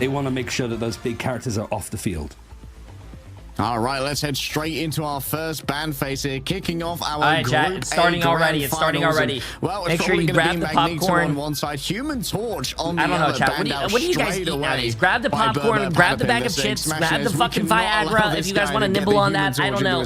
they want to make sure that those big characters are off the field. All right, let's head straight into our first ban phase here, kicking off our All right, chat, it's starting already. It's starting already. Well, make sure you grab the popcorn on one side, Human Torch on the I don't know, other. chat. What do you guys eat nowadays? Grab the popcorn, grab the bag of chips, grab the fucking Viagra. If you guys want to nibble on that, I don't know.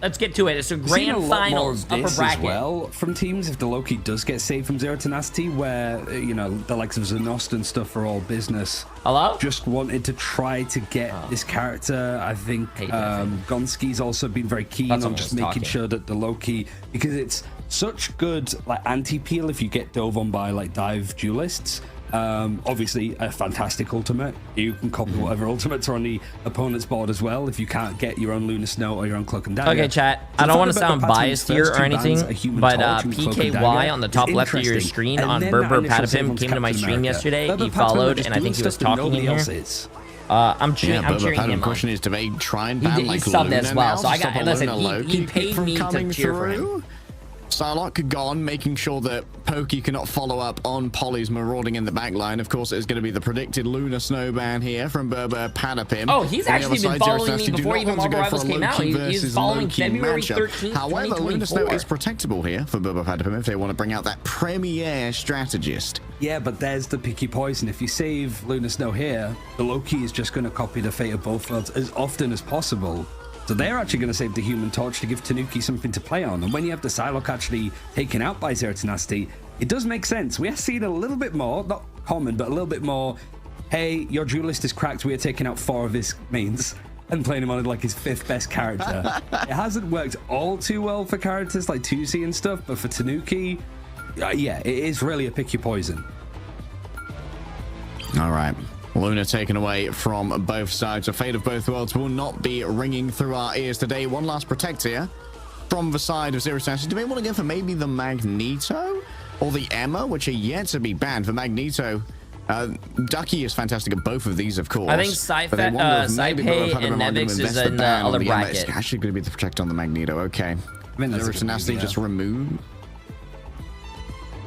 Let's get to it. It's a grand finals upper bracket. As well from teams, if the Loki does get saved from Zero Tenacity, where you know the likes of Zenost and stuff are all business. Hello? Just wanted to try to get this character. I think Gonski's also been very keen on just making sure that the Loki, because it's such good like anti-peel if you get dove on by like dive duelists. Obviously a fantastic ultimate. You can copy whatever ultimates are on the opponent's board as well if you can't get your own Lunar Snow or your own Cloak and Dagger. Okay, chat, I don't want to sound biased here or anything, but PKY on the top left of your screen on Berber Patapim came to my stream yesterday. He followed and I think he was talking in here. I'm cheering him. Question is, do they try and ban like subbed Luna as well, now so I got listen. He paid me to cheer for him. Psylocke could go on, making sure that Pokey cannot follow up on Polly's marauding in the back line. Of course, it's going to be the predicted Lunar Snow ban here from Berber Patapim. Oh, he's actually been following me before even Marvel Rivals came out. He's following February 13th, However, Lunar Snow is protectable here for Berber Patapim if they want to bring out that premier strategist. Yeah, but there's the picky poison. If you save Lunar Snow here, the Loki is just going to copy the fate of both worlds as often as possible. So they're actually going to save the Human Torch to give Tanuki something to play on. And when you have the Psylocke actually taken out by Zero Tenacity, it does make sense. We are seeing a little bit more, not common, but a little bit more, hey, your duelist is cracked, we are taking out 4 of his mains and playing him on like his 5th best character. It hasn't worked all too well for characters like 2C and stuff, but for Tanuki, yeah, it is really a pick your poison. All right. Luna taken away from both sides. The fate of both worlds will not be ringing through our ears today. One last protector from the side of Zero Tenacity. Do we want to go for maybe the Magneto or the Emma, which are yet to be banned? For Magneto, Ducky is fantastic at both of these, of course. I think Saipei and Nevix is in the other bracket. It's actually going to be the protector on the Magneto. Okay. Zero Tenacity just removed.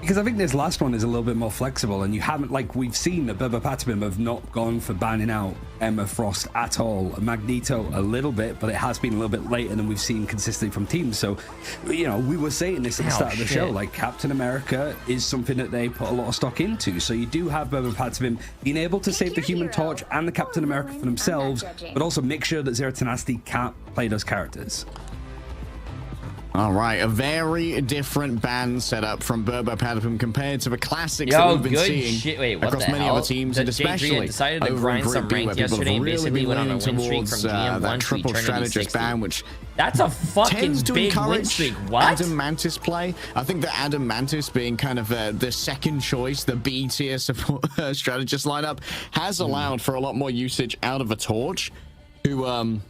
Because I think this last one is a little bit more flexible, and you haven't, like we've seen that Berber Patapim have not gone for banning out Emma Frost at all. Magneto a little bit, but it has been a little bit later than we've seen consistently from teams. So, you know, we were saying this at the start of the show, like Captain America is something that they put a lot of stock into. So you do have Berber Patapim being able to save the Human Torch and the Captain America for themselves, but also make sure that Zero Tenacity can't play those characters. All right, a very different ban setup from Berber Patapim compared to the classics that we've been seeing across many other teams, and especially decided to grind some ranked yesterday and basically went on a win streak from GM1 that triple strategist ban, which that's a fucking big win streak. What? Adamantis play. I think that Adamantis being kind of the second choice, the B tier support strategist lineup, has allowed for a lot more usage out of a Torch, who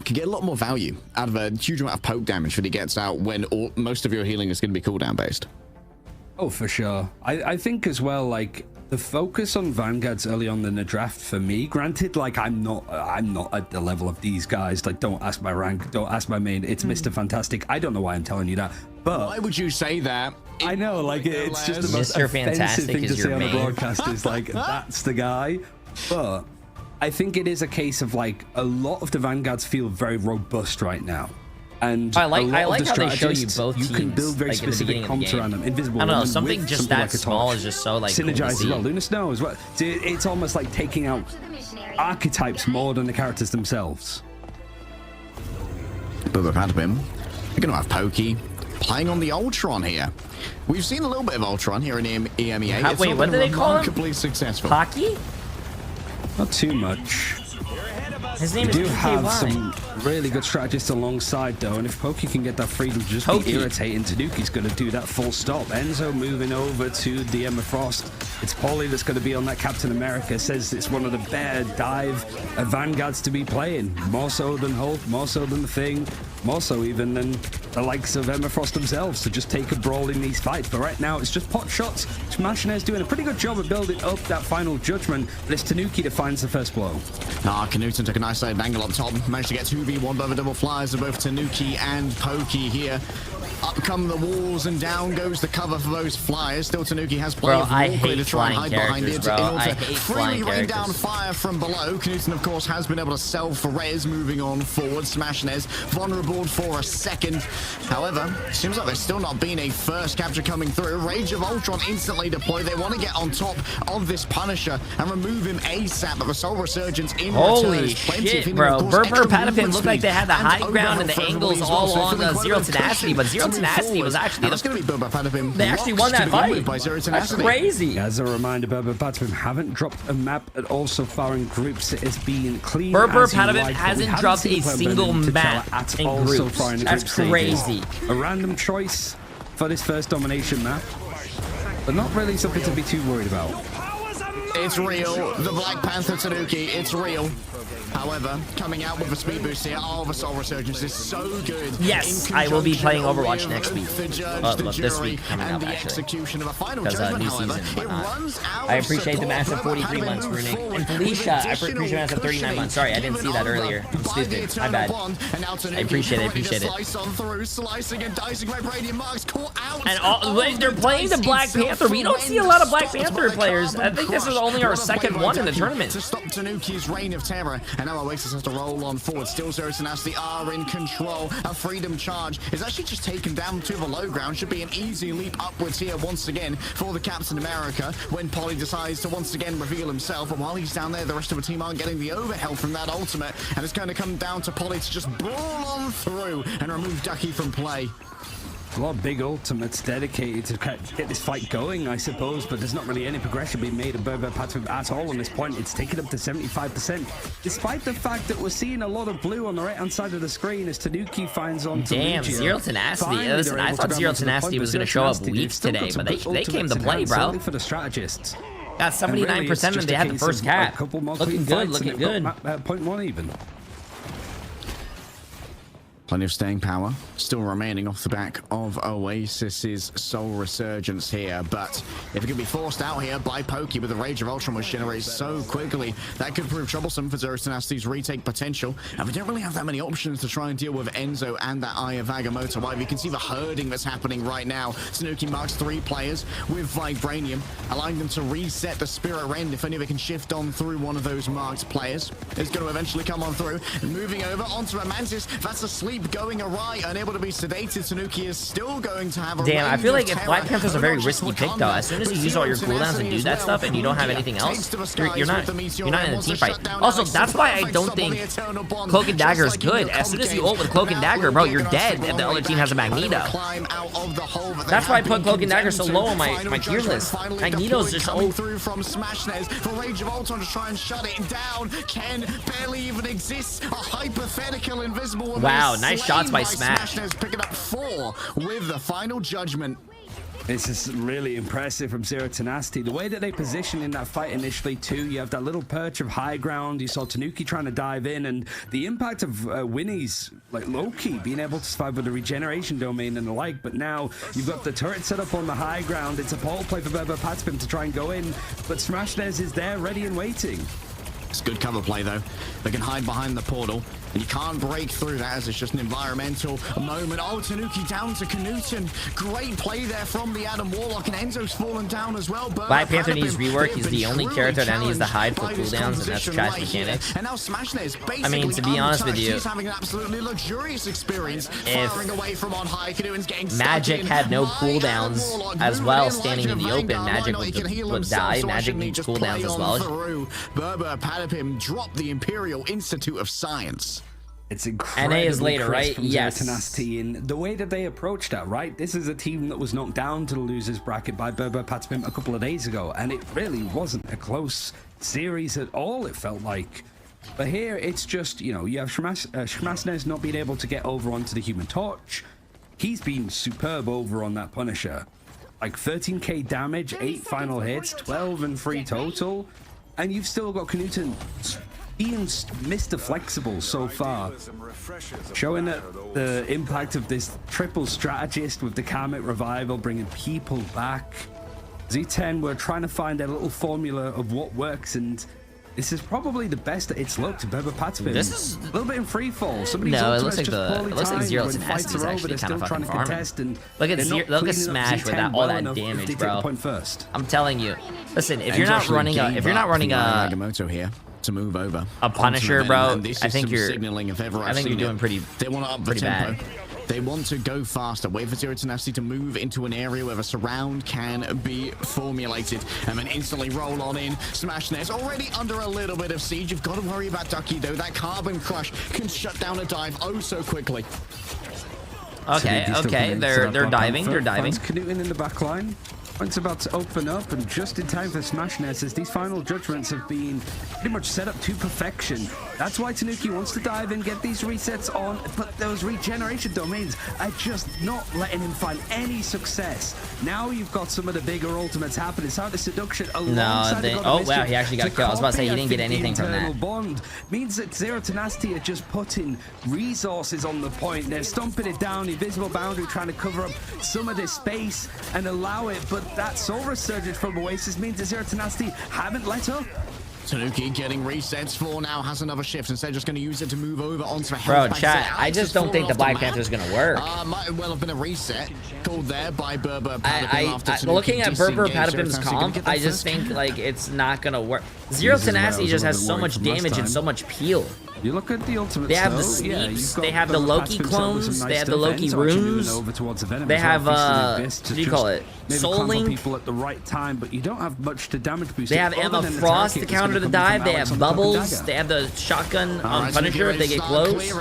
can get a lot more value out of a huge amount of poke damage that he gets out when most of your healing is going to be cooldown based. Oh, for sure. I think as well, like the focus on Vanguards early on in the draft for me, granted, like I'm not at the level of these guys. Like, don't ask my rank, don't ask my main. It's Mr. Fantastic. I don't know why I'm telling you that, but why would you say that? I know, like it's just the most offensive thing to say on a broadcast is like that's the guy, but I think it is a case of like a lot of the Vanguards feel very robust right now. And I like how they show you both teams. You can build very specific comps around them. Invisible. I don't know, something just that small is just so like synergized as well. Lunar Snow as well. It's almost like taking out archetypes more than the characters themselves. Berber Patapim, we're going to have Pokey playing on the Ultron here. We've seen a little bit of Ultron here in EMEA. Wait, what do they call him? Remarkably successful. Hockey? Not too much. His name is PKY. We do have some really good strategists alongside, though, and if Pokey can get that freedom to just be irritating, Tanuki's going to do that full stop. Enzo moving over to the Emma Frost. It's Paulie that's going to be on that Captain America. Says it's one of the better dive Vanguards to be playing. More so than Hulk, more so than the Thing, more so even than the likes of Emma Frost themselves to just take a brawl in these fights. But right now, it's just pot shots. Smashiner's doing a pretty good job of building up that final judgment, but it's Tanuki that finds the first blow. Knutson took a isolated angle up top, managed to get 2v1 by the double flyers of both Tanuki and Pokey here. Up come the walls and down goes the cover for those flyers. Still Tanuki has plenty of walkway to try and hide behind it in order to freely rain down fire from below. Knudsen, of course, has been able to sell for res moving on forward. Smashnez vulnerable for a second. However, seems like there's still not been a first capture coming through. Rage of Ultron instantly deployed. They want to get on top of this Punisher and remove him ASAP, but the Soul Resurgence in holy shit, bro. Burper Patapim looked like they had the high ground and the angles all on Zero Tenacity, but Zero Tenacity was actually they actually won that fight. That's crazy. As a reminder, Burper Patapim haven't dropped a map at all so far in groups. It has been clean. Burper Patapim hasn't dropped a single map in groups. So far in the That's crazy. A random choice for this first domination map, but not really something to be too worried about. It's real. The Black Panther Tanuki, it's real. However, coming out with a speed boost here, the Soul Resurgence is so good. Yes, I will be playing Overwatch next week. This week coming up, actually. Because new season and whatnot. I appreciate the massive 43 months, Runic. And Felicia, I appreciate the massive 39 months. Sorry, I didn't see that earlier. I'm stupid. My bad. I appreciate it. And they're playing the Black Panther. We don't see a lot of Black Panther players. I think this is only our second one in the tournament. To stop Tanuki's reign of terror. And now Oasis has to roll on forward. Still Zero Tenacity are in control. A freedom charge is actually just taken down to the low ground. Should be an easy leap upwards here once again for the Captain America when Polly decides to once again reveal himself. But while he's down there, the rest of the team aren't getting the overhead from that ultimate. And it's going to come down to Polly to just brawl on through and remove Ducky from play. A lot of big ultimates dedicated to get this fight going, I suppose, but there's not really any progression being made of Burper Patapim at all on this point. It's taken up to 75%, despite the fact that we're seeing a lot of blue on the right-hand side of the screen as Tanuki finds on to Damn, Zero Tenacity. Listen, I thought Zero Tenacity was going to show up weeks today, but they came to play, bro. For the strategists. Got 79% and they had the first cap. Looking good, looking good. Point one even. Plenty of staying power still remaining off the back of Oasis's Soul Resurgence here, but if it can be forced out here by Pokey with the Rage of Ultron, which generates so quickly, that could prove troublesome for Zero Tenacity's retake potential. And we don't really have that many options to try and deal with Enzo and that Eye of Agamotto. Why you can see the herding that's happening right now. Tanuki marks 3 players with Vibranium, allowing them to reset the Spirit Rend if only they can shift on through one of those marked players. It's going to eventually come on through, moving over onto a Mantis. That's a sleep going awry, unable to be sedated. Tanuki is still going to have a damn, I feel like if Black Panther's a very risky pick though. As soon as you use all your cooldowns and do that stuff and you don't have anything else, you're not in a team fight. Also, that's why I don't think Cloak and Dagger is good. As soon as you ult with Cloak and Dagger, bro, you're dead and the other team has a Magneto. That's why I put Cloak and Dagger so low on my tier list. Magneto's just coming through from Smashnez. The Rage of Ultron to try and shut it down. Ken barely even exists. A hypothetical invisible. Wow, nice shots by Smash. Picking up 4 with the final judgment. This is really impressive from Zero Tenacity. The way that they position in that fight initially too, you have that little perch of high ground. You saw Tanuki trying to dive in, and the impact of Winnie's like low-key being able to survive with the regeneration domain and the like. But now you've got the turret set up on the high ground. It's a pole play for Burper Patapim to try and go in, but Smashnez is there ready and waiting. It's good cover play though. They can hide behind the portal, and you can't break through that as it's just an environmental moment. Oh, Tanuki down to Knudsen. Great play there from the Adam Warlock, and Enzo's fallen down as well. Black Panther needs rework. He's the only character that needs to hide for cooldowns, and that's trash mechanics. And now Smashnez, I mean, to be honest with you, he's having an absolutely luxurious experience firing away from on high. Magic had no cooldowns as well, standing in the open, Magic would die. Magic needs cooldowns as well. Burper Patapim dropped the Imperial Institute of Science. It's incredible. NA is later, right? Yes. Tenacity in the way that they approached that, right? This is a team that was knocked down to the losers bracket by Burper Patapim a couple of days ago, and it really wasn't a close series at all, it felt like. But here, it's just, you know, you have Smashnez not being able to get over onto the Human Torch. He's been superb over on that Punisher. Like 13k damage, 8 final hits, 12 and 3 total. And you've still got Knudsen being Mr. Flexible so far, showing that the impact of this triple strategist with the Karmic Revival bringing people back. Z10 were trying to find a little formula of what works, and This is probably the best that it's looked. Berber Patapim. This is a little bit in free fall. Some of these no, it ultimates looks like Zero Tenacity is actually kind of fucking farming. Look at Smash with all that damage, bro. I'm telling you. Listen, if you're not running a Agamotto here to move over a Punisher, bro, I think you're signaling if ever I think you're doing pretty. They want to up the tempo. They want to go faster, wait for Zero Tenacity to move into an area where a surround can be formulated, and then instantly roll on in. Smash Nest already under a little bit of siege. You've got to worry about Ducky, though. That Carbon Crush can shut down a dive oh so quickly. Okay, they're diving. Canoeing in the back line. It's about to open up, and just in time for Smash Nest, as these final judgments have been pretty much set up to perfection. That's why Tanuki wants to dive in, get these resets on, but those regeneration domains are just not letting him find any success. Now you've got some of the bigger ultimates happening. It's how the seduction alongside oh wow, he actually got killed. I was about to say he didn't get anything from that. Bond means that Zero Tenacity are just putting resources on the point. They're stomping it down, invisible boundary, trying to cover up some of this space and allow it, but that soul resurgence from Oasis means that Zero Tenacity haven't let up. Tanuki getting resets for now, has another shift, instead just going to use it to move over onto the health. Bro, chat, I just don't think the Black Panther is going to work. Might well have been a reset called there by Berber. Looking at Berber Patapim's comp, I just think like it's not going to work. Zero Tenacity just has so much damage and so much peel. You look at the ultimate. They have the sneaks. They have the Loki clones. They have the Loki runes. They have what do you call it? Soul Link. People at the right time, but you don't have much to damage boost. They have Emma Frost to counter the dive. They have Bubbles. They have the shotgun on Punisher if they get close.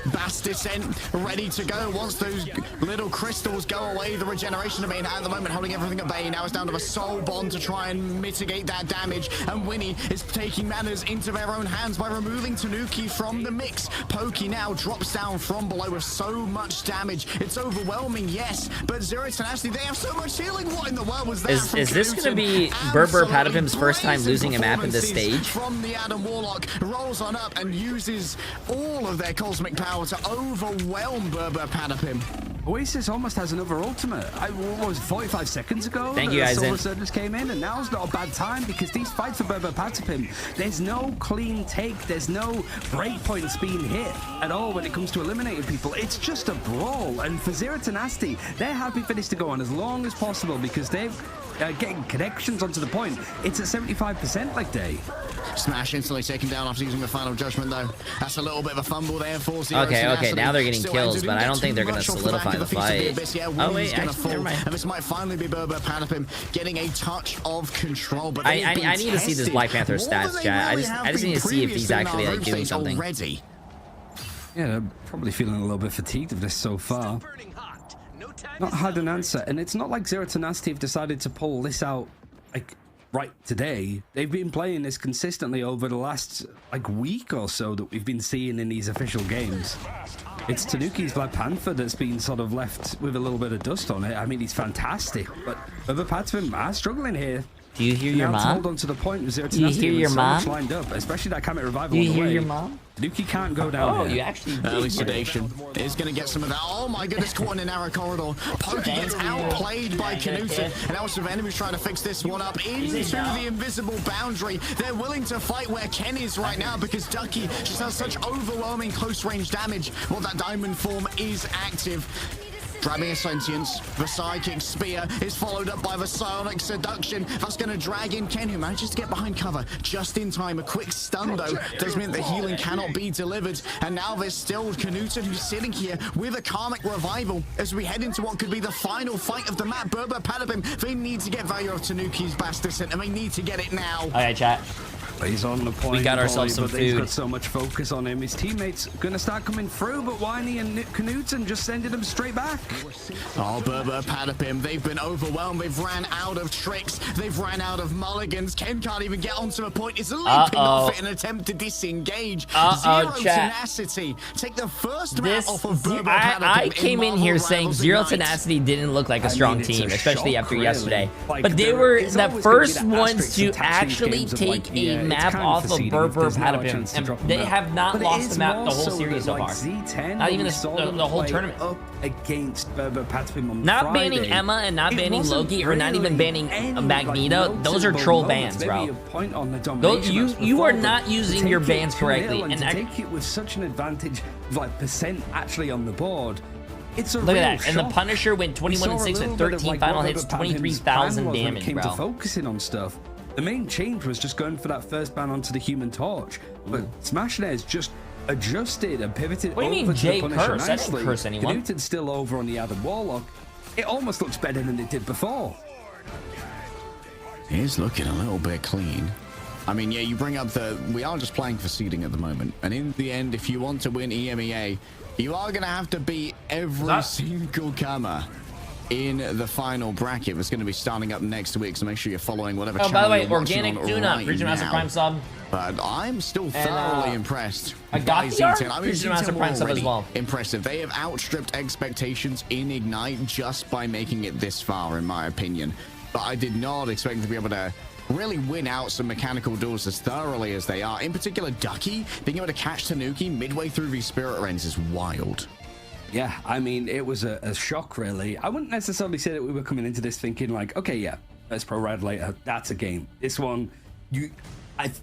Bast Descent ready to go. Once those little crystals go away, the regeneration domain at the moment holding everything at bay. Now it's down to a soul bond to try and mitigate that damage. And Winnie is taking matters into their own hands by removing Tanuki from the mix. Pokey now drops down from below with so much damage. It's overwhelming, yes, but Zero Tenacity, they have so much healing. What in the world was that? Is this going to be Berber Patapim's first time losing a map in this stage? From the Adam Warlock, rolls on up and uses all of their cosmic power to overwhelm Berber Patapim. Oasis almost has another ultimate. What was it, 45 seconds ago? Thank you, guys. Soul Resurgence came in, and now's not a bad time because these fights for Berber Patapim, there's no clean take, there's no breakpoints being hit at all when it comes to eliminating people. It's just a brawl, and for Zero Tenacity, they're happy for this to go on as long as possible because they're getting connections onto the point. It's at 75% like day. Smash instantly taken down after using the final judgment, though. That's a little bit of a fumble there for Zero Okay, Tenacity. now they're getting kills, but I don't think they're going to solidify the fight. Oh, wait, actually, never mind. And this might finally be Berber Patapim getting a touch of control, but I need to see this Black Panther stats, chat. I just need to see if he's actually like doing something. Yeah, they're probably feeling a little bit fatigued of this so far. Not had an answer, and it's not like Zero Tenacity have decided to pull this out like right today. They've been playing this consistently over the last like week or so that we've been seeing in these official games. It's Tanuki's Black Panther that's been sort of left with a little bit of dust on it. I mean, he's fantastic, but Berber Patapim are struggling here. Do you hear your mom? Hold on to the point with Zero Do you hear your mom? Lined up, especially that Kamet revival. Do you hear your mom? Tanuki can't go down. Oh, here. you actually early sedation is going to get some of that. Oh my goodness, caught in a narrow corridor. Pokey gets outplayed by Knudsen, and now some enemies trying to fix this one up into the invisible boundary. They're willing to fight where Ken is right now because Ducky just has such overwhelming close range damage. Well, that diamond form is active. Grabbing a sentience, the psychic spear is followed up by the psionic seduction. That's going to drag in Ken, who manages to get behind cover just in time. A quick stun, though, does mean the healing cannot be delivered. And now there's still Knudsen, who's sitting here with a karmic revival as we head into what could be the final fight of the map. Berber Patapim, they need to get value of Tanuki's Bast Descent, and they need to get it now. All right, chat. He's on the point. We got ourselves some food. He's got so much focus on him. His teammates gonna start coming through, but Winey and Knudsen just sending them straight back. Oh, Berber Patapim, they've been overwhelmed. They've ran out of tricks. They've ran out of mulligans. Ken can't even get onto a point. It's leaping off it in an attempt to disengage. Zero Tenacity take the first map off of Berber Patapim. I came in here saying Zero Tenacity didn't look like a strong team, especially after yesterday. But they were the first ones to actually take a map off of Berber Patapim, and they have not lost the map the whole series so far. Z10, not even the whole tournament. Up against Berber Patapim on not Friday, banning Emma and not banning Loki or not even banning Magneto. Those are troll bans, bro. You are not using your bans correctly, and take it with such an advantage, like percent actually on the board. It's a look at that, and the Punisher went 21-6 with 13 final hits, 23,000 damage, bro. Focusing on stuff. The main change was just going for that first ban onto the Human Torch, but Smashnair's just adjusted and pivoted over to the Punisher nicely. I didn't curse anyone. Canuten's still over on the Adam Warlock. It almost looks better than it did before. He's looking a little bit clean. I mean, yeah, you bring up we are just playing for seeding at the moment, and in the end, if you want to win EMEA, you are going to have to beat every single camera in the final bracket. That's going to be starting up next week, so make sure you're following whatever channel by the way, you're Organic Tuna, Region Master Prime sub. But I'm still thoroughly impressed I got by the Z10. I mean, Region Master Prime sub as well. Impressive. They have outstripped expectations in Ignite just by making it this far, in my opinion. But I did not expect them to be able to really win out some mechanical duels as thoroughly as they are. In particular, Ducky being able to catch Tanuki midway through these Spirit Rends is wild. Yeah, I mean, it was a shock, really. I wouldn't necessarily say that we were coming into this thinking like, okay, yeah, let's pro ride later. That's a game. This one,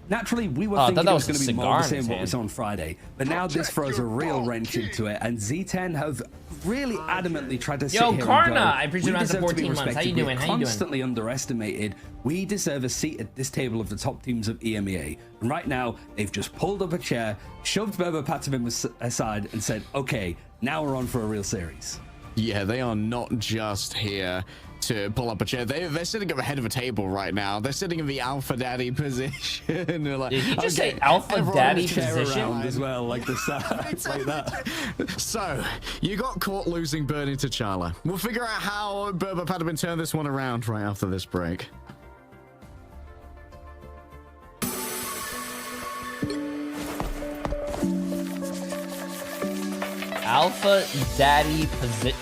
naturally, we were thinking it was going to be more the same what was on Friday. But now this throws a real wrench into it. And Z10 have really adamantly tried to sit here Karna, and go, I appreciate you for 14 months. How you doing? How you doing? Constantly underestimated. We deserve a seat at this table of the top teams of EMEA. And right now, they've just pulled up a chair, shoved Berber Patapim aside, and said, okay, now we're on for a real series. Yeah, they are not just here to pull up a chair. They're sitting at the head of a table right now. They're sitting in the Alpha Daddy position. Like, did you just say Alpha Daddy position? As well, like the sides, like that. So, you got caught losing Burning T'Challa. We'll figure out how Berber Patapim turn this one around right after this break. Alpha Daddy position.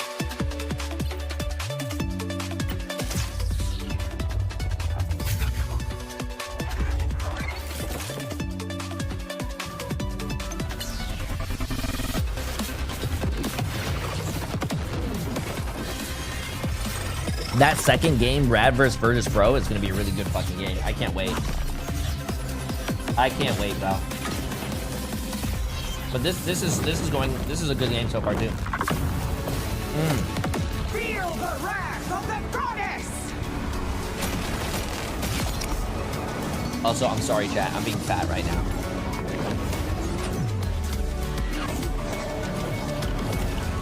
That second game, Rad vs Virtus Pro, is going to be a really good fucking game. I can't wait. I can't wait, bro. But this is a good game so far too. Feel the wrath of the goddess. Also, I'm sorry, chat. I'm being fat right now.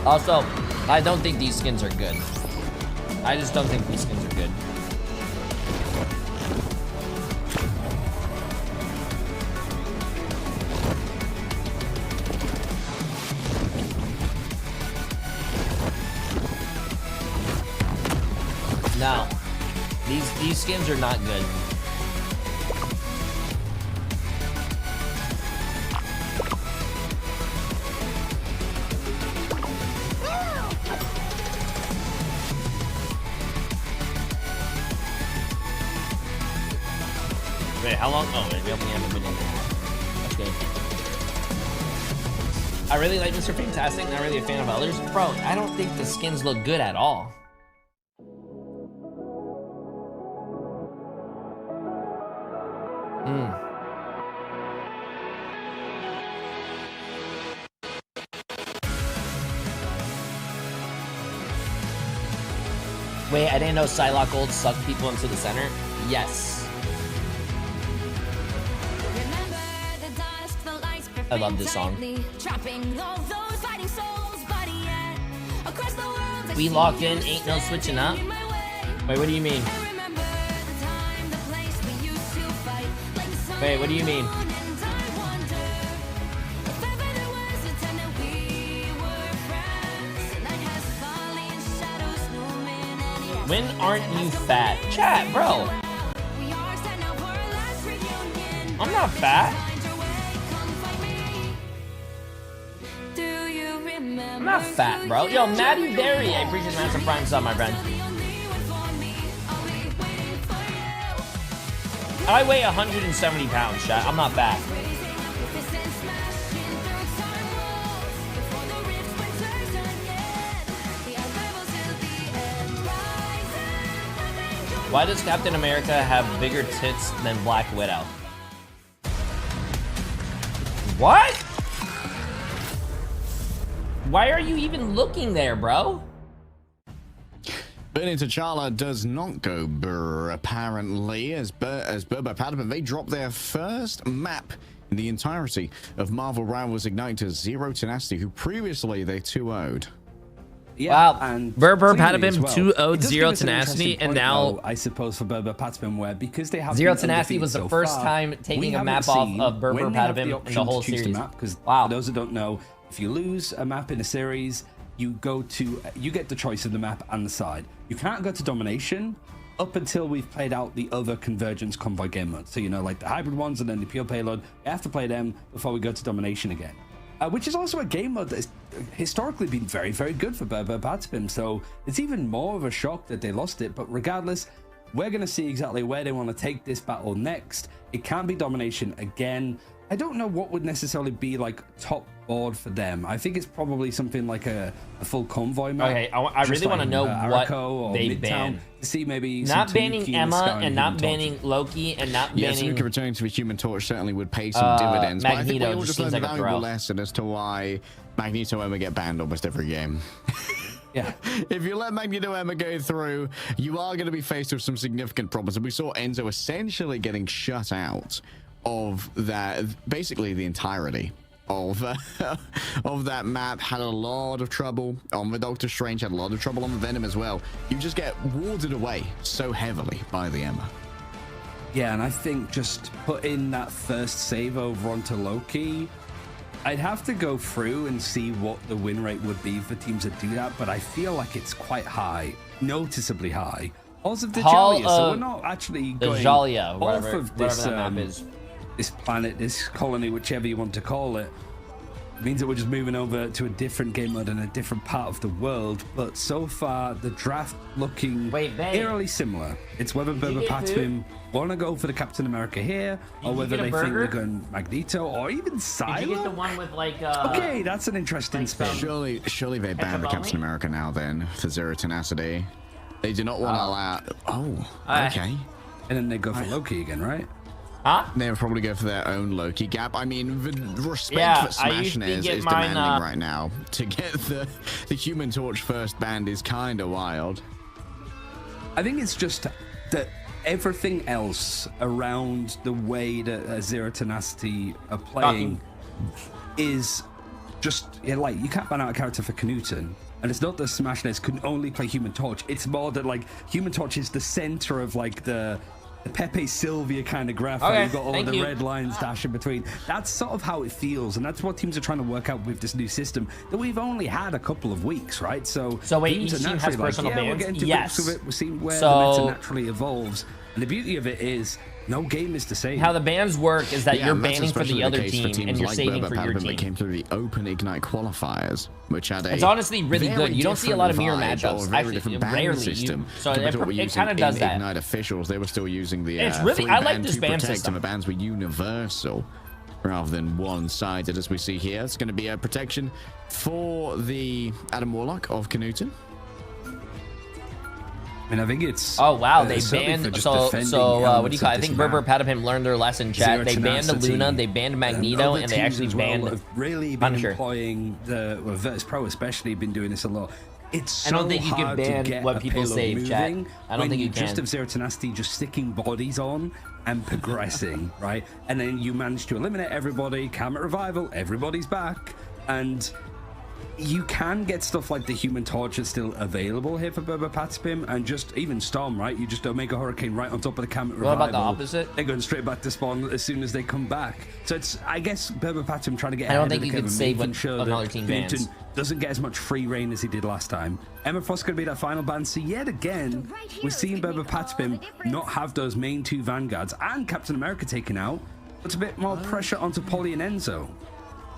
Also, I don't think these skins are good. I just don't think these skins are good. No, these skins are not good. Wait, how long? Oh, wait, we only have a minute and a half. That's good. I really like Mr. Fantastic, not really a fan of others. Bro, I don't think the skins look good at all. Wait, I didn't know Psylocke Gold sucked people into the center. Yes. I love this song. We locked in, ain't no switching up. Wait, what do you mean? Wait, what do you mean? When aren't you fat? Chat, bro. I'm not fat. I'm not fat, bro. Yo, Maddie Berry, I appreciate the Master Prime sub, my friend. I weigh 170 pounds, chat. I'm not fat. Why does Captain America have bigger tits than Black Widow? What? Why are you even looking there, bro? Burning T'Challa does not go burr, apparently, as Burbo Patapon, they dropped their first map in the entirety of Marvel Rivals Ignite's Zero Tenacity, who previously they 2-0'd. Yeah, wow, and Burbo Patapon well. 2-0'd Zero Tenacity, and now though, I suppose for Burbo Patapon, where because they have Zero Tenacity was the first time taking a map off of Burbo Patapon in the whole series. Because for those that don't know, if you lose a map in a series, you get the choice of the map and the side. You can't go to domination up until we've played out the other convergence convoy game modes. So, you know, like the hybrid ones and then the pure payload. We have to play them before we go to domination again. Which is also a game mode that has historically been very, very good for Burbo Patapon. So it's even more of a shock that they lost it. But regardless, we're going to see exactly where they want to take this battle next. It can't be domination again. I don't know what would necessarily be like top board for them. I think it's probably something like a full convoy map. Okay, I really want to know what they ban. To see maybe not banning Emma and not banning Loki and not banning. Yes, Tanuki returning to the Human Torch certainly would pay some dividends. Magneto, but I think we all just learned like a valuable lesson as to why Magneto Emma get banned almost every game. Yeah. If you let Magneto Emma go through, you are going to be faced with some significant problems. And we saw Enzo essentially getting shut out of that, basically the entirety of that map. Had a lot of trouble on the Doctor Strange, had a lot of trouble on the Venom as well. You just get warded away so heavily by the Emma. Yeah, and I think just putting that first save over onto Loki, I'd have to go through and see what the win rate would be for teams that do that, but I feel like it's quite high, noticeably high. Halls of Dajalia, so we're not actually going off of this this planet, this colony, whichever you want to call it. It means that we're just moving over to a different game mode in a different part of the world. But so far, the draft looking eerily similar. It's whether Burbo Patapon want to go for the Captain America here, or whether they think they're going Magneto, or even Silo. Did you get the one with like? Okay, that's an interesting spin. Surely they banned the Captain America now then for Zero Tenacity. They do not want to allow. Oh, okay. And then they go for Loki again, right? Huh? They would probably go for their own Loki gap. I mean, the respect that Smashing is demanding right now. To get the Human Torch first banned is kind of wild. I think it's just that everything else around the way that Zero Tenacity are playing is just like, you can't ban out a character for Knuten. And it's not that Smashness can only play Human Torch. It's more that like Human Torch is the center of like the Pepe Sylvia kind of graph where you've got all the red lines dashing between. That's sort of how it feels, and that's what teams are trying to work out with this new system that we've only had a couple of weeks, right? So wait, each team has personal bans? We're getting to grips with it. We're seeing where the meta naturally evolves, and the beauty of it is no game is the same. How the bans work is that you're banning for the other team and you're saving for your team. That came through the Open Ignite qualifiers, which had it's honestly really good. You don't see a lot of mirror matchups. Actually, rarely. So it kind of does that. Ignite officials, they were still using the it's really, I like this ban system. And the bans were universal rather than one-sided, as we see here. It's going to be a protection for the Adam Warlock of Knuten. I mean, I think it's... Oh, wow, they banned... So what do you call it? I think Burbo Patapon learned their lesson, chat. They banned Luna, they banned Magneto, and they actually banned have really been employing the... Well, Virtus Pro especially been doing this a lot. It's so I don't think you can ban what people save, chat. I don't think you can. Just have Zero Tenacity just sticking bodies on and progressing, right? And then you manage to eliminate everybody, Camera Revival, everybody's back, and... You can get stuff like the Human Torch is still available here for Burbo Patapon, and just even Storm, right? You just Omega Hurricane right on top of the Camera Revival. What about the opposite? They're going straight back to spawn as soon as they come back. So it's, I guess, Burbo Patapon trying to get I don't think you can save when another team bans. Doesn't get as much free reign as he did last time. Emma Frost going to be that final ban. So yet again, we're seeing Burbo Patapon not have those main two Vanguards and Captain America taken out. Puts a bit more pressure onto Polly and Enzo.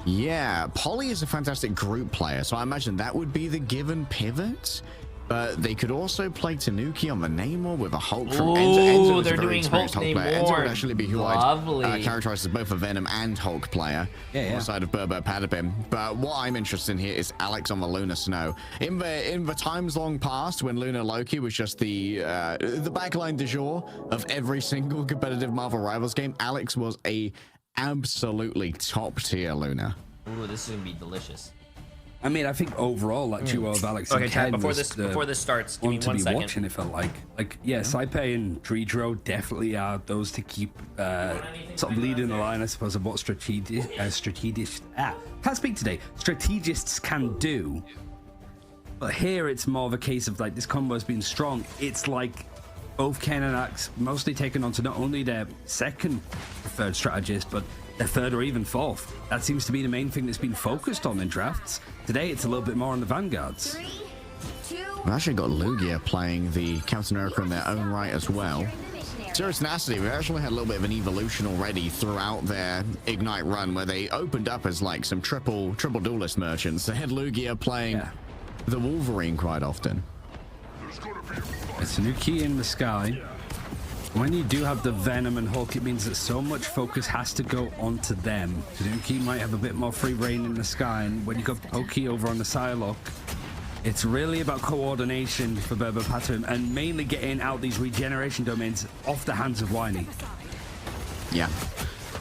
Yeah, Polly is a fantastic group player, so I imagine that would be the given pivot. But they could also play Tanuki on the Namor with a Hulk from Ooh, Enzo. they're doing Hulk Namor. Enzo would actually be who Lovely. I'd characterize as both a Venom and Hulk player on the side of Burbo Patapim. But what I'm interested in here is Alex on the Lunar Snow. In the times long past, when Lunar Loki was just the backline du jour of every single competitive Marvel Rivals game, Alex was a absolutely top tier Lunar. Ooh, this is gonna be delicious. I mean, I think overall that duo of Alex and Ken before this starts, give me 1 second. Watching, it felt like Saipe and Dredro definitely are those to keep sort of leading the line, I suppose, of what strategists can do. But here it's more of a case of like this combo's been strong. It's like both Ken and Alex mostly taken on to not only their second preferred strategist, but their third or even fourth. That seems to be the main thing that's been focused on in drafts. Today it's a little bit more on the vanguards. 3, 2, We've actually got Lugia playing the Captain America in their own right as well. Zero Tenacity, we've actually had a little bit of an evolution already throughout their Ignite run, where they opened up as like some triple duelist merchants. They had Lugia playing the Wolverine quite often. It's a new key in the sky. When you do have the Venom and Hulk, it means that so much focus has to go onto them. Tanuki might have a bit more free reign in the sky, and when you got Pokey over on the Psylocke, it's really about coordination for Burbo Patapim and mainly getting out these regeneration domains off the hands of Winnie. Yeah.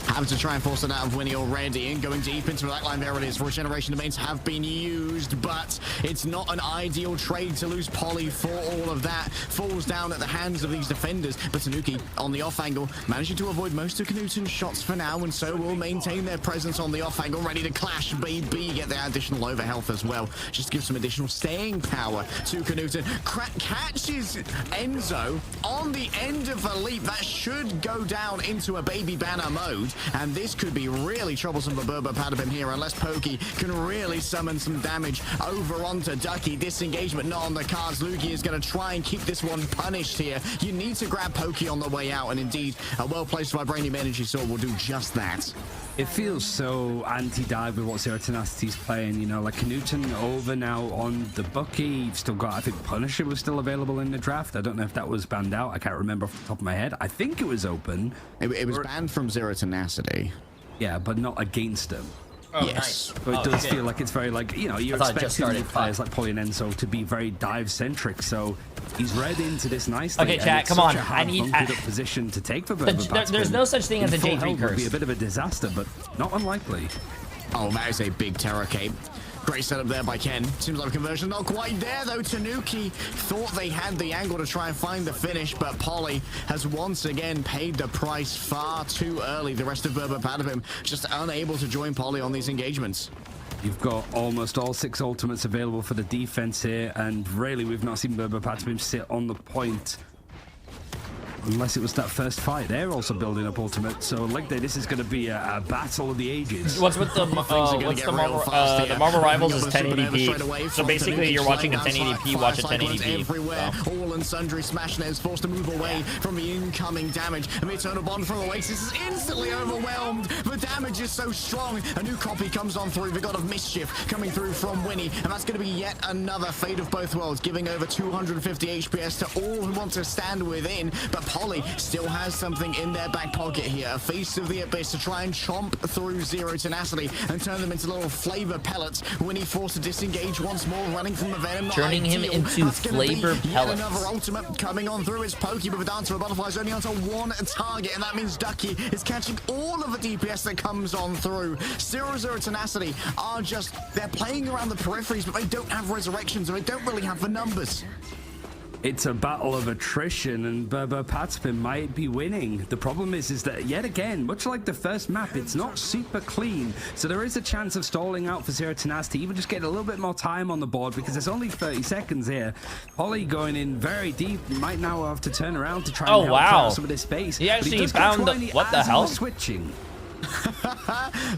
Having to try and force it out of Winnie already, and going deep into that line. There it is. Regeneration domains have been used, but it's not an ideal trade to lose Polly for all of that. Falls down at the hands of these defenders, but Tanuki on the off angle, managing to avoid most of Knuten's shots for now, and so will maintain their presence on the off angle, ready to clash, baby. Get their additional over health as well, just to give some additional staying power to Knuten. Catches Enzo on the end of a leap. That should go down into a baby banner mode. And this could be really troublesome for Burbo Patapim here, unless Pokey can really summon some damage over onto Ducky. Disengagement not on the cards. Lugia is going to try and keep this one punished here. You need to grab Pokey on the way out, and indeed, a well-placed Vibranium Energy Sword will do just that. It feels so anti-dive with what Zero Tenacity's playing, you know, like Knuten over now on the Bucky. You've still got, I think Punisher was still available in the draft. I don't know if that was banned out. I can't remember off the top of my head. I think it was open. It was banned from Zero Tenacity. Yeah, but not against them. Oh, yes. Nice. So it does feel like it's very like, you know, you're expecting players like Polly and Enzo to be very dive-centric, so he's read into this nicely. Okay, chat, come on. I need a position to take for There's no such thing as a J3 curse. Would be a bit of a disaster, but not unlikely. Oh, that is a big terror cape. Great setup there by Ken. Seems like conversion not quite there though. Tanuki thought they had the angle to try and find the finish, but Polly has once again paid the price far too early. The rest of Burbo Patapim just unable to join Polly on these engagements. You've got almost all 6 ultimates available for the defense here, and really we've not seen Burbo Patapim sit on the point unless it was that first fight. They're also building up ultimate, so like this is going to be a battle of the ages. What's with the Marvel Rivals is 1080p. So basically, you're watching a 1080p, watch a 1080p. Everywhere, all and sundry. Smashnet is forced to move away from the incoming damage. A Eternal Bond from Oasis is instantly overwhelmed. The damage is so strong. A new copy comes on through. The God of Mischief coming through from Winnie, and that's going to be yet another Fate of Both Worlds, giving over 250 HPS to all who want to stand within. But Polly still has something in their back pocket here. A Feast of the Abyss to try and chomp through Zero Tenacity and turn them into little flavor pellets. Winnie forced to disengage once more, running from the Venom. Turning him into flavor pellets. Another ultimate coming on through. It's Pokey, but the Dancer of Butterflies only onto one target, and that means Ducky is catching all of the DPS that comes on through. Zero Tenacity are just, they're playing around the peripheries, but they don't have resurrections, and they don't really have the numbers. It's a battle of attrition, and Burbo Patapim might be winning. The problem is that, yet again, much like the first map, it's not super clean. So there is a chance of stalling out for Zero Tenacity, even just getting a little bit more time on the board, because there's only 30 seconds here. Polly going in very deep, might now have to turn around to try and help out some of this space. He actually found the, what the hell? Switching.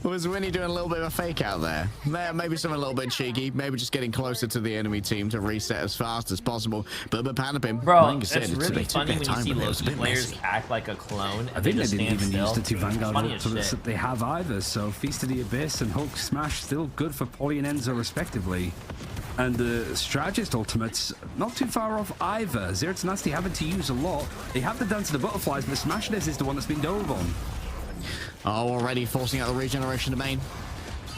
Was Winnie doing a little bit of a fake out there? Maybe something a little bit cheeky. Maybe just getting closer to the enemy team to reset as fast as possible. But Patapim, bro, it's really funny when you see Loki players act like a clone. I think they didn't even use the 2 Vanguard ultimates that they have either. So Feast of the Abyss and Hulk Smash still good for Polly and Enzo respectively. And the strategist ultimates not too far off either. Zero to Nasty having to use a lot. They have the Dance of the Butterflies, but the Smashness is the one that's been dove on. Oh, already forcing out the regeneration domain.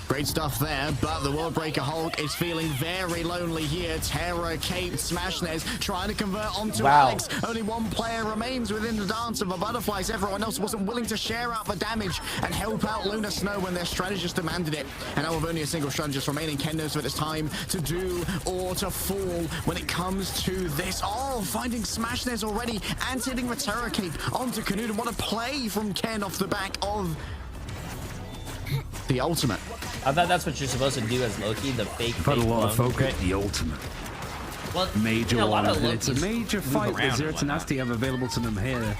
Great stuff there, but the World Breaker Hulk is feeling very lonely here. Terra, Cape, Smashness trying to convert onto Alex. Only one player remains within the Dance of the Butterflies. Everyone else wasn't willing to share out the damage and help out Luna Snow when their strategist demanded it. And now with only a single strategist remaining, Ken knows that it's time to do or to fall when it comes to this. Oh, finding Smashness already and hitting the Terra Cape onto Knut. What a play from Ken off the back of the ultimate. I thought that's what you're supposed to do as Loki, the fake. Put a lot of focus. The ultimate. Well, major one. It's a major fight that Zero to Nasty have available to them here.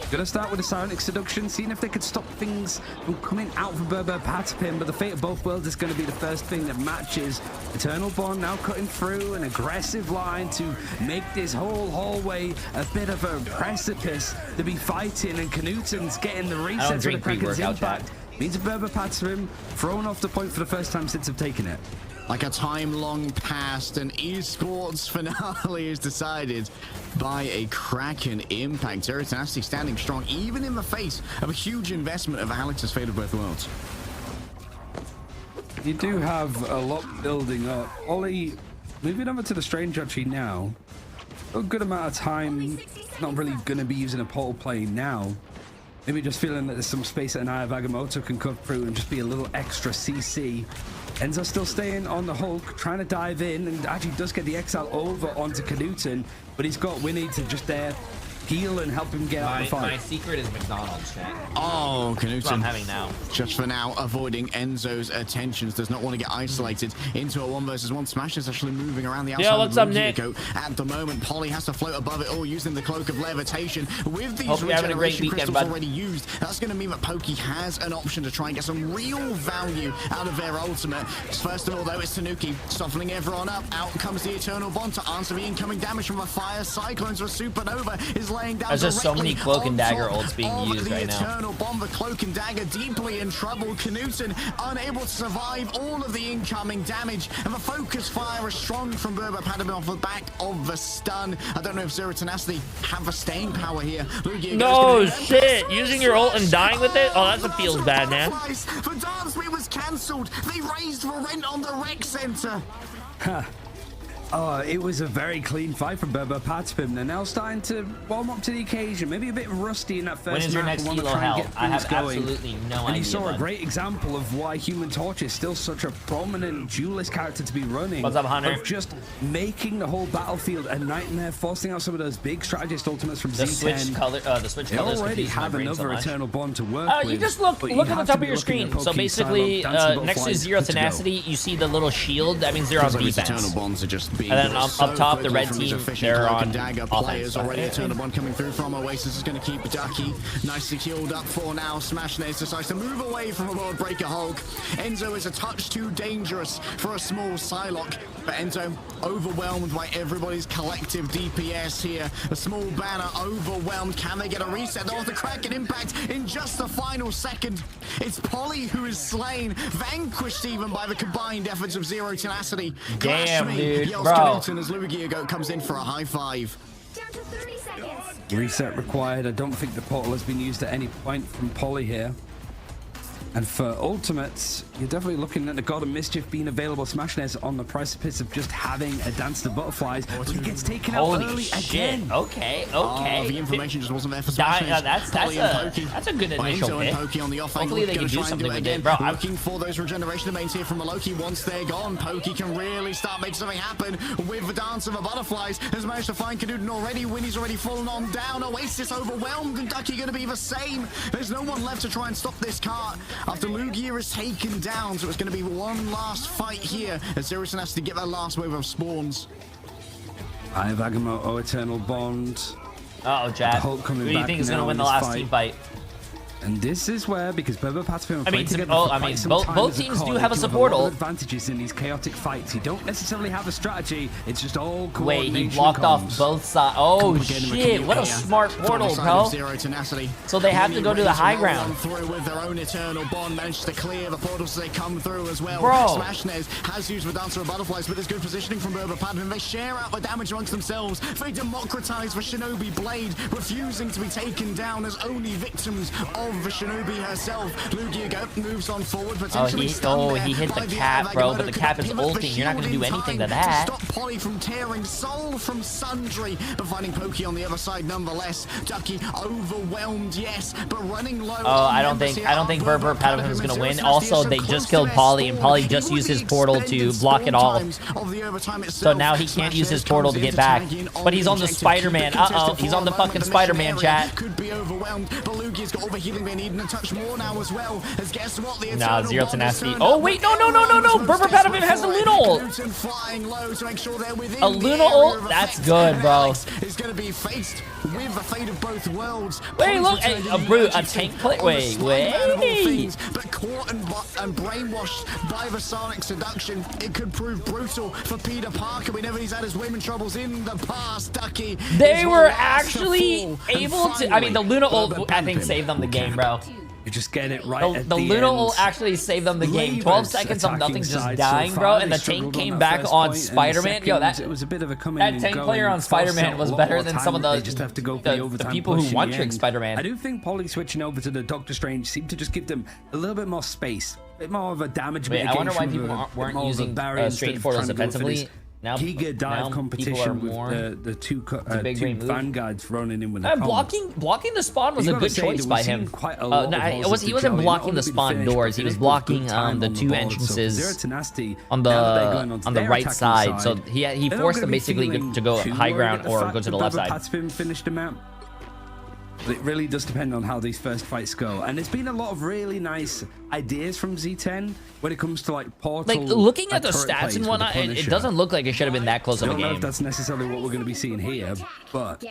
Gonna start with a Psionic Seduction, seeing if they could stop things from coming out for Berber Patapim, but the fate of both worlds is going to be the first thing that matches. Eternal Bond now cutting through an aggressive line to make this whole hallway a bit of a precipice to be fighting, and Knuten's getting the reset for the Kraken's impact. Means a Berber Patapim thrown off the point for the first time since they've taken it. Like a time long past, an esports finale is decided by a Kraken impact. Zero to Nasty standing strong, even in the face of a huge investment of Alex's Fate of Both Worlds. You do have a lot building up. Ollie, moving over to the Strange actually now. A good amount of time, not really going to be using a portal play now. Maybe just feeling that there's some space that an Eye of Agamotto can cut through and just be a little extra CC. Enzo still staying on the Hulk, trying to dive in, and actually does get the Exile over onto Knuten, but he's got Winnie to just there heal and help him get out of the fight. My secret is McDonald's, chat. Oh, Knuten. That's what I'm having now. Just for now, avoiding Enzo's attentions. Does not want to get isolated into a 1-versus-1. Smash is actually moving around the outside. Yeah, what's up, Nick? At the moment, Polly has to float above it all using the Cloak of Levitation. With these Hope you're having a great regeneration weekend, crystals bud. already used, that's going to mean that Pokey has an option to try and get some real value out of their ultimate. First of all, though, it's Tanuki softening everyone up. Out comes the Eternal Bond to answer the incoming damage from a Fire Cyclones. Where Supernova is laying down. There's just so many Cloak and Dagger ults being used right now. The Eternal Bomb, the Cloak and Dagger deeply in trouble. Knuten unable to survive all of the incoming damage, and the focus fire is strong from Berber Patapim off the back of the stun. I don't know if Zero to Nasty have the staying power here. No shit! Using your ult and dying with it? Oh, that feels bad, man. The dance wheel was cancelled. They raised the rent on the rec center. It was a very clean fight from Berber Patapim. They're now starting to warm up to the occasion. Maybe a bit rusty in that first When is your map. next Kilo Hell? I have going. absolutely no idea. And you saw a great example of why Human Torch is still such a prominent duelist character to be running. What's up, Hunter? Of just making the whole battlefield a nightmare, forcing out some of those big strategist ultimates from the Z10. Switch color, the Switch they colors already have another so Eternal Bond to work with. You just look at the top of your screen. So basically, next to Zero Tenacity, you see the little shield. That means they're on defense. Eternal Bonds are just being and then up top, the red team, they're on Dagger offense. players already. Eternal Bond coming through from Oasis is going to keep Ducky nicely healed up for now. Smashness decides to move away from a World Breaker Hulk. Enzo is a touch too dangerous for a small Psylocke, but Enzo overwhelmed by everybody's collective DPS here. A small banner overwhelmed. Can they get a reset? Oh, the Kraken impact in just the final second. It's Polly who is slain, vanquished even by the combined efforts of Zero Tenacity. Damn, dude, yells bro. Knuten as Lugia comes in for a high five. Down to 30 seconds. Reset required. I don't think the portal has been used at any point from Polly here. And for ultimates, you're definitely looking at the God of Mischief being available. Smashness on the precipice of just having a Dance to Butterflies, but he gets taken out Holy early shit. again. Okay. The information just wasn't there for Smashness. That's a good initial hit. Pokey on the off Hopefully they can do something with it. Bro, looking for those regeneration domains here from Maloki. Once they're gone, Pokey can really start making something happen with the Dance of the Butterflies. Has managed to find Knuten already. Winnie's already fallen on down. Oasis overwhelmed, and Ducky going to be the same. There's no one left to try and stop this cart after Lugia is taken down, so it's going to be one last fight here as Zero has to get that last wave of spawns. I have Agamotto, Eternal Bond. Uh-oh, Chad. Hulk coming Who do you back think is going to now win in the this last fight. team fight? And this is where, because Berber Patapim both teams do have a support ult. Advantages in these chaotic fights. You don't necessarily have a strategy. It's just all coordination. Wait, he blocked off both sides. Oh shit! What a smart portal, bro. So they have to go to the high ground. Through with their own eternal bond, managed to clear the portals as they come through as well. Bro. Smashnez has used the Dancer of Butterflies, but there's good positioning from Berber Patapim. They share out the damage amongst themselves. They democratize the Shinobi Blade, refusing to be taken down as only victims of the Shinobi herself. Lugia moves on forward, potentially he hit the cap, bro, but the cap is ulting. You're not going to do anything to that. Stop Polly from tearing Soul from Sundry, but finding Pokey on the other side nonetheless. Ducky overwhelmed, yes, but running low. Oh, I don't think Berber Patapim is going to win. Also, they just killed Polly, and Polly just used his portal to block it all. So now he can't use his portal to get back. But he's on the Spider-Man. Uh-oh, he's on the fucking Spider-Man, chat. Could be overwhelmed, but Lugia's got all the healing they need and a touch more now as well. As guess what? The nah, Zero Tenacity. Oh wait, no. Berber Patapim has a Luna ult. A Luna ult? That's good, bro. Is going to be faced with the fate of both worlds. Wait, look, a tank play. Wait. But caught and brainwashed by the Sonic seduction, it could prove brutal for Peter Parker whenever he's had his women troubles in the past. Ducky. They were actually able to. I mean, the Luna ult, I think, saved them the game, bro. You just get it right at the end. The Luna ult actually saved them the game. 12 seconds of nothing just dying, bro, and the tank came back on Spider-Man. Yo, it was a bit of a that tank player on Spider-Man was better than some of the people who one-trick Spider-Man. I do think Polly switching over to the Doctor Strange seemed to just give them a little bit more space, a bit more of a damage mitigation. I wonder why people weren't using Strange portals defensively. Now, Giga dive competition with the two vanguards running in with the blocking the spawn was a good choice by him. He wasn't blocking the spawn doors. He was blocking the two entrances on the right side. So he forced them basically to go high ground or go to the left side. Patapim finished the map. It really does depend on how these first fights go, and there's been a lot of really nice ideas from Z10 when it comes to like portal. Like looking at the stats and whatnot, it doesn't look like it should have been that close of a game. I don't know if that's necessarily what we're going to be seeing here, but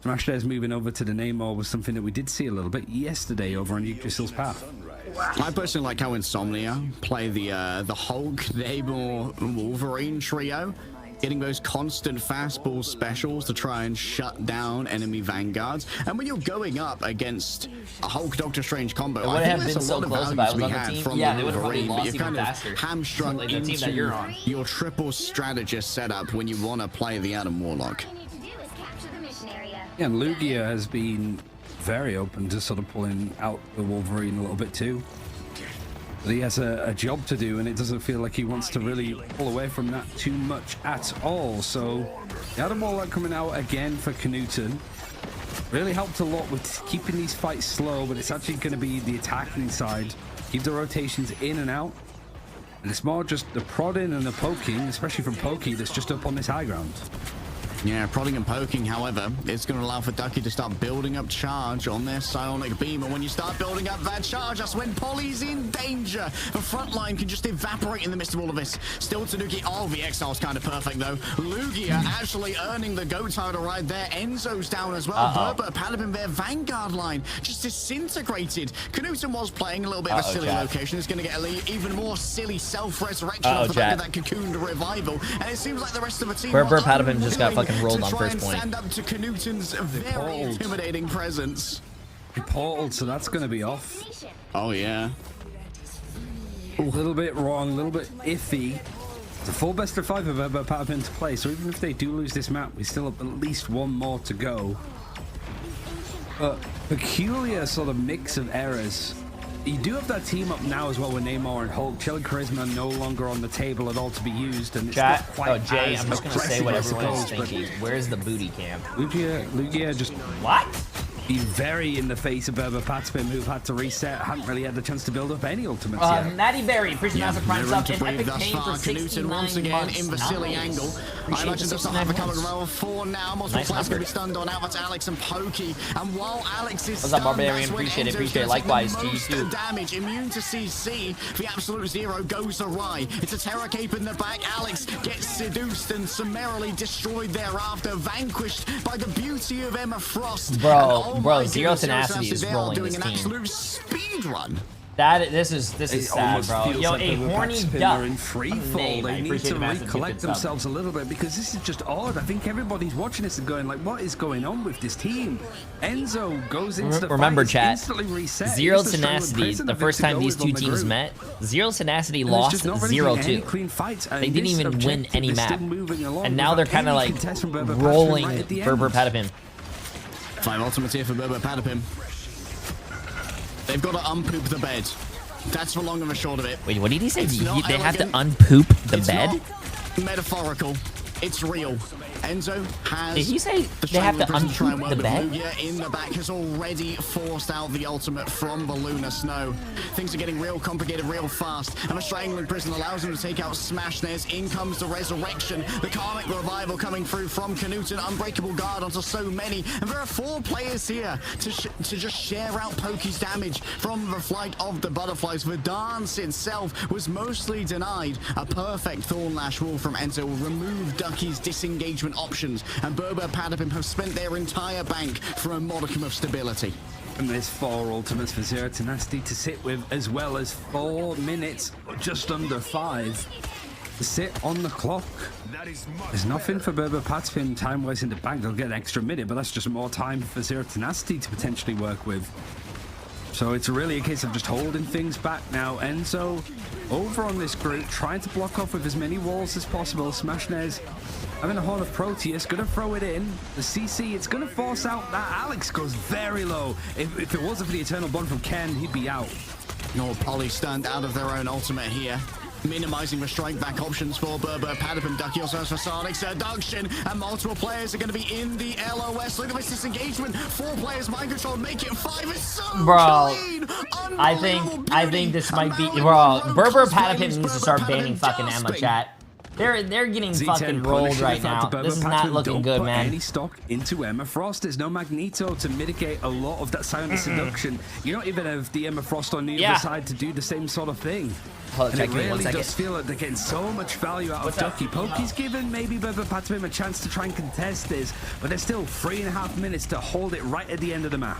Smashday's moving over to the Namor was something that we did see a little bit yesterday over on Yggdrasil's path. I personally like how Insomnia play the Hulk, Namor, Wolverine trio. Getting those constant fastball specials to try and shut down enemy vanguards. And when you're going up against a Hulk Doctor Strange combo, it would have been so close if I was on the team. Yeah, they would have probably lost even kind faster. Of hamstrung like the team that you're on. Your triple strategist setup when you want to play the Adam Warlock. Yeah, and Lugia has been very open to sort of pulling out the Wolverine a little bit too. But he has a job to do, and it doesn't feel like he wants to really pull away from that too much at all. So the Adam Warlock coming out again for Knuten really helped a lot with keeping these fights slow, but it's actually going to be the attacking side. Keep the rotations in and out. And it's more just the prodding and the poking, especially from Pokey, that's just up on this high ground. Yeah, prodding and poking, however, it's going to allow for Ducky to start building up charge on their Psionic Beam. And when you start building up that charge, that's when Polly's in danger. The front line can just evaporate in the midst of all of this. Still Tanuki. Oh, the Exile's kind of perfect, though. Lugia actually earning the go title right there. Enzo's down as well. Berber Patapim, their Vanguard line, just disintegrated. Knuten was playing a little bit of a silly location. It's going to get even more silly self-resurrection off the back of that cocooned revival. And it seems like the rest of the team... Berber Patapim just got fucking rolled on first point. Stand up to Knuten's very intimidating presence. He portaled, so that's going to be off. Oh yeah. A little bit wrong, a little bit iffy. It's a full best of 5 of ever Patapim to play, so even if they do lose this map, we still have at least one more to go. But peculiar sort of mix of errors. You do have that team up now as well with Namor and Hulk. Chill and Charisma no longer on the table at all to be used, and it's not quite Jay, I'm just gonna say what everyone is thinking. Where's the booty camp? Lugia just what? Be very in the face of Berber Patapim, who've had to reset, haven't really had the chance to build up any ultimates yet. Natty Berry, appreciate the prime up in Epic Pain for 69 once again months. in the silly angle. I imagine does not have a coming roll 4 now. Multiple flags going to be stunned on out. That's Alex and Pokey. And while Alex is stunned, what's up, Barbarian? Appreciate it. Likewise, to you too. Damage, immune to CC. The absolute zero goes awry. It's a Terra Cape in the back. Alex gets seduced and summarily destroyed thereafter, vanquished by the beauty of Emma Frost. Bro, Bro, Zero Tenacity is rolling this team. Absolute speed run. This is sad, bro. Yo, like a horny duck. In free fall. They need to recollect themselves a little bit because this is just odd. I think everybody's watching this and going like, what is going on with this team? Enzo goes into the Remember, fight, chat. instantly reset. Zero Tenacity. The first time these two teams met, Zero Tenacity lost 0-2. They didn't even win any map, and now they're kind of like rolling Berber Patapim. 5 ultimates here for Berber Patapim. They've got to unpoop the bed. That's the long and the short of it. Wait, what did he say? They have to unpoop the bed? Not metaphorical. It's real. Enzo has. Did he say they have to unpoop the bed? Lugia in the back has already forced out the ultimate from the Lunar Snow. Things are getting real complicated real fast, and a Strangling Prison allows him to take out Smashnez. In comes the Resurrection, the Karmic Revival coming through from Knuten, Unbreakable Guard onto so many, and there are 4 players here to just share out Poke's damage from the Flight of the Butterflies. The dance itself was mostly denied. A perfect Thorn Lash Wall from Enzo will remove Ducky's disengagement options, and Berber Patapim have spent their entire bank for a modicum of stability. And there's 4 ultimates for Zero Tenacity to sit with, as well as 4 minutes, just under 5, to sit on the clock. There's nothing for Berber Patapim time-wise in the bank. They'll get an extra minute, but that's just more time for Zero Tenacity to potentially work with. So it's really a case of just holding things back now. Enzo over on this group, trying to block off with as many walls as possible. Smashnez having a Horn of Proteus, gonna throw it in. The CC, it's gonna force out that. Alex goes very low. If it wasn't for the Eternal Bond from Ken, he'd be out. Nor Poly stunned out of their own ultimate here. Minimizing the strike back options for Berber Patapim. Ducky also has for Sonic Seduction, and multiple players are going to be in the LOS. Look at this disengagement. 4 players mind control, make it 5. It's so clean. I think this might be, bro. Berber Patapim needs to start banning fucking Emma, chat. They're getting fucking rolled right now. This is not looking good, man. Any stock into Emma Frost. There's no Magneto to mitigate a lot of that silent seduction. You don't even have the Emma Frost on the other side to do the same sort of thing. And it really does feel like they're getting so much value out of Ducky. Pokey's given maybe Berber Patapim a chance to try and contest this, but there's still 3.5 minutes to hold it right at the end of the map.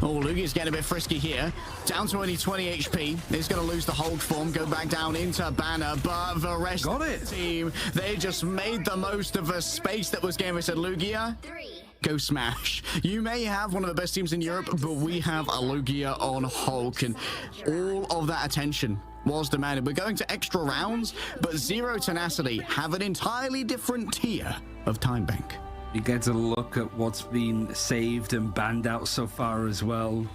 Oh, Lugia's getting a bit frisky here. Down to only 20 HP. He's going to lose the hold form, go back down into Banner, but the rest of the team, they just made the most of a space that was given. They said, Lugia, go smash. You may have one of the best teams in Europe, but we have a Lugia on Hulk, and all of that attention was demanded. We're going to extra rounds, but Zero Tenacity have an entirely different tier of time bank. You get to look at what's been saved and banned out so far as well.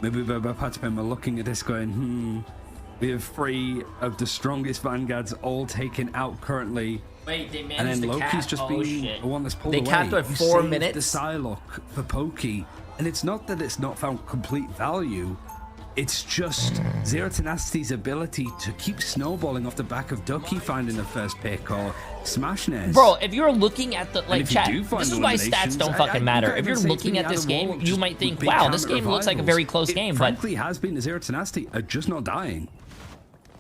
Maybe Berber Patapim are looking at this going, we have 3 of the strongest Vanguards all taken out currently. Wait, they managed and then to Loki's just been the one that's pulled away. They capped at 4 minutes? The Psylocke for Pokey. And it's not that it's not found complete value. It's just Zero Tenacity's ability to keep snowballing off the back of Ducky finding the first pick or Smashnez. Bro, if you're looking at the, like, chat, this is why stats don't fucking matter. If you're looking at this game, you might think, wow, this game looks like a very close game, but frankly has been the Zero Tenacity are just not dying.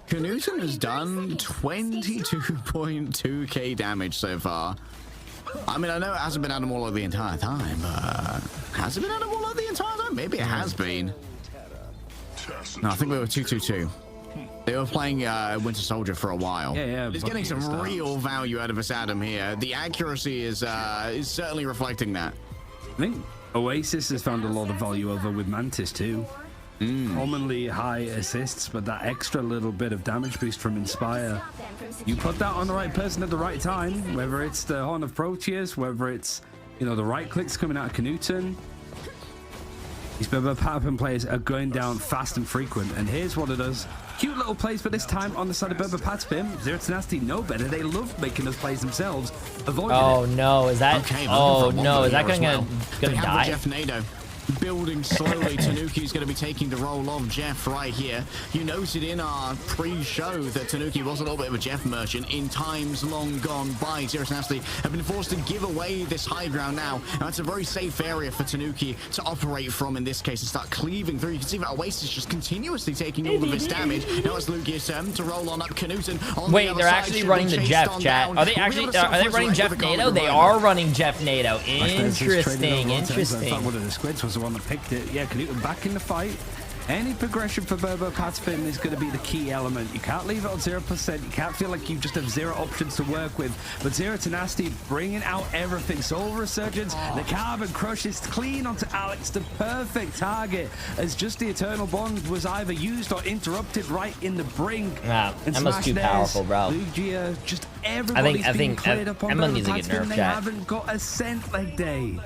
Knuten has done 22.2k damage so far. I mean, I know it hasn't been Animal the entire time, but has it been Animal the entire time? Maybe it has been. No, I think we were 2-2-2. They were playing Winter Soldier for a while. Yeah. He's getting some real value out of this Adam here. The accuracy is certainly reflecting that. I think Oasis has found a lot of value over with Mantis too. Commonly high assists, but that extra little bit of damage boost from Inspire. You put that on the right person at the right time, whether it's the Horn of Proteus, whether it's, you know, the right clicks coming out of Knuten. These Berber Patapim players are going down fast and frequent, and here's what it does. Cute little plays, but this time on the side of Berber Patapim. Zero Tenacity know better. They love making those plays themselves. Oh no, is that? Okay, oh no, is that gonna die? Jeff Nado. Building slowly. Tanuki's going to be taking the role of Jeff right here. You noted in our pre-show that Tanuki was a little bit of a Jeff merchant in times long gone by. Zero Tenacity have been forced to give away this high ground now, and that's a very safe area for Tanuki to operate from in this case and start cleaving through. You can see that Oasis just continuously taking all of this damage. Now it's Lugia's turn to roll on up Knuten. Wait, they're actually running the Jeff, chat. Are they actually? Are they running Jeff Nado? They are running Jeff Nado. Interesting. One of the squids was one that picked it. Yeah, Knut back in the fight. Any progression for Burbo Patspin is going to be the key element. You can't leave it on 0%. You can't feel like you just have zero options to work with. But Zero to Nasty bringing out everything. Soul Resurgence, the Carbon Crush is clean onto Alex. The perfect target as just the Eternal Bond was either used or interrupted right in the brink. Yeah, Emma's too powerful, bro. Lugia, just everybody's being cleared up on Emma needs to get nerfed, They chat. haven't got a cent leg day.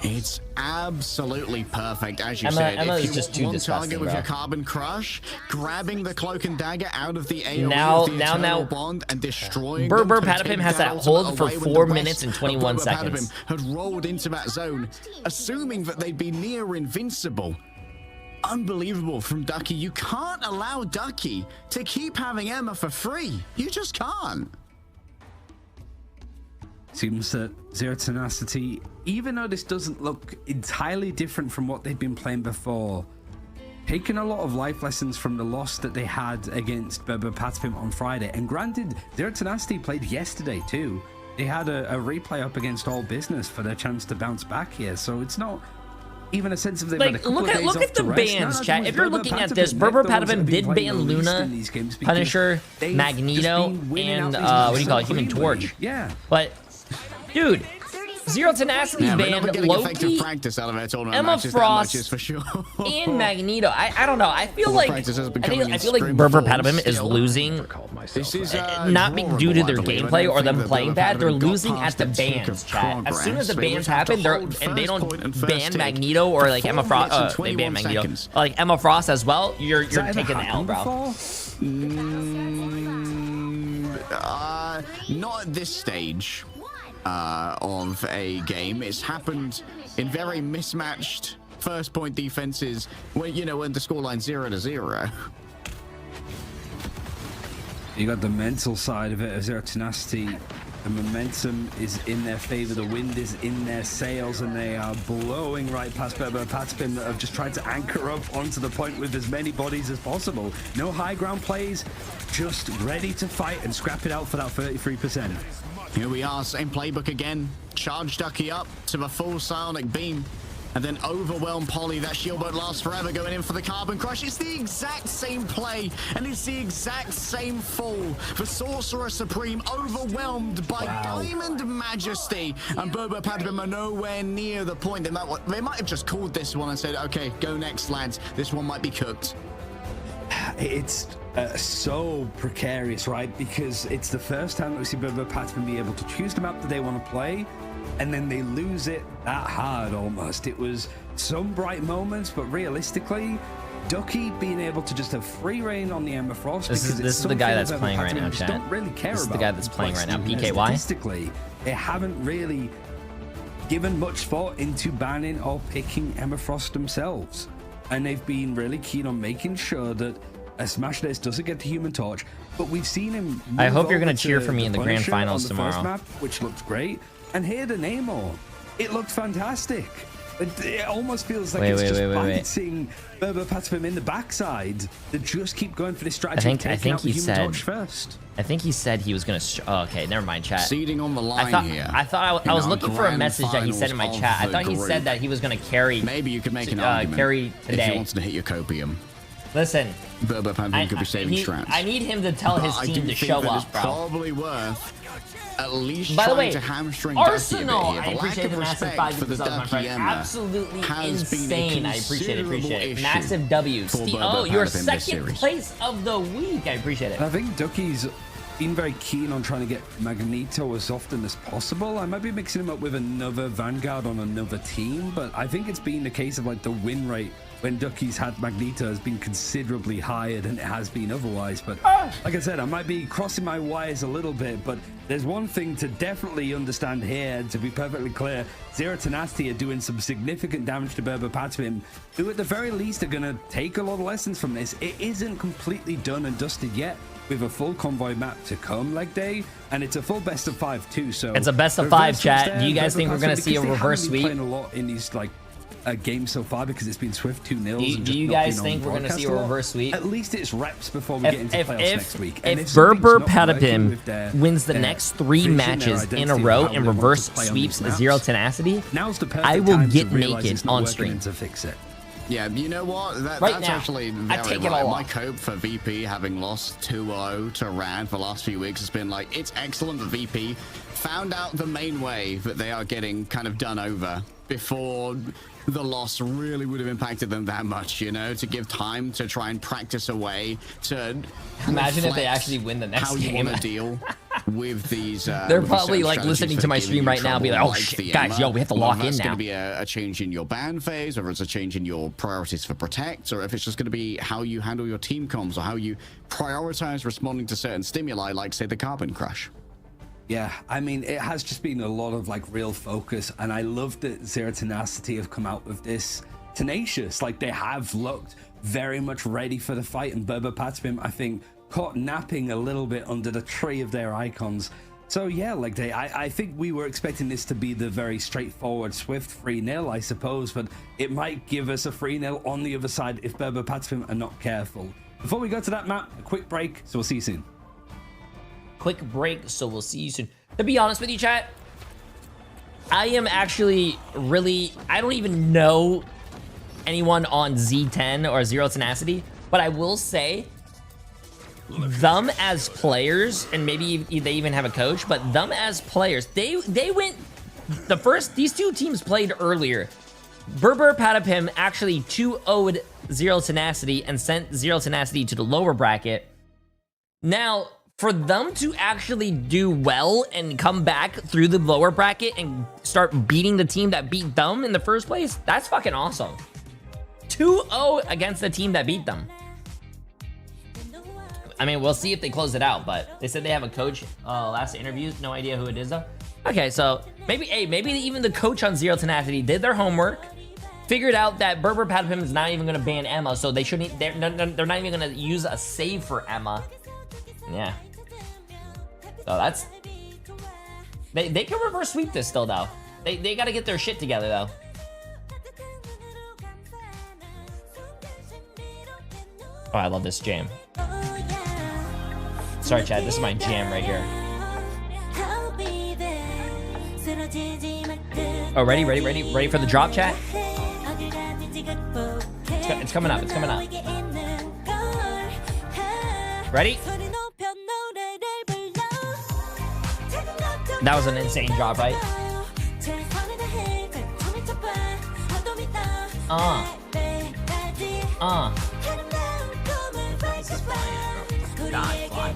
It's absolutely perfect, as you said. Emma if is you just want too one disgusting, target with bro. your Carbon Crush, grabbing the Cloak and Dagger out of the AoE Now- of the now- Eternal now- Bond and destroying Berber them, Patapim take has that ultimate hold for away when 4 the minutes and rest 21 of Berber seconds. Patapim had rolled into that zone, assuming that they'd be near invincible. Unbelievable from Ducky. You can't allow Ducky to keep having Emma for free. You just can't. Seems that Zero Tenacity, even though this doesn't look entirely different from what they've been playing before, taking a lot of life lessons from the loss that they had against Berber Patspim on Friday. And granted, Zero Tenacity played yesterday too. They had a replay up against All Business for their chance to bounce back here. So it's not even a sense of they've had a Like, couple look of at days look off at the to rest. bans, Not chat. only If you're Berber looking at Patapim, this, they're Berber the ones that Patapim have been did playing ban the least Luna, in these games because Punisher, they've Magneto, just been winning and out these what do you call it, so Human cleanly. Torch. Yeah. But, dude, Zero Tenacity Yeah, we're not banned getting effective Loki practice out of it tournament Emma matches, that Frost, much is for sure. and Magneto. I don't know. I feel All like practice has I becoming feel like extreme Berber form Patapim is still. losing. This is Not being due to their gameplay or them playing bad, they're losing at the bans, bans, chat. As soon as the bans happen, they don't ban Magneto or like Emma Frost. They ban Magneto, like Emma Frost as well. You're taking the L, bro. Not at this stage of a game. It's happened in very mismatched first point defenses when when the scoreline 0-0. You got the mental side of it of Zero Tenacity. The momentum is in their favor. The wind is in their sails, and they are blowing right past Berber Patspin that have just tried to anchor up onto the point with as many bodies as possible. No high ground plays, just ready to fight and scrap it out for that 33%. Here we are, same playbook again. Charge Ducky up to the full Psionic Beam. And then overwhelm Polly. That shield won't last forever, going in for the Carbon Crush. It's the exact same play, and it's the exact same fall. The Sorcerer Supreme overwhelmed by Diamond Majesty. And Berber Patapim are nowhere near the point. They might have just called this one and said, okay, go next, lads. This one might be cooked. It's so precarious, right? Because it's the first time that we see Berber Patspin be able to choose the map that they want to play, and then they lose it that hard almost. It was some bright moments, but realistically, Ducky being able to just have free reign on the Emma Frost. This is the guy that's playing right now, chat. Don't really care This is the about guy that's playing right now, PKY. Statistically, they haven't really given much thought into banning or picking Emma Frost themselves, and they've been really keen on making sure that Smash This doesn't get the Human Torch. But we've seen him. I hope you're going to cheer for me in the grand finals tomorrow. Map, which looked great. And here the Namor, it looked fantastic. It almost feels like it's just biting Berber Patapim in the backside to just keep going for this strategy. I think he said Torch first. I think he said he was gonna. Oh, okay, never mind, chat. Seeding on the line here. I thought I was looking for a message that he said in my chat. I thought he said that he was gonna carry. Maybe you could make an argument carry today. if you wanted to hit your copium. Listen, Berber Patapim could be saving strats. I need him to tell his team to show up, bro. Probably worth at least By the way, trying to hamstring Arsenal, Ducky a bit I here. The appreciate lack the of massive respect 5 for the subs, my Ducky friend. Emma Absolutely has been a insane. I appreciate it. issue Massive W. for Berber Oh, your Patapim this second series. place of the week. I appreciate it. I think Ducky's been very keen on trying to get Magneto as often as possible. I might be mixing him up with another Vanguard on another team, but I think it's been the case of like the win rate when Ducky's had Magneto has been considerably higher than it has been otherwise. But like I said, I might be crossing my wires a little bit, but there's one thing to definitely understand here, to be perfectly clear. Zero Tenacity are doing some significant damage to Berber Patapim, who at the very least are going to take a lot of lessons from this. It isn't completely done and dusted yet, with a full convoy map to come leg day, and it's a full best of 5 too. So it's a best of 5, chat. Do you guys think we're going to see a reverse sweep? Playing a lot in these like game so far because it's been swift 2-0. Do you guys think we're going to see a reverse sweep? At least it's reps before we get into playoffs next week. If Berber Patapim wins the next 3 matches in a row and reverse sweeps Zero Tenacity, I will get naked on stream to fix it. Yeah, you know what? That's actually very right. My cope for VP having lost 2-0 to Rad for the last few weeks has been like, it's excellent that VP found out the main way that they are getting kind of done over before the loss really would have impacted them that much, you know, to give time to try and practice a way to imagine if they actually win the next game. How you want to deal with these they're probably like listening to my stream right now, be like, oh shit, guys, yo, we have to lock in now. It's going to be a change in your ban phase, or it's a change in your priorities for protect, or if it's just going to be how you handle your team comms, or how you prioritize responding to certain stimuli, like say the carbon crash. Yeah, I mean, it has just been a lot of like real focus, and I love that Zero Tenacity have come out with this tenacious. Like, they have looked very much ready for the fight, and Berber Patapim, I think, caught napping a little bit under the tree of their icons. So yeah, like I think we were expecting this to be the very straightforward swift 3-0, I suppose, but it might give us a 3-0 on the other side if Berber Patapim are not careful. Before we go to that map, a quick break, so we'll see you soon. Quick break, so we'll see you soon. To be honest with you, chat, I am actually really, I don't even know anyone on Z10 or Zero Tenacity, but I will say them as players, and maybe they even have a coach, but them as players, they went the first, these two teams played earlier. Berber Patapim actually 2-0'd Zero Tenacity and sent Zero Tenacity to the lower bracket. Now, for them to actually do well and come back through the lower bracket and start beating the team that beat them in the first place, that's fucking awesome. 2-0 against the team that beat them. I mean, we'll see if they close it out, but they said they have a coach last interview. No idea who it is, though. Okay, so maybe even the coach on Zero Tenacity did their homework, figured out that Berber Patapim is not even going to ban Emma, so they shouldn't. They're not even going to use a save for Emma. Yeah. So that's... They can reverse sweep this still, though. They got to get their shit together, though. Oh, I love this jam. Sorry, Chad. This is my jam right here. Oh, ready for the drop, chat? It's coming up. It's coming up. Ready? That was an insane drop, right? God, fine.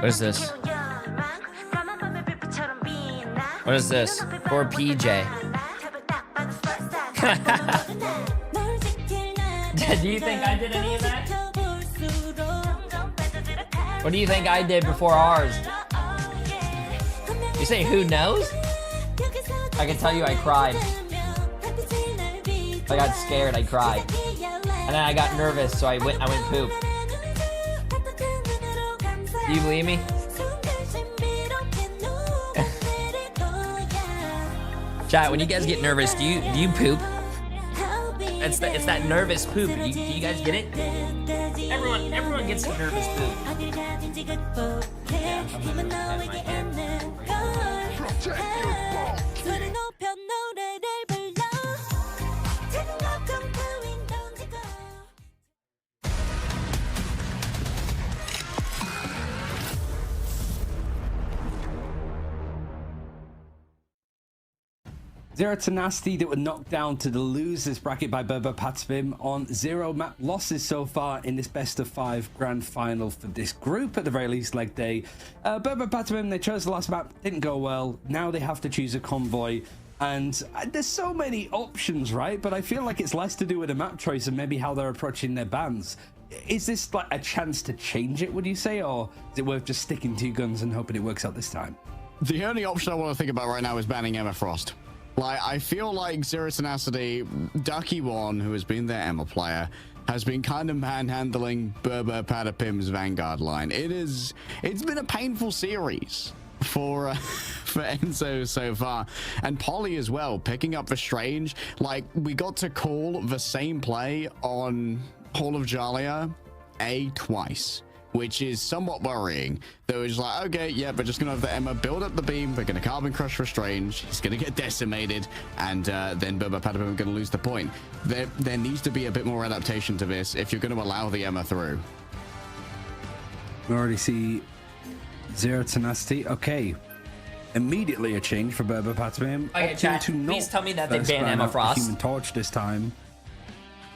What is this? What is this? For PJ. Do you think I did any of that? What do you think I did before ours? You say who knows? I can tell you I cried. I got scared, I cried. And then I got nervous, so I went poop. Do you believe me? Chat, when you guys get nervous, do you poop? It's that nervous poop. Do you guys get it? Everyone gets the nervous poop. Yeah, I'm gonna have my hand Zero Tenacity that were knocked down to the losers bracket by Berber Patapim on 0 map losses so far in this best of 5 grand final for this group, at the very least leg day. Berber Patapim, they chose the last map, didn't go well. Now they have to choose a convoy, and there's so many options, right? But I feel like it's less to do with the map choice and maybe how they're approaching their bans. is this like a chance to change it, would you say, or is it worth just sticking to your guns and hoping it works out this time? The only option I want to think about right now is banning Emma Frost. Like, I feel like Zero Tenacity, Ducky1, who has been their Emma player, has been kind of manhandling Berber Patapim's Vanguard line. It's been a painful series for Enzo so far, and Polly as well, picking up the Strange. Like, we got to call the same play on Hall of Jalia twice, which is somewhat worrying. They were just like, okay, yeah, we're just gonna have the Emma build up the beam, we're gonna carbon crush for Strange, he's gonna get decimated, and then Berber Patapim are gonna lose the point. There needs to be a bit more adaptation to this if you're gonna allow the Emma through. We already see Zero Tenacity. Okay. Immediately a change for Berber Patapim. Okay, chat, please tell me that they banned Emma Frost. Human Torch this time.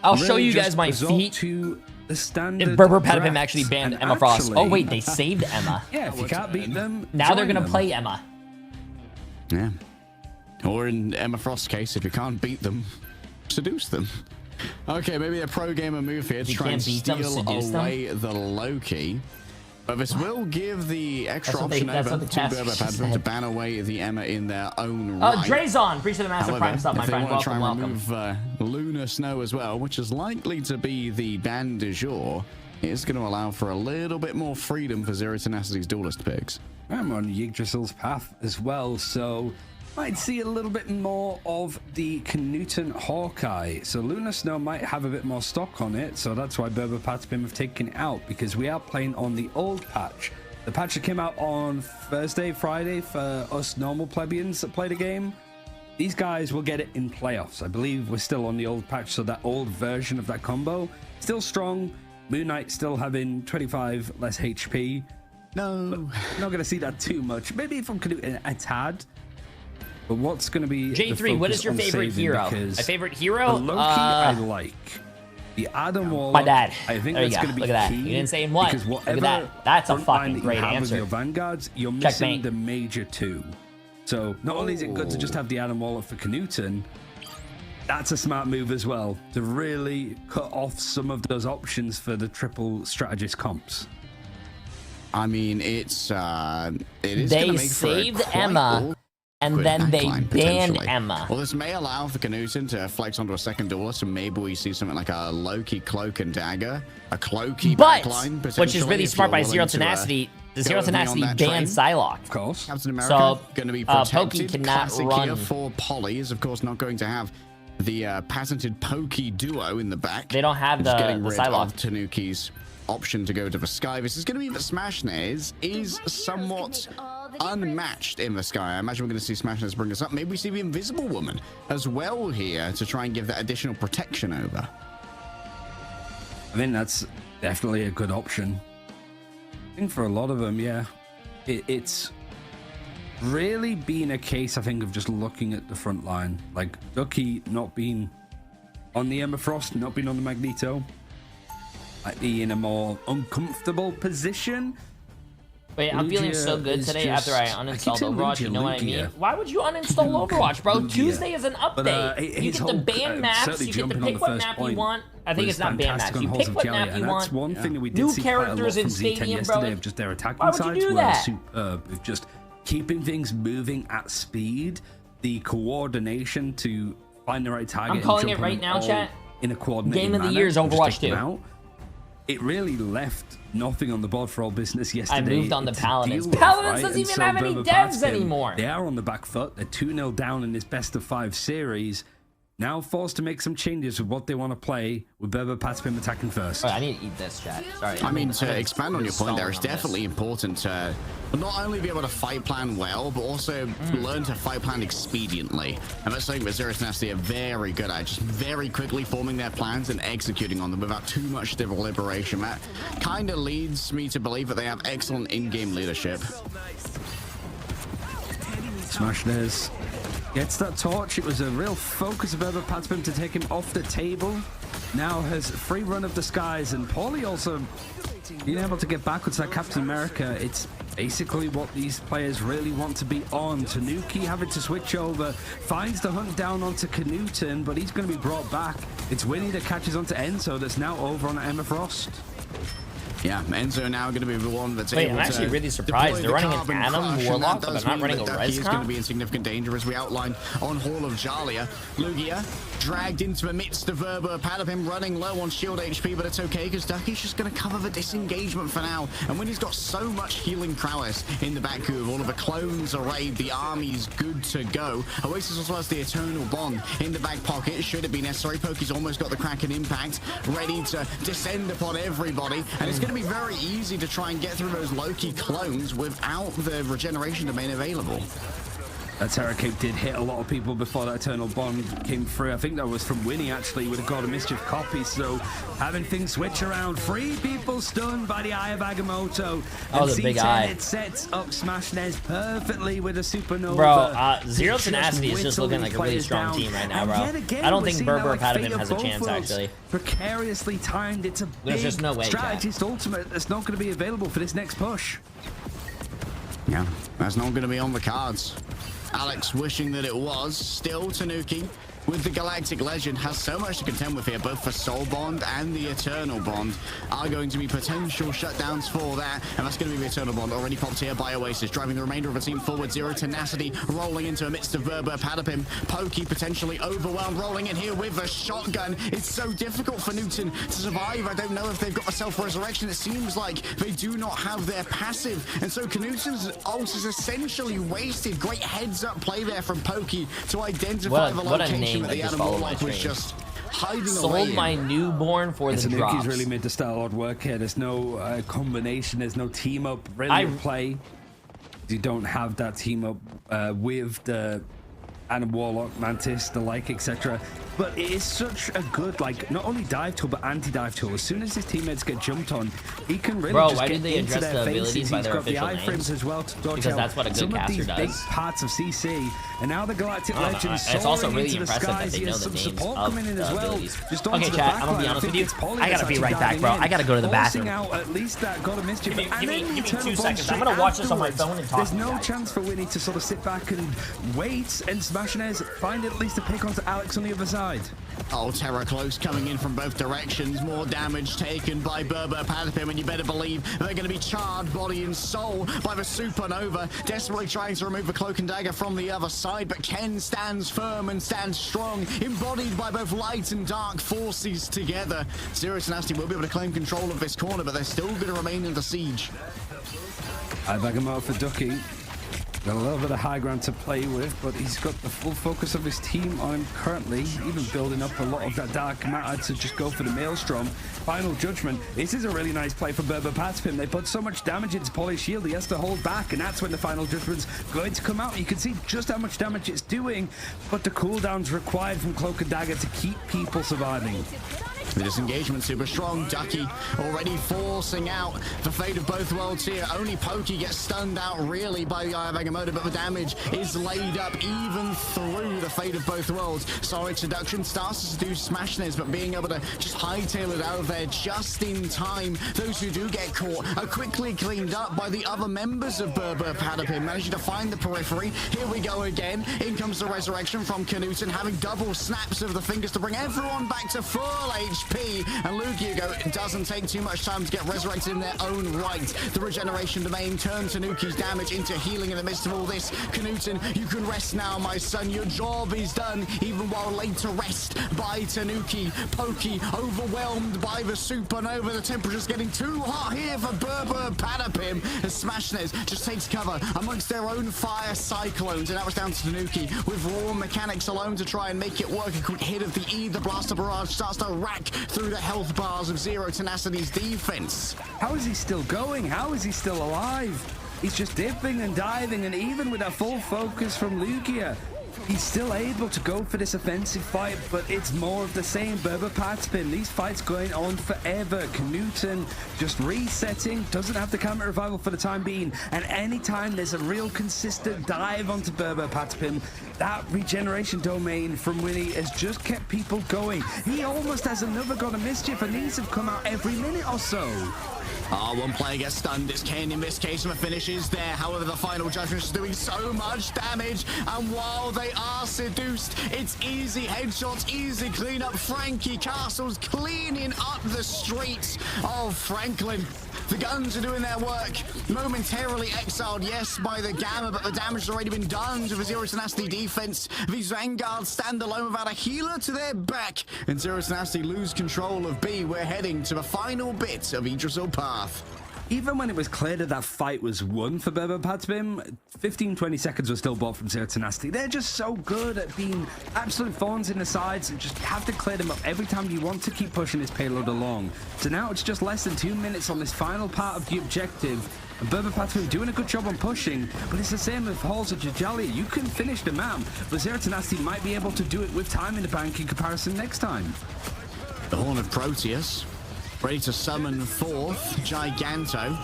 I'll show you guys my feet. To the standard if Berber Patapim actually banned Emma Frost. Oh wait, they saved Emma. Yeah, if you can't beat them, now they're gonna play Emma. Yeah. Or in Emma Frost's case, if you can't beat them, seduce them. Okay, maybe a pro gamer move here to try and steal away the Loki. But this will give the extra option over to Berber Patapim to ban away the Emma in their own right. Dre's on. Appreciate the massive prime stuff, my friend. Welcome, welcome. If they want to try and remove Lunar Snow as well, which is likely to be the ban du jour, it's going to allow for a little bit more freedom for Zero Tenacity's duelist picks. I'm on Yggdrasil's path as well, so might see a little bit more of the Knuten Hawkeye. So Lunar Snow might have a bit more stock on it, so that's why Berber Patapim have taken it out, because we are playing on the old patch. The patch that came out on Thursday, Friday for us normal plebeians that play the game. These guys will get it in playoffs. I believe we're still on the old patch, so that old version of that combo, still strong. Moon Knight still having 25 less HP. No. But not going to see that too much. Maybe if I'm Knuten a tad. But what's going to be Jay3, what is your favorite hero? My favorite hero? The Loki I like. The Adam Waller. My dad. I think there that's going to be Look at key. that. You didn't say in what? Because Look at that. That's a fucking great answer. With your Vanguards, you're missing the major two. So not only is it good to just have the Adam Waller for Knuten, that's a smart move as well to really cut off some of those options for the triple strategist comps. I mean, it is. They saved Emma. And then they banned Emma. Well, this may allow for Knuten to flex onto a second duelist, and maybe we see something like a Loki Cloak and Dagger, a Cloaky backline, which is really smart by Zero Tenacity. The Zero Tenacity banned Psylocke. Of course. Captain America going to be protected. Pokey cannot run. Here for Polly is, of course, not going to have the patented Pokey duo in the back. They don't have the Psylocke. Of Tanuki's option to go to the sky. This is going to be that Smashnez is somewhat unmatched in the sky. I imagine we're going to see Smashnez bring us up. Maybe we see the Invisible Woman as well here to try and give that additional protection over. I think that's definitely a good option. I think for a lot of them, yeah, it's really been a case, I think, of just looking at the front line. Like Ducky not being on the Emma Frost, not being on the Magneto, might be in a more uncomfortable position. Wait, I'm feeling so good today after I uninstalled Overwatch. You know what I mean? Why would you uninstall Overwatch, bro? Tuesday is an update. You get the ban maps. You get to pick what map you want. I think it's not ban maps. You pick what map you want. One thing that we did New characters in Stadium, bro. Of just their attacking sides were superb. With just keeping things moving at speed, the coordination to find the right target. I'm calling it right now, chat. In a coordinated Game of the year is Overwatch 2. It really left nothing on the board for all business yesterday. I moved on to Paladins. Paladins doesn't even have any devs anymore. They are on the back foot. They're 2-0 down in this best of 5 series. Now forced to make some changes with what they want to play, with Berber Patapim attacking first. Oh, I need to eat this, chat. Sorry. I mean, to expand on your point there, it's definitely important to not only be able to fight plan well, but also learn to fight plan expediently. And that's something that Zero Tenacity are very good at, just very quickly forming their plans and executing on them without too much deliberation. That kind of leads me to believe that they have excellent in-game leadership. Smashnez gets that torch. It was a real focus of Berber Patapim to take him off the table. Now has free run of the skies, and Paulie also being able to get backwards that Captain America. It's basically what these players really want to be on. Tanuki having to switch over, finds the hunt down onto Knuten, but he's going to be brought back. It's Winnie that catches onto Enzo, that's now over on Emma Frost. Yeah, Enzo now going to be the one that's Wait, able I'm actually to really surprised. They're running an Adam Warlock, but they're not running a Res He's going to be in significant danger, as we outlined on Hall of Jalia. Lugia dragged into the midst of Verba. Patapim running low on shield HP, but it's okay because Ducky's just going to cover the disengagement for now. And when he's got so much healing prowess in the back with all of the clones arrayed, the army's good to go. Oasis also has the Eternal Bond in the back pocket, should it be necessary. Pokey's almost got the Kraken Impact, ready to descend upon everybody. And it's going to be very easy to try and get through those Loki clones without the regeneration domain available. That Terror Cape did hit a lot of people before that Eternal Bond came through. I think that was from Winnie, actually, with a God of Mischief copy. So having things switch around. 3 people stunned by the Eye of Agamotto. Oh, the big eye. It sets up Smashnez perfectly with a Supernova. Bro, Zero Tenacity is just looking like a really strong team right now, bro. I don't think Berber or Patapim has a chance, actually. Precariously timed. It's a big just no way, strategist ultimate that's not going to be available for this next push. Yeah, that's not going to be on the cards. Alex wishing that it was. Still, Tanuki with the Galactic Legend has so much to contend with here, both for Soul Bond and the Eternal Bond are going to be potential shutdowns for that, and that's going to be the Eternal Bond already popped here by Oasis, driving the remainder of the team forward. Zero Tenacity rolling into a midst of Verba. Patapim, Pokey potentially overwhelmed, rolling in here with a shotgun. It's so difficult for Newton to survive. I don't know if they've got a self-resurrection. It seems like they do not have their passive, and so Knuten's ult is essentially wasted. Great heads-up play there from Pokey to identify the location that the Adam Warlock was just hiding away. Sold my newborn for the drops. Tanuki's really made the style odd work here. There's no combination. There's no team up really play. You don't have that team up with the Adam Warlock, Mantis, the like, etc. But it is such a good, like, not only dive tool, but anti-dive tool. As soon as his teammates get jumped on, he can really just why get did they into address their the abilities faces. by He's their got the official iframes names? as well to dodge Because out that's what a good some of caster these does. big parts of CC. And now the Galactic Legend It's also soaring really into the impressive that skies. they He know has the some names support of coming in the as well. abilities. Just Okay, onto the chat, I'm gonna be backline. honest with you. Polly I gotta be right back, bro. I gotta go to the bathroom. Out at least that God of Mischief. Give me 2 seconds. I'm gonna watch this on my phone and talk. There's no chance for Winnie to sort of sit back and wait, and Smashnez find at least a pick onto Alex on the other side. Oh, Terror close coming in from both directions. More damage taken by Berber Patapim, and you better believe they're going to be charred body and soul by the Supernova. Desperately trying to remove the Cloak and Dagger from the other side, but Ken stands firm and stands strong, embodied by both light and dark forces together. Zero Tenacity will be able to claim control of this corner, but they're still going to remain in the siege. I bag him out for Ducky. Got a little bit of high ground to play with, but he's got the full focus of his team on him currently, even building up a lot of that dark matter to just go for the Maelstrom. Final Judgment. This is a really nice play for Berber Patapim. They put so much damage into Poly's shield, he has to hold back, and that's when the Final Judgment's going to come out. You can see just how much damage it's doing, but the cooldown's required from Cloak and Dagger to keep people surviving. The disengagement super strong. Ducky already forcing out the fate of both worlds here. Only Pokey gets stunned out really by the Eye of Agamotto, but the damage is laid up even through the fate of both worlds. Solid Seduction starts to do Smashness, but being able to just hightail it out of there just in time. Those who do get caught are quickly cleaned up by the other members of Berber Patapim, managing to find the periphery. Here we go again. In comes the resurrection from Knuten, having double snaps of the fingers to bring everyone back to full HP. And Lugia doesn't take too much time to get resurrected in their own right. The regeneration domain turns Tanuki's damage into healing in the midst of all this. Knuten, you can rest now, my son. Your job is done, even while laid to rest by Tanuki. Pokey overwhelmed by the Supernova. The temperature's getting too hot here for Berber Patapim. As Smashnez just takes cover amongst their own fire cyclones. And that was down to Tanuki with raw mechanics alone to try and make it work. A quick hit of the E. The Blaster Barrage starts to rack through the health bars of Zero Tenacity's defense. How is he still going? How is he still alive? He's just dipping and diving, and even with a full focus from Lugia, He's still able to go for this offensive fight, but it's more of the same. Berber Patspin, these fights going on forever. Knuten just resetting, doesn't have the camera revival for the time being, and anytime there's a real consistent dive onto Berber Patspin, that regeneration domain from Winnie has just kept people going. He almost has another God of Mischief, and these have come out every minute or so. One player gets stunned. It's Kane in this case, and the finish is there. However, the final judgment is doing so much damage, and while they are seduced, it's easy headshots, easy cleanup. Frankie Castle's cleaning up the streets of Franklin. The guns are doing their work. Momentarily exiled, yes, by the Gamma, but the damage has already been done to the Zero Tenacity defense. These Vanguards stand alone without a healer to their back, and Zero Tenacity lose control of B. We're heading to the final bit of Idrisil Path. Even when it was clear that that fight was won for Berber Patspin, 15-20 seconds were still bought from Zero Tenacity. They're just so good at being absolute thorns in the sides and just have to clear them up every time you want to keep pushing this payload along. So now it's just less than 2 minutes on this final part of the objective. And Berber Patspin doing a good job on pushing, but it's the same with Halls of Jajalia. You can finish the map, but Zero Tenacity might be able to do it with time in the bank in comparison next time. The Horn of Proteus. Ready to summon forth Giganto.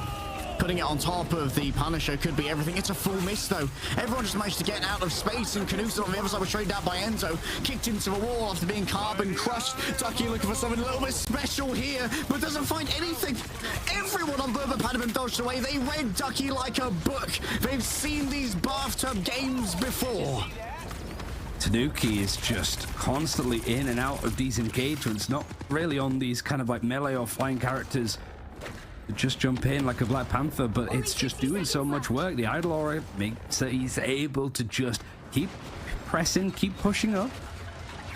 Putting it on top of the Punisher could be everything. It's a full miss, though. Everyone just managed to get out of space, and Knuten on the other side was traded out by Enzo. Kicked into the wall after being carbon crushed. Ducky looking for something a little bit special here, but doesn't find anything. Everyone on Berber Patspin dodged away. They read Ducky like a book. They've seen these bathtub games before. Tanuki is just constantly in and out of these engagements, not really on these kind of like melee or flying characters that just jump in like a Black Panther, but it's just doing so much work. The Idol Aura makes that he's able to just keep pressing, keep pushing up.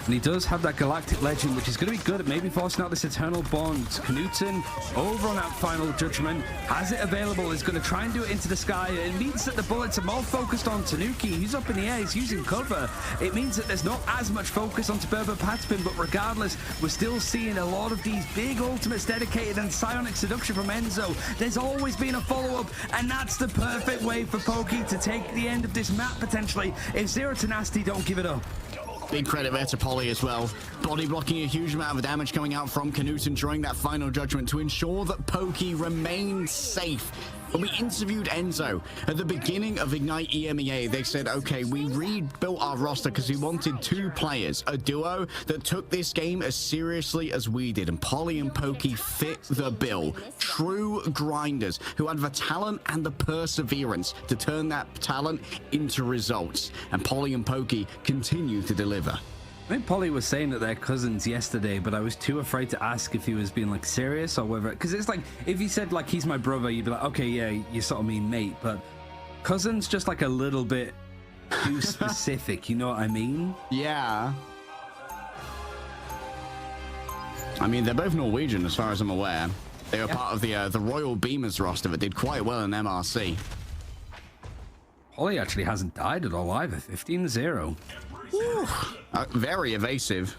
And he does have that Galactic Legend, which is going to be good at maybe forcing out this Eternal Bond. Knuten, over on that Final Judgment, has it available, is going to try and do it into the sky. It means that the bullets are more focused on Tanuki. He's up in the air, he's using cover. It means that there's not as much focus onto Berber Patspin, but regardless, we're still seeing a lot of these big ultimates dedicated and psionic seduction from Enzo. There's always been a follow-up, and that's the perfect way for Pokey to take the end of this map, potentially, if Zero Tenacity don't give it up. Big credit there to Polly as well. Body blocking a huge amount of damage coming out from Knuten during that Final Judgment to ensure that Pokey remained safe. When we interviewed Enzo at the beginning of Ignite EMEA, they said, okay, we rebuilt our roster because we wanted 2 players, a duo that took this game as seriously as we did, and Polly and Pokey fit the bill. True grinders who had the talent and the perseverance to turn that talent into results, and Polly and Pokey continue to deliver. I think Polly was saying that they're cousins yesterday, but I was too afraid to ask if he was being like serious or whether, because it's like if he said like he's my brother, you'd be like, okay, yeah, you sort of mean mate, but cousins just like a little bit too specific, you know what I mean? Yeah. I mean, they're both Norwegian as far as I'm aware. They were part of the Royal Beamers roster that did quite well in MRC. Polly actually hasn't died at all either, 15-0. Very evasive.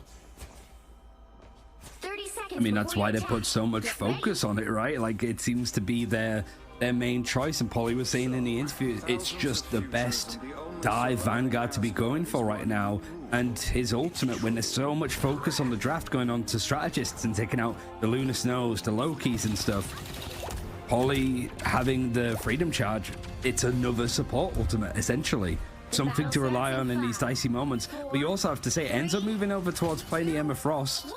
30 seconds. I mean, that's why they put so much focus on it, right? Like, it seems to be their main choice. And Polly was saying in the interview, it's just the best dive Vanguard to be going for right now. And his ultimate, when there's so much focus on the draft going on to strategists and taking out the Lunar Snows, the Lokis and stuff, Polly having the Freedom Charge, it's another support ultimate, essentially. Something to rely on in these dicey moments. But you also have to say, Enzo moving over towards playing the Emma Frost,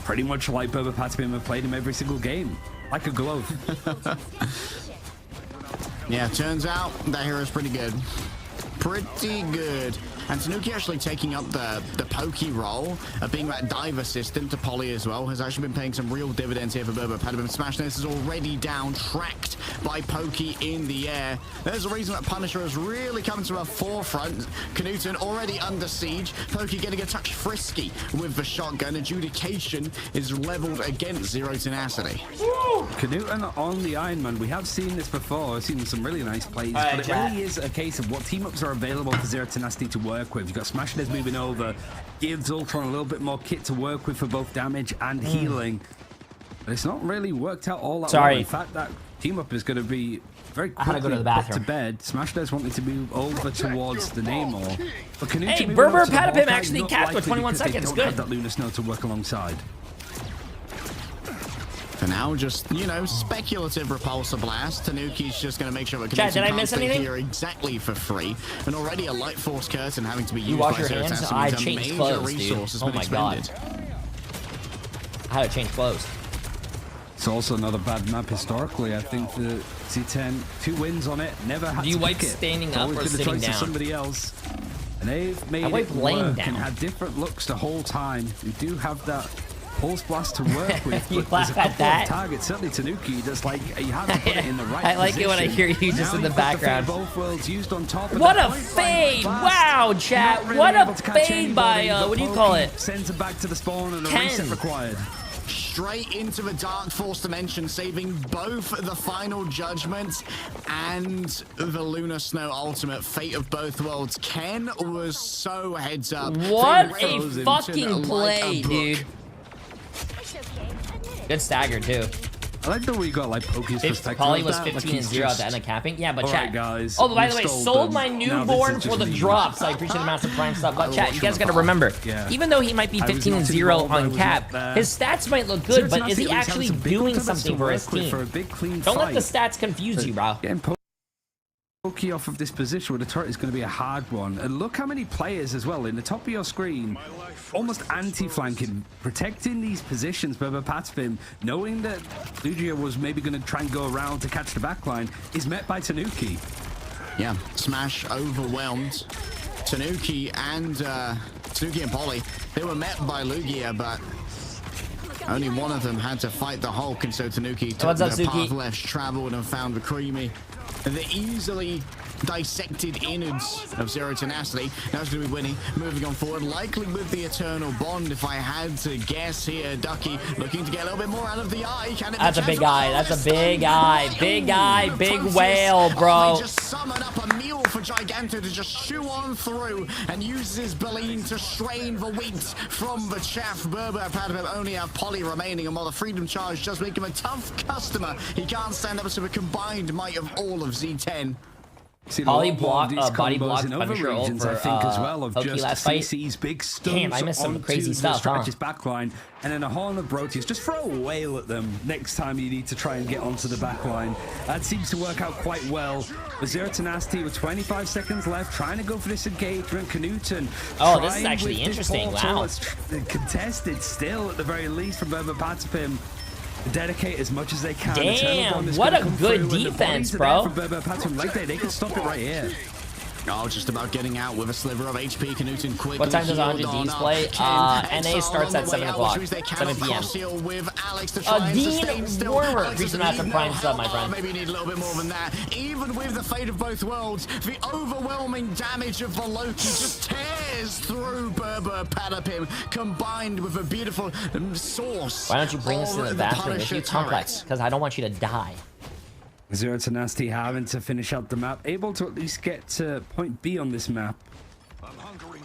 pretty much like Berber Patspin have played him every single game, like a glove. Yeah, turns out that hero's pretty good. Pretty good. And Tanuki actually taking up the pokey role of being that dive assistant to Polly as well has actually been paying some real dividends here for Berber Patspin. Smashness is already down, tracked by Pokey in the air. There's a reason that Punisher has really come to a forefront. Knuten already under siege. Pokey getting a touch frisky with the shotgun. Adjudication is leveled against Zero Tenacity. Knuten on the Iron Man. We have seen this before. I've seen some really nice plays, but it really is a case of what team-ups are available for Zero Tenacity to work with. You've got Smashness moving over, gives Ultron a little bit more kit to work with for both damage and healing. But it's not really worked out all that well. In fact, that team up is going to be very quickly I had to go to the bathroom. put to bed. Smashdez wanting to move over towards the Namor. But Canucci Hey, moving Berber over to the Patapim Hawkeye, actually not capped with likely 21 because they seconds. don't Good. have that Lunar Snow to work alongside. For now, just, you know, speculative repulsor blast. Tanuki's just going to make sure that Chat, did I miss anything? here exactly for free. And already a light force curtain having to be You used wash by your Zero hands? Assassin I means a changed major clothes, resource has dude. Oh been my god. expended. I had to change clothes. It's also another bad map historically. I think the C10, 2 wins on it, never had Do you to wipe pick it. standing It's up always or been the sitting choice of down? somebody else. And they've made wipe it laying work down. and had different looks the whole time. We do have that pulse blast to work with. You but there's a laugh at couple that? of targets, certainly Tanuki, that's like, you haven't put it in the right I like it when I position. hear you just Now in the you've got background. fate of both worlds used on top of What that a point fade! blank Wow, blast. chat. Not really What able a to catch fade by, anybody, but what do you call Pokey it? Sends it back to the spawn and a Ken. reset required. Straight into the Dark Force dimension, saving both the final judgments and the Lunar Snow ultimate. Fate of both worlds. Ken was so heads up. What They a raised him fucking like play, a book. dude. Good stagger, too. I like the way you got like Pokey's perspective. Polly of was that, like 15 and he's 0 at just- the end of capping. Yeah, but All chat. right, guys, Oh, but by we the way, stole sold them. my Now this newborn is for just the me. drops. I appreciate the massive prime stuff. But I chat, watch you guys him got to apart. remember, Yeah. even though he might be I was 15 and not 0 involved, I on was cap, not there. his stats might look good, but is he actually doing something for his team? For a big, clean Don't let the fight. stats confuse you, bro. Getting Pokey off of this position with a turret is going to be a hard one. And look how many players as well in the top of your screen, almost anti-flanking, protecting these positions. Berber Patapim, knowing that Lugia was maybe going to try and go around to catch the backline, is met by Tanuki. Yeah, Smash overwhelmed. Tanuki and Polly, they were met by Lugia, but only one of them had to fight the Hulk, and so Tanuki took What's up, the Suki? path less traveled and found the Creamy. The easily dissected innards of Zero Tenacity. Now it's going to be winning, moving on forward, likely with the Eternal Bond, if I had to guess here. Ducky looking to get a little bit more out of the eye. Can it That's a be big chance? eye. That's a big eye. Big eye. Ooh, Big Proteus. whale, bro. They just summon up a meal for Giganto to just chew on through and uses his Baleen to strain the wheat from the chaff. Berber Patapim only have Polly remaining, and while the Freedom Charge does make him a tough customer, he can't stand up to the combined might of all of Z10. See, Polly a lot more block- of these body combos blocked in other Punisher ult regions, for, I think, as well, of Pokey just last fight. CC's big stunts Damn, I missed some onto crazy the stuff, huh? Strategist backline, and then a Horn of Proteus. Just throw a whale at them next time you need to try and get onto the backline. That seems to work out quite well. With Zero Tenacity with 25 seconds left, trying to go for this engagement. Knuten. Oh, this is trying actually with this interesting. portal. Wow. It's contested still, at the very least, from Berber Patapim. Dedicate as much as they can. Damn, Eternal Bond is what gonna a come good through, and the defense, bodies are bro. there from Berber Patapim. Like they can stop it right here. Oh, just about getting out with a sliver of HP. Knuten quickly. What time does healed 100 on Ds up. play? Ken NA starts at 7 o'clock. 7 7 PM. p.m. With Alex to try and Dean sustain still. Warmer. Alex Appreciate doesn't the need prime no sub, my help. friend. Maybe you need a little bit more than that. Even with the fate of both worlds, the overwhelming damage of the Loki just tears through Berber Patapim, combined with a beautiful source. Why don't you bring us to the of bathroom if Punisher you complex? Because I don't want you to die. Zero Tenacity having to finish out the map, able to at least get to point B on this map.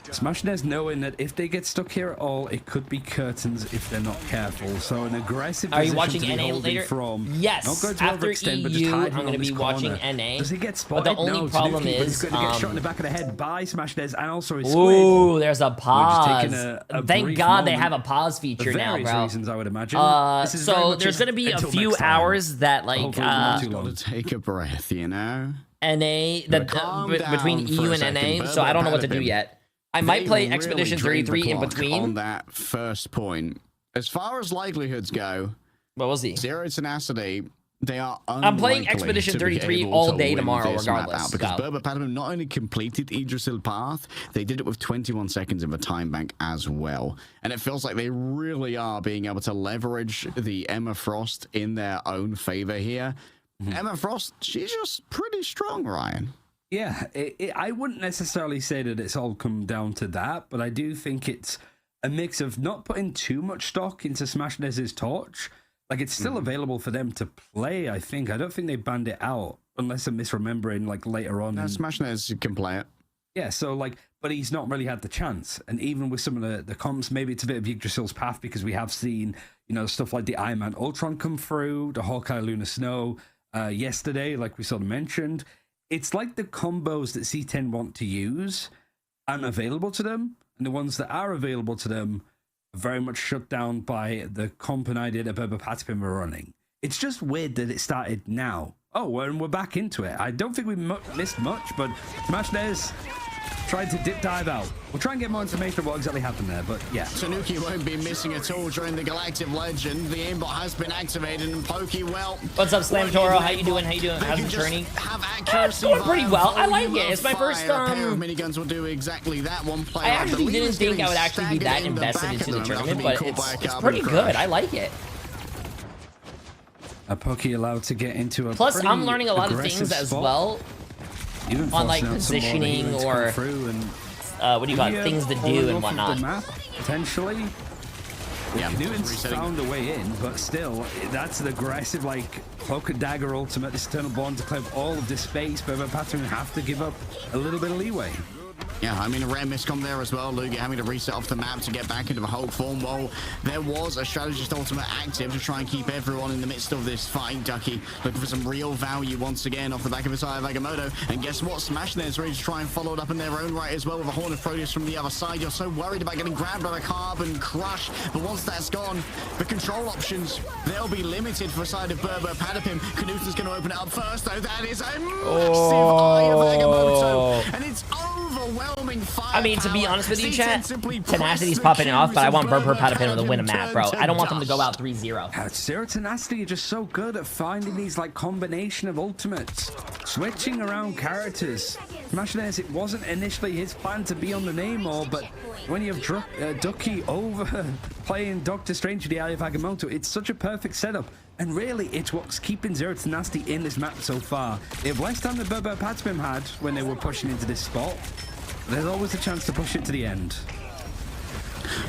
Smashnez knowing that if they get stuck here at all, it could be curtains if they're not careful. So an aggressive Are you position watching to be NA holding later? From. Yes. Not going to After overextend, but just EU, hiding I'm on going to this be watching corner. NA. Does he get But spotted? the only No, problem Tanuki, but is, he's going to get shot in the back of the head by Smashnez and also his squid. Ooh, there's a just pause. taking a Thank brief God they moment. have a pause feature For now, various bro. reasons, I would imagine. This is very So much there's going to be a until few next time. hours that, like, Hopefully not too Got long. to take a breath, you know? NA, calm down between for EU a and second. NA, so I don't know what to do Patapim. yet. I might They play really Expedition drained the 33 in clock between. on that first point. As far as likelihoods go, What was he? Zero Tenacity, they are I'm playing unlikely Expedition to be 33 able all to day win tomorrow, this map regardless. out, because Go. Berber Patapim not only completed Idrisil Path, they did it with 21 seconds in the time bank as well. And it feels like they really are being able to leverage the Emma Frost in their own favor here. Emma Frost, she's just pretty strong, Ryan. Yeah, I wouldn't necessarily say that it's all come down to that, but I do think it's a mix of not putting too much stock into Smashnez's torch. Like, it's still available for them to play, I think. I don't think they banned it out, unless I'm misremembering, like, later on. Smashnez can play it. Yeah, so, like, but he's not really had the chance. And even with some of the comps, maybe it's a bit of Yggdrasil's path, because we have seen, you know, stuff like the Iron Man Ultron come through, the Hawkeye Lunar Snow. yesterday, like we sort of mentioned. It's like the combos that C10 want to use aren't available to them, and the ones that are available to them are very much shut down by the comp and idea that Berber Patapim were running. It's just weird that it started now. Oh, and we're back into it. I don't think we missed much, but Smashnares tried to dip dive out. We'll try and get more information on what exactly happened there, but yeah. Tanuki won't be missing at all during the Galactic Legend. The aimbot has been activated, and Pokey, well... What's up, Slam Toro? How you doing? How you doing? How's the journey? It's going pretty well. I like it. It's my first... pair of miniguns will do exactly that. One player, I actually didn't think I would actually be that invested into the tournament, but it's pretty good. I like it. A Pokey allowed to get into a Plus, I'm learning a lot of things as well. On like positioning or what do you call it, things to do and whatnot. Map, potentially. Yeah, Newton's found a way in, but still, that's an aggressive, like, Cloak and Dagger ultimate, this Eternal Bond to clear all of this space, but Patapim have to give up a little bit of leeway. Yeah, I mean, a rare miscom there as well. Lugia having to reset off the map to get back into the Hulk form. Well, there was a strategist ultimate active to try and keep everyone in the midst of this fight. Ducky looking for some real value once again off the back of his eye of Agamotto. And guess what? Smashnares ready to try and follow it up in their own right as well with a Horn of Proteus from the other side. You're so worried about getting grabbed by a Carbon Crush, but once that's gone, the control options, they'll be limited for the side of Berber Patapim. Canuton's going to open it up first, though. That is a massive eye of Agamotto. And it's overwhelming. I mean, to be honest with you, chat, Tenacity's popping it off, but I want Berber Patapim to win a map, bro. I don't want them to go out 3-0. Zero Tenacity are just so good at finding these, like, combination of ultimates. Switching around characters. Smashnares, it wasn't initially his plan to be on the Namor, but when you have Ducky over playing Doctor Strange to the Eye of Agamotto, it's such a perfect setup. And really, it's what's keeping Zero Tenacity in this map so far. They have less time than Berber Patapim had when they were pushing into this spot. There's always a chance to push it to the end.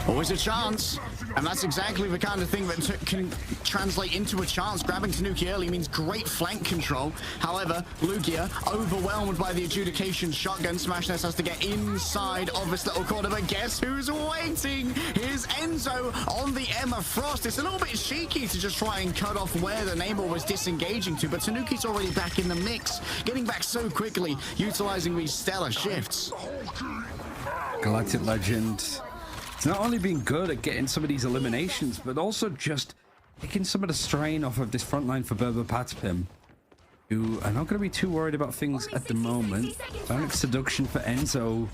Always a chance, and that's exactly the kind of thing that can translate into a chance. Grabbing Tanuki early means great flank control. However, Lugia, overwhelmed by the adjudication shotgun, Smashnares has to get inside of this little corner, but guess who's waiting? Here's Enzo on the Emma Frost. It's a little bit cheeky to just try and cut off where the Namor was disengaging to, but Tanuki's already back in the mix, getting back so quickly, utilizing these stellar shifts. Galactic Legend. It's not only been good at getting some of these eliminations, but also just taking some of the strain off of this front line for Berber Patapim, who are not going to be too worried about things at the moment. Sonic Seduction for Enzo,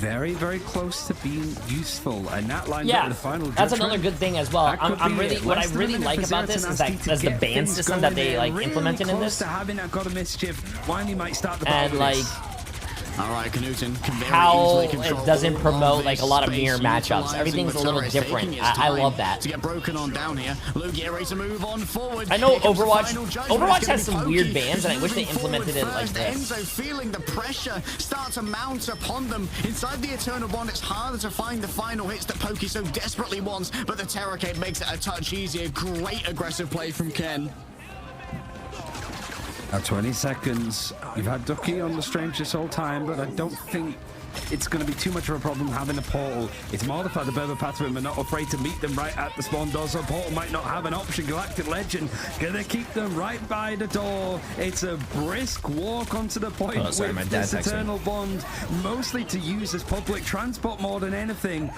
very, very close to being useful, and that line up with the final that's another good thing as well. I'm really, what I really like about this is that there's the ban system that they like implemented in this, to having that God of Mischief, Windy might start the and like. All right, Canuton can very how easily it doesn't promote like a lot of mirror matchups. Everything's a little different. I love that. To get broken on down here, Lugia ready to move on forward. I know Overwatch has some weird bans, and I wish they implemented it like this. Enzo feeling the pressure start to mount upon them inside the Eternal Bond. It's harder to find the final hits that Pokey so desperately wants, but the Terrorcade makes it a touch easier. Great aggressive play from Ken. Now 20 seconds. You've had Ducky on the Strange this whole time, but I don't think it's going to be too much of a problem having a portal. It's more the fact that Berber Patapim are not afraid to meet them right at the spawn door, so portal might not have an option. Galactic Legend gonna keep them right by the door. It's a brisk walk onto the point with this Eternal Bond, mostly to use as public transport more than anything.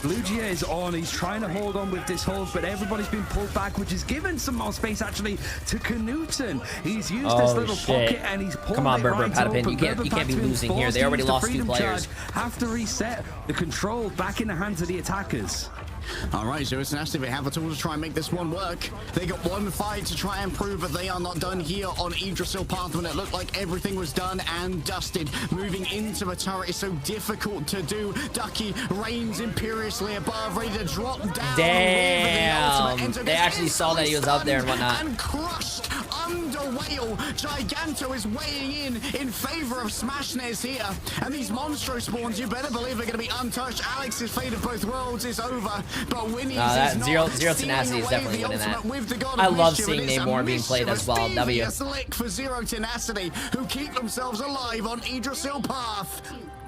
Lugia is on. He's trying to hold on with this hold, but everybody's been pulled back, which has given some more space actually to Canuton. He's used this little pocket and he's pulled. Come on, Berber right Patapim. You can't be losing here. They already lost 2 players. Have to reset the control back in the hands of the attackers. All right, so it's nasty. They have a tool to try and make this one work. They got one fight to try and prove that they are not done here on Yggdrasil Path when it looked like everything was done and dusted. Moving into the turret is so difficult to do. Ducky reigns imperiously above, ready to drop down. Damn, they actually saw that he was out there and whatnot. And crushed under Whale. Giganto is weighing in favor of Smashnares here. And these Monstro spawns, you better believe they're going to be untouched. Alex's fate of both worlds is over. But Winnie's is Zero Tenacity is definitely winning that. I love seeing Namor being played as well. W. Lick for Zero Tenacity, who keep themselves alive on Yggdrasil Path.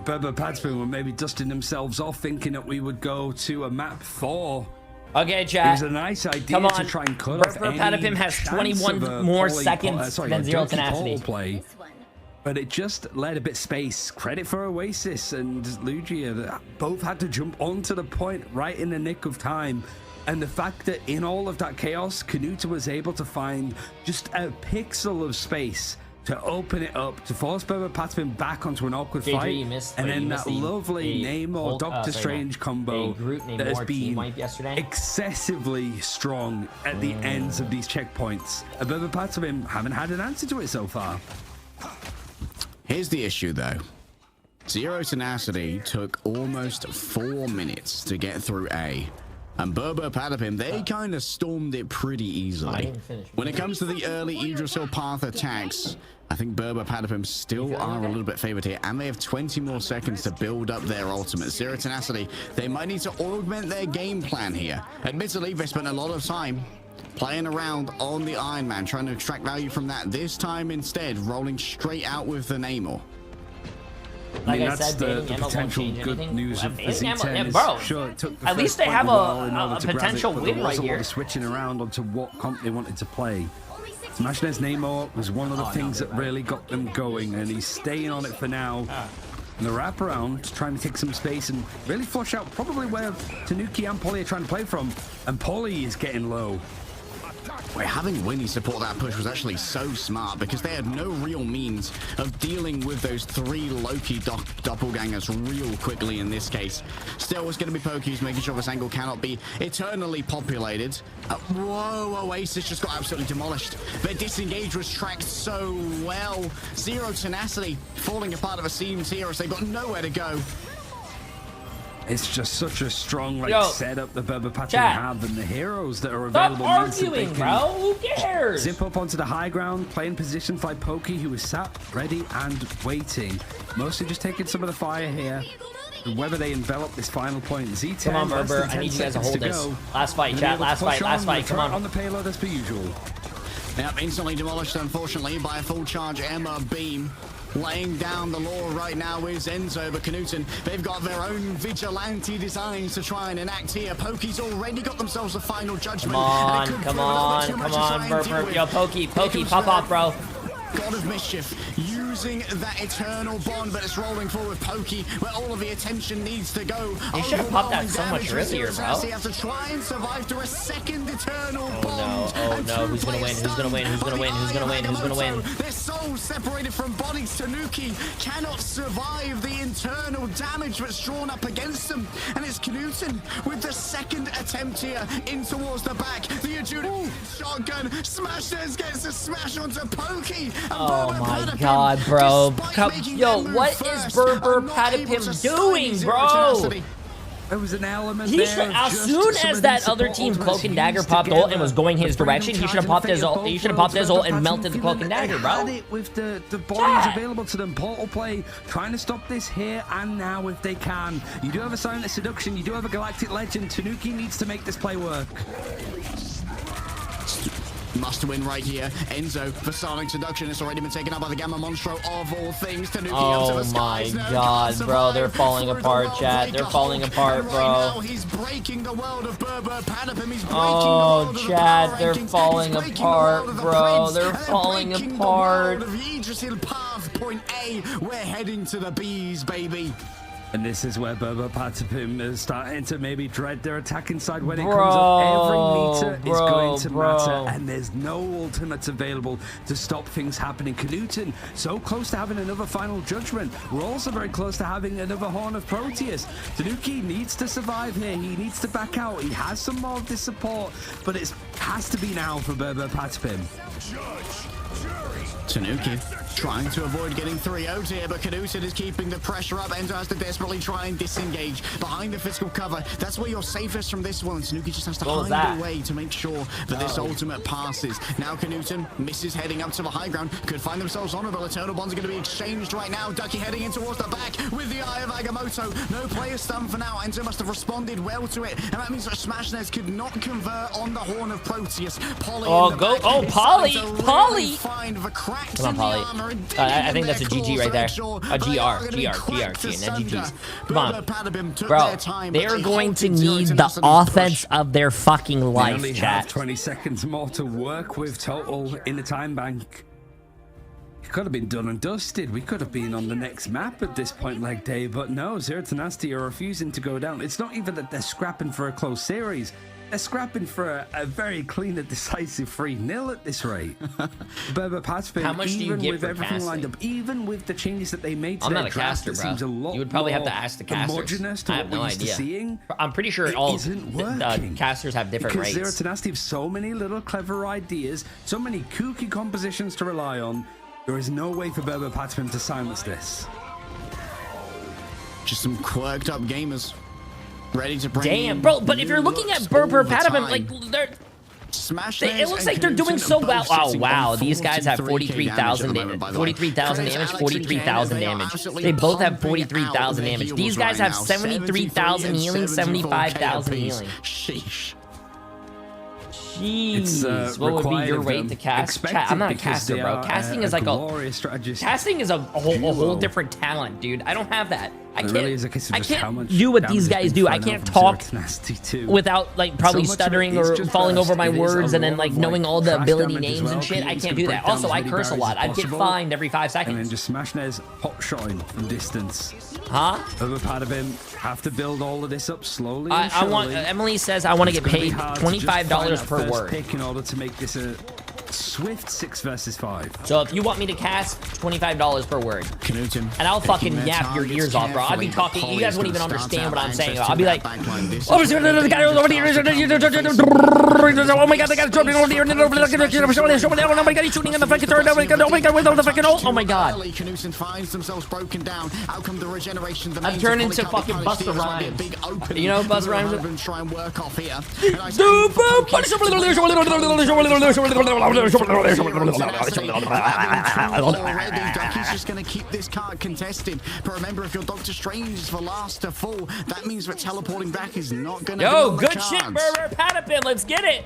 Berber Patapim were maybe dusting themselves off, thinking that we would go to a map 4 Okay, chat. It was a nice idea Come on. to try and cut off any Patapim has 21 more seconds than Zero Tenacity. Play, but it just led a bit space. Credit for Oasis and Lugia. Both had to jump onto the point right in the nick of time. And the fact that in all of that chaos, Kanuta was able to find just a pixel of space to open it up, to force Berber Patapim back onto an awkward Jay3, fight, and then that lovely Namor Doctor Strange combo that has been excessively strong at the ends of these checkpoints. And Berber Patapim haven't had an answer to it so far. Here's the issue, though. Zero Tenacity took almost 4 minutes to get through A. And Berber Patapim, they kind of stormed it pretty easily. When it comes to the early Idrisil path attacks, I think Berber Patapim still are a little bit favored here, and they have 20 more seconds to build up their ultimate. Zero Tenacity, they might need to augment their game plan here. Admittedly, they spent a lot of time playing around on the Iron Man, trying to extract value from that. This time, instead, rolling straight out with the Namor. Like I said, the potential good news of the Z10 bro. Sure, it took the at least they have a potential win right here. Switching around onto what comp they wanted to play. Smashnez Namor was one of the things that really got them going, and he's staying on it for now. And the wraparound, trying to take some space and really flush out probably where Tanuki and Polly are trying to play from. And Polly is getting low. Wait, having Winnie support that push was actually so smart because they had no real means of dealing with those 3 Loki doppelgangers real quickly in this case. Still, it's going to be Pokies making sure this angle cannot be eternally populated. Whoa, Oasis just got absolutely demolished. Their disengage was tracked so well. Zero Tenacity falling apart at the seams here as they've got nowhere to go. It's just such a strong setup the Berber Patapim have, and the heroes that are Stop available. arguing, bro. Who cares? Zip up onto the high ground, playing positions like Pokey, who is sat, ready, and waiting. Mostly just taking some of the fire here. And whether they envelop this final point, Z10. Come on, Berber. I need you guys to hold this. Last fight, chat. Last fight. Come on. On the payload as per usual. Yep, instantly demolished, unfortunately, by a full charge Emma beam. Laying down the law right now is Enzo, but Knuten, they've got their own vigilante designs to try and enact here. Pokey's already got themselves a final judgment. Come on, Berber. Yo, Pokey, pop off, bro. God of Mischief using that eternal bond, but it's rolling forward. Pokey, where all of the attention needs to go. They should have popped that so much earlier, bro. They have to try and survive through a second eternal bond. Oh no, who's gonna win? Their souls separated from bodies. Tanuki cannot survive the internal damage that's drawn up against them. And it's Knuten with the second attempt here in towards the back. The adjudicated shotgun. Smashnez gets a smash onto Pokey. Oh my god, bro. Yo, what is Berber Patapim doing, bro? There was an element as soon as that other team Cloak and Dagger popped ult and was going his direction, he should have popped his ult. He should have popped his ult and melted the Cloak and Dagger, bro. With the bodies available to them, portal play, trying to stop this here and now if they can. You do have a Silent Seduction, you do have a Galactic Legend. Tanuki needs to make this play work. Must win right here. Enzo for Sonic Seduction. It's already been taken up by the Gamma Monstro of all things. Tanuki up to the skies. Oh my god, bro. They're falling apart, chat. They're falling apart, bro. He's breaking the world of Berber Patapim. He's breaking oh, chat. They're falling apart, bro. They're falling apart. Yggdrasil path, point A. We're heading to the B's, baby. And this is where Berber Patapim is starting to maybe dread their attacking side when it comes up. Every meter is going to matter, and there's no ultimates available to stop things happening. Knuten, so close to having another final judgment. We're also very close to having another Horn of Proteus. Tanuki needs to survive here. He needs to back out. He has some more of this support, but it has to be now for Berber Patapim. Tanuki trying to avoid getting 3-0'd here, but Knuten is keeping the pressure up. Enzo has to desperately try and disengage behind the physical cover. That's where you're safest from this one. Tanuki just has to hide away to make sure but this ultimate passes. Now Knudsen misses heading up to the high ground. Could find themselves honorable. Eternal Bonds are going to be exchanged right now. Ducky heading in towards the back with the Eye of Agamotto. No player stun for now. Enzo must have responded well to it. And that means that Smashnez could not convert on the Horn of Proteus. Polly Polly! Find the cracks Come on, in Polly. the armor and I think that's a GG right there. A GR, not GG's. Come on. Bro, they are going to need the offense of their fucking life, only chat. have 20 seconds more to work with total in the time bank. It could have been done and dusted. We could have been on the next map at this point, leg day, but no, Zero to Nasty are refusing to go down. It's not even that they're scrapping for a close series. They're scrapping for a very clean and decisive 3-0 at this rate. Berber Patspin, How much do you get with for everything casting? lined up, even with the changes that they made to I'm their not a draft, caster, it bro. seems a lot You would probably have to more ask the casters. homogenous to I have what no we're used to idea. seeing. I'm pretty sure It all isn't working. casters have different Because Zero rates. to Nasty have so many little clever ideas, so many kooky compositions to rely on. There is no way for Berber Patspin to silence this. Just some quirked up gamers. Ready to bring Damn, in bro, but if you're looking at Berber Patapim, like, it looks like they're doing so well. Oh, wow. These guys have 43,000 damage. 43,000 damage, 43,000 damage. They both have 43,000 damage. These guys have 73,000 healing, 75,000 healing. Sheesh. Jeez, what would be your rate to cast? Chat, I'm not a caster, bro. Casting is like casting is a whole different talent, dude. I don't have that. I can't do what these guys do. I can't talk without like probably stuttering or falling over my words and then like knowing all the ability names and shit. I can't do that. Also, I curse a lot. I'd get fined every 5 seconds. And then just Smashnez hot shotting from distance. Huh? Other part of him have to build all of this up slowly. I want. Emily says I want to get paid $25 per word. Pick in order to make this a swift 6 versus 5. So if you want me to cast, $25 per word. Knudsen. And I'll fucking yap your ears off, bro. I'll be talking. You guys wouldn't even understand what I'm saying. I'll be like, oh my god, the guy's dropping over here. Oh my god, he's shooting in the fucking turret. Oh my god, with the fucking ult. Oh my god. Knudsen finds themselves broken down. Out come the regeneration. I've turned into fucking Busta Rhymes. You know Busta Rhymes? Try and work off here. Ducky's just going to keep this card contested. But remember, if your Doctor Strange is the last to fall, that means that teleporting back is not going to be on the good cards. shit, Berber Patapin. Let's get it.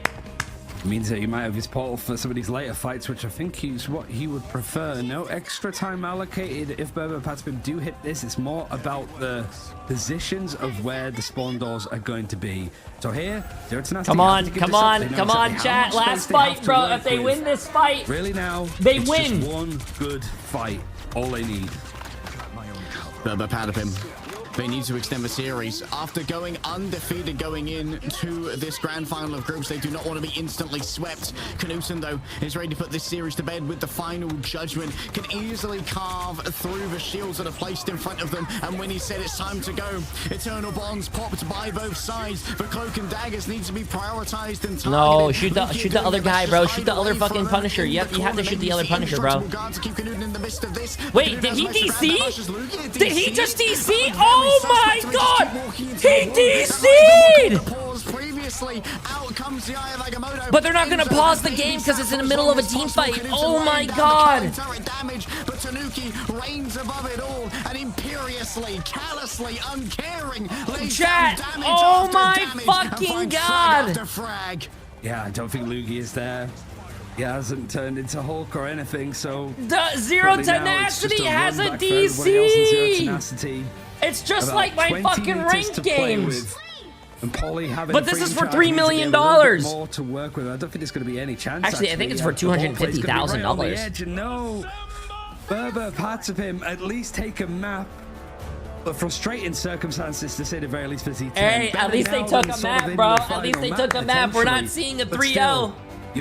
Means that he might have his portal for some of these later fights, which I think is what he would prefer. No extra time allocated if Berber Patspin do hit this. It's more about the positions of where the spawn doors are going to be. So here, come on, chat. Last fight, bro. If they win this fight, really now, they win. Just one good fight. All they need. Berber Patapin. They need to extend the series. After going undefeated going into this grand final of groups, they do not want to be instantly swept. Knudsen, though, is ready to put this series to bed with the final judgment. Can easily carve through the shields that are placed in front of them. And when he said it's time to go, Eternal Bonds popped by both sides. The cloak and daggers need to be prioritized and targeted. No, shoot the other guy, bro. Shoot the other fucking Punisher. Yep, you have to shoot the other Punisher, bro. Wait, did he DC? Did he just DC? Oh my god! He DC'd! But they're not gonna pause the game because it's in the middle of a team fight. Oh my god! But Tanuki reigns above it all and imperiously, callously, uncaring. Chat! Oh my fucking god! Yeah, I don't think Luigi is there. He hasn't turned into Hulk or anything, so... The Zero Tenacity has a DC! It's just like my fucking ranked games. And Polly but this is for $3 million. More to work with. I don't think there's going to be any chance. Actually, I think it's for $250,000. No, Berber Patapim at least take a map. But frustrating circumstances to say the very least for Z10. Hey, at least they took a map, bro. At least they took a map. We're not seeing a 3-0.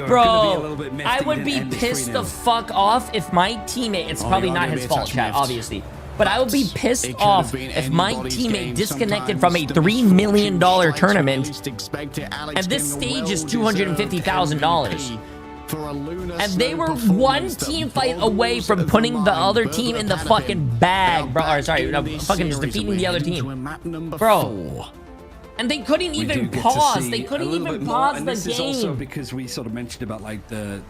Bro, I would be pissed the fuck off if my teammate, it's probably not his fault, chat, obviously, but I would be pissed off if my teammate disconnected from a $3 million tournament, and this stage is $250,000. And they were one team fight away from putting the other team in the fucking bag, bro. Or sorry, fucking just defeating the other team. Bro. And they couldn't even pause. They couldn't even pause the game. This is also because we sort of mentioned about like the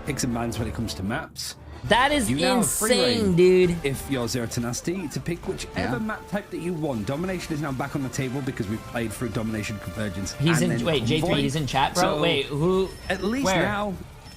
picks and bans when it comes to maps. That is insane, dude. If you're Zero Tenacity, to pick whichever map type that you want. Domination is now back on the table because we've played through Domination Convergence. He's in. Wait, J3, he's in chat, bro. So, wait, who? At least where? now.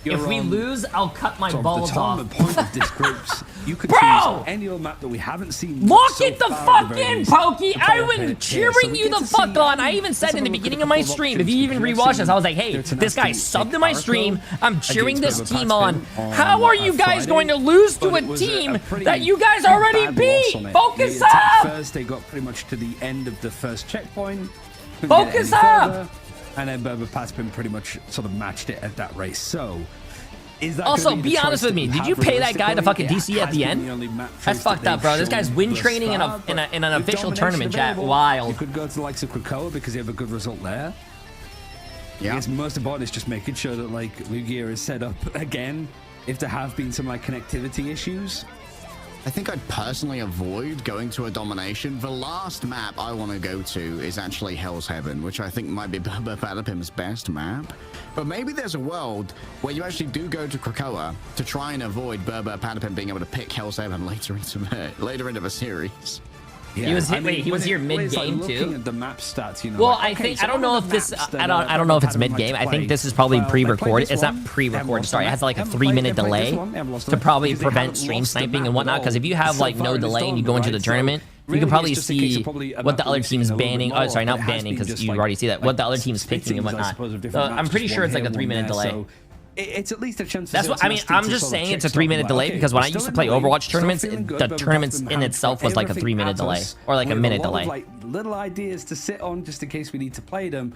If we lose, I'll cut my balls off. The point of this groups, you could choose any other map that we haven't seen. Look at the fucking Pokey! I was cheering you the fuck on. I even said in the beginning of my stream, if you even rewatch this, I was like, hey, this guy subbed to my stream. I'm cheering this team on. How are you guys going to lose to a team that you guys already beat? Focus up! First, they got pretty much to the end of the first checkpoint. Focus up! And then Berber Patapim pretty much sort of matched it at that race. So, is that also, be honest with me. Did you pay that guy to fucking DC at the end? That's fucked up, bro. This guy's win training in an official tournament, chat. Wild. You could go to the likes of Krakoa because you have a good result there. Yeah. I guess most important is just making sure that like Lugia is set up again if there have been some like connectivity issues. I think I'd personally avoid going to a domination. The last map I want to go to is actually Hell's Heaven, which I think might be Berber Patapim's best map. But maybe there's a world where you actually do go to Krakoa to try and avoid Berber Patapim being able to pick Hell's Heaven later into the series. Yeah. He was here mid-game too. At the map stats, you know. Well, like, I don't know if this. I don't know if it's mid-game. I think this is probably pre-recorded. It's not pre-recorded. Sorry, it has like a 3-minute delay to probably prevent stream sniping and whatnot. Because if you have like no delay and you go into the tournament, you can probably see what the other team's banning. Oh, sorry, not banning because you already see that. What the other team's picking and whatnot. So I'm pretty sure it's like a 3-minute delay. It's at least a chance. That's what I mean. I'm just saying it's a 3-minute delay because when I used to play Overwatch tournaments, the tournaments in itself was like a 3-minute delay or like a minute delay. Like little ideas to sit on just in case we need to play them.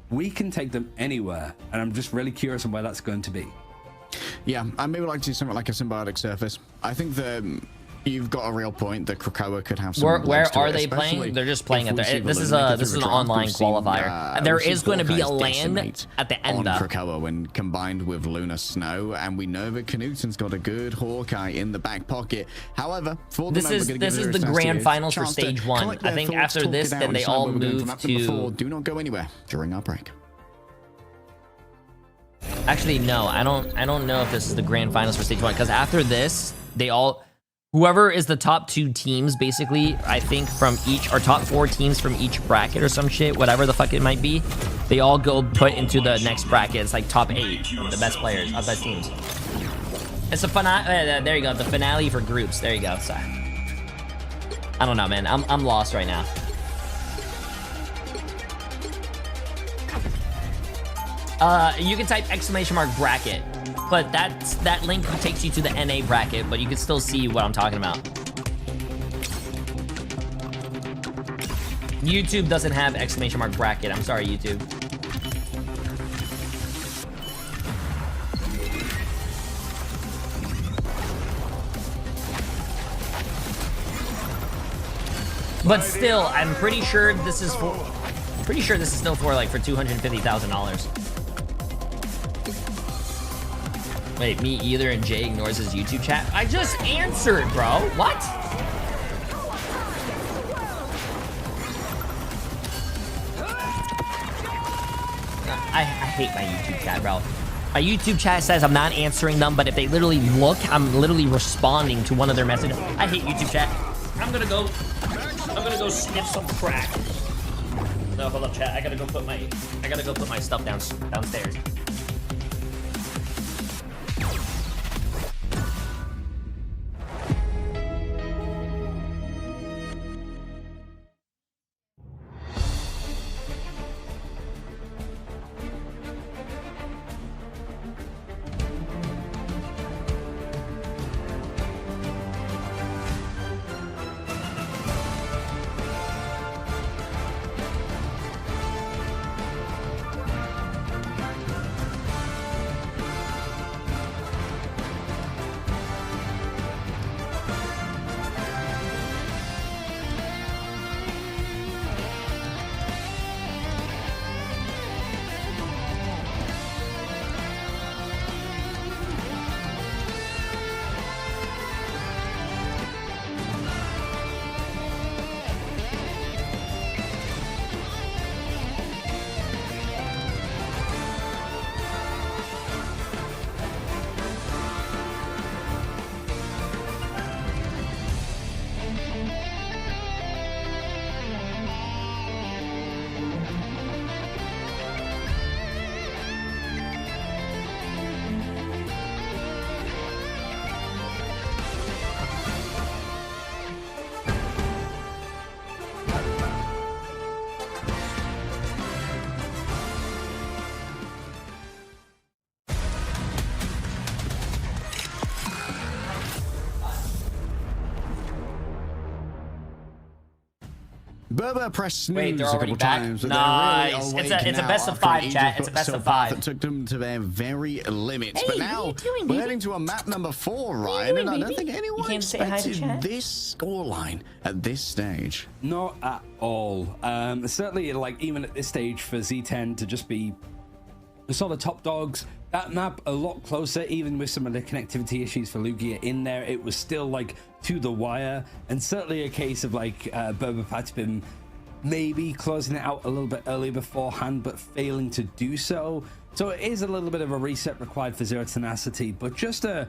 We can take them anywhere, and I'm just really curious on where that's going to be. Yeah, I maybe like to see something like a symbiotic surface. I think you've got a real point that Krakoa could have some. Where are they playing? They're just playing at the. This is an online qualifier. There is going to be a LAN at the end of Krakoa when combined with Lunar Snow, and we know that Knuten's got a good Hawkeye in the back pocket. However, this is the grand finals for stage 1. I think after this, then they all move to. Do not go anywhere during our break. Actually, no, I don't know if this is the grand finals for stage 1 because after this, they all. Whoever is the top 2 teams, basically, I think from each, or top 4 teams from each bracket or some shit, whatever the fuck it might be, they all go put into the next bracket. It's like top 8 of the best players, of best teams. It's a finale. There you go, the finale for groups. There you go. Sorry. I don't know, man. I'm lost right now. You can type !bracket. But that link takes you to the NA bracket, but you can still see what I'm talking about. YouTube doesn't have !bracket. I'm sorry, YouTube. But still, I'm pretty sure this is for. I'm pretty sure this is still for like for $250,000. Wait, me either and Jay ignores his YouTube chat? I just answered, bro. What? I hate my YouTube chat, bro. My YouTube chat says I'm not answering them, but if they literally look, I'm literally responding to one of their messages. I hate YouTube chat. I'm gonna go sniff some crack. No, hold up, chat. I gotta go put my stuff downstairs. Berber pressed snooze Wait, they're a already couple back? times. Nice. It's a best of 5, chat. It's a best of 5. That took them to their very limits. Hey, but what now are you doing, we're baby? heading to a map number 4, What are Ryan, you and doing, I don't baby? think anyone You can't say hi to expected chat? this scoreline at this stage. Not at all. Certainly, like, even at this stage for Z10 to just be the sort of top dogs, that map a lot closer, even with some of the connectivity issues for Lugia in there, it was still like to the wire, and certainly a case of like Berber Patipim maybe closing it out a little bit earlier beforehand, but failing to do so. So it is a little bit of a reset required for Zero Tenacity, but just a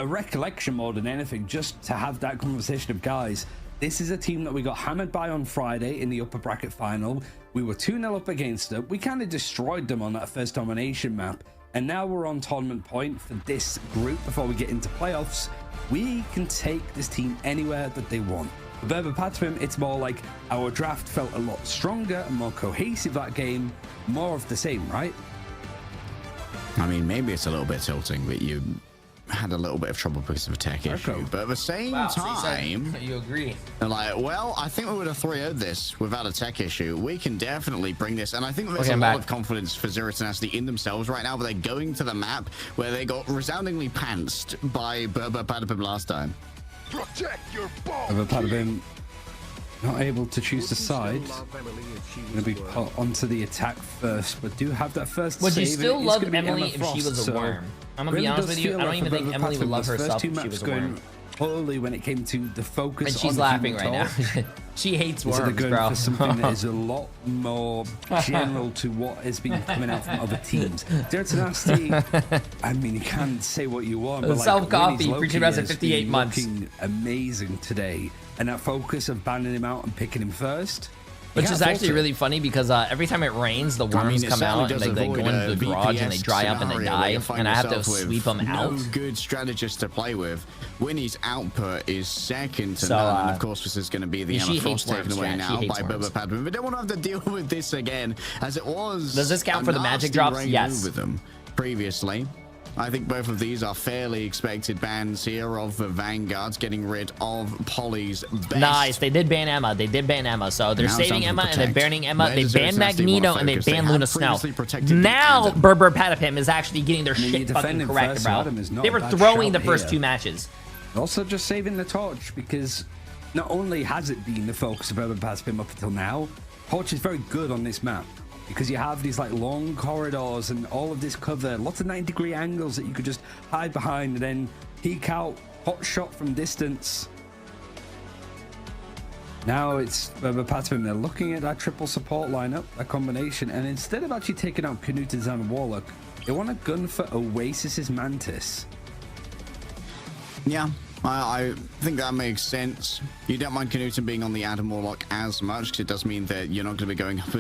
recollection more than anything, just to have that conversation of, guys, this is a team that we got hammered by on Friday in the upper bracket final. We were 2-0 up against them. We kind of destroyed them on that first domination map. And now we're on tournament point for this group before we get into playoffs. We can take this team anywhere that they want. For Berber Patipim, it's more like our draft felt a lot stronger and more cohesive that game. More of the same, right? I mean, maybe it's a little bit tilting, but you had a little bit of trouble because of a tech issue. But at the same time, you agree. they're like, well, I think we would have 3-0'd this without a tech issue. We can definitely bring this. And I think there's a lot of confidence for Zero Tenacity in themselves right now, but they're going to the map where they got resoundingly pantsed by Berber Patipim last time. Protect your balls. Berber Patipim not able to choose the side. Going to be put onto the attack first, but do have that first Would you save. still It's love gonna be Emily Emma if she Frost, was a so worm? I'm gonna really be honest does with you. feel I don't like even for think Berber Emily would Patipim, love those herself first two if she maps was a going worm. poorly when it came to the focus. And she's on laughing Human right now. Torch. She hates So they're worms, going bro. for something that is a lot more general to what has been coming out from other teams. Zero Tenacity, I mean, you can say what you want, but like, Self-copy, Winnie's preaching Loki about has 58 been months. looking amazing today, and that focus of banning him out and picking him first. Which is actually really funny because every time it rains, the worms come out and they go into the garage and they dry up and they die, and I have to sweep them out. No good strategist to play with. Winnie's output is second to none, and of course this is going to be the Emma Frost taken away now by Berber Patipim. We don't want to have to deal with this again, as it was. Does this count for the magic drops? Yes. With them previously. I think both of these are fairly expected bans here of the Vanguards, getting rid of Polly's best. Nice, they did ban Emma. They did ban Emma, so they're saving Emma and they're banning Emma. They banned Magneto Magneto and they banned Luna Snow. Now Berber Patipim is actually getting their shit fucking correct, bro. They were throwing the first 2 matches. Also just saving the torch, because not only has it been the focus of Berber Patipim up until now, Torch is very good on this map. Because you have these like long corridors and all of this cover, lots of 90-degree angles that you could just hide behind and then peek out, hot shot from distance. Now it's Berber Patipim. They're looking at that triple support lineup, that combination, and instead of actually taking out Knut and Warlock, they want a gun for Oasis's Mantis. Yeah, I think that makes sense. You don't mind Knut being on the Adam Warlock as much, because it does mean that you're not going to be going up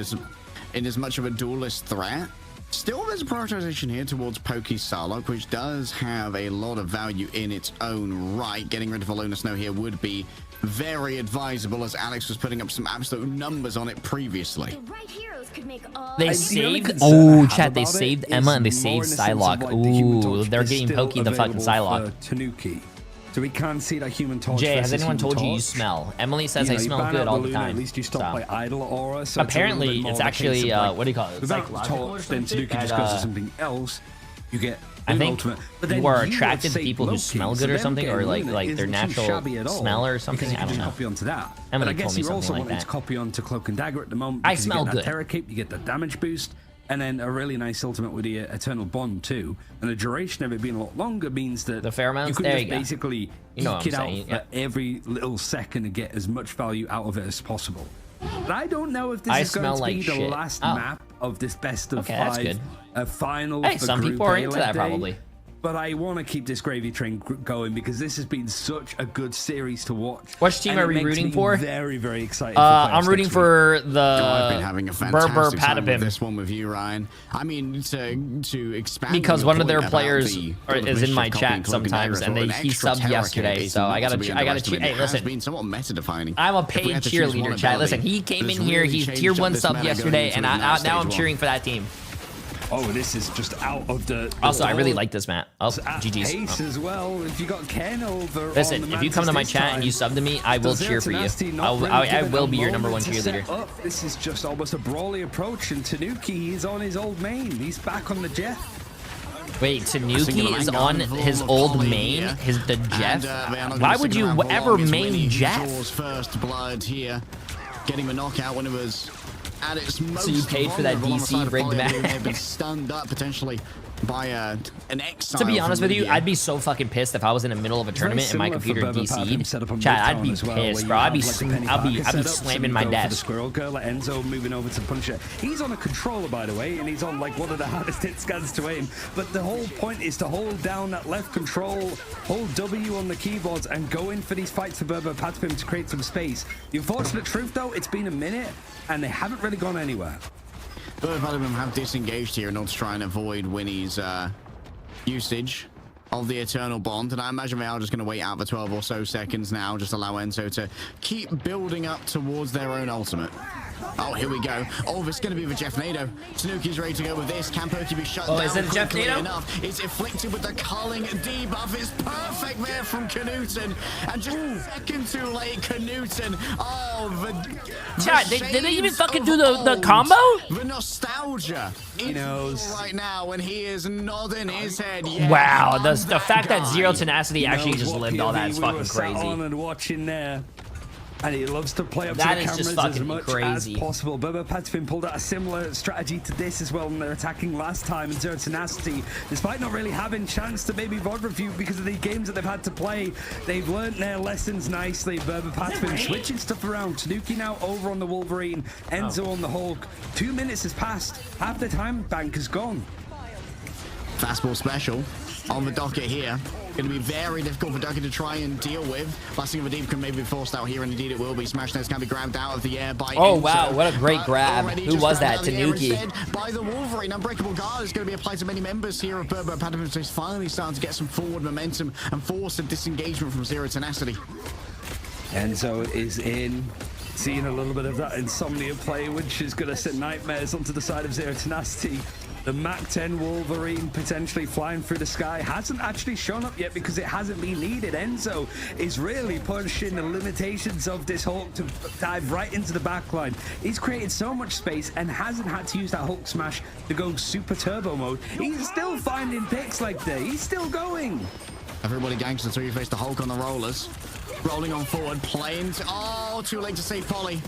in as much of a duelist threat. Still, there's a prioritization here towards Pokey Starlock, which does have a lot of value in its own right. Getting rid of Alona Snow here would be very advisable, as Alex was putting up some absolute numbers on it previously. The right heroes could make all They saved, oh chat, they saved Emma and they saved Psylocke. Ooh, they're getting Pokey the fucking Psylocke. Tanuki. So we can't see that Human Torch. Jay, has anyone told you you smell? Emily says I smell good all the time. At least you stop by Idle Aura. So apparently, it's actually, what do you call it? Without Torch, then Tanuki just goes to something else. You get I think ultimate. But then you are attracted to people who smell good or something, or like their isn't natural smell or something. I don't know. Copy onto that. Emily but I guess told me you're also something like wanting to that. copy onto Cloak and Dagger at the moment. I smell you get good. That Terror Cape, you get the damage boost, and then a really nice ultimate with the Eternal Bond too. And the duration of it being a lot longer means that the pheromones, you can there just you go. basically You know what eke it I'm out saying, for every little second and get as much value out of it as possible. But I don't know if this is going to be the last map of this best of 5 final. Hey, some people are into that probably. But I want to keep this gravy train going because this has been such a good series to watch. Which team are we rooting for? Very, very excited. I'm rooting for the I've been having a Berber fantastic time with Patipim. this one with you, Ryan. I mean, to expand Because your one of their point about players the is in my copy chat and Cloak and sometimes, Dagger, and an he extra subbed terror yesterday, cape is so I not to gotta be cheat. underestimated. Hey, It has listen, been somewhat meta-defining. I'm a If we paid had to choose one cheerleader, chat. ability, Listen, he came that's in here, really he's changed tier up 1 this sub meta going yesterday, into and now now stage I'm one. cheering for that team. Oh, this is just out of the Also, I really like this map. Oh, GG's. Pace as well. If you got Ken over. Listen, if you come to my chat and you sub to me, I will cheer for you. I will be your #1 cheerleader. This is just almost a brawly approach, and Tanuki is on his old main. He's back on the Jeff. Wait, Tanuki is on his old main, the Jeff? Why would you ever main Jeff? First blood here, getting a knockout when it was at its most. So you paid for that DC rigged map? They've been stunned up potentially by an exile. To be honest with you, I'd be so fucking pissed if I was in the middle of a tournament and my computer DC'd. Chat, I'd be pissed, bro. I'd be slamming my desk. Squirrel girl, Enzo moving over to Punisher. He's on a controller, by the way, and he's on like one of the hardest hit scans to aim. But the whole point is to hold down that left control, hold W on the keyboards, and go in for these fights for Berber Patapim to create some space. The unfortunate truth, though, it's been a minute, and they haven't really gone anywhere. Both of them have disengaged here in order to try and avoid Winnie's usage of the Eternal Bond, and I imagine they are just going to wait out for 12 or so seconds now, just allow Enzo to keep building up towards their own ultimate. Oh, here we go. Oh, it's going to be the Jeff Nado. Tanuki's ready to go with this. Can Pokey be shut down? Is it Jeff Nado? Enough? It's afflicted with the culling debuff. It's perfect there from Knudsen. And just a second too late, Knudsen. Oh, the Chat, did they even fucking do the combo? The nostalgia. He knows right now when he is nodding his head. Yeah, wow, the fact that Zero Tenacity actually just lived all that is fucking crazy. On and watching there. And he loves to play up that to the cameras as much crazy. as possible. Berber Patapim pulled out a similar strategy to this as well when they're attacking last time. And Zero Tenacity, despite not really having chance to maybe VOD review because of the games that they've had to play, they've learned their lessons nicely. Berber Patapim switching stuff around. Tanuki now over on the Wolverine. Enzo on the Hulk. 2 minutes has passed. Half the time bank is gone. Fastball special on the docket here. Going to be very difficult for Ducky to try and deal with. Blessing of a Deep can maybe be forced out here, and indeed it will be. Smash Nets can be grabbed out of the air by Oh, Enzo. wow, what a great grab. Who was that? Tanuki. By the Wolverine. Unbreakable Guard is going to be applied to many members here of Berber Patapim. So he's finally starting to get some forward momentum and force a disengagement from Zero Tenacity. Enzo is in. Seeing a little bit of that Insomnia play, which is going to send nightmares onto the side of Zero Tenacity. The Mach 10 Wolverine potentially flying through the sky hasn't actually shown up yet because it hasn't been needed. Enzo is really pushing the limitations of this Hulk to dive right into the backline. He's created so much space and hasn't had to use that Hulk smash to go super turbo mode. He's still finding picks like that. He's still going. Everybody gangs until you face the Hulk on the rollers. Rolling on forward, playing to, oh, too late to save Polly.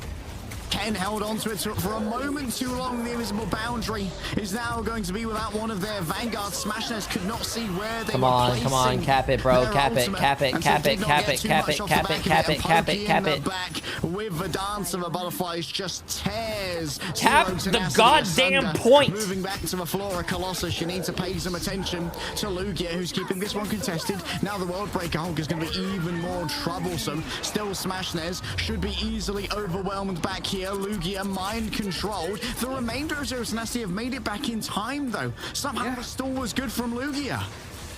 Ken held onto it for a moment too long. The invisible boundary is now going to be without one of their Vanguard. Smashers could not see where they were placing. Come on, cap it, bro. Cap it, cap it, cap it, cap it, cap it, cap it, cap it, cap it, cap it. Back with the dance of the butterflies just tears. Cap the goddamn point. Moving back to the floor of Colossus. You need to pay some attention to Lugia, who's keeping this one contested. Now the World Breaker Hulk is going to be even more troublesome. Still Smashnez should be easily overwhelmed back here. Lugia mind controlled. The remainder of Zero Tenacity have made it back in time though. Somehow the stall was good from Lugia.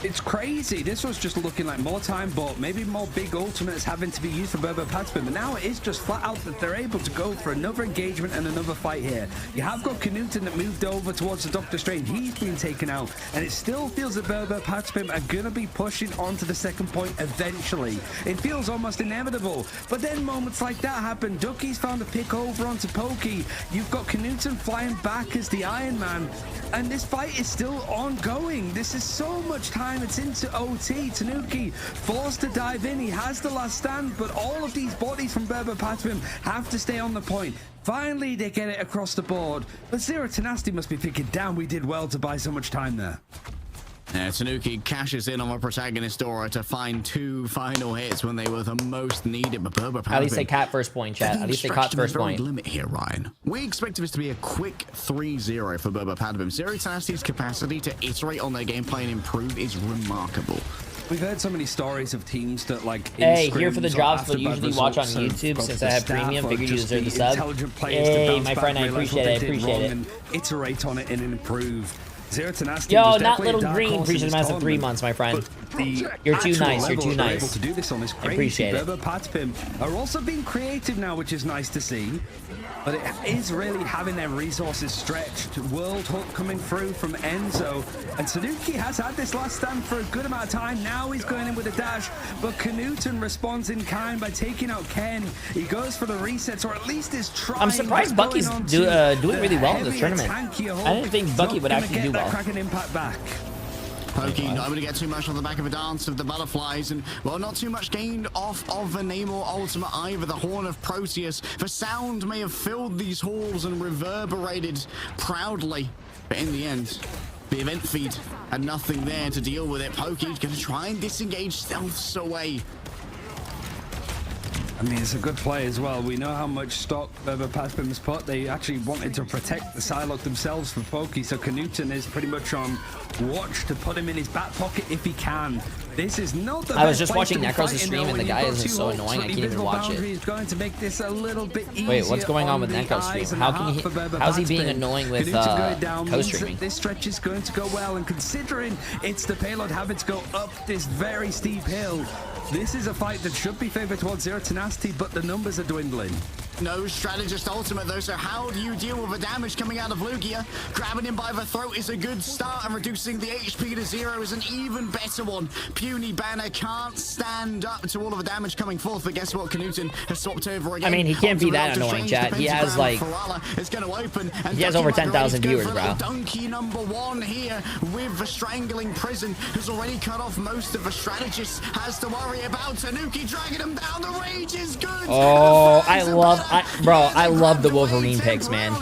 It's crazy. This was just looking like more time, but maybe more big ultimates having to be used for Berber Patapim. But now it is just flat out that they're able to go for another engagement and another fight here. You have got Knudsen that moved over towards the Doctor Strange. He's been taken out, and it still feels that Berber Patapim are going to be pushing on to the second point eventually. It feels almost inevitable. But then moments like that happen. Ducky's found a pick over onto Pokey. You've got Knudsen flying back as the Iron Man, and this fight is still ongoing. This is so much time. It's into OT. Tanuki forced to dive in. He has the last stand, but all of these bodies from Berber Patapim have to stay on the point. Finally, they get it across the board. But Zero Tenacity must be thinking, damn, we did well to buy so much time there. Tanuki cashes in on a protagonist aura to find 2 final hits when they were the most needed. But Berber Patapim, at least they caught first point, chat. At least they caught first point. Limit here, Ryan. We expected this to be a quick 3-0 for Berber Patapim. Zero Tenacity's capacity to iterate on their gameplay and improve is remarkable. We've heard so many stories of teams that like. Hey, here for the drops, but usually watch on YouTube since I have premium. Figured you deserve the sub. Hey, my friend, I appreciate it. I appreciate it. And iterate on it and improve. Zero Tenacity. Yo, not Little Green. Appreciate the massive 3 months, my friend. You're too nice. You're too nice. Able to do this on this I appreciate it. Patpim are also being creative now, which is nice to see. But it is really having their resources stretched. World Hook coming through from Enzo. And Tanuki has had this last stand for a good amount of time. Now he's going in with a dash. But Knuten responds in kind by taking out Ken. He goes for the resets, or at least is trying. I'm surprised Bucky's doing really well in this tournament. I didn't think Bucky would actually do well. Cracking impact back. Pokey not able to get too much on the back of a dance of the butterflies, and well, not too much gained off of the Namor ultimate either. The Horn of Proteus. The sound may have filled these halls and reverberated proudly, but in the end, the event feed had nothing there to deal with it. Pokey's going to try and disengage stealths away. I mean, it's a good play as well. We know how much stock Patpim's put. They actually wanted to protect the Psylocke themselves for Pokey, so Knuten is pretty much on watch to put him in his back pocket if he can. This is not the I was just watching Necros' stream, and the guy is so annoying. I can't even watch it. Is going to make this a little bit easier. Wait, what's going on with Necros' stream? How can he? How's he being annoying with co-streaming? This stretch is going to go well, and considering it's the payload having to go up this very steep hill, this is a fight that should be favored towards Zero Tenacity, but the numbers are dwindling. No strategist ultimate though, so how do you deal with the damage coming out of Lugia? Grabbing him by the throat is a good start, and reducing the HP to 0 is an even better one. Puny Banner can't stand up to all of the damage coming forth, but guess what? Knuten has swapped over again. I mean, he can't be that annoying, chat. He has like, he has over 10,000 viewers, bro. Donkey #1 here with the strangling prison, who's already cut off most of the strategists, has to worry about Tanuki dragging him down. The rage is good. Oh, I love the Wolverine picks, man.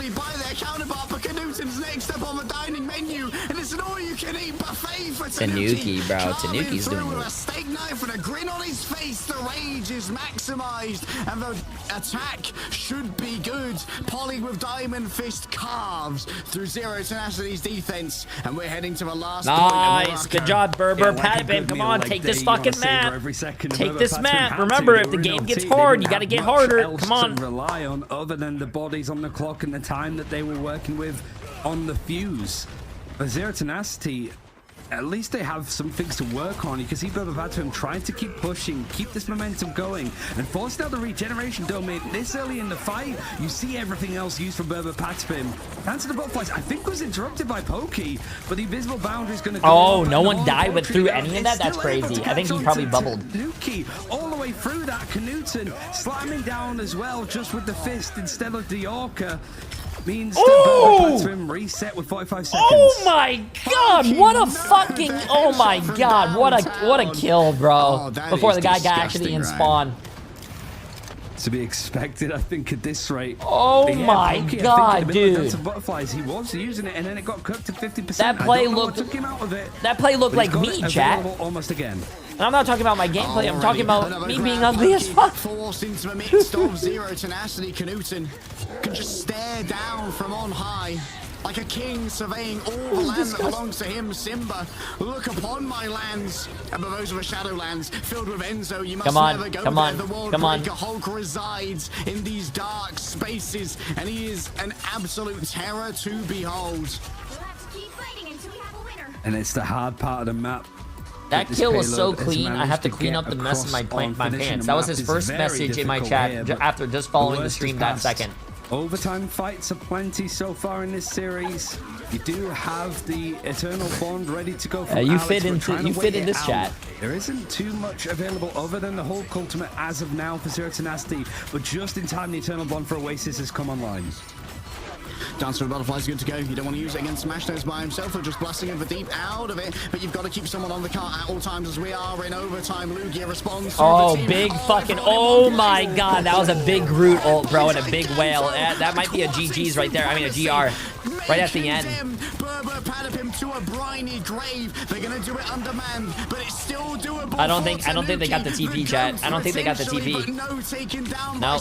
Tanuki, bro. Tanuki's doing it. A steak knife and a grin on his face. The rage is maximized, and the attack should be good. Polly with Diamond Fist carves through Zero Tenacity's defense, and we're heading to the last nice. Good job, Berber. Patpim, come on, take this fucking map. Take this map. Remember, if the game gets hard, you gotta get harder. Come on. Rely on other than the bodies on the clock and the time that they were working with on the fuse. But Zero Tenacity, at least they have some things to work on. You can see Patpim trying to keep pushing, keep this momentum going, and forcing out the regeneration domain this early in the fight. You see everything else used from Patpim. Dance of the Butterflies, I think, was interrupted by Pokey, but the invisible boundary is going to go. Oh, no one died with through any of that? That's crazy. I think he probably bubbled. Tanuki all the way through that. Knuten slamming down as well, just with the fist instead of the Orca. Means Patpim reset with 45 seconds. Oh my god, what a fucking, oh my god, what a kill, bro. Before the guy got actually in spawn. To be expected, I think, at this rate. Oh my god, dude. Butterflies, he was using it, and then it got cooked to 50%. That play looked like me, chat. Almost again. And I'm not talking about my gameplay, I'm talking about me being ugly as fuck. Forced into the midst of Zero Tenacity. Knuten can just stare down from on high like a king surveying all the land that belongs to him. Simba, look upon my lands, and those are the Shadowlands filled with Enzo. You must never go there. The World Breaker Hulk resides in these dark spaces, and he is an absolute terror to behold. Let's keep fighting until we have a winner. And it's the hard part of the map. That kill was so clean, I have to clean up the mess in my pants. That was his first message in my chat after just following the stream that second. Overtime fights are plenty so far in this series. You do have the Eternal Bond ready to go. You fit in this chat. There isn't too much available other than the Hulk Ultimate as of now for Zero Tenacity, but just in time the Eternal Bond for Oasis has come online. Dancer of Butterflies good to go. You don't want to use it against Smash Nose by himself or just blasting him for deep out of it, but you've got to keep someone on the cart at all times as we are in overtime. Lugia responds. Oh, big fucking, oh my god, that was a big Groot ult, bro, and a big whale. That might be a GG's right there. I mean, a GR right at the end. Patpim to a briny grave. They're gonna do it undermanned, but it's still doable. I don't think they got the TP, chat. I don't think they got the TP. No.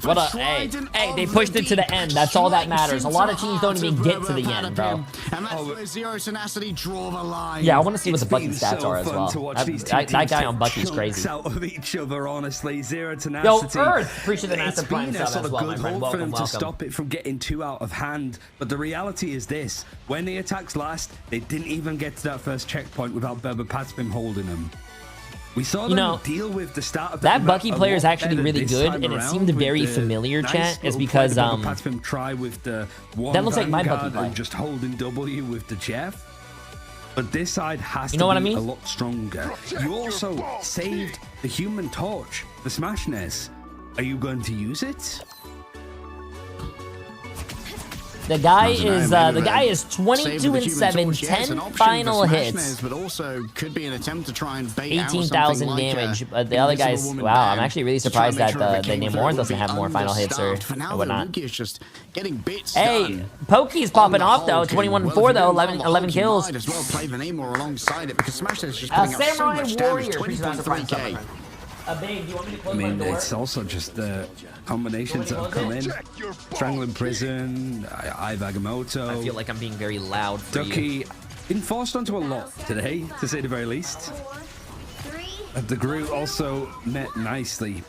What a hey, they pushed it to the end. That's all that matters. A lot of teams don't even get to the end, bro. And that's where Zero Tenacity draw the line. Yeah, I want to see what the Bucky stats are as well. That guy on Bucky's crazy. Out of each other, honestly. Zero Tenacity. Yo, Earth, appreciate the massive prime sub as well, my friend. Welcome, for them to stop it from getting too out of hand. But the reality is this: when the attacks looks last. They didn't even get to that first checkpoint without Berber Patspim holding them. We saw them deal with the start of that Bucky player is actually really good, and it seemed very familiar. Chat is because try with the that looks like my Bucky player, and just holding W with the Jeff. But this side has to be a lot stronger. You also saved the Human Torch, the Smashness. Are you going to use it? The guy is 22 and 7, 10 final hits, but also could be an attempt to try and bait 18,000 damage. But the other guys, wow, I'm actually really surprised that the Namor doesn't have more final hits or whatnot. Hey, Pokey's popping off though, 21 and 4 though, 11 kills. Might as well play the Namor alongside it because Smash is just putting up so much damage, 23k. Babe, do you want me to close my door? It's also just the combinations that have come in. Strangling Prison, I Vagamoto. I feel like I'm being very loud for Ducky, been forced onto a lot today, to say the very least. The Groot also met nicely.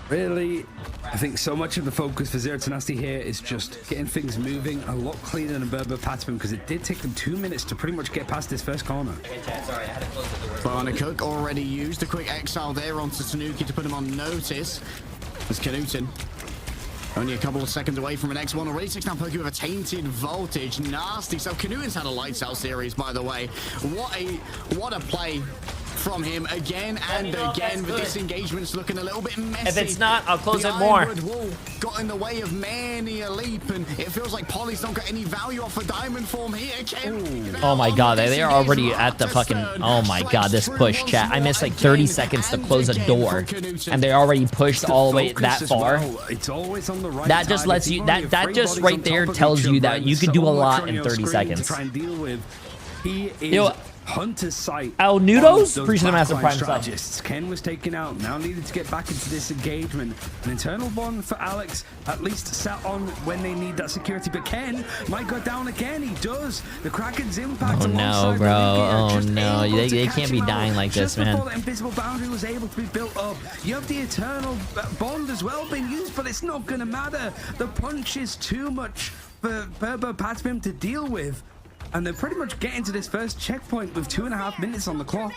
Really, I think so much of the focus for Zero to Nasty here is just getting things moving a lot cleaner than Berber Patspim, because it did take them 2 minutes to pretty much get past this first corner. Sorry, I had to close the door. Bana Cook already used a quick exile there onto Tanuki to put him on notice. There's Knuten. Only a couple of seconds away from an X1 already. 6 down Pokey with a tainted voltage. Nasty. So Knuten's had a lights out series, by the way. What a play from him again and again, but this engagement's looking a little bit messy. If it's not, I'll close it more. The wall got in the way of many a leap, and it feels like Polly's not got any value off a diamond form here. Oh my god, they are already at the fucking, oh my god, this push, chat. I missed like 30 seconds to close a door, and they already pushed all the way that far. It's always on the right. That just lets you, that just right there tells you that you can do a lot in 30 seconds. He is Hunter's sight. El Nudos? Appreciate the massive prime strategists. Ken was taken out. Now needed to get back into this engagement. An internal one for Alex, at least sat on when they need that security. But Ken might go down again. He does. The Kraken's impact. Oh no, bro. Oh no. They can't be dying like this, man. The invisible boundary was able to be built up. You have the eternal bond as well being used, but it's not going to matter. The punch is too much for Berber Patspim to deal with. And they're pretty much getting to this first checkpoint with 2.5 minutes on the clock.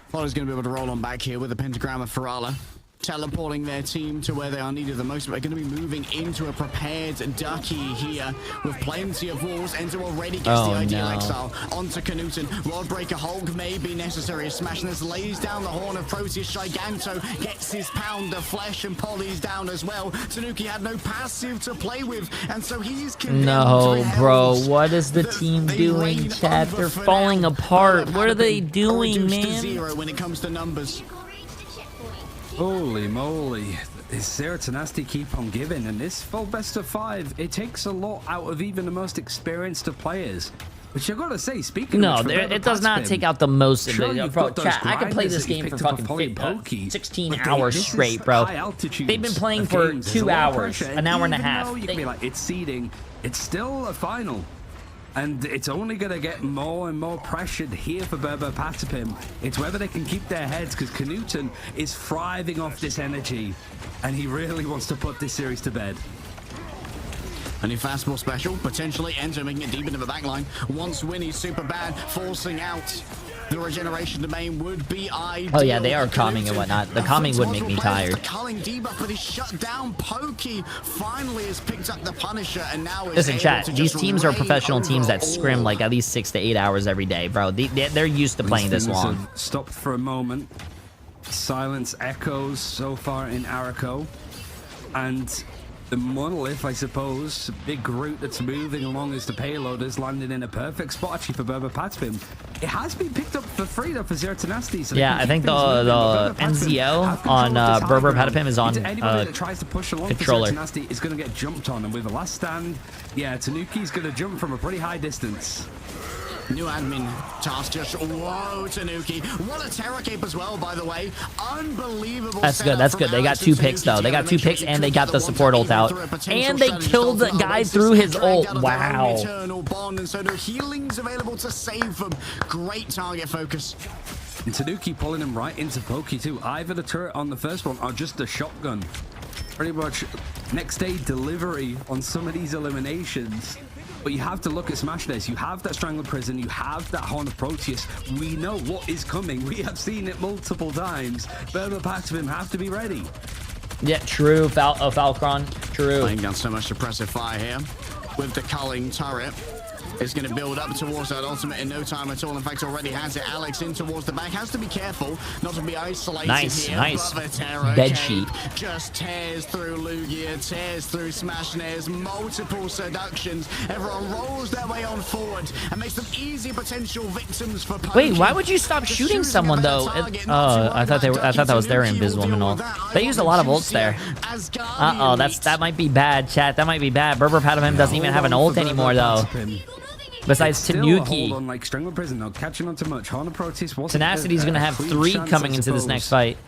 Florida's going to be able to roll on back here with a pentagram of Ferrala, teleporting their team to where they are needed the most. But they're going to be moving into a prepared Ducky here with plenty of walls. Enzo already gets the ideal exile onto Knuten. Worldbreaker Hulk may be necessary. Smashness lays down the horn of Proteus. Giganto gets his pound of flesh, and Polly's down as well. Tanuki had no passive to play with, and so he's no, bro. What is the team doing, chat? They're falling apart. What are they doing, man? Zero when it comes to numbers. Holy moly. Is Zero to Nasty keep on giving? And this full best of 5, it takes a lot out of even the most experienced of players. Which I gotta say, speaking of it does not take out the most of it. Bro, chat, I can play this game for fucking 16 hours straight, bro. They've been playing for 2 hours, an hour and a half. You can be like, it's seeding. It's still a final. And it's only going to get more and more pressured here for Berber Patspim. It's whether they can keep their heads, because Knuten is thriving off this energy. And he really wants to put this series to bed. A new fastball special, potentially Enzo making it deep into the backline. Once Winnie's super bad, forcing out the regeneration domain would be ideal. Oh yeah, they are calming and whatnot. The calming would make me tired. The culling debuff, but he's shut down. Pokey finally has picked up the Punisher, and now is listen, chat. These teams are professional teams that scrim like at least 6 to 8 hours every day, bro. They're used to playing this long. Stopped for a moment. Silence echoes so far in Araco, and the monolith, I suppose, big Groot that's moving along as the payload is landing in a perfect spot actually for Berber Patspim. It has been picked up for free though for Zero to Nasty. So yeah, I think the NZO on Berber Patspim is on anybody that tries to push along controller. For Zero to Nasty is going to get jumped on, and with the last stand, yeah, Tanuki's going to jump from a pretty high distance. New admin task, just whoa, Tanuki. What a Terra Cape as well, by the way. Unbelievable. That's good. That's good. They got 2 picks though. They got 2 picks and they got the support ult out. And they killed the guy through his ult. Wow. Eternal bond, and so no healings available to save them. Great target focus. And Tanuki pulling him right into Pokey too. Either the turret on the first one or just the shotgun. Pretty much next day delivery on some of these eliminations. But you have to look at Smashness. You have that Strangler Prison. You have that Horn of Proteus. We know what is coming. We have seen it multiple times. Berber Patavim have to be ready. Yeah, true. Falcron. True. Laying down so much suppressive fire here with the culling turret. Is going to build up towards that ultimate in no time at all. In fact, already has it. Alex in towards the back. Has to be careful not to be isolated here. Nice. Bed sheet. Just tears through Lugia, tears through Smashness, multiple seductions. Everyone rolls their way on forward and makes them easy potential victims for Pokey. Wait, why would you stop shooting someone though? I thought that was their invisible and all. They used a lot of ults there. That might be bad, chat. That might be bad. Berber Patavim doesn't even have an ult anymore though. Besides Tanuki. On like Strangler Prison, not catching on too much. Horn of Proteus wasn't Tenacity's gonna have 3 coming into this next fight.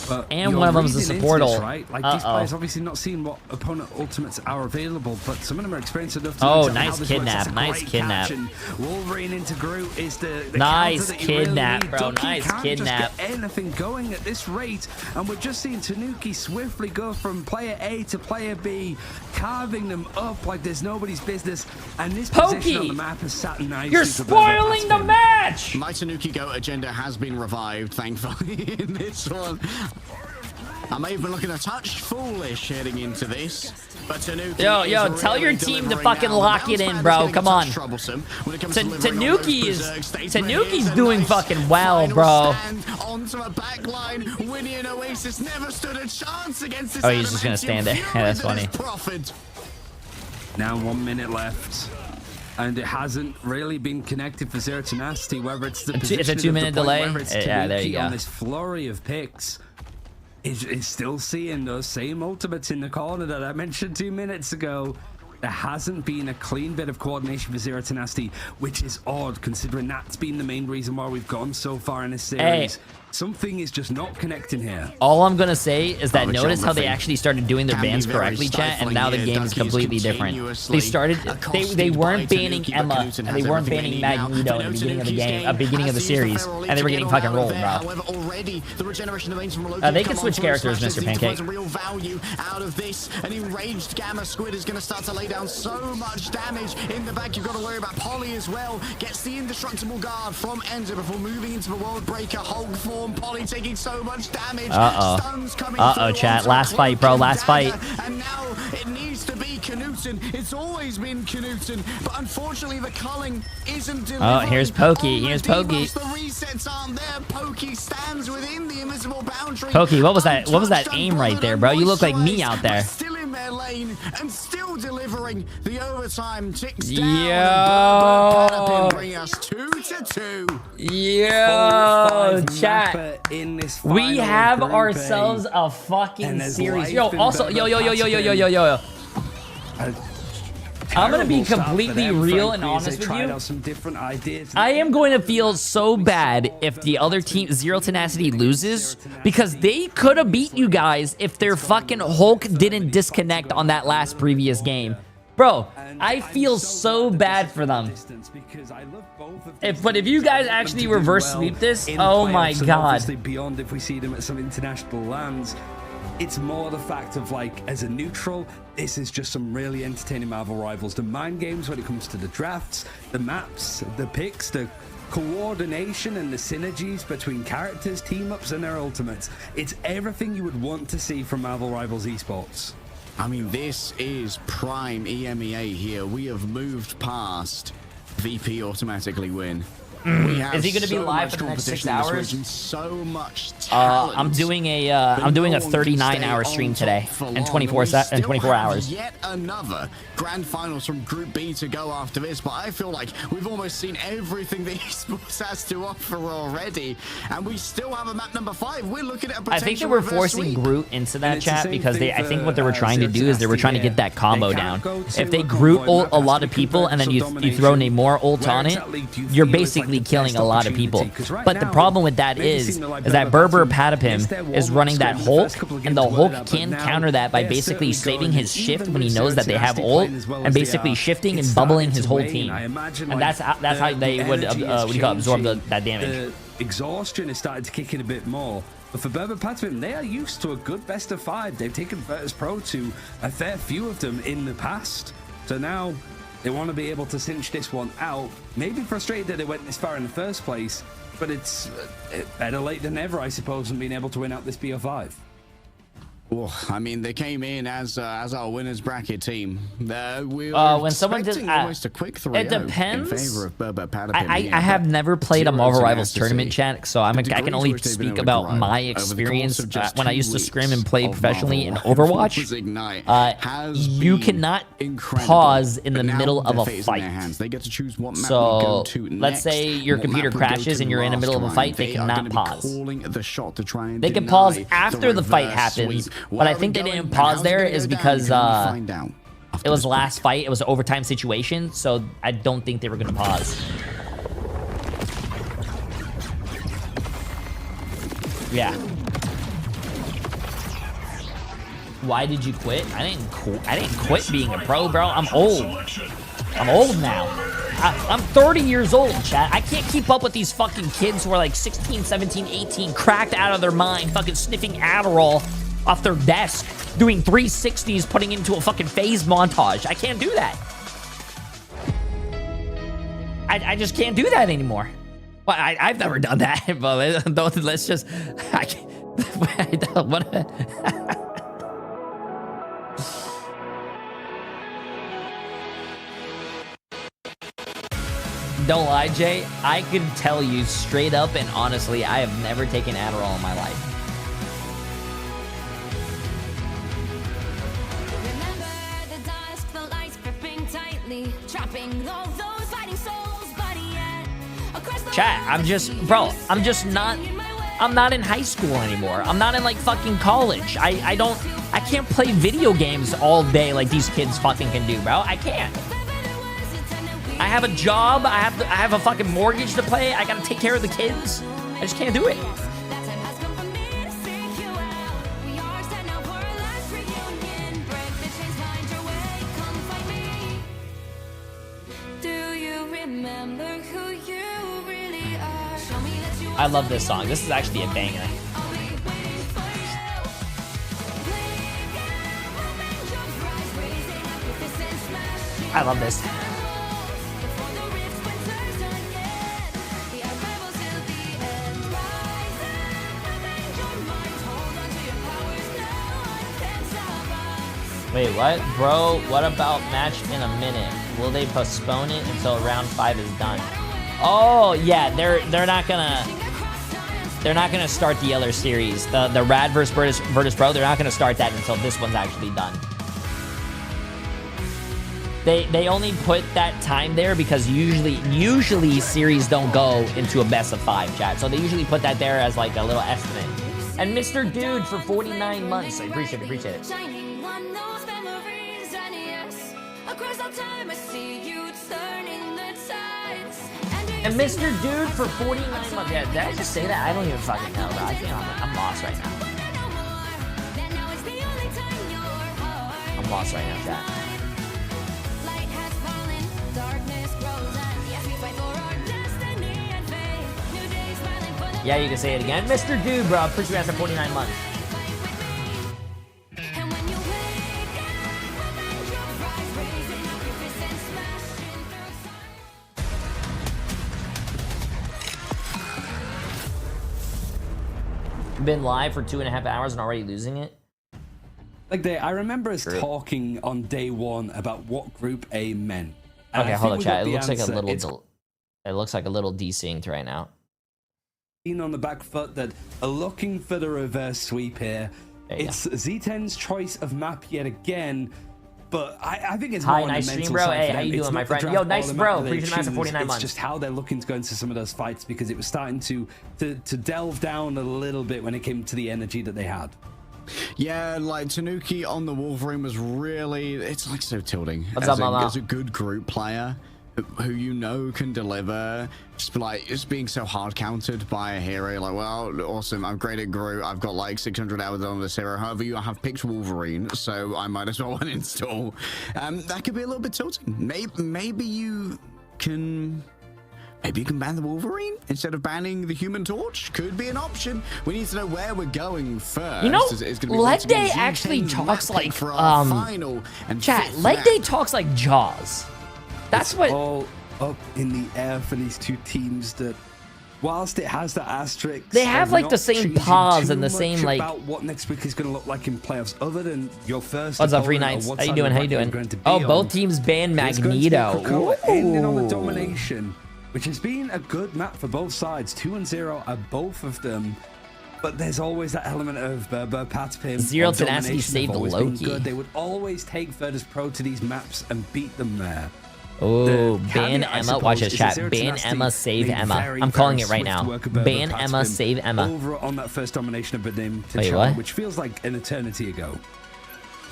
But and one of them's the support ult. Right? Like these players obviously not seeing what opponent ultimates are available, but some of them are experienced enough to nice kidnap. Nice kidnap. Wolverine into Groot is the nice kidnap, really bro. Nice kidnap. Just get anything going at this rate, and we're just seeing Tanuki swiftly go from player A to player B, carving them up like there's nobody's business. And this position on the map has sat nicely. You're spoiling the match. My Tanuki Go agenda has been revived, thankfully, in this one. I may have been looking a touch foolish heading into this, but Tanuki yo, tell your team to fucking lock it in, bro. Come on. Tanuki's doing fucking well, bro. Onto a back line, Winnie and Oasis never stood a chance against this. Oh, he's just gonna stand there. Yeah, that's funny. Now 1 minute left. And it hasn't really been connected for Zero Tenacity, whether it's the position it's a 2 minute delay. Whether it's Yeah, there you go. On this flurry of picks. Is still seeing those same ultimates in the corner that I mentioned 2 minutes ago. There hasn't been a clean bit of coordination for Zero Tenacity, which is odd considering that's been the main reason why we've gone so far in this series. Something is just not connecting here. All I'm gonna say is that notice how they actually started doing their bans correctly, chat, and now the game is completely different. They started, they weren't banning Emma, and they weren't banning Magneto in the beginning of the game, beginning of the series, and they were getting fucking rolled, bro. They can switch characters, Mr. Pancake. Real value out of this. An enraged Gamma Squid is gonna start to lay down so much damage in the back. You've got to worry about Polly as well. Gets the indestructible guard from Ender before moving into the World Breaker Hulk form. Polly taking so much damage. Stuns coming through chat. Last fight, bro. Last fight. And now it needs to be Knutson. It's always been Knutson, but unfortunately the culling isn't delivering. Here's Pokey. Here's Pokey. The resets aren't there. Pokey stands within the invisible boundary. Pokey, what was that? What was that aim right there, bro? You look like me out there. Still in their lane and still delivering. The overtime ticks down. Yo, bring us 2-2. Yo, chat. In this we have ourselves a fucking series. Yo, also, yo. I'm gonna be completely real and honest with you. I am going to feel so bad if the other team, Zero Tenacity, loses, because they could have beat you guys if their fucking Hulk didn't disconnect on that last previous game. Bro, I feel so bad for them. But if you guys actually reverse sweep this, oh my god. Beyond if we see them at some international lands, it's more the fact of like, as a neutral, this is just some really entertaining Marvel Rivals. The mind games when it comes to the drafts, the maps, the picks, the coordination and the synergies between characters, team-ups, and their ultimates. It's everything you would want to see from Marvel Rivals esports. I mean, this is prime EMEA here. We have moved past VP automatically win. Is he going to be live for the next 6 hours? So much I'm doing a 39-hour stream today and 24 hours. Yet another grand finals from Group B to go after this, but I feel like we've almost seen everything that esports has to offer already, and we still have a map number 5. We're looking at a potential I think they were forcing Groot into that chat because I think what they were trying to do is they were trying to get that combo down. If they Groot ult a lot of people and then you throw Namor ult on it, you're basically killing a lot of people. But the problem with that is that Berber Patapim is running that Hulk, and the Hulk can counter that by basically saving his shift when he knows that they have ult, and basically shifting and bubbling his whole team. And that's how they would absorb that damage. Exhaustion is starting to kick in a bit more. But for Berber Patapim, they are used to a good best of 5. They've taken Virtus Pro to a fair few of them in the past. So now they want to be able to cinch this one out. Maybe frustrated that they went this far in the first place, but it's better late than never, I suppose, than being able to win out this BO5. Well, I mean, they came in as our winners bracket team. When someone does almost a quick 3-0 it depends. in favor of Burber Patapim. I have never played a Marvel Rivals tournament, chat, so I can only speak about my experience when I used to scrim and play professionally in Overwatch. You cannot pause in the middle of a fight. They get to choose what map so to go to let's say your computer crashes and you're in the middle of a fight, they cannot pause. They can pause after the fight happens. But I think they didn't pause there is because it was the last fight. It was an overtime situation, so I don't think they were going to pause. Yeah. Why did you quit? I didn't quit being a pro, bro. I'm old. I'm old now. I'm 30 years old, chat. I can't keep up with these fucking kids who are like 16, 17, 18, cracked out of their mind, fucking sniffing Adderall off their desk, doing 360s, putting into a fucking phase montage. I can't do that. I just can't do that anymore. Well, I've never done that, but let's just... I can't, what? Don't lie, Jay. I can tell you straight up and honestly, I have never taken Adderall in my life. Chat, I'm not in high school anymore. I'm not in like fucking college. I can't play video games all day like these kids fucking can do, bro. I can't. I have a job. I have a fucking mortgage to pay. I gotta take care of the kids. I just can't do it. I love this song. This is actually a banger. I love this. Wait, what? Bro, what about match in a minute? Will they postpone it until round 5 is done? Oh, yeah, they're not gonna start the other series. The Rad versus Virtus Pro, they're not gonna start that until this one's actually done. They only put that time there because usually series don't go into a best of 5, chat. So they usually put that there as like a little estimate. And Mr. Dude for 49 months. I appreciate it. And Mr. Dude for 49 months. Yeah, did I just say that? I don't even fucking know, bro. I'm lost right now. I'm lost right now, chat. Yeah, you can say it again. Mr. Dude, bro. Push you after 49 months. Been live for 2.5 hours and already losing it. Like I remember us talking on day 1 about what Group A meant. And okay, hold on, chat. It looks like a little. It looks like a little desynced right now. On the back foot that are looking for the reverse sweep here. It's Z10's choice of map yet again, but I think it's Hi, more nice on the stream, mental bro. side Hey, for how them. you doing, my friend? Yo, nice, bro. Appreciate it for 49 months. It's just how they're looking to go into some of those fights because it was starting to delve down a little bit when it came to the energy that they had. Yeah, like Tanuki on the Wolverine was really, it's like so tilting. What's up, Mama? As a good group player who you know can deliver, just being so hard countered by a hero, like, well, awesome, I'm great at Groot, I've got like 600 hours on this hero, however you have picked Wolverine, so I might as well uninstall. That could be a little bit tilting. Maybe you can Maybe you can ban the Wolverine instead of banning the Human Torch. Could be an option. We need to know where we're going first. You know, It's gonna be Leg Day actually talks like chat. Leg Day talks like Jaws. That's it's what. All up in the air for these two teams. That whilst it has the asterisk, They have like the same pause and the same like. About what next week is going to look like in playoffs, other than your first. What's up, Free Knights? How you doing? How you doing? Oh, both teams banned Magneto. Ending on the domination, which has been a good map for both sides. 2-0 at both of them. But there's always that element of Patapim. Zero Tenacity saved Loki. They would always take Virtus Pro to these maps and beat them there. Oh, ban Emma. Watch this, chat. Ban Emma, save Emma. I'm calling it right now. Ban Emma, save Emma. Over on that first domination of Badim to Wait, what? which feels like an eternity ago.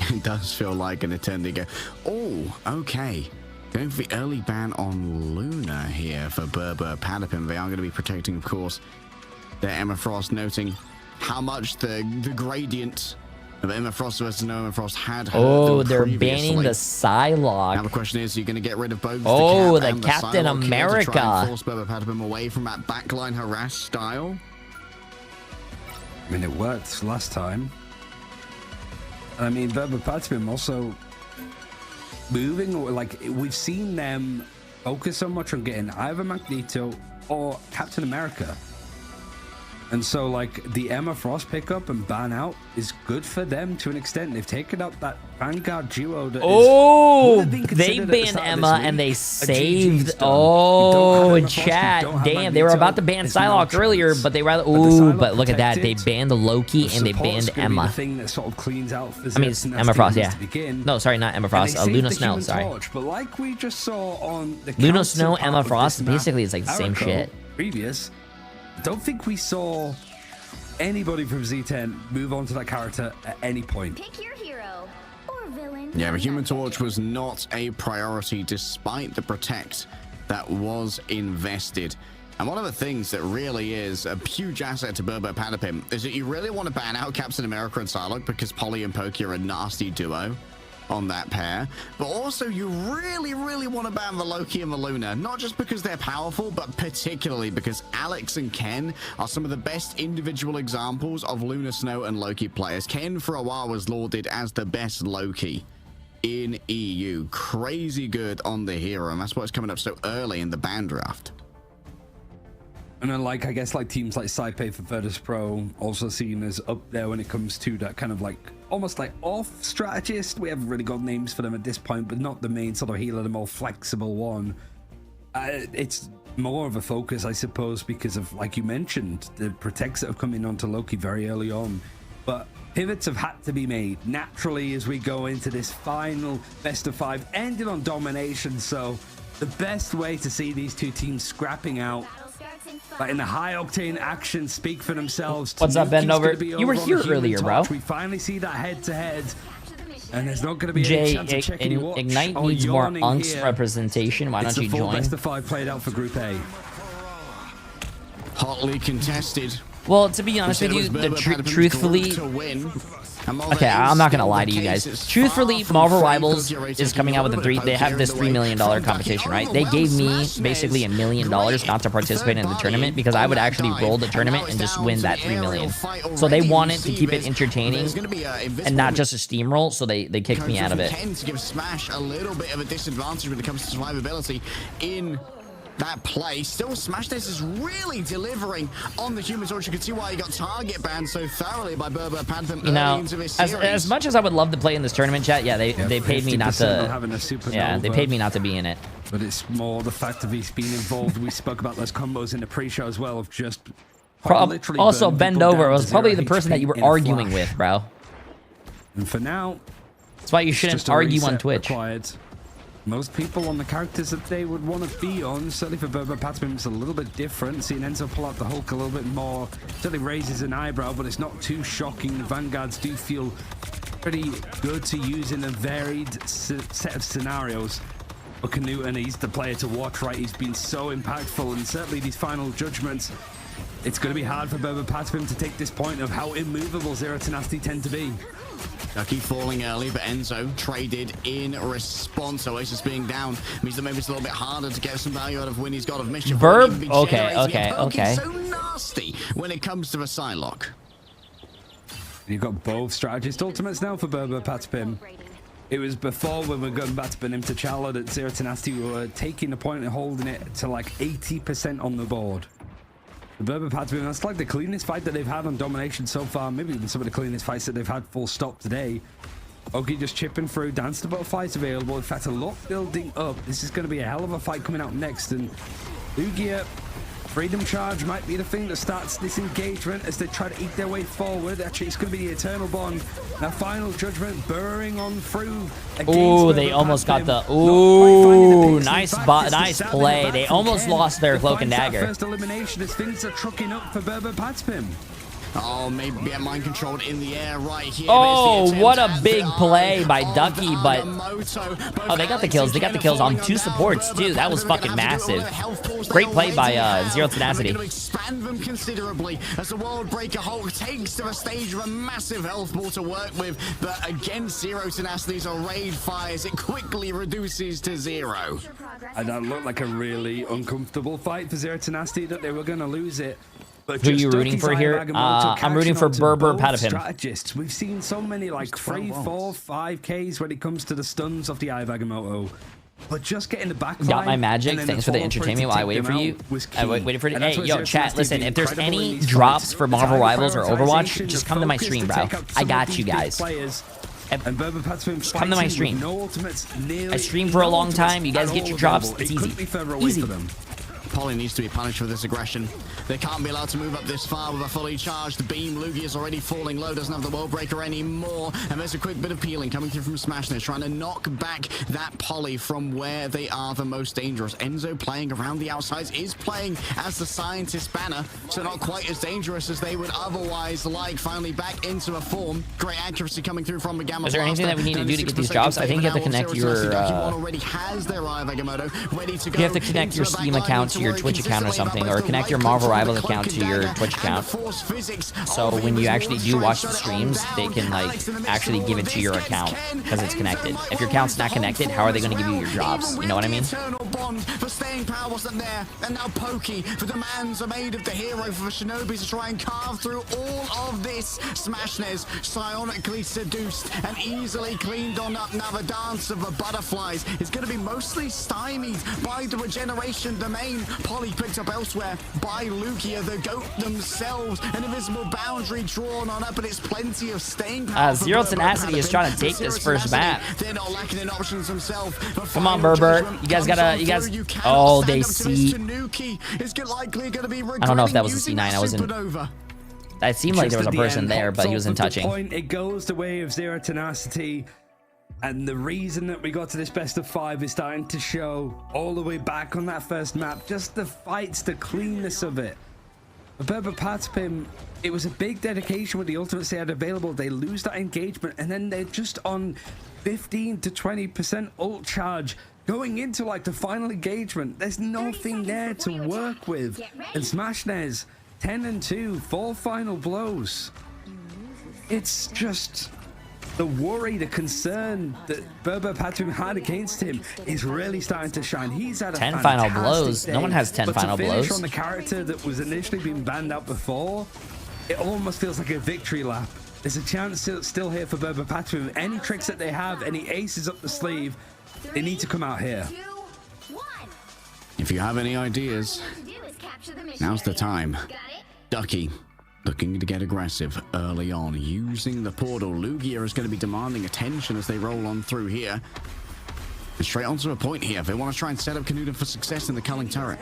It does feel like an eternity ago. Oh, okay. Going for the early ban on Luna here for Berber Patapim. They are going to be protecting, of course, their Emma Frost, noting how much the gradient of Emma Frost versus no Emma Frost had hurt. Oh, they're banning the Psylocke. Now the question is, are you going to get rid of both the Captain America. To try and force Berber Patapim away from that backline harass style? I mean, it worked last time. I mean, Berber Patapim also moving, like, we've seen them focus so much on getting either Magneto or Captain America. And so, like, the Emma Frost pickup and ban out is good for them to an extent. They've taken out that Vanguard duo that they banned Emma and they saved. Oh, chat. Damn, they were about to ban Psylocke earlier, but they rather. Oh, but look at that. They banned Loki and they banned Emma. I mean, Emma Frost, yeah. No, sorry, not Emma Frost. Luna Snow, sorry. But like we just saw on the Luna Snow, Emma Frost, basically it's like the same shit. Previous. Don't think we saw anybody from Z10 move on to that character at any point. Pick your hero or villain. Yeah, the Human Torch was not a priority despite the protect that was invested. And one of the things that really is a huge asset to Berber Patapim is that you really want to ban out Captain America and Psylocke because Polly and Pokey are a nasty duo on that pair, but also you really want to ban the Loki and the Luna, not just because they're powerful, but particularly because Alex and Ken are some of the best individual examples of Luna Snow and Loki players. Ken for a while was lauded as the best Loki in EU. Crazy good on the hero, and that's what's coming up so early in the ban draft. And then, like, I guess, like, teams like Saipei for Virtus Pro also seen as up there when it comes to that kind of, like, almost like off strategist. We haven't really got names for them at this point, but not the main sort of healer, the more flexible one. It's more of a focus, I suppose, because of, like you mentioned, the protects that have come in onto Loki very early on. But pivots have had to be made naturally as we go into this final best of 5, ending on domination. So the best way to see these two teams scrapping out, but in the high-octane action, speak for themselves. What's up, Bend Over? You were here earlier, bro. We finally see that head-to-head, and there's not going to be any chance of checking your watch. Ignite needs more Unks representation. Why don't you join? Best of 5 played out for Group A. Hotly contested. Well, to be honest with you, truthfully, okay, I'm not gonna lie to you guys. Truthfully, Marvel Rivals is coming out with they have this $3 million competition, right? They gave me basically $1 million not to participate in the tournament because I would actually roll the tournament and just win that $3 million. So they wanted to keep it entertaining and not just a steamroll, so they kicked me out of it. To give Smash a little bit of a disadvantage when it comes to survivability in that play. Still, Smash This is really delivering on the Human Torch. You can see why he got target banned so thoroughly by Berber Patapim. You know, as much as I would love to play in this tournament, chat, yeah, they paid me not to. Yeah, they paid me not to be in it. But it's more the fact of he's been involved. We spoke about those combos in the pre-show as well of just literally also Bend Over was probably the person that you were arguing with, bro. And for now, that's why you shouldn't argue on Twitch. Required. Most people on the characters that they would want to be on, certainly for Berber Patapim, it's a little bit different. Seeing Enzo pull out the Hulk a little bit more certainly raises an eyebrow, but it's not too shocking. The Vanguards do feel pretty good to use in a varied set of scenarios. But Canute, he's the player to watch, right? He's been so impactful, and certainly these final judgments, it's going to be hard for Berber Patapim to take this point of how immovable Zero Tenacity tend to be. Ducky falling early, but Enzo traded in response. Oasis being down means that maybe it's a little bit harder to get some value out of Winnie's God of Mischief. Verb? Okay. So nasty when it comes to the Psylocke. You've got both strategist ultimates now for Berber Patapim. It was before when we were going back to Benim T'Challa that Zero Tenacity were taking the point and holding it to like 80% on the board. The Berber Patapim, that's like the cleanest fight that they've had on Domination so far. Maybe even some of the cleanest fights that they've had full stop today. Oki just chipping through. Dance to both fights available. In fact, a lot building up. This is going to be a hell of a fight coming out next. And Lugia, Freedom Charge might be the thing that starts this engagement as they try to eat their way forward. Actually, it's going to be the Eternal Bond. Now, Final Judgment burrowing on through. Ooh, they almost got the... Ooh, nice play. They almost lost their Cloak and Dagger. First elimination as things are trucking up for Berber Patapim. Oh, maybe get mind controlled in the air right here. Oh, what a big play by Ducky, but... Oh, they got the kills. They got the kills on 2 supports, too. That was fucking massive. Great play by Zero Tenacity. Expand them considerably as the World Breaker Hulk takes to the stage of a massive health ball to work with. But against Zero Tenacity's raid fires, it quickly reduces to 0. And that looked like a really uncomfortable fight for Zero Tenacity, that they were going to lose it. But who are you rooting for here? I'm rooting for Berber Patapim. Strategists. We've seen so many like 3, 4, 5Ks when it comes to the stuns of the Eye of Agamotto. But just getting the back. Got my magic. Thanks for the entertainment while I waited for you. I waited for it. Hey, yo, chat, listen, if there's any drops for Marvel Rivals or Overwatch, just come to my stream, bro. I got you guys. And Berber Patapim come to my stream. I stream for a long time. You guys get your drops. It's easy. Easy. Polly needs to be punished for this aggression. They can't be allowed to move up this far with a fully charged beam. Lugia is already falling low, doesn't have the World Breaker anymore. And there's a quick bit of peeling coming through from Smashness, trying to knock back that Polly from where they are the most dangerous. Enzo playing around the outsides, is playing as the Scientist banner, so not quite as dangerous as they would otherwise like. Finally back into a form. Great accuracy coming through from the Gamma. Is there anything that we need to do to get these jobs? I think you have to connect your... already has their Eye of Agamotto ready to go. You have to connect your Steam account to your Twitch account or something, or connect your Marvel Rivals account to your Twitch account. So when you actually do watch the streams, they can like actually give it to your account because it's connected. If your account's not connected, how are they going to give you your jobs? You know what I mean? For staying power wasn't there, and now Pokey, the demands are made of the hero for the Shinobi to try and carve through all of this. Smashness psionically seduced and easily cleaned on up. Now the dance of the butterflies is going to be mostly stymied by the regeneration domain. Polly picked up elsewhere by Lugia, the goat themselves. An invisible boundary drawn on up, but it's plenty of staying power. Zero Tenacity is trying to take this first map. They're not lacking in options themselves. Come on, Berber. You guys gotta, oh, they see. I don't know if that was a C9. I wasn't. That seemed like there was a person there, but he wasn't touching. It goes the way of Zero Tenacity. And the reason that we got to this best of 5 is starting to show all the way back on that first map. Just the fights, the cleanness of it. Berber Patapim, it was a big dedication with the ultimates they had available. They lose that engagement, and then they're just on 15 to 20% ult charge going into like the final engagement. There's nothing there to work with. And Smashness, 10 and 2, 4 final blows. It's just... the worry, the concern that Berber Patapim had against him is really starting to shine. He's had a 10 final blows. No one has 10 final blows. On the character that was initially being banned out before, it almost feels like a victory lap. There's a chance still here for Berber Patapim. Any tricks that they have, any aces up the sleeve, they need to come out here. If you have any ideas, now's the time. Ducky, looking to get aggressive early on, using the portal. Lugia is going to be demanding attention as they roll on through here. And straight onto a point here. They want to try and set up Canuda for success in the culling turret.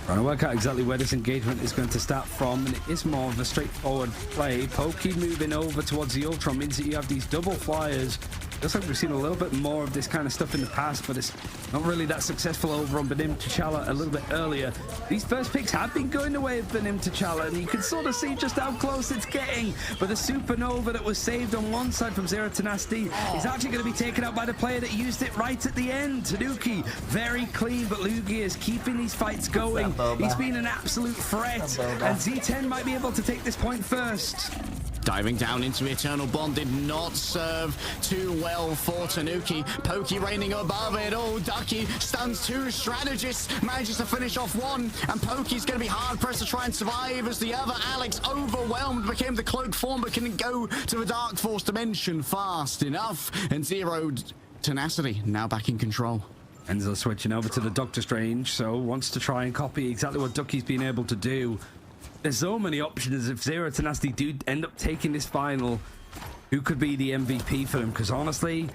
Trying to work out exactly where this engagement is going to start from, and it is more of a straightforward play. Pokey moving over towards the Ultron means that you have these double flyers. Looks like we've seen a little bit more of this kind of stuff in the past, but it's not really that successful over on Benim T'Challa a little bit earlier. These first picks have been going the way of Benim T'Challa, and you can sort of see just how close it's getting. But the supernova that was saved on one side from Zero Tenacity is actually going to be taken out by the player that used it right at the end. Tanuki, very clean, but Lugia is keeping these fights going. He's been an absolute threat, and Z10 might be able to take this point first. Diving down into the Eternal Bond did not serve too well for Tanuki. Pokey reigning above it all. Ducky stuns 2 strategists, manages to finish off 1, and Pokey's going to be hard-pressed to try and survive as the other Alex, overwhelmed, became the cloaked form, but can go to the Dark Force dimension fast enough. And Zero Tenacity now back in control. Enzo switching over to the Doctor Strange, so wants to try and copy exactly what Ducky's been able to do. There's so many options. If Zero Tenacity do end up taking this final, who could be the MVP for them? Because honestly,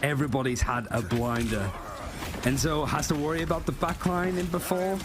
everybody's had a blinder. Enzo has to worry about the backline in before.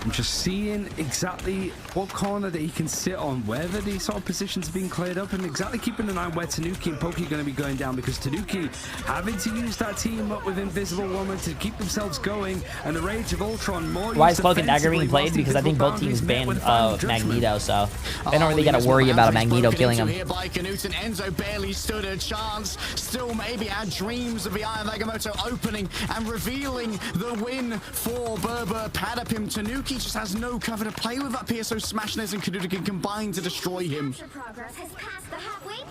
I'm just seeing exactly what corner that he can sit on, whether these sort of positions are being cleared up, and exactly keeping an eye on where Tanuki and Pokey are going to be going down, because Tanuki having to use that team up with Invisible Woman to keep themselves going, and the Rage of Ultron more. Why is Cloak and Dagger being played? Because I think both teams banned Magneto, so they don't really got to worry about a Magneto killing him. Enzo barely stood a chance. Still maybe had dreams of the Eye of Agamotto opening and revealing the win for Berber Padapim. Tanuki just has no cover to play with up here, so Smashnez and Kanuta can combine to destroy him.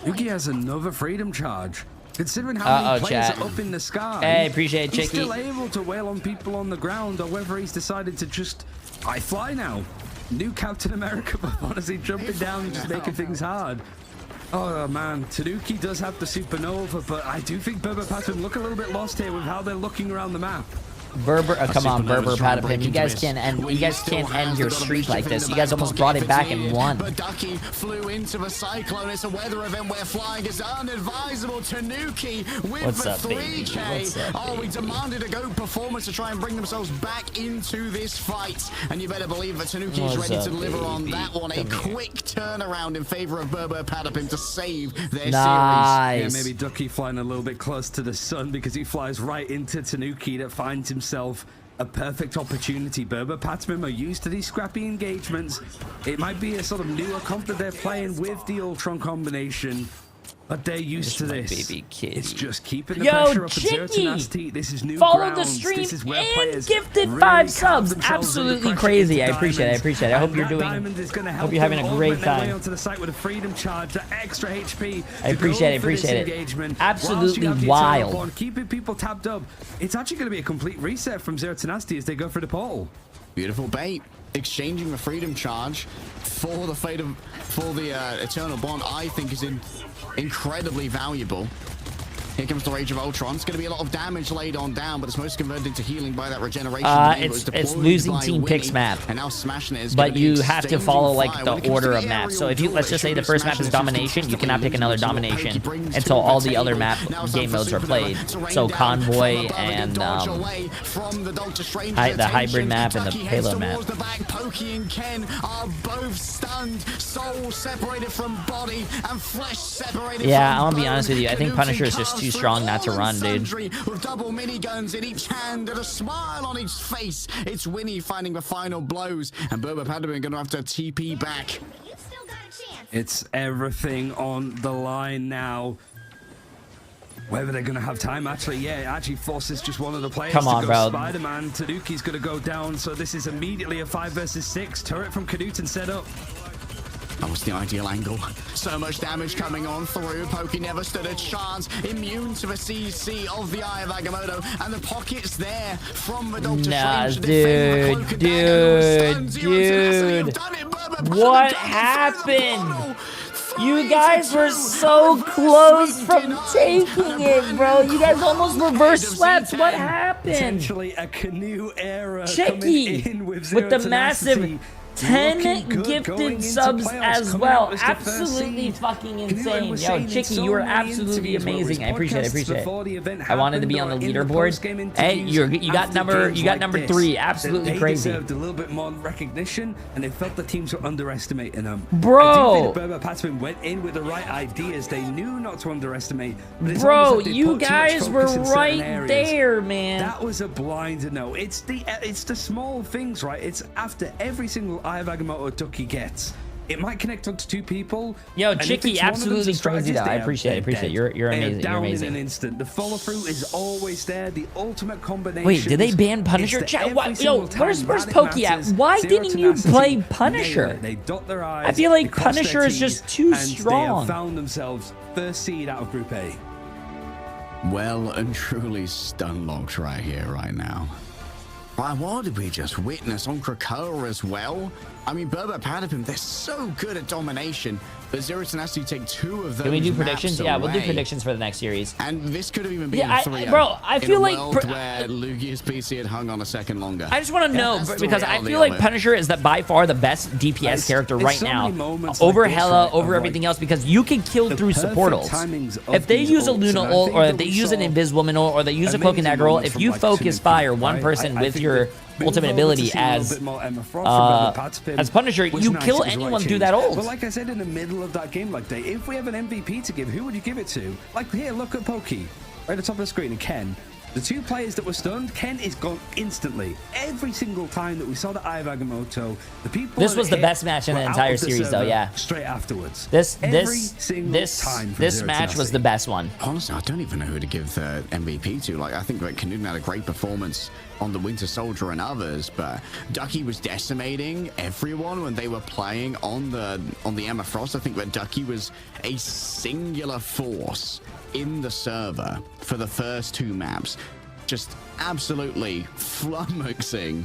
Yuki has another freedom charge. Considering how many players are up in the sky, hey, appreciate it, he's Chicky. still able to wail on people on the ground, or whether he's decided to just, I fly now. New Captain America, but honestly jumping down and just making things hard. Oh man, Tanuki does have the supernova, but I do think Berber Patton look a little bit lost here with how they're looking around the map. Berber, come on, Berber Patapim. You guys can't end your streak like this. You guys almost brought it back and won. But Ducky flew into the cyclone. It's a weather event where flying is unadvisable. Tanuki with the 3K. Oh, we demanded a go performance to try and bring themselves back into this fight. And you better believe that Tanuki is ready to deliver on that one. A quick turnaround in favor of Berber Patapim to save their series. Yeah, maybe Ducky flying a little bit close to the sun, because he flies right into Tanuki that finds himself a perfect opportunity. Berber Patman are used to these scrappy engagements. It might be a sort of newer comp that they're playing with the Ultron combination, but they're used to this. Baby kitty. It's just keeping the pressure up at Zero Tenacity. This is new Follow grounds. the stream This is where and gifted really 5 subs. Absolutely crazy. I appreciate it. I appreciate it. I hope you're doing. Hope you're having a great time. Onto the site with a freedom charge, the extra HP. I appreciate it. Appreciate it. Absolutely wild. Keeping people tapped up. It's actually going to be a complete reset from Zero Tenacity as they go for the pole. Beautiful bait. Exchanging the freedom charge for the Eternal Bond, I think is incredibly valuable. Here comes the Rage of Ultron. It's going to be a lot of damage laid on down, but it's mostly converted into healing by that regeneration. It's losing team picks map, and now Smashnez, but you have to follow like the order of maps. So if you, let's just say the first map is domination, you cannot pick another domination until all the other game modes are played. So convoy and the hybrid map and the payload map. Pokey and Ken are both stunned, soul separated from body and flesh separated. Yeah, I want to be honest with you. I think Punisher is just too strong not to run, dude. With double miniguns in each hand and a smile on his face, it's Winnie finding the final blows, and Berber Padawan going to have to TP back. It's everything on the line now. Whether they're going to have time, actually forces just one of the players to go Spider-Man. Tanuki's going to go down, so this is immediately a 5 versus 6. Turret from Knuten set up. That was the ideal angle. So much damage coming on through. Pokey never stood a chance. Immune to the CC of the Eye of Agamotto. And the pockets there from the Doctor Strange. Dude. What happened? You guys were so close from taking it, bro. You guys almost reverse swept. What happened? Potentially a canoe era. Chicky with the massive 10 gifted subs as well. Absolutely fucking insane. Yo, Chicky, you were absolutely amazing. I appreciate it. I wanted to be on the leaderboard. Hey, you got number 3. Absolutely crazy. They deserved a little bit more recognition, and they felt the teams were underestimating them. Bro, I do think Berber Patman went in with the right ideas. They knew not to underestimate. Bro, you guys were right there, man. That was a blinder. No, it's the small things, right? It's after every single Eye of Agamotto Ducky gets. It might connect onto 2 people. Yo, Chicky, absolutely crazy though. I appreciate it. You're amazing. You're amazing. In an instant. The follow through is always there. The ultimate combination. Wait, did they ban Punisher? Chat. Yo, where's Pokey at? Why didn't you play Punisher? They dot their I's. I feel like Punisher is just too strong. They have found themselves first seed out of Group A. Well and truly stun-locked right here, right now. Why, what did we just witness on Krakoa as well? I mean, Berber Patapim, they're so good at domination, but Zero Tenacity take 2 of those. Can we do predictions? Away. Yeah, we'll do predictions for the next series. And this could have even been 3-0. Bro, I feel like where Lugia's PC had hung on a second longer. I just want to know, because I feel like Punisher is by far the best DPS character right now, over Hela, over everything else, because you can kill through supportals. If they use a Luna ult, or if they use an Invisible ult, or they use a Cloak and Dagger ult, if you focus fire one person with your ultimate ability as Punisher, you kill anyone through that ult. But like I said, in the middle of that game like day, if we have an MVP to give, who would you give it to? Like here, look at Pokey, right at the top of the screen, and Ken. The 2 players that were stunned, Ken is gone instantly. Every single time that we saw the Eye of Agamotto, the people. This was the best match in the entire series, though. Yeah. Straight afterwards. This match was the best one. Honestly, I don't even know who to give the MVP to. Like, I think that Canuden had a great performance on the Winter Soldier and others, but Ducky was decimating everyone when they were playing on the Emma Frost. I think that Ducky was a singular force in the server for the first 2 maps, just absolutely flummoxing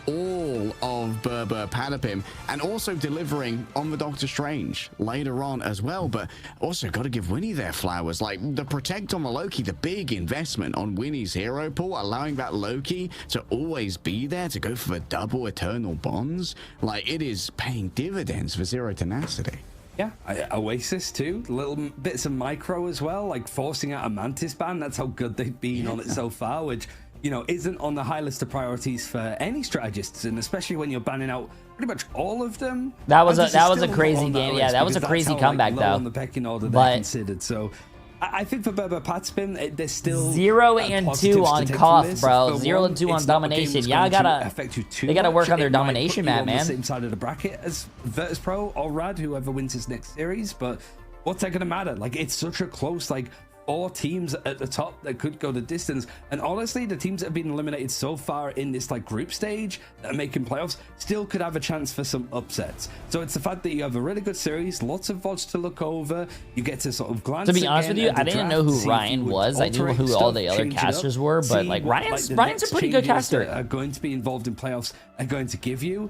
all of Berber Patapim, and also delivering on the Doctor Strange later on as well. But also got to give Winnie their flowers. Like, the Protect on the Loki, the big investment on Winnie's hero pool, allowing that Loki to always be there, to go for the double eternal bonds. Like, it is paying dividends for Zero Tenacity. Yeah, Oasis too, little bits of micro as well, like forcing out a Mantis ban. That's how good they've been on it so far, which, you know, isn't on the high list of priorities for any strategists, and especially when you're banning out pretty much all of them. That was a crazy game. Yeah, that was a crazy comeback, though. On the pecking order they're considered. So I think for Berber Patapim, there's still 0 and 2 on Koth, bro. 0 and 2 on domination. Yeah, they gotta work on their domination map, man. On the same side of the bracket as Virtus Pro or Rad, whoever wins his next series. But what's that gonna matter? Like, it's such a close, like, 4 teams at the top that could go the distance. And honestly, the teams that have been eliminated so far in this like group stage that are making playoffs still could have a chance for some upsets. So it's the fact that you have a really good series, lots of VODs to look over. You get to sort of glance. To be honest with you, I didn't know who Ryan was. I knew who all the other casters were, but like Ryan's a pretty good caster. Are going to be involved in playoffs are going to give you.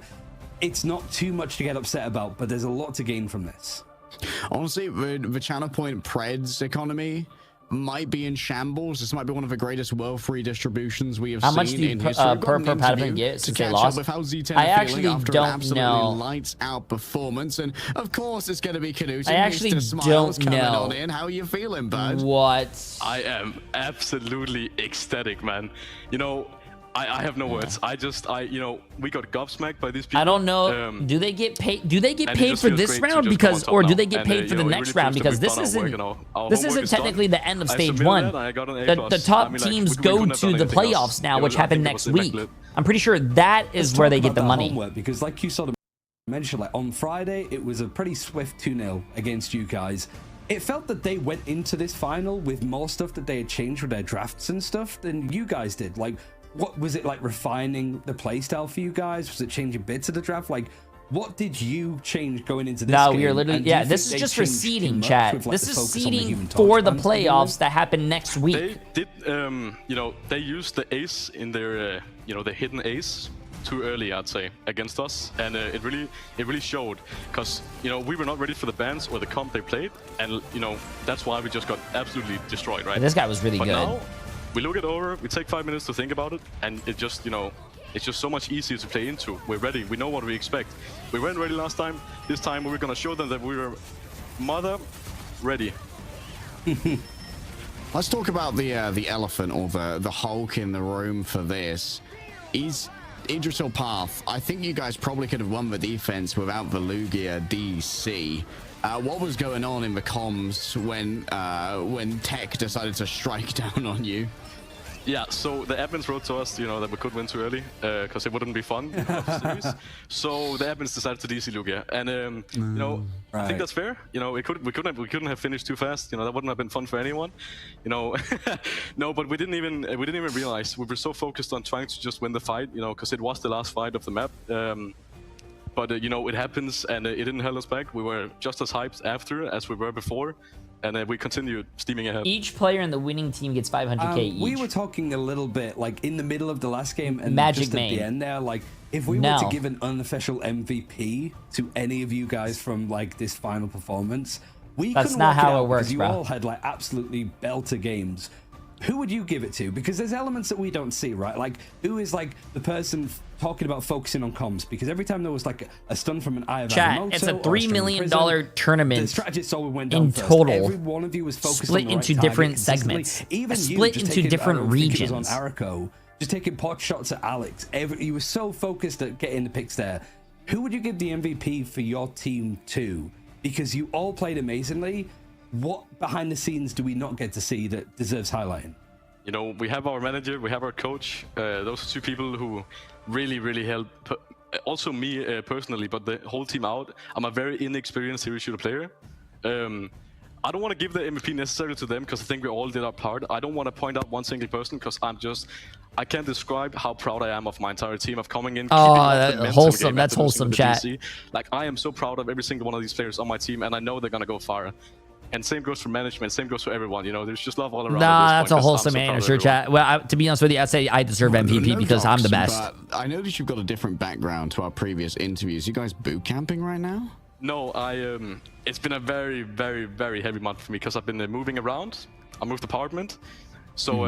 It's not too much to get upset about, but there's a lot to gain from this. Honestly, the Channel Point Preds economy might be in shambles. This might be one of the greatest world free distributions we have seen in history. How much do per Patapim get since they lost? I actually don't know. Lights out performance, and of course it's going to be Canute. I actually don't know. How are you feeling, bud? What? I am absolutely ecstatic, man. You know, I have no words. You know, we got gobsmacked by these people. I don't know. Do they get paid? Do they get paid for this round or do they get paid for the next round? Because this isn't technically the end of stage 1. The top teams go to the playoffs now, which happen next week. I'm pretty sure that is where they get the money. Because like you sort of mentioned, like on Friday, it was a pretty swift 2-0 against you guys. It felt that they went into this final with more stuff that they had changed with their drafts and stuff than you guys did. Like, what was it like refining the playstyle for you guys? Was it changing bits of the draft? Like, what did you change going into this game? We are literally, yeah, this is just for seeding, chat. This is seeding for the playoffs that happen next week. They did, you know, they used the ace in their, you know, the hidden ace too early, I'd say, against us, and it really showed, because, you know, we were not ready for the bans or the comp they played, and, you know, that's why we just got absolutely destroyed, right? But this guy was really good. Now, we look it over, we take 5 minutes to think about it, and it just, you know, it's just so much easier to play into. We're ready, we know what we expect. We weren't ready last time. This time we're gonna show them that we were mother ready. Let's talk about the elephant, or the Hulk in the room for this. Is Idrisil Path. I think you guys probably could have won the defense without the Lugia DC. What was going on in the comms when Tech decided to strike down on you? Yeah, so the admins wrote to us, that we could win too early, because it wouldn't be fun. The series. So the admins decided to DC Lugia, and I think that's fair. We couldn't have finished too fast. That wouldn't have been fun for anyone. No, but we didn't even realize. We were so focused on trying to just win the fight, because it was the last fight of the map. But it happens, and it didn't hold us back. We were just as hyped after as we were before. And we continued steaming ahead. Each player in the winning team gets 500k each. We were talking a little bit, like, in the middle of the last game and Magic just at the end there, like, if we were to give an unofficial MVP to any of you guys from, like, this final performance, That's not how it works, you bro. all had, like, absolutely belter games. Who would you give it to? Because there's elements that we don't see, right? Like, who is, like, the person talking about focusing on comms? Because every time there was, like, a stun from an Eye of Agamotto, it's a $3 million tournament the strategist always went down in first. Total. Every one of you was focused split on the into right different target segments. Even split you, into different regions. On Arako, just taking pot shots at Alex. You were so focused at getting the picks there. Who would you give the MVP for your team to? Because you all played amazingly. What behind the scenes do we not get to see that deserves highlighting? We have our manager, we have our coach. Those are two people who really, really helped. Also me personally, but the whole team out. I'm a very inexperienced hero shooter player. I don't want to give the MVP necessarily to them because I think we all did our part. I don't want to point out one single person because I can't describe how proud I am of my entire team of coming in. That's wholesome. That's wholesome, chat. Like, I am so proud of every single one of these players on my team, and I know they're gonna go far. And same goes for management, same goes for everyone. There's just love all around. Nah, that's a wholesome answer, chat. Well, to be honest with you, I'd say I deserve MVP because I'm the best. I noticed you've got a different background to our previous interviews. You guys boot camping right now? No, it's been a very, very, very heavy month for me because I've been moving around. I moved apartment, so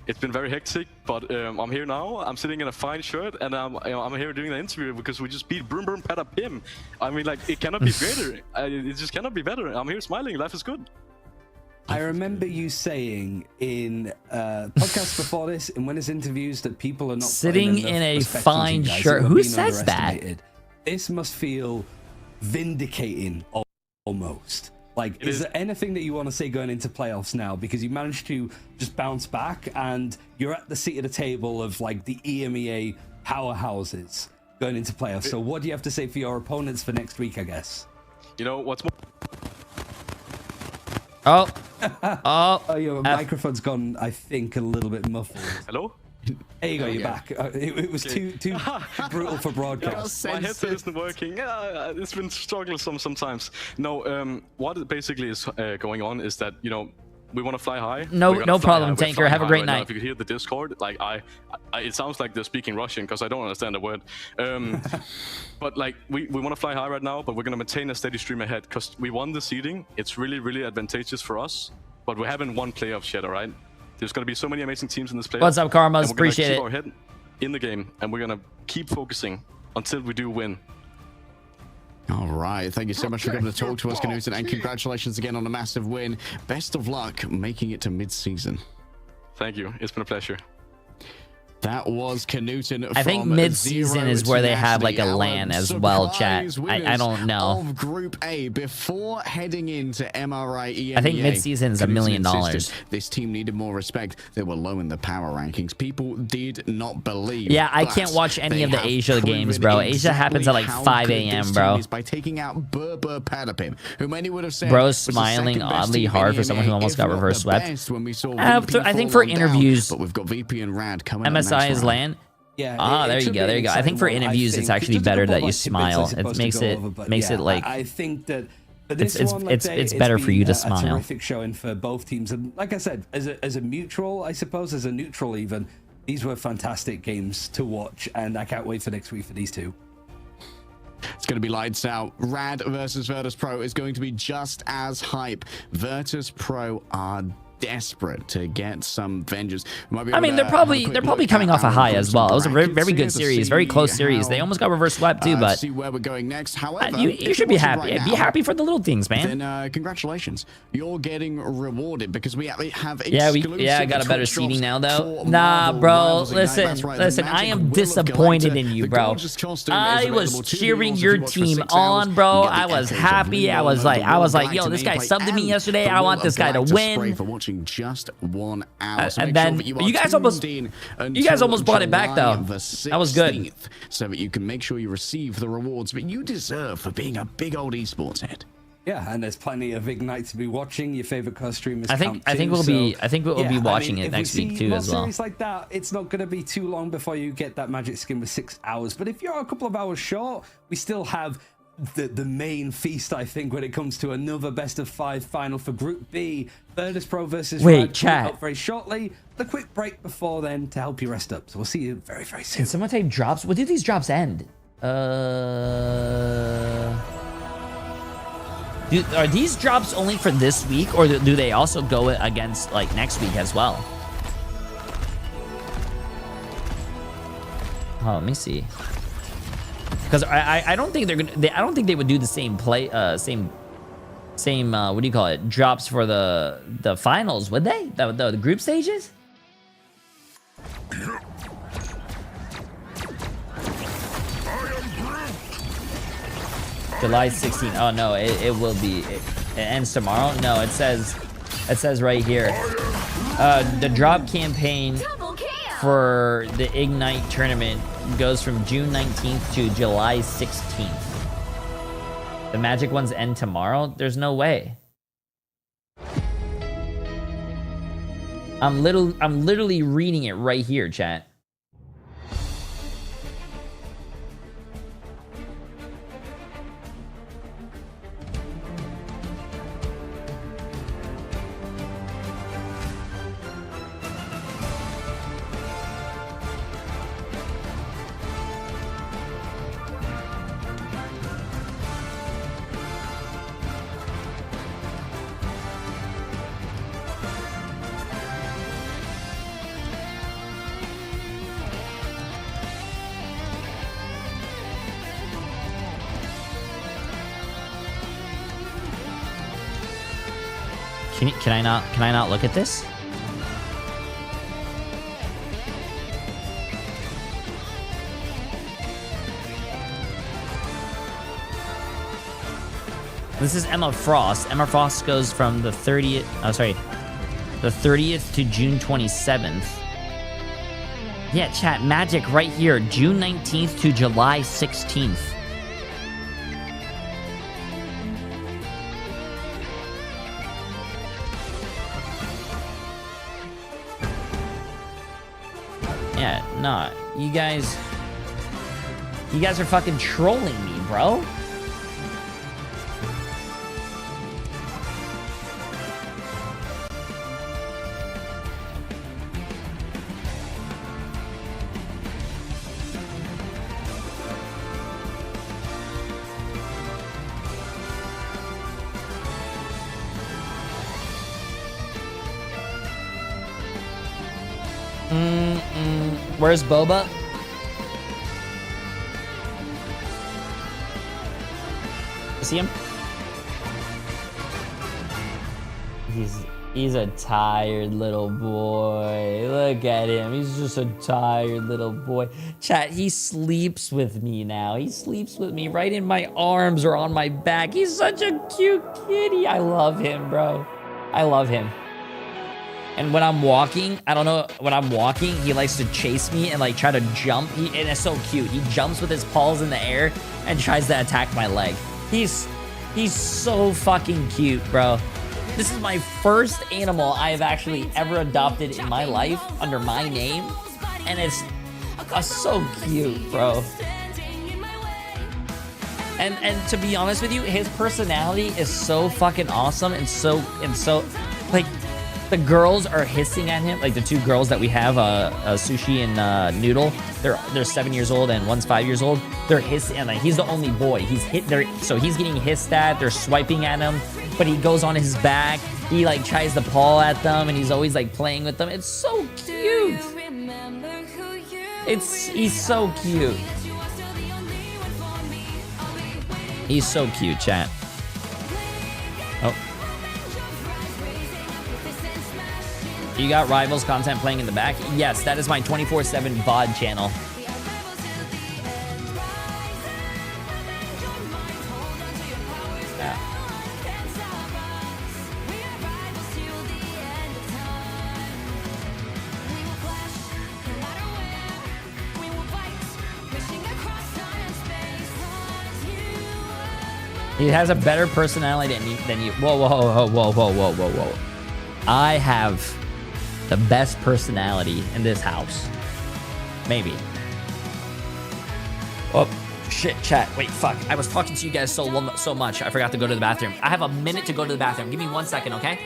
it's been very hectic. But I'm here now. I'm sitting in a fine shirt, and I'm here doing the interview because we just beat Broom Broom Pata Pim. I mean, like, it cannot be greater. It just cannot be better. I'm here smiling. Life is good. I remember you saying in podcasts before this, in one of his interviews, that people are not sitting in a fine shirt. Who says that? This must feel vindicating almost. Like, is there anything that you want to say going into playoffs now? Because you managed to just bounce back and you're at the seat of the table of, like, the EMEA powerhouses going into playoffs. So what do you have to say for your opponents for next week, I guess? What's more... Oh, your microphone's gone, I think, a little bit muffled. Hello? There you go, you're back. It was too brutal for broadcast. My headset isn't working. It's been struggling sometimes. No, what basically is going on is that, we want to fly high. No problem, Tanker. Have a great night. If you could hear the Discord, like, it sounds like they're speaking Russian because I don't understand a word. But, like, we want to fly high right now, but we're going to maintain a steady stream ahead because we won the seeding. It's really, really advantageous for us, but we haven't won playoffs yet, all right? There's going to be so many amazing teams in this playoff. What's up, Karmas? Appreciate it. We're going to keep our head in the game, and we're going to keep focusing until we do win. All right. Thank you so much for coming to talk to us, Knudsen, and congratulations again on a massive win. Best of luck making it to mid-season. Thank you. It's been a pleasure. That was Knudsen. I think mid-season is where they have like a LAN as well, chat. I don't know. Of Group A before heading into MRI EMEA. I think mid-season is $1 million. This team needed more respect. They were low in the power rankings. People did not believe. Yeah, I can't watch any of the Asia games, bro. Asia happens at like 5 a.m., bro. By taking out Berber Patapim, who many would have said bro smiling oddly hard for someone who almost got reverse swept. I think for interviews, but we've got VP and Rad coming. MSI's LAN. Yeah. There you go. I think for interviews, it's actually better that you smile. It makes it like. I think that. It's better for you to smile. A terrific showing for both teams, and like I said, as a mutual, I suppose, as a neutral even, these were fantastic games to watch, and I can't wait for next week for these two. It's going to be lights out. Rad versus Virtus Pro is going to be just as hype. Virtus Pro are desperate to get some vengeance. I mean, they're probably coming off a high as well. It was a very good series, very close series. They almost got reverse swept too, but see where we're going next. However, you should be happy. Be happy for the little things, man. Then congratulations, you're getting rewarded because we have I got a better seating now though. Nah, bro, listen. I am disappointed in you, bro. I was cheering your team on, bro. I was happy. I was like, yo, this guy subbed to me yesterday. I want this guy to win. approaching just 1 hour. So And make then sure that you guys almost brought it back though. That was good. So that you can make sure you receive the rewards that you deserve for being a big old esports head. Yeah, and there's plenty of Ignite to be watching. Your favorite co streamers. I think we'll be watching it next week too as well. Series like that, it's not going to be too long before you get that magic skin with 6 hours. But if you're a couple of hours short, we still have the main feast, I think, when it comes to another best of 5 final for Group B. Virtus Pro versus Rad chat. out very shortly. The quick break before then to help you rest up. So we'll see you very, very soon. Can someone type drops? When do these drops end? Are these drops only for this week, or do they also go against like next week as well? Oh, let me see. Because I don't think they're gonna. I don't think they would do the same play. Same. What do you call it? Drops for the finals, would they? The group stages. July 16th. Oh no, it will be. It ends tomorrow. No, it says right here. The drop campaign for the Ignite tournament goes from June 19th to July 16th. The Magic ones end tomorrow. There's no way. I'm literally reading it right here, chat. Can I not look at this? This is Emma Frost. Emma Frost goes from the 30th, the 30th to June 27th. Yeah, chat, Magic right here, June 19th to July 16th. Yeah, nah, you guys are fucking trolling me, bro. Where's Boba? See him? He's a tired little boy. Look at him. He's just a tired little boy. Chat, he sleeps with me now. He sleeps with me right in my arms or on my back. He's such a cute kitty. I love him, bro. I love him. And when I'm walking, I don't know, when I'm walking, he likes to chase me and like try to jump. And it's so cute. He jumps with his paws in the air and tries to attack my leg. He's so fucking cute, bro. This is my first animal I have actually ever adopted in my life under my name. And it's so cute, bro. And to be honest with you, his personality is so fucking awesome and so like, the girls are hissing at him, like the two girls that we have, Sushi and Noodle. They're 7 years old and one's 5 years old. They're hissing, and like, he's the only boy. So he's getting hissed at. They're swiping at him, but he goes on his back. He like tries to paw at them, and he's always like playing with them. It's so cute. He's so cute. He's so cute, chat. Oh. You got Rivals content playing in the back? Yes, that is my 24/7 VOD channel. Yeah. He has a better personality than you. Whoa, whoa, whoa, whoa, whoa, whoa, whoa, whoa. I have the best personality in this house. Maybe. Oh, shit, chat. Wait, fuck. I was talking to you guys so much. I forgot to go to the bathroom. I have a minute to go to the bathroom. Give me 1 second, okay?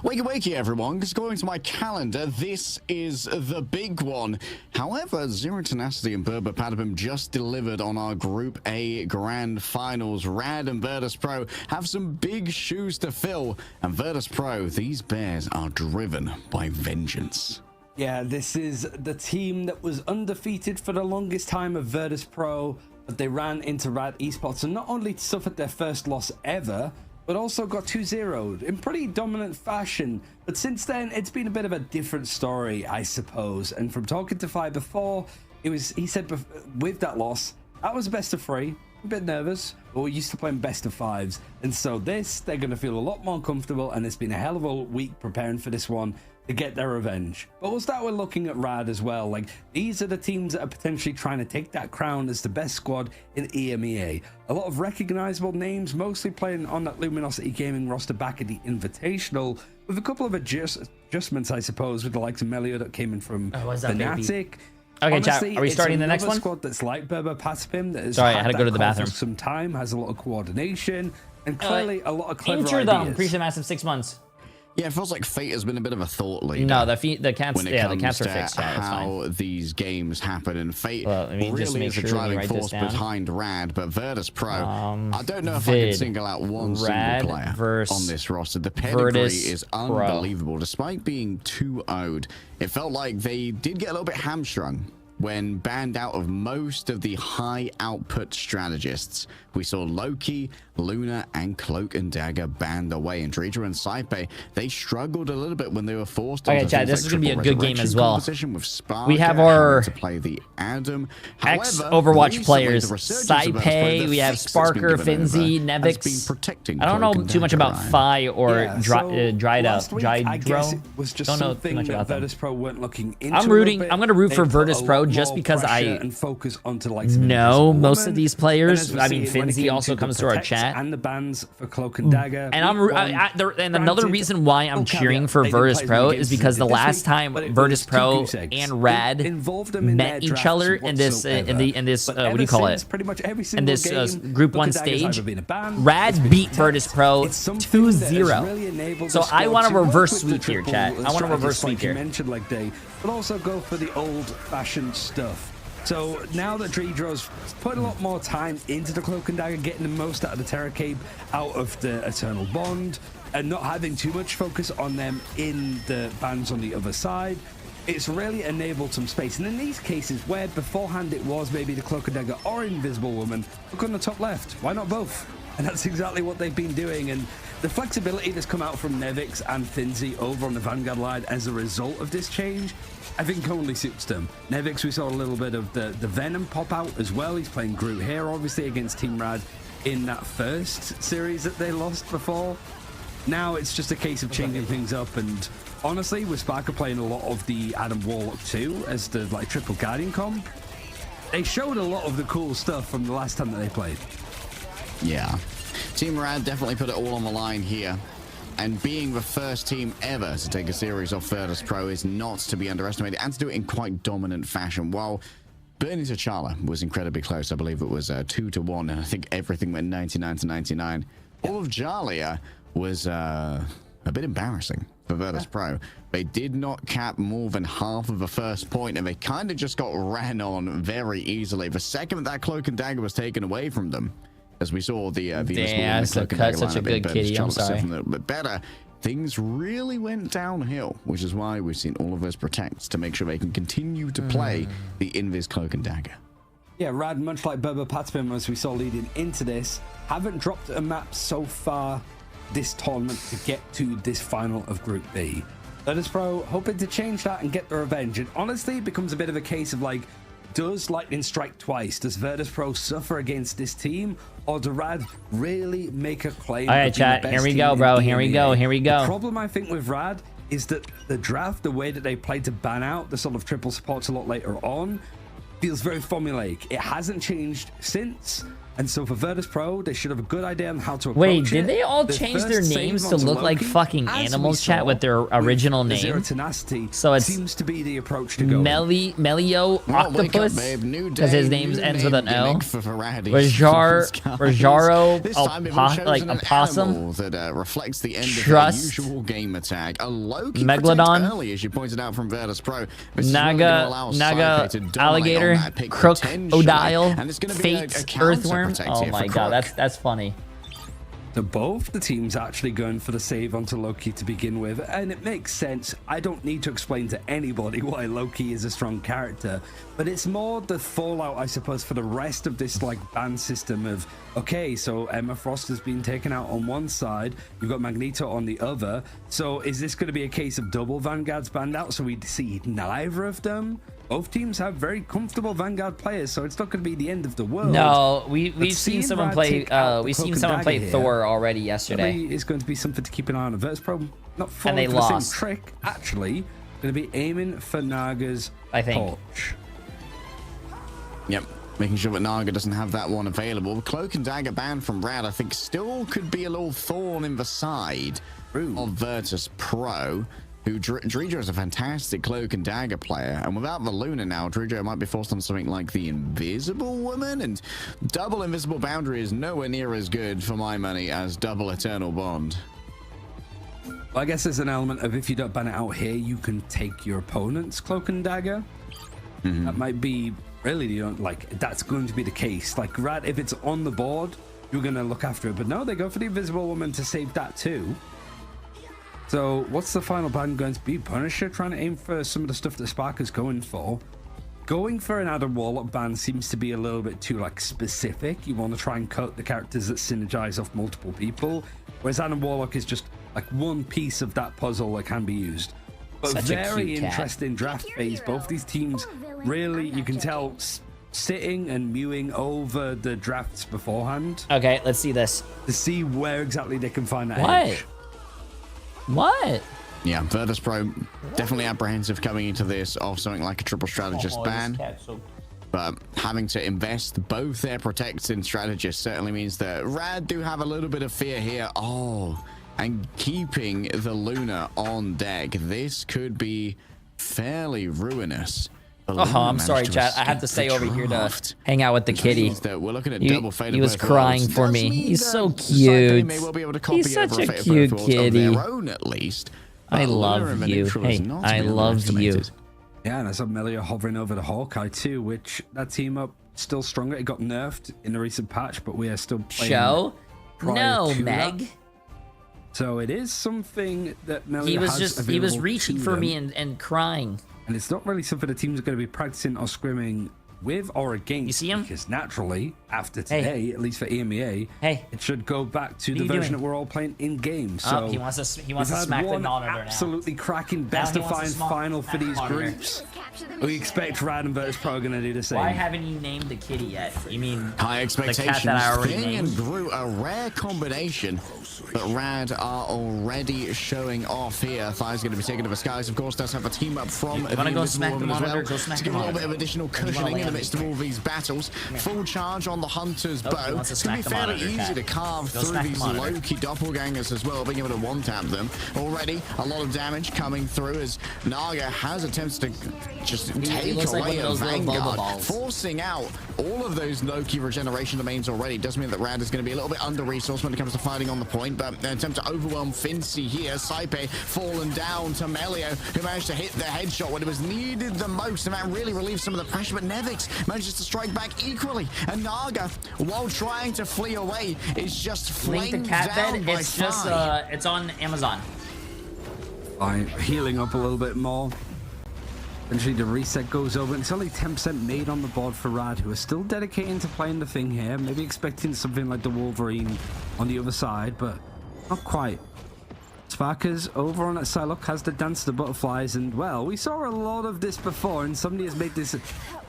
Wakey wakey everyone, just going to my calendar, this is the big one. However, Zero Tenacity and Berber Patapim just delivered on our Group A Grand Finals. Rad and Virtus Pro have some big shoes to fill, and Virtus Pro, these bears are driven by vengeance. Yeah, this is the team that was undefeated for the longest time of Virtus Pro, but they ran into Rad Esports and not only suffered their first loss ever, but also got 2-0'd in pretty dominant fashion. But since then, it's been a bit of a different story, I suppose. And from talking to Fi before, he said with that loss, that was a best of 3. A bit nervous, but we're used to playing best of 5s. And so they're going to feel a lot more comfortable, and it's been a hell of a week preparing for this one to get their revenge. But we'll start with looking at Rad as well. Like, these are the teams that are potentially trying to take that crown as the best squad in EMEA. A lot of recognizable names, mostly playing on that Luminosity Gaming roster back at the Invitational, with a couple of adjustments, I suppose, with the likes of Melio that came in from Fnatic. Okay, honestly, chat, are we starting the next one? Squad that's like Berber Patapim, that has Sorry, I had to go to the bathroom. For some time, has a lot of coordination, and clearly a lot of clever Intro ideas. them, appreciate massive 6 months. Yeah, it feels like Fate has been a bit of a thought leader. No, the cats, the cats are fixed. Chat, how these games happen, and Fate really is the driving force behind Rad. But Virtus Pro, I don't know if I can single out one single player on this roster. The pedigree is unbelievable, despite being 2-0'd. It felt like they did get a little bit hamstrung when banned out of most of the high output strategists. We saw Loki, Luna, and Cloak and Dagger banned away, and Jay3 and Saipe, they struggled a little bit when they were forced okay, Chad, this is gonna be a good game as well. We have our to play the Adam. ex-Overwatch players, Saipe, we have Sparker, Finzi, Nevix. I don't know too much about Fi or Drydro. Was just don't know too much about Virtus Pro weren't looking into. I'm gonna root for Virtus Pro just because I know most of these players. I mean, Finzi also comes to our chat. And the bans for Cloak and Dagger. And another reason why I'm cheering for Virtus Pro is because the last time Virtus Pro and Rad met each other in this what do you call it? In this Group 1 stage, Rad beat Virtus Pro 2-0. So I want a reverse sweep here, chat. I want a reverse sweep here. But also go for the old-fashioned stuff. So now that Jay3's put a lot more time into the Cloak and Dagger, getting the most out of the Terror Cape, out of the Eternal Bond, and not having too much focus on them in the bans on the other side, it's really enabled some space. And in these cases where beforehand it was maybe the Cloak and Dagger or Invisible Woman, look on the top left, why not both? And that's exactly what they've been doing. And the flexibility that's come out from Nevix and Finzi over on the Vanguard line as a result of this change, I think only suits them. Nevix, we saw a little bit of the Venom pop out as well. He's playing Groot here, obviously, against Team Rad in that first series that they lost before. Now it's just a case of changing things up, and honestly, with Sparker playing a lot of the Adam Warlock too as the triple Guardian comp, They showed a lot of the cool stuff from the last time that they played. Yeah. Team Rad definitely put it all on the line here. And being the first team ever to take a series off Virtus Pro is not to be underestimated, and to do it in quite dominant fashion. While Burning T'Challa was incredibly close, I believe it was 2-1, and I think everything went 99-99. All of Jalia was a bit embarrassing for Virtus Pro. They did not cap more than half of the first point, and they kind of just got ran on very easily. The second that Cloak and Dagger was taken away from them, as we saw the damn, such a good kitty. I'm sorry. A little bit better. Things really went downhill, which is why we've seen all of those protects to make sure they can continue to play the Invis Cloak and Dagger. Yeah, Rad, much like Berber Patapim, as we saw leading into this, haven't dropped a map so far this tournament to get to this final of Group B. Virtus Pro hoping to change that and get the revenge. And honestly, it becomes a bit of a case of like, does lightning strike twice? Does Virtus Pro suffer against this team, or do Rad really make a claim? All right, chat. Here we go, bro. Here we go. Here we go. The problem I think with Rad is that the draft, the way that they played to ban out the sort of triple supports a lot later on, feels very formulaic. It hasn't changed since. And so for Virtus Pro, they should have a good idea on how to approach Wait, did they all change their names to look like fucking animals, chat, with their original name? So it seems to be the approach to go. Melio Octopus, because his name ends with an L. Rajaro, like a possum. That reflects the end of Trust. the usual game attack. A Loki Megalodon. Early, as you pointed out from Virtus Pro. Naga alligator, crocodile, Fate's earthworm. Oh my god, that's funny. So both the teams actually going for the save onto Loki to begin with, and it makes sense. I don't need to explain to anybody why Loki is a strong character, but it's more the fallout, I suppose, for the rest of this like ban system of, okay, so Emma Frost has been taken out on one side, you've got Magneto on the other, so is this going to be a case of double Vanguards banned out, so we see neither of them? Both teams have very comfortable Vanguard players, so it's not going to be the end of the world. No, we've seen someone play. We've seen someone play Thor already yesterday. It's going to be something to keep an eye on. Virtus Pro not falling for the same trick. Actually, going to be aiming for Naga's torch. Yep, making sure that Naga doesn't have that one available. Cloak and Dagger banned from Rad, I think, still could be a little thorn in the side of Virtus Pro. Who Drijo is a fantastic Cloak and Dagger player, and without the Luna now, Drijo might be forced on something like the Invisible Woman, and double Invisible Boundary is nowhere near as good for my money as double Eternal Bond. Well, I guess there's an element of if you don't ban it out here, you can take your opponent's Cloak and Dagger. That might be really, you know, like that's going to be the case. Like Rad, if it's on the board, you're going to look after it, but no, they go for the Invisible Woman to save that too. So what's the final ban going to be? Punisher trying to aim for some of the stuff that Sparker's going for. Going for an Adam Warlock ban seems to be a little bit too like specific. You want to try and cut the characters that synergize off multiple people, whereas Adam Warlock is just like one piece of that puzzle that can be used. But Such very interesting draft phase. Both these teams really, you can tell, sitting and mewing over the drafts beforehand. Okay, let's see this. To see where exactly they can find that edge. What? Yeah, Virtus Pro definitely apprehensive coming into this off something like a triple strategist ban. But having to invest both their protects in strategists certainly means that Rad do have a little bit of fear here. Oh, and keeping the Luna on deck. This could be fairly ruinous. Oh, I'm sorry, chat. I had to stay over here to hang out with the kitty. We're looking at double fate. He was crying for me. He's so cute. He's such a cute kitty. At least. I love you. Hey, I love you. Yeah, and I saw Melia hovering over the Hawkeye too, which that team up still stronger. It got nerfed in the recent patch, but we are still playing. Show? No, Meg. So it is something that Melia he was reaching for me and crying. And it's not really something the teams are going to be practicing or scrimming with or against. You see him? Because naturally, after today, at least for EMEA, it should go back to the version that we're all playing in game. So he wants to smack the monitor now. Absolutely cracking best of final for these groups. We expect Rad and Virtus Pro are going to do the same. Why haven't you named the kitty yet? You mean high expectations? The cat that I already named? And Groot, a rare combination. But Rad are already showing off here. Thigh's going to be taken to the skies. Of course, does have a team up from the go smack the monitor. Go smack to give a little bit of additional cushioning. the midst of all these battles. Full charge on the Hunter's bow. It's going to be fairly easy to carve through these low-key doppelgangers as well, being able to one-tap them. Already, a lot of damage coming through as Naga has attempted to just take away a Vanguard, forcing out all of those Loki regeneration domains already. Does mean that Rad is going to be a little bit under-resourced when it comes to fighting on the point, but an attempt to overwhelm Fincy here. Saipe fallen down to Melio, who managed to hit the headshot when it was needed the most, and that really relieves some of the pressure, but Nevix manages to strike back equally, and Naga, while trying to flee away, is just flamed down by it's just it's on Amazon. Fine, healing up a little bit more. Eventually the reset goes over, and it's only 10% made on the board for Rad, who are still dedicating to playing the thing here, maybe expecting something like the Wolverine on the other side, but not quite. Sparker's over on that side. Look, has the dance to the butterflies, and well, we saw a lot of this before, and somebody has made this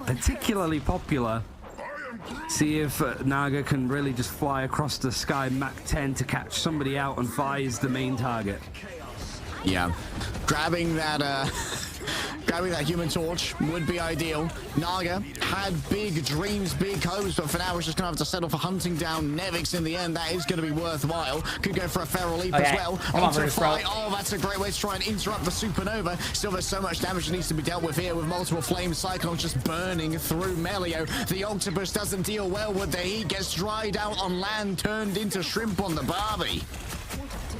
particularly popular. See if Naga can really just fly across the sky Mach 10 to catch somebody out and fly is the main target. Yeah, grabbing that Human Torch would be ideal. Naga had big dreams, big hopes, but for now we're just gonna have to settle for hunting down Nevix in the end. That is gonna be worthwhile. Could go for a feral leap as well. Onto fight. Oh, that's a great way to try and interrupt the supernova. Still, there's so much damage that needs to be dealt with here, with multiple flame cyclones just burning through Melio. The octopus doesn't deal well with the heat, gets dried out on land, turned into shrimp on the Barbie.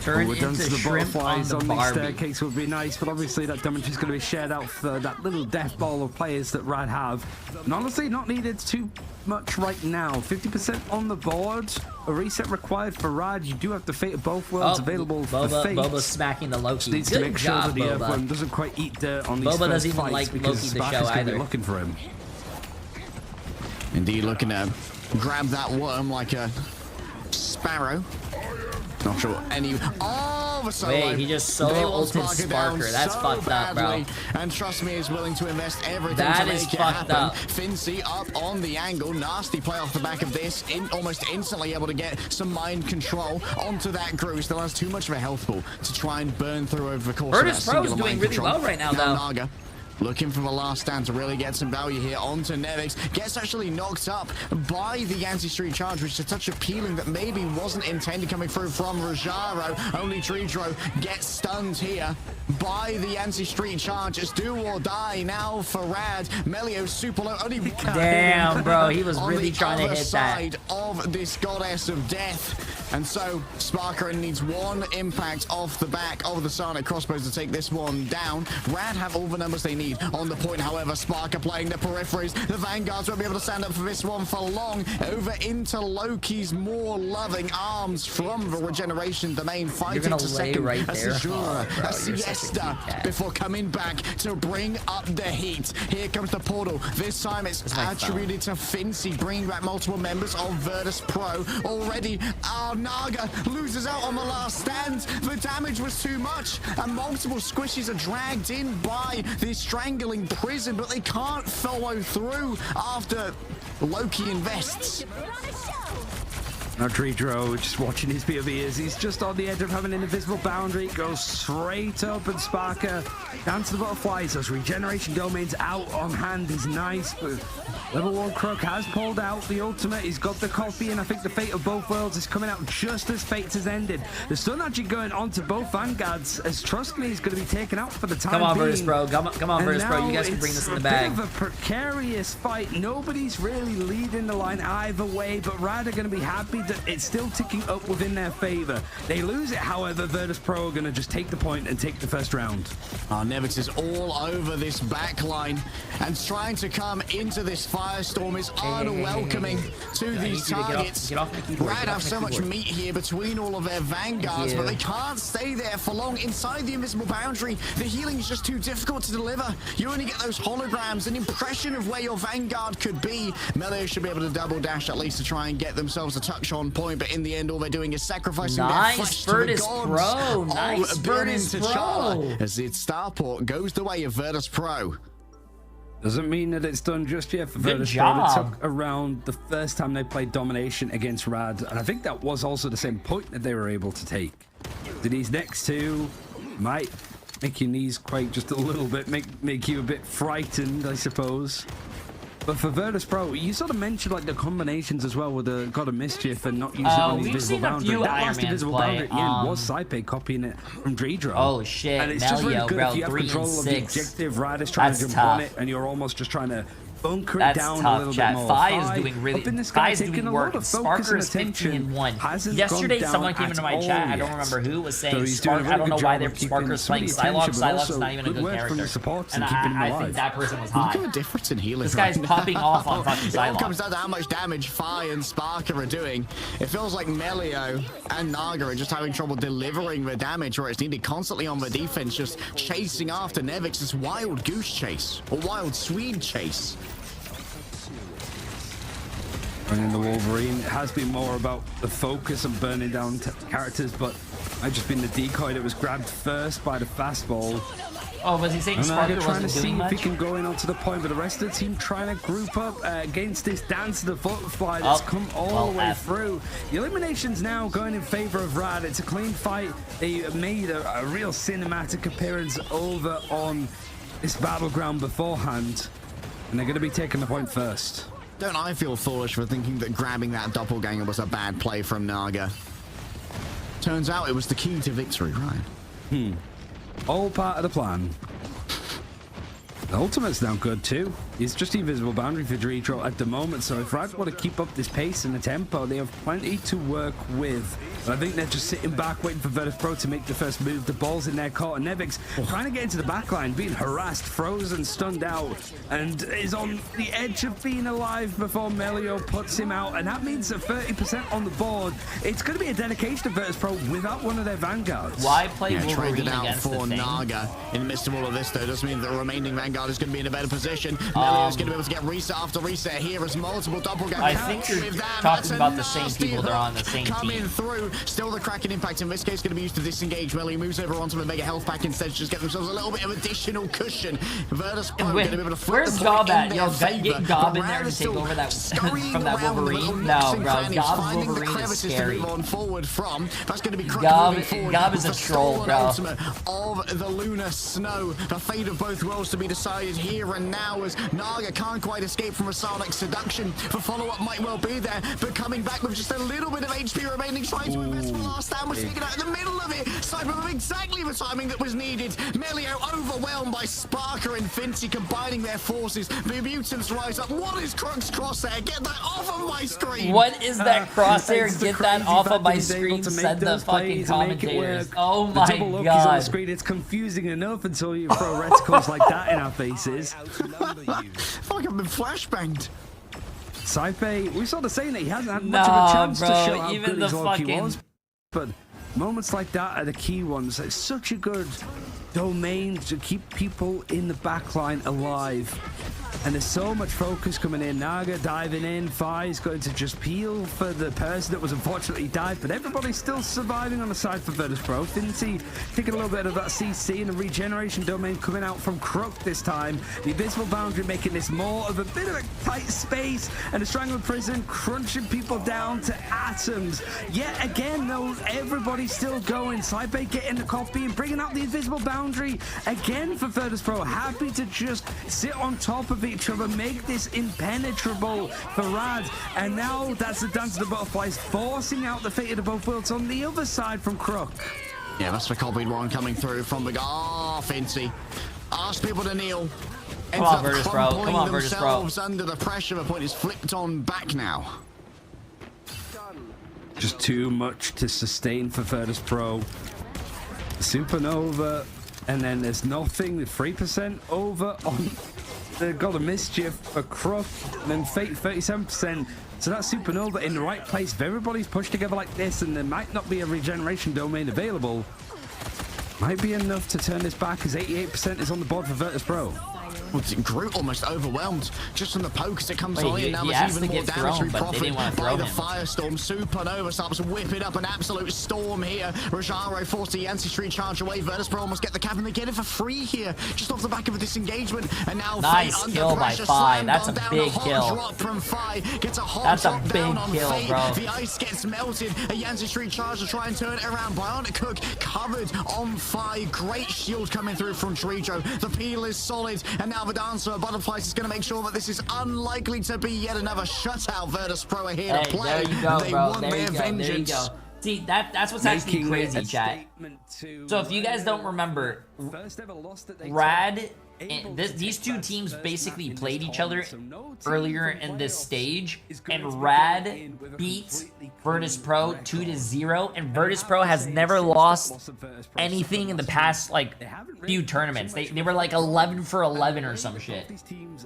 Turn into the shrimp on the Barbie. Staircase would be nice, but obviously that damage is going to be shared out for that little death ball of players that Rad have. And honestly, not needed too much right now. 50% on the board. A reset required for Rad. You do have the Fate of both worlds available for Fate. Boba's smacking the Loki. Needs to make sure that the Earthworm doesn't quite eat dirt on these Boba doesn't even like because Loki the show either. Looking for him. Indeed, looking to grab that worm like a sparrow. Not sure any. Oh, the solo. Wait, he just solo ulted Sparker. That's fucked up, bro. And trust me, is willing to invest everything that to is make it fucked happen. up. Fincy up on the angle. Nasty play off the back of this. Almost instantly able to get some mind control onto that Gru. Still has too much of a health pool to try and burn through over the course Virtus of that Pro is singular doing mind really control. well right now, though. Naga looking for the last stand to really get some value here onto Nevix. Gets actually knocked up by the anti-street charge, which is a touch appealing that maybe wasn't intended coming through from Rajaro. Only Tridro gets stunned here by the anti-street charge. It's do or die now for Rad. Melio super low. Only damn, bro, he was really trying to hit side of this goddess of death. And so Sparker needs one impact off the back of the Sonic crossbows to take this one down. Rad have all the numbers they need on the point. However, Sparker playing the peripheries. The Vanguards won't be able to stand up for this one for long. Over into Loki's more loving arms from the regeneration domain. Fighting to second right a Sejour, a Siesta before coming back to bring up the heat. Here comes the portal. This time it's attributed to Fincy, bringing back multiple members of Virtus Pro. Already, Naga loses out on the last stand. The damage was too much, and multiple squishies are dragged in by this strangling prison, but they can't follow through after Loki invests. Now Tridro just watching his POV as he's just on the edge of having an invisible boundary. Goes straight up, and Sparker down to the butterflies. Those regeneration domains out on hand is nice, but Level 1 Crook has pulled out the ultimate. He's got the copy, and I think the Fate of both worlds is coming out just as Fates has ended. The stun actually going on to both Vanguards, as trust me, he's going to be taken out for the time being. Come on, Virtus Pro. Come on, Virtus Pro. You guys can bring this in the bag. It's a bit of a precarious fight. Nobody's really leading the line either way, but Rad are going to be happy that it's still ticking up within their favor. They lose it, however, Virtus Pro are going to just take the point and take the first round. Nevix is all over this back line, and trying to come into this firestorm is unwelcoming to these targets. Rad have so much meat here between all of their Vanguards, but they can't stay there for long inside the invisible boundary. The healing is just too difficult to deliver. You only get those holograms, an impression of where your Vanguard could be. Melio should be able to double dash at least to try and get themselves a touch on point, but in the end all they're doing is sacrificing their flesh to the gods. Nice Virtus Pro. As its starport goes the way of Virtus Pro. Doesn't mean that it's done just yet for Virtus Pro. It took around the first time they played domination against Rad, and I think that was also the same point that they were able to take. These next two might make your knees quake just a little bit, make you a bit frightened, I suppose. But for Virtus Pro, you sort of mentioned like the combinations as well with the God of Mischief and not using any invisible boundary. That last invisible boundary at the end was Saipe copying it from Jay3. Oh shit, and it's just really good bro, if you have 3 control and of 6. the objective. Riders trying to jump on it, and you're almost just trying to bunker it down a little bit more. Fi is doing really. Fi is doing work. Sparker is 15-1. Yesterday, someone came into my chat. I don't remember who was saying Sparker. I don't know why Sparker's playing Psylocke. Psylocke's not even a good character. And I think that person was high. Look at the difference in healing. This guy's popping off on fucking Psylocke. It all comes down to how much damage Fi and Sparker are doing. It feels like Melio and Naga are just having trouble delivering the damage where it's needed, constantly on the defense, just chasing after Nevix. This wild goose chase, or wild Swede chase. And in the Wolverine, it has been more about the focus and burning down characters, but I've just been the decoy that was grabbed first by the fastball. Oh, was he saying Sparker trying to wasn't see doing much? if he can go in onto the point, but the rest of the team trying to group up against this dance of the butterfly that's come all the way through. The elimination's now going in favor of Rad. It's a clean fight. They made a real cinematic appearance over on this battleground beforehand, and they're going to be taking the point first. Don't I feel foolish for thinking that grabbing that doppelganger was a bad play from Naga? Turns out it was the key to victory, right? All part of the plan. The ultimate's now good too. It's just invisible boundary for Jay3 at the moment, so if Rad want to keep up this pace and the tempo, they have plenty to work with. But I think they're just sitting back waiting for Virtus Pro to make the first move. The ball's in their court, and Nevix trying to get into the backline, being harassed, frozen, stunned out, and is on the edge of being alive before Melio puts him out, and that means a 30% on the board. It's going to be a dedication to Virtus Pro without one of their vanguards. Why play Wolverine traded out against for Naga in the midst of all of this, though. Doesn't mean that the remaining vanguard is going to be in a better position. Melio's going to be able to get reset after reset here as multiple doppelgangers. I think you're talking about the same people that are on the same team. Coming through, still the Kraken impact in this case going to be used to disengage. Melio moves over onto the mega health pack instead to just get themselves a little bit of additional cushion. Virtus Pro going to be able to flip where's the Gob point at? in Yo, their favor. get Gob in there to take over that from that Wolverine. No, bro, Gob's Wolverine is scary. On forward from. That's going to be Gob is a troll, bro. Of the lunar snow, the fate of both worlds to be decided here and now, as Naga can't quite escape from a sonic seduction. The follow-up might well be there, but coming back with just a little bit of HP remaining, trying to invest one last stand, was taken out in the middle of it. Cyber with exactly the timing that was needed. Melio overwhelmed by Sparker and Finty combining their forces. The mutants rise up. What is Crux Crosshair? Get that off of my screen! What is that Crosshair? Get that off of my screen, said the fucking commentators. Oh my god. On the screen, it's confusing enough until you throw reticles like that in our faces. I feel like I've been flashbanged. Saipe, we sort of saying that he hasn't had much of a chance to show how good his Loki was, but moments like that are the key ones. It's such a good domain to keep people in the backline alive. And there's so much focus coming in. Naga diving in. Fi's going to just peel for the person that was unfortunately died, but everybody's still surviving on the side for Virtus Pro. Finty taking a little bit of that CC and a regeneration domain coming out from Crook this time. The invisible boundary making this more of a bit of a tight space, and the Strangler Prison crunching people down to atoms. Yet again, though, everybody's still going. Saipe getting the copy and bringing out the invisible boundary again for Virtus Pro. Happy to just sit on top of each other, make this impenetrable for Rad, and now that's the dance of the butterflies, forcing out the fate of the both worlds on the other side from Crook. Yeah, that's the copied one coming through from the Fincy. Ask people to kneel. Come on, Virtus Pro. Come on, Virtus Pro. Under the pressure, the point is flipped on back now. Just too much to sustain for Virtus Pro. Supernova, and then there's nothing. 3% over on the God of Mischief for Crook, and then Fate 37%. So that's Supernova in the right place. If everybody's pushed together like this, and there might not be a regeneration domain available, might be enough to turn this back, as 88% is on the board for Virtus Pro. Groot almost overwhelmed just from the poke as it comes on in. Now there's even more damage to be profited by the Firestorm. Supernova starts whipping up an absolute storm here. Rajaro forced the Ancestry charge away. Virtus Pro almost get the cap, and they get it for free here, just off the back of a disengagement. And now nice kill by Fi. That's a big kill. Drop from Fi. Gets a hot That's a drop big down on kill, Fate. bro. The ice gets melted. A Ancestry charge to try and turn it around. Bionic Cook covered on Fi. Great shield coming through from Jay3. The peel is solid, and now now. Verdanza, Butterflies is going to make sure that this is unlikely to be yet another shutout. Virtus Pro are here to play. There you go, they bro. want There their you go. vengeance. There you go. See, that's what's actually crazy, chat. So if you guys don't remember, Rad, these two teams basically played each other earlier in this stage, and Rad beat Virtus Pro 2-0, and Virtus Pro has never lost anything in the past, like, few tournaments. They were like 11 for 11 or some shit.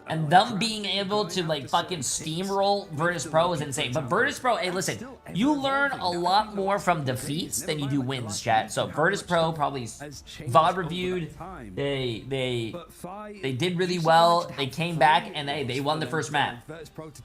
And them being able to, like, fucking steamroll Virtus Pro is insane. But Virtus Pro, hey, listen, you learn a lot more from defeats than you do wins, chat. So Virtus Pro probably VOD reviewed. They did really well. They came back and they won the first map.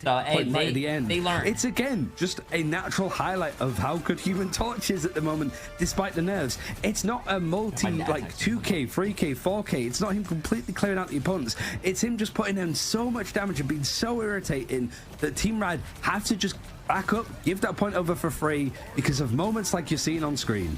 So hey, they learned. It's again just a natural highlight of how good Human Torch is at the moment, despite the nerves. It's not a multi like 2k, 3k, 4k. It's not him completely clearing out the opponents. It's him just putting in so much damage and being so irritating that Team Rad have to just back up, give that point over for free because of moments like you're seeing on screen.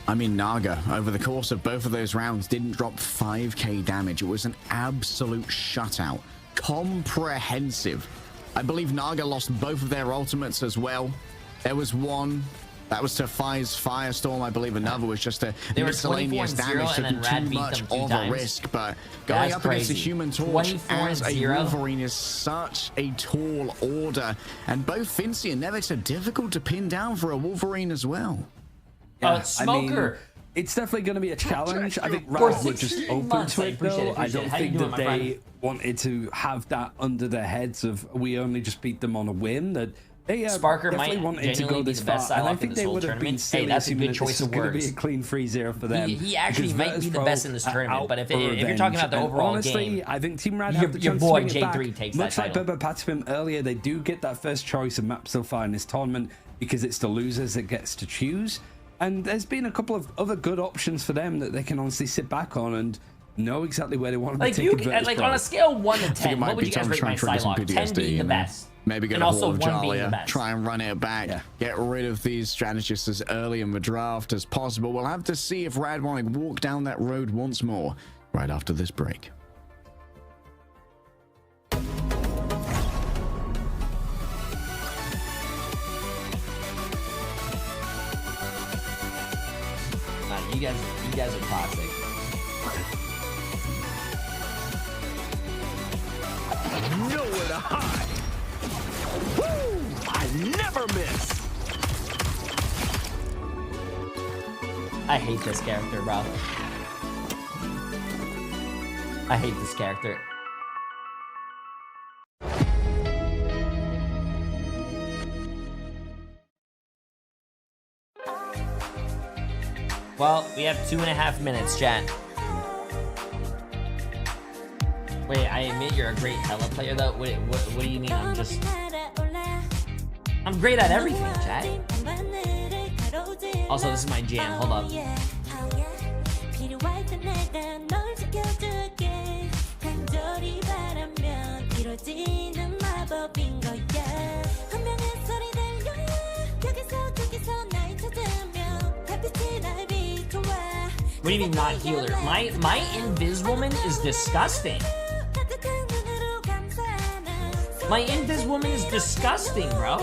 I mean, Naga, over the course of both of those rounds, didn't drop 5k damage. It was an absolute shutout. Comprehensive. I believe Naga lost both of their ultimates as well. There was one that was to Fire's Firestorm, I believe. Another was just a miscellaneous damage to do too much of a risk. But going up against the Human Torch as a Wolverine is such a tall order. And both Fincy and Nevix are difficult to pin down for a Wolverine as well. Yeah, Smoker. I mean, it's definitely going to be a challenge. I think Rad were just open to it, though. I don't think that they wanted to have that under their heads of we only just beat them on a win. That they Sparker definitely wanted to go this far, and I think they would have been silly assuming that this is going to be a clean 3-0 for them. He actually might be the best in this tournament, but if you're talking about the overall honestly, game, I think Team Rad have the your chance boy to swing it Jay3 back. takes Much that like title. Bubba Patspim earlier, they do get that first choice of map so far in this tournament because it's the losers that gets to choose. And there's been a couple of other good options for them that they can honestly sit back on and know exactly where they want to be taking like on a scale of 1 to 10, what would you guys rate my Psylocke? 10 being the best. Maybe go and to also Hall of 1 being the Jalia, best. try and run it back, get rid of these strategists as early in the draft as possible. We'll have to see if Rad want to walk down that road once more right after this break. You guys are toxic. Nowhere to hide. Woo! I never miss. I hate this character, bro. I hate this character. Well, we have 2.5 minutes, chat. Wait, I admit you're a great Hella player, though. Wait, what do you mean? I'm great at everything, chat. Also, this is my jam. Hold up. What do you mean not healer? My Invis woman is disgusting. My Invis woman is disgusting, bro.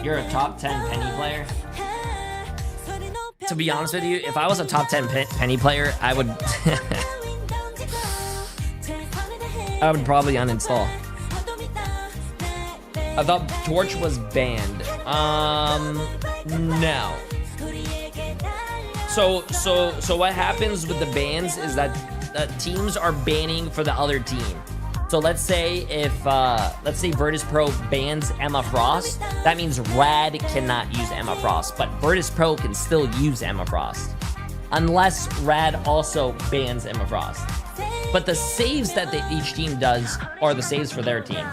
You're a top 10 penny player? To be honest with you, if I was a top 10 penny player, I would I would probably uninstall. I thought Torch was banned. No. So what happens with the bans is that teams are banning for the other team. So let's say if let's say Virtus Pro bans Emma Frost, that means Rad cannot use Emma Frost, but Virtus Pro can still use Emma Frost, unless Rad also bans Emma Frost. But the saves that each team does are the saves for their team.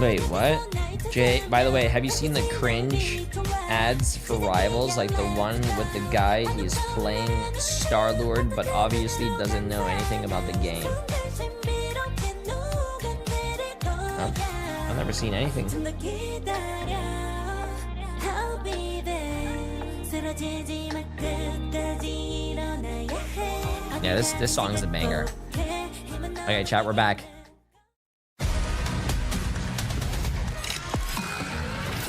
Wait, what? Jay, by the way, have you seen the cringe ads for Rivals? Like the one with the guy, he's playing Star-Lord, but obviously doesn't know anything about the game. Huh? I've never seen anything. Yeah, this song is a banger. Okay, chat, we're back.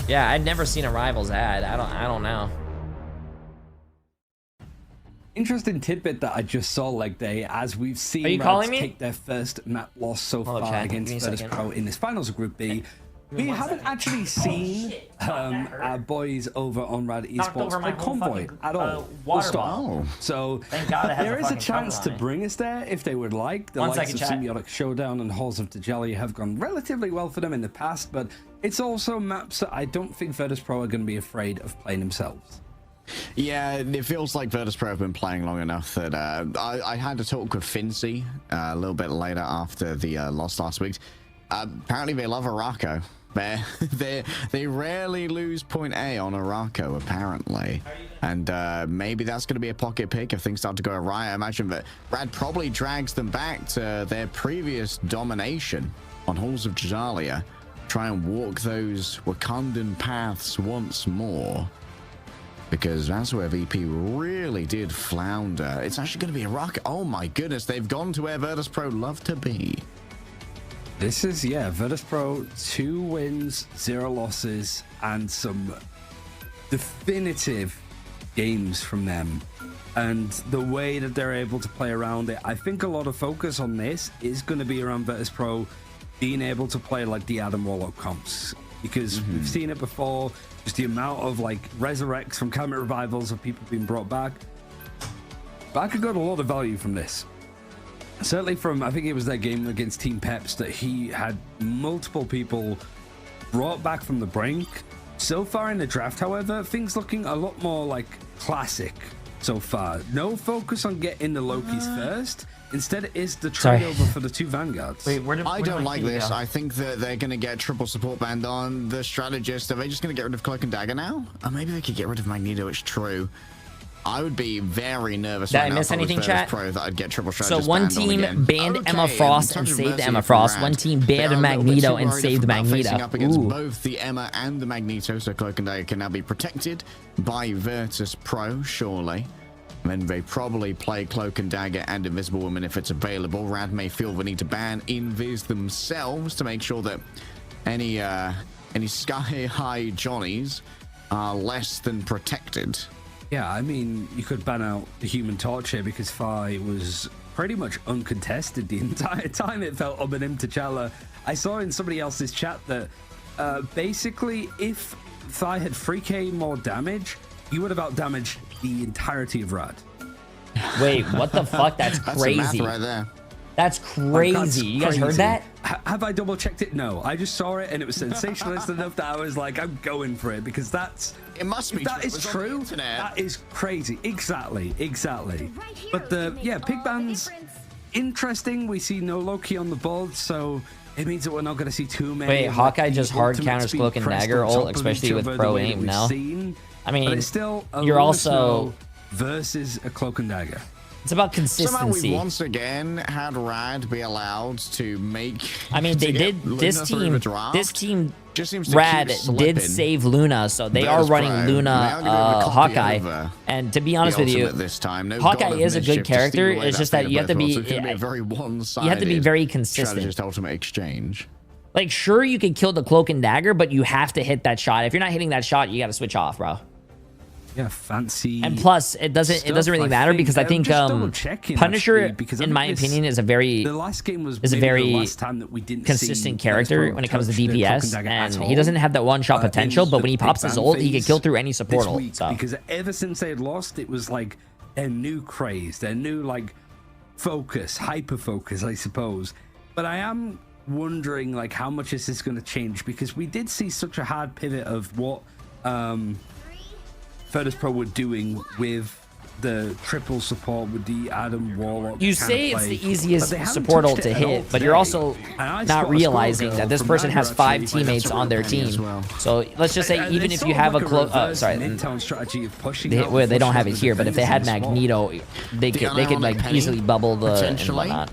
Yeah, I'd never seen a Rivals ad. I don't know. Interesting tidbit that I just saw, like as we've seen Reds take their first map loss so far against Virtus Pro in this finals of Group B. We haven't actually seen our boys over on Rad Esports play Convoy at all. So there is a chance to bring us there if they would like. The likes of Symbiotic Showdown and Halls of Dajali have gone relatively well for them in the past, but it's also maps that I don't think Virtus Pro are going to be afraid of playing themselves. Yeah, it feels like Virtus Pro have been playing long enough that I had a talk with Fincy a little bit later after the loss last week. Apparently they love Araco. They rarely lose point A on Araco, apparently. And maybe that's going to be a pocket pick if things start to go awry. I imagine that Rad probably drags them back to their previous domination on Halls of Jazalia. Try and walk those Wakandan paths once more. Because that's where VP really did flounder. It's actually going to be Araco. Oh my goodness, they've gone to where Virtus Pro love to be. This is, yeah, Virtus Pro, 2 wins, 0 losses, and some definitive games from them. And the way that they're able to play around it, I think a lot of focus on this is going to be around Virtus Pro being able to play like the Adam Warlock comps. Because we've seen it before, just the amount of like resurrects from Cabinet Revivals of people being brought back. Baka got a lot of value from this. Certainly from, I think it was that game against Team Peps that he had multiple people brought back from the brink. So far in the draft, however, things looking a lot more like classic so far. No focus on getting the Lokis first. Instead, it is the trade over for the 2 Vanguards. Wait, I don't like this. I think that they're going to get triple support banned on the strategist. Are they just going to get rid of Cloak and Dagger now? Or maybe they could get rid of Magneto. It's true. I would be very nervous. Did I miss anything, chat? Pro that I'd get triple so one team banned Emma Frost and saved Emma Frost. One team banned Magneto and saved Magneto. Up against both the Emma and the Magneto, so Cloak and Dagger can now be protected by Virtus Pro, surely. And then they probably play Cloak and Dagger and Invisible Woman if it's available. Rad may feel the need to ban Invis themselves to make sure that any sky high Johnnies are less than protected. Yeah, I mean, you could ban out the Human Torch here because Fi was pretty much uncontested the entire time. It felt up at him, T'Challa. I saw in somebody else's chat that basically if Fi had 3k more damage, he would have outdamaged the entirety of Rad. Wait, what the fuck? That's crazy. That's math right there. That's crazy. You guys heard that? Have I double checked it? No, I just saw it and it was sensationalist enough that I was like, I'm going for it because it must be. That is true. That is crazy. Exactly. But the pig bans, interesting. We see no Loki on the board, so it means that we're not going to see too many. Wait, Hawkeye just hard counters Cloak and Dagger ult, especially with pro aim now. I mean, it's still you're also versus a Cloak and Dagger. It's about consistency. Somehow we once again had Rad be allowed to make. I mean, they did. This team just seems to Rad did save Luna, so they are running Luna, Hawkeye. And to be honest with you, this time, Hawkeye is a good character. It's just that you have to be. You have to be very consistent. Strategist ultimate exchange. Like, sure, you can kill the Cloak and Dagger, but you have to hit that shot. If you're not hitting that shot, you got to switch off, bro. Yeah, fancy. And plus, it doesn't really matter because I think Punisher, in my opinion, is a very consistent character when it comes to DPS, and he doesn't have that one-shot potential. But when he pops his ult, he can kill through any support ult. So. Because ever since they had lost, it was like their new craze, their new like focus, hyper focus, I suppose. But I am wondering like how much is this going to change because we did see such a hard pivot of what. Virtus Pro were doing with the triple support with the Adam Warlock. You say it's the easiest support ult to hit, but you're also not realizing that this person has 5 teammates on their team. So let's just say even if you have a close, sorry, they don't have it here, but if they had Magneto, they could like easily bubble the and whatnot.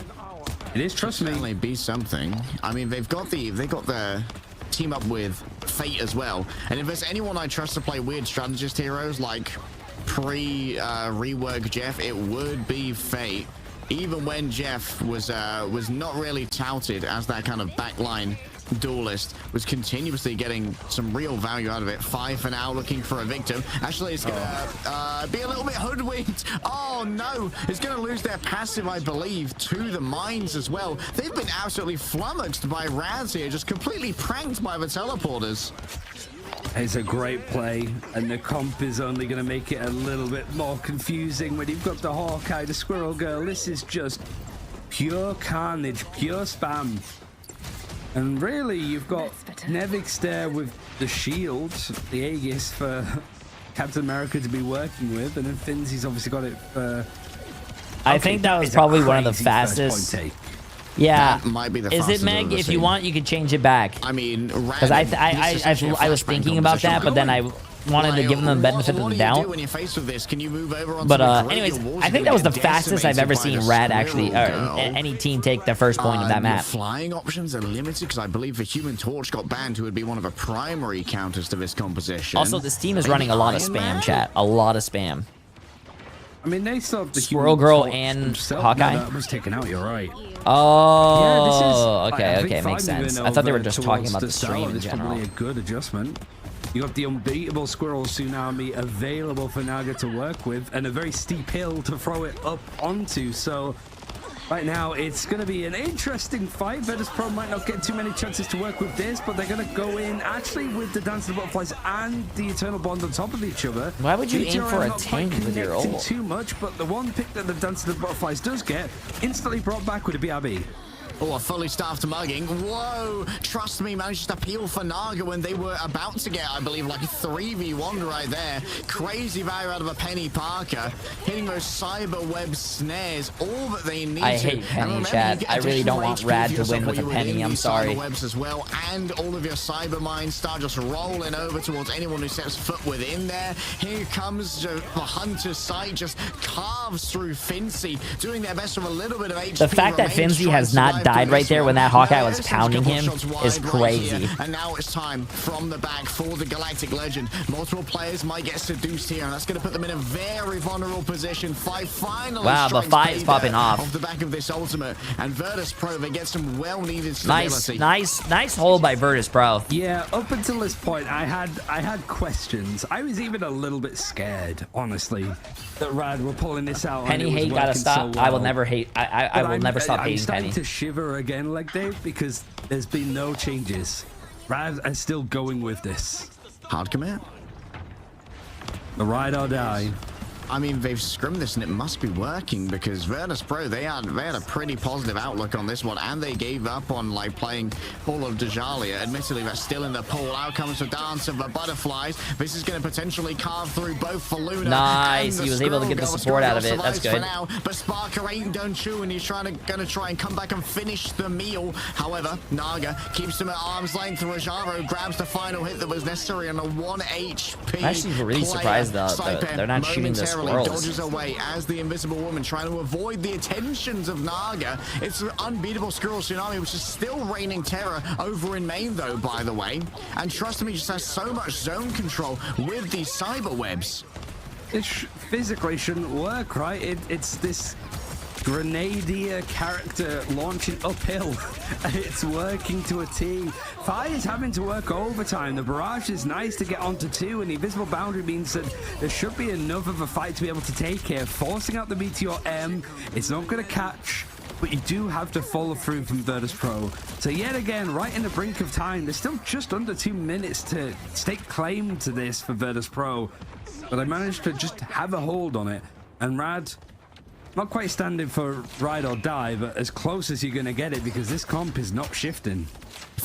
It is, trust me. Certainly be something. I mean, they've got the team up with Fate as well, and if there's anyone I trust to play weird strategist heroes like rework Jeff, it would be Fate. Even when Jeff was not really touted as that kind of backline duelist, was continuously getting some real value out of it. 5 for now, looking for a victim. Actually, it's gonna be a little bit hoodwinked. Oh no, it's gonna lose their passive, I believe, to the mines as well. They've been absolutely flummoxed by Raz here, just completely pranked by the teleporters. It's a great play, and the comp is only going to make it a little bit more confusing when you've got the Hawkeye, the Squirrel Girl. This is just pure carnage, pure spam. And really, you've got Nevix there with the shield, the Aegis for Captain America to be working with, and then Finzy's obviously got it for... I think that was probably one of the fastest... Yeah, that might be the is it Meg? If you want, you could change it back. I mean, because I was thinking about that, but then I wanted to give them the benefit of the doubt. But anyways, I think that was the fastest I've ever seen Rad actually, or any team take their first point of that map. Flying options are limited because I believe the Human Torch got banned, who would be one of the primary counters to this composition. Also, this team is running a lot of spam, chat. A lot of spam. I mean, they still have the Squirrel Girl and Hawkeye. No, that was taken out. You're right. Oh, yeah, okay, makes sense. I thought they were just talking about the stream in general. Probably a good adjustment. You got the unbeatable Squirrel Tsunami available for Naga to work with, and a very steep hill to throw it up onto. So right now, it's going to be an interesting fight. Virtus Pro might not get too many chances to work with this, but they're going to go in actually with the Dance of the Butterflies and the Eternal Bond on top of each other. Why would you aim for a tank with your ult? Too much, but the one pick that the Dance of the Butterflies does get instantly brought back with a BRB. Oh, a fully staffed mugging. Whoa! Trust me, managed to peel for Naga when they were about to get, I believe, like a 3v1 right there. Crazy value out of a Penny Parker. Hitting those cyber web snares. All that they need. I hate Penny, chat. I really don't want Rad to win with a Penny. I'm sorry. Webs as well, and all of your cyber mines start just rolling over towards anyone who steps foot within there. Here comes the Hunter's Sight, just carves through Finzy, doing their best with a little bit of HP. The fact that Finzy has not died right there when that Hawkeye was pounding him is crazy. And now it's time from the back for the Galactic Legend. Multiple players might get seduced here, and that's going to put them in a very vulnerable position. Finally, wow, but 5 is popping off the back of this ultimate, and Virtus Pro, they get some well-needed stability. Nice hold by Virtus Pro. Yeah, up until this point, I had questions. I was even a little bit scared, honestly, that Rad were pulling this out. Penny hate gotta stop. So well. I will never hate. I will never stop hating Penny. I'm starting to shiver again, like Dave, because there's been no changes. Rad is still going with this. Hard commit. The ride or die. I mean, they've scrimmed this and it must be working, because Virtus Pro, they had a pretty positive outlook on this one, and they gave up on like playing Ball of Djalia. Admittedly, they're still in the pool. Out comes the Dance of the Butterflies. This is going to potentially carve through both for Luna. Nice, he was able to get the support out of it. That's good. Now, but Sparker ain't done chewing. He's going to try and come back and finish the meal. However, Naga keeps him at arm's length. Rajaro grabs the final hit that was necessary on a 1 HP. I'm actually really surprised that they're not shooting this. Dodges away as the Invisible Woman, trying to avoid the attentions of Naga. It's an unbeatable Squirrel Tsunami, which is still reigning terror over in main, though, by the way. And trust me, just has so much zone control with these cyber webs. It physically shouldn't work, right? It's this Grenadier character launching uphill, and it's working to a T. Fire's having to work overtime. The barrage is nice to get onto 2, and the invisible boundary means that there should be enough of a fight to be able to take here. Forcing out the Meteor M, it's not going to catch, but you do have to follow through from Virtus Pro. So yet again, right in the brink of time, there's still just under 2 minutes to stake claim to this for Virtus Pro, but I managed to just have a hold on it, and Rad, not quite standing for ride or die, but as close as you're going to get it, because this comp is not shifting.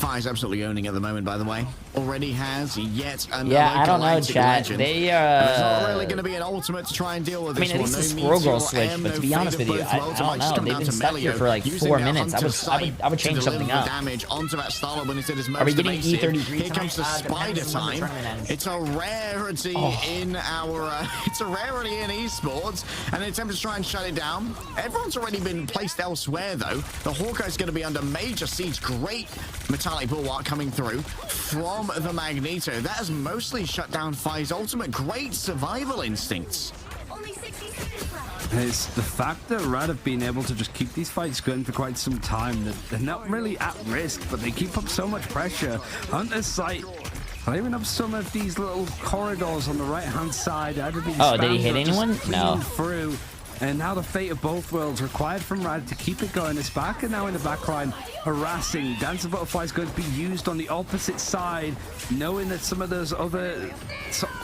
Fire is absolutely owning at the moment, by the way. Already has yet another. Yeah, I don't know, chat. Legend. They There's not really going to be an ultimate to try and deal with this at one. least the Squirrel Girl switch, but to be honest with you, I don't know. They've been stuck here for like 4 minutes. I would change something up. Damage onto that Starlord when it is most Are we getting E33? Here comes the spider time. It's a rarity in our. It's a rarity in esports, and an attempt to try and shut it down. Everyone's already been placed elsewhere, though. The Hawkeye's going to be under major siege. Great metallic bulwark coming through from the Magneto. That has mostly shut down Fire's ultimate. Great survival instincts. It's the fact that Rad have been able to just keep these fights going for quite some time. That they're not really at risk, but they keep up so much pressure. Hunter's Sight clearing up some of these little corridors on the right-hand side. Oh, did he hit anyone? No. Through. And now the fate of both worlds required from Rad to keep it going. It's back and now in the backline, harassing. Dance of Butterfly is going to be used on the opposite side, knowing that some of those other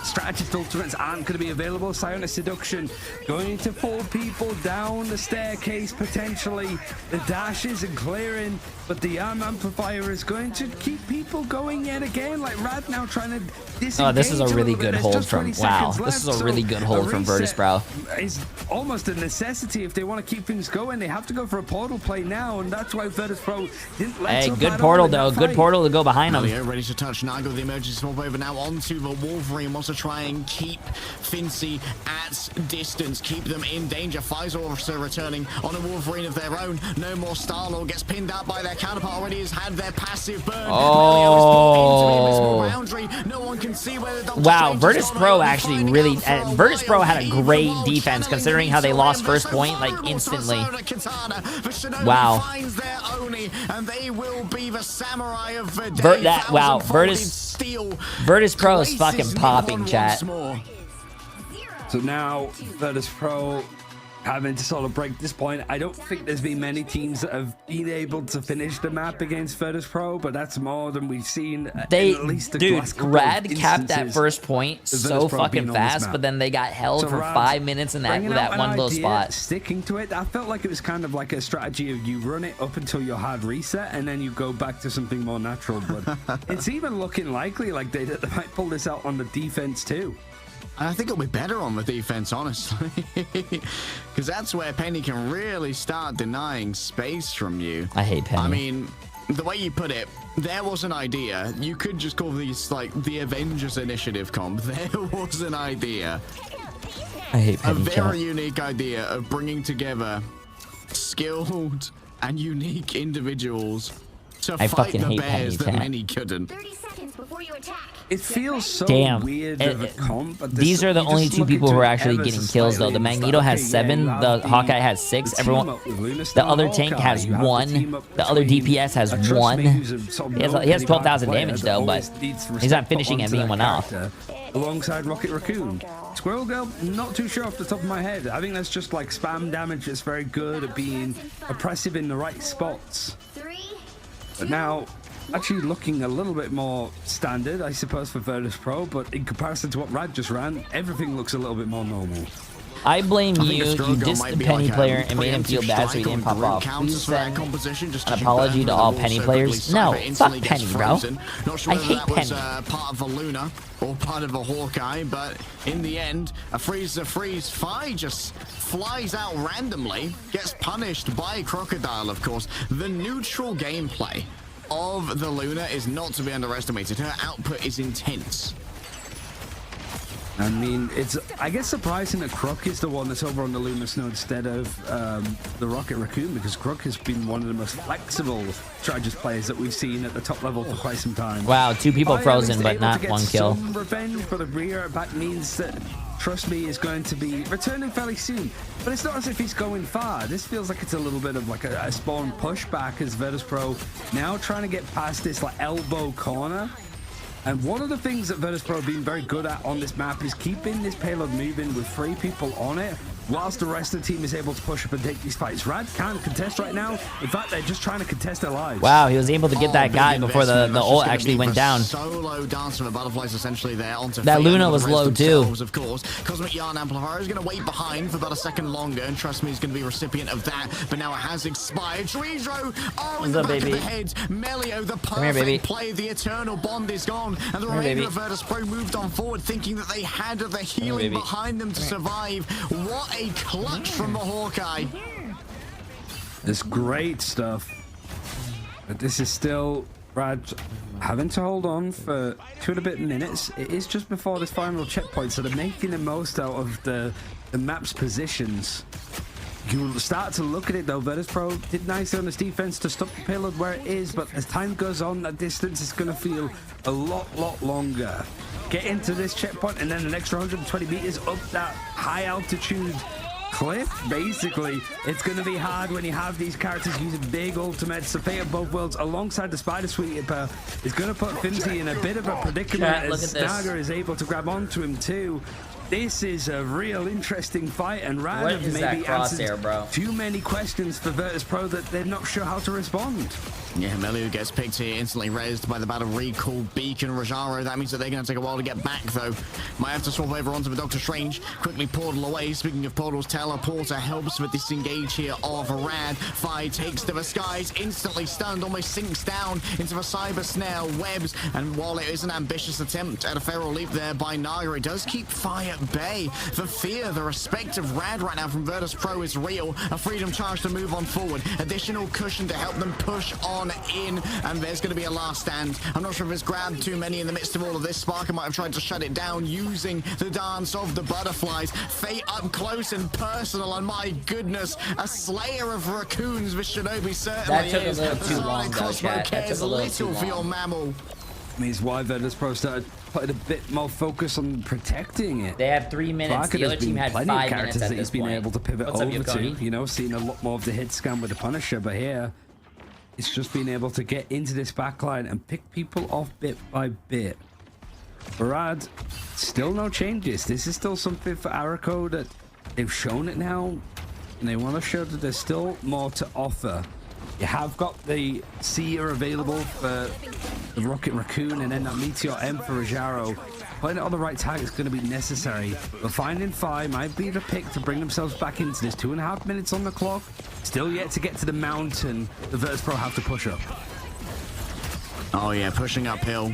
strategist ultimates aren't going to be available. Psionic Seduction going to pull people down the staircase potentially. The dashes and clearing, but the arm amplifier is going to keep people going yet again. Like Rad now trying to disengage. Oh, this is a really good hold from. Wow, this is a really good hold from Virtus, bro. Is almost a necessity if they want to keep things going. They have to go for a portal play now, and that's why Virtus Pro didn't let. Hey, good portal though. Good portal to go behind them. Ready to touch Nago. The emergency swap over now onto the Wolverine. Wants to try and keep Fincy at distance, keep them in danger. Pfizer also returning on a Wolverine of their own. No more Starlord gets pinned out by their counterpart. Already has had their passive burn. Oh. No one can see where the wow, Virtus Pro actually really. Virtus Pro had a great defense considering how they lost first point like instantly. Wow. Wow, Virtus Pro is fucking popping, chat. So now Virtus Pro having to sort of break this point. I don't think there's been many teams that have been able to finish the map against Virtus Pro, but that's more than we've seen. At least dude, Rad capped that first point so fucking fast, but then they got held for 5 minutes in that one little spot. Sticking to it, I felt like it was kind of like a strategy of you run it up until your hard reset, and then you go back to something more natural. But it's even looking likely like they might pull this out on the defense too. I think it'll be better on the defense, honestly, because that's where Penny can really start denying space from you. I hate Penny. I mean, the way you put it, there was an idea. You could just call these like the Avengers Initiative comp. There was an idea. I hate Penny. A very unique idea of bringing together skilled and unique individuals to fight the bears that many couldn't. 30 seconds before you attack. It feels so weird. These are the only two people who are actually getting kills, though. The Magneto has 7. The Hawkeye has 6. Everyone, the other tank has 1. The other DPS has 1. He has 12,000 damage, though, but he's not finishing and being one off. Alongside Rocket Raccoon. Squirrel Girl, not too sure off the top of my head. I think that's just like spam damage that's very good at being oppressive in the right spots. But now, actually looking a little bit more standard, I suppose, for Virtus Pro, but in comparison to what Rad just ran, everything looks a little bit more normal. I blame you. You dissed the Penny player and made him feel bad so he didn't pop off. Please send an apology to all Penny players. No, fuck Penny, bro. I hate Penny. Part of a Luna or part of a Hawkeye, but in the end, a freeze Fi just flies out randomly, gets punished by Crocodile, of course. The neutral gameplay of the Luna is not to be underestimated. Her output is intense. I mean, it's, I guess, surprising that Croc is the one that's over on the Luna Snow instead of the Rocket Raccoon, because Croc has been one of the most flexible strategist players that we've seen at the top level for quite some time. Wow, 2 people frozen, but not 1 kill. Some revenge for the rear back means that, trust me, is going to be returning fairly soon. But it's not as if he's going far. This feels like it's a little bit of like a spawn pushback as Virtus Pro now trying to get past this like elbow corner. And one of the things that Virtus Pro have been very good at on this map is keeping this payload moving with 3 people on it whilst the rest of the team is able to push up and take these fights. Rad can't contest right now. In fact, they're just trying to contest their lives. Wow, he was able to get that guy before the ult actually went down. Solo dance from the butterflies essentially there onto that Luna was low too. Of course, Cosmic Yarn Amplifier is going to wait behind for about a second longer, and trust me, he's going to be a recipient of that. But now it has expired. Treedro, in the back of the head. Melio, the perfect play. The eternal bond is gone, and the remainder of Virtus Pro moved on forward, thinking that they had the healing behind them to survive. What a clutch from the Hawkeye. It's great stuff. But this is still Brad having to hold on for 2 and a bit minutes. It is just before this final checkpoint, so they're making the most out of the map's positions. You start to look at it though. Virtus Pro did nicely on this defense to stop the payload where it is, but as time goes on, that distance is going to feel a lot longer. Get into this checkpoint and then an extra 120 meters up that high altitude cliff. Basically, it's going to be hard when you have these characters using big ultimates. The fate of both worlds alongside the Spider Sweeper is going to put Fimsy in a bit of a predicament as Snaga is able to grab onto him too. This is a real interesting fight, and Rad have maybe answered too many questions for Virtus Pro that they're not sure how to respond. Yeah, Melio gets picked here, instantly rezzed by the battle recall Beacon Rajaro. That means that they're going to take a while to get back, though. Might have to swap over onto the Doctor Strange. Quickly portal away. Speaking of portals, Teleporter helps with disengage here of Rad. Fi takes to the skies, instantly stunned, almost sinks down into the Cyber Snare webs. And while it is an ambitious attempt at a feral leap there by Naga, it does keep Fi at bay. The fear, the respect of Rad right now from Virtus Pro is real. A freedom charge to move on forward. Additional cushion to help them push on in, and there's going to be a last stand. I'm not sure if it's grabbed too many in the midst of all of this. Sparker might have tried to shut it down using the dance of the butterflies. Fate up close and personal, and my goodness, a slayer of raccoons, this Shinobi certainly is. That took a little too long, though, chat. That took a little too long. For your mammal. Means why Virtus Pro started putting a bit more focus on protecting it. They have 3 minutes. The other team had 5 minutes at this point. He's been able to pivot over to, you know, seeing a lot more of the hit scan with the Punisher, but here it's just being able to get into this backline and pick people off bit by bit. Barad, still no changes. This is still something for Araco that they've shown it now, and they want to show that there's still more to offer. You have got the Seer available for the Rocket Raccoon, and then that Meteor M for Rajaro. Putting it on the right tag is going to be necessary, but finding Fi might be the pick to bring themselves back into this. 2.5 minutes on the clock. Still yet to get to the mountain. The Virtus Pro have to push up. Oh yeah, pushing uphill.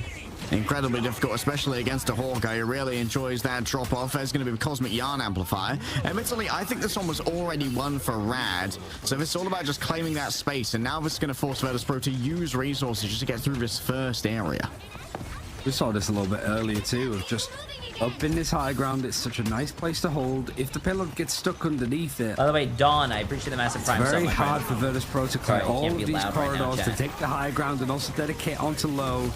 Incredibly difficult, especially against a Hawkeye who really enjoys that drop off. There's going to be a Cosmic Yarn Amplifier. Admittedly, I think this one was already won for Rad. So it's all about just claiming that space. And now this is going to force Virtus Pro to use resources just to get through this first area. We saw this a little bit earlier too, of just up in this high ground. It's such a nice place to hold. If the payload gets stuck underneath it. By the way, Dawn, I appreciate the massive prime. It's very hard for Virtus Pro to clear all of these corridors to take the high ground and also dedicate onto low.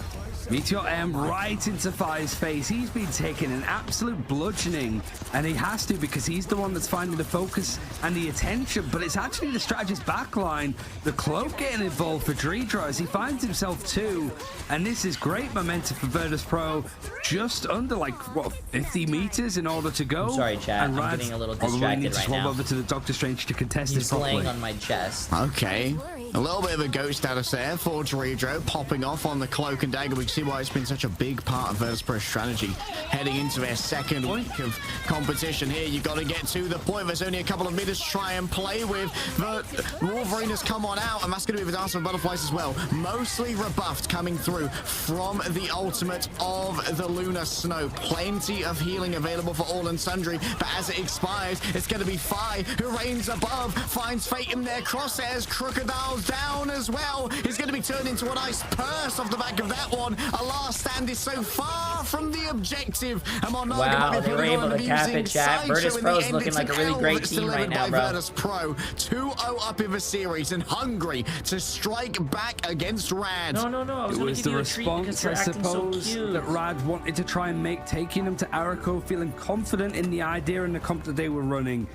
Meteor M right into Fi's face. He's been taking an absolute bludgeoning, and he has to because he's the one that's finding the focus and the attention, but it's actually the strategist backline, the cloak getting involved for Treedro as he finds himself too, and this is great momentum for Virtus Pro, just under like, what, 50 meters in order to go. I'm sorry, chat, I'm getting a little distracted right now. Over to the Doctor Strange to contest this properly. He's laying on my chest. Okay. A little bit of a ghost status there for Treedro, popping off on the cloak and dagger. We can see why it's been such a big part of Virtus Pro's strategy. Heading into their second week of competition here, you've got to get to the point. There's only a couple of minutes to try and play with. The Wolverine has come on out, and that's going to be the Dance of Butterflies as well. Mostly rebuffed coming through from the ultimate of the Lunar Snow. Plenty of healing available for all and sundry, but as it expires, it's going to be Fi who reigns above, finds fate in their crosshairs. Crocodile's down as well. He's going to be turned into a nice purse off the back of that one. A last stand is so far from the objective. Wow, they were able to cap it, chat. Virtus Pro is looking like a really great team right now, bro. Virtus Pro 2-0 up in the series and hungry to strike back against Rad. No. It was the response, I suppose, that Rad wanted to try and make, taking them to Araco, feeling confident in the idea and the comp that they were running.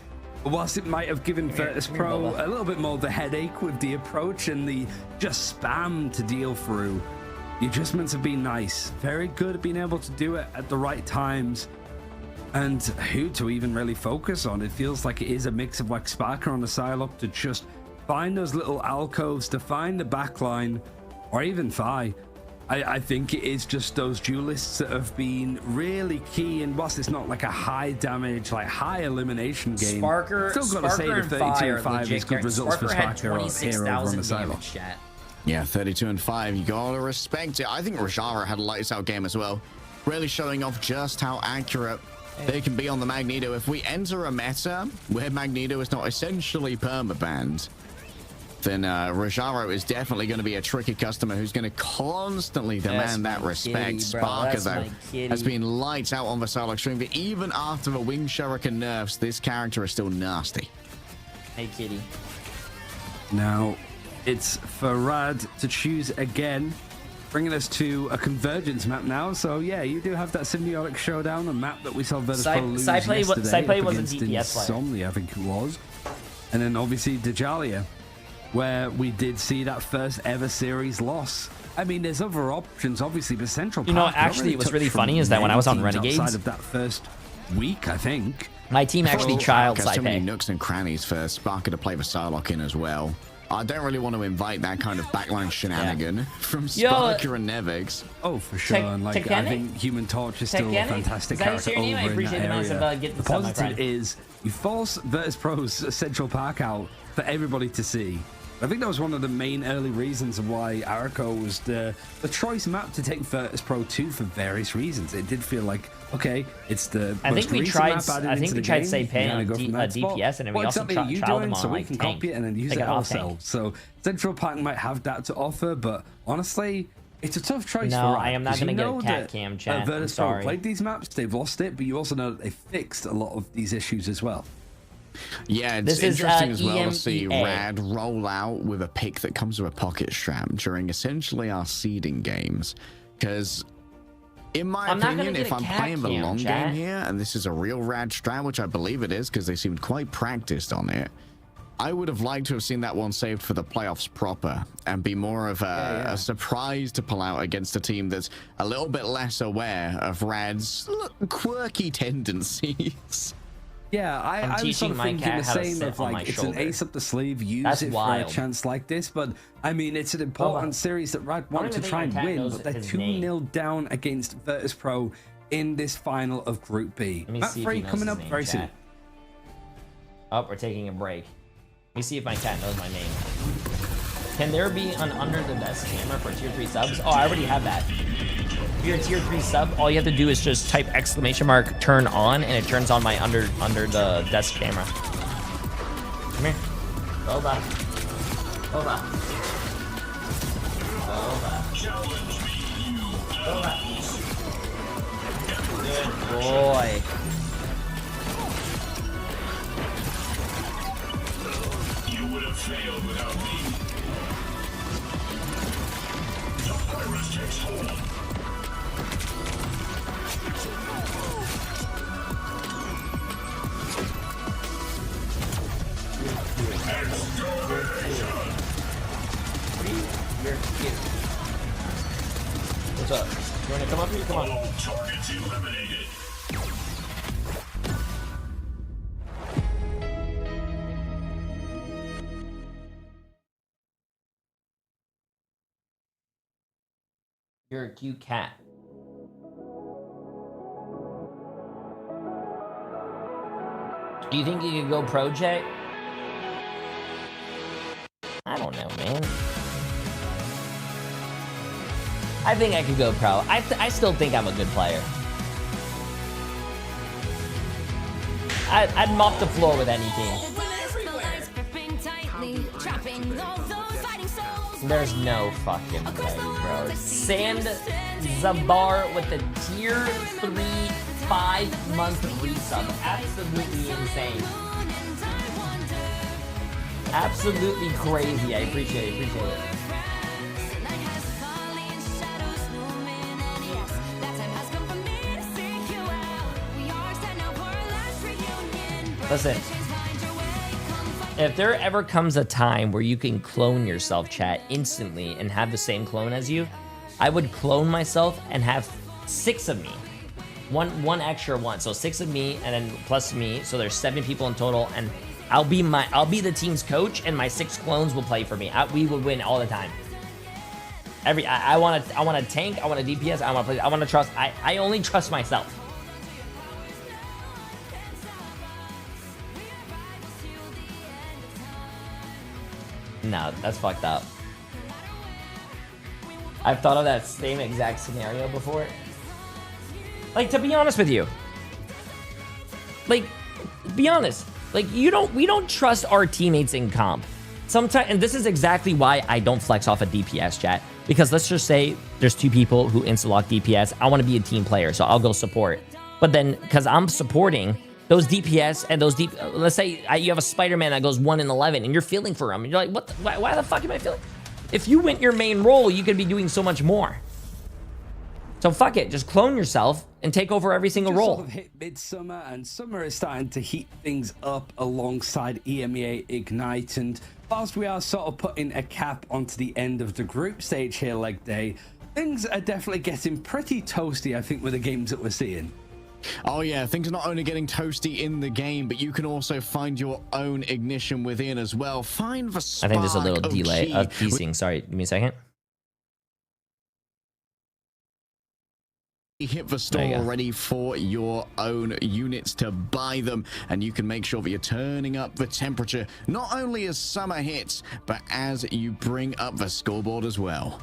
Whilst it might have given Virtus Pro a little bit more of the headache with the approach and the just spam to deal through, the adjustments have been nice. Very good at being able to do it at the right times. and who to even really focus on. It feels like it is a mix of like Sparker on the Psylocke to just find those little alcoves, to find the backline, or even Fi. I think it is just those duelists that have been really key, and whilst it's not like a high damage, like high elimination game, Sparker, still got to say the 32-5 is good results for Sparker here over on the Psylocke. Yeah, 32-5, you gotta respect it. I think Rajara had a lights out game as well, really showing off just how accurate they can be on the Magneto. If we enter a meta where Magneto is not essentially permabanned, then Rajaro is definitely going to be a tricky customer who's going to constantly demand that respect. Sparker, though, has been lights out on the Psylocke stream, but even after the Wing Shuriken nerfs, this character is still nasty. Hey, kitty. Now, it's for Rad to choose again, bringing us to a convergence map now. So, yeah, you do have that Symbiotic Showdown, a map that we saw Virtus.pro lose yesterday. Cyplay was a DPS player. Insomnia, I think it was. And then, obviously, Dajalia, where we did see that first ever series loss. I mean, there's other options, obviously, but Central Park... You know, actually, it was really funny is that when I was on Renegades... outside of that first week, I think. My team actually trialed so many Cypay. nooks and crannies for Sparker to play the Psylocke in as well. I don't really want to invite that kind of backline shenanigan from Sparker and Nevix. Oh, for sure. And like, I think Human Torch is still a fantastic character over in that area. The positive is you force Virtus.pro's Central Park out for everybody to see. I think that was one of the main early reasons of why Arako was the choice map to take Virtus.pro to for various reasons. It did feel like, okay, it's the I think we tried Cypay on DPS, and then we also tried them on so we like can tank. copy it and then use it ourselves. So Central Park might have that to offer, but honestly, it's a tough choice for us. I am not going to get cat cam chat. Virtus.pro played these maps, they've lost it, but you also know that they fixed a lot of these issues as well. Yeah, it's interesting as well to see Rad roll out with a pick that comes with a pocket strap during essentially our seeding games. Because, in my opinion, if I'm playing the long game here, and this is a real Rad strat, which I believe it is because they seemed quite practiced on it, I would have liked to have seen that one saved for the playoffs proper and be more of a surprise to pull out against a team that's a little bit less aware of Rad's quirky tendencies. Yeah, I'm sort of thinking the same of like, it's an ace up the sleeve, use it for a chance like this, but I mean, it's an important series that Rad want to try and win, but they're 2-0 down against Virtus.pro in this final of Group B. Map 3 coming up very soon. Oh, we're taking a break. Let me see if my cat knows my name. Can there be an under the desk camera for tier 3 subs? Oh, I already have that. If you're a tier 3 sub, all you have to do is just type ! turn on, and it turns on my under the desk camera. Come here. Hold on. Hold on. Hold on. Good boy. You would have failed without me. The virus takes hold. What's up? You want to come up here? Come on. All targets eliminated. You're a cute cat. Do you think you could go pro, Jay? I don't know, man. I think I could go pro. I still think I'm a good player. I'd mop the floor with any team. There's no fucking way, bro. Sand Zabar with the tier 3 5-month resub. Absolutely insane. Absolutely crazy. I appreciate it. Listen, if there ever comes a time where you can clone yourself, chat, instantly and have the same clone as you, I would clone myself and have 6 of me. One extra one. So 6 of me and then plus me. So there's 7 people in total, and I'll be the team's coach, and my 6 clones will play for me. We will win all the time. I want a tank. I want a DPS. I want to trust. I only trust myself. No, that's fucked up. I've thought of that same exact scenario before. Like, to be honest with you, like, be honest. Like, we don't trust our teammates in comp. Sometimes, and this is exactly why I don't flex off a DPS, chat. Because let's just say there's 2 people who insta-lock DPS. I want to be a team player, so I'll go support. But then, because I'm supporting those DPS and those let's say you have a Spider-Man that goes 1 in 11, and you're feeling for him, and you're like, what? Why the fuck am I feeling? If you went your main role, you could be doing so much more. So fuck it, just clone yourself and take over every single role. Sort of hit midsummer, and summer is starting to heat things up alongside EMEA Ignite, and whilst we are sort of putting a cap onto the end of the group stage here, leg day, things are definitely getting pretty toasty, I think, with the games that we're seeing. Oh yeah, things are not only getting toasty in the game, but you can also find your own ignition within as well. Find the spark. I think there's a little delay. Teasing. Sorry, give me a second. Hit the store ready for your own units to buy them, and you can make sure that you're turning up the temperature not only as summer hits, but as you bring up the scoreboard as well.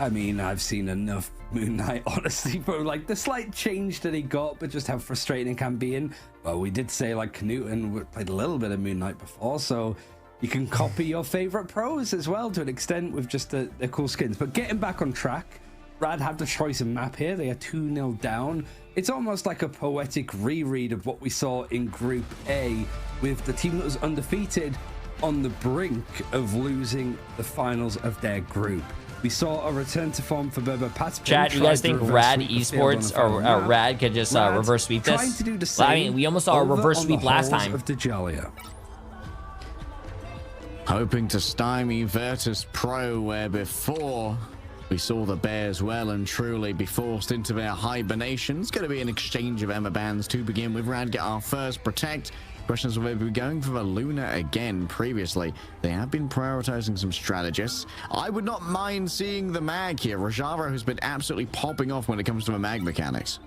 I mean, I've seen enough Moon Knight, honestly, for like the slight change that he got, but just how frustrating it can be. And well, we did say like Knuten played a little bit of Moon Knight before, so you can copy your favorite pros as well to an extent with just the cool skins. But getting back on track, Rad have the choice of map here. They are 2-0 down. It's almost like a poetic reread of what we saw in Group A, with the team that was undefeated on the brink of losing the finals of their group. We saw a return to form for Berber Patapim. Chat, you guys think Rad Esports or Rad could just reverse sweep this? I mean, we almost saw a reverse sweep last time. Hoping to stymie Virtus Pro, where before we saw the Bears well and truly be forced into their hibernation. It's going to be an exchange of Emma bans to begin with. Rad get our first protect. Questions will be going for the Luna again. Previously, they have been prioritizing some strategists. I would not mind seeing the mag here. Rajaro has been absolutely popping off when it comes to the mag mechanics.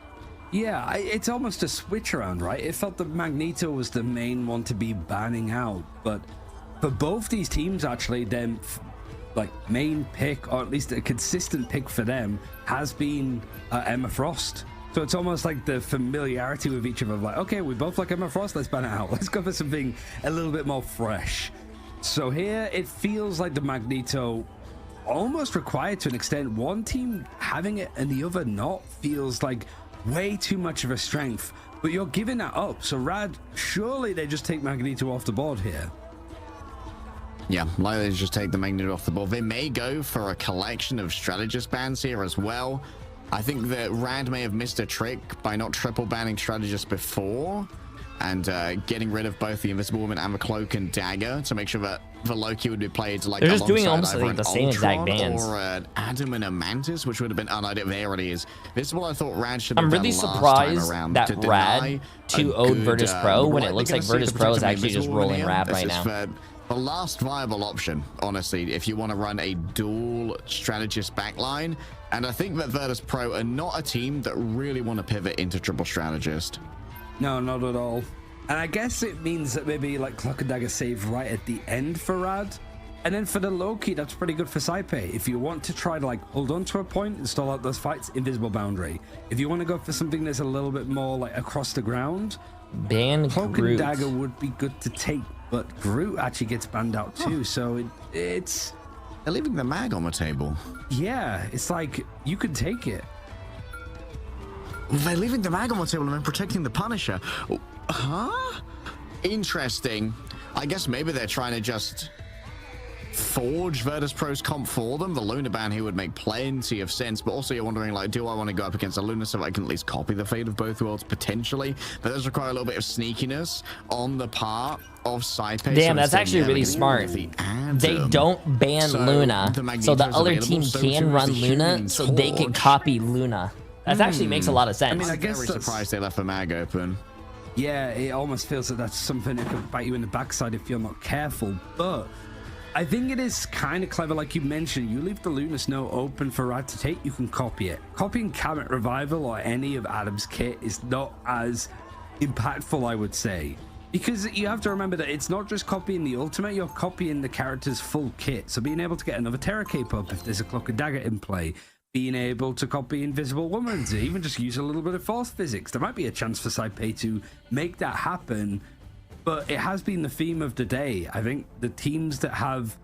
Yeah, it's almost a switch around, right? It felt that Magneto was the main one to be banning out, but for both these teams, actually, their like main pick, or at least a consistent pick for them, has been Emma Frost. So it's almost like the familiarity with each other, like, okay, we both like Emma Frost, let's ban it out. Let's go for something a little bit more fresh. So here, it feels like the Magneto almost required to an extent. One team having it and the other not feels like way too much of a strength. But you're giving that up. So Rad, surely they just take Magneto off the board here. Yeah, likely to just take the Magneto off the board. They may go for a collection of strategist bans here as well. I think that Rad may have missed a trick by not triple banning strategists before and getting rid of both the Invisible Woman and the Cloak and Dagger to make sure that the Loki would be played like they're just doing almost like the same exact bans. Or Adam and a Mantis, which would have been there it is. This is what I thought Rad should have I'm done really last surprised time around, that to Rad 2-0'd Virtus Pro when it looks like Virtus Pro is actually just rolling Rad right now. The last viable option, honestly, if you want to run a dual strategist backline. And I think that Virtus Pro are not a team that really want to pivot into triple strategist. No, not at all. And I guess it means that maybe like Cloak and Dagger save right at the end for Rad. And then for the Loki, that's pretty good for Saipe. If you want to try to like hold on to a point and stall out those fights, Invisible Boundary. If you want to go for something that's a little bit more like across the ground, ban Cloak Groot. and Dagger would be good to take. But Groot actually gets banned out too, so it's... They're leaving the mag on the table. Yeah, it's like, you could take it. They're leaving the mag on the table and then protecting the Punisher. Huh? Interesting. I guess maybe they're trying to just forge Virtus Pro's comp for them. The Luna ban here would make plenty of sense, but also you're wondering, like, do I want to go up against a Luna so I can at least copy the fate of both worlds potentially? But those require a little bit of sneakiness on the part of Saipe. Damn, that's actually really smart. They don't ban Luna, so the other team can run Luna, so they can copy Luna. That actually makes a lot of sense. I mean, I guess very surprised they left the mag open. Yeah, it almost feels that that's something that could bite you in the backside if you're not careful. But I think it is kind of clever, like you mentioned. You leave the Lunar Snow open for Rad to take, you can copy it. Copying Kamet Revival or any of Adam's kit is not as impactful, I would say. Because you have to remember that it's not just copying the ultimate, you're copying the character's full kit. So being able to get another Terra Cape up if there's a Cloak and Dagger in play, being able to copy Invisible Woman, to even just use a little bit of Force Physics. There might be a chance for Saipei to make that happen, but it has been the theme of the day. I think the teams that have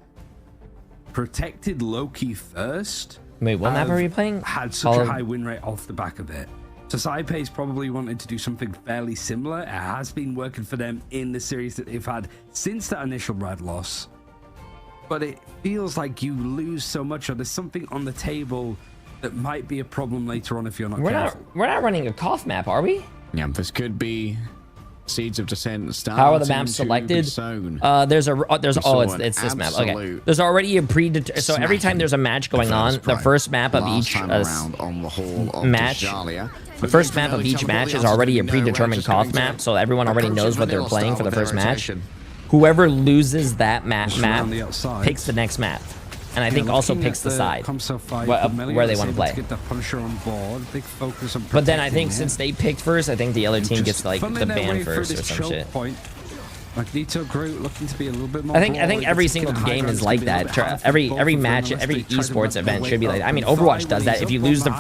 protected Loki first... Wait, what map are we playing? ...had such a high win rate off the back of it. So Saipei's probably wanted to do something fairly similar. It has been working for them in the series that they've had since that initial Rad loss. But it feels like you lose so much, or there's something on the table that might be a problem later on if you're not careful. We're not running a cough map, are we? Yeah, this could be Seeds of Descent. How are the maps selected? It's this map. Okay. There's already a predetermined. So every time there's a match going on, the first map of each match, the first map of each match is already a predetermined cough map, so everyone already knows what they're playing for the first match. Whoever loses that map picks the next map. And I think also picks the side where they want to play. But then I think since they picked first, I think the other team gets like the ban first or some shit. Magneto Groot looking to be a little bit more. I think every single game is like that. Every match, every esports event should be like that. I mean, Overwatch does that. If you lose the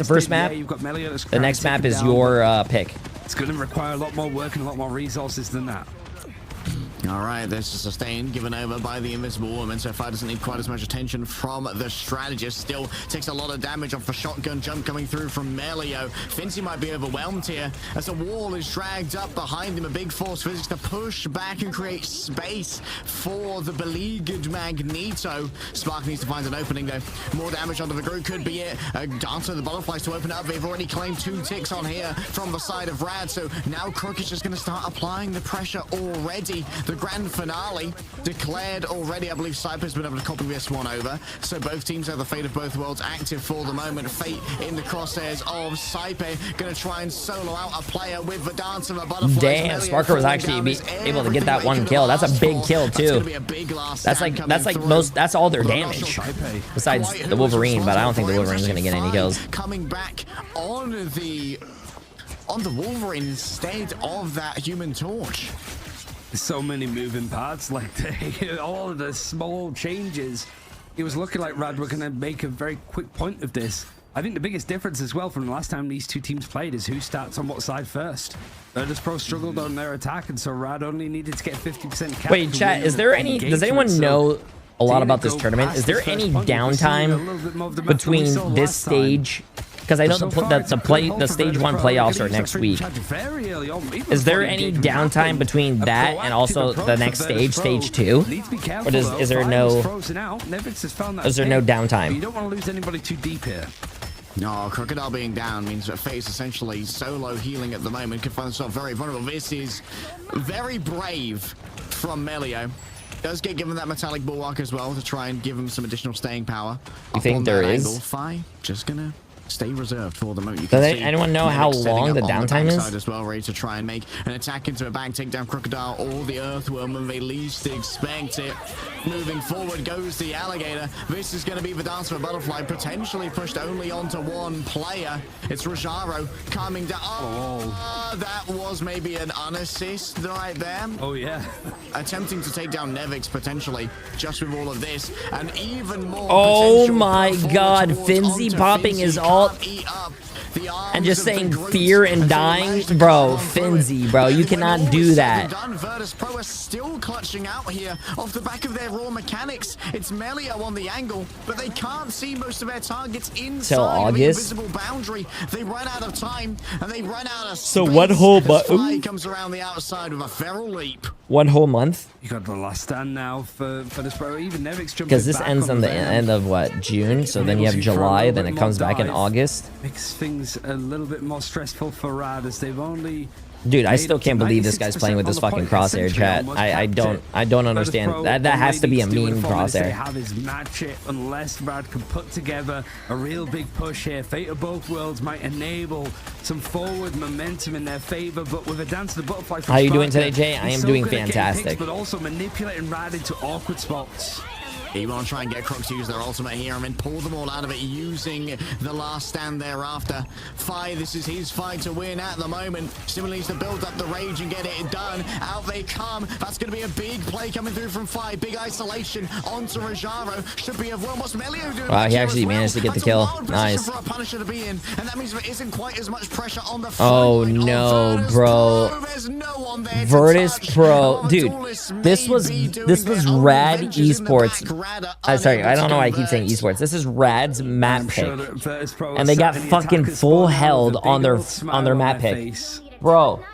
first map, the next map is your pick. It's going to require a lot more work and a lot more resources than that. All right, this is sustained, given over by the Invisible Woman. So far doesn't need quite as much attention from the strategist. Still takes a lot of damage off a shotgun jump coming through from Melio. Finzi might be overwhelmed here as a wall is dragged up behind him. A big Force Physics to push back and create space for the beleaguered Magneto. Spark needs to find an opening though. More damage onto the group could be it. Dancer of the Butterflies to open up. They've already claimed 2 ticks on here from the side of Rad. So now Crook is just going to start applying the pressure already. The grand finale declared already. I believe Cypher's been able to copy this one over. So both teams have the Fate of Both Worlds active for the moment. Fate in the crosshairs of Cypher. Going to try and solo out a player with the Dance of a Butterfly. Damn, Sparker was actually able to get that one kill. That's a big kill too. That's all their damage. Besides the Wolverine, but I don't think the Wolverine's going to get any kills. Coming back on the Wolverine instead of that Human Torch. So many moving parts, like all of the small changes. It was looking like Rad were going to make a very quick point of this. I think the biggest difference as well from the last time these two teams played is who starts on what side first. Virtus Pro struggled on their attack, and so Rad only needed to get 50% cap. Wait, chat, is there any... Does anyone know a lot about this tournament? Is there any downtime between this stage... Because I know the stage 1 playoffs are next week. Is there any downtime between that and also the next stage, stage 2? Or is there no downtime? You don't want to lose anybody too deep here. No, Crocodile being down means that Fate's essentially solo healing at the moment. Can find himself very vulnerable. This is very brave from Melio. Does get given that metallic bulwark as well to try and give him some additional staying power. You think there is? Fi just gonna stay reserved for the moment. Does anyone know how long the downtime is? As well, ready to try and make an attack into a bag, take down Crocodile or the Earthworm when they least expect it. Moving forward goes the Alligator. This is going to be the Dance of a Butterfly, potentially pushed only onto one player. It's Rojaro coming down. Oh, that was maybe an unassist right there. Oh, yeah. Attempting to take down Nevix potentially just with all of this, and even more. Oh my God, Finzi popping his ult and just saying fear and dying, bro. Finzi, bro, you cannot do that. Virtus Pro are still clutching out here off the back of their raw mechanics. It's Melio on the angle, but they can't see most of their targets inside the invisible boundary. They run out of time and they run out of space. So one whole comes around the outside with a feral leap. 1 whole month. You got the last stand now for this bro. Even Nevix jumping because this ends on the end of what, June? So then you have July, then it comes back in August. Makes things a little bit more stressful for Rad as they've only Dude, I still can't believe this guy's playing with this fucking crosshair, chat. I don't understand. That has to be a meme crosshair. Have his match it unless Rad can put together a real big push here. Fate of both worlds might enable some forward momentum in their favor, but with a dance to the butterfly. How are you doing today, Jay? I am doing fantastic. But also manipulating Rad into awkward spots. You want to try and get Crux to use their ultimate here and then pull them all out of it using the last stand thereafter. Fi, this is his fight to win at the moment. Still needs to build up the rage and get it done. Out they come. That's going to be a big play coming through from Fi. Big isolation onto Rajaro. Should be of well. What's Melio doing? Wow, he actually managed to get the kill. Nice. For a Punisher to be in, and that means there isn't quite as much pressure on the oh no, bro. There's no one there. Virtus Pro, dude. This was Rad Esports. Sorry, I don't know why I keep saying esports. This is Rad's map pick, and they got fucking full held on their map pick, bro.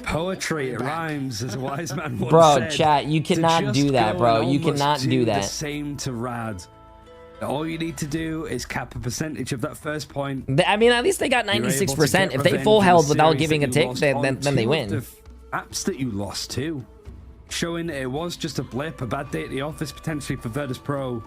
Poetry, it rhymes, as a wise man once bro, said. Chat, you cannot do that, bro. You cannot do that. The same to Rad. All you need to do is cap a percentage of that first point. I mean, at least they got 96%. If they full held without giving a tick, then they win. The apps that you lost to, showing that it was just a blip, a bad day at the office potentially for Virtus Pro.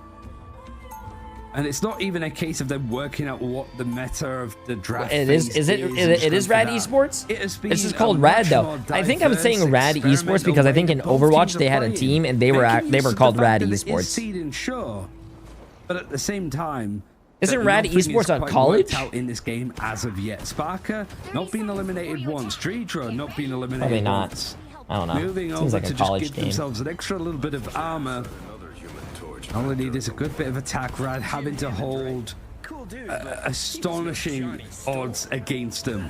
And it's not even a case of them working out what the meta of the draft is. It is Rad Esports? This is called Rad, though. I think I'm saying Rad Esports because I think in Overwatch they had a team and they were called Rad Esports. Sure, but at the same time, isn't Rad Esports a college? Out in this game as of yet. Sparker not being eliminated once. Dreedra not being eliminated Probably not. once. I don't know. Moving Seems over like a to college just give game. themselves an extra little bit of armor. All they need is a good bit of attack. Rad having to hold astonishing odds against them.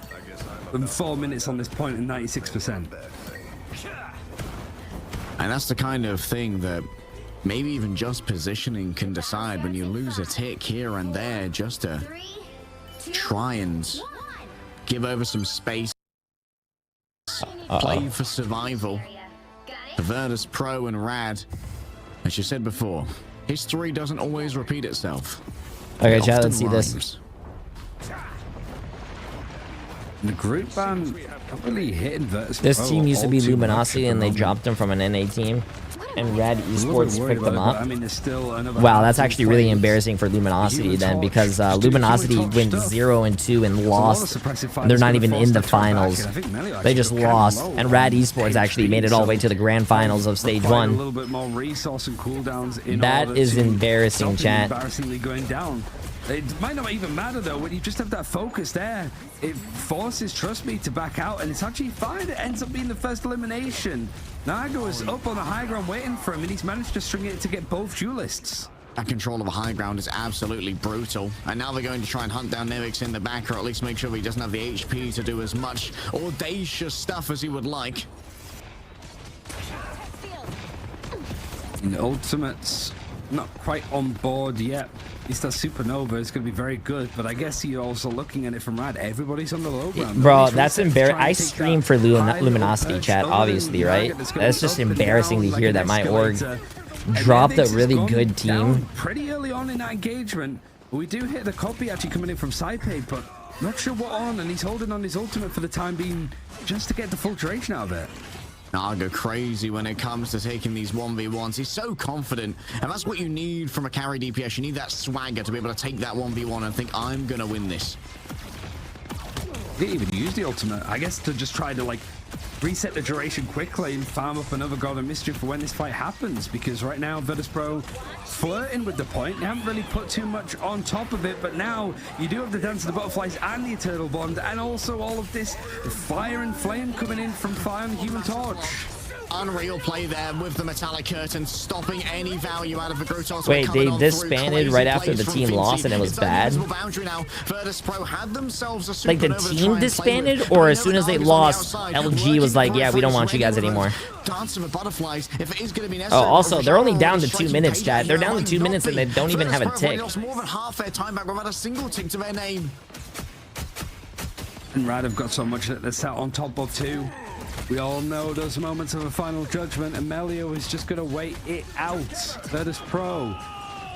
From 4 minutes on this point and 96%. And that's the kind of thing that maybe even just positioning can decide when you lose a tick here and there just to try and give over some space. Play for survival. Virtus Pro and Rad, as you said before, history doesn't always repeat itself. Okay, chat, let's see this. The group ban not really hitting Virtus This Pro team used to be all too Luminosity much and they at the dropped them from an NA team. And Rad Esports picked them about it, up. I mean, there's still another Wow, that's actually really embarrassing for Luminosity then, because Luminosity went 0-2 and lost. They're not even in the finals. They just lost, and Rad Esports actually made it all the way to the grand finals of stage 1. A little bit more resource and cooldowns in That order is to embarrassing, stop chat. Embarrassingly going down. It might not even matter though when you just have that focus there. It forces Trust Me to back out, and it's actually fine. It ends up being the first elimination. Naga was up on the high ground waiting for him, and he's managed to string it to get both duelists. That control of a high ground is absolutely brutal. And now they're going to try and hunt down Nevix in the back, or at least make sure he doesn't have the HP to do as much audacious stuff as he would like. And the ultimates not quite on board yet. At least that Supernova is going to be very good, but I guess you're also looking at it from Rad. Everybody's on the low ground. Bro, that's embarrassing. I stream for Luminosity, chat, obviously, right? That's just embarrassing to hear that my org dropped a really good team. Pretty early on in that engagement, we do hit the copy actually coming in from Saipei, but not sure what on, and he's holding on his ultimate for the time being just to get the full duration out of it. Naga crazy when it comes to taking these 1v1s. He's so confident, and that's what you need from a carry DPS. You need that swagger to be able to take that 1v1 and think, I'm gonna win this. He didn't even use the ultimate, I guess, to just try to like reset the duration quickly and farm up another God of Mischief for when this fight happens, because right now Virtus Pro flirting with the point. They haven't really put too much on top of it, but now you do have the Dance of the Butterflies and the Eternal Bond, and also all of this fire and flame coming in from Fire and the Human Torch. Unreal play there with the metallic curtain, stopping any value out of the Grottos. Wait, they disbanded right after the team lost and it was bad? Like the team disbanded, or as soon as they lost, LG was like, yeah, we don't want you guys anymore. Oh, also, they're only down to 2 minutes, chat. They're down to 2 minutes and they don't even have a tick. More than half their time back without a single tick to their name. And Rad have got so much that they're sat on top of too. We all know those moments of a final judgment, and Melio is just going to wait it out. Virtus Pro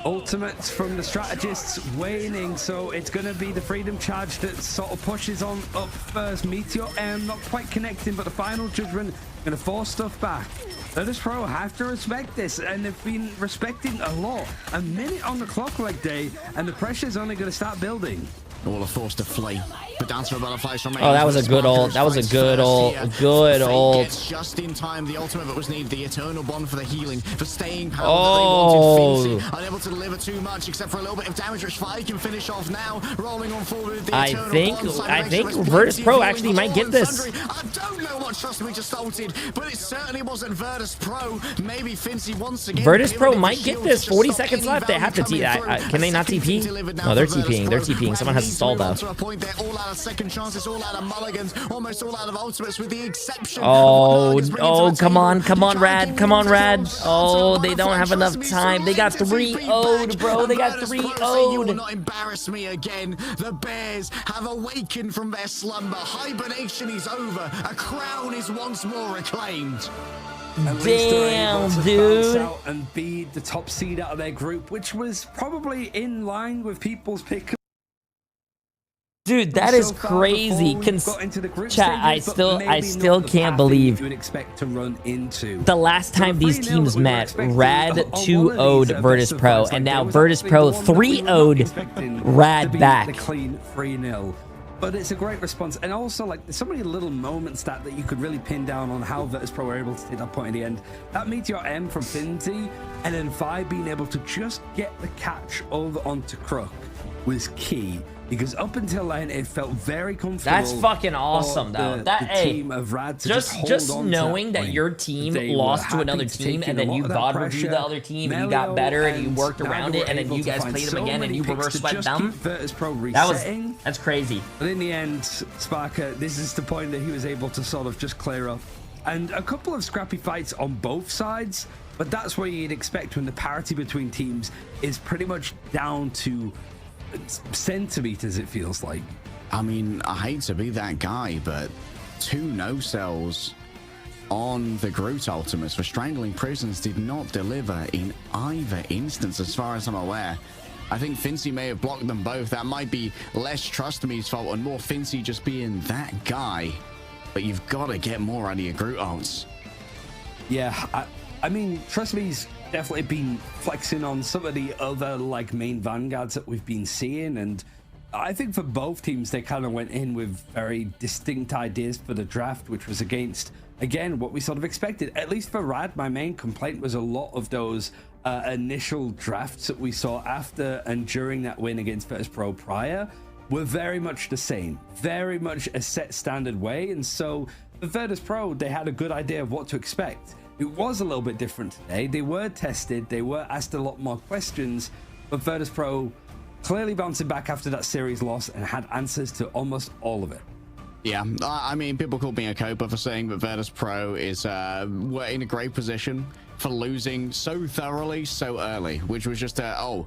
Ultimates from the strategists waning, so it's going to be the Freedom Charge that sort of pushes on up first. Meteor M not quite connecting, but the final judgment going to force stuff back. Virtus Pro have to respect this, and they've been respecting a lot. A minute on the clock like day, and the pressure's only going to start building. All are forced to flee. The dance for butterflies from Oh, that was a good ult. That was a good ult. Good ult. Just in time. The ultimate that was needed. The eternal bond for the healing, for staying power. Oh. That they wanted. Unable to deliver too much, except for a little bit of damage, which Fly can finish off now. Rolling on forward with the eternal I think Virtus Pro actually might get this. I don't know what trust we just ulted, but it certainly wasn't Virtus Pro. Maybe Fincy once again. Virtus Pro might get this. 40 seconds left. They have to TP. Can they not TP? No, they're TPing. They're TPing. Someone has to stall though. To a point, they're all out of second chances, all out of mulligans, almost all out of ultimates, with the exception. Oh, come on, Rad. Come on, Rad. Oh, they don't have enough time. They got 3-0'd, bro. They got 3-0'd. You will not embarrass me again. The Bears have awakened from their slumber. Hibernation is over. A crown is once more reclaimed. Damn, dude. Out and be the top seed out of their group, which was probably in line with people's pick. Dude, that is crazy. Chat, I still can't believe you would expect to run into. The last time these teams met, Rad 2-0'd Virtus Pro, and now Virtus Pro 3-0'd Rad back. The clean 3-0. But it's a great response, and also like there's so many little moments that you could really pin down on how Virtus Pro were able to take that point in the end. That Meteor M from Finzy, and then Vi being able to just get the catch over onto Crook was key. Because up until then, it felt very comfortable. That's fucking awesome, though. The team of Rad to just knowing that your team lost to another team, and then you God reviewed the other team, and you got better, and you worked around it, and then you guys played them again, and you reverse swept them. That's crazy. But in the end, Sparker, this is the point that he was able to sort of just clear up. And a couple of scrappy fights on both sides, but that's what you'd expect when the parity between teams is pretty much down to centimeters, it feels like. I mean, I hate to be that guy, but 2 no-cells on the Groot ultimates for strangling prisons did not deliver in either instance, as far as I'm aware. I think Fincy may have blocked them both. That might be less Trust Me's fault and more Fincy just being that guy. But you've got to get more out of your Groot ults. Yeah, I mean, Trust Me's definitely been flexing on some of the other like main vanguards that we've been seeing, and I think for both teams they kind of went in with very distinct ideas for the draft, which was against again what we sort of expected. At least for Rad, my main complaint was a lot of those initial drafts that we saw after and during that win against Virtus Pro prior were very much the same, very much a set standard way. And so for Virtus Pro, they had a good idea of what to expect. It was a little bit different today. They were tested, they were asked a lot more questions, but Virtus Pro clearly bouncing back after that series loss and had answers to almost all of it. Yeah, I mean, people called me a coper for saying that Virtus Pro is we're in a great position for losing so thoroughly so early, which was just oh,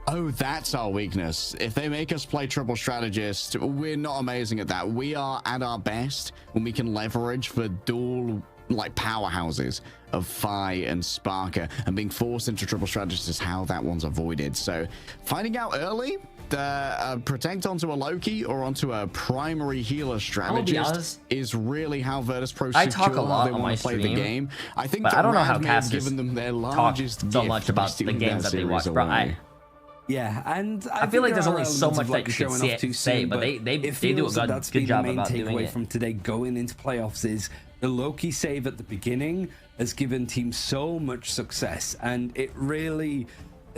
that's our weakness. If they make us play triple strategist, we're not amazing at that. We are at our best when we can leverage for dual like powerhouses of Fi and Sparker, and being forced into triple strategist is how that one's avoided. So finding out early the protect onto a Loki or onto a primary healer strategist is really how Virtus Pro I talk a lot on my play stream, the game. I think but I don't know how Cass given them their largest so much about the games that they watch, bro. Yeah, and I feel like there's only so much that you can say, but they do a good job about doing it. From today going into playoffs is the Loki save at the beginning has given teams so much success, and it really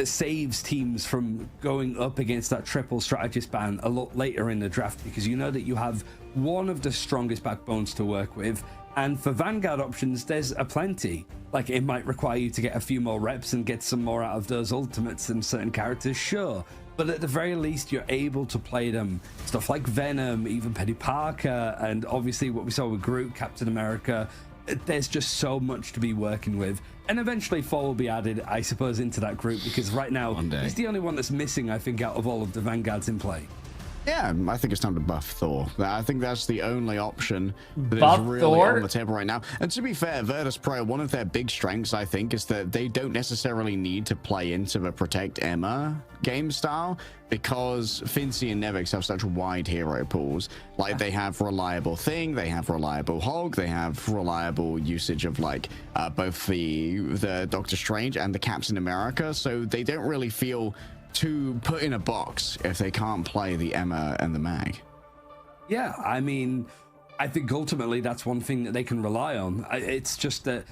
saves teams from going up against that triple strategist ban a lot later in the draft, because you know that you have one of the strongest backbones to work with. And for Vanguard options, there's a plenty. Like, it might require you to get a few more reps and get some more out of those ultimates and certain characters, sure. But at the very least, you're able to play them. Stuff like Venom, even Petty Parker, and obviously what we saw with Groot, Captain America. There's just so much to be working with. And eventually 4 will be added, I suppose, into that group, because right now, he's the only one that's missing, I think, out of all of the Vanguards in play. Yeah, I think it's time to buff Thor. I think that's the only option that Buff is really Thor? on the table right now. And to be fair, Virtus Pro, one of their big strengths, I think, is that they don't necessarily need to play into the Protect Emma game style, because Fincy and Nevix have such wide hero pools. Like, they have reliable Thing, they have reliable Hulk, they have reliable usage of, like, both the Doctor Strange and the Captain America, so they don't really feel to put in a box if they can't play the Emma and the Mag. Yeah, I mean, I think ultimately that's one thing that they can rely on. It's just that,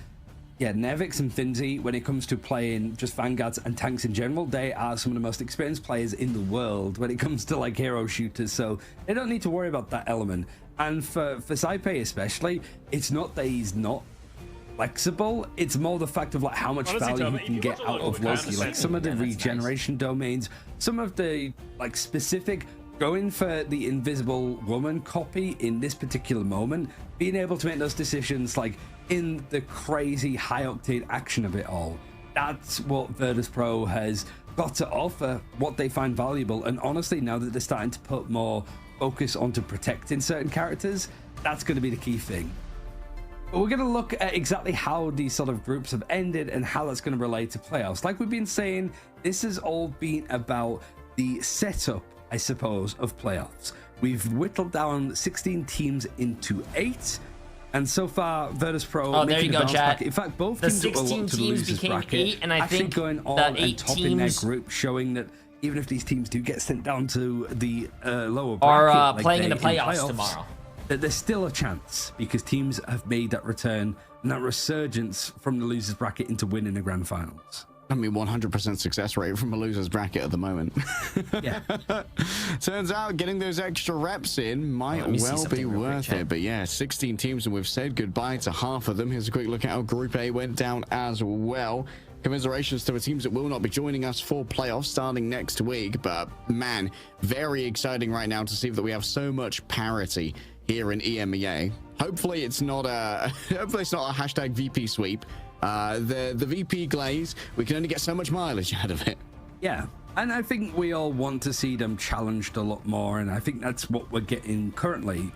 yeah, Nevix and Finzy, when it comes to playing just Vanguards and tanks in general, they are some of the most experienced players in the world when it comes to like hero shooters, so they don't need to worry about that element. And for Saipe especially, it's not that he's not flexible, it's more the fact of like how much value he can get out of Loki. Like some of the regeneration domains, some of the like specific going for the Invisible Woman copy in this particular moment, being able to make those decisions like in the crazy high octane action of it all. That's what Virtus Pro has got to offer, what they find valuable. And honestly, now that they're starting to put more focus onto protecting certain characters, that's going to be the key thing. But we're going to look at exactly how these sort of groups have ended and how that's going to relate to playoffs. Like we've been saying, this has all been about the setup, I suppose, of playoffs. We've whittled down 16 teams into 8. And so far, Virtus Pro. Oh, there you go, chat. In fact, both the teams 16 teams became bracket, 8, and I think going on the 8 and topping teams their group, showing that even if these teams do get sent down to the lower bracket, are like playing in the playoffs tomorrow. That there's still a chance because teams have made that return and that resurgence from the losers bracket into winning the grand finals. I mean, 100% success rate from a loser's bracket at the moment. Yeah. Turns out getting those extra reps in might well be worth it. But yeah, 16 teams, and we've said goodbye to half of them. Here's a quick look at how Group A went down as well. Commiserations to the teams that will not be joining us for playoffs starting next week. But man, very exciting right now to see that we have so much parity here in EMEA. Hopefully it's not a hashtag VP sweep. The VP glaze, we can only get so much mileage out of it. Yeah, and I think we all want to see them challenged a lot more, and I think that's what we're getting currently.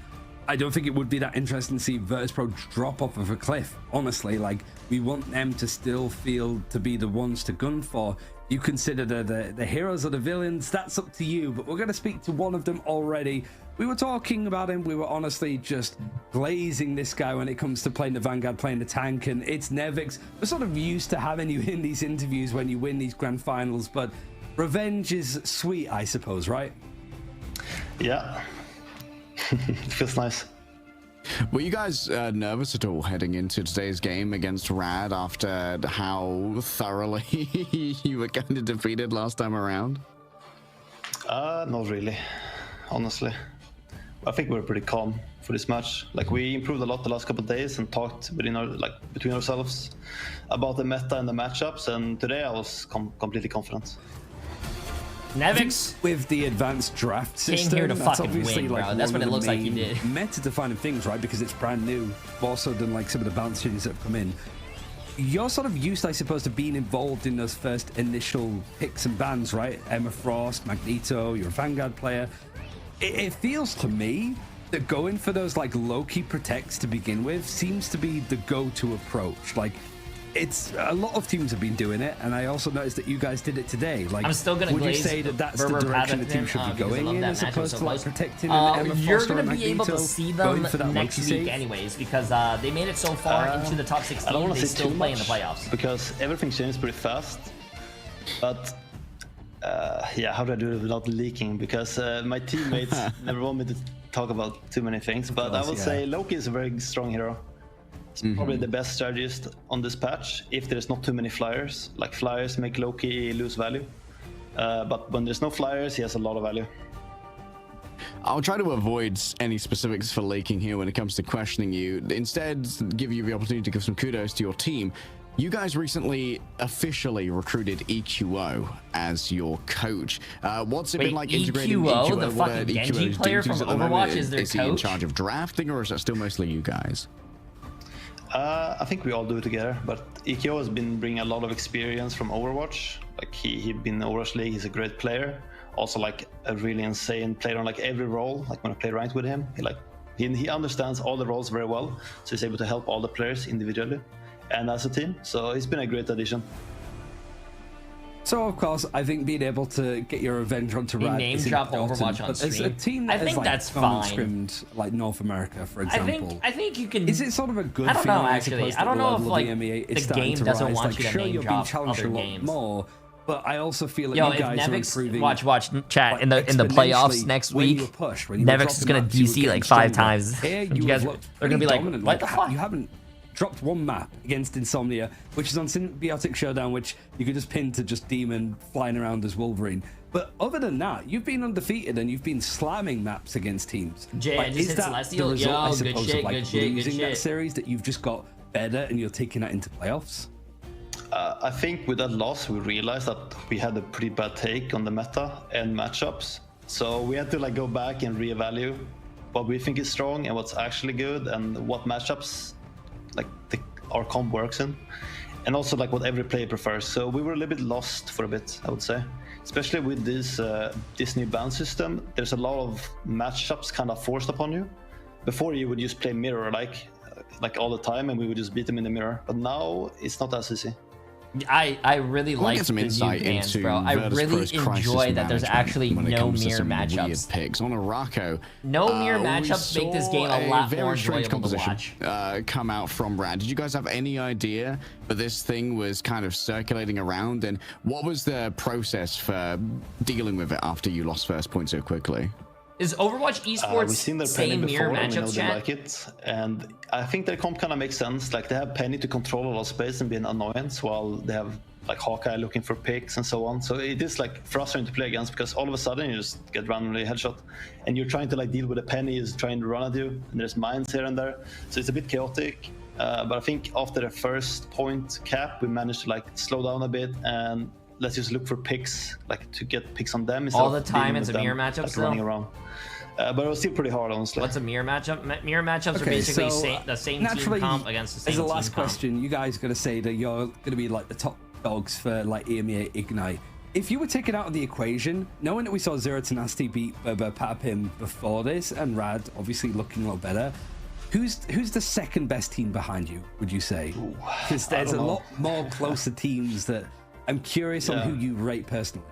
I don't think it would be that interesting to see Virtus Pro drop off of a cliff, honestly. Like, we want them to still feel to be the ones to gun for. You consider the heroes or the villains, that's up to you, but we're going to speak to one of them already. We were talking about him, we were honestly just glazing this guy when it comes to playing the Vanguard, playing the tank, and it's Nevix. We're sort of used to having you in these interviews when you win these grand finals, but revenge is sweet, I suppose, right? Yeah. It feels nice. Were you guys nervous at all heading into today's game against Rad after how thoroughly you were kind of defeated last time around? Not really, honestly. I think we're pretty calm for this match. Like, we improved a lot the last couple of days and talked between ourselves about the meta and the matchups, and today I was completely confident. Nevix with the advanced draft system, came here to that's fucking obviously win, bro. like That's what it looks like he did. Meta defining things, right? Because it's brand new, more so than like some of the bounce changes that have come in. You're sort of used, I suppose, to being involved in those first initial picks and bans, right? Emma Frost, Magneto, you're a Vanguard player. It feels to me that going for those like low-key protects to begin with seems to be the go-to approach. Like, it's a lot of teams have been doing it, and I also noticed that you guys did it today. Like, I'm still gonna would you glaze say that that's the direction the team should be going in, as opposed to like protecting Emma you're Frost or gonna be able to Magneto, see them next week save? anyways, because they made it so far into the top 16. I don't want They to say still too play in much the playoffs because everything changes pretty fast. But yeah, how do I do it without leaking? Because my teammates never want me to talk about too many things. But I will say Loki is a very strong hero. He's probably the best strategist on this patch if there's not too many flyers. Like, flyers make Loki lose value. But when there's no flyers, he has a lot of value. I'll try to avoid any specifics for leaking here when it comes to questioning you. Instead, give you the opportunity to give some kudos to your team. You guys recently officially recruited EQO as your coach. What's it been like integrating EQO? The fucking Genji player from Overwatch is their coach? Is he in charge of drafting, or is that still mostly you guys? I think we all do it together, but EQO has been bringing a lot of experience from Overwatch. Like, he's been in Overwatch League, he's a great player. also like a really insane player on like every role. Like when I play ranked with him, he understands all the roles very well, so he's able to help all the players individually and as a team. So he's been a great addition. So of course, I think being able to get your revenge onto Rad name is dropped important, Overwatch on but as stream. a team that I think has, that's gone and fine. scrimmed like North America, for example. I think you can. Is it sort of a good I don't feeling, know, I actually. suppose, I don't that know the if level like of the EMEA is the starting game to doesn't rise? want Like, you to sure, name you're being drop challenged other a lot games. more, but I also feel like Yo, you if guys are Nevix improving. watch chat in the playoffs next week, Nevix is gonna DC like 5 times. You guys, they're gonna be like, what the fuck? You haven't dropped one map against Insomnia, which is on Symbiotic Showdown, which you could just pin to just Demon flying around as Wolverine. But other than that, you've been undefeated and you've been slamming maps against teams. Jay, I just is hit that Celestial? the result, Yo, I good suppose, shit, of like good shit, good losing that shit. series, that you've just got better and you're taking that into playoffs? I think with that loss, we realized that we had a pretty bad take on the meta and matchups. So we had to like go back and reevaluate what we think is strong and what's actually good, and what matchups like our comp works in, and also like what every player prefers. So we were a little bit lost for a bit, I would say, especially with this new ban system. There's a lot of matchups kind of forced upon you. Before you would just play mirror like all the time, and we would just beat them in the mirror. But now it's not as easy. I really like some the new insight commands, into bro. I Virtus really Pro's crisis enjoy that there's management actually when it no comes to mirror some weird matchups. picks. On Araco, No mirror we matchups make this saw game a lot very more strange enjoyable to composition, watch. come out from Rad. Did you guys have any idea that this thing was kind of circulating around, and what was the process for dealing with it after you lost first point so quickly? Is Overwatch We've esports seen their same Penny mirror before, and we know matchups, they chat? like it. And I think their comp kind of makes sense. Like they have Penny to control a lot of space and be an annoyance, while they have like Hawkeye looking for picks and so on. So it is like frustrating to play against, because all of a sudden you just get randomly headshot, and you're trying to like deal with a Penny who's trying to run at you, and there's mines here and there. So it's a bit chaotic. But I think after the first point cap, we managed to like slow down a bit and let's just look for picks, like to get picks on them instead All the of time dealing it's with a mirror them, matchup like, still? running around. But it was still pretty hard, honestly. What's a mirror matchup? Mirror matchups are Okay, basically so, the same naturally, team comp against the same as a team last comp. question, you guys are going to say that you're going to be like the top dogs for like EMEA Ignite. If you were taken out of the equation, knowing that we saw Zero Tenacity beat Patapim before this, and Rad obviously looking a lot better, who's the second best team behind you, would you say? Because there's a lot more closer teams that I'm curious on who you rate personally.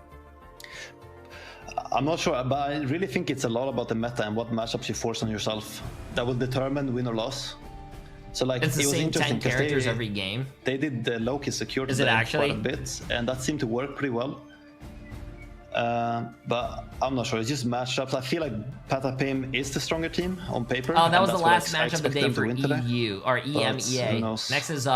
I'm not sure, but I really think it's a lot about the meta and what matchups you force on yourself that will determine win or loss. So like It's the it was same interesting 10 characters they, every game. They did the Loki security Is it actually? quite a bit, and that seemed to work pretty well. But I'm not sure. It's just matchups. I feel like Patapim is the stronger team on paper. Oh, that was the what I last match of the expect day them to for win today. EU or who EMEA. knows? Next is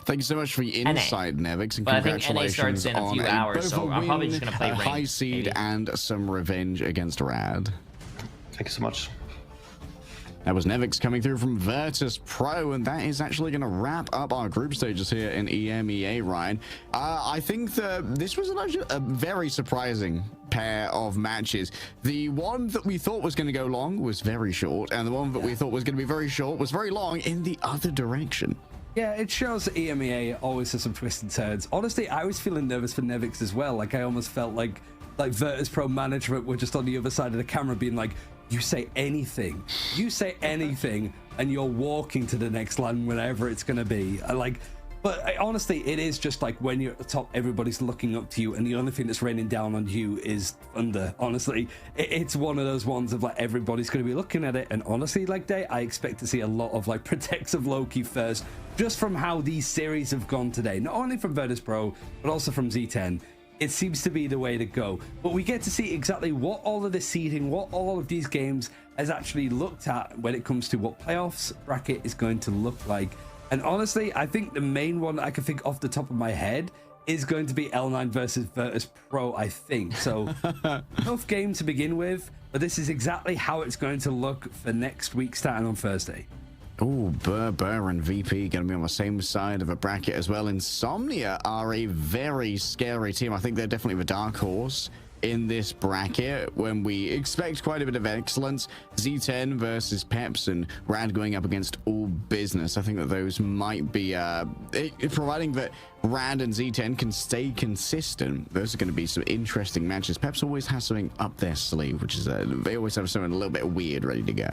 Thank you so much for your insight, Nevix, and But I think NA congratulations starts in a on few hours, both so a I'm probably win, just gonna play a high ranked, seed, maybe. and some revenge against Rad. Thank you so much. That was Nevix coming through from Virtus Pro, and that is actually going to wrap up our group stages here in EMEA, Ryan. I think that this was a very surprising pair of matches. The one that we thought was going to go long was very short, and the one that we thought was going to be very short was very long in the other direction. Yeah, it shows that EMEA always has some twists and turns. Honestly, I was feeling nervous for Nevix as well. Like, I almost felt like Virtus Pro management were just on the other side of the camera being like, you say anything, and you're walking to the next land whenever it's going to be. Honestly, it is just like when you're at the top, everybody's looking up to you, and the only thing that's raining down on you is thunder. Honestly, it's one of those ones of like everybody's going to be looking at it, and honestly, like I expect to see a lot of like protects of Loki first, just from how these series have gone today. Not only from Virtus Pro, but also from Z10. It seems to be the way to go. But we get to see exactly what all of this seeding, what all of these games has actually looked at when it comes to what playoffs bracket is going to look like. And honestly, I think the main one I can think off the top of my head is going to be L9 versus Virtus Pro, I think. So, tough game to begin with, but this is exactly how it's going to look for next week starting on Thursday. Oh, Burr and VP going to be on the same side of a bracket as well. Insomnia are a very scary team. I think they're definitely the dark horse in this bracket when we expect quite a bit of excellence. Z10 versus Peps and Rad going up against All Business. I think that those might be, providing that Rad and Z10 can stay consistent, those are going to be some interesting matches. Peps always has something up their sleeve, which is, they always have something a little bit weird ready to go.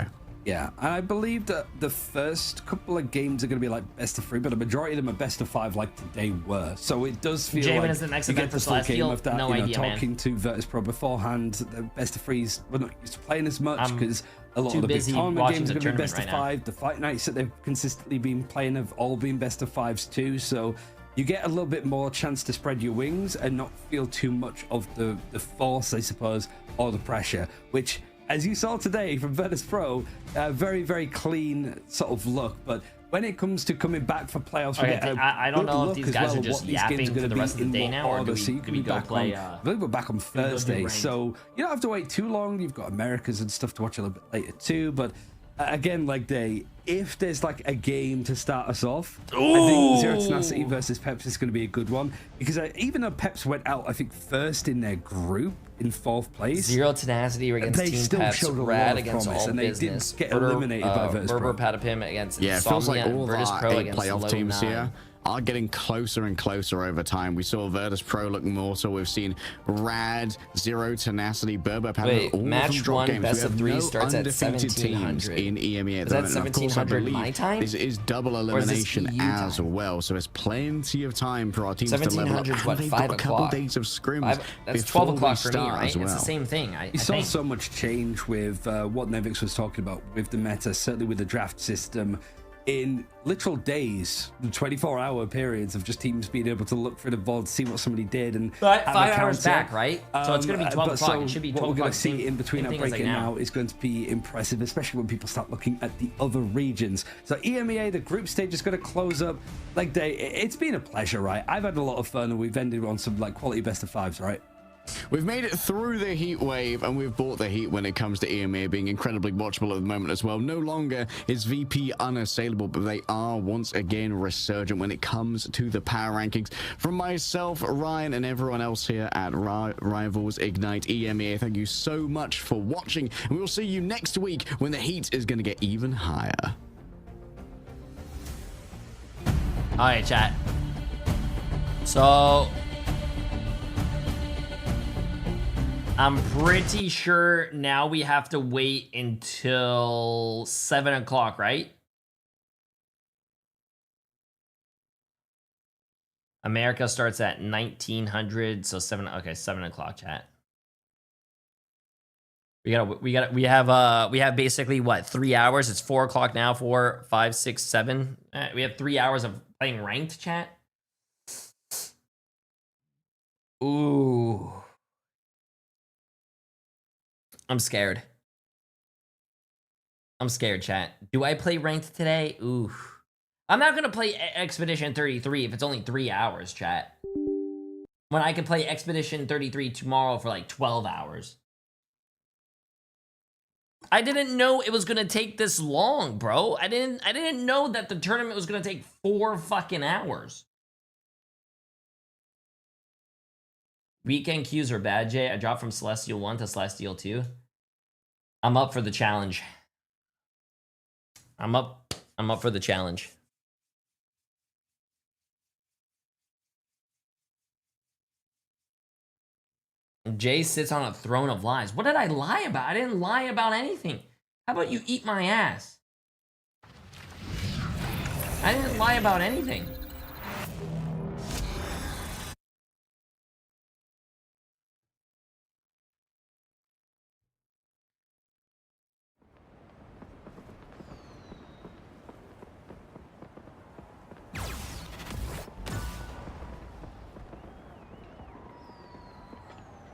Yeah, and I believe that the first couple of games are going to be like best of 3, but a majority of them are best of 5 like today were. So it does feel like is the next you event get the for full game Celestial? of that, No idea, talking to Virtus Pro beforehand, the best of 3s, we're not used to playing as much because a lot of the big tournament games are going to be best of 5. The fight nights that they've consistently been playing have all been best of 5s too, so you get a little bit more chance to spread your wings and not feel too much of the force, I suppose, or the pressure, which, as you saw today from Virtus Pro, very, very clean sort of look. But when it comes to coming back for playoffs, I don't know if these guys are just yapping for the rest of the day now, or do we go play? I believe we're back on Thursday, so you don't have to wait too long. You've got Americas and stuff to watch a little bit later too. But again, like if there's like a game to start us off, I think Zero Tenacity versus Peps is going to be a good one, because even though Peps went out, I think first in their group in 4th place, Zero Tenacity against Team Peps, Rad against All Business, get eliminated by Virtus Pro. Berber Patapim against it feels like all of Virtus our Pro 8 playoff teams here are getting closer and closer over time. We saw Virtus Pro look mortal. We've seen Rad, Zero Tenacity, Berber Patapim. Wait, match 1 best of 3 starts at 1700 in EMEA. Is that 1700 my time? This is double elimination as well, so there's plenty of time for our teams to level up. 1700 what, they've 5 got a couple o'clock? days of scrims. That's 12 o'clock for me, right? Well. It's the same thing. I saw think. so much change with what Nevix was talking about with the meta, certainly with the draft system, in literal days, 24-hour periods of just teams being able to look for the VOD, see what somebody did, and 5 hours back, right? So it's going to be 12 o'clock. So it should be 12 what we're going o'clock. to see in between our break now is going to be impressive, especially when people start looking at the other regions. So EMEA, the group stage is going to close up. Like it's been a pleasure, right? I've had a lot of fun, and we've ended on some like quality best of 5s, right? We've made it through the heat wave, and we've bought the heat when it comes to EMEA being incredibly watchable at the moment as well. No longer is VP unassailable, but they are once again resurgent when it comes to the power rankings. From myself, Ryan, and everyone else here at Rivals Ignite EMEA, thank you so much for watching, and we will see you next week when the heat is going to get even higher. All right, chat. So I'm pretty sure now we have to wait until 7 o'clock, right? America starts at 1900, so 7 o'clock, chat. We have basically what, 3 hours? It's 4 o'clock now. 4, 5, 6, 7. We have 3 hours of playing ranked, chat. Ooh. I'm scared. I'm scared, chat. Do I play ranked today? Ooh. I'm not going to play Expedition 33 if it's only 3 hours, chat. When I can play Expedition 33 tomorrow for like 12 hours. I didn't know it was going to take this long, bro. I didn't know that the tournament was going to take 4 fucking hours. Weekend queues are bad, Jay. I dropped from Celestial 1 to Celestial 2. I'm up for the challenge. I'm up for the challenge. Jay sits on a throne of lies. What did I lie about? I didn't lie about anything. How about you eat my ass? I didn't lie about anything.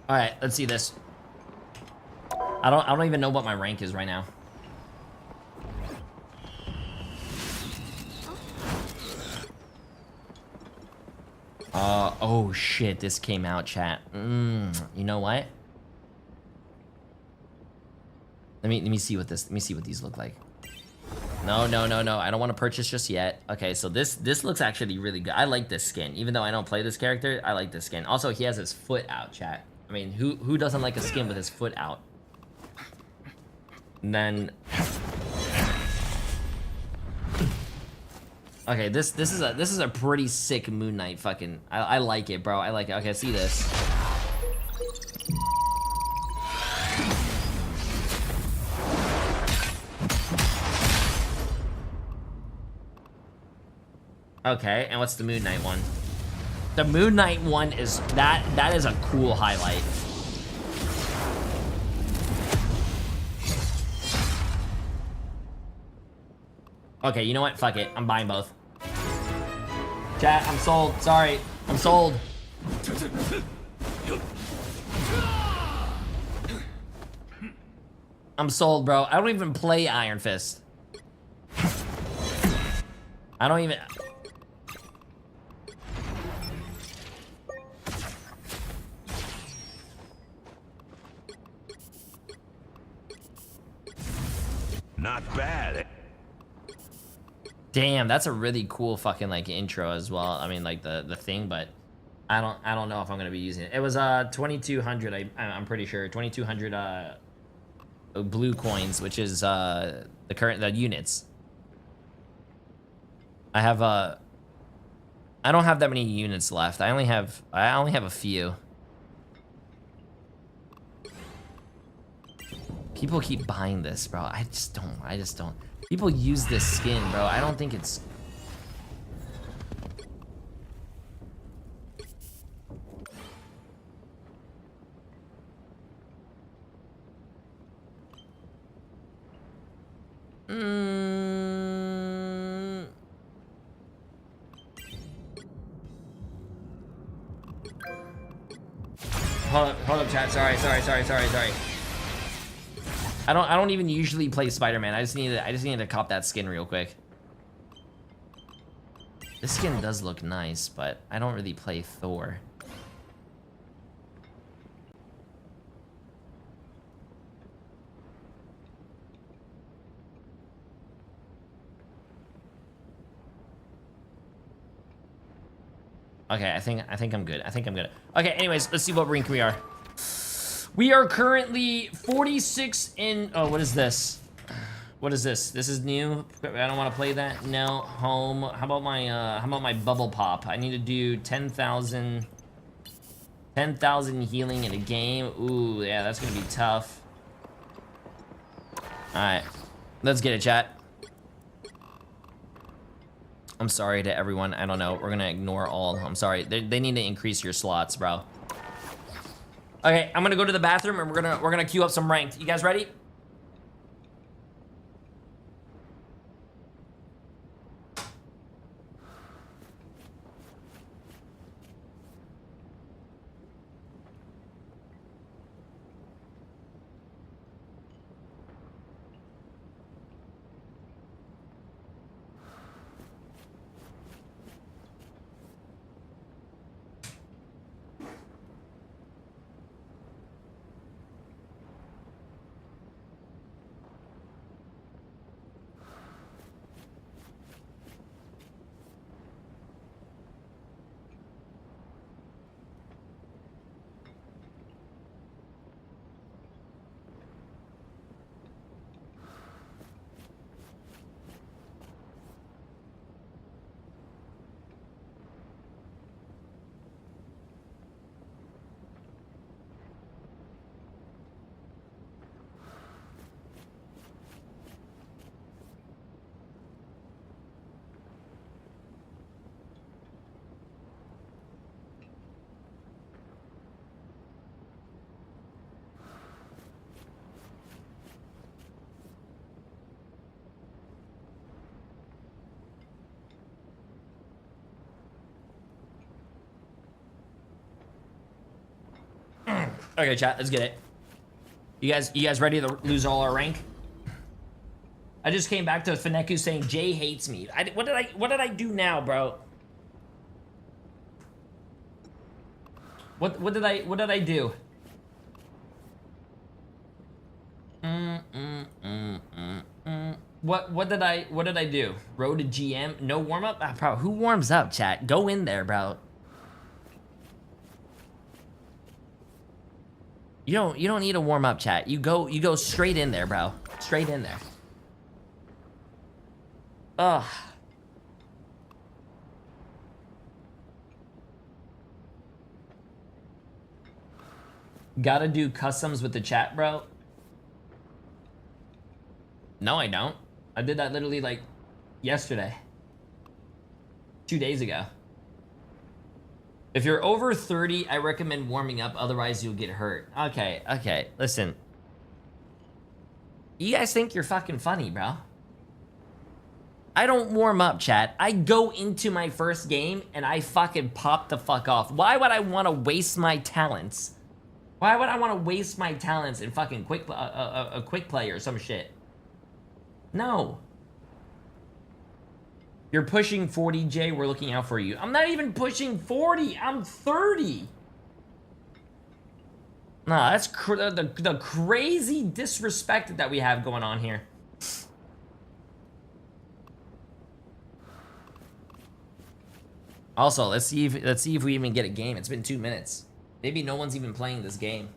All right, let's see this. I don't even know what my rank is right now. Oh shit, this came out, chat. You know what? Let me see what these look like. No. I don't want to purchase just yet. Okay, so this looks actually really good. I like this skin. Even though I don't play this character, I like this skin. Also, he has his foot out, chat. I mean, who doesn't like a skin with his foot out? And then, okay, this is a pretty sick Moon Knight fucking. I like it, bro. I like it. Okay, see this. Okay, and what's the Moon Knight one? The Moon Knight one is that is a cool highlight. Okay, you know what? Fuck it. I'm buying both. Chat, I'm sold. Sorry. I'm sold. I'm sold, bro. I don't even play Iron Fist. I don't even... Not bad. Damn, that's a really cool fucking like intro as well. I mean, like the thing, but I don't know if I'm gonna be using it. It was 2,200. I'm pretty sure 2,200 blue coins, which is the units. I don't have that many units left. I only have a few. People keep buying this, bro. I just don't. People use this skin, bro. I don't think it's... Hold up, chat. Sorry. I don't even usually play Spider-Man. I just needed to cop that skin real quick. This skin does look nice, but I don't really play Thor. Okay, I think I'm good. Okay, anyways, let's see what rank we are. We are currently 46 in... Oh, what is this? What is this? This is new. I don't want to play that. No. Home. How about my bubble pop? I need to do 10,000 healing in a game. Ooh, yeah, that's gonna be tough. All right, let's get it, chat. I'm sorry to everyone. I don't know. We're gonna ignore all. I'm sorry. They need to increase your slots, bro. Okay, I'm gonna go to the bathroom and we're gonna queue up some ranked. You guys ready? Okay, chat, let's get it. You guys ready to lose all our rank? I just came back to Faneku saying Jay hates me. What did I do now, bro? What did I do? What did I do? Road to GM? No warm up? Bro, who warms up, chat? Go in there, bro. You don't need to warm up, chat. You go straight in there, bro. Straight in there. Ugh. Gotta do customs with the chat, bro? No, I don't. I did that literally like yesterday. 2 days ago. If you're over 30, I recommend warming up, otherwise you'll get hurt. Okay, listen. You guys think you're fucking funny, bro. I don't warm up, chat. I go into my first game and I fucking pop the fuck off. Why would I want to waste my talents? Why would I want to waste my talents in fucking a quick play or some shit? No. You're pushing 40, Jay. We're looking out for you. I'm not even pushing 40. I'm 30. Nah, that's the crazy disrespect that we have going on here. Also, let's see if we even get a game. It's been 2 minutes. Maybe no one's even playing this game.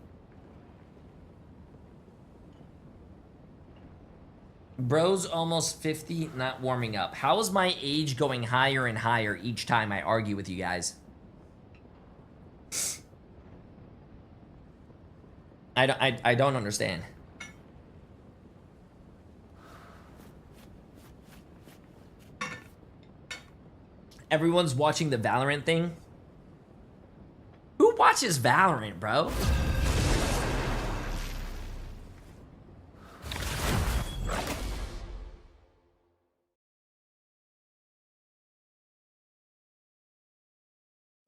Bro's almost 50, not warming up. How is my age going higher and higher each time I argue with you guys? I don't understand. Everyone's watching the Valorant thing? Who watches Valorant, bro?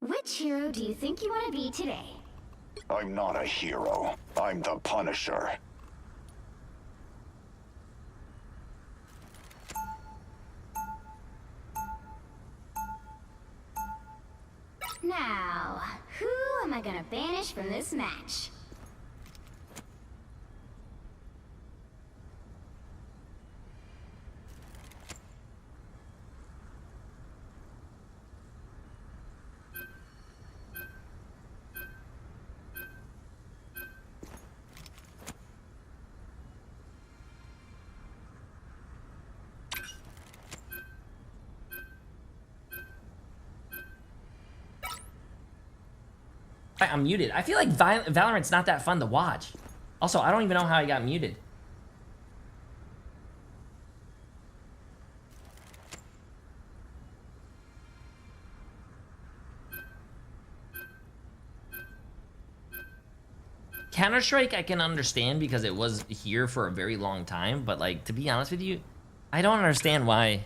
Which hero do you think you want to be today? I'm not a hero. I'm the Punisher. Now, who am I gonna banish from this match? I'm muted. I feel like Valorant's not that fun to watch. Also, I don't even know how I got muted. Counter-Strike I can understand because it was here for a very long time, but like, to be honest with you, I don't understand why.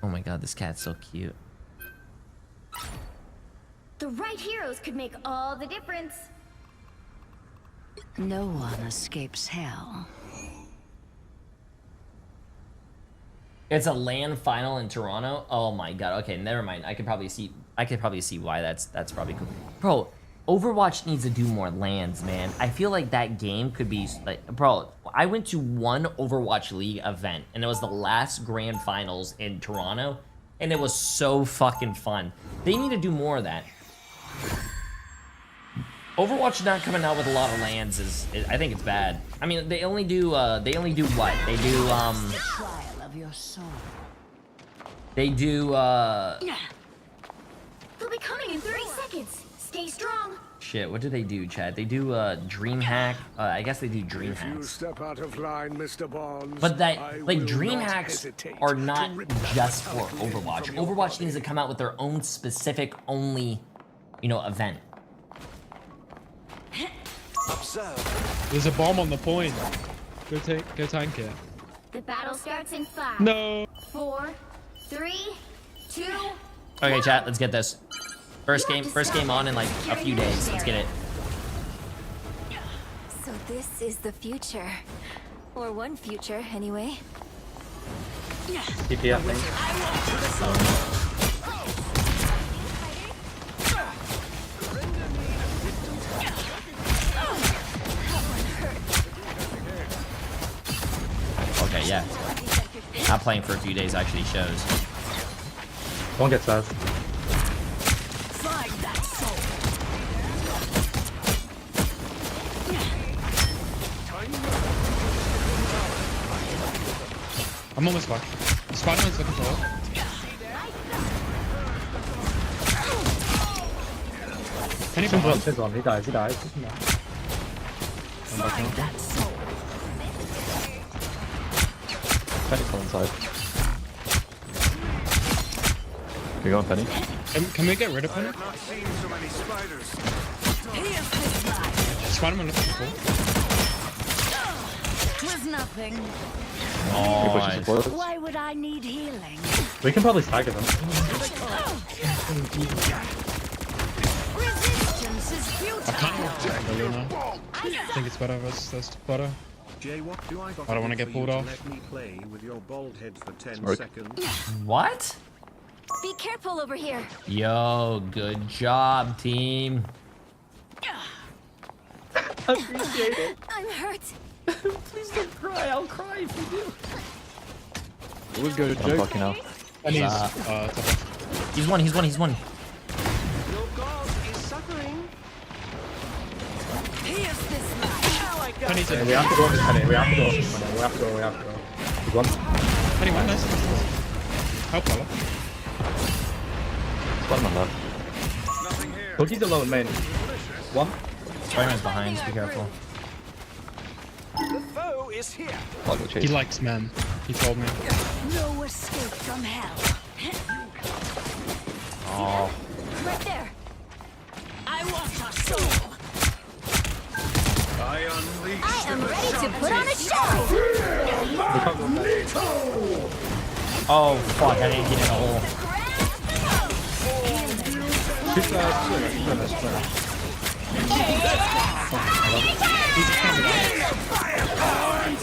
Oh my god, this cat's so cute. The right heroes could make all the difference. No one escapes hell. It's a LAN final in Toronto. Oh my god. Okay, never mind. I could probably see why that's probably cool. Bro, Overwatch needs to do more LANs, man. I feel like that game could be like, bro, I went to one Overwatch League event and it was the last grand finals in Toronto and it was so fucking fun. They need to do more of that. Overwatch not coming out with a lot of LANs is I think it's bad. I mean, they only do what? They do Trial of your soul. They do They'll be coming in 30 seconds. Stay strong. shit, what do they do, Chad? They do DreamHack. I guess they do DreamHacks. You step out of line, Mr. Bonds, but that like DreamHacks are not just for Overwatch. Overwatch needs to come out with their own specific only, you know, event. There's a bomb on the point. Go tank it. The battle starts in 5. No. 4, 3, 2. Okay, chat, let's get this. First game on in like a few days. Let's get it. So this is the future. Or one future, anyway. TP up, man. Okay, yeah. Not playing for a few days actually shows. Don't get fast. I'm almost back. Spider-Man's looking for help. Penny behind. He's on. He dies. I'm back now. Penny's on inside. Can you go on Penny? Can we get rid of Penny? Spider-Man looking for help. Was nothing. Nice. Why would I need healing? We can probably stagger them. Resistance is futile. I think it's better versus better. Jay, what do I don't want to get pulled off. Let me play with your bald head for 10 seconds. What? Be careful over here. Yo, good job, team. Appreciate it. I'm hurt. Please don't cry. I'll cry if you do. It was good, I'm fucking out. And he's He's one. Your god is suffering. Here's this life. Penny's We in. have to go on this Penny. We have to go. He's one. Penny, one nice. Help, fella. Spider-Man left. Boogie's alone, main. One. Spider-Man's behind. Be careful. The foe is here. He likes men. He told me. No escape from hell. Oh. Right there. I want your soul. I unleash I am ready to put on a show. Oh, fuck. I didn't get in the hole.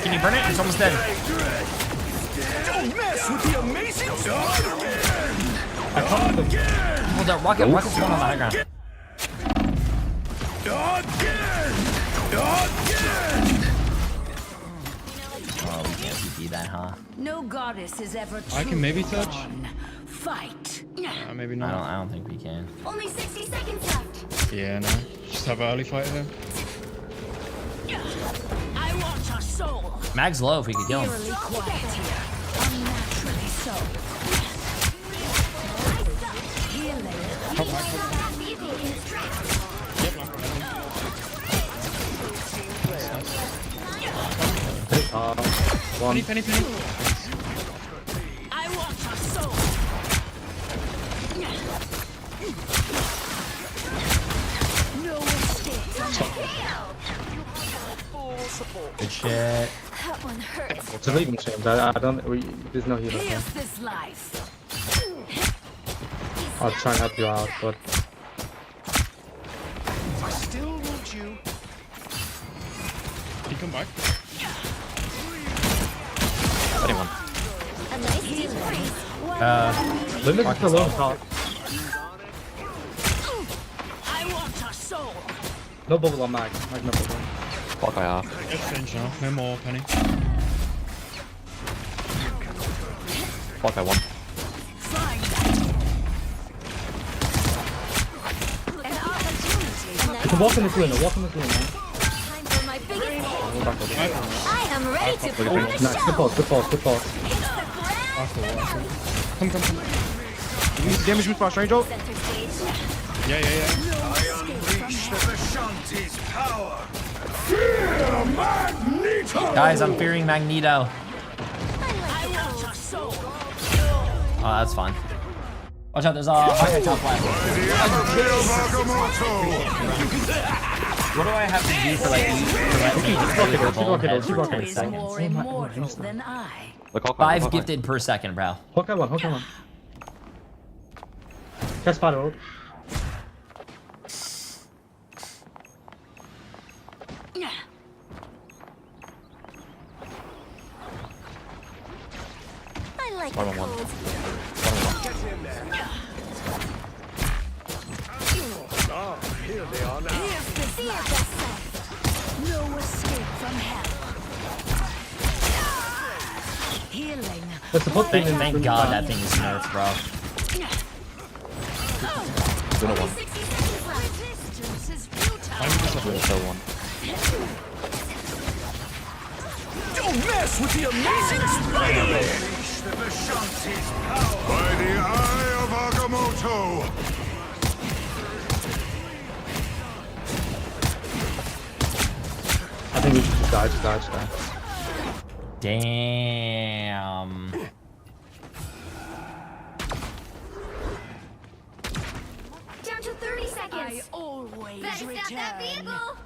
Can you burn it? It's almost dead. Don't mess with the amazing Hold up. Rocket's going on the high ground. Oh, we can't CP that, huh? No goddess is ever I can maybe touch. Fight. Maybe not. I don't think we can. Only 60 seconds left. Yeah, no. Just have an early fight here. I want your soul. Mag's low if we could kill him. Eerily quiet here. Unnaturally so. Healing. One. Penny. I want your soul. No escape from Good shit. That one hurts. It's a leaving shame. I don't. There's no healer. Here's this life. I'll try and help you out, but I still want you. He come back. anyone. A nice deep freeze. Limit is alone top. I want your soul. No bubble on Mag. Mag no bubble. Fuck I have. Get finished now. No more, Penny. Fuck I won. You can walk in this window, walk in this window, man. Time for my biggest hit. I am ready to put on a Nice, show. good pause, good pause, good pause. Come. You need damage with my strange ult? Center stage. Yeah. I unleash the Vishanti's power. Guys, I'm fearing Magneto. Oh, that's fun. Watch out, there's a higher top left. What do I have to do for like More immortal than I. 5 gifted per second, bro. Hook that one. Catch spider ult. I like One. the cold. Ah, here they are now. Here's this life. No escape from hell. Healing. There's a foot thing in Thank God that thing is nerfed, bro. Only 60 seconds left. Resistance is futile. I'm just a Kill one. Don't Don't mess with the amazing Spider-Man! By the eye of Agamotto! I think we should die. Damn. Down to 30 seconds. I always Better stop return. that vehicle.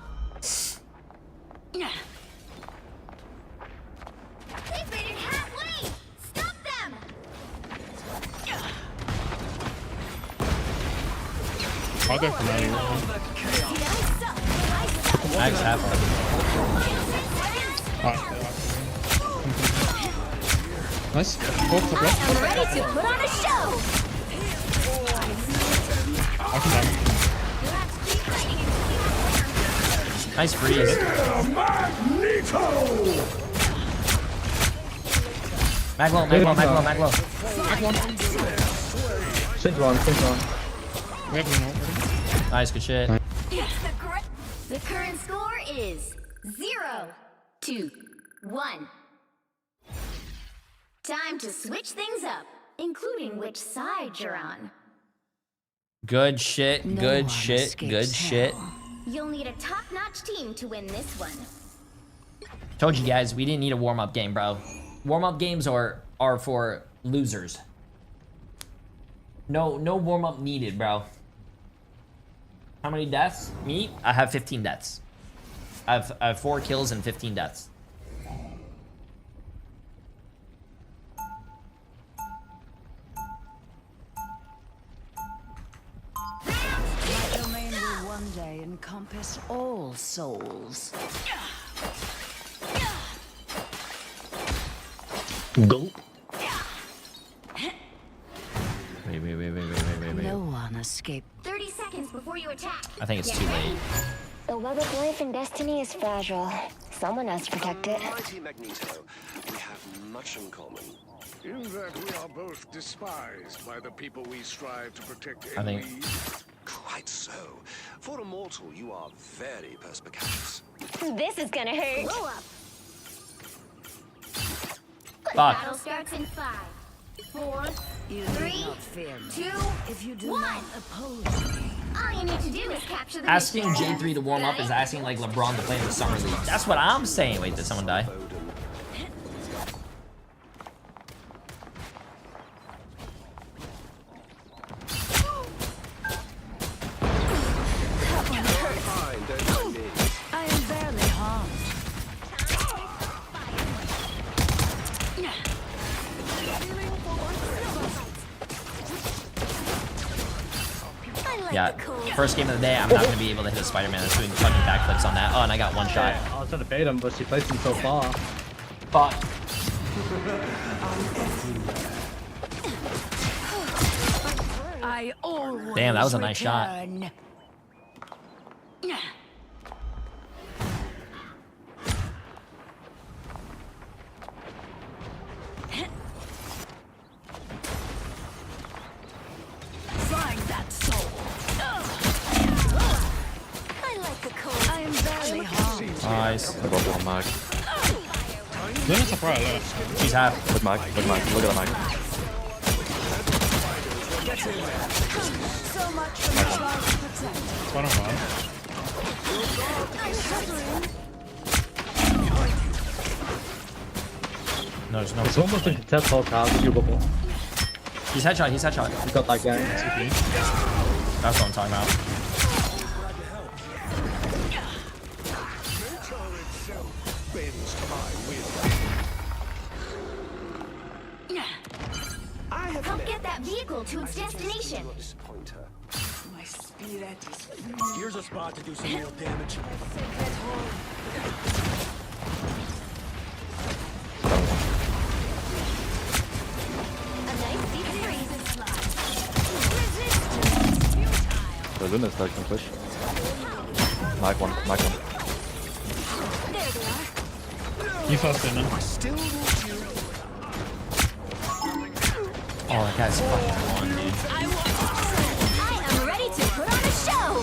They've made it halfway. Stop them. I'll go for that. Max halfway. Nice. I am ready to put on a show. I'll come down. Nice freeze. Mag low. Sync one. We have one. Nice, good shit. The current score is 0-1. Time to switch things up, including which side you're on. Good shit. You'll need a top-notch team to win this one. Told you guys, we didn't need a warm-up game, bro. Warm-up games are for losers. No warm-up needed, bro. How many deaths? Me? I have 15 deaths. I have 4 kills and 15 deaths. My domain will one day encompass all souls. Go. Wait. No one escaped. 30 seconds before you attack. I think it's too late. The web of life and destiny is fragile. Someone has to protect it. Mighty Magneto, we have much in common. In that we are both despised by the people we strive to protect. I think. Quite so. For a mortal, you are very perspicacious. This is gonna hurt. Blow up. Fuck. Battle starts in 5, 4, You 3, do not fear me. 2, If you do 1. not oppose me. All you need to do is capture the Asking mission. J3 to warm up is asking like LeBron to play in the Summer League. That's what I'm saying. Wait, did someone die? I am barely harmed. Yeah, first game of the day, I'm not going to be able to hit a Spider-Man that's doing fucking backflips on that. Oh, and I got one shot. I was trying to bait him, but she placed him so far. Fuck. I always Damn, that was a nice shot. return. Find that soul. I like the cold. I am barely harmed. Nice. I got one mag. Luna's a pro left. She's half. Good mag. Look at the mag. So much for the trying to protect. One of one. No, there's no. It's almost like a test whole card with your bubble. He's headshot. He's headshot. You got that guy. That's what I'm talking about. Help get that vehicle to its destination. My spirit is... Here's a spot to do some real damage. A nice deep freeze. The Luna's like can push. Mag one. There they are. You first in now. Still want you. Oh, that guy's fucking one, dude. I am ready to put on a show.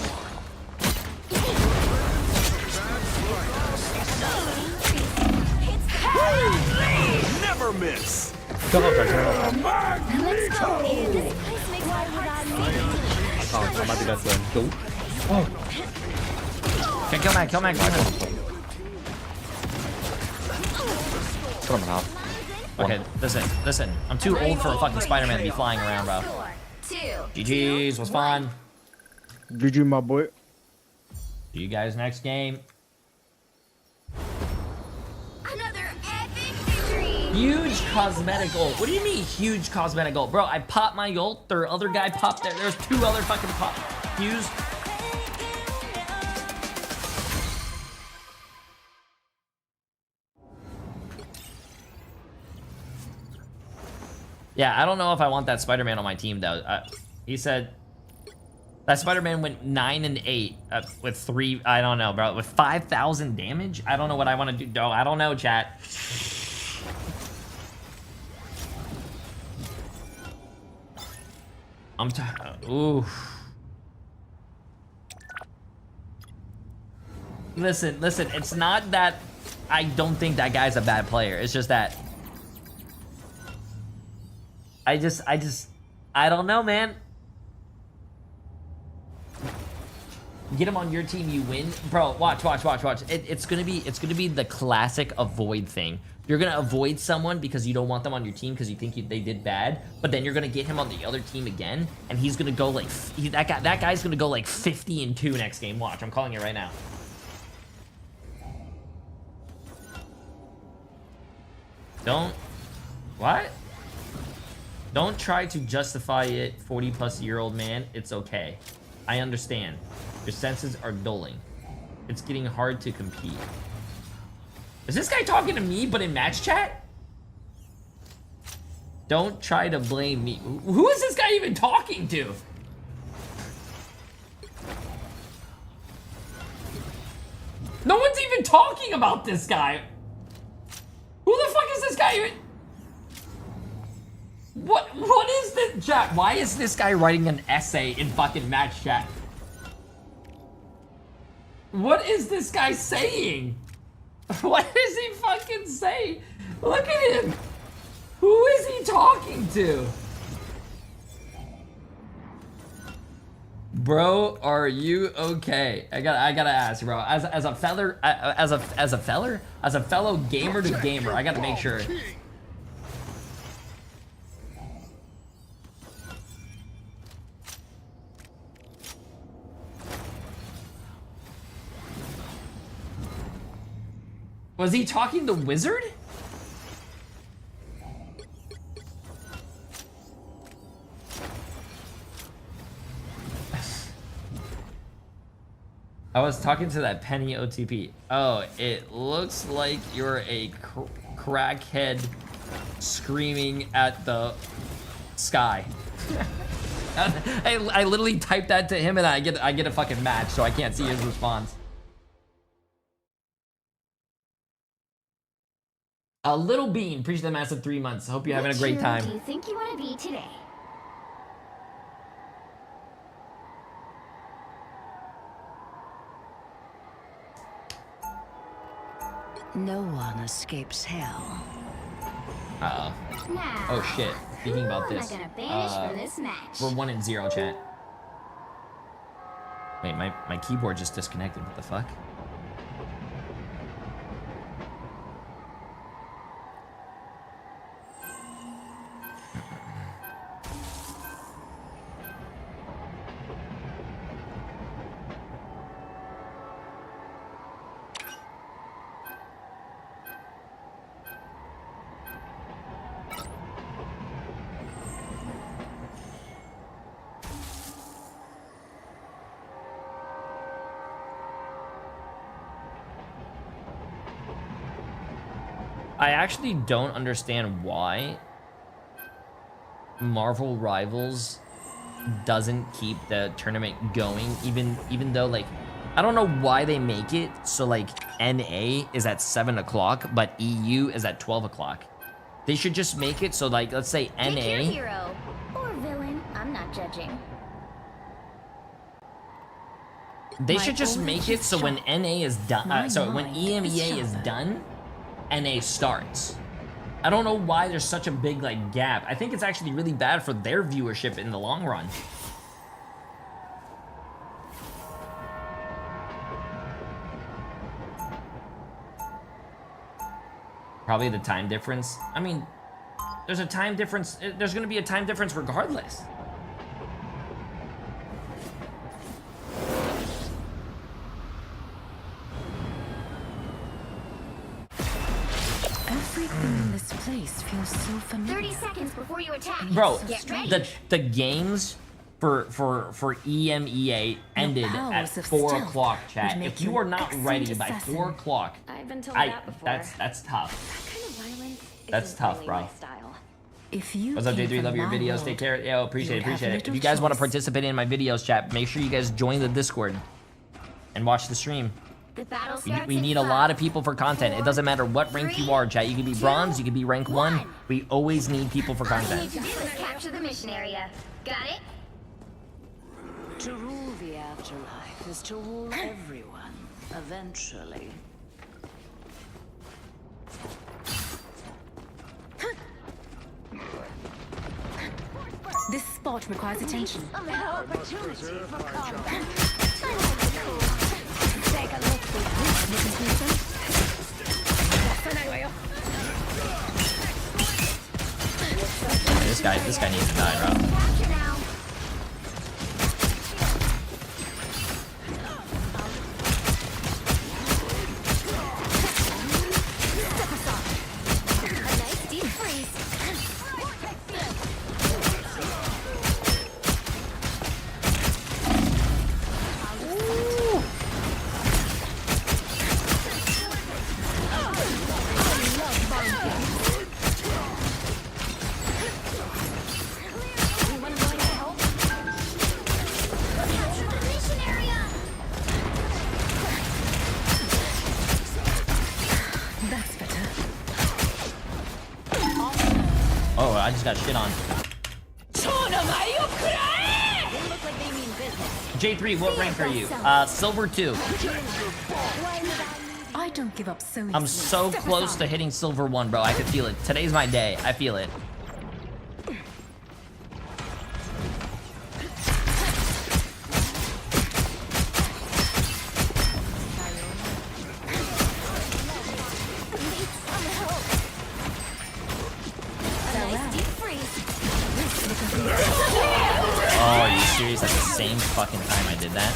It's never miss. Let's go. This place makes my heart sing. Oh, that might be that zone. Go. Okay, kill man. Put him in half. Okay, listen. I'm too old for a fucking Spider-Man to be flying around, bro. GG's was fun. GG, my boy. See you guys next game. Another epic victory. Huge cosmetic ult. What do you mean huge cosmetic ult? Bro, I popped my ult. The other guy popped there. There's 2 other fucking pop. Huge. Yeah, I don't know if I want that Spider-Man on my team, though. He said that Spider-Man went 9 and 8 with 3. I don't know, bro. With 5,000 damage. I don't know what I want to do. No, I don't know, chat. I'm tired. Ooh. Listen. It's not that I don't think that guy's a bad player. It's just that I don't know, man. Get him on your team, you win, bro. Watch. It's gonna be the classic avoid thing. You're gonna avoid someone because you don't want them on your team because you think they did bad, but then you're gonna get him on the other team again, and he's gonna go like that guy's gonna go like 50-2 next game. Watch, I'm calling it right now. Don't try to justify it, 40-plus-year-old man. It's okay. I understand. Your senses are dulling. It's getting hard to compete. Is this guy talking to me, but in match chat? Don't try to blame me. Who is this guy even talking to? No one's even talking about this guy. Who the fuck is this guy even? What is this chat? Why is this guy writing an essay in fucking match chat? What is this guy saying? What is he fucking saying? Look at him. Who is he talking to? Bro, are you okay? I gotta ask, bro. As a fellow gamer to gamer, I gotta make sure. Was he talking to Wizard? I was talking to that Penny OTP. Oh, it looks like you're a crackhead screaming at the sky. I literally typed that to him and I get a fucking match, so I can't see his response. A Little Bean, appreciate the massive 3 months. Hope you're having a great time. What do you think you want to be today? No one escapes hell. Uh-oh. Oh shit. Thinking about this. We're 1-0, chat. Wait, my keyboard just disconnected. What the fuck? I actually don't understand why Marvel Rivals doesn't keep the tournament going, even though, like, I don't know why they make it so like NA is at 7 o'clock, but EU is at 12 o'clock. They should just make it so, like, let's say NA. Pick your hero or villain. I'm not judging. They should just make it so when NA is done, so when EMEA is done, NA starts. I don't know why there's such a big like gap. I think it's actually really bad for their viewership in the long run. Probably the time difference. I mean, there's a time difference. There's going to be a time difference regardless. Everything in this place feels so familiar. 30 seconds before you attack. Bro, Get ready. the games for EMEA ended at 4 o'clock, chat. If you are not ready by 4 o'clock, I've been told that before. that's tough. That kind of violence That's isn't tough, really bro. my style. If you What's up, came Jay3? from Love your my videos. world, Take care. Yo, appreciate you would have it. If little you guys want to choice. participate in my videos, chat, make sure you guys join the Discord and watch the stream. The battle We starts need in a 5, lot of people for content. It doesn't matter what rank you are, chat. You can be bronze, you can be rank 1. We always need people for All you content. need to do is capture the mission area. Got it? To rule the afterlife is to rule everyone, eventually. This spot requires attention. Some opportunity for combat. Take a look at this looking This guy needs to die, bro. Capture now. A nice deep freeze. That's better. Oh, I just got shit on. Jay3, what rank are you? Silver 2. I don't give up so I'm easily. so Step close aside. to hitting silver 1, bro. I can feel it. Today's my day. I feel it. Oh, are you serious? At the same fucking time I did that?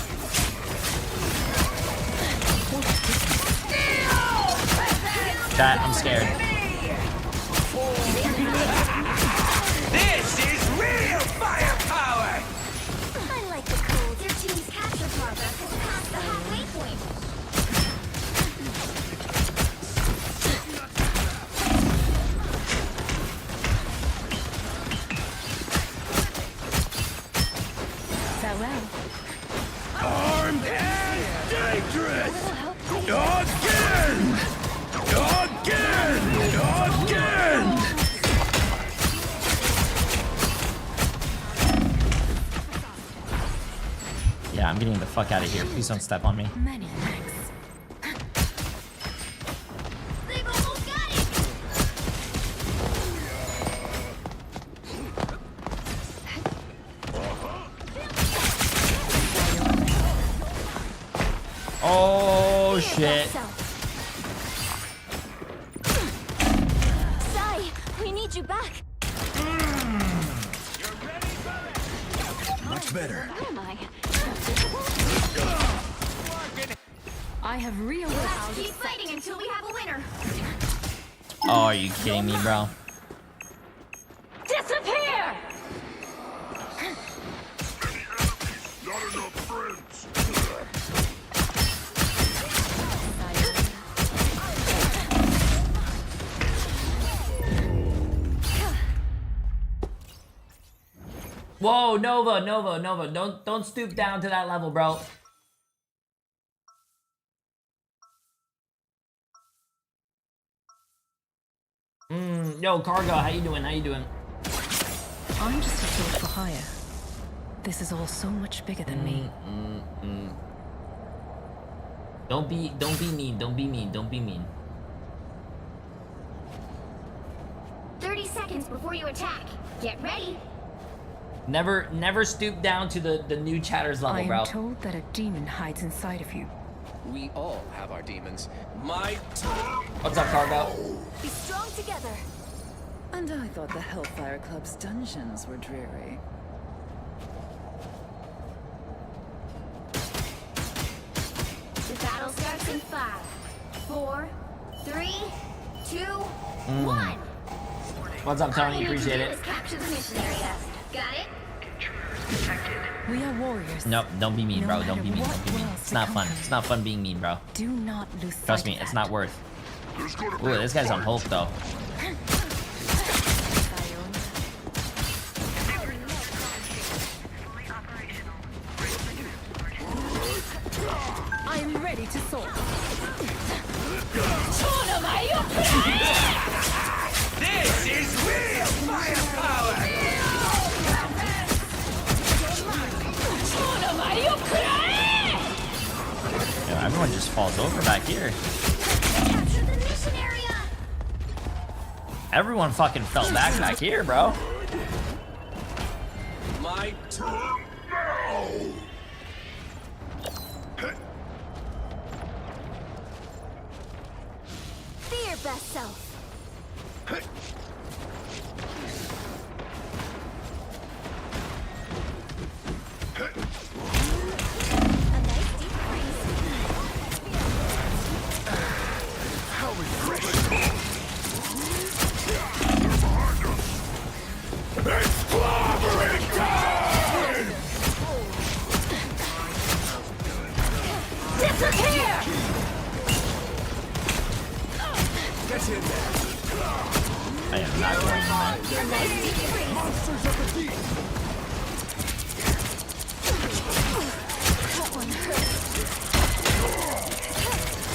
Chat, I'm scared. This is real firepower! I like the cold. Your team's capture progress has passed the halfway point. Farewell. Armed and dangerous! Again! Again! Again! Yeah, I'm getting the fuck out of here. Please don't step on me. Many thanks. They've almost got it. Oh shit. Sai, we need you back. Much better. Where am I? I have real Let's keep fighting until we have a winner. Oh, are you kidding me, bro? Disappear! Not enough friends. Whoa, Nova. Don't stoop down to that level, bro. Yo, Cargo, how you doing? I'm just a sword for hire. This is all so much bigger than me. Don't be mean. seconds before you attack. Get ready. Never stoop down to the new chatter's level, bro. I am told that a demon hides inside of you. We all have our demons. What's up, Cargo? Be strong together. And I thought the Hellfire Club's dungeons were dreary. The battle starts in 5, 4, 3, 2, 1. What's up, Tony? Appreciate it. Capture the mission area. Got it? We are warriors. Nope, don't be mean, bro. Don't be mean. Don't be mean. It's not fun. It's not fun being mean, bro. Do not lose sight Trust me, of it's that. not worth. Ooh, this guy's on Hulk, though. I am ready to soar. This is real firepower! Yeah, everyone just falls over back here. Capture the mission area. Everyone fucking fell back here, bro. My turn now! Be your best self. Disappear! Get in there! I am not going in there. Monsters of the deep! That one hurt.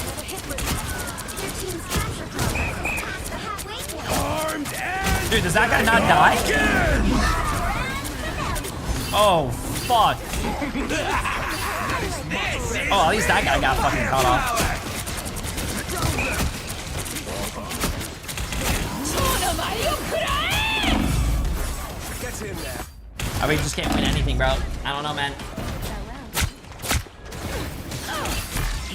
Another hit with Your team's capture progress is past the halfway point. Armed and Dude, does that guy not die? Oh, fuck. Oh, at least that guy got fucking caught off. Get in there! I mean, just can't win anything, bro. I don't know, man.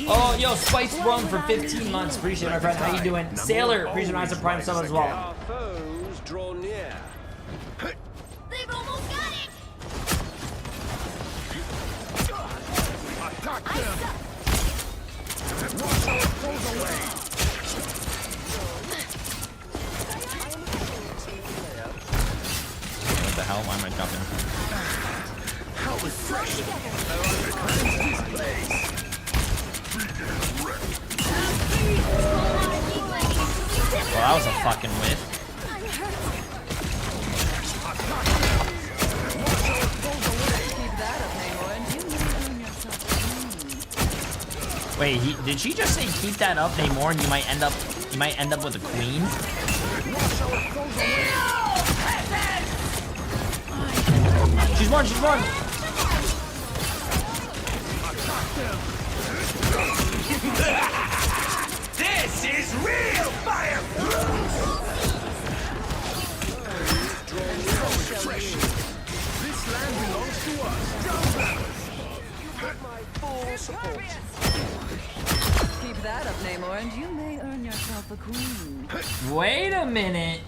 Oh, yo, Spice Rum for 15 months. Appreciate it, my friend. How you doing? Sailor, appreciate my Prime sub as well. Our foes draw near. They've almost got it. Attack them! Watch how it goes away! What the hell? Why am I jumping? How refreshing! Well, that was a fucking whiff. Wait, did she just say keep that up, Namor, and you might end up with a queen? She's one, she's one. This is real fire! This land belongs to us. You have my full support. Keep that up, Namor, and you may earn yourself a queen. Wait a minute.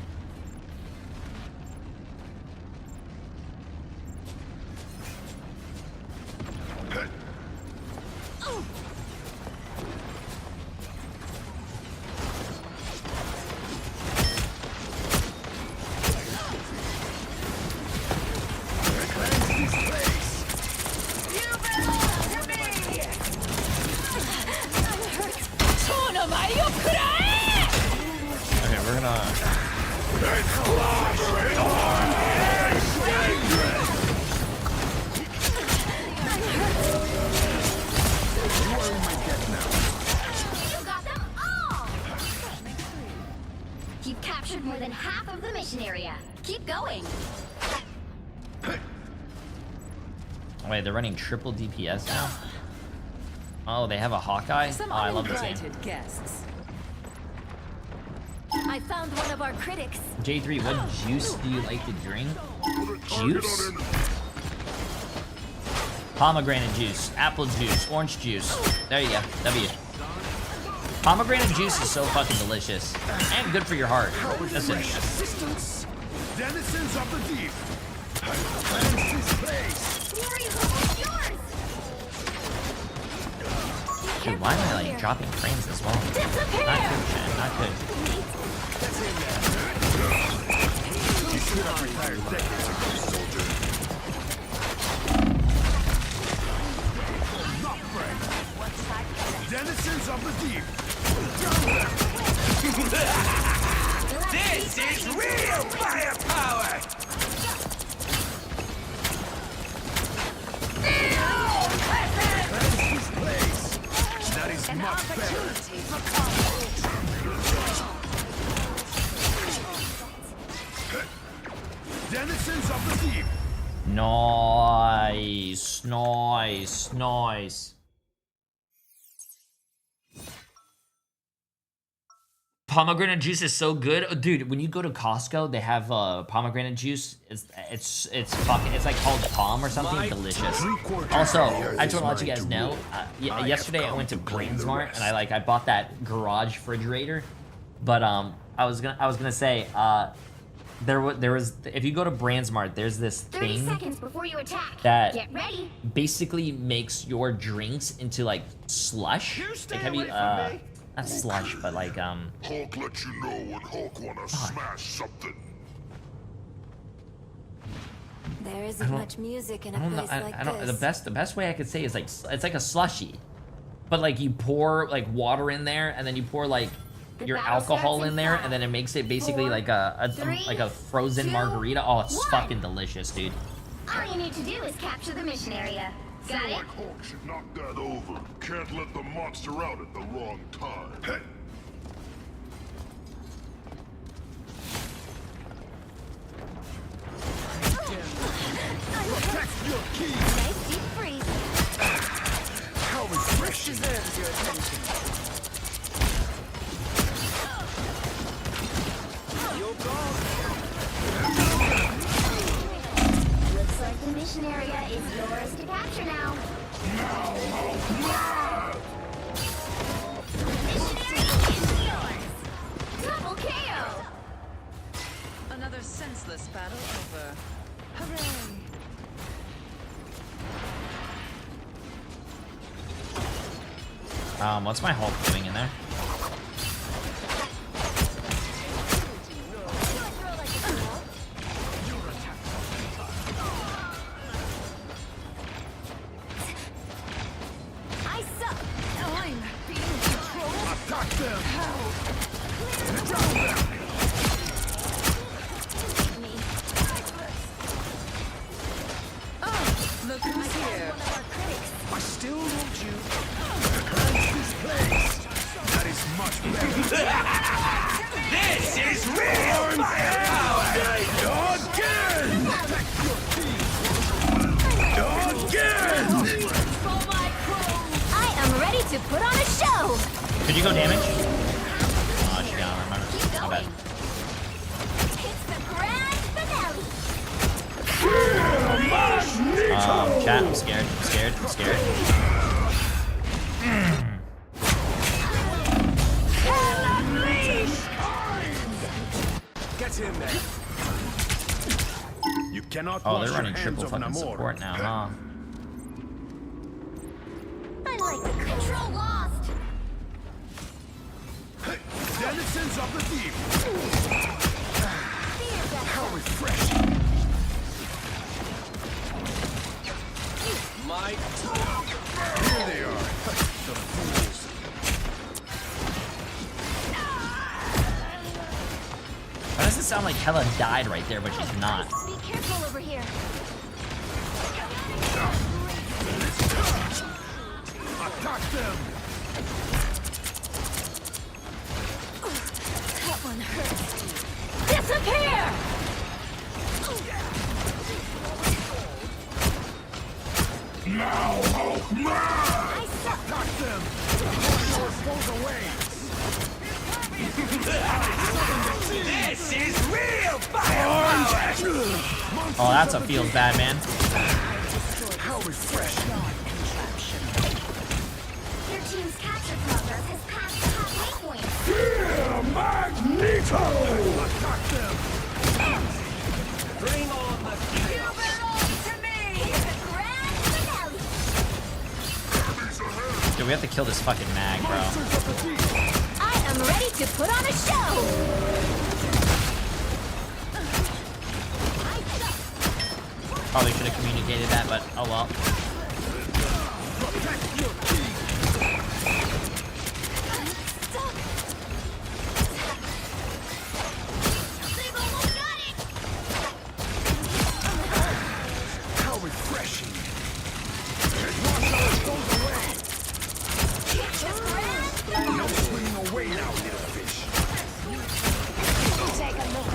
Okay, we're gonna... You got them all. You've captured more than half of the mission area. Keep going. Wait, they're running triple DPS now? Oh, they have a Hawkeye? Some Oh, I love this game. uninvited guests. I I found one of our critics. Jay3, what juice do you like to drink? Juice? Pomegranate juice, apple juice, orange juice. There you go. W. Pomegranate juice is so fucking delicious and good for your heart. Listen. Denizens of the deep. Dude, why am I like dropping frames as well? Not good, man. Not good. Denizens of the deep. This is real firepower! That is much better. Denizens of the deep. Nice, nice, nice. Pomegranate juice is so good, oh, dude. When you go to Costco, they have pomegranate juice. It's fucking. It's like called Palm or something. Delicious. Also, I just want to let you guys know. Yesterday I went to Brandsmart and I bought that garage refrigerator. But I was gonna say there was if you go to Brandsmart, there's this 30 thing seconds before you attack. that Get ready. basically makes your drinks into like slush. It can be not slush, but like Hulk let you know when Hulk wanna smash something. There isn't much music in a place like this. The best way I could say is like it's like a slushy, but like you pour like water in there and then you pour like your alcohol in there and then it makes it basically like a frozen margarita. Oh, it's fucking delicious, dude. All you need to do is capture the mission area. Got it? Hulk should knock that over. Can't let the monster out at the wrong time. Hey. Protect your key. Nice deep freeze. How refreshing. Deserves your attention. Looks like the mission area is yours to capture now. Mission area is yours. Double KO. Another senseless battle over. Hooray! What's my Hulk doing in there? I suck. I'm being controlled. Attack them. Look who's here. I still want you. This place. That is much better. This is real firepower! Again! Again! I am ready to put on a show. Could you go damage? Oh, she got him. My bad. It's the grand finale. Chat, I'm scared. I'm scared. I'm scared. Get him there. You cannot Oh, wash they're your running hands triple of fucking Namor. support now, huh? I like the control lost. Denizens of the deep. How refreshing. My here they are. The fools. Why does it sound like Hela died right there, but she's not? Be careful over here. Attack them. That one hurts. Disappear! Now, Hulk, I suck. attack them. Push your foes away. Oh, that's a feels bad, man. How refreshing. Your team's capture progress has passed the halfway point. Yeah, Magneto! Attack them! Bring on the You belong to me! The grand finale! Dude, we have to kill this fucking mag, bro. I am ready to put on a show! Probably should have communicated that, but oh well. How refreshing. No swimming away now, little fish. Take a look.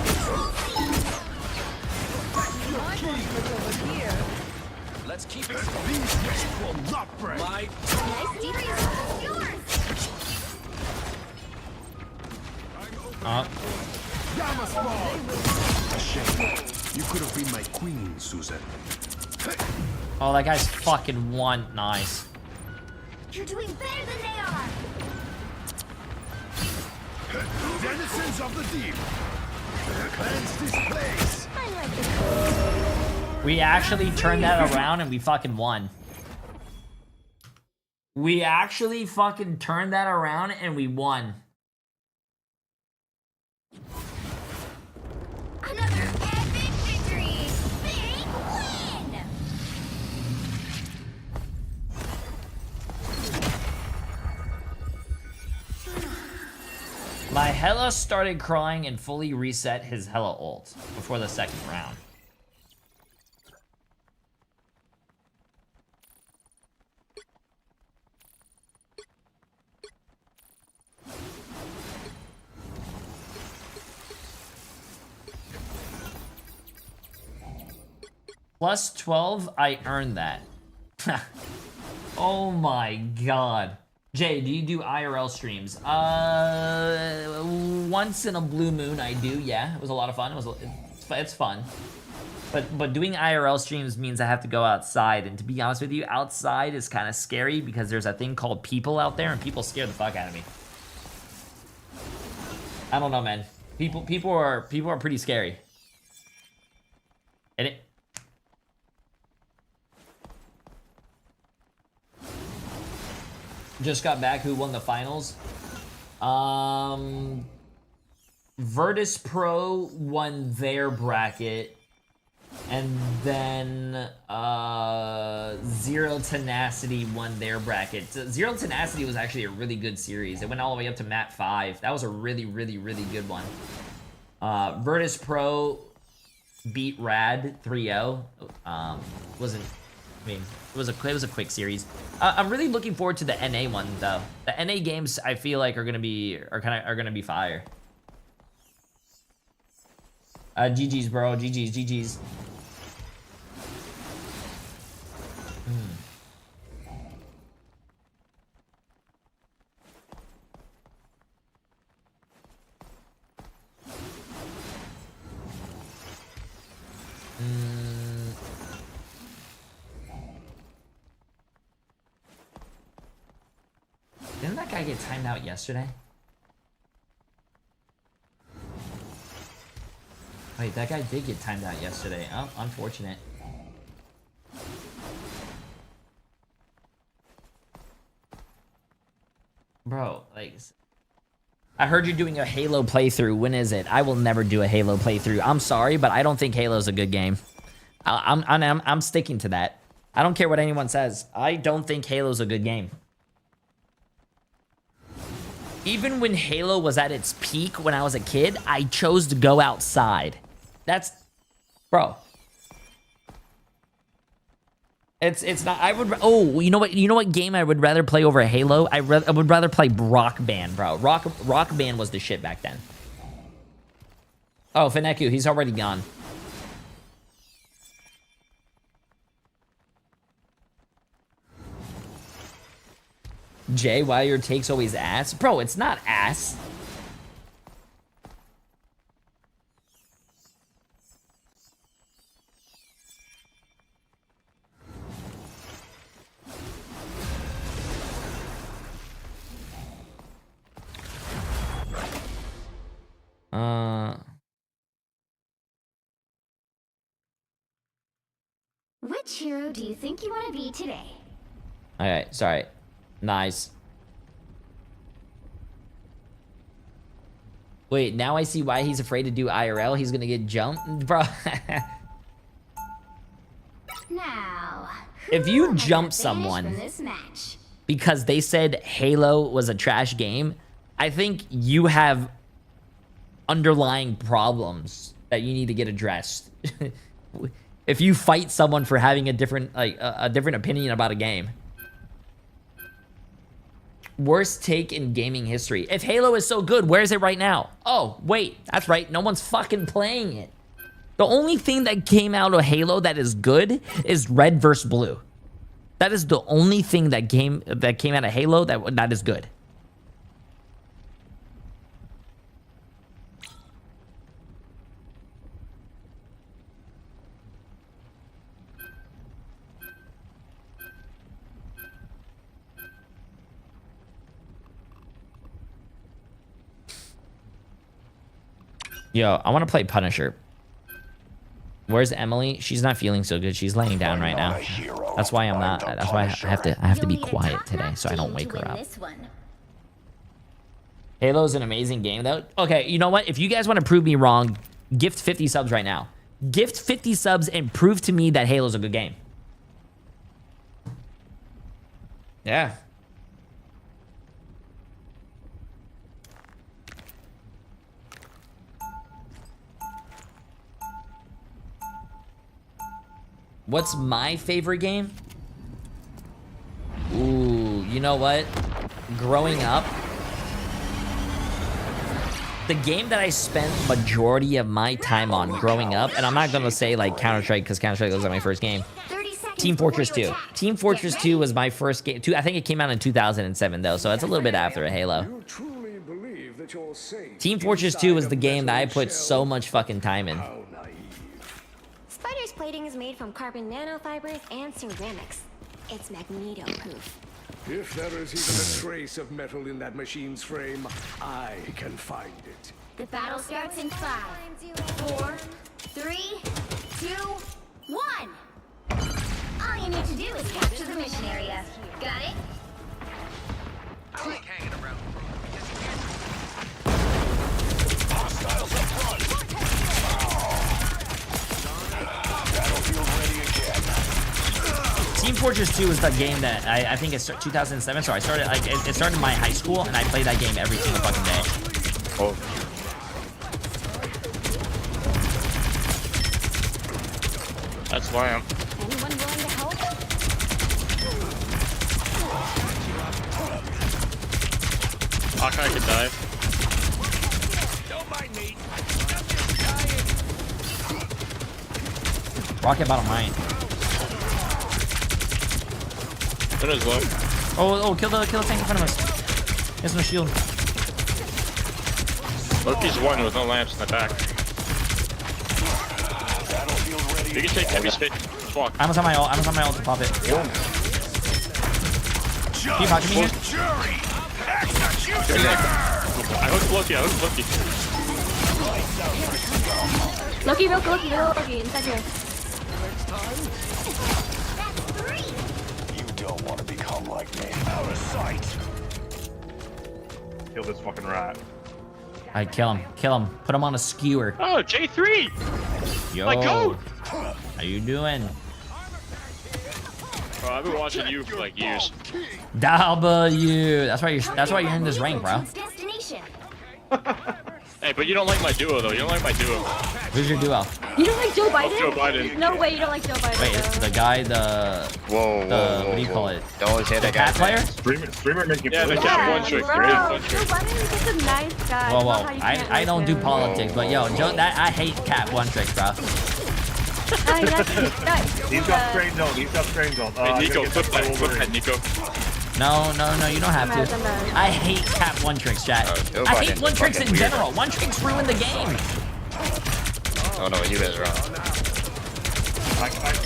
Let's keep it. These risks will not break. My Nice series. Yours. Gamma spawn. A shame. You could have been my queen, Susan. Oh, that guy's fucking one. Nice. You're doing better than they are. Denizens of the deep. Cleanse this place. I like this. We actually turned that around and we fucking won. We actually fucking turned that around and we won. Another epic victory. Big win. My Hela started crying and fully reset his Hela ult before the second round. Plus 12, I earned that. Oh my god. Jay, do you do IRL streams? Once in a blue moon I do, yeah. It was a lot of fun. It's fun. But doing IRL streams means I have to go outside, and to be honest with you, outside is kind of scary because there's a thing called people out there and people scare the fuck out of me. I don't know, man. People are pretty scary. And it just got back. Who won the finals? Virtus Pro won their bracket, and then Zero Tenacity won their bracket. So Zero Tenacity was actually a really good series. It went all the way up to map 5. That was a really good one. Virtus Pro beat Rad 3-0. Wasn't. I mean, it was a quick series. I'm really looking forward to the NA one though. The NA games I feel like are gonna be fire. GG's, bro. GG's. Didn't that guy get timed out yesterday? Wait, that guy did get timed out yesterday. Oh, unfortunate. Bro, like... I heard you're doing a Halo playthrough. When is it? I will never do a Halo playthrough. I'm sorry, but I don't think Halo's a good game. I'm sticking to that. I don't care what anyone says. I don't think Halo's a good game. Even when Halo was at its peak when I was a kid, I chose to go outside. That's... Bro. It's not... I would... Oh, you know what game I would rather play over Halo? I would rather play Rock Band, bro. Rock Band was the shit back then. Oh, Fineku, he's already gone. Jay, why your takes always ass? Bro, it's not ass. Which hero do you think you want to be today? Okay, sorry. Nice. Wait, now I see why he's afraid to do IRL. He's gonna get jumped, bro. Now, If you jump someone because they said Halo was a trash game, I think you have underlying problems that you need to get addressed. If you fight someone for having a different opinion about a game. Worst take in gaming history. If Halo is so good, where is it right now? Oh, wait, that's right. No one's fucking playing it. The only thing that came out of Halo that is good is Red vs. Blue. That is the only thing that came out of Halo that is good. Yo, I want to play Punisher. Where's Emily? She's not feeling so good. She's laying down right now. That's why I'm not. That's why I have to be quiet today so I don't wake her up. Halo's an amazing game though. Okay, you know what? If you guys want to prove me wrong, gift 50 subs right now. Gift 50 subs and prove to me that Halo's a good game. Yeah. What's my favorite game? Ooh, you know what? Growing up, the game that I spent majority of my time on growing up, and I'm not gonna say like Counter-Strike because Counter-Strike was like my first game. Team Fortress 2. Team Fortress 2 was my first game. I think it came out in 2007 though, so it's a little bit after a Halo. Team Fortress 2 was the game that I put so much fucking time in. Spider's plating is made from carbon nanofibers and ceramics. It's magneto-proof. If there is even a trace of metal in that machine's frame, I can find it. The battle starts in 5, 4, 3, 2, 1. All you need to do is capture the mission area. Got it? I like hanging around. Hostiles up front. Battlefield ready again. Team Fortress 2 was the game that I think it's 2007. So I started like it started in my high school, and I played that game every single fucking day. Oh. That's why I'm. Anyone willing to help? Hawkeye could dive. Don't mind me. Rocket bottom mine. What is low? Oh, kill the tank in front of us. He has no shield. Loki's one with no lamps in the back. You can take heavy spit. Just walk. I'm on my ult. I'm on my ult to pop it. Can you punch me here? I hooked Loki. Loki, inside here. You don't want to become like me. Out of sight. Kill this fucking rat. Alright, kill him. Put him on a skewer. Oh, Jay3! Yo. My goat! How you doing? Bro, I've been watching you for like years. W. That's why you're in this rank, bro. Hey, but you don't like my duo though. You don't like my duo. Who's your duo? You don't like Joe Biden? Joe Biden. No way, you don't like Joe Biden. Wait, it's the guy, Whoa, what do you call it? Don't hit The cat player? Streamer making the cat one trick. Bro, Joe Biden is just a nice guy. Whoa. I don't do politics, but yo, Joe, I hate cat one tricks, bro. He's got strange zone. Hey, Nico, flip that, Nico. No, you don't have to. I hate cat one tricks, chat. I hate one tricks in general. One tricks ruin the game. Oh no, you guys are wrong.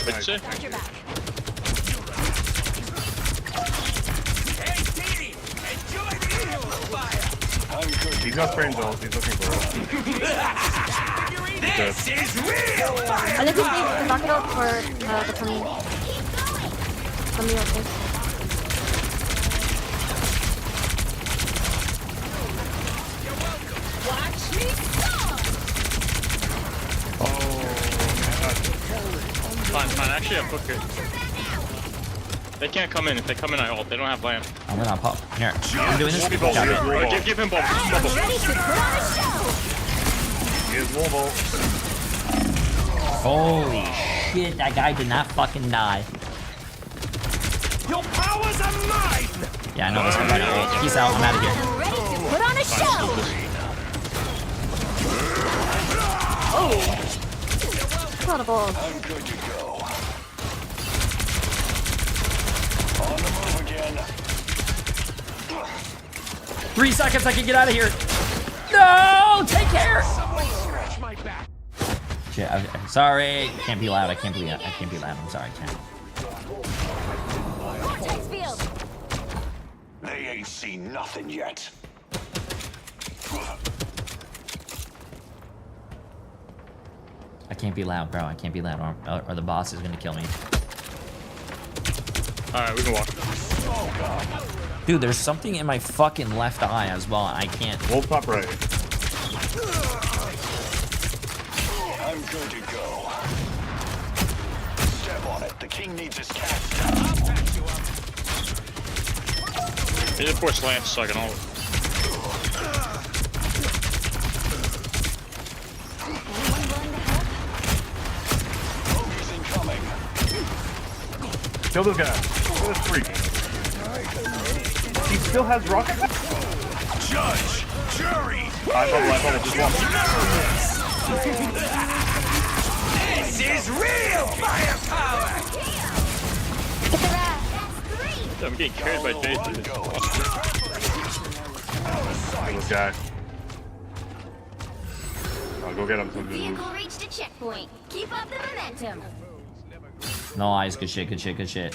What'd you say? He's got frame zones. He's looking for us. This is real fire. I think we can knock it out for the coming. Somebody else. Watch me go! Fine. Actually, I'm cooking. They can't come in. If they come in, I ult. They don't have lamp. I'm gonna pop. Here, I'm doing this. Give him bubble. Here's Wolvo. Holy shit, that guy did not fucking die. Your powers are mine! Yeah, I know this guy. Peace out, I'm out of here. Ready to put on a show! Oh! Not a ball. I'm good to go. On the move again. 3 seconds, I can get out of here. No, take care. Scratch my back. Shit, I'm sorry. Can't be loud. I can't be loud. I'm sorry, I can't. They ain't seen nothing yet. I can't be loud, bro. I can't be loud, or the boss is gonna kill me. Alright, we can walk. Dude, there's something in my fucking left eye as well. I can't. Wolf top right. I'm good to go. Step on it. The king needs his cast. Need to force lamps so I can ult. He's incoming. Kill this guy. Kill this freak. He still has rocket. Judge, jury. I bubble, just walk. This is real firepower! I'm getting carried by Jay3. This guy. I'll go get him some Vehicle reached a checkpoint. Keep up the momentum. Nice, good shit, good shit, good shit.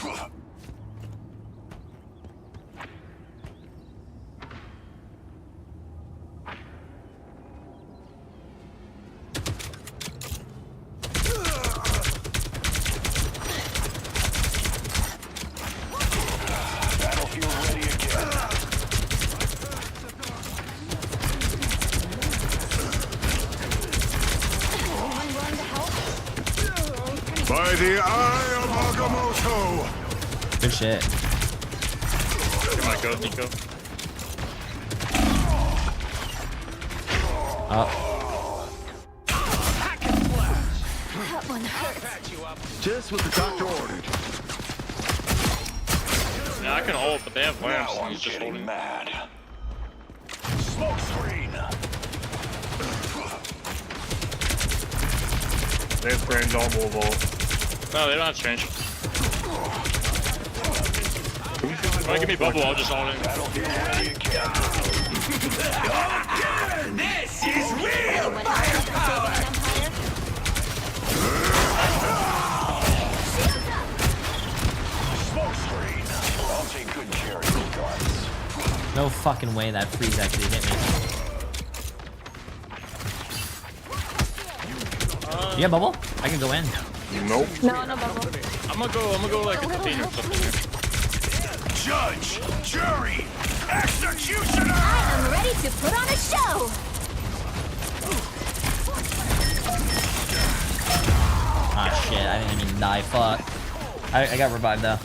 By the eye of Agamotto. Good shit. Come on, go, Nico. Oh. That one hurts. Just what the doctor ordered. Yeah, I can ult, but they have lamps. Now I'm He's just getting holding. mad. Smoke screen. They have frames on Wolvo. No, they don't have strange. If I give me bubble, I'll just ult in. This is real firepower! Smoke screen. I'll take good care of your guards. No fucking way that freeze actually hit me. You got bubble? I can go in. Nope. No, no bubble. I'm gonna go like a container or something here. Judge, jury, executioner! I'm ready to put on a show. Ah shit, I didn't even die. Fuck. I got revived though.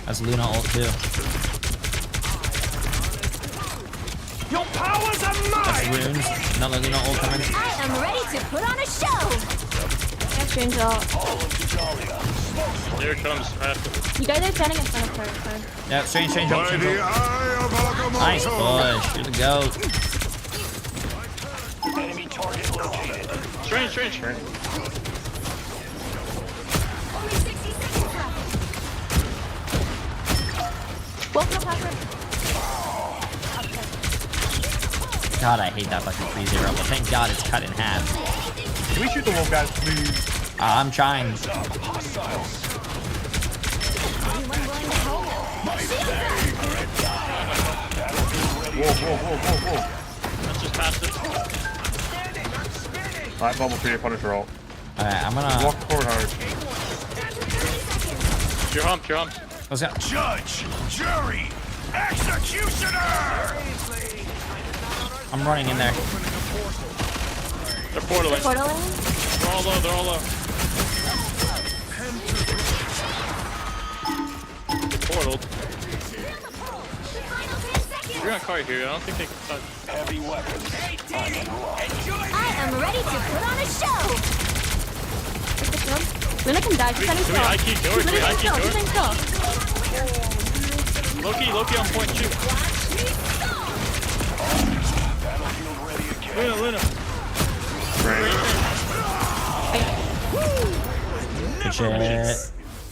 That's Luna ult too. Your powers are That's mine! runes. Another Luna ult coming. I am ready to put on a show. That's strange out. Here it comes. You guys are standing in front of her. Yeah, strange ult. By the eye of Nice Agamotto. push. You're the goat. Enemy target located. Strange. Only 60 seconds left. Welcome to Patrick. God, I hate that fucking freeze arrow, but thank God it's cut in half. Can we shoot the wolf guys, please? I'm trying. Whoa. That's just passive. Alright, bubble for your Punisher ult. Alright, I'm gonna walk forward hard. You're humped. Let's go. Judge, jury, executioner. I'm running in there. They're portaling. They're all low. Portaled. We're gonna car here. I don't think they can touch. Heavy weapons. I am ready to put on a show. Luna can die. She's standing still. She's standing still. Loki on point too. Luna. Good shit.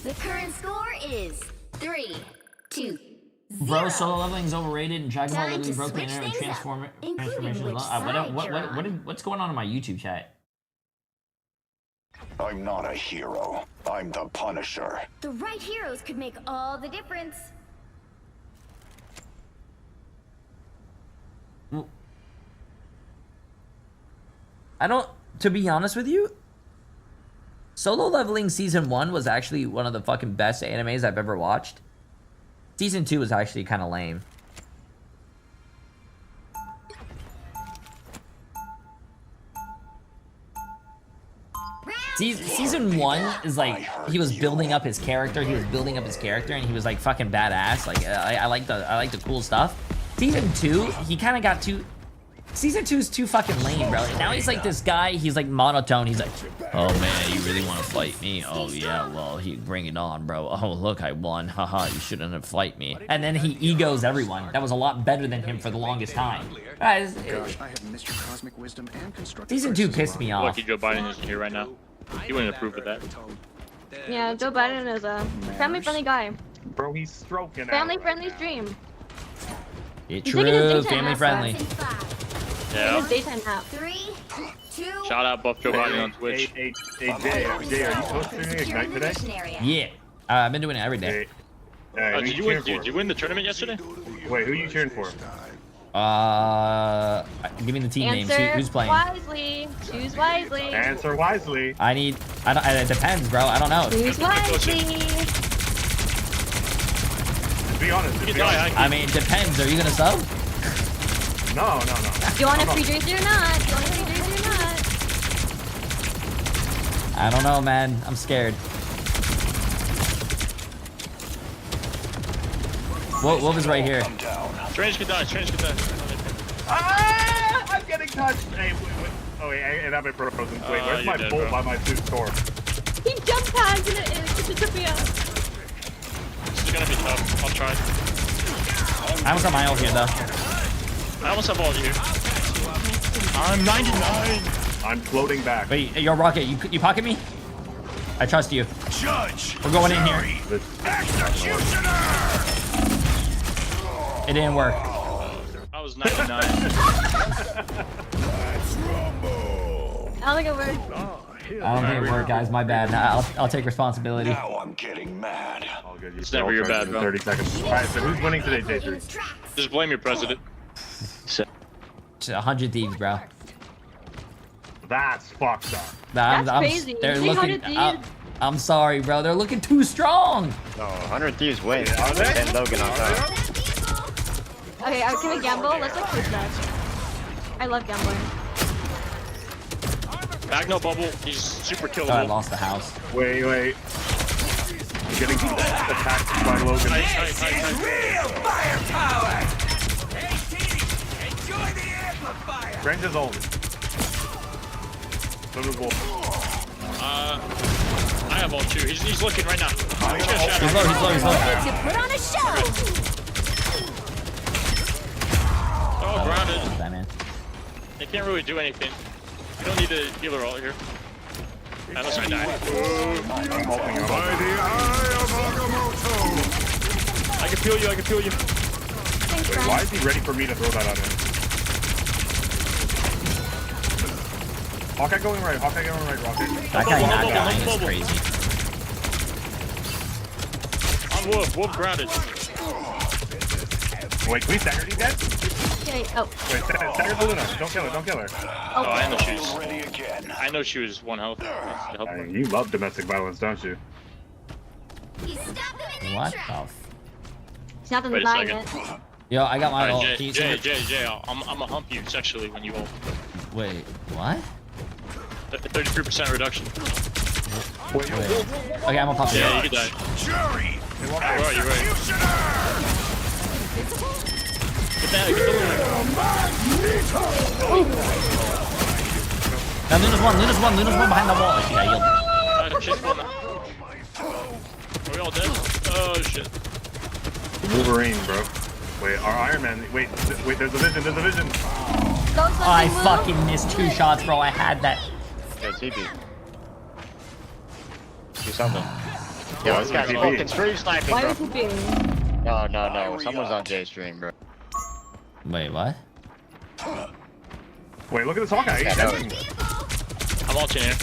The current score is 3-2. Bro, solo leveling is overrated, and Dragon Ball literally broke the internet transformation as well. What's going on in my YouTube chat? I'm not a hero. I'm the Punisher. The right heroes could make all the difference. To be honest with you, Solo Leveling Season 1 was actually one of the fucking best animes I've ever watched. Season 2 was actually kind of lame. Season 1 is like, he was building up his character, and he was like fucking badass. Like, I like the cool stuff. Season 2, he kind of got too... Season 2 is too fucking lame, bro. Now he's like this guy, he's like monotone. He's like, oh man, you really want to fight me? Oh yeah, well, bring it on, bro. Oh look, I won. Haha, you shouldn't have fight me. And then he egos everyone. That was a lot better than him for the longest time. Guys, Season 2 pissed me off. Lucky Joe Biden isn't here right now. He wouldn't approve of that. Yeah, Joe Biden is a family-friendly guy. Bro, he's stroking out. Family-friendly stream. It's true, family-friendly. Yeah. Daytime nap. 3, 2. Shout out Buff Joe Biden on Twitch. Hey, Jay, are you hosting Ignite today? Yeah, I've been doing it every day. Did you win the tournament yesterday? Wait, who are you cheering for? Give me the team names. Who's playing? Wisely. Choose wisely. Answer wisely. It depends, bro. I don't know. Choose wisely. Be honest. I mean, it depends. Are you gonna sub? No. Do you want a free jersey or not? I don't know, man. I'm scared. Wolf is right here. Strange could die. Ah! I'm getting touched. Hey, wait. Oh, wait, and I've been frozen. Wait, where's my bolt by my suit store? He jump pads and it took me out. This is gonna be tough. I'll try. I almost have my ult here, though. I almost have all of you. I'm 99. I'm floating back. Wait, yo, Rocket, you pocket me? I trust you. Judge, we're going in here. Executioner. It didn't work. I was 99. I don't think it worked. I don't think it worked, guys. My bad. I'll take responsibility. Now I'm getting mad. All good. It's never your bad, bro. 30 seconds. All right, so who's winning today, Jay3? Just blame your president. 100 thieves, bro. That's fucked up. That's crazy. They're looking. I'm sorry, bro. They're looking too strong. No, 100 thieves win. Are they? And Logan on top. Okay, can we gamble? Let's like push that. I love gambling. Magno bubble. He's super killable. Oh, I lost the house. Wait. I'm getting attacked by Logan. Real firepower. Enjoy the amplifier. Range is old. So do Wolf. I have all two. He's looking right now. He's low. To put on a show. Oh, grounded. That man. They can't really do anything. You don't need a healer all here. Unless I die. I'm helping you. I can feel you. Wait, why is he ready for me to throw that on him? Hawkeye going right, Rocket. That guy not dying is crazy. I'm Wolf grounded. Wait, can we stagger these guys? Okay. Oh. Wait, stagger the Luna. Don't kill her. Don't kill her. Oh, I know she was. I know she was 1 health. You love domestic violence, don't you? What the? He's not Wait a buying second. it. Yo, I got my ult. Jay, I'm gonna hump you sexually when you ult. Wait, what? 33% reduction. Wait. Okay, I'm gonna pop you. Yeah, you can die. Jury! You're right. Get that, get the Luna. Now Luna's one behind the wall. She got healed. She's one. Are we all dead? Oh shit. Wolverine, bro. Wait, our Iron Man. Wait, there's a vision. Oh, I fucking missed 2 shots, bro. I had that. Yo, TP. Do something. Yo, this guy's fucking stream sniping, Why bro. was he being? No. Someone's on Jay's stream, bro. Wait, what? Wait, look at this Hawkeye. I'm watching here.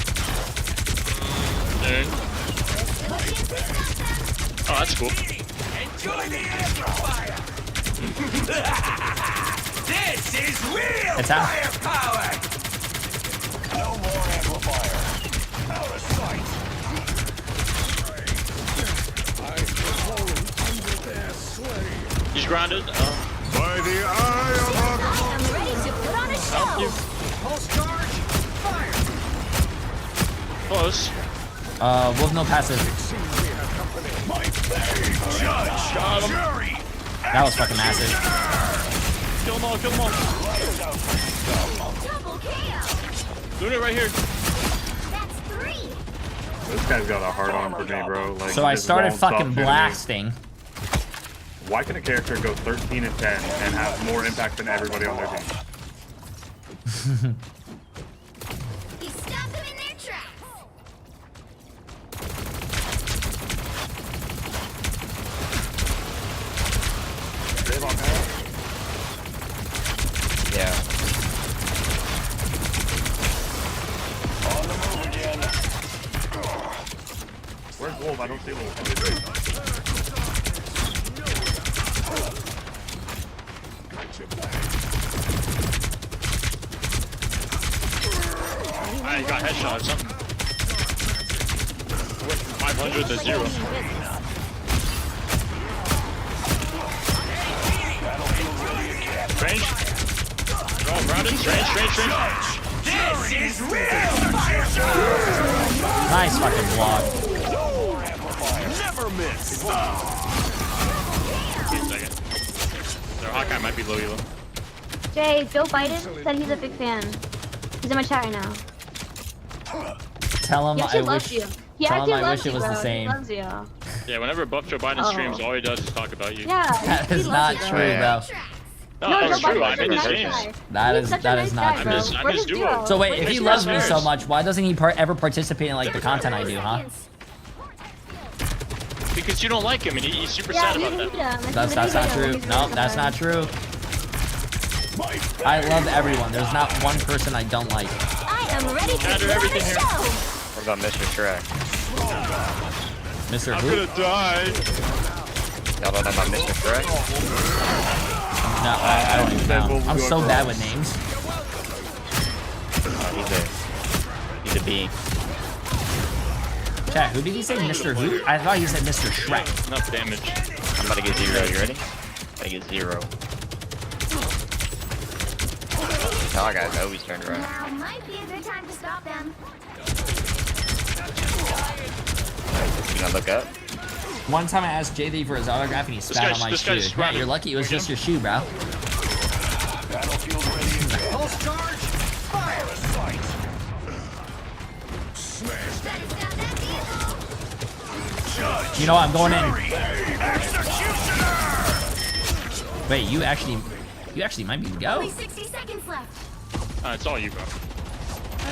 Oh, that's cool. Enjoy the amplifier. This is real firepower. No more amplifier. Out of sight. He's grounded. By the eye of I'm ready to put on a show. Pulse charge. Fire. Close. Wolf no passive. Judge. Jury. That was fucking massive. Kill them all. Double KO. Doing it right here. That's 3. This guy's got a hard on for me, bro. Like, So I this started won't stop fucking shooting me. blasting. Why can a character go 13 and 10 and have more impact than everybody on their team? You stopped them in their tracks. Yeah. On the move again. Where's Wolf? I don't see Wolf. I got headshot or something. Went from 500 to 0. Range. Oh, grounded. Range. This is real firepower. Nice fucking block. Never miss. Wait a second. Their Hawkeye might be low elo. Jay, Joe Biden said he's a big fan. He's in my chat right now. Tell him He I actually loves wish. you. He Tell him actually I loves wish you, it was bro. the same. He loves you. Yeah, whenever Buff Joe Biden streams, all he does is talk about you. Yeah. That he is loves not you, true, bro. No, No, that's Joe true. Biden's I'm in such a his nice games. guy. That He's is such a that nice is not guy, true. bro. I'm We're his his duo. duo. So wait, if he Makes loves no me so sense. much, why doesn't he ever participate in like the content I do, huh? Because you don't like him and he's super Yeah, sad you about hate that. him. That's not true. No, that's not true. I love everyone. There's not one person I don't like. I am ready to Gotta do put on a everything here. show. What about Mr. Shrek? Mr. I'm Who? gonna die. Y'all don't know about Mr. Shrek? No, I don't even know. I'm so bad with names. He's a bee. Chat, who did he say? Mr. Who? I thought he said Mr. Shrek. Enough damage. I'm about to get 0. You ready? I get 0. Oh, guys, I always turned around. Now might be a good time to stop them. You gonna look up? One time I asked Jay3 for his autograph and he spat on my this shoe. guy's Yeah, you're lucky it was just your shoe, bro. Battlefield ready. Pulse charge. Fire a sight. Smash. Judge. You know what? I'm going in. Executioner. Wait, you actually might be to go. Only 60 seconds left. It's all you, bro. I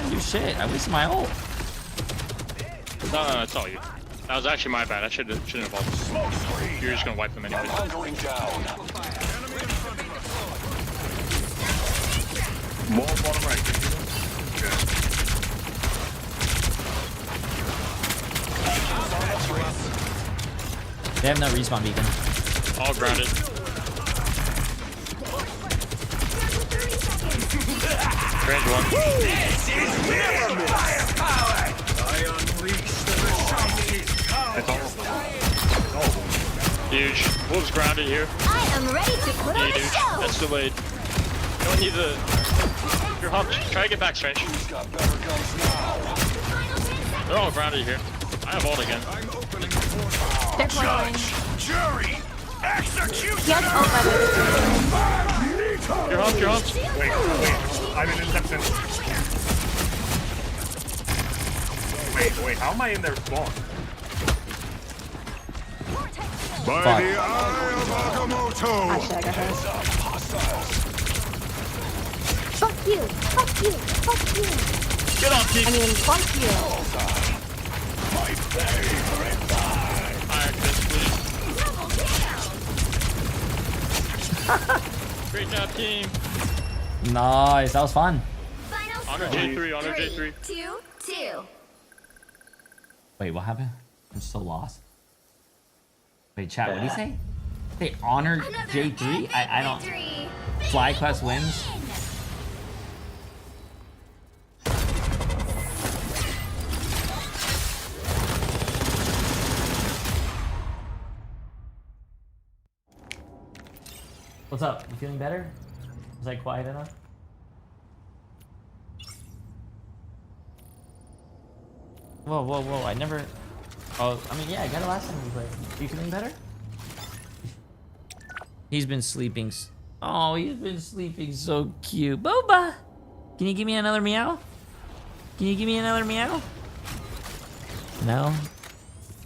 didn't do shit. I wasted my ult. No, it's all you. That was actually my bad. I shouldn't have involved. You're just gonna wipe them anyway. Hunkering down. More bottom right. They have no respawn beacon. All grounded. Range one. This is never firepower. I unleash the machine. Huge. Wolves grounded here. I am ready to put on a Dude. show. That's delayed. Don't need the. You're humped. Try to get back, Strange. They're all grounded here. I have ult again. They're playing. Jury. Execute. Yes, oh my You're humped. You're humped. Wait. I'm in Inception. Wait. How am I in their spawn? By the eye of Agamotto. Fuck you! Fuck you! Fuck you! Get off, team. I mean, fuck you! My favorite time. Alright, Chris, please. Great job, team. Nice, that was fun. Honor J3, honor J3. 2-2. Wait, what happened? I'm so lost. Wait, chat, what did he say? They honored J3? I don't... FlyQuest wins? What's up? You feeling better? Was I quiet enough? Whoa, I never... Oh, I mean, yeah, I got it last time we played. Are you feeling better? He's been sleeping... Oh, he's been sleeping so cute. Boba! Can you give me another meow? Can you give me another meow? No?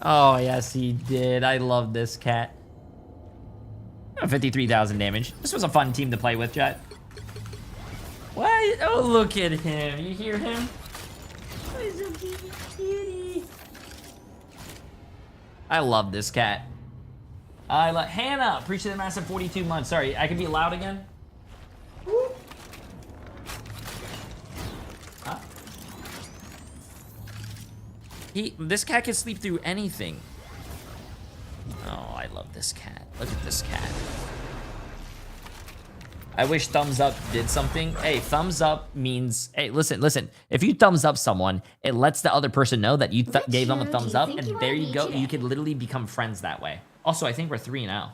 Oh, yes, he did. I love this cat. 53,000 damage. This was a fun team to play with, chat. What? Oh, look at him. You hear him? Oh, he's a cutie. I love this cat. I love Hannah. Appreciate the massive 42 months. Sorry, I can be loud again. Huh? This cat can sleep through anything. Oh, I love this cat. Look at this cat. I wish thumbs up did something. Hey, thumbs up means, hey, listen. If you thumbs up someone, it lets the other person know that you gave them a thumbs up, and there you go. You could literally become friends that way. Also, I think we're 3 now.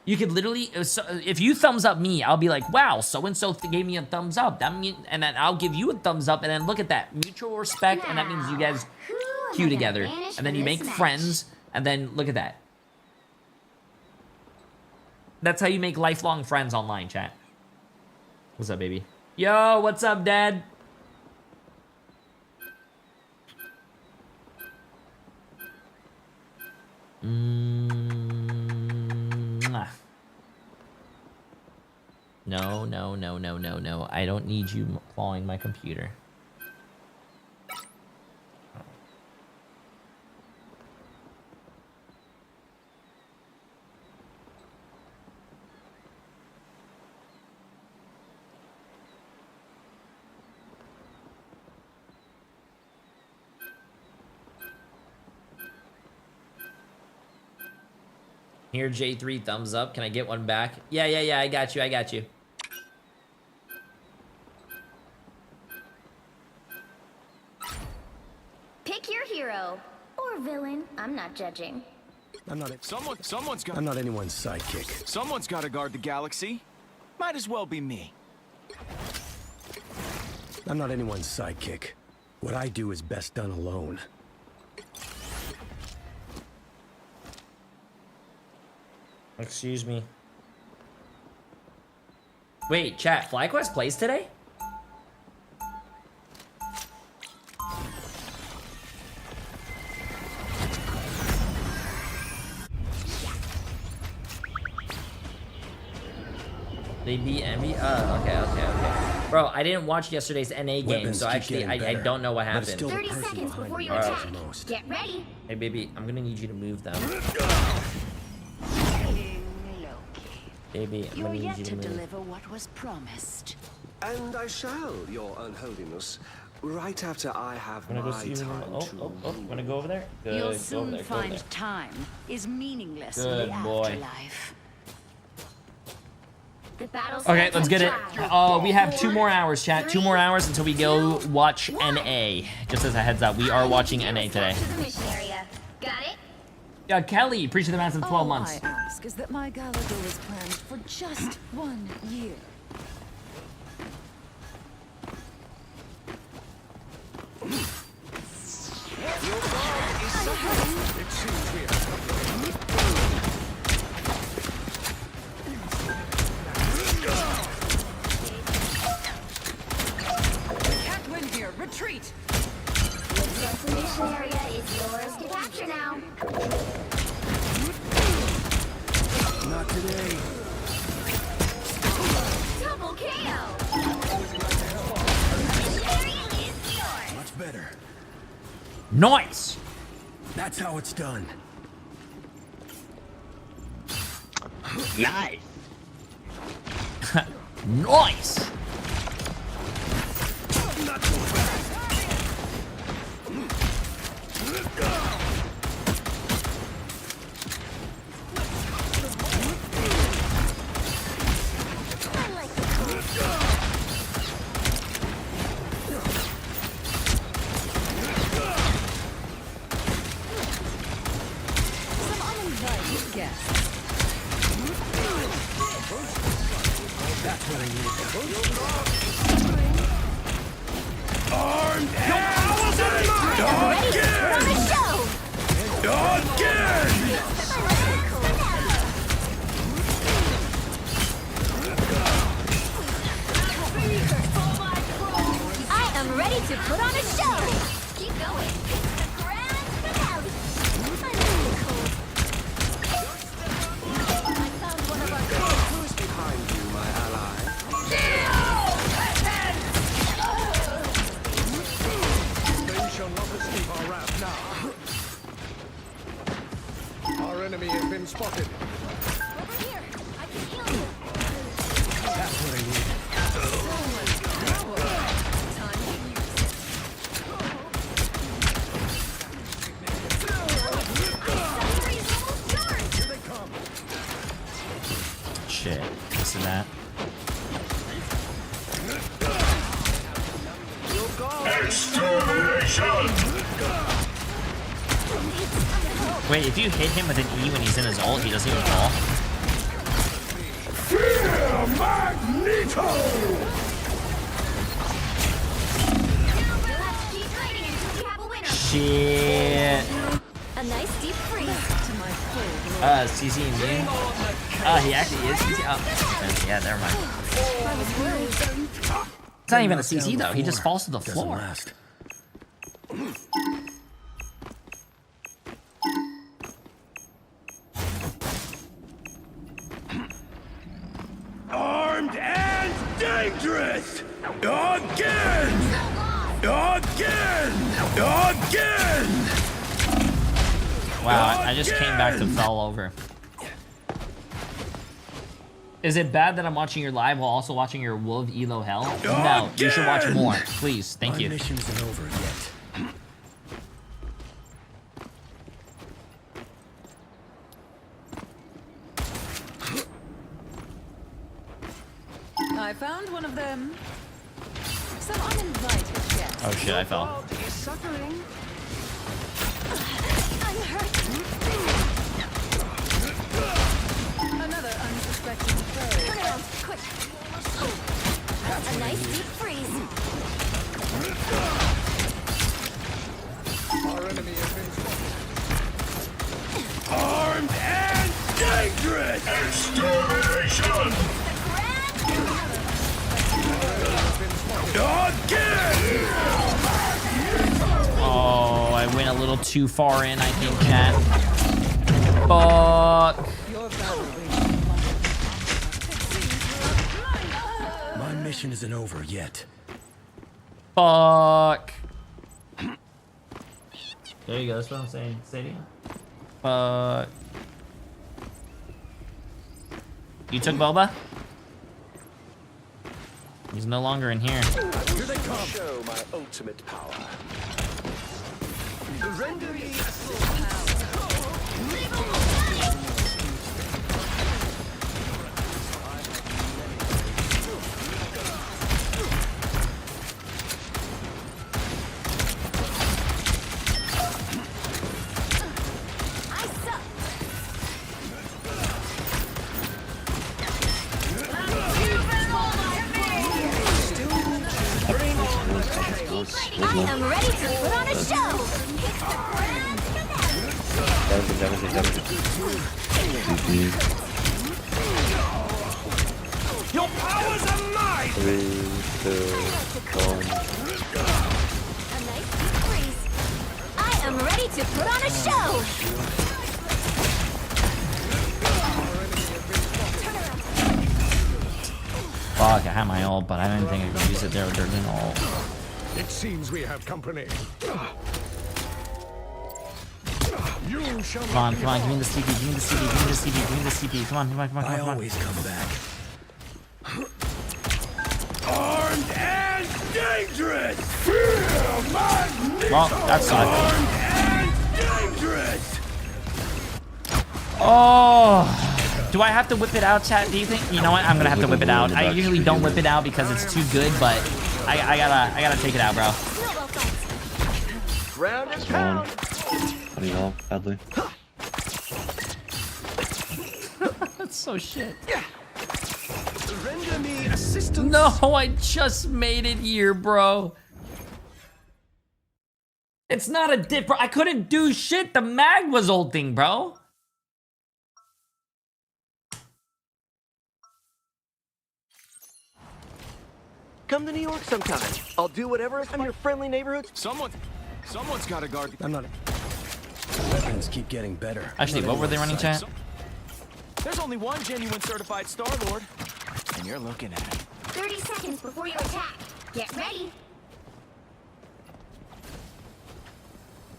You could literally, if you thumbs up me, I'll be like, wow, so-and-so gave me a thumbs up. That mean, and then I'll give you a thumbs up, and then look at that. Mutual respect, and that means you guys queue together. And then you make friends, and then look at that. That's how you make lifelong friends online, chat. What's up, baby? Yo, what's up, Dad? No. I don't need you clawing my computer. Here, J3, thumbs up. Can I get one back? Yeah, I got you. Pick your hero. Or villain. I'm not judging. I'm not anyone's sidekick. Someone's got to guard the galaxy. Might as well be me. I'm not anyone's sidekick. What I do is best done alone. Excuse me. Wait, chat, FlyQuest plays today? They beat Envy? Okay. Bro, I didn't watch yesterday's NA game, so actually I don't know what happened. 30 seconds before you attack. Get ready. Hey, baby, I'm gonna need you to move them. Baby, I'm gonna need you to move. Deliver what was promised. And I shall, your unholiness, right after I have my time to... I'm gonna go over there. Good, You'll soon find time is meaningless in the boy. afterlife. Okay, let's get it. We have 2 more hours, chat. 2 more hours until we go watch NA. Just as a heads up, we are watching NA today. Yeah, Kelly, appreciate the massive 12 months. All I ask is that my gala go is planned for just 1 year. Your guard is suffering. It seems we have Can't win here. Retreat. The destination area is yours to capture now. Not today. Double KO. Area is yours. Much better. Nice. That's how it's done. Nice. Nice. Not so fast. Some uninvited guests. That's what I needed. Armed I am ready to put on a show. Keep going. The grand finale. I'm really cold. I found one of our Who's behind you, my ally? They shall not escape our wrath now. Our enemy has been spotted. over here. I can heal you. That's what I need. Here they come. Shit. Listen to that. Wait, if you hit him with an E when he's in his ult, he doesn't even fall? Fear Magneto! Keep fighting until we have a winner. Shit. A nice deep freeze. To my full CC immune? He actually is CC. Oh. Yeah, never mind. I was worried. It's not even a CC though, he just falls to the floor. Last. Armed and dangerous! Again! Again! Again! Wow, I just came back to fall over. Is it bad that I'm watching your live while also watching your Wolf Elo Hell? No, you should watch more. Please, thank you. My mission isn't over yet. I found one of them. Some uninvited guests. Oh shit, I fell. He's suffering. I'm hurt. Another unsuspecting foe. Turn around, quick. A nice deep freeze. Our enemy has been spotted. Armed and dangerous! Extermination! Again! Oh, I went a little too far in, I think, chat. Fuck. My mission isn't over yet. Fuck. There you go, that's what I'm saying. Say it again. Fuck. You took Boba? He's no longer in here. Here they come. Show my ultimate power. Render me full power. I am ready to put on a show. Your powers are mine! 3, 2, 1. A nice deep freeze. I am ready to put on a show. Fuck, I had my ult, but I didn't think I could use it there with their ult. It seems we have company. You shall Come on, give me the CP, give me the CP, give me the CP, give me the CP. Come on. I always come back. Armed and dangerous! Feel my Well, that's not armed and dangerous! Oh, do I have to whip it out, chat? Do you think? You know what? I'm gonna have to whip it out. I usually don't whip it out because it's too good, but I gotta take it out, bro. Round and pound. How do you help, badly? That's so shit. Render me assistance. No, I just made it here, bro. It's not a dip, bro. I couldn't do shit. The mag was ulting, bro. Come to New York sometime. I'll do whatever is in your friendly neighborhood. Someone's got to guard. I'm not. Weapons keep getting better. Actually, what were they running, chat? There's only one genuine certified Star-Lord, and you're looking at it. 30 seconds before you attack. Get ready.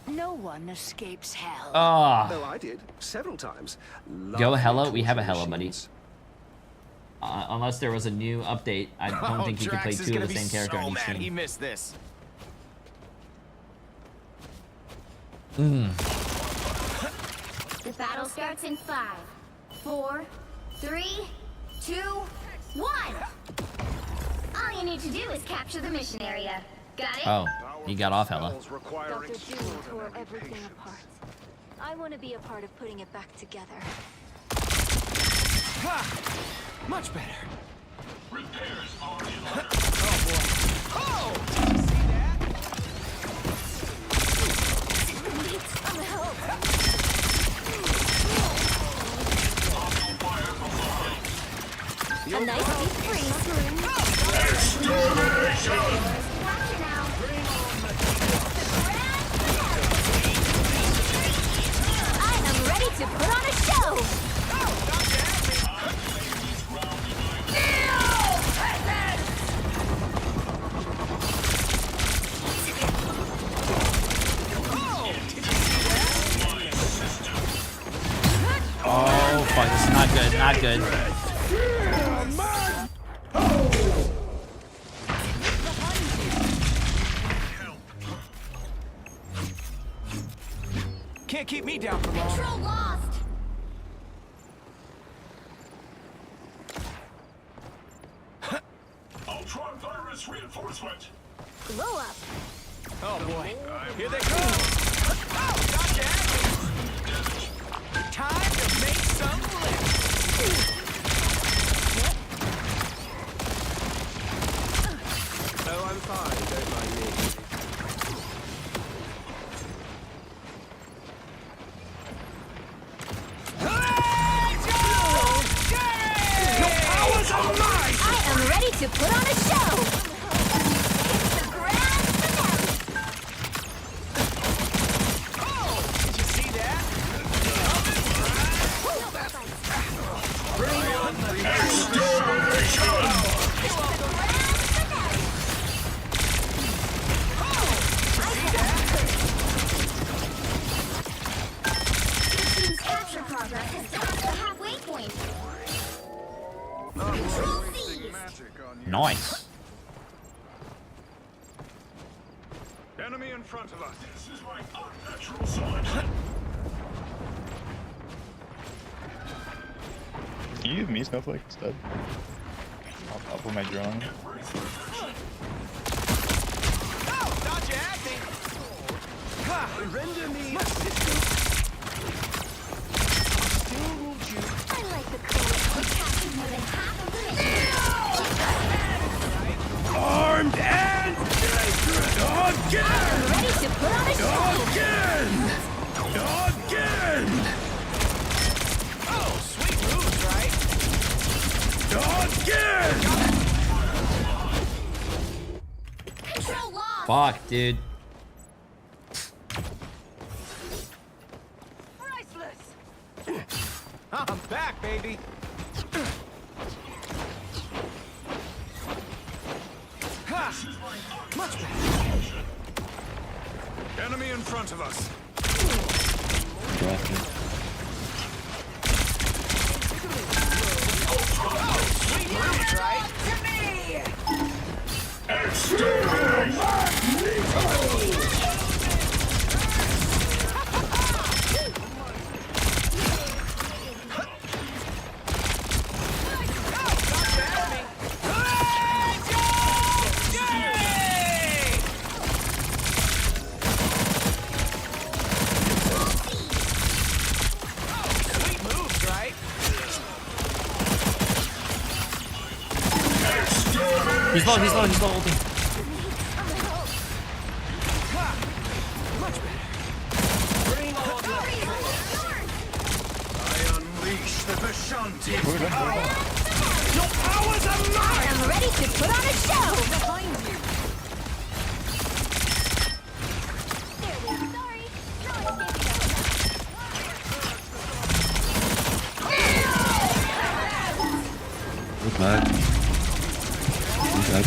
No one escapes hell. Well, I did several times. Go Hella. We have a Hella, buddy. Unless there was a new update, I don't think you could play two of the same character on each team. He missed this. The battle starts in 5, 4, 3, 2, 1. All you need to do is capture the mission area. Got it? Oh, he got off Hella. Dr. Doom tore everything apart. I want to be a part of putting it back together. Ha! Much better. Repairs are in order. Oh boy. Oh! Did you see that? Need some help. A nice deep freeze. I am ready to put on a show. Oh, fuck. This is not good. Not good. Can't keep me down for long. Control lost. Ultron virus reinforcement. Blow up. Oh boy. Here they go. Oh, gotcha. Time to make some lift. Oh, I'm fine. Don't mind me. Your powers are mine! I am ready to put on a show. It's the grand finale. Oh, did you see that? Team's capture progress has passed the halfway point. Control these. Nice. Enemy in front of us. This is my unnatural selection. Can you give me Snowflake instead? I'll put my drone on. Oh, dodge acting. Ha! Render me I like the color. We captured more than half of the mission. armed and dangerous! Ready to put on a show. Again! Oh, sweet moves, right? Again! Control lost. Fuck, dude. I'm back, baby. Ha! Much better. Enemy in front of us. Sweet moves, right? Sweet moves, right? He's low, ulting. I unleash the Vishanti. Your powers are mine. I'm ready to put on a show. Behind you. Look back. Look back.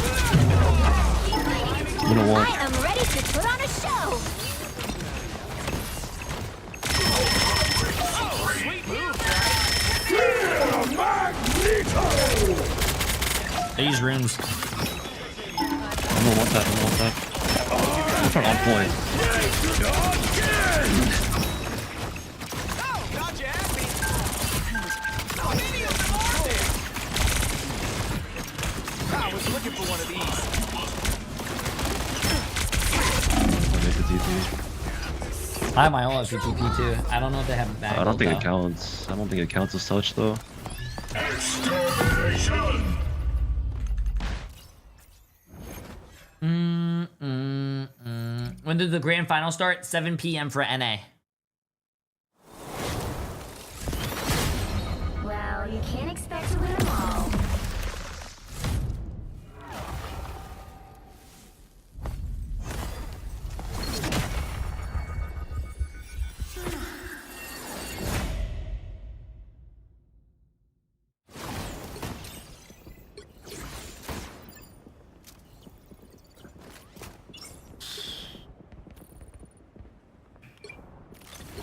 I'm gonna walk. I am ready to put on a show. Sweet moves, They use runes. I'm gonna one tap. I'm trying on point. Oh, God, you had me. How many of them are there? I was looking for one of these. I make the TP. I have my ult for TP too. I don't know if they have a bag. I don't think though. it counts. I don't think it counts as such though. When did the grand final start? 7 p.m. for NA. Well, you can't expect to win them all.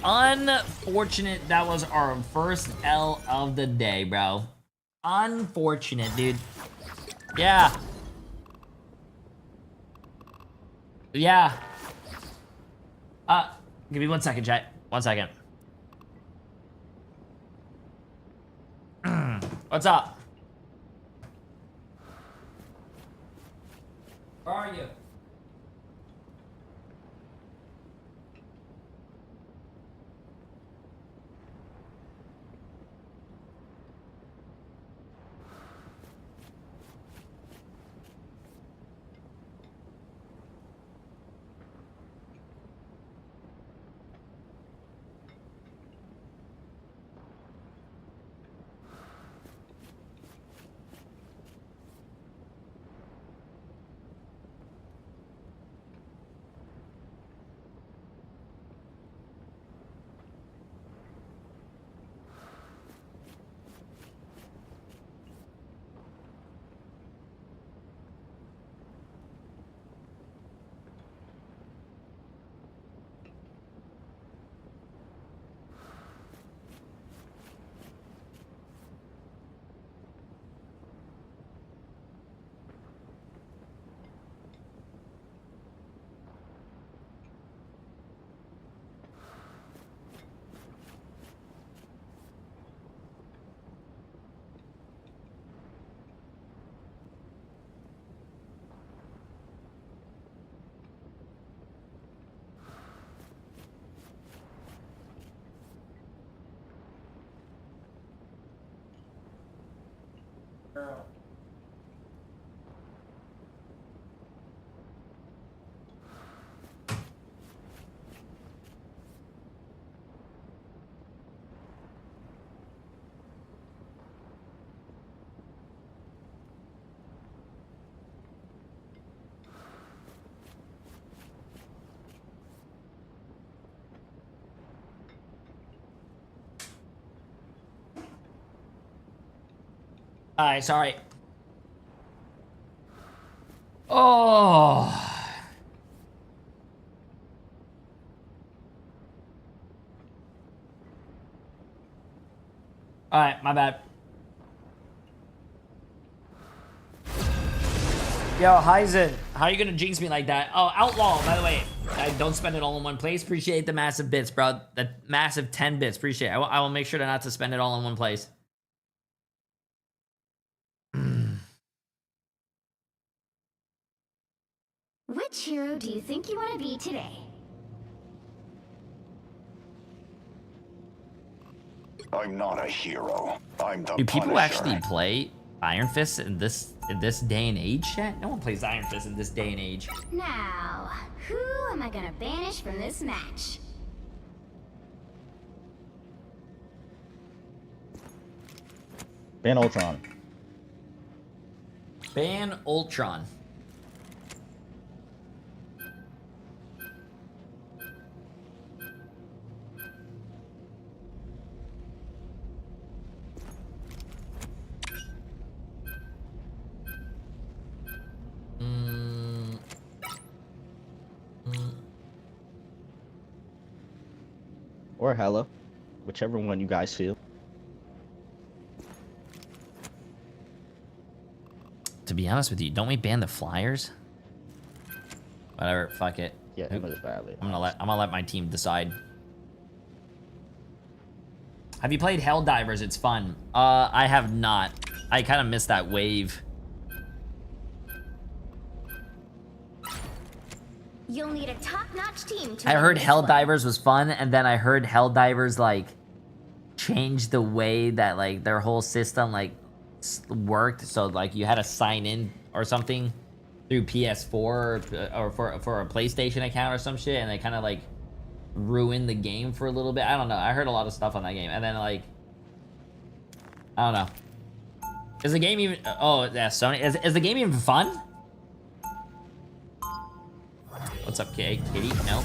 Unfortunate that was our first L of the day, bro. Unfortunate, dude. Yeah. Yeah. Give me 1 second, chat. 1 second. What's up? Where are you? Alright, sorry. Oh. Alright, my bad. Yo, Hyzen, how are you gonna jinx me like that? Oh, Outlaw, by the way. Don't spend it all in one place. Appreciate the massive bits, bro. The massive 10 bits. Appreciate it. I will make sure not to spend it all in one place. Which hero do you think you want to be today? I'm not a hero. I'm the Do people Punisher. actually play Iron Fist in this day and age, chat? No one plays Iron Fist in this day and age. Now, who am I gonna banish from this match? Ban Ultron. Ban Ultron. Or Hella. Whichever one you guys feel. To be honest with you, don't we ban the flyers? Whatever, fuck it. Yeah, it was badly. I'm gonna let my team decide. Have you played Helldivers? It's fun. I have not. I kind of missed that wave. You'll need a top-notch team to I win heard this one. Helldivers was fun, and then I heard Helldivers like changed the way that like their whole system like worked. So like you had to sign in or something through PS4 or for a PlayStation account or some shit, and they kind of like ruined the game for a little bit. I don't know. I heard a lot of stuff on that game, and then like I don't know. Is the game even? Oh yeah, Sony. Is the game even fun? What's up, Kitty? No. I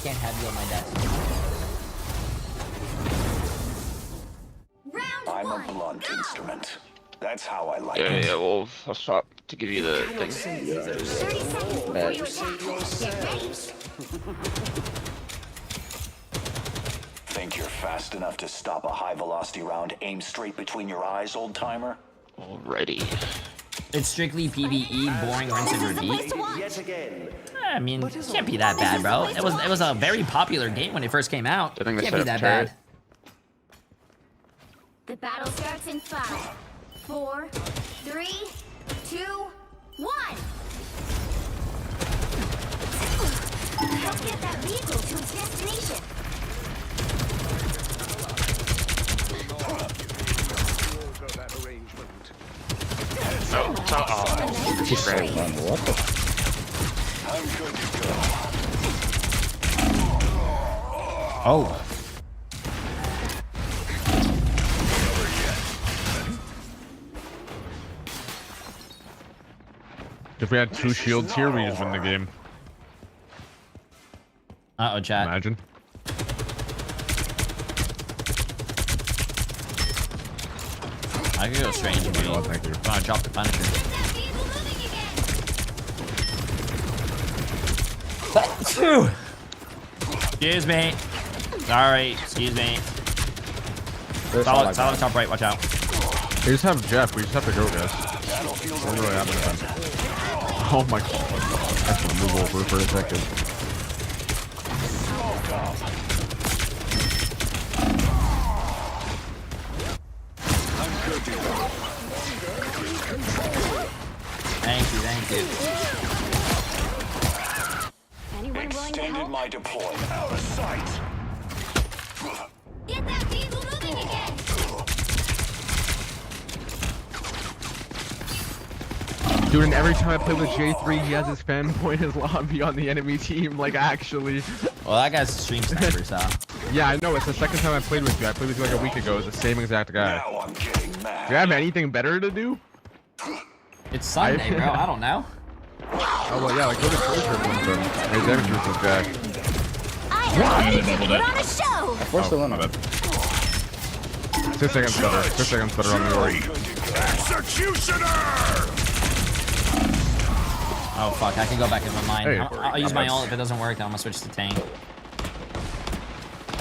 can't have you on my desk. I'm a blunt instrument. That's how I like Yeah, it. yeah, well, I'll stop to give you the thing. 30 seconds before you attack. Get ready. Think you're fast enough to stop a high-velocity round aimed straight between your eyes, old-timer? Alrighty. It's strictly PvE, boring, rinse and repeat. Yet again. I mean, it can't be that bad, bro. It was a very popular game when it first came out. I think Can't be that bad. The battle starts in 5, 4, 3, 2, 1. Help get that vehicle to its destination. He's so fun. What the? I'm good to go. Oh. If we had 2 shields here, we just win the game. Uh-oh, chat. Imagine. I could go strange and go. Thank you. Come on, drop the Punisher. Excuse me. Sorry, excuse me. Solid top right, watch out. They just have Jeff, we just have to go, guys. What really happened to them? Oh my god. I have to move over for a second. Thank you. Anyone willing to Extended help? my deployment out of sight. Get that vehicle moving again. Dude, and every time I play with Jay3, he has his fanboy in his lobby on the enemy team, like actually. Well, that guy's a stream sniper, so. Yeah, I know, it's the second time I played with you. I played with you like a week ago, it's the same exact guy. Now I'm getting mad. Do you have anything better to do? It's Sunday, bro. I don't know. Oh, well, yeah, like go to Troll Trip with him. His damage was Jack. I am ready to put on a show. Where's the limit? 6 seconds better. 6 seconds better on the orb. Executioner! Oh fuck, I can go back in my mind. Hey, I'll use my ult. If it doesn't work, I'm gonna switch to tank.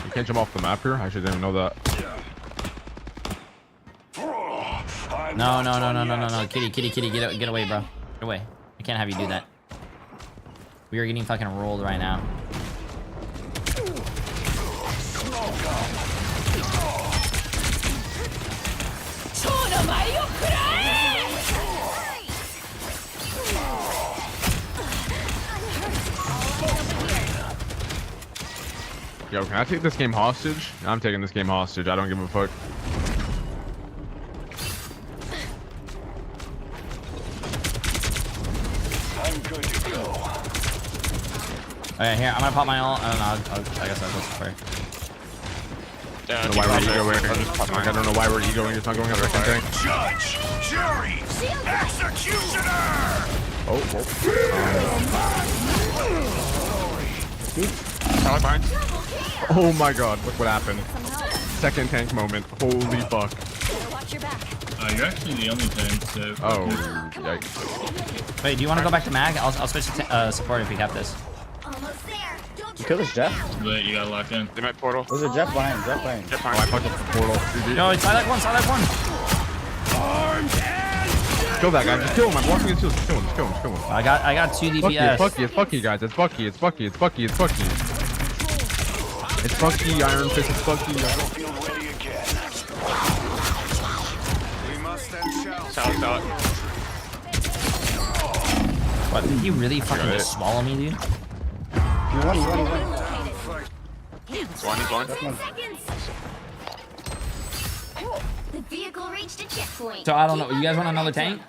You can't jump off the map here? I actually didn't even know that. No. Kitty, get away, bro. Get away. I can't have you do that. We are getting fucking rolled right now. Yo, can I take this game hostage? I'm taking this game hostage. I don't give a fuck. I'm good to go. Okay, here, I'm gonna pop my ult. I guess I'll go first. I don't know why we're egoing. I don't know why we're egoing. It's not going on the tank. Judge, jury, executioner! Oh my god, look what happened. Second tank moment. Holy fuck. You're actually the only tank, so... Oh, yikes. Wait, do you want to go back to mag? I'll switch to support if we have this. You kill this Jeff? But you gotta lock in. They might portal. There's a Jeff behind, Jeff behind. Oh, I fucked up the portal. No, it's Silent one. Kill that guy. Just kill him. I'm walking into him. Just kill him. I got 2 DPS. It's Bucky, guys. It's Bucky. It's Bucky. It's Bucky. Iron Fist. It's Bucky. Solid. What? Did he really fucking just swallow me, dude? He's one. He's one. The vehicle reached a checkpoint. So I don't know. You guys want another tank?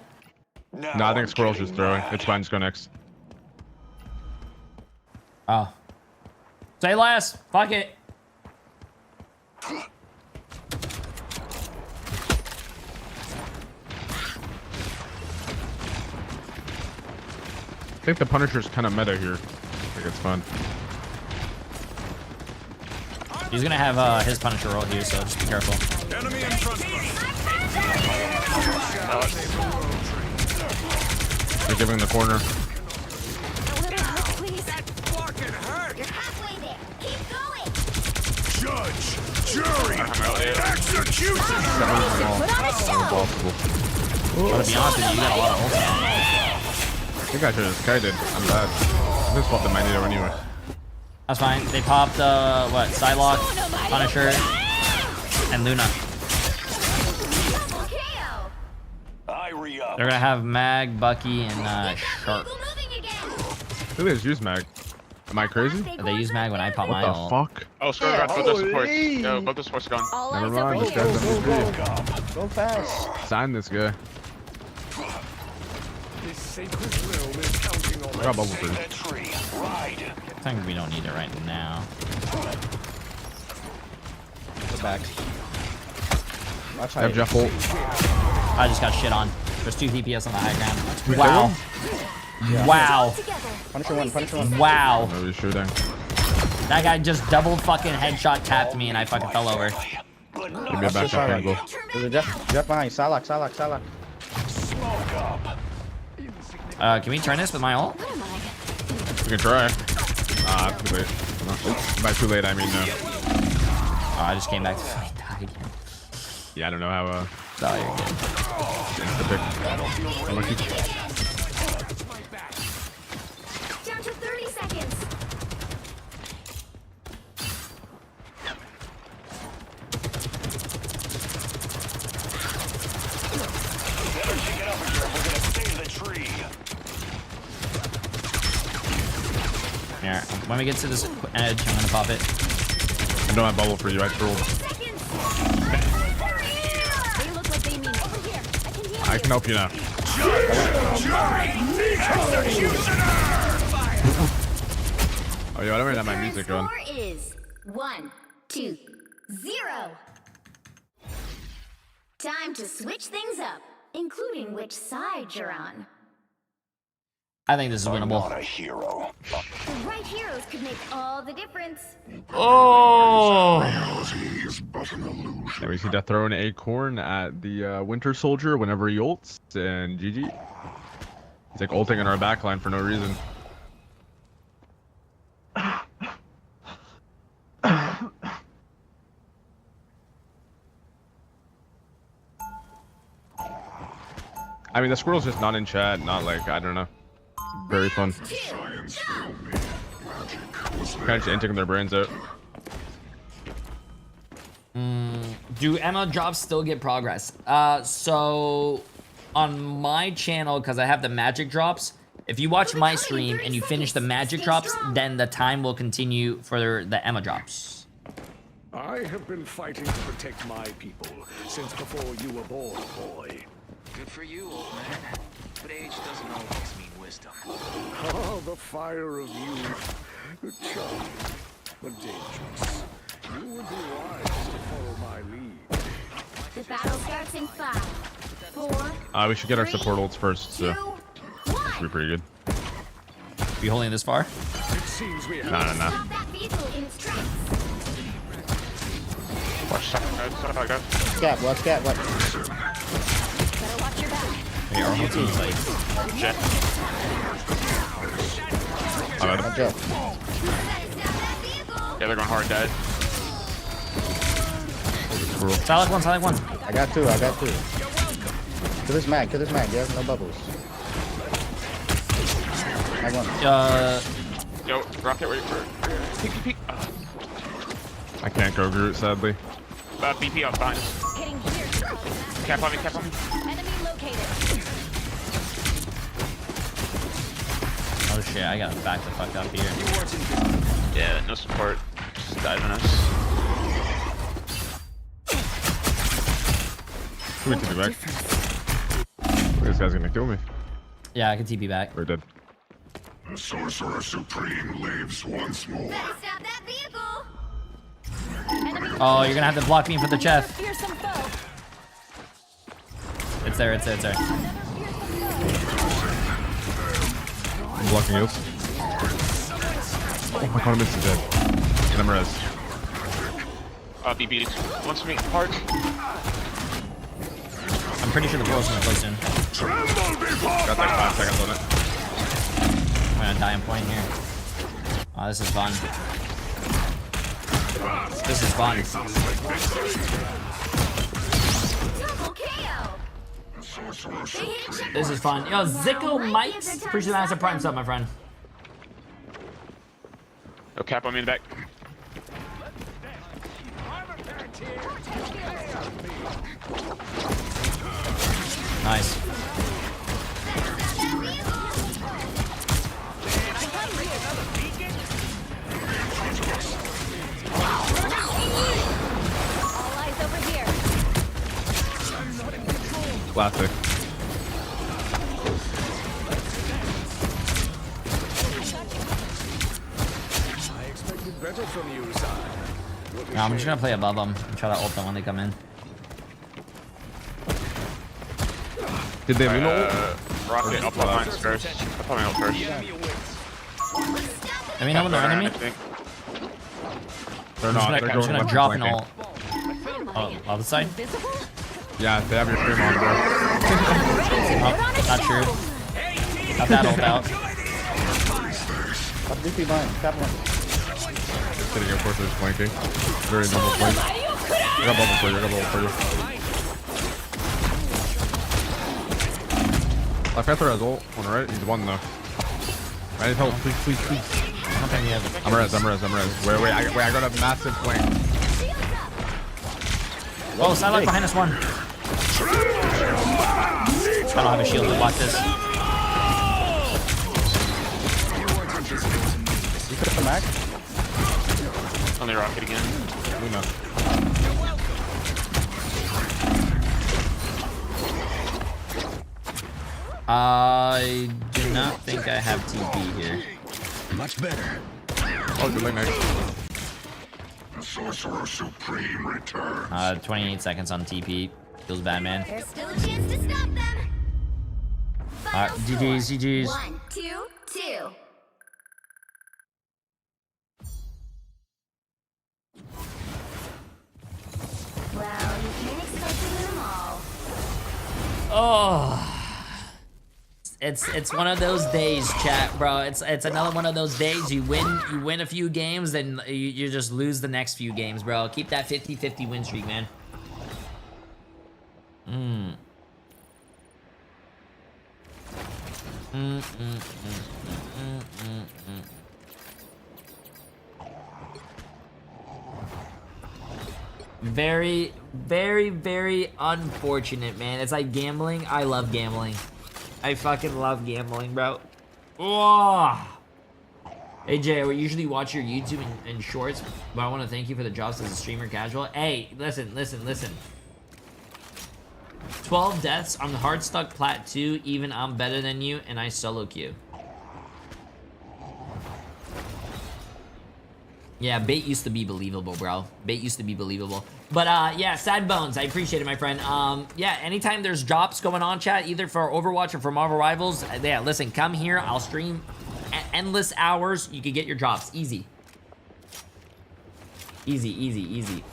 No, I think Squirrel's just throwing. It's fine. Just go next. Oh. Say less. Fuck it. I think the Punisher's kind of meta here. I think it's fun. He's gonna have his Punisher roll here, so just be careful. Enemy in front of us. They're giving the corner. Judge, jury, executioner! Impossible. To be honest with you, you got a lot of ult. I think I should have kited. I'm bad. I just swapped the Magneto anyway. That's fine. They popped what? Psylocke, Punisher, and Luna. They're gonna have Mag, Bucky, and Shark. Who they just use Mag? Am I crazy? They use Mag when I pop my ult. What the fuck? Oh, Scar got both those supports. No, both the supports gone. Never mind. This guy's MVP. Go fast. Sign this guy. This sacred realm is counting on I got bubble for That tree. Ride. I think we don't need it right now. Go back. Watch I have Jeff ult. I just got shit on. There's 2 DPS on the high ground. Wow. Yeah. Wow. Punisher one. Wow. No, he's shooting. That guy just double fucking headshot tapped me and I fucking fell over. Give me a back up angle. There's a Jeff behind. Psylocke. Can we turn this with my ult? We can try. Ah, too late. By too late, I mean no. Oh, I just came back to fucking die again. Yeah, I don't know how. Oh, you're good. Unlucky. Down to 30 seconds. Here, when we get to this edge, I'm gonna pop it. I don't have bubble for you. I trolled. I can help you now. Oh, yeah, I don't even have my music on. Score is 1, 2, 0. Time to switch things up, including which side you're on. I think this is winnable. I'm not a hero. The right hero heroes could make all the difference. Oh! And we see that throw an acorn at the Winter Soldier whenever he ults, and GG. He's like ulting in our backline for no reason. I mean, the squirrel's just not in chat, not like, I don't know. Very fun. Kind of just intaking their brains out. Do Emma drops still get progress? So on my channel, because I have the magic drops, if you watch my stream and you finish the magic drops, then the time will continue for the Emma drops. I have been fighting to protect my people since before you were born, boy. Good for you, old man. But age doesn't always mean wisdom. Oh, the fire of youth. Charming, but dangerous. You would be wise to follow my lead. The battle starts in 5, 4. We should get our support ults first, so should be pretty good. Be holding this far? It seems we have No. Stop that vehicle in its tracks. Watch that. Scat, what? Better watch your back. Hey, our whole team's like... Jet. Watch out. Yeah, they're going hard, guys. Silent one. I got two. Kill this mag, yeah? No bubbles. Mag one. Yo, rocket, wait for it. Peek. I can't go Groot, sadly. BP up behind us. Hitting here. Cap on me. Enemy located. Oh shit, I gotta back the fuck up here. Yeah, no support. Just diving us. Who took me back? This guy's gonna kill me. Yeah, I can TP back. We're dead. The Sorcerer Supreme lives once more. Better stop that vehicle. Oh, you're gonna have to block me for the chef. Fearsome foe. It's there. I'm blocking heals. Oh my god, I missed it dead. And I'm res. BP wants me hard. I'm pretty sure the portal's gonna close soon. Got like 5 seconds on it. I'm gonna die on point here. Oh, this is fun. This is fun. Yo, Zico Mites. Appreciate that as a prime sub, my friend. No cap on me in the back. Nice. All eyes over here. Classic. I expected better from you, son. No, I'm just gonna play above them and try to ult them when they come in. Did they win ult? Rocket, I'll pop mine first. I'll pop mine ult first. Let me know when they're enemy. They're not. I'm just gonna drop an ult. Oh, other side? Yeah, they have your stream on, bro. Oh, not true. Got that ult out. Up DP mine. Cap one. Sitting of course, they're just flanking. Very normal flank. I got bubble for you. Black Panther has ult on the right. He's one though. I need help, please. I don't think he has it. I'm res. Wait, I got a massive flank. Whoa, Psylocke behind us one. I don't have a shield to block this. You could come back. On the rocket again. Luna. I do not think I have TP here. Much better. Oh, good night. The Sorcerer Supreme returns. 28 seconds on TP. Feels bad, man. There's still a chance to stop them. Alright, GG's. 1, 2, 2. Oh. It's one of those days, chat, bro. It's another one of those days. You win a few games, then you just lose the next few games, bro. Keep that 50-50 win streak, man. Very, very, very unfortunate, man. It's like gambling. I love gambling. I fucking love gambling, bro. Whoa. Hey, Jay, I usually watch your YouTube and shorts, but I want to thank you for the jobs as a streamer casual. Hey, listen. 12 deaths. I'm hard stuck plat 2. Even I'm better than you, and I solo queue. Yeah, bait used to be believable, bro. Bait used to be believable. But, yeah, Sad Bones, I appreciate it, my friend. Yeah, anytime there's drops going on, chat, either for Overwatch or for Marvel Rivals, yeah, listen, come here. I'll stream endless hours. You can get your drops. Easy. Easy.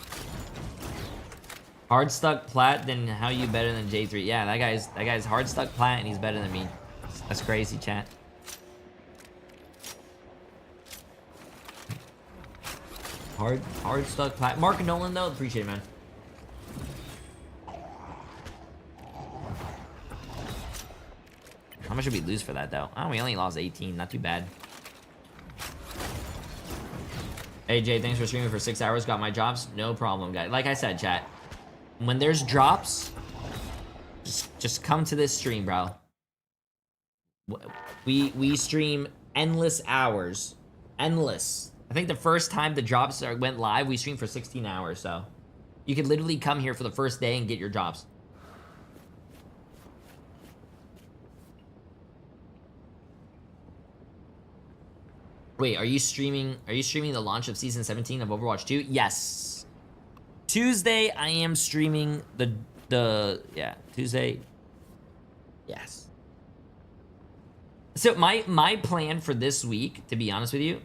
Hard stuck plat, then how you better than Jay3? Yeah, that guy's hard stuck plat, and he's better than me. That's crazy, chat. Hard stuck plat. Mark Nolan though, appreciate it, man. How much did we lose for that though? Oh, we only lost 18. Not too bad. Hey Jay, thanks for streaming for 6 hours. Got my drops. No problem, guys. Like I said, chat. When there's drops, just come to this stream, bro. We stream endless hours. Endless. I think the first time the drops went live, we streamed for 16 hours, so you could literally come here for the first day and get your drops. Wait, are you streaming the launch of season 17 of Overwatch 2? Yes. Tuesday I am streaming yeah, Tuesday. Yes. So my plan for this week, to be honest with you,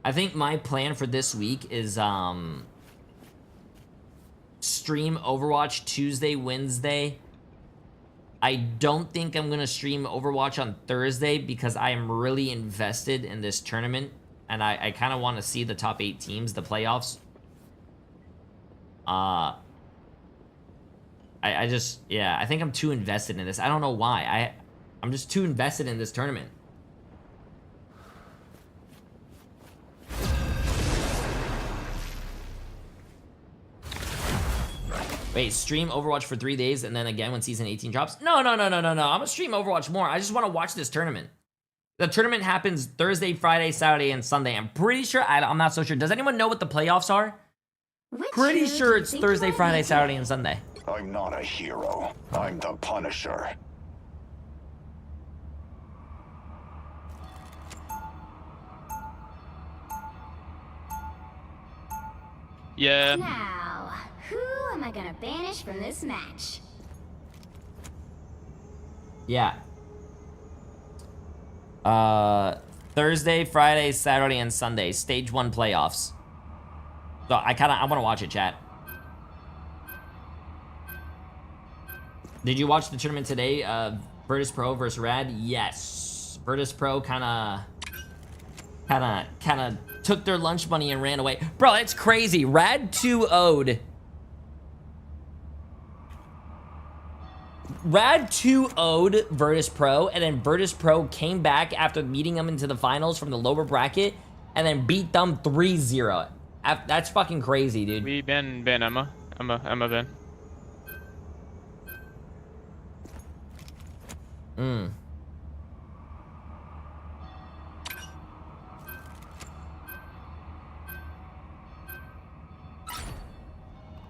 I think my plan for this week is stream Overwatch Tuesday, Wednesday. I don't think I'm gonna stream Overwatch on Thursday because I am really invested in this tournament and I kind of want to see the top 8 teams, the playoffs. I just, yeah, I think I'm too invested in this. I don't know why. I'm just too invested in this tournament. Wait, stream Overwatch for 3 days and then again when season 18 drops? No. I'm gonna stream Overwatch more. I just want to watch this tournament. The tournament happens Thursday, Friday, Saturday, and Sunday. I'm pretty sure, I'm not so sure. Does anyone know what the playoffs are? Pretty sure it's Thursday, Friday, Saturday, and Sunday. I'm not a hero. I'm the Punisher. Yeah. Now, who am I gonna banish from this match? Yeah. Thursday, Friday, Saturday, and Sunday. Stage 1 playoffs. So I want to watch it, chat. Did you watch the tournament today? Virtus Pro versus Rad? Yes. Virtus Pro kind of took their lunch money and ran away. Bro, it's crazy. Rad 2-0'd. Rad 2-0'd Virtus Pro, and then Virtus Pro came back after beating them into the finals from the lower bracket, and then beat them 3-0. That's fucking crazy, dude. We ban Emma. Emma ban.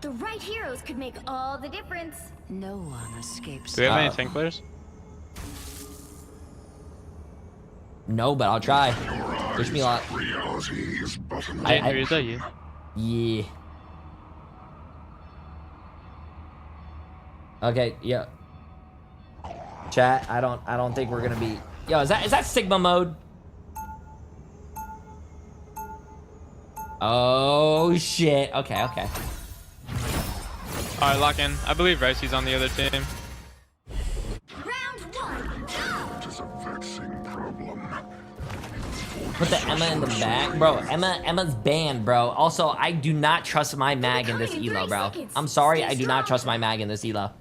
The right heroes could make all the difference. No one escapes. Do we have any tank players? No, but I'll try. Wish me luck. Jay3, is that you? Yeah. Okay, yeah. Chat, I don't think we're gonna be. Yo, is that Sigma mode? Oh shit. Okay. Alright, lock in. I believe Ricey's on the other team. Put the Emma in the bag, bro. Emma's banned, bro. Also, I do not trust my mag in this elo, bro. I'm sorry, I do not trust my mag in this elo.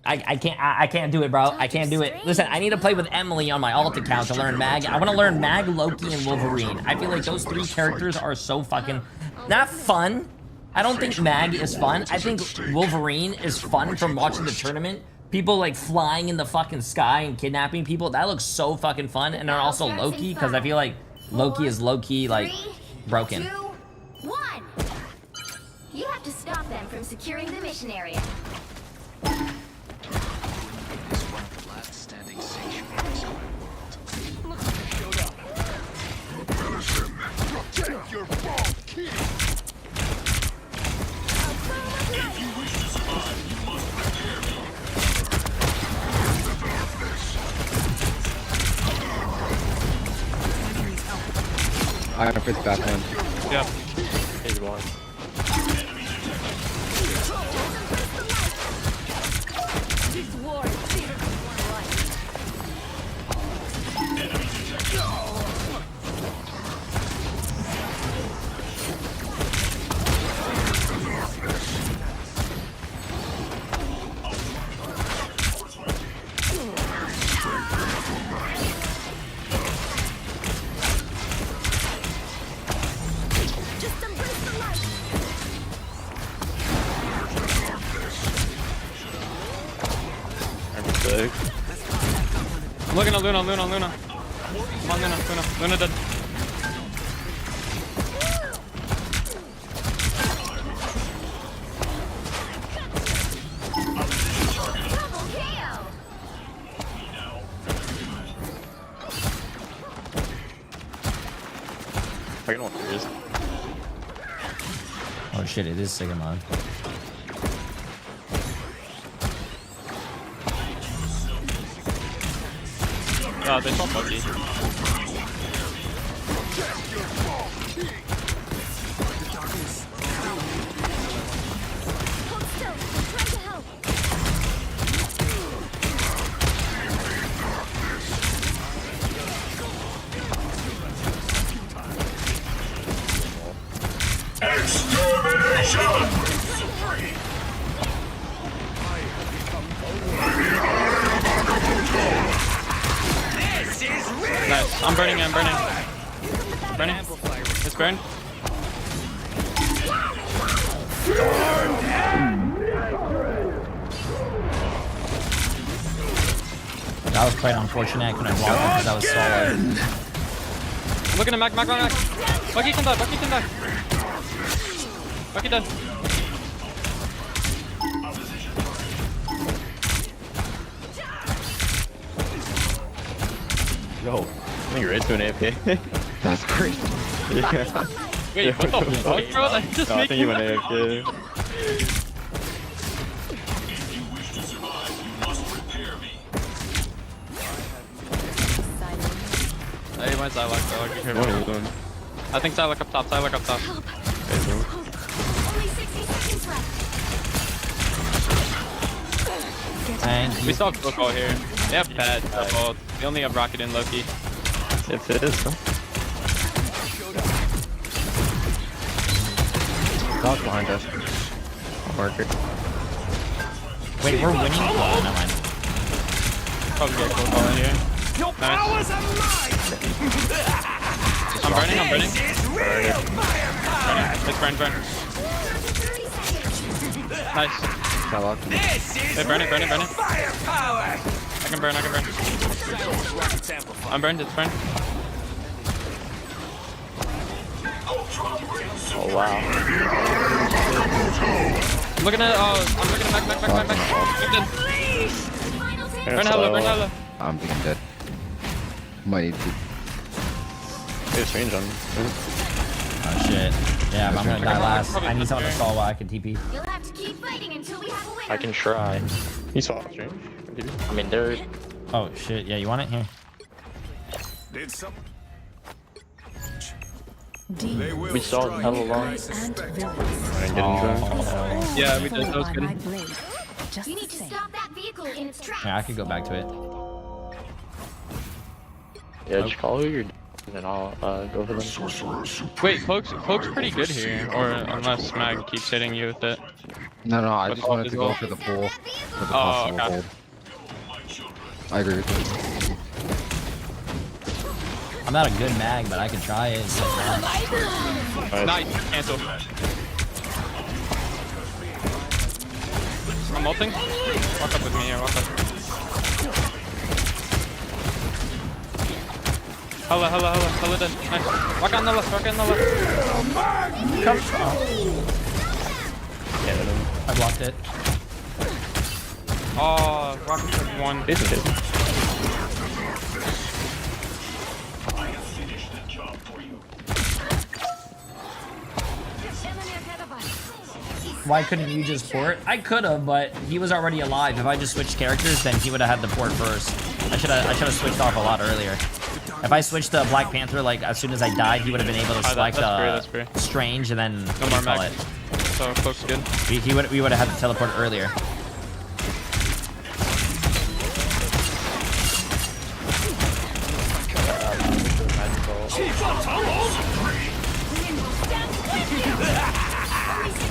I can't do it, bro. I can't do it. Listen, I need to play with Emily on my alt account to learn mag. I want to learn mag, Loki, and Wolverine. I feel like those 3 characters are so fucking not fun. I don't think mag is fun. I think Wolverine is fun from watching the tournament. People like flying in the fucking sky and kidnapping people. That looks so fucking fun. And then also Loki, because I feel like Loki is low-key like broken. 2, 1. You have to stop them from securing the mission area. Protect your bomb key. If you wish to survive, you must prepare me. I have a fifth back one. Yep. He's one. This war is bigger than one life. I'm looking at Luna. Come on, Luna. Luna dead. Oh shit, it is Sigmund. They top Loki. Nice. I'm burning. Burning. It's burned. That was quite unfortunate. I couldn't walk because I was solid. Look at him, Mac. Bucky can die. Bucky dead. Yo, I think you're right to an AFK. That's crazy. Yeah. Wait, what the fuck, bro? That just I think you went AFK. Hey, where's Psylocke? What are you doing? I think Psylocke up top. Only 60 seconds left. Thank you. We still have football here. They have bad football. They only have Rocket and Loki. If it is, huh? Dog's behind us. I'll mark it. Wait, we're winning? Oh, never mind. Probably get a cool ball in here. Your powers are mine. I'm burning. It's burn. Nice. Hey, burn it. Firepower. I can burn. I'm burned, it's burned. Oh wow. I'm looking at back. Burn hello. I'm being dead. Might need to. There's range on me. Oh shit. Yeah, but I'm gonna die last. I need someone to stall while I can TP. You'll have to keep fighting until we have a winner. I can try. You saw it, range. I mean, there. Oh shit. Yeah, you want it? Here. Did some. We saw it hella long. Yeah, we did. That was good. You need to stop that vehicle in its tracks. Yeah, I could go back to it. Yeah, just call who you're and then I'll go for them. Wait, Cloak's pretty good here, or unless Mag keeps hitting you with it. No, I With just all wanted his to go ult. for the pull. For the Oh, possible okay. hold. I agree with you. I'm not a good mag, but I can try it. Nice, cancel. I'm ulting. Walk up with me here, walk up. Hella dead. Nice. Walk on the left, walk on the left. Come. I blocked it. Oh, rocket took one. Why couldn't you just port? I could have, but he was already alive. If I just switched characters, then he would have had the port first. I should have switched off a lot earlier. If I switched to Black Panther, like as soon as I died, he would have been able to select Strange and then No more mag. So Cloak's good. We would have had to teleport earlier.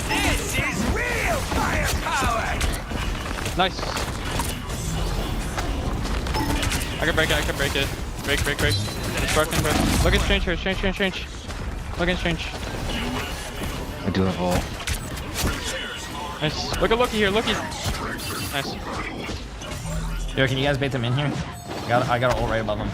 This is real firepower! Nice. I can break it. Break. It's broken, bro. Look at Strange here. Strange. Look at Strange. I do have ult. Nice. Look at Loki here. Nice. Yo, can you guys bait them in here? I got an ult right above them.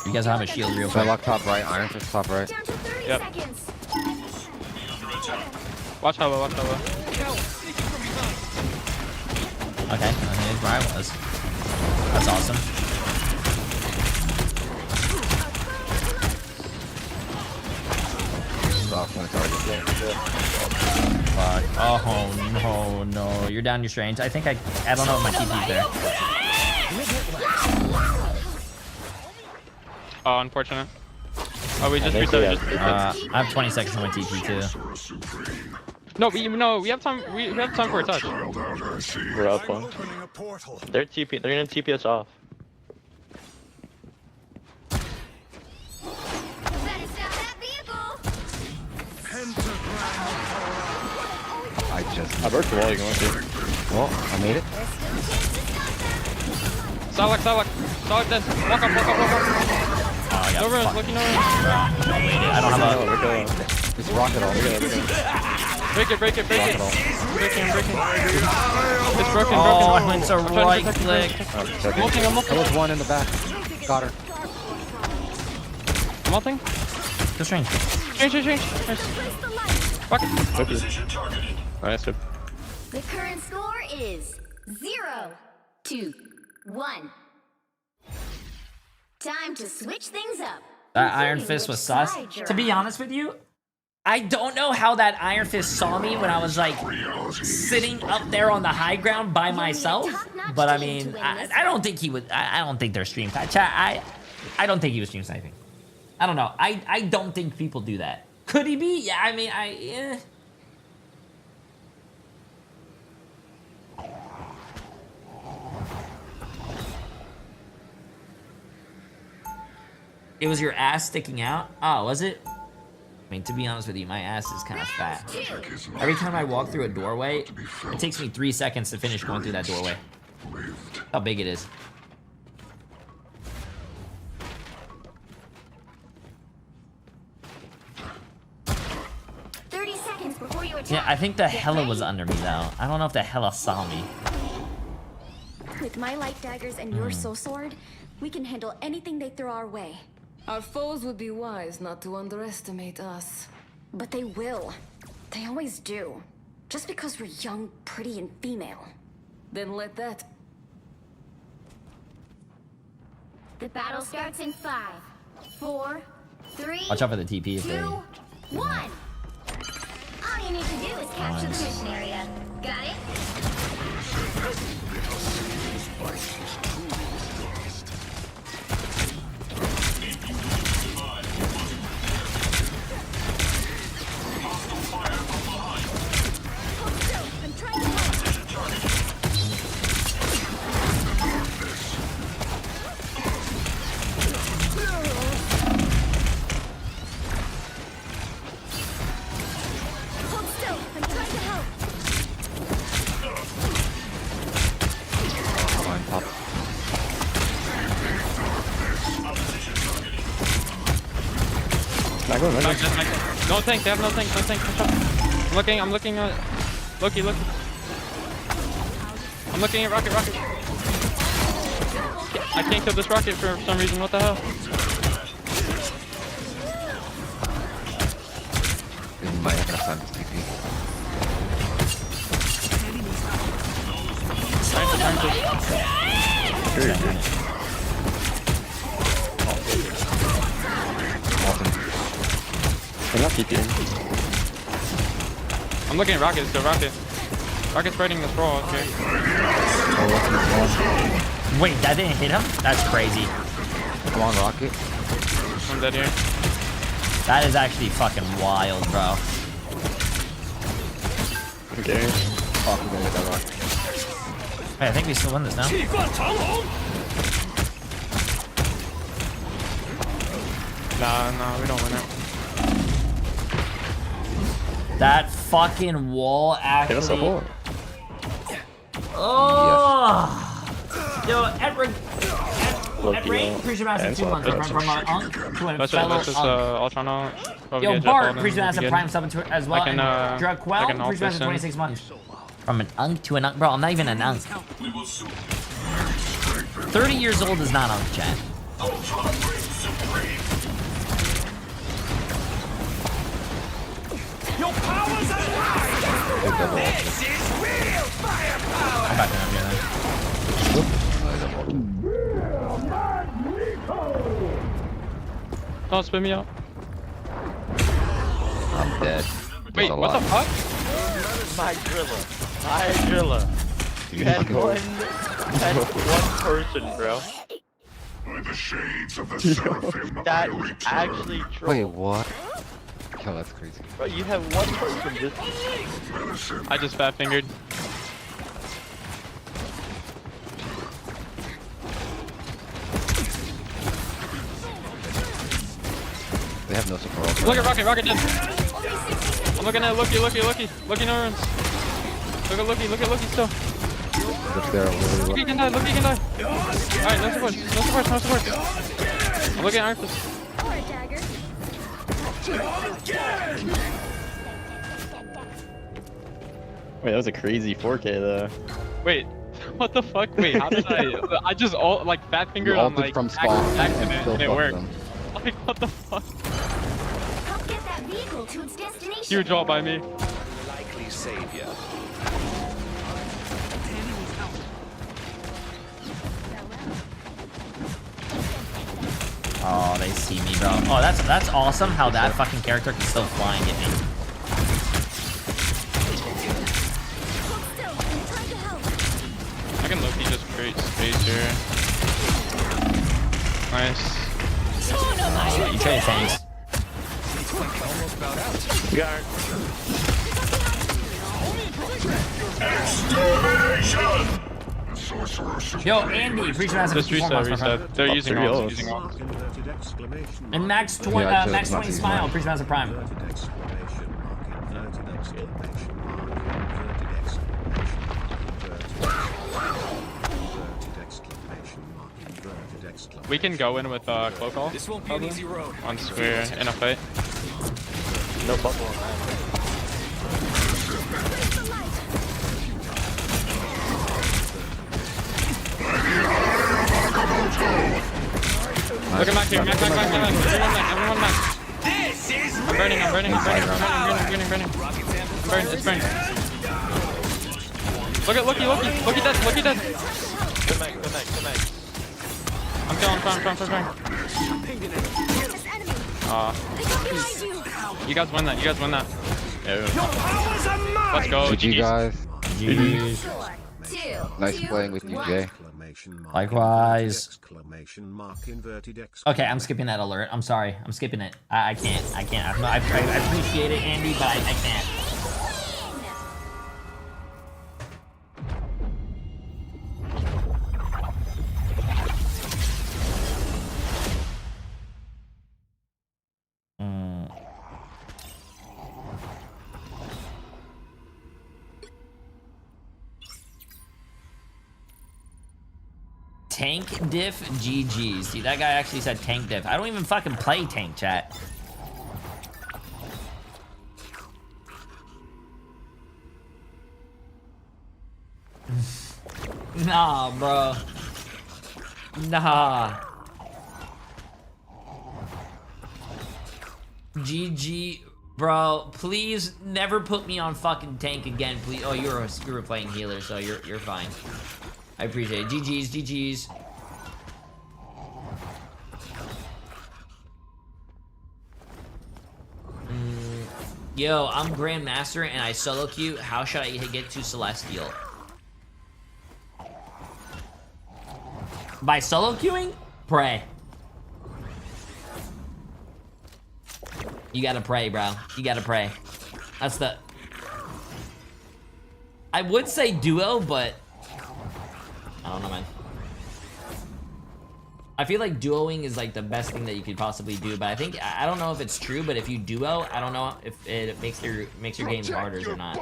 You guys have a shield real quick. I lock top right, Iron Fist top right. Yep. Watch Hella. Okay, here's where I was. That's awesome. Fuck. Oh no. You're down your Strange. I think I don't know if my TP's there. Oh, unfortunate. Oh, we just reset. I have 20 seconds on my TP too. No, we have time. We have time for a touch. We're up one. They're gonna TP us off. I broke the wall. You going to? Well, I made it. Solid dead. Walk up. No runs, looking no runs. I don't have a... It's rocket all. Break it. Breaking. It's broken. Oh, it's a right click. I'm ulting. There was one in the back. Got her. I'm ulting. Go Strange. Nice. Fuck it. Nice. The current score is 0-1. Time to switch things up. That Iron Fist was sus. To be honest with you, I don't know how that Iron Fist saw me when I was like sitting up there on the high ground by myself. But I mean, I don't think he would. I don't think they're stream. I don't think he was stream sniping. I don't know. I don't think people do that. Could he be? Yeah. I mean, yeah. It was your ass sticking out? Oh, was it? I mean, to be honest with you, my ass is kind of fat. Every time I walk through a doorway, it takes me 3 seconds to finish going through that doorway. How big it is. Yeah, I think the Hella was under me, though. I don't know if the Hella saw me. With my light daggers and your soul sword, we can handle anything they throw our way. Our foes would be wise not to underestimate us. But they will. They always do. Just because we're young, pretty, and female. Then let that... The battle starts in 5, 4, 3, Watch out for the TP if 2, they... 1. All you need to do is capture the mission area. Got it? No tank, they have no tank, no tank. I'm looking at Loki. I'm looking at rocket. I can't kill this rocket for some reason, what the hell? You might have enough time to TP. I'm not TPing. I'm looking at rocket, so rocket. Rocket's fighting this brawl, okay. Wait, that didn't hit him? That's crazy. Come on, rocket. I'm dead here. That is actually fucking wild, bro. Okay. Oh, we're gonna get that rocket. Hey, I think we still win this now. Nah, we don't win it. That fucking wall actually... Give us a hole. Oh! Yo, Edward, appreciate massive 2 months from our uncle to a fellow uncle. Yo, Bart, appreciate massive prime sub as well. And Draquel, appreciate massive 26 months. From an unk to an unk. Bro, I'm not even an unk. 30 years old is not unk, chat. Your powers alive! This is real firepower! I'm back down here then. Don't spin me out. I'm dead. Wait, what the fuck? My driller. You had one person, bro. By the shades of the seraphim, That actually true. Wait, what? Yo, that's crazy. Bro, you have one person this. I just fat fingered. They have no support. Look at rocket dead. I'm looking at Loki no runs. Look at Loki still. Loki can die. Alright, no support. I'm looking at Arthas. Wait, that was a crazy 4K though. Wait, what the fuck? Wait, how did I just like fat fingered on like from spawn accident and it worked. Them. Like what the fuck? Help get that vehicle to its destination. Huge all by me. Likely savior. Oh, they see me, bro. Oh, that's awesome how that fucking character can still fly and get me. I can low-key just create space here. Nice. You trade tanks. Guard. Yo, Andy, appreciate that. Just reset. They're using all. And Max 20 Smile, appreciate that Prime. We can go in with cloak all. This won't be an easy road. Once we're in a fight. No bubble on that. Look at Mac here, Mac. Everyone Mac. This is I'm burning. It's burning. Look at Loki dead. Good night. I'm trying. You guys win that. Let's go. GG guys. GG. Nice playing with you, Jay. Likewise. Okay, I'm skipping that alert. I'm sorry. I'm skipping it. I can't. I appreciate it, Andy, but I can't. Tank diff GG. See, that guy actually said tank diff. I don't even fucking play tank, chat. Nah, bro. Nah. GG, bro. Please never put me on fucking tank again, please. Oh, you were playing healer, so you're fine. I appreciate it. GG's, GG's. Yo, I'm Grandmaster and I solo queue. How should I get to Celestial? By solo queuing? Pray. You gotta pray, bro. You gotta pray. That's the... I would say duo, but... I don't know, man. I feel like duoing is like the best thing that you could possibly do, but I don't know if it's true, but if you duo, I don't know if it makes your games harder or not.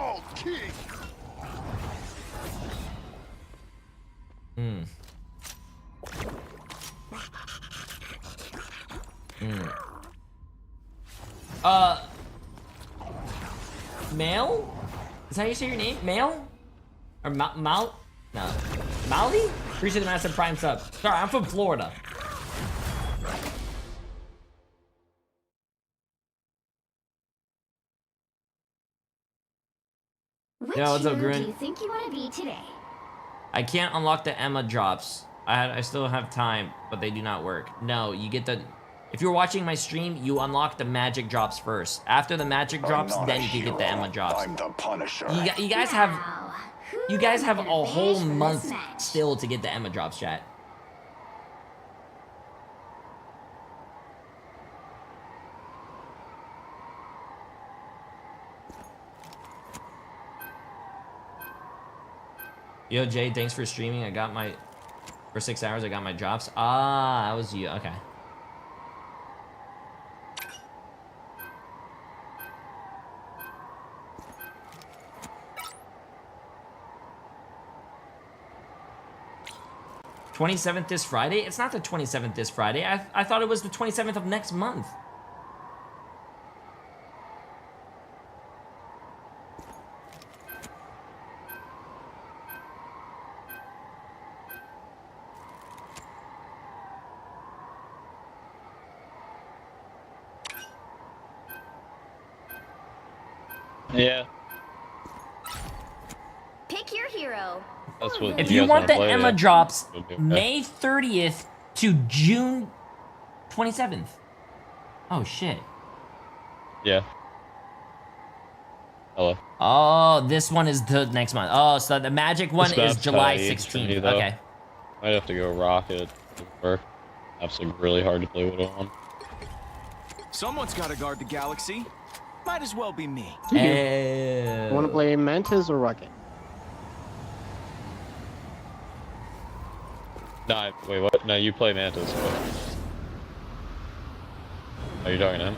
Male? Is that how you say your name? Male? Or Mal? No. Maldi? Appreciate the massive prime sub. Sorry, I'm from Florida. Yo, what's up, Grin? Do you think you want to be today? I can't unlock the Emma drops. I still have time, but they do not work. No, you get the... If you're watching my stream, you unlock the magic drops first. After the magic drops, then you can get the Emma drops. I'm the Punisher. You guys have... You guys have a whole month still to get the Emma drops, chat. Yo, Jay, thanks for streaming. I got my... For 6 hours, I got my drops. Ah, that was you. Okay. $27th this Friday? It's not the 27th this Friday. I thought it was the 27th of next month. Yeah. Pick your hero. That's what If you want the play, Emma yeah. drops, Okay. May 30th to June 27th. Oh, shit. Yeah. Hello. Oh, this one is the next month. Oh, so the magic one This is map's July kinda easy to me, 16th. though. Okay. I'd have to go rocket or absolutely really hard to play with on. Someone's got to guard the galaxy. Might as well be me. Want to play Mantis or Rocket? Nah, wait, what? No, you play Mantis. Are you talking to him?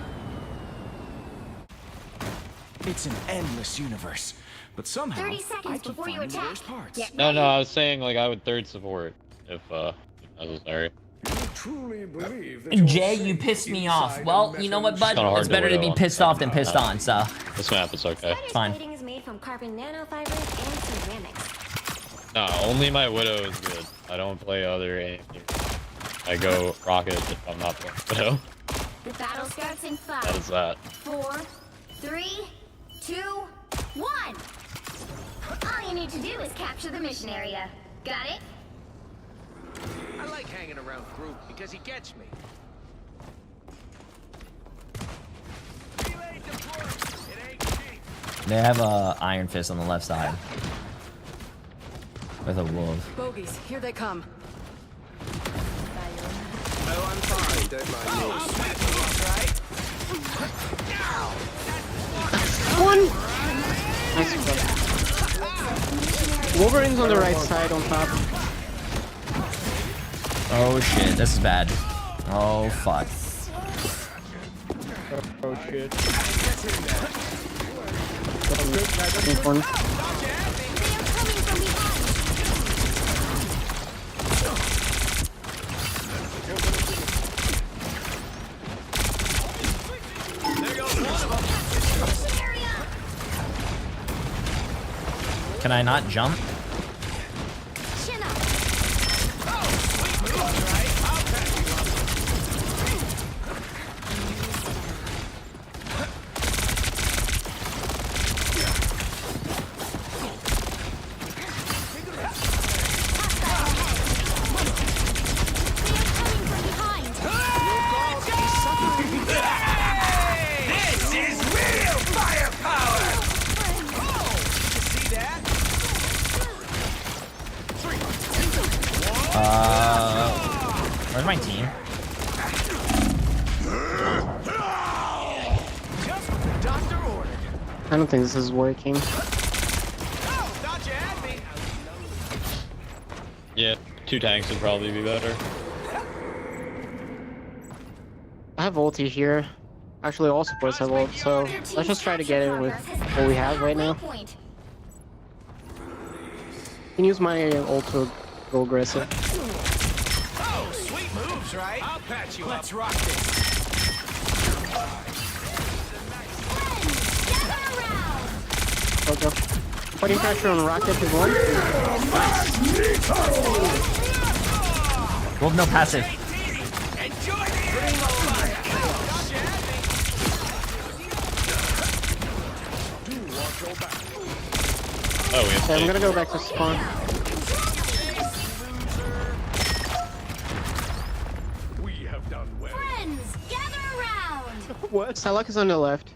It's an endless universe, but somehow 30 seconds I keep before you finding the attack. worst parts. Get No, ready. I was saying like I would third support if necessary. Truly believe that Jay, you pissed me off. Well, you know what, bud? kinda hard It's to better to wheel be on. pissed off than pissed on, so. This map is okay. It's fine. Plating is made from carbon nanofibers and ceramics. No, only my Widow is good. I don't play other anything. I go rocket if I'm not playing Widow. The battle starts in 5, That is that. 4, 3, 2, 1. All you need to do is capture the mission area. Got it? I like hanging around Groot because he gets me. They have a Iron Fist on the left side. With a wolf. Bogies, here they come. Oh, I'm fine. Don't mind me. One! Nice job. Wolverine's on the right side on top. Oh shit, this is bad. Oh fuck. Oh shit. Can I not jump? Chin up. Where's my team? I don't think this is working. Yeah, 2 tanks would probably be better. I have ulti here. Actually, all supports have ult, so let's just try to get it with what we have right now. I can use my ult to go aggressive. Oh, sweet moves, right? I'll patch you. Let's rock this. Okay. Putting pressure on Rocket is one. Wolf, no passive. Oh, we have okay, I'm gonna go back to spawn. We have done well. Friends, gather around. What? Salak is on the left.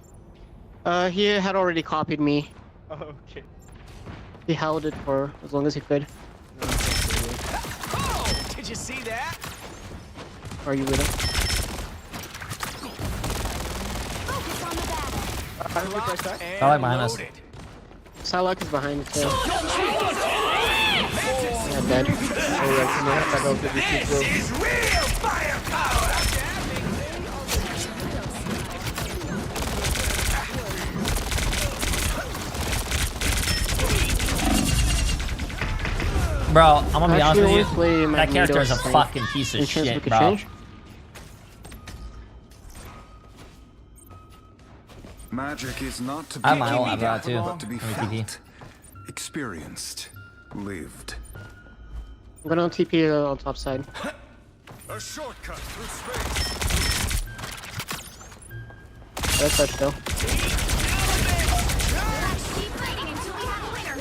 He had already copied me. Oh, okay. He held it for as long as he could. Oh, did you see that? Are you with him? Focus on the battle. Salak behind us. Salak is behind the tail. Yeah, dead. This is real firepower! Bro, I'm gonna be honest with Actually, you. That character is a fucking piece of shit, bro. Change? Magic is not to be I have my ult, I've got it too. but to be Let me TP. felt, experienced, lived. I'm gonna TP on top side. A shortcut through space. That's touch though. Keep fighting until we have a winner.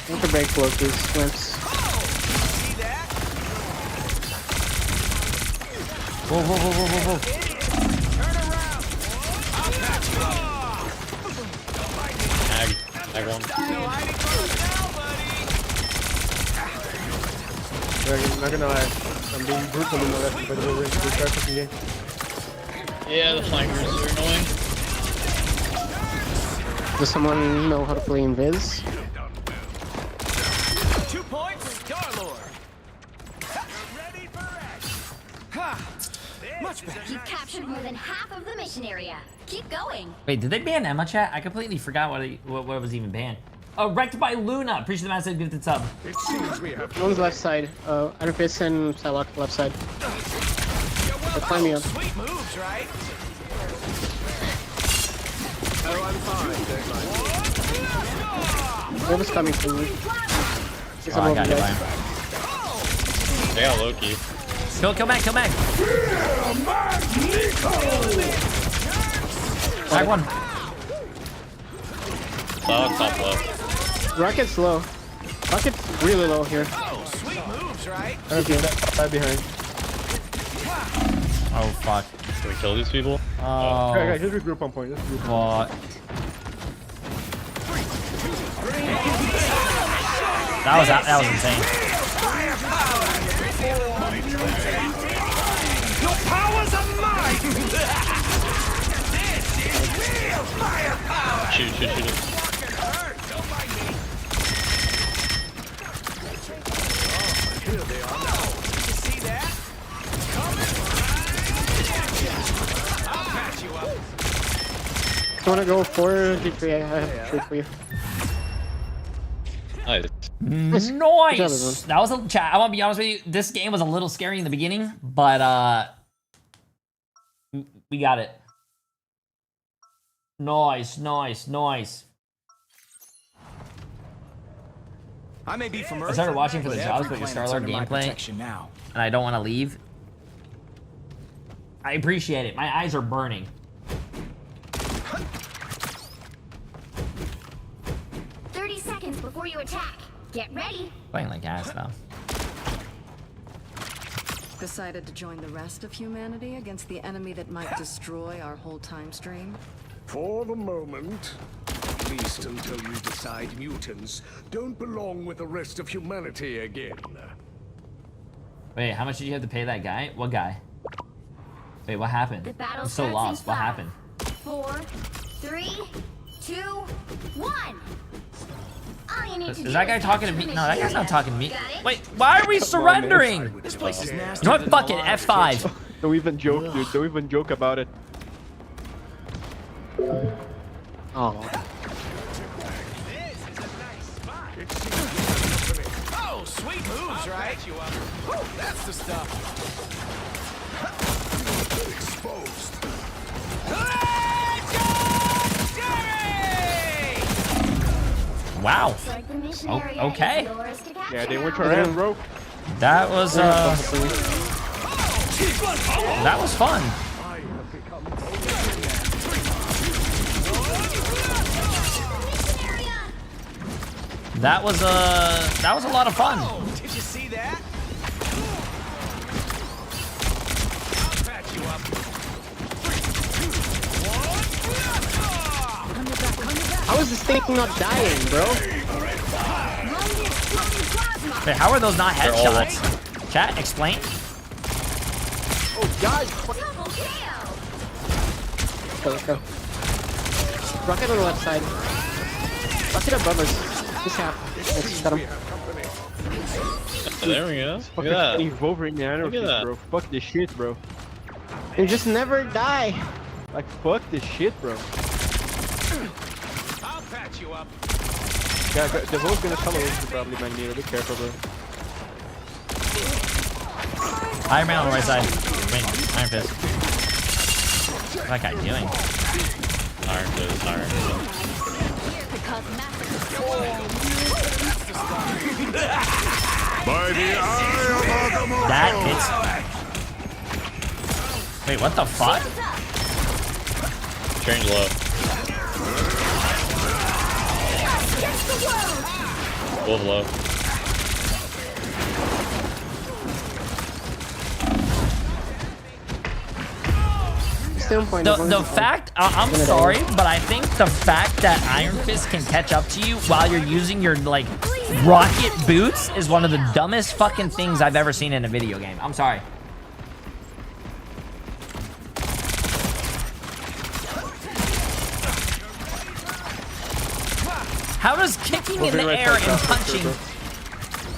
I need to break Loki's flips. Whoa, whoa, whoa, whoa, whoa, whoa. Ag 1. I'm not gonna lie, I'm being brutal in the left, by the way, we're fucking game. Yeah, the flankers are annoying. Does someone know how to play Invis? 2 points, Star-Lord. Ready for action. Much better. You've captured more than half of the mission area. Keep going. Wait, did they ban Emma chat? I completely forgot what was even banned. Oh, wrecked by Luna. Appreciate the massive gifted sub. It seems we have One's left side. Artifice and Salak left side. They're climbing up. Sweet moves, right? Oh, I'm fine. Wave is coming from me. He's Oh, I above got you it, guys. Brian. They got Loki. Kill back, kill back. Tag one. Solid top left. Rocket's low. Rocket's really low here. Oh, sweet moves, right? Okay. Right behind. Oh, fuck. Can we kill these people? Oh, Okay, guys, just regroup on point. Just regroup. fuck. That was insane. Your powers are mine! This is real firepower! Shoot it. Here they are now. Did you see that? Coming! I'll patch you up. You wanna go for Jay3? I have truth for you. Nice. Nice. That was a chat. I want to be honest with you. This game was a little scary in the beginning, but we got it. Nice. I may be from Earth. I started watching for the but jobs, every but your planet's Star-Lord under my gameplay, protection now. and I don't want to leave. I appreciate it. My eyes are burning. 30 seconds before you attack. Get ready. Playing like ass though. Decided to join the rest of humanity against the enemy that might destroy our whole time stream? For the moment. At least until you decide mutants don't belong with the rest of humanity again. Wait, how much did you have to pay that guy? What guy? Wait, what happened? I'm so lost. What happened? 4, 3, 2, 1. All you need to Is that guy talking to me? No, that guy's not talking to me. Wait, why are we surrendering? This place is nasty. You know what? Fuck it, F5. Don't even joke, dude. Don't even joke about it. Oh. Oh, sweet moves, right? Whew, that's the stuff. Exposed. Wow. Okay. Yeah, they went to end, bro. That was that was fun. That was a lot of fun. Oh, did you see that? I'll patch you up. 3, 2, 1. How is this thing not dying, bro? Wait, how are those not headshots? Chat, explain. Oh god! Let's go. Rocket on the left side. Rocket above us. Just half. Got him. There we go. Look at that. He's Wolverine the anarchist, bro. Fuck this shit, bro. You just never die. Like, fuck this shit, bro. I'll patch you up. Yeah, the vote's gonna come over probably, Magneto. Be careful, bro. Iron Man on the right side. Wait, Iron Fist. What's that guy doing? Iron Fist, Iron Fist. That hits. Wait, what the fuck? Change low. Both low. The fact, I'm sorry, but I think the fact that Iron Fist can catch up to you while you're using your, like, rocket boots is one of the dumbest fucking things I've ever seen in a video game. I'm sorry. How does kicking in the air and punching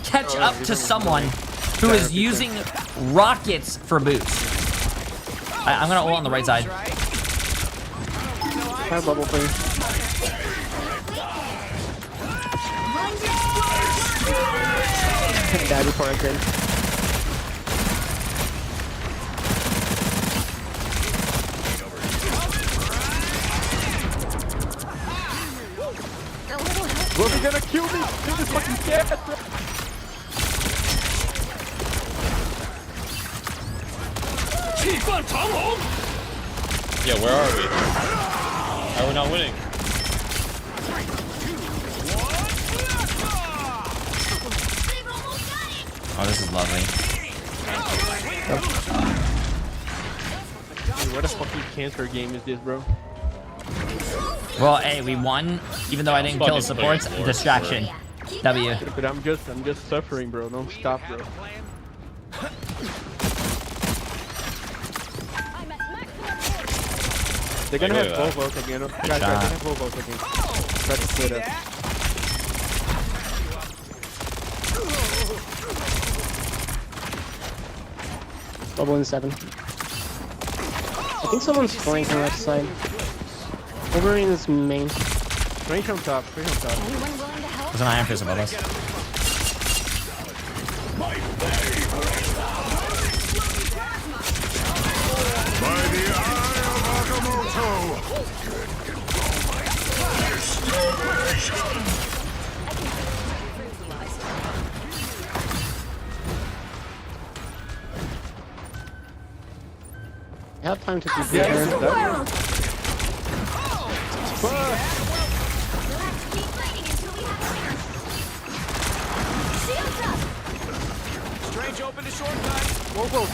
catch up to someone who is using rockets for boots? I'm gonna ult on the right side. Try bubble, please. Die before I can. Bro, they're gonna kill me! Kill this fucking cat, bro! Yeah, where are we? How are we not winning? Oh, this is lovely. Dude, what a fucking cancer game is this, bro? Well, hey, we won, even though I didn't kill the supports. Distraction. W. But I'm just suffering, bro. Don't stop, bro. They're gonna have Volvos again. Guys, they're gonna have Volvos again. Try to split up. Bubble in 7. I think someone's flanking left side. Wolverine is main. Range on top. Range on top. There's an Iron Fist above us. By the eye of Agamotto! I have time to keep the air. Strange open to shortcut. Whoa,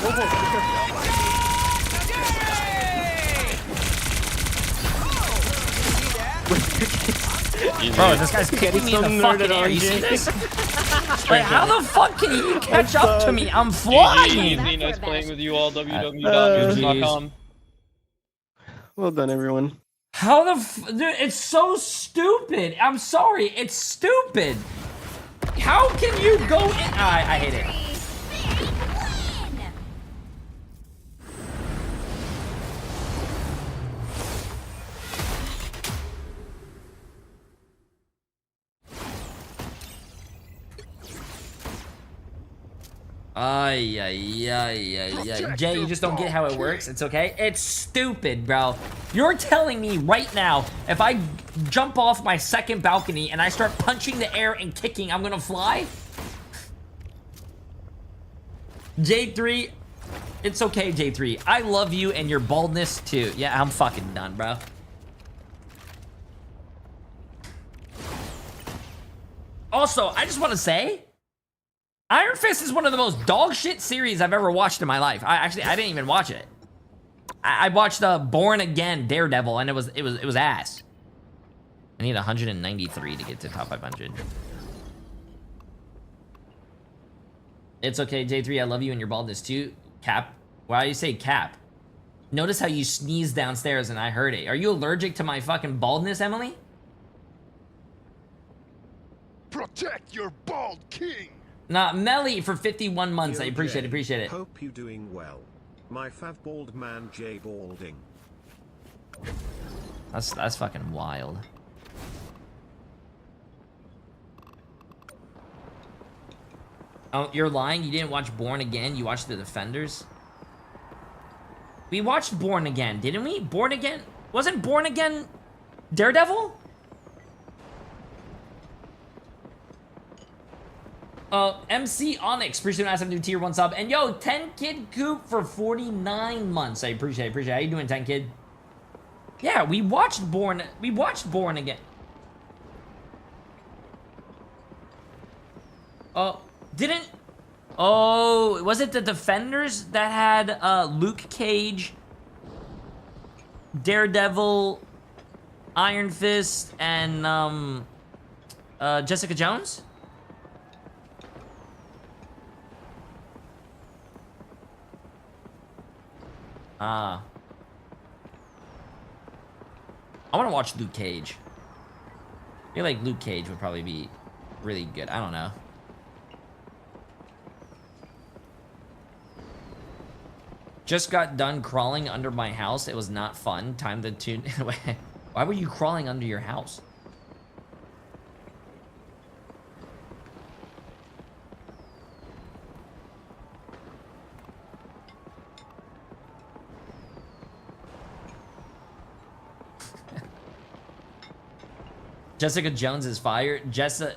Bro, this guy's kicking me in the fucking air. You see this? Like, how the fuck can you catch up to me? I'm flying. GG, nice playing with you all. www.news.com. Well done, everyone. How the dude, it's so stupid. I'm sorry, it's stupid. How can you go in? I hate it. Jay, you just don't get how it works. It's okay. It's stupid, bro. You're telling me right now, if I jump off my second balcony and I start punching the air and kicking, I'm gonna fly? Jay3, it's okay, Jay3. I love you and your baldness too. Yeah, I'm fucking done, bro. Also, I just want to say, Iron Fist is one of the most dog shit series I've ever watched in my life. I didn't even watch it. I watched Born Again Daredevil, and it was ass. I need 193 to get to top 500. It's okay, Jay3. I love you and your baldness too. Cap. Why do you say Cap? Notice how you sneezed downstairs and I heard it. Are you allergic to my fucking baldness, Emily? Protect your bald king. Nah, Melly for 51 months. I appreciate it. Hope you doing well. My fav bald man Jay Balding. That's fucking wild. Oh, you're lying? You didn't watch Born Again? You watched The Defenders? We watched Born Again, didn't we? Born Again? Wasn't Born Again Daredevil? MC Onyx, appreciate it, new tier 1 sub. And yo, 10 Kid Coop for 49 months. I appreciate it. How you doing, 10 Kid? Yeah, we watched Born Again. Oh, was it The Defenders that had Luke Cage, Daredevil, Iron Fist, and Jessica Jones? I want to watch Luke Cage. I feel like Luke Cage would probably be really good. I don't know. Just got done crawling under my house. It was not fun. Time to tune. Why were you crawling under your house? Jessica Jones is fire. Jessica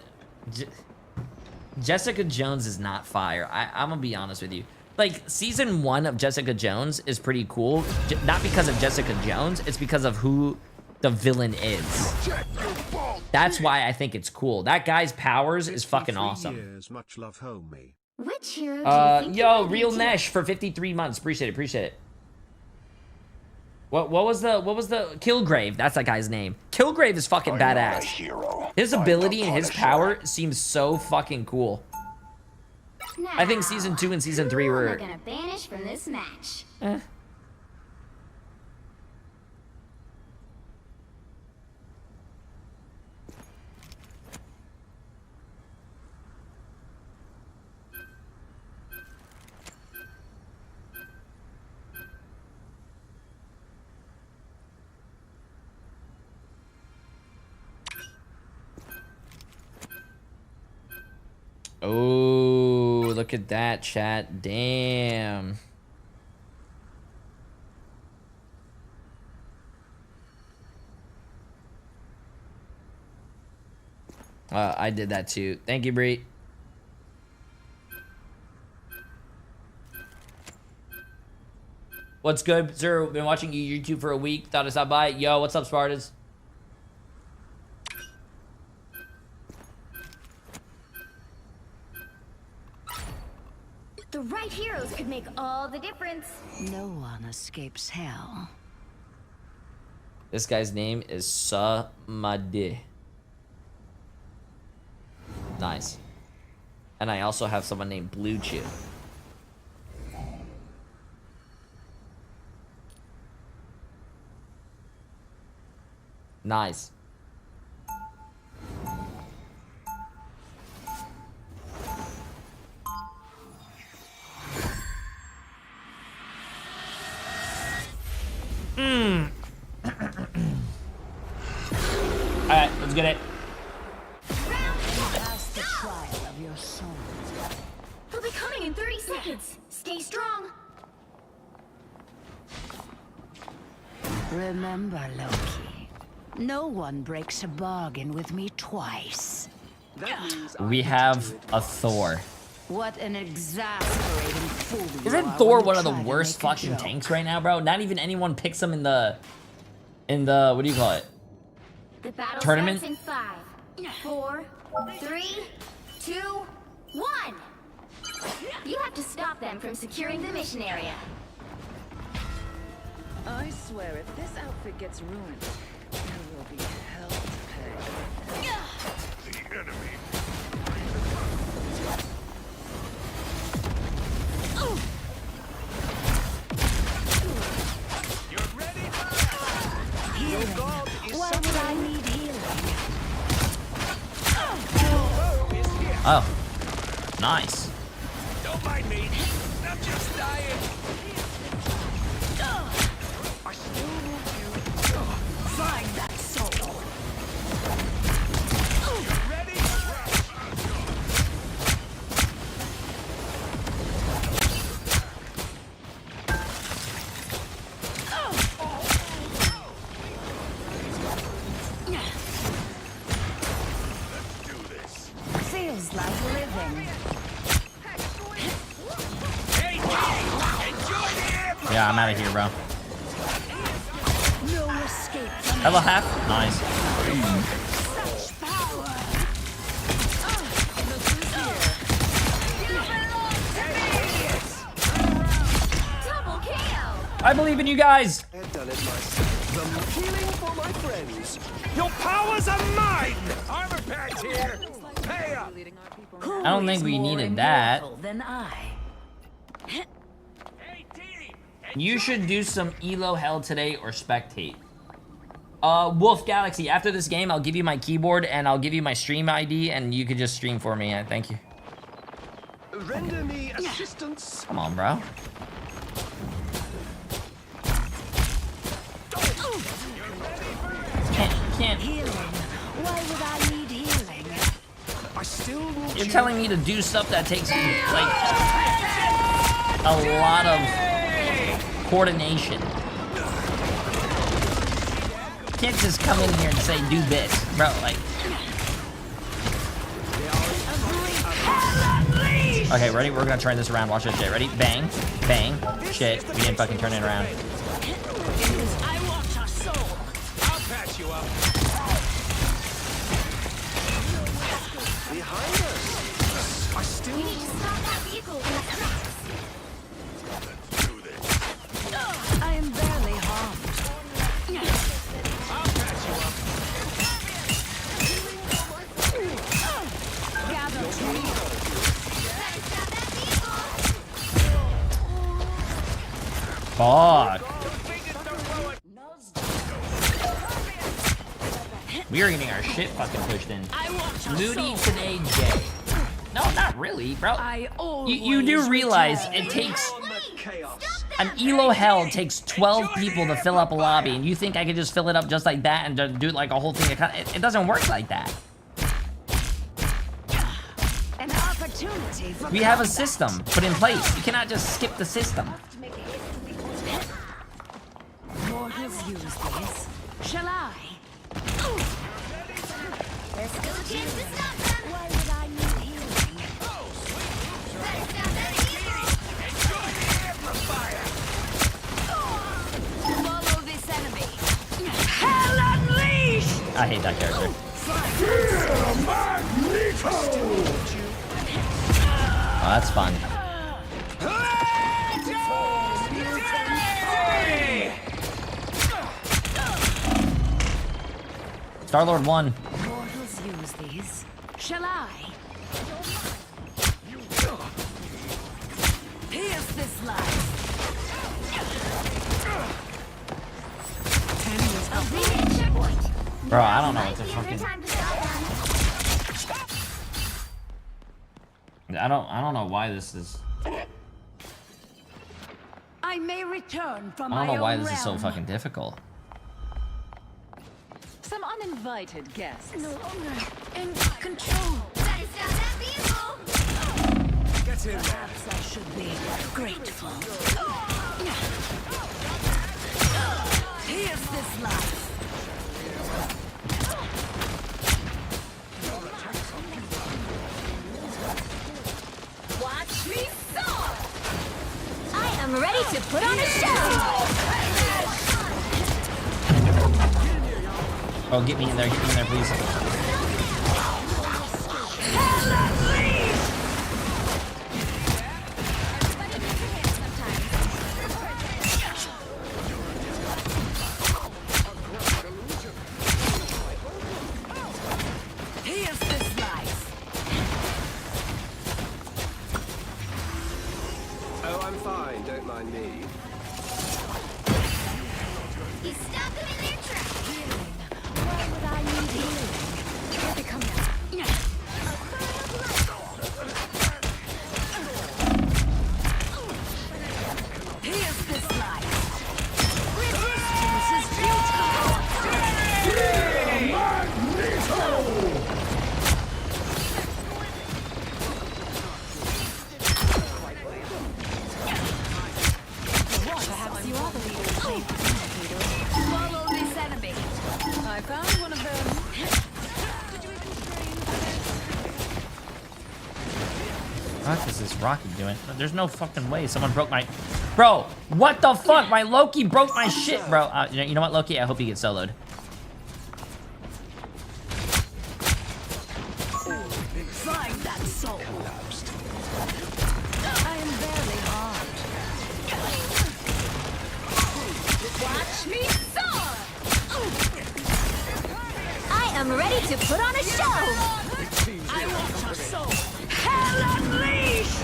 Jones is not fire. I'm gonna be honest with you. Like, season 1 of Jessica Jones is pretty cool. Not because of Jessica Jones, it's because of who the villain is. That's why I think it's cool. That guy's powers is fucking awesome. Much love, homie. Which hero do you think yo, Real Nesh for 53 months. Appreciate it. What was the Kilgrave? That's that guy's name. Kilgrave is fucking badass. His ability and his power seems so fucking cool. Now, I think season 2 and season 3 were gonna banish from this match. Oh, look at that, chat. Damn. I did that too. Thank you, Bree. What's good, sir? Been watching you YouTube for a week. Thought I'd stop by. Yo, what's up, Spartans? The The right heroes could make all the difference. No one escapes hell. This guy's name is Samadi. Nice. And I also have someone named Blue Chew. Nice. Alright, let's get it. Past the trial of your soul. He'll be coming in 30 seconds. Stay strong. Remember, Loki, no one breaks a bargain with me twice. We have a Thor. What an exasperating fool you Isn't are Thor when you one of the try to worst make a fucking joke. tanks right now, bro? Not even anyone picks him in the what do you call it? The battle Tournament? starts in 5, 4, 3, 2, 1. You have to stop them from securing the mission area. I swear, if this outfit gets ruined, there will be hell to pay. The enemy. Healing. Why would I need healing? Oh, nice. Don't mind me. I'm just dying. I still want you. Find that soul. You ready? Feels like living. Yeah, I'm out of here, bro. No escape from Level half? Nice. such power. Double KO. I believe in you guys. I've done it myself. The healing for my friends. Your powers are mine. Armor pads here. Pay up. Who I don't think is we more needed that. immortal than I? You should do some Elo Hell today or spectate. Wolf Galaxy, after this game, I'll give you my keyboard and I'll give you my stream ID and you could just stream for me. Thank you. Render me assistance. Come on, bro. Can't. Healing. Why would I need healing? I still want You're you. telling me to do stuff that takes like a lot of coordination. You can't just come in here and say do this, bro. Like. Okay, ready? We're gonna turn this around. Watch this shit. Ready? Bang, bang. Shit, we didn't fucking turn it around. I want your soul. I'll patch you up. Behind us. I still You need to stop that vehicle in its tracks. I am barely harmed. I'll patch you up. Gather to me. Better stop that vehicle. Fuck. We are getting our shit fucking pushed in. Moody today, Jay. No, not really, bro. You do realize it takes an Elo Hell takes 12 people to fill up a lobby, and you think I could just fill it up just like that and just do like a whole thing? It doesn't work like that. An opportunity for We have a comeback. system put in place. You cannot just skip the system. Mortals use these. Shall I? There's still a chance to stop them. Why would I need healing? Better stop that vehicle. Follow this enemy. Hell unleashed! I hate that character. Oh, that's fun. Star-Lord won. Mortals use these. Shall I? Pierce this life. Bro, I don't know what to fucking... I don't know why this is... I may return from I my don't know why own this is so realm. fucking difficult. Some uninvited guests. No longer in control. That is not that vehicle. Get in there. Perhaps I should be grateful. Here's this life. Watch me soar. I am ready to put on a show. Oh, get me in there, please. Here's this life. Oh, I'm fine. Don't mind me. You stopped them in their tracks. Why would I need healing? Here they come now. Here's this life. Resistance is futile. Perhaps you are the leader of Jay3. Follow this enemy. I found one of them. What is this Rocky doing? There's no fucking way someone broke my... Bro, what the fuck? My Loki broke my shit, bro. You know what, Loki? I hope you get soloed. Find that soul. I am barely harmed. Watch me soar. I am ready to put on a show. I want your soul. Hell unleashed!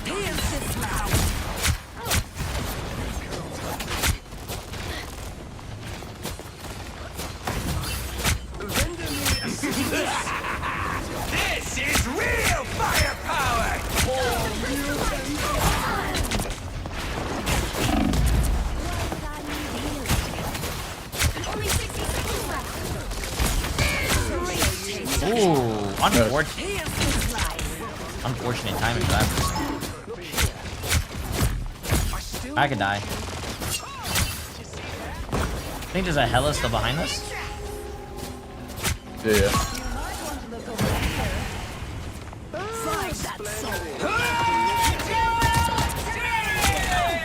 Here's this life. This is real firepower! Only 60 seconds left. Ooh, unfortunate. Unfortunate timing for that person. I could die. I think there's a Hella still behind us. Yeah.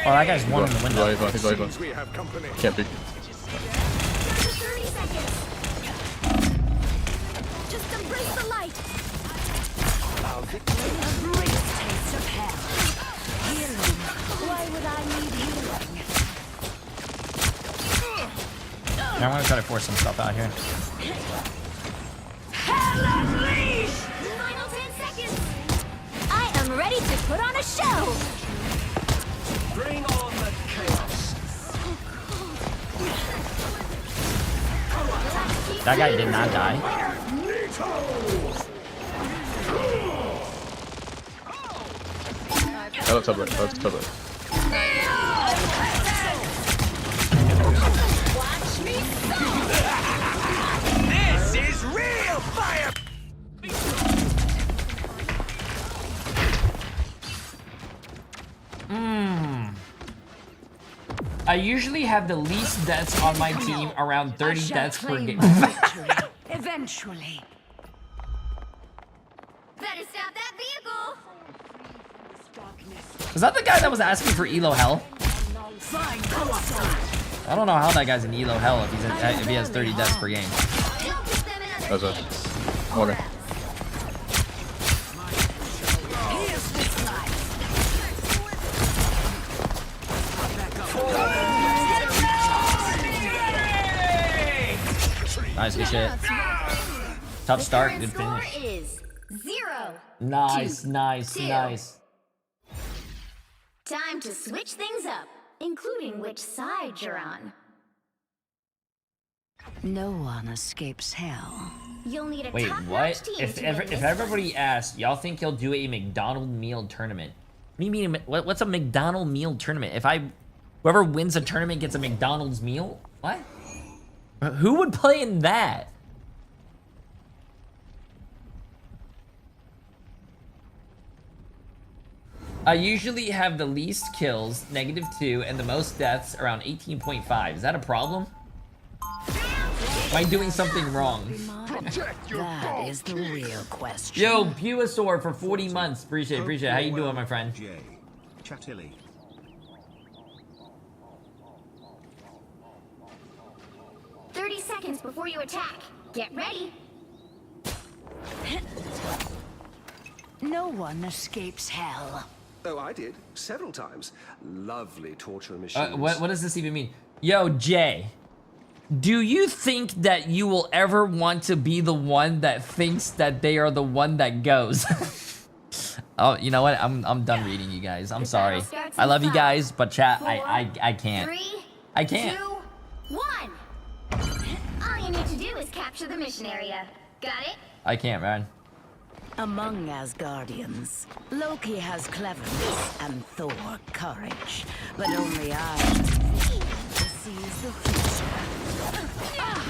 Oh, that guy's one in the window. He's over. Can't be. 30 seconds. Just embrace the light. Embrace taste of hell. Healing. Why would I need healing? I'm gonna try to force some stuff out here. Hell unleashed! Final 10 seconds. I am ready to put on a show. Bring on the chaos. That guy did not die. Oh, that's over. That's over. Watch me soar. This is real fire! I usually have the least deaths on my team, around 30 deaths per game. Eventually. Better stop that vehicle. Was that the guy that was asking for Elo Hell? Find that soul. I don't know how that guy's in Elo Hell if he has 30 deaths per game. Don't get That's it. Okay. Nice, good shit. Tough start, good Score finish. is 0. Nice, 2, nice, 2. nice. Time to switch things up, including which side you're on. No one escapes hell. You'll need a Wait, top-notch what? team If to win this everybody asked, y'all think he'll do a McDonald meal tournament? What do you mean? What's a McDonald meal tournament? If whoever wins a tournament gets a McDonald's meal? What? Who would play in that? I usually have the least kills, -2, and the most deaths, around 18.5. Is that a problem? Am I doing something wrong? That is the real question. Yo, Puasaur for 40 months. Appreciate it. How you doing, my friend? Chattilly. 30 seconds before you attack. Get ready. No one escapes hell. Oh, I did. Several times. Lovely torture machines. What does this even mean? Yo, Jay. Do you think that you will ever want to be the one that thinks that they are the one that goes? Oh, you know what? I'm done reading you guys. I'm sorry. I love you guys, but chat, I can't. 3, I can't. 2, 1. All you need to do is capture the mission area. Got it? I can't, man. Among Asgardians, Loki has cleverness and Thor courage, but only I sees the future.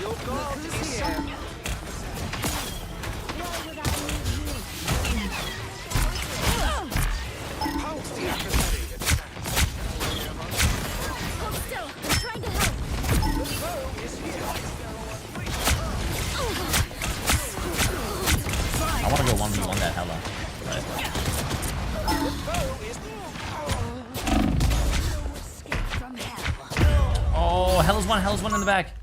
Your god is here. Hold still. I'm trying to help. I want to go 1v1 that hella. Oh, Hella's one in the back.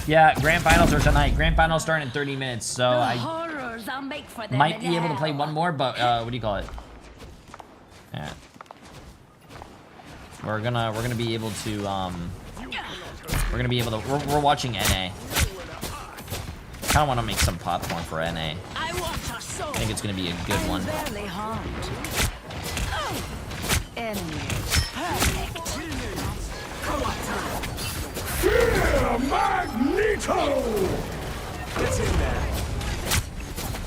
Yeah, grand finals are tonight. Grand finals starting in 30 minutes, so I might be able to play one more, but what do you call it? Yeah. We're gonna be able to we're watching NA. Kinda wanna make some popcorn for NA. I think it's gonna be a good one. Fear Magneto! Get in there.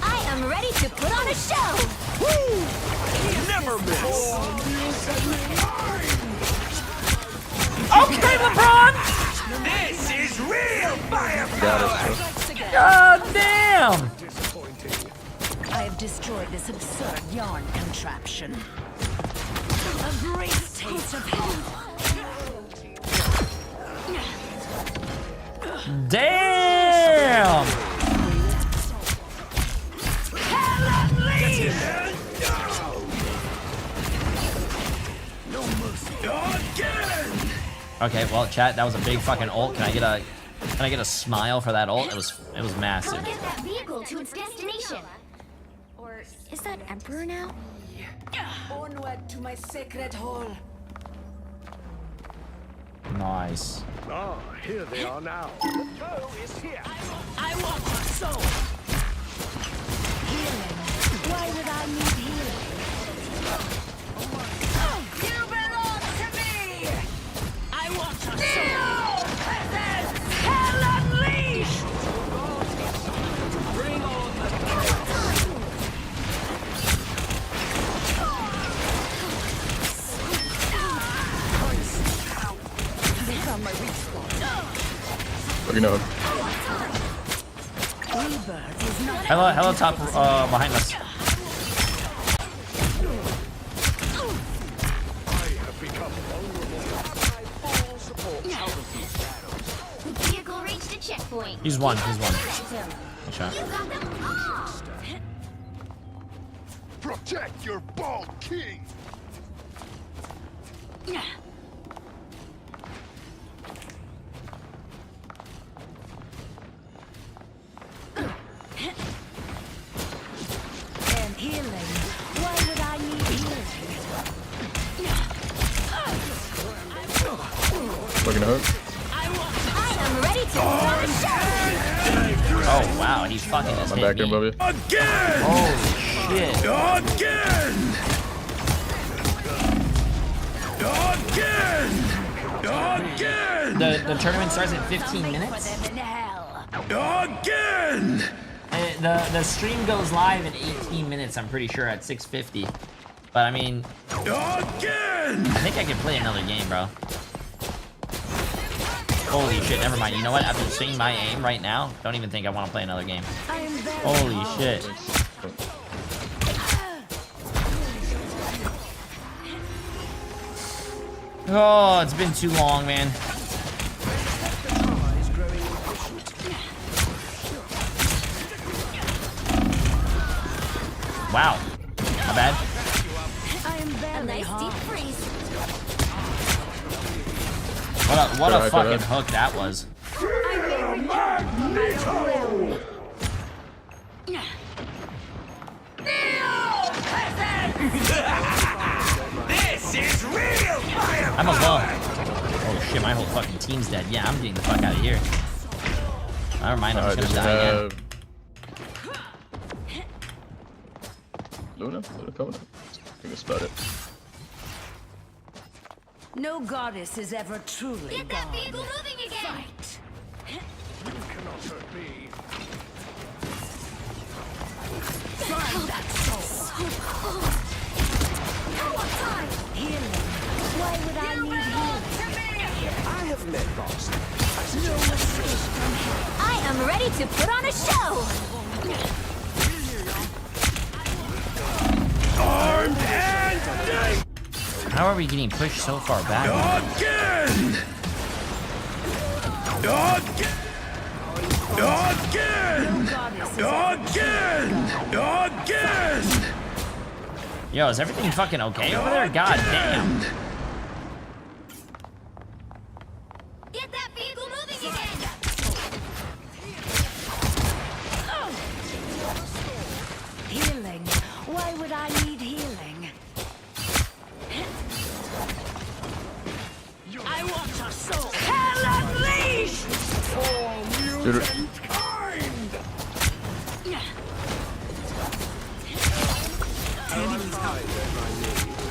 I am ready to put on a show. Woo! Never miss. Okay, LeBron! This is real fire. God damn! I have destroyed this absurd yarn contraption. A great taste of hell. Damn! No mercy. Again. Okay, well, chat, that was a big fucking ult. Can I get a smile for that ult? It was massive. Get that vehicle to its destination. Or is that Emperor now? Onward to my sacred hole. Nice. Ah, here they are now. The foe is here. I want your soul. Healing. Why would I need healing? You belong to me. I want your soul. This is hell unleashed. Bring on You know. Hello, top behind us. The vehicle reached a checkpoint. He's one. Good shot. You got them all. Protect your bald king. hook. I am ready to throw a show. Oh wow, he fucking just I'm hit back here me. above you. Again! Holy shit. Again! Again! The tournament starts at 15 minutes? Again! The stream goes live in 18 minutes, I'm pretty sure, at 6:50. But I mean, again! I think I can play another game, bro. Holy shit, never mind. You know what? After seeing my aim right now, don't even think I want to play another game. Holy shit. Oh, it's been too long, man. Wow. Not bad. A nice deep freeze. What a fucking hook that was. This is real fire. I'm above. Oh shit, my whole fucking team's dead. Yeah, I'm getting the fuck out of here. Never mind, I'm just gonna die again. Luna coming up. I think that's about it. No goddess is ever truly Get that gone. vehicle moving again. Fight. You cannot hurt me. Find that soul. Healing. Why would I need healing? I have met boss. No escape from hell. I am ready to put on a show. Armed and How are we getting pushed so far back? again! Again! Yo, is everything fucking okay over there? God damn. Get that vehicle moving again. Healing. Why would I need healing? I want a soul. Hell unleashed! Dude,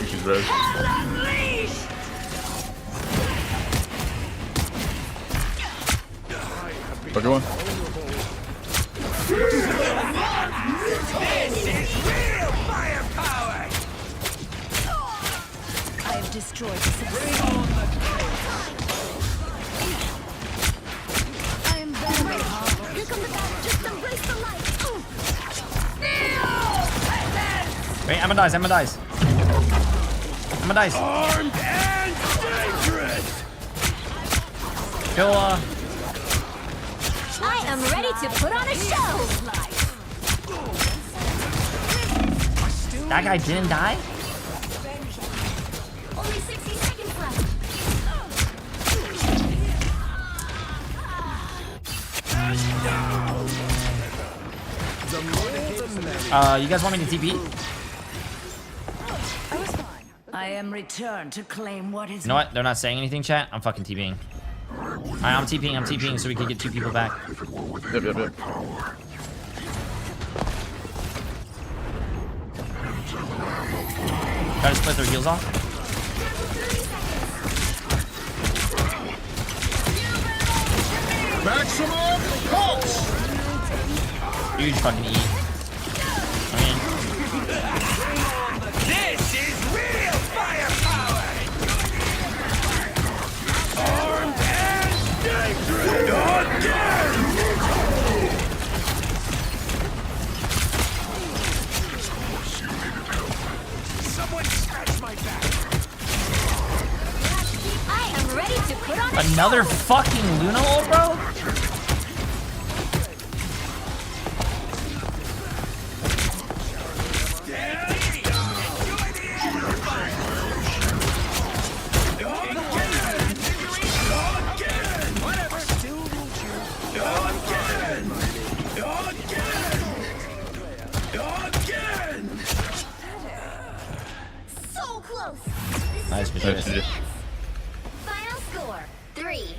she's res. Hell unleashed! Fuck one. This is real firepower. I have destroyed the civilian. I am very hard. Here comes the battle. Just embrace the light. Wait, Emma dies, Emma dies. Emma dies. Armed and dangerous! Kill, I am ready to put on a show. that guy didn't die? Only 60 seconds left. You guys want me to TP? I am returned to claim what is. You know what? They're not saying anything, chat. I'm fucking TPing. Alright, I'm TPing so we can get 2 people back. Yep. Try to split their heals off. Maximum pulse! Huge fucking E. I mean, This is real firepower. Armed and dangerous! Again! Someone scratch my back. I am ready to put on a another show. fucking Luna ult, bro? So close. Nice, Nice. Final score: 3-2.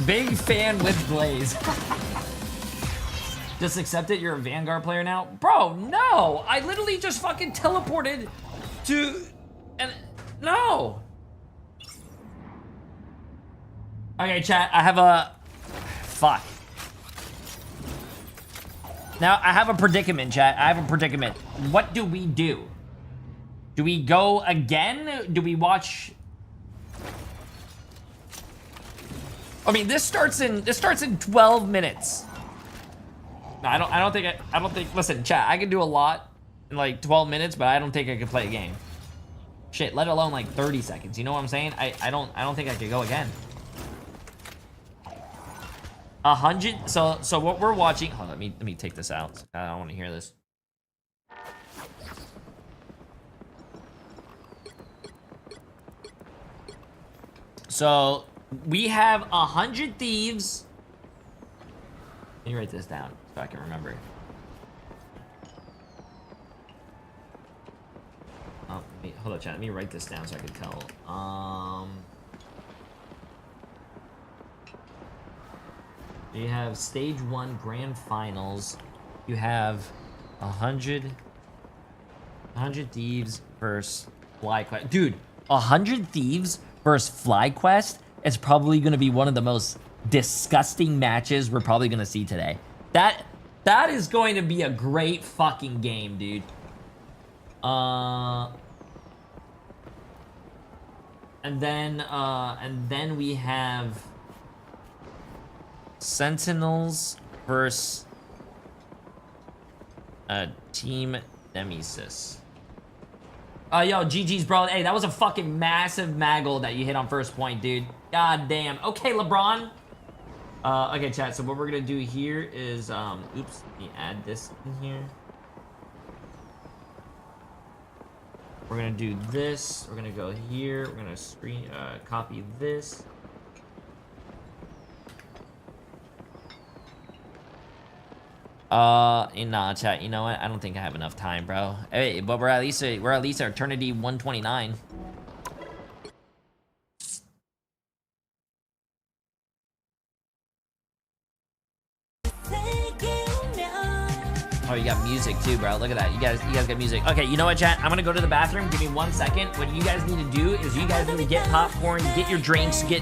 Big fan with Blaze. Just accept it, you're a Vanguard player now? Bro, no! I literally just fucking teleported to... and no! Okay, chat, I have a... fuck. Now, I have a predicament, chat. I have a predicament. What do we do? Do we go again? Do we watch... I mean, this starts in 12 minutes. No, I don't think, listen, chat, I can do a lot in like 12 minutes, but I don't think I can play a game. Shit, let alone like 30 seconds. You know what I'm saying? I don't think I could go again. 100, so what we're watching, hold on, let me take this out. I don't want to hear this. So we have 100 thieves. Let me write this down so I can remember. Oh, hold on, chat. Let me write this down so I can tell. You have stage 1 grand finals. You have 100 thieves versus FlyQuest. Dude, 100 thieves versus FlyQuest is probably going to be one of the most disgusting matches we're probably going to see today. That is going to be a great fucking game, dude. And then we have Sentinels versus Team Nemesis. Yo, GG's, bro. Hey, that was a fucking massive maggle that you hit on first point, dude. God damn. Okay, LeBron. Okay, chat. So what we're gonna do here is, oops, let me add this in here. We're gonna do this. We're gonna go here. We're gonna copy this. Nah, chat. You know what? I don't think I have enough time, bro. Hey, but we're at least at Eternity 129. Oh, you got music too, bro. Look at that. You guys got music. Okay, you know what, chat? I'm gonna go to the bathroom. Give me 1 second. What you guys need to do is you guys need to get popcorn, get your drinks, get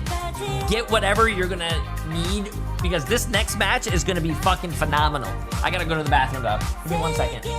whatever you're gonna need, because this next match is gonna be fucking phenomenal. I gotta go to the bathroom, though. Give me 1 second.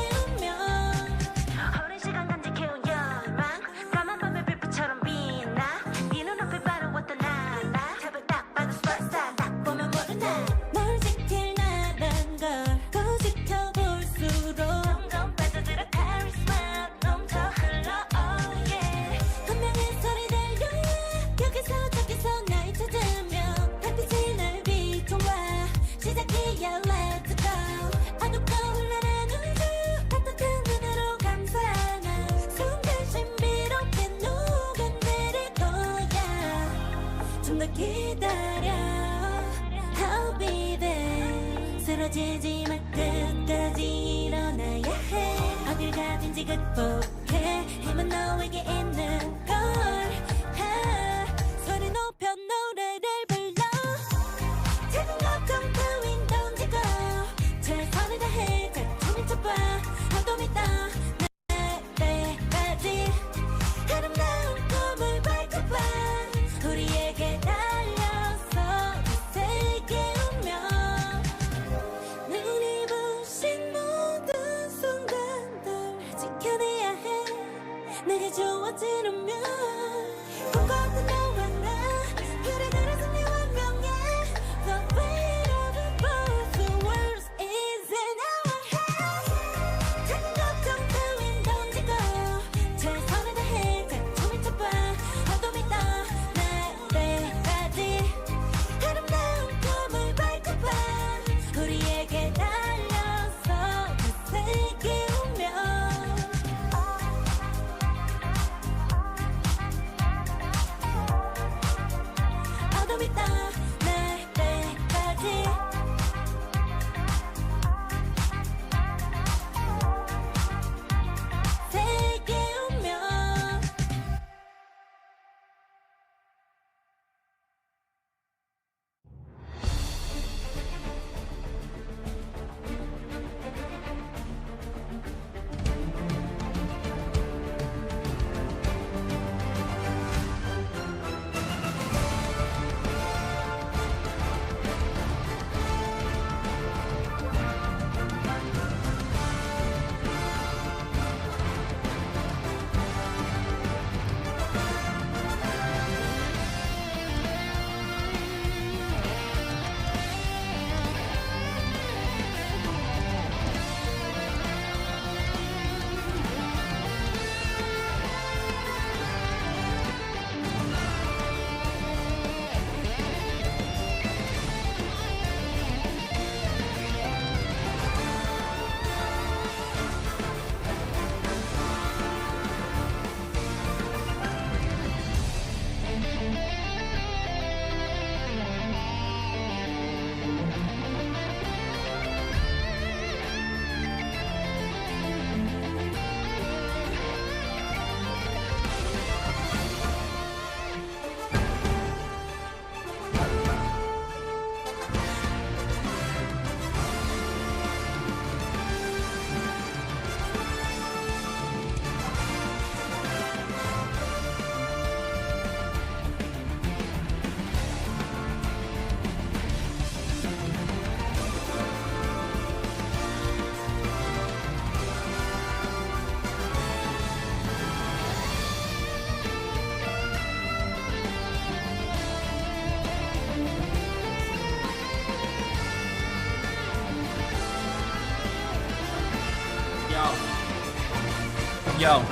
Yo.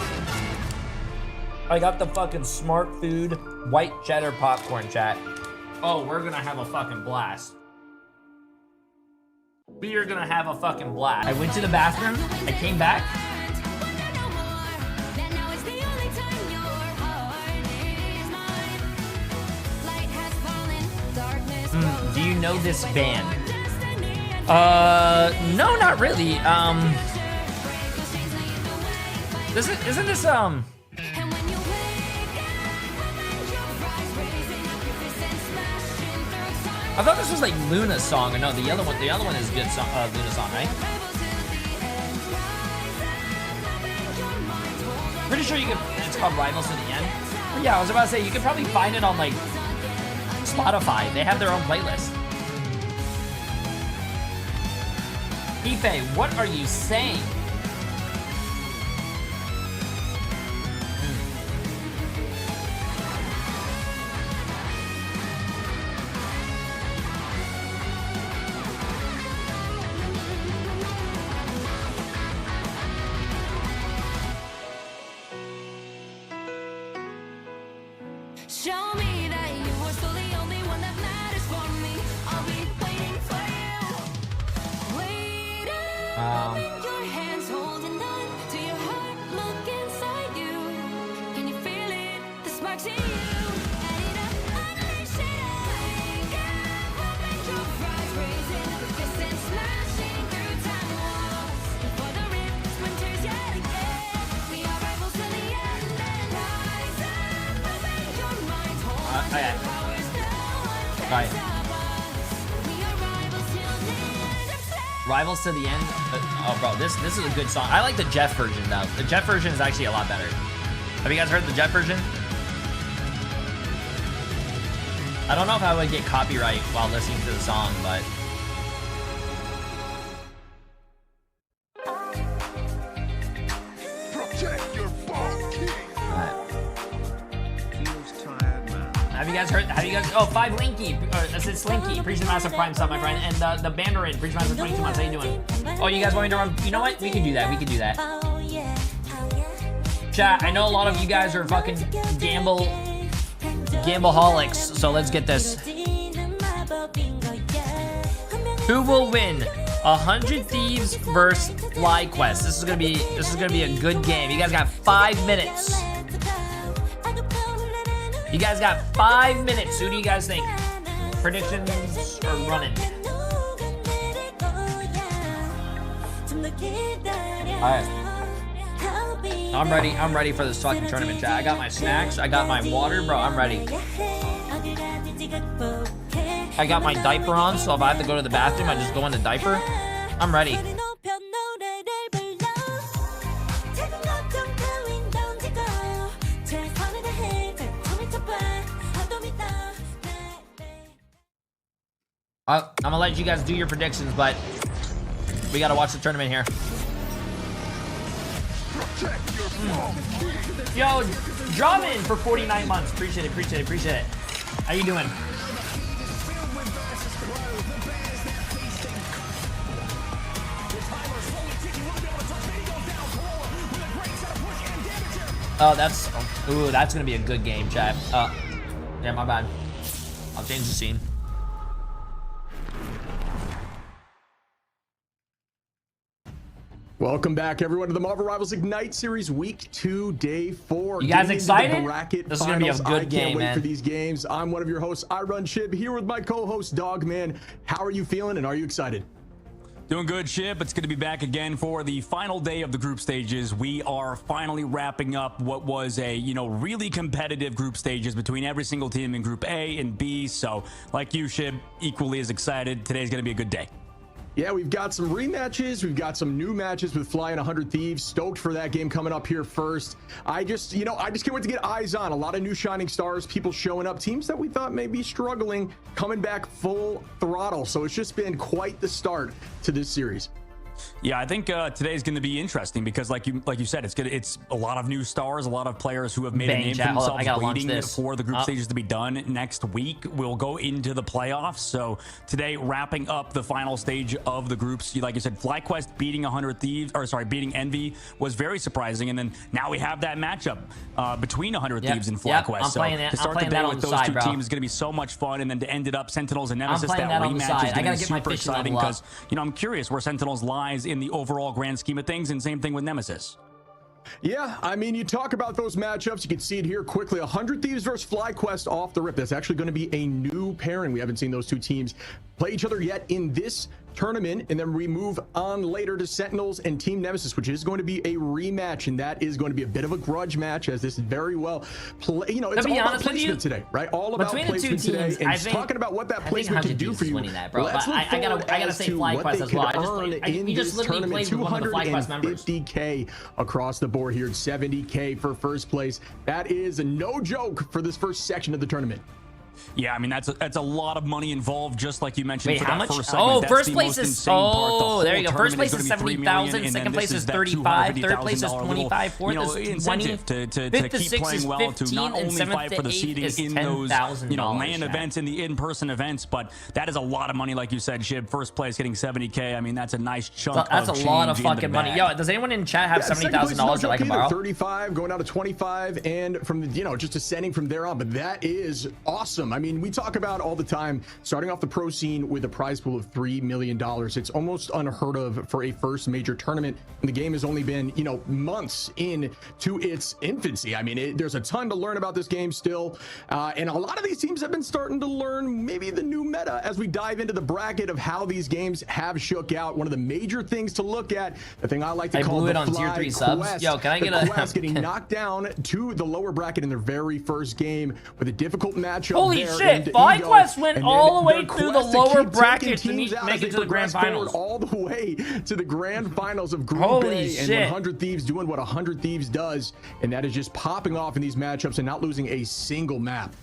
I got the fucking Smart Food white cheddar popcorn, chat. Oh, we're gonna have a fucking blast. We are gonna have a fucking blast. I went to the bathroom, I came back. Do you know this band? No, not really. Isn't this I thought this was like Luna's song. No, the other one is good song, Luna's song, right? Pretty sure you can, it's called Rivals to the End. But yeah, I was about to say, you could probably find it on like Spotify. They have their own playlist. Ife, what are you saying? Show me that you are still the only one that matters for me. I'll be waiting for you. Waiting. Your hands holding on to your heart. Look inside you. Can you feel it? The sparks in you. Adding up, unleash it. Wake up, open your eyes, raising the fist and smashing through time walls. Before the rift splinters yet again. We are rivals to the end and rise up, open your minds. Okay. Right. Rivals to the End. Oh, bro, this is a good song. I like the Jeff version though. The Jeff version is actually a lot better. Have you guys heard the Jeff version? I don't know if I would get copyright while listening to the song, but Protect your bomb king. have you guys heard? Have you guys? Oh, 5 Linky. I said Slinky. Appreciate massive prime sub, my friend. And the Bandarin. Appreciate massive 22 months. How you doing? Oh, you guys want me to run? You know what? We can do that. We can do that. Chat. I know a lot of you guys are fucking gambleaholics. So let's get this. Who will win? 100 Thieves versus FlyQuest. This is gonna be a good game. You guys got 5 minutes. You guys got 5 minutes. Who do you guys think? Predictions are running. Alright. I'm ready. I'm ready for this fucking tournament, chat. I got my snacks. I got my water, bro. I'm ready. I got my diaper on, so if I have to go to the bathroom, I just go in the diaper. I'm ready. I'm gonna let you guys do your predictions, but we gotta watch the tournament here. Yo, Dramin for 49 months. Appreciate it, appreciate it, appreciate it. How you doing? Oh, that's gonna be a good game, chat. Yeah, my bad. I'll change the scene. Welcome back, everyone, to the Marvel Rivals Ignite Series Week 2, Day 4. You guys excited? This is gonna be a good game, I can't wait man. for these games. I'm one of your hosts, I Run Shib, here with my co-host, Dogman. How are you feeling, and are you excited? Doing good, Shib. It's good to be back again for the final day of the group stages. We are finally wrapping up what was a, really competitive group stages between every single team in Group A and B. So, like you, Shib, equally as excited. Today's going to be a good day. Yeah, we've got some rematches. We've got some new matches with Fly and 100 Thieves. Stoked for that game coming up here first. I just can't wait to get eyes on. A lot of new shining stars, people showing up, teams that we thought may be struggling, coming back full throttle. So it's just been quite the start to this series. Yeah, I think today's going to be interesting because, like you said, it's a lot of new stars, a lot of players who have made a name for themselves, waiting for the group stages to be done next week. We'll go into the playoffs. So today, wrapping up the final stage of the groups, like you said, FlyQuest beating 100 Thieves, or sorry, beating Envy was very surprising, and then now we have that matchup between 100 Thieves and FlyQuest. So to start the day with those two teams is going to be so much fun, and then to end it up Sentinels and Nemesis, that rematch is going to be super exciting because I'm curious where Sentinels lies in the overall grand scheme of things, and same thing with Nemesis. Yeah, I mean, you talk about those matchups. You can see it here quickly. 100 Thieves versus FlyQuest off the rip. That's actually going to be a new pairing. We haven't seen those two teams play each other yet in this tournament, and then we move on later to Sentinels and Team Nemesis, which is going to be a rematch, and that is going to be a bit of a grudge match, as this is very well play. It's all about placement today, right? All about placement today, and talking about what that placement can do for you. Let's look forward as to what they can earn in this tournament. 250K across the board here, 70K for first place. That is no joke for this first section of the tournament. Yeah, I mean, that's a lot of money involved, just like you mentioned. Wait, for how that much? First segment. Oh, That's first the place most is insane part. The there you go. First place is 70,000. Second place is 35. Third place is 25. Fourth is 20. To keep playing well, to not only fight for the seeding in those LAN events, in the in-person events, but that is a lot of money, like you said, Shib. First place getting 70K. I mean, that's a nice chunk. That's a lot of fucking money. Yo, does anyone in chat have $70,000 that I can borrow? 35, going down to 25, and from just ascending from there on. But that is awesome. I mean, we talk about all the time starting off the pro scene with a prize pool of $3 million. It's almost unheard of for a first major tournament, and the game has only been months into its infancy. I mean, there's a ton to learn about this game still, and a lot of these teams have been starting to learn maybe the new meta as we dive into the bracket of how these games have shook out. One of the major things to look at, the thing I like to call the fly tier 3 subs. quest. Yo, can I get a quest getting knocked down to the lower bracket in their very first game with a difficult matchup. Holy shit! FlyQuest went all the way through the lower bracket to make it to the grand finals. All the way to the grand finals of Group A, and 100 Thieves doing what 100 Thieves does, and that is just popping off in these matchups and not losing a single map.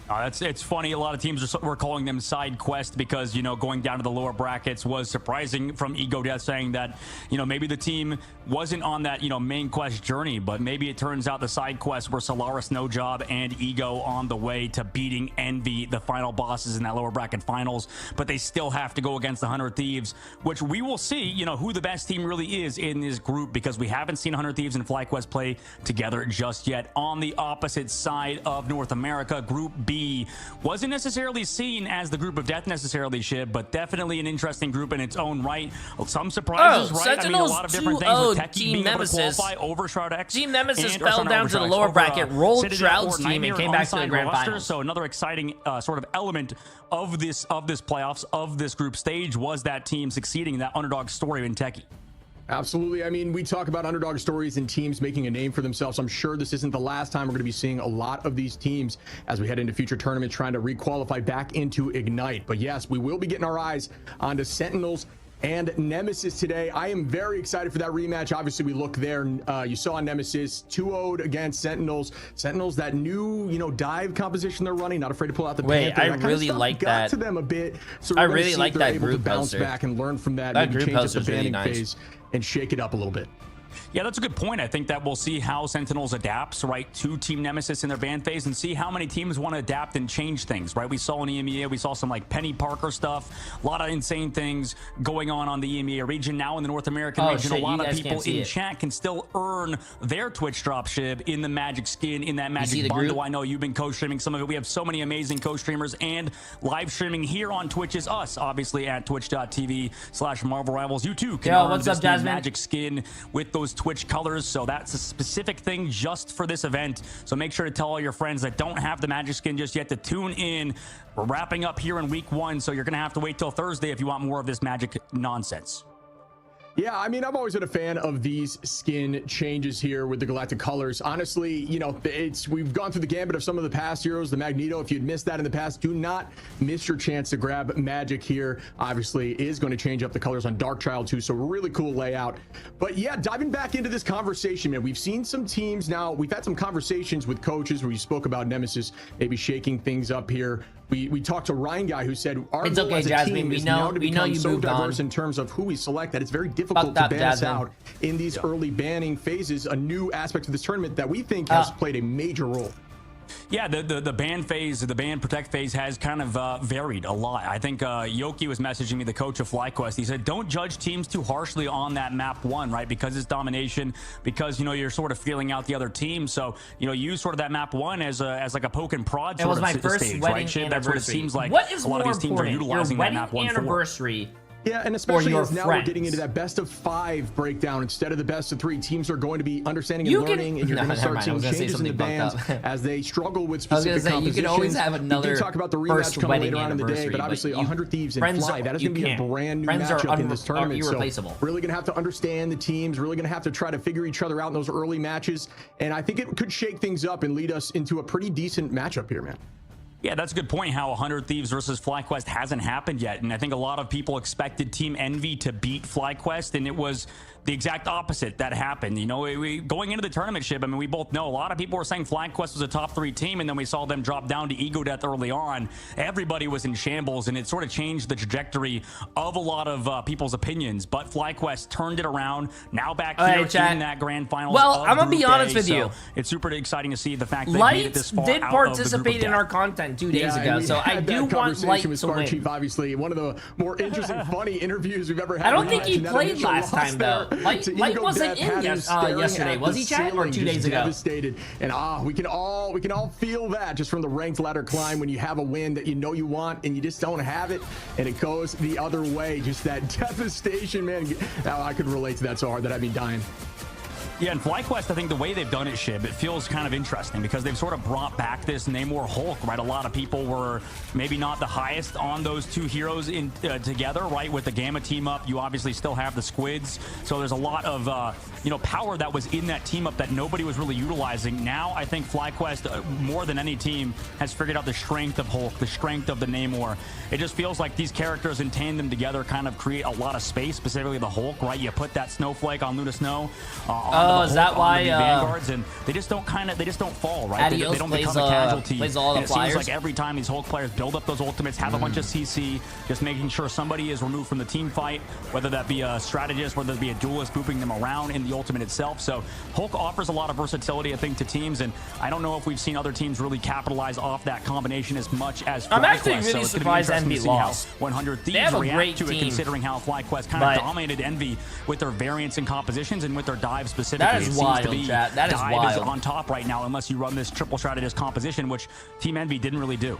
It's funny. A lot of teams were calling them side quest because, going down to the lower brackets was surprising from Ego Death, saying that, maybe the team wasn't on that, main quest journey, but maybe it turns out the side quests were Solaris, No Job, and Ego on the way to beating Envy, the final bosses in that lower bracket finals, but they still have to go against the 100 Thieves, which we will see, who the best team really is in this group, because we haven't seen 100 Thieves and FlyQuest play together just yet. On the opposite side of North America, Group B wasn't necessarily seen as the group of death necessarily, Shib, but definitely an interesting group in its own right. Some surprises, right? Sentinels, I mean, a lot of different things with Techie Team being Nemesis. able to qualify over Shroud X. Team Nemesis fell down to the lower bracket, rolled Shroud's team, and came back to the grand finals. So another exciting sort of element of this playoffs, of this group stage, was that team succeeding in that underdog story in Techie. Absolutely. I mean, we talk about underdog stories and teams making a name for themselves. I'm sure this isn't the last time we're going to be seeing a lot of these teams as we head into future tournaments trying to requalify back into Ignite. But yes, we will be getting our eyes onto Sentinels and Nemesis today. I am very excited for that rematch. Obviously, we look there. You saw Nemesis 2-0'd against Sentinels. Sentinels, that new, dive composition they're running, not afraid to pull out the Panther. I really like that. To them a bit. So I really like that group bounce back and learn from that. Maybe change up the banning phase and shake it up a little bit. Yeah, that's a good point. I think that we'll see how Sentinels adapts, right, to Team Nemesis in their ban phase, and see how many teams want to adapt and change things, right? We saw in EMEA, we saw some like Penny Parker stuff, a lot of insane things going on the EMEA region. Now in the North American region, a lot of people in chat can still earn their Twitch drop, Shib, in the Magic skin, in that Magic bundle. I know you've been co-streaming some of it. We have so many amazing co-streamers, and live streaming here on Twitch is us, obviously, at twitch.tv/Marvel Rivals. You too can earn this Magic skin with those Twitch colors, so that's a specific thing just for this event. So make sure to tell all your friends that don't have the Magic skin just yet to tune in. We're wrapping up here in week 1, so you're gonna have to wait till Thursday if you want more of this Magic nonsense. Yeah, I mean, I've always been a fan of these skin changes here with the Galactic colors. Honestly, we've gone through the gambit of some of the past heroes, the Magneto. If you'd missed that in the past, do not miss your chance to grab Magic here. Obviously, is going to change up the colors on Darkchild too, so really cool layout. But yeah, diving back into this conversation, man, we've seen some teams now. We've had some conversations with coaches where you spoke about Nemesis maybe shaking things up here We talked to Ryan Guy, who said our It's goal okay, as a Jasmine. team We is know- now to we know become you so moved diverse on. in terms of who we select that it's very difficult Fucked to up, ban us Jasmine. out in these early banning phases. A new aspect of this tournament that we think has played a major role. Yeah, the ban phase, the ban protect phase has kind of varied a lot. I think Yoki was messaging me, the coach of FlyQuest. He said, don't judge teams too harshly on that map 1, right? Because it's domination, because, you know, you're sort of feeling out the other team. So, you know, use sort of that map 1 as like a poke and prod sort It was of my first stage, wedding right? Shib? anniversary. That's what it seems like What is a lot of more these teams are important, utilizing your that map 1 wedding anniversary Yeah, and especially your as now friends? we're getting into that best of 5 breakdown instead of the best of 3. Teams are going to be understanding and You can- learning, and you're No, going to never start mind. I was seeing gonna say changes in the something bands fucked up. as they struggle with I was gonna specific say, you compositions. could always have We another do talk about the first rematch coming wedding later on in the day, anniversary, but but obviously you- 100 Thieves and friends Fly, are- that is you going to be a can't. brand new Friends are matchup in this tournament. So irreplaceable. really going to have to understand the teams, really going to have to try to figure each other out in those early matches, and I think it could shake things up and lead us into a pretty decent matchup here, man. Yeah, that's a good point, how 100 Thieves versus FlyQuest hasn't happened yet. And I think a lot of people expected Team Envy to beat FlyQuest, and it was the exact opposite that happened. You know, going into the tournament, Shib, I mean, we both know a lot of people were saying FlyQuest was a top 3 team, and then we saw them drop down to ego death early on. Everybody was in shambles, and it sort of changed the trajectory of a lot of people's opinions. But FlyQuest turned it around, now back here in that grand finals. Well, of I'm gonna be Group honest A, with you. so it's super exciting to see the fact that they made it this Light far did out of the group of participate in death. our content 2 days Yeah, ago, and we so I had do that want conversation Light with to Scar win. Chief, obviously one of the more interesting, funny interviews we've ever had. I don't think he And that played initial last loss time, though. there Light to Ego wasn't Death in had him staring yesterday, at was the he, Chad, or ceiling, 2 just days ago? devastated. And we can all feel that just from the ranked ladder climb when you have a win that you know you want and you just don't have it, and it goes the other way. Just that devastation, man. I could relate to that so hard that I'd be dying. Yeah, and FlyQuest, I think the way they've done it, Shib, it feels kind of interesting because they've sort of brought back this Namor Hulk, right? A lot of people were maybe not the highest on those 2 heroes in together, right? With the Gamma team up, you obviously still have the Squids. So there's a lot of, you know, power that was in that team up that nobody was really utilizing. Now, I think FlyQuest, more than any team, has figured out the strength of Hulk, the strength of the Namor. It just feels like these characters in tandem together kind of create a lot of space, specifically the Hulk, right? You put that snowflake on Luna Snow, is that why Vanguards, and they just don't fall, right? They don't become a casualty. Plays all the and it flyers. seems like every time these Hulk players build up those ultimates, have a bunch of CC, just making sure somebody is removed from the team fight, whether that be a strategist, whether it be a duelist, booping them around in the ultimate itself. So Hulk offers a lot of versatility, I think, to teams, and I don't know if we've seen other teams really capitalize off that combination as much as FlyQuest. I'm actually really so it's surprised gonna be Envy interesting to see how lost. 100 They Thieves have a react great to it, team, considering how FlyQuest kind of dominated Envy with their variants and compositions and with their dives specifically. That is wild, chat. That is dive wild. is on top right now unless you run this triple strategist composition, which Team Envy didn't really do.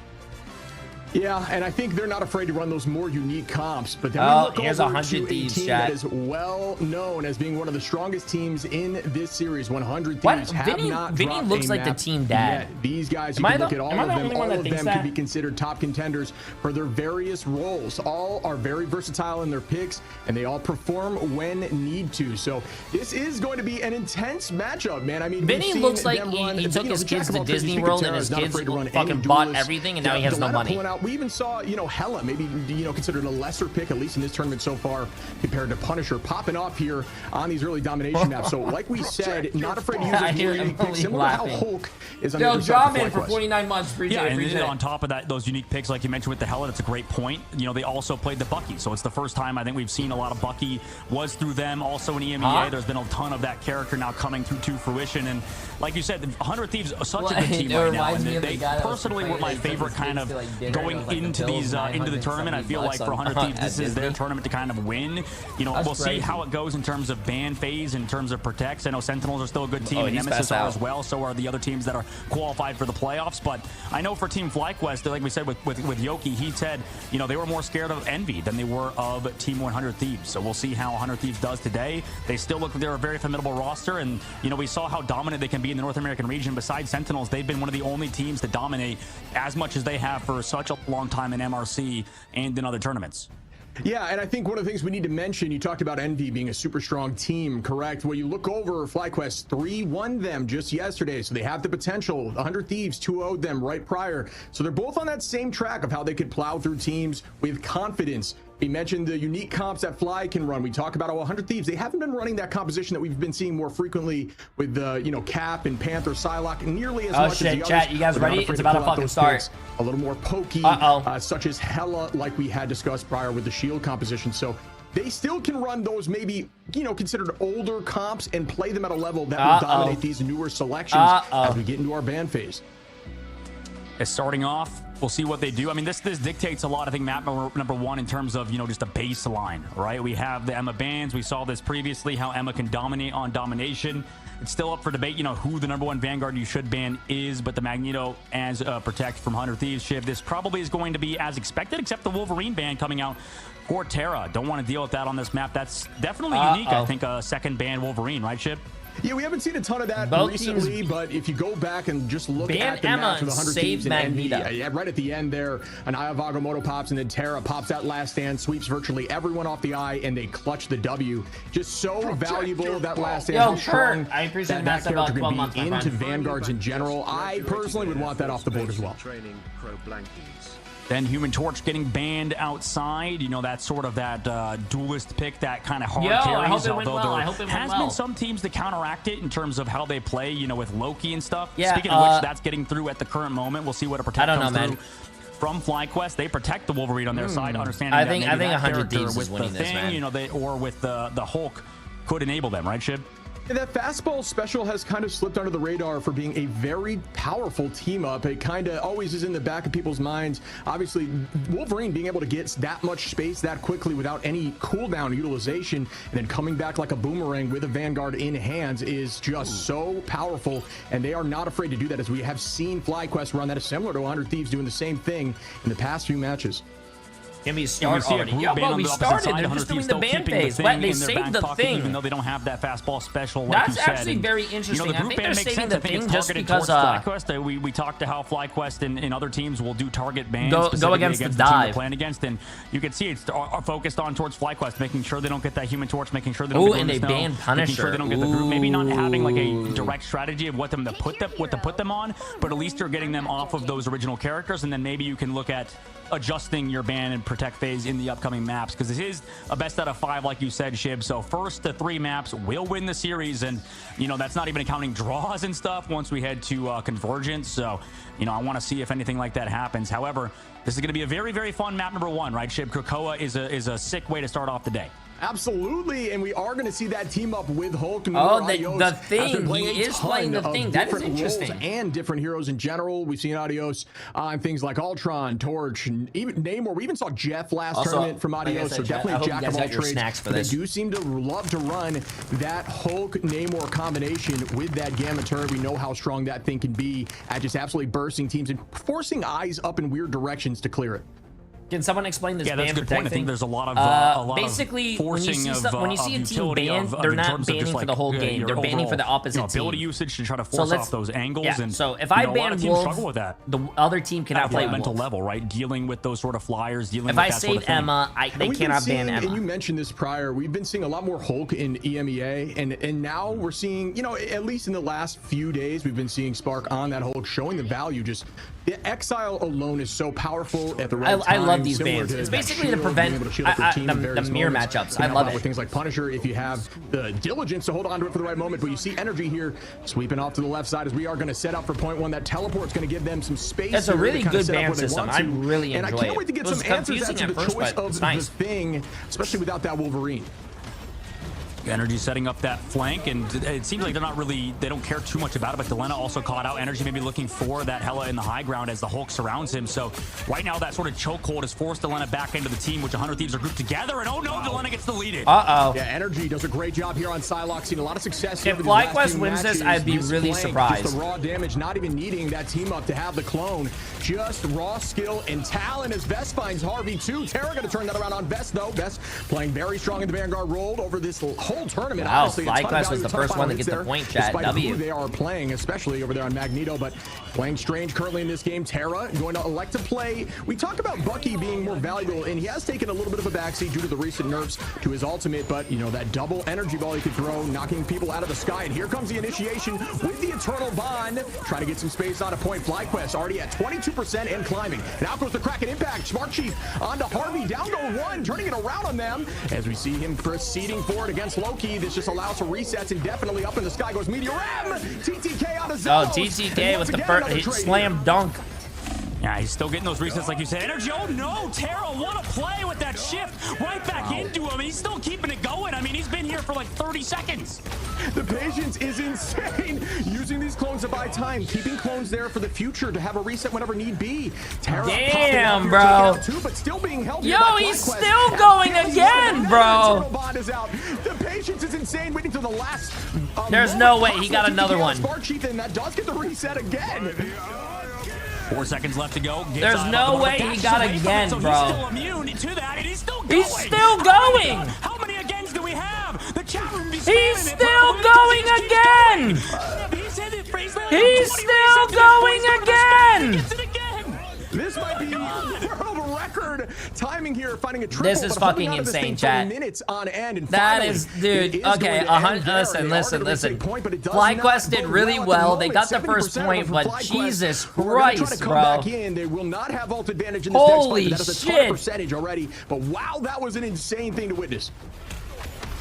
Yeah, and I think they're not afraid to run those more unique comps. But then Oh, we look here's over 100 to a Thieves, team chat. that is well known as being one of the strongest teams in this series. 100 What? Thieves have Vinny- not Vinny dropped looks a like the map team dad. yet. These guys, Am you I can look the- at all am I of the them. only All one that of thinks them that? could be considered top contenders for their various roles. All are very versatile in their picks, and they all perform when need to. So this is going to be an intense matchup, man. I mean, Vinny we've seen looks like them he run- took you know, his the jack kids of to all trades, Disney Speaker World and Terra his is not kids afraid to run fucking any bought duelists. everything and now he has no Delana money. pulling out. We even saw, Hella, maybe, considered a lesser pick, at least in this tournament so far, compared to Punisher, popping off here on these early domination maps. So, like we said, not afraid to use I those hear unique Emily picks, similar to how laughing. Hulk is on the Yo, other side for Drawman for FlyQuest. 49 months. Appreciate it. And Appreciate it. on top of that, those unique picks, like you mentioned with the Hella, that's a great point. They also played the Bucky, so it's the first time I think we've seen a lot of Bucky was through them. Also in EMEA, there's been a ton of that character now coming to fruition. And like you said, 100 Thieves are such a good team right now. And they personally were my favorite kind of going into these into the tournament. I feel like for 100 Thieves, this is their tournament to kind of win. We'll see how it goes in terms of ban phase, in terms of protects. I know Sentinels are still a good team, and Nemesis are as well. So are the other teams that are qualified for the playoffs. But I know for Team FlyQuest, like we said with Yoki, he said, they were more scared of Envy than they were of Team 100 Thieves. So we'll see how 100 Thieves does today. They still look like they're a very formidable roster, and we saw how dominant they can be in the North American region. Besides Sentinels, they've been one of the only teams to dominate as much as they have for such a long time in MRC and in other tournaments. Yeah, and I think one of the things we need to mention, you talked about Envy being a super strong team, correct? Well, you look over FlyQuest, 3-1 them just yesterday, so they have the potential. 100 Thieves 2-0'd them right prior. So they're both on that same track of how they could plow through teams with confidence. We mentioned the unique comps that Fly can run. We talk about 100 Thieves. They haven't been running that composition that we've been seeing more frequently with the, Cap and Panther, Psylocke nearly as much as the others. Chat, you guys ready? It's about to fucking start. A little more pokey, such as Hella, like we had discussed prior with the shield composition. So they still can run those maybe, considered older comps and play them at a level that will dominate these newer selections as we get into our ban phase. Starting off, we'll see what they do. I mean, this dictates a lot. I think map number one in terms of, just a baseline, right? We have the Emma bans. We saw this previously, how Emma can dominate on domination. It's still up for debate, who the #1 Vanguard you should ban is, but the Magneto as Protect from 100 Thieves ship. This probably is going to be as expected, except the Wolverine ban coming out for Terra. Don't want to deal with that on this map. That's definitely unique. I think a second ban Wolverine, right, Ship? Yeah, we haven't seen a ton of that recently, but if you go back and just look at the match with 100 Thieves and Envy, right at the end there, an Eye of Agamotto pops, and then Terra pops that last stand, sweeps virtually everyone off the eye, and they clutch the W. Just so valuable, that last stand. How strong I appreciate that character about can be into Vanguards in general. I personally would want that off the board as well. Then Human Torch getting banned outside. That's sort of that duelist pick, that kind of hard carries. I hope it went well. I hope it went has well. been some teams to counteract it in terms of how they play, with Loki and stuff. Yeah, Speaking of which, that's getting through at the current moment. We'll see what a Protect comes through from FlyQuest. They protect the Wolverine on their side, understanding I think 100 Thieves is winning this, man. Or with the Hulk could enable them, right, Shib? That fastball special has kind of slipped under the radar for being a very powerful team up. It kind of always is in the back of people's minds. Obviously, Wolverine being able to get that much space that quickly without any cooldown utilization and then coming back like a boomerang with a Vanguard in hands is just so powerful. And they are not afraid to do that, as we have seen FlyQuest run that is similar to 100 Thieves doing the same thing in the past few matches. Can we start already? Yeah, well, we started. They're just doing the ban phase. They saved the thing. Even though they don't have that fastball special, like That's actually very interesting. The group ban makes sense. I think it's targeted towards FlyQuest. We talked to how FlyQuest and other teams will do target bans. Go against the dive. Team they're playing against, and you can see it's focused on towards FlyQuest, making sure they don't get that Human Torch, making sure they don't get the ban Punisher. Making sure they don't get the group. Maybe not having like a direct strategy of what to put them on, but at least you're getting them off of those original characters, and then maybe you can look at adjusting your ban and Protect phase in the upcoming maps, because this is a best out of 5, like you said, Shib. So first to 3 maps will win the series, and that's not even accounting draws and stuff once we head to Convergence. So I want to see if anything like that happens. However, this is going to be a very, very fun map number 1, right, Shib? Krakoa is a sick way to start off the day. Absolutely, and we are going to see that team up with Hulk. And the thing. He is playing the thing. That is interesting. And different heroes in general. We've seen Adios on things like Ultron, Torch, and even Namor. We even saw Jeff last tournament from Adios, so definitely a jack of all trades. They do seem to love to run that Hulk-Namor combination with that Gamma turret. We know how strong that thing can be at just absolutely bursting teams and forcing eyes up in weird directions to clear it. Can someone explain this ban that's a good point. I think there's a lot of basically when you see a team banned, they're not banning for the whole game. They're banning for the opposite team. Ability usage to try to force off those angles. Yeah, and so if I ban Wolf, struggle with that. The other team cannot play mental level, right? Dealing with those sort of flyers. Dealing if with I that save sort of Emma, they cannot ban Emma. And you mentioned this prior. We've been seeing a lot more Hulk in EMEA, and now we're seeing, at least in the last few days, we've been seeing Spark on that Hulk, showing the value. Just the Exile alone is so powerful at the right time. I love these bans. It's basically to prevent the mirror matchups. I love it. With things like Punisher, if you have the diligence to hold on to it for the right moment, but you see Energy here sweeping off to the left side as we are going to set up for point 1. That teleport's going to give them some space. That's a really good ban system. I really enjoy it. And I can't wait to get some answers as to the choice of the thing, especially without that Wolverine. Energy setting up that flank, and it seems like they don't care too much about it, but Delena also caught out. Energy maybe looking for that Hela in the high ground as the Hulk surrounds him. So right now that sort of chokehold has forced Delena back into the team, which 100 Thieves are grouped together, and oh no, Delena gets deleted. Yeah, Energy does a great job here on Psylocke, seen a lot of success. If FlyQuest wins this, I'd be really surprised. Just the raw damage, not even needing that team up to have the clone. Just raw skill and talent as Vest finds Harvey too. Terra going to turn that around on Vest though. Vest playing very strong in the Vanguard, rolled over this Hulk whole tournament. Wow, Honestly, FlyQuest was the first one to get the point, chat. W. They are playing, especially over there on Magneto, but playing strange currently in this game. Terra going to elect to play. We talk about Bucky being more valuable, and he has taken a little bit of a backseat due to the recent nerfs to his ultimate, but you know, that double energy ball he could throw, knocking people out of the sky. And here comes the initiation with the Eternal Bond, trying to get some space on a point. FlyQuest already at 22% and climbing. Now goes the Kraken Impact. Smart Chief onto Harvey, down to 1, turning it around on them as we see him proceeding forward against Loki. This just allows for resets indefinitely. Up in the sky goes Meteor M. TTK on the zone. Oh, TTK with the first slam dunk. Yeah, he's still getting those resets, like you said. Energy, oh no, Terra, what a play with that shift right back into him. He's still keeping it going. I mean, he's been here for like 30 seconds. The patience is insane. Using these clones to buy time, keeping clones there for the future to have a reset whenever need be. Terra damn, bro. Too, but still being held. Yo, he's still going again, bro. Is out. The patience is insane, waiting to the last. There's no way he got another one. Smart Chief, and that does get the reset again. 4 seconds left to go. There's no way he got again, bro. He's still immune to that, and he's still going. He's still going. How many agains do we have? The chat room is He's still going again. He's still going again. This might be world record timing here, finding a triple. This is fucking insane, chat. Minutes on end, and that is, dude. Okay, listen. FlyQuest did really well. They got the first point, but Jesus Christ, bro. They will not have ult advantage in this next fight. That is a ton percentage already. But wow, that was an insane thing to witness.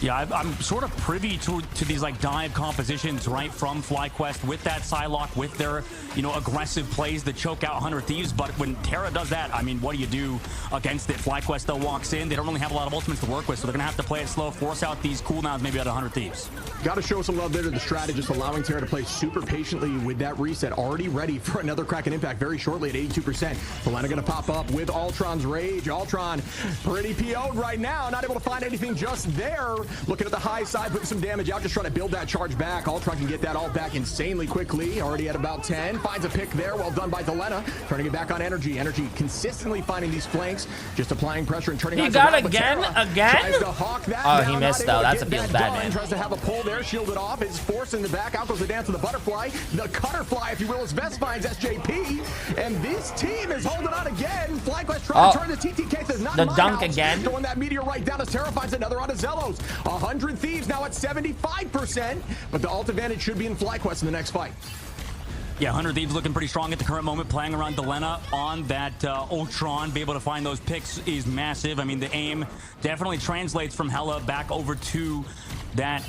Yeah, I'm sort of privy to these like dive compositions right from FlyQuest with that Psylocke, with their, you know, aggressive plays that choke out 100 Thieves. But when Terra does that, I mean, what do you do against it? FlyQuest though walks in. They don't really have a lot of ultimates to work with, so they're gonna have to play it slow, force out these cooldowns maybe at 100 Thieves. Got to show some love there to the strategist, allowing Terra to play super patiently with that reset, already ready for another Kraken Impact very shortly at 82%. Helena gonna pop up with Ultron's Rage. Ultron pretty PO'd right now, not able to find anything just there. Looking at the high side, putting some damage out, just trying to build that charge back. Ultron can get that all back insanely quickly. Already at about 10. Finds a pick there. Well done by Delena. Turning it back on Energy. Energy consistently finding these flanks, just applying pressure and turning. He got again? Oh, he missed though. That's a feels bad, man. Tries to have a pull there, shielded off. Is forced in the back. Out goes the dance of the butterfly. The cutterfly, if you will, as Vest finds SJP. And this team is holding on again. FlyQuest trying to turn the TTK. Says not the dunk again. Throwing that meteor right down as Terra finds another on Zelos. 100 Thieves now at 75%, but the ult advantage should be in FlyQuest in the next fight. Yeah, 100 Thieves looking pretty strong at the current moment, playing around Delena on that Ultron. Be able to find those picks is massive. I mean, the aim definitely translates from Hela back over to that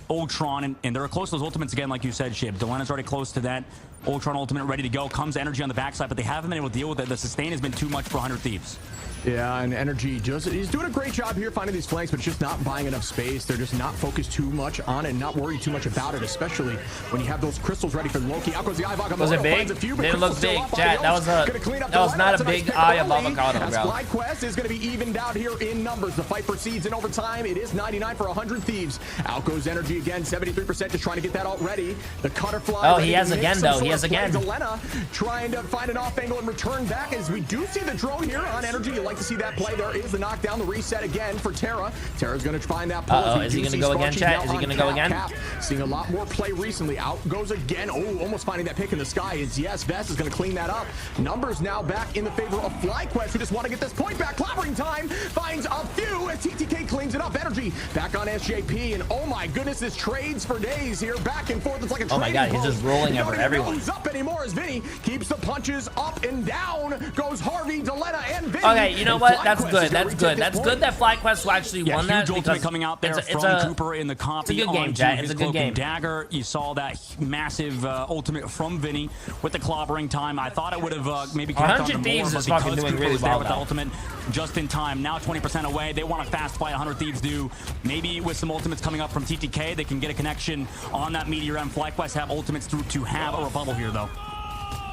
Ultron, and they're close to those ultimates again, like you said, Shib. Delena's already close to that Ultron ultimate, ready to go. Comes Energy on the backside, but they haven't been able to deal with it. The sustain has been too much for 100 Thieves. Yeah, and Energy he's doing a great job here finding these flanks, but just not buying enough space. They're just not focused too much on it and not worried too much about it, especially when you have those crystals ready for Loki. Out goes the Ivok. Was it big? Didn't look big, chat. That was not a big eye of avocado, bro. FlyQuest is going to be evened out here in numbers. The fight proceeds in overtime. It is 99 for 100 Thieves. Out goes Energy again, 73%, just trying to get that alt ready. The Cutterfly. Oh, he has again, though. He has again. Delena trying to find an off angle and return back as we do see the drone here on Energy. You like to see that play there. Is the knockdown, the reset again for Terra. Terra's going to find that pull. Is he going to go again, chat? Is he going to go again? Seeing a lot more play recently. Out goes again. Oh, almost finding that pick in the sky. Yes, Vest is going to clean that up. Numbers now back in the favor of FlyQuest, who just want to get this point back. Clobbering time finds a few as TTK cleans it up. Energy back on SJP, and oh my goodness, this trades for days here. Back and forth. It's like a oh my god, he's just rolling over everyone. He's up anymore as Vinny keeps the punches up and down. Goes Harvey, Delena, and Vinny. Okay, you know what? That's good. That's good. That's good that FlyQuest actually won that. Huge ultimate coming out there from Cooper in the copy. It's a good game, chat. It's a good game. Dagger, you saw that massive ultimate from Vinny with the clobbering time. I thought it would have maybe kept 100 Thieves is fucking doing really well with the ultimate just in time. Now 20% away. They want a fast fight. 100 Thieves do. Maybe with some ultimates coming up from TTK, they can get a connection on that Meteor M. FlyQuest have ultimates to have a rebuttal here, though.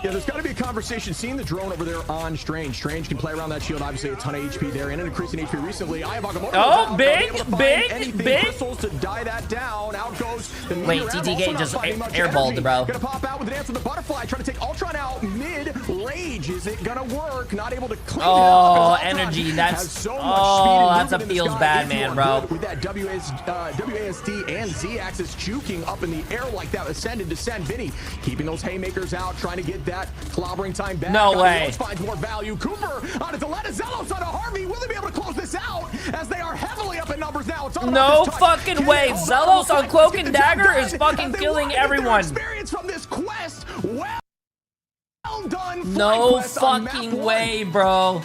Yeah, there's got to be a conversation. Seeing the drone over there on Strange. Strange can play around that shield. Obviously, a ton of HP there and an increase in HP recently. Oh, big. Crystals to die that down. Out goes the Wait, TTK just airballed, bro. Gonna pop out with the dance of the butterfly. Trying to take Ultron out mid-rage. Is it gonna work? Not able to clean it up. Oh, energy. That's that's a feels bad, man, bro. With that WASD and Z-axis juking up in the air like that. Ascend and descend. Vinny keeping those haymakers out, trying to get that clobbering time back. No way. Finds more value. Cooper on it to let Zelos on a Harvey. Will they be able to close this out as they are heavily up in numbers now? It's no fucking way. Zelos on Cloak and Dagger is fucking killing everyone. Experience from this quest. Well done. No fucking way, bro.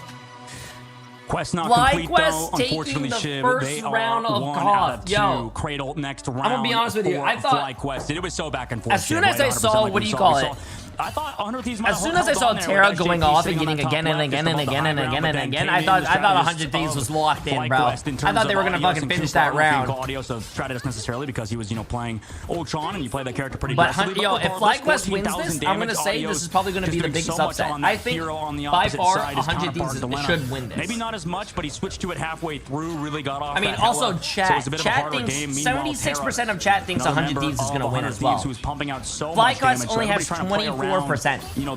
Quest not complete though. Unfortunately, the first round of COD. Yo, Cradle next round. I'm gonna be honest with you. I thought FlyQuest. It was so back and forth. As soon as I saw, what do you call it? I thought 100 Thieves. As soon as I saw Terra going off and getting again and again and again and again and again, I thought 100 Thieves was locked in, bro. I thought they were gonna fucking finish that round. Audio, so Stratus necessarily because he was, playing Ultron and you play that character pretty but aggressively. Yo, if FlyQuest wins this, I'm gonna say this is probably gonna be the biggest upset. I think by far 100 Thieves should win this. Maybe not as much, but he switched to it halfway through. Really got off. I mean, also chat thinks 76% of chat thinks 100 Thieves is gonna win as well. FlyQuest only has 24%.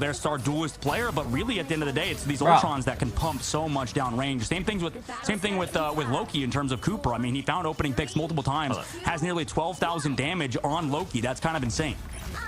Their star duelist player, but really at the end of the day, it's these Ultrons that can pump so much down range. Same thing with Loki in terms of Cooper. I mean, he found opening picks multiple times, has nearly 12,000 damage on Loki. That's kind of insane.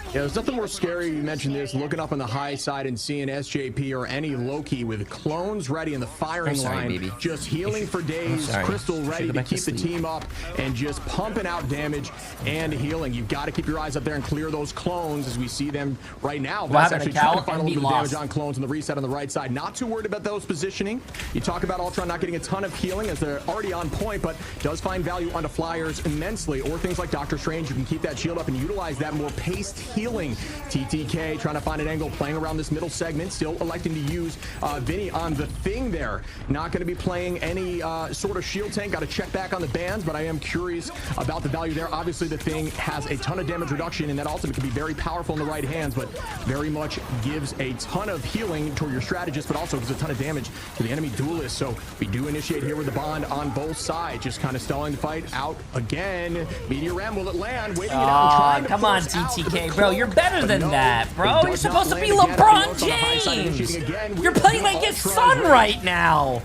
Yeah, there's nothing more scary. You mentioned this, looking up on the high side and seeing SJP or any Loki with clones ready in the firing line, baby. Just healing for days, Crystal ready to keep the team up and just pumping out damage and healing. You've got to keep your eyes up there and clear those clones as we see them right now. That's actually trying to find a little bit of damage on clones on the reset on the right side. Not too worried about those positioning. You talk about Ultron not getting a ton of healing as they're already on point, but does find value onto flyers immensely, or things like Doctor Strange. You can keep that shield up and utilize that more paced healing. TTK trying to find an angle, playing around this middle segment, still electing to use Vinny on the Thing there. Not going to be playing any sort of shield tank. Got to check back on the bans, but I am curious about the value there. Obviously, the Thing has a ton of damage reduction, and that ultimate can be very powerful in the right hands, but very much gives a ton of healing toward your strategist, but also gives a ton of damage to the enemy duelist. So we do initiate here with the bond on both sides, just kind of stalling the fight out again. Meteor Ram, will it land? Waiting it out, come on, TTK, bro. You're better than that, bro. You're supposed to be LeBron James. You're playing like his son right now.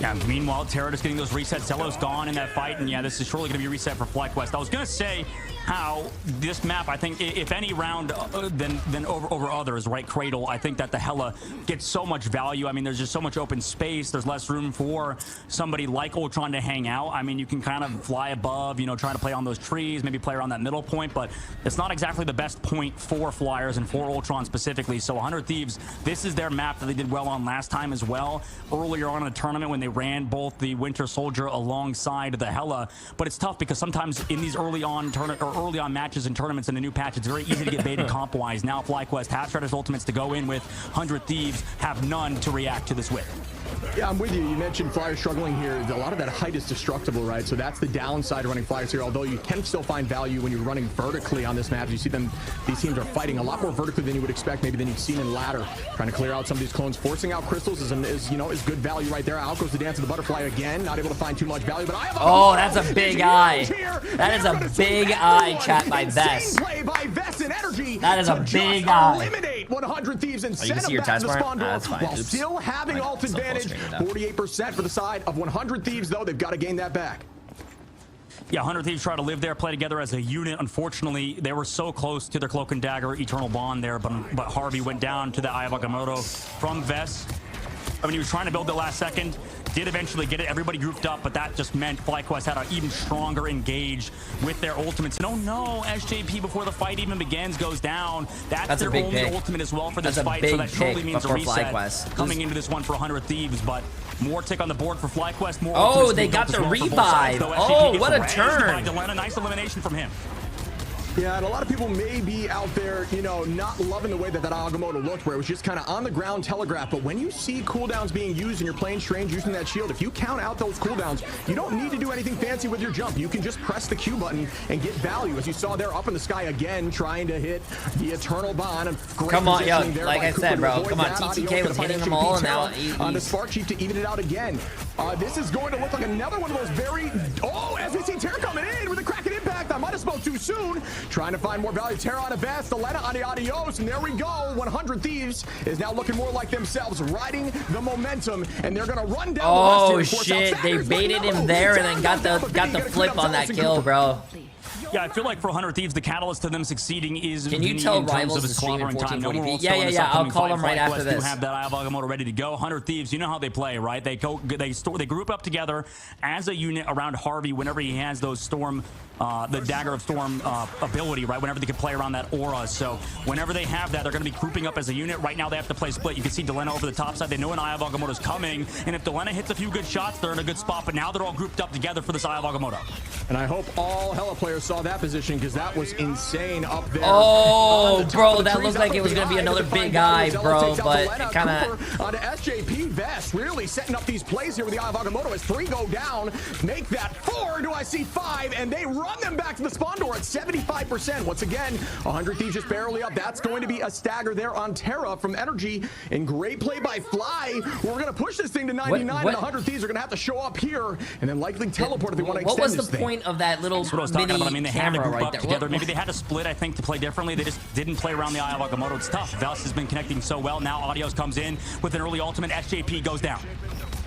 Yeah, meanwhile, Terra just getting those resets. Zelo's gone in that fight, and yeah, this is surely going to be a reset for FlyQuest. I was going to say how this map, I think, if any round than over others, right, Cradle, I think that the Hela gets so much value. I mean, there's just so much open space. There's less room for somebody like Ultron to hang out. I mean, you can kind of fly above, trying to play on those trees, maybe play around that middle point, but it's not exactly the best point for Flyers and for Ultron specifically. So 100 Thieves, this is their map that they did well on last time as well. Earlier on in the tournament when they ran both the Winter Soldier alongside the Hela, but it's tough because sometimes in these early on matches and tournaments in the new patch, it's very easy to get baited comp-wise. Now FlyQuest has Shredder's ultimates to go in with. 100 Thieves have none to react to this with. Yeah, I'm with you. You mentioned Flyers struggling here. A lot of that height is destructible, right? So that's the downside running Flyers here, although you can still find value when you're running vertically on this map. You see these teams are fighting a lot more vertically than you would expect, maybe than you've seen in ladder. Trying to clear out some of these clones, forcing out crystals is good value right there. Out goes the dance of the butterfly again. Not able to find too much value, but I have that's a big eye. That is a big eye, chat by Vess. That is a big eye. Eliminate 100 Thieves and send them back to the spawn door while still having ult advantage. 48% for the side of 100 Thieves, though. They've got to gain that back. Yeah, 100 Thieves try to live there, play together as a unit. Unfortunately, they were so close to their Cloak and Dagger Eternal Bond there, but Harvey went down to the Eye of Agamotto from Vess. I mean, he was trying to build the last second, did eventually get it. Everybody grouped up, but that just meant FlyQuest had an even stronger engage with their ultimates. And oh no, SJP before the fight even begins goes down. That's their only ultimate as well for this fight, so that totally means a reset coming into this one for 100 Thieves. But more tick on the board for FlyQuest. More they got the revive. Oh, what a turn. Nice elimination from him. Yeah, and a lot of people may be out there, you know, not loving the way that Agamotto looked, where it was just kind of on the ground telegraph. But when you see cooldowns being used and you're playing Strange using that shield, if you count out those cooldowns, you don't need to do anything fancy with your jump. You can just press the Q button and get value. As you saw there up in the sky again, trying to hit the Eternal Bond. Come on, yo, like I said, bro. Come on, TTK was hitting them all, and now on the Spark Chief to even it out again. This is going to look like another one of those very... Oh, as we see Terra coming in with a cracking impact. I might have spoke too soon. Trying to find more value. Terra on a vest, Elena on the Adios, and there we go. 100 Thieves is now looking more like themselves, riding the momentum, and they're gonna run down. Oh shit! They baited him there and then got the flip on that kill, bro. Yeah, I feel like for 100 Thieves, the catalyst to them succeeding is Can you tell Rivals to stream in 1440p? Yeah. I'll call them right after this. Have that Eye of Agamotto ready to go. 100 Thieves, you know how they play, right? They group up together as a unit around Harvey whenever he has those Storm, the Dagger of Storm ability, right? Whenever they can play around that aura. So whenever they have that, they're going to be grouping up as a unit. Right now, they have to play split. You can see Delena over the top side. They know an Eye of Agamotto's coming, and if Delena hits a few good shots, they're in a good spot. But now they're all grouped up together for this Eye of Agamotto. And I hope all Hella players saw that position, because that was insane up there. Oh, bro, that looked like it was going to be another big eye, bro, but it kind of... On the SJP vest, really setting up these plays here with the Eye of Agamotto as 3 go down. Make that 4. Do I see 5? And they run them back to the spawn door at 75%. Once again, 100 Thieves just barely up. That's going to be a stagger there on Terra from Energy. And great play by Fly. We're going to push this thing to 99, and 100 Thieves are going to have to show up here and then likely teleport if they want to extend this thing. What was the point of that little mini camera right there? Together. Maybe they had to split, I think, to play differently. They just didn't play around the Eye of Agamotto. It's tough. Vels has been connecting so well. Now Adios comes in with an early ultimate. SJP goes down.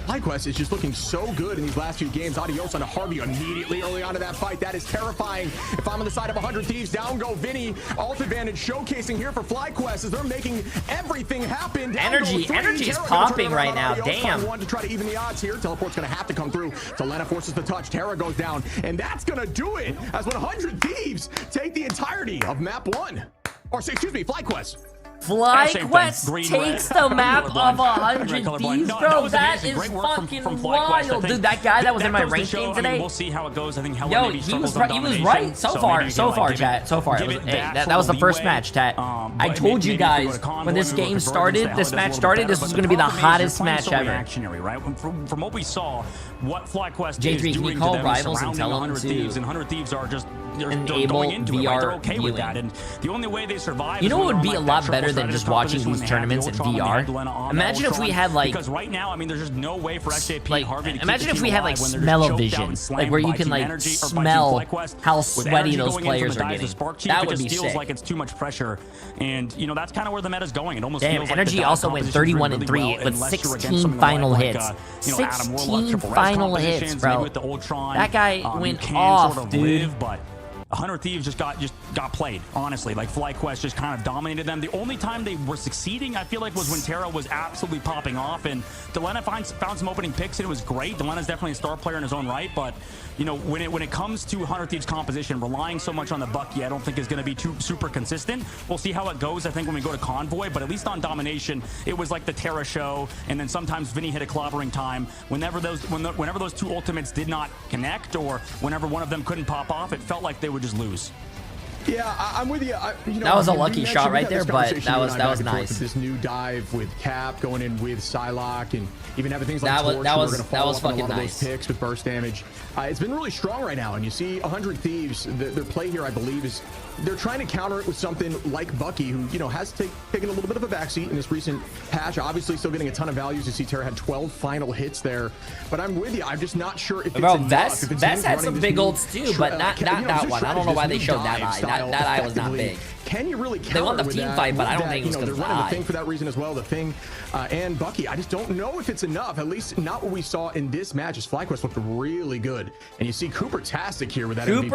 FlyQuest is just looking so good in these last few games. Adios on Harvey immediately early on in that fight. That is terrifying. If I'm on the side of 100 Thieves, down go Vinny. Ult advantage showcasing here for FlyQuest as they're making everything happen. Energy is popping right now. Damn. One to try to even the odds here. Teleport's going to have to come through. Delena forces the touch. Terra goes down. And that's going to do it as 100 Thieves take the entirety of map 1. Or, excuse me, FlyQuest. FlyQuest takes the map of 100 Thieves, bro. That is fucking wild. Dude, that guy that was in my rank game today. We'll see how it goes. I think Yo, he was right so far, chat. So far. That was the first match, chat. I told you guys when this game started, this match started, this was going to be the hottest match ever. From what we saw, what FlyQuest Jay3, is can you doing call to them Rivals is and tell them 100 to Thieves, and 100 Thieves are just enable going into it, right? They're okay viewing. with that, and the only way they survive. You know what would be a lot better than just watching these tournaments in VR? Imagine if we had like, because right now, I mean, there's just no way for SJP like, Harvey to imagine if we had like smell-o-vision, like where you can like smell how sweaty those players are getting. That would be sick. Feels like it's too much pressure, and you know that's kind of where the meta's going. It almost damn. feels Energy like also went 31-3 with 16 final hits. 16 final hits, bro. That guy went off, dude. But 100 Thieves just got played, honestly. Like, FlyQuest just kind of dominated them. The only time they were succeeding, I feel like, was when Terra was absolutely popping off, and Delena found some opening picks, and it was great. Delena's definitely a star player in his own right, but, you know, when it comes to 100 Thieves composition, relying so much on the Bucky, I don't think is going to be too super consistent. We'll see how it goes, I think, when we go to Convoy, but at least on domination, it was like the Terra show, and then sometimes Vinny hit a clobbering time. Whenever those two ultimates did not connect, or whenever one of them couldn't pop off, it felt like they would just lose. Yeah, I'm with you. You know, that was a lucky shot right there, but that was nice. This new dive with Cap going in with Psylocke, and even having things like that was fucking nice. Those picks with burst damage. It's been really strong right now, and you see 100 Thieves. Their play here, I believe, is they're trying to counter it with something like Bucky, who, you know, has taken a little bit of a backseat in this recent patch. Obviously, still getting a ton of values. You see Terra had 12 final hits there, but I'm with you. I'm just not sure if it's enough. Vest had some big ults too, but not that one. I don't know why they showed that eye. That eye was not big. Can you really counter? They won the team fight, but I don't think it was because of the eye. The Thing for that reason as well. The Thing and Bucky. I just don't know if it's enough. At least not what we saw in this match. As FlyQuest looked really good, and you see Cooper-tastic here with that MVP.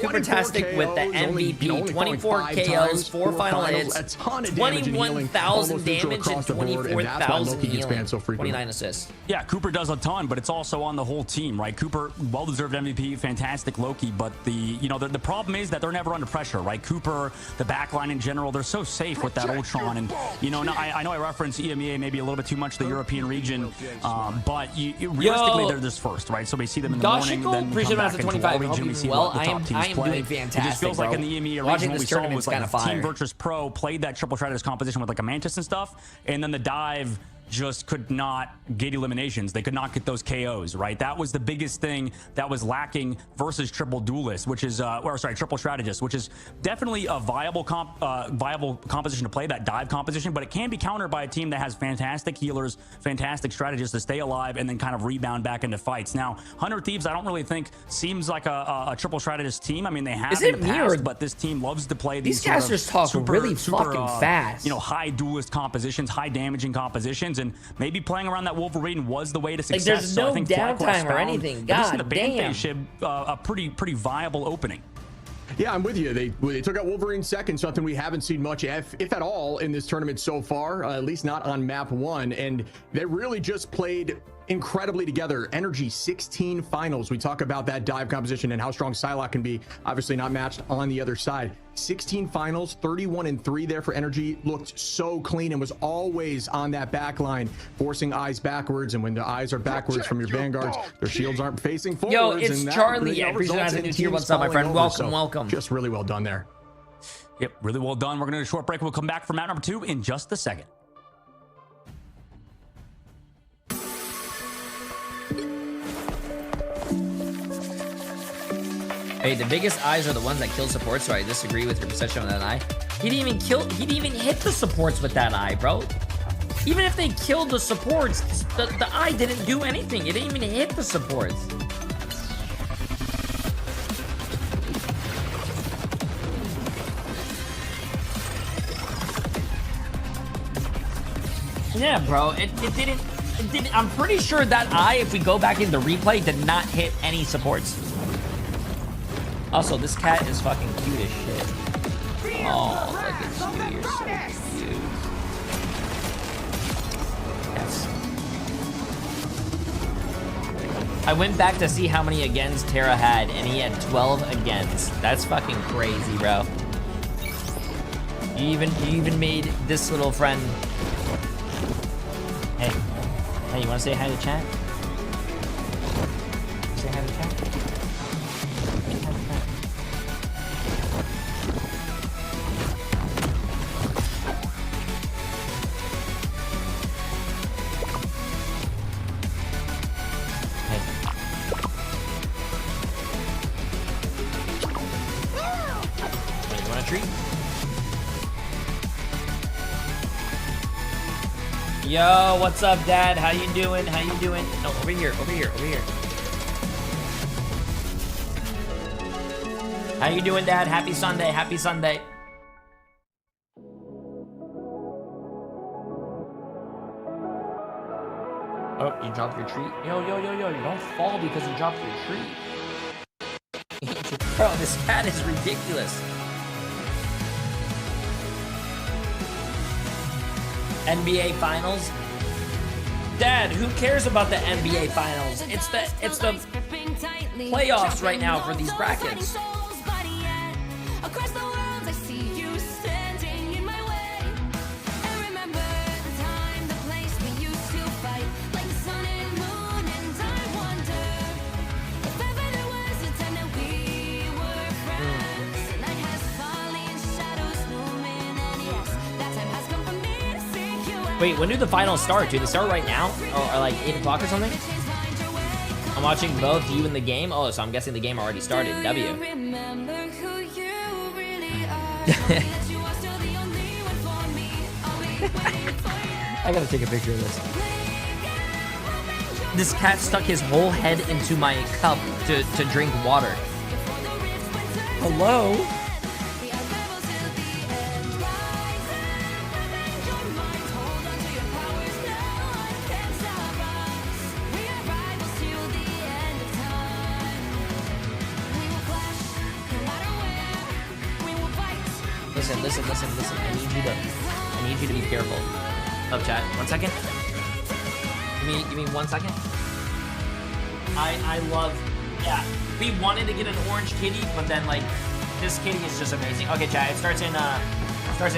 Cooper-tastic with the MVP. 24 KOs, 4 final hits, 21,000 damage, and 24,000 healing. 29 assists. Yeah, Cooper does a ton, but it's also on the whole team, right? Cooper, well-deserved MVP, fantastic Loki, but the problem is that they're never under pressure, right? Cooper, the backline in general, they're so safe with that Ultron. And, you know, I know I reference EMEA maybe a little bit too much, the European region, but realistically, they're just first, right? So we see them in the morning, then we come back into our region, we see what the top teams play. It just feels like in the EMEA region, what we saw was like Team Virtus Pro played that triple strategist composition with like a Mantis and stuff, and then the Dive just could not get eliminations. They could not get those KOs, right? That was the biggest thing that was lacking versus triple duelist, which is, triple strategist, which is definitely a viable composition to play, that dive composition, but it can be countered by a team that has fantastic healers, fantastic strategists to stay alive and then kind of rebound back into fights. Now, 100 Thieves, I don't really think seems like a triple strategist team. I mean, they have in the past, but this team loves to play these guys just talk really fucking fast. You know, high duelist compositions, high damaging compositions, and maybe playing around that Wolverine was the way to success. Like, there's no downtime or anything. God damn. A pretty viable opening. Yeah, I'm with you. They took out Wolverine second, something we haven't seen much, if at all, in this tournament so far, at least not on map 1. And they really just played incredibly together. Energy 16 finals. We talk about that dive composition and how strong Psylocke can be. Obviously not matched on the other side. 16 finals, 31-3 there for Energy. Looked so clean and was always on that back line, forcing eyes backwards. And when the eyes are backwards from your vanguards, their shields aren't facing forwards. Yo, it's Charlie. I appreciate that new tier. What's up, my friend? Welcome, welcome. Just really well done there. Yep, really well done. We're going to do a short break. We'll come back for map number 2 in just a second. Hey, the biggest eyes are the ones that kill supports, so I disagree with your perception on that eye. He didn't even hit the supports with that eye, bro. Even if they killed the supports, the eye didn't do anything. It didn't even hit the supports. Yeah, bro, it didn't, I'm pretty sure that eye, if we go back into replay, did not hit any supports. Also, this cat is fucking cute as shit. Oh, look at you. You're so cute. Yes. I went back to see how many agains Terra had, and he had 12 agains. That's fucking crazy, bro. You even made this little friend. Hey, you want to say hi to chat? Say hi to chat. Yo, what's up, Dad? How you doing? How you doing? No, over here. How you doing, Dad? Happy Sunday. Happy Sunday. Oh, you dropped your treat? Yo, you don't fall because you dropped your treat. Bro, this cat is ridiculous. NBA Finals? Dad, who cares about the NBA Finals? It's the playoffs right now for these brackets. Wait, when do the finals start? Do they start right now? Or like 8 o'clock or something? I'm watching both you and the game. Oh, so I'm guessing the game already started. W. I gotta take a picture of this. This cat stuck his whole head into my cup to drink water. Hello? Listen. I need you to be careful. Oh, chat. 1 second. Give me 1 second. I love. Yeah, we wanted to get an orange kitty, but then like This kitty is just amazing. Okay, chat. It starts in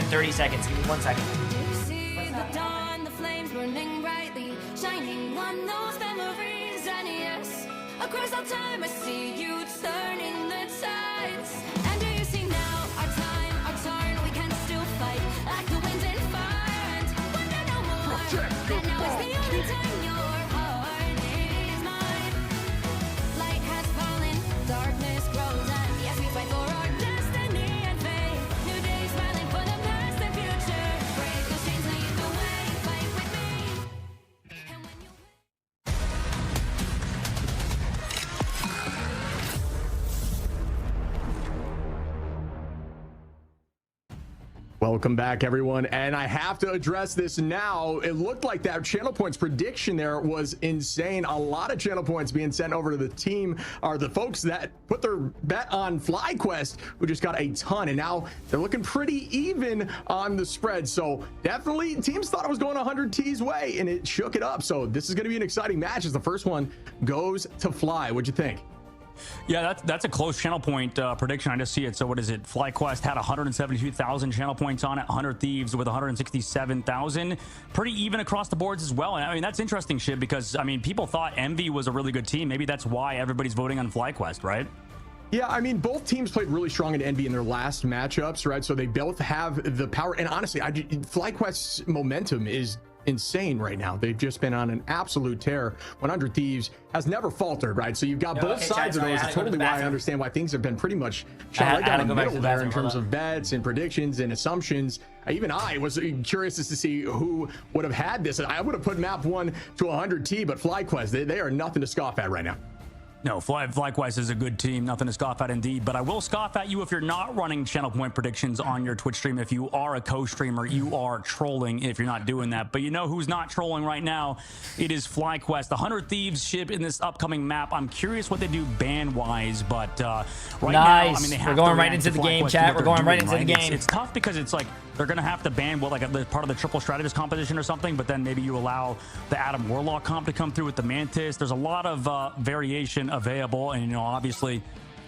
30 seconds. Give me 1 second. You see the dawn, the flames burning brightly, shining on those memories. And yes, across all time, I see you turning the tides. And do you see now our time, our turn? We can still fight like the wind and fire. And wonder no more. That now is the only time your heart is mine. Light has fallen, darkness grows, and yes, we fight for our destiny and fate. New days smiling for the past and future. Break the chains, lead the way, fight with me. And when you Welcome back, everyone, and I have to address this now. It looked like that channel points prediction there was insane. A lot of channel points being sent over to the team, or the folks that put their bet on FlyQuest, who just got a ton, and now they're looking pretty even on the spread. So definitely teams thought it was going 100 T's way, and it shook it up. So this is going to be an exciting match as the first one goes to Fly. What'd you think? Yeah, that's a close channel point prediction. I just see it. So what is it? FlyQuest had 172,000 channel points on it. 100 Thieves with 167,000. Pretty even across the boards as well. And I mean, that's interesting, shit, because I mean, people thought Envy was a really good team. Maybe that's why everybody's voting on FlyQuest, right? Yeah, I mean, both teams played really strong in Envy in their last matchups, right? So they both have the power. And honestly, FlyQuest's momentum is insane right now. They've just been on an absolute tear. 100 Thieves has never faltered, right? So you've got both sides of those. It's totally why I understand why things have been pretty much shot down the middle there in terms of bets and predictions and assumptions. Even I was curious as to see who would have had this. I would have put map 1 to 100T, but FlyQuest, they are nothing to scoff at right now. No, FlyQuest is a good team. Nothing to scoff at indeed. But I will scoff at you if you're not running channel point predictions on your Twitch stream. If you are a co-streamer, you are trolling if you're not doing that. But you know who's not trolling right now? It is FlyQuest. The 100 Thieves ship in this upcoming map. I'm curious what they do ban-wise, but right now, I mean, they have We're going right into the game, chat. We're going right into the game. It's tough because it's like they're going to have to ban like a part of the triple strategist composition or something, but then maybe you allow the Adam Warlock comp to come through with the Mantis. There's a lot of variation available, and you know, obviously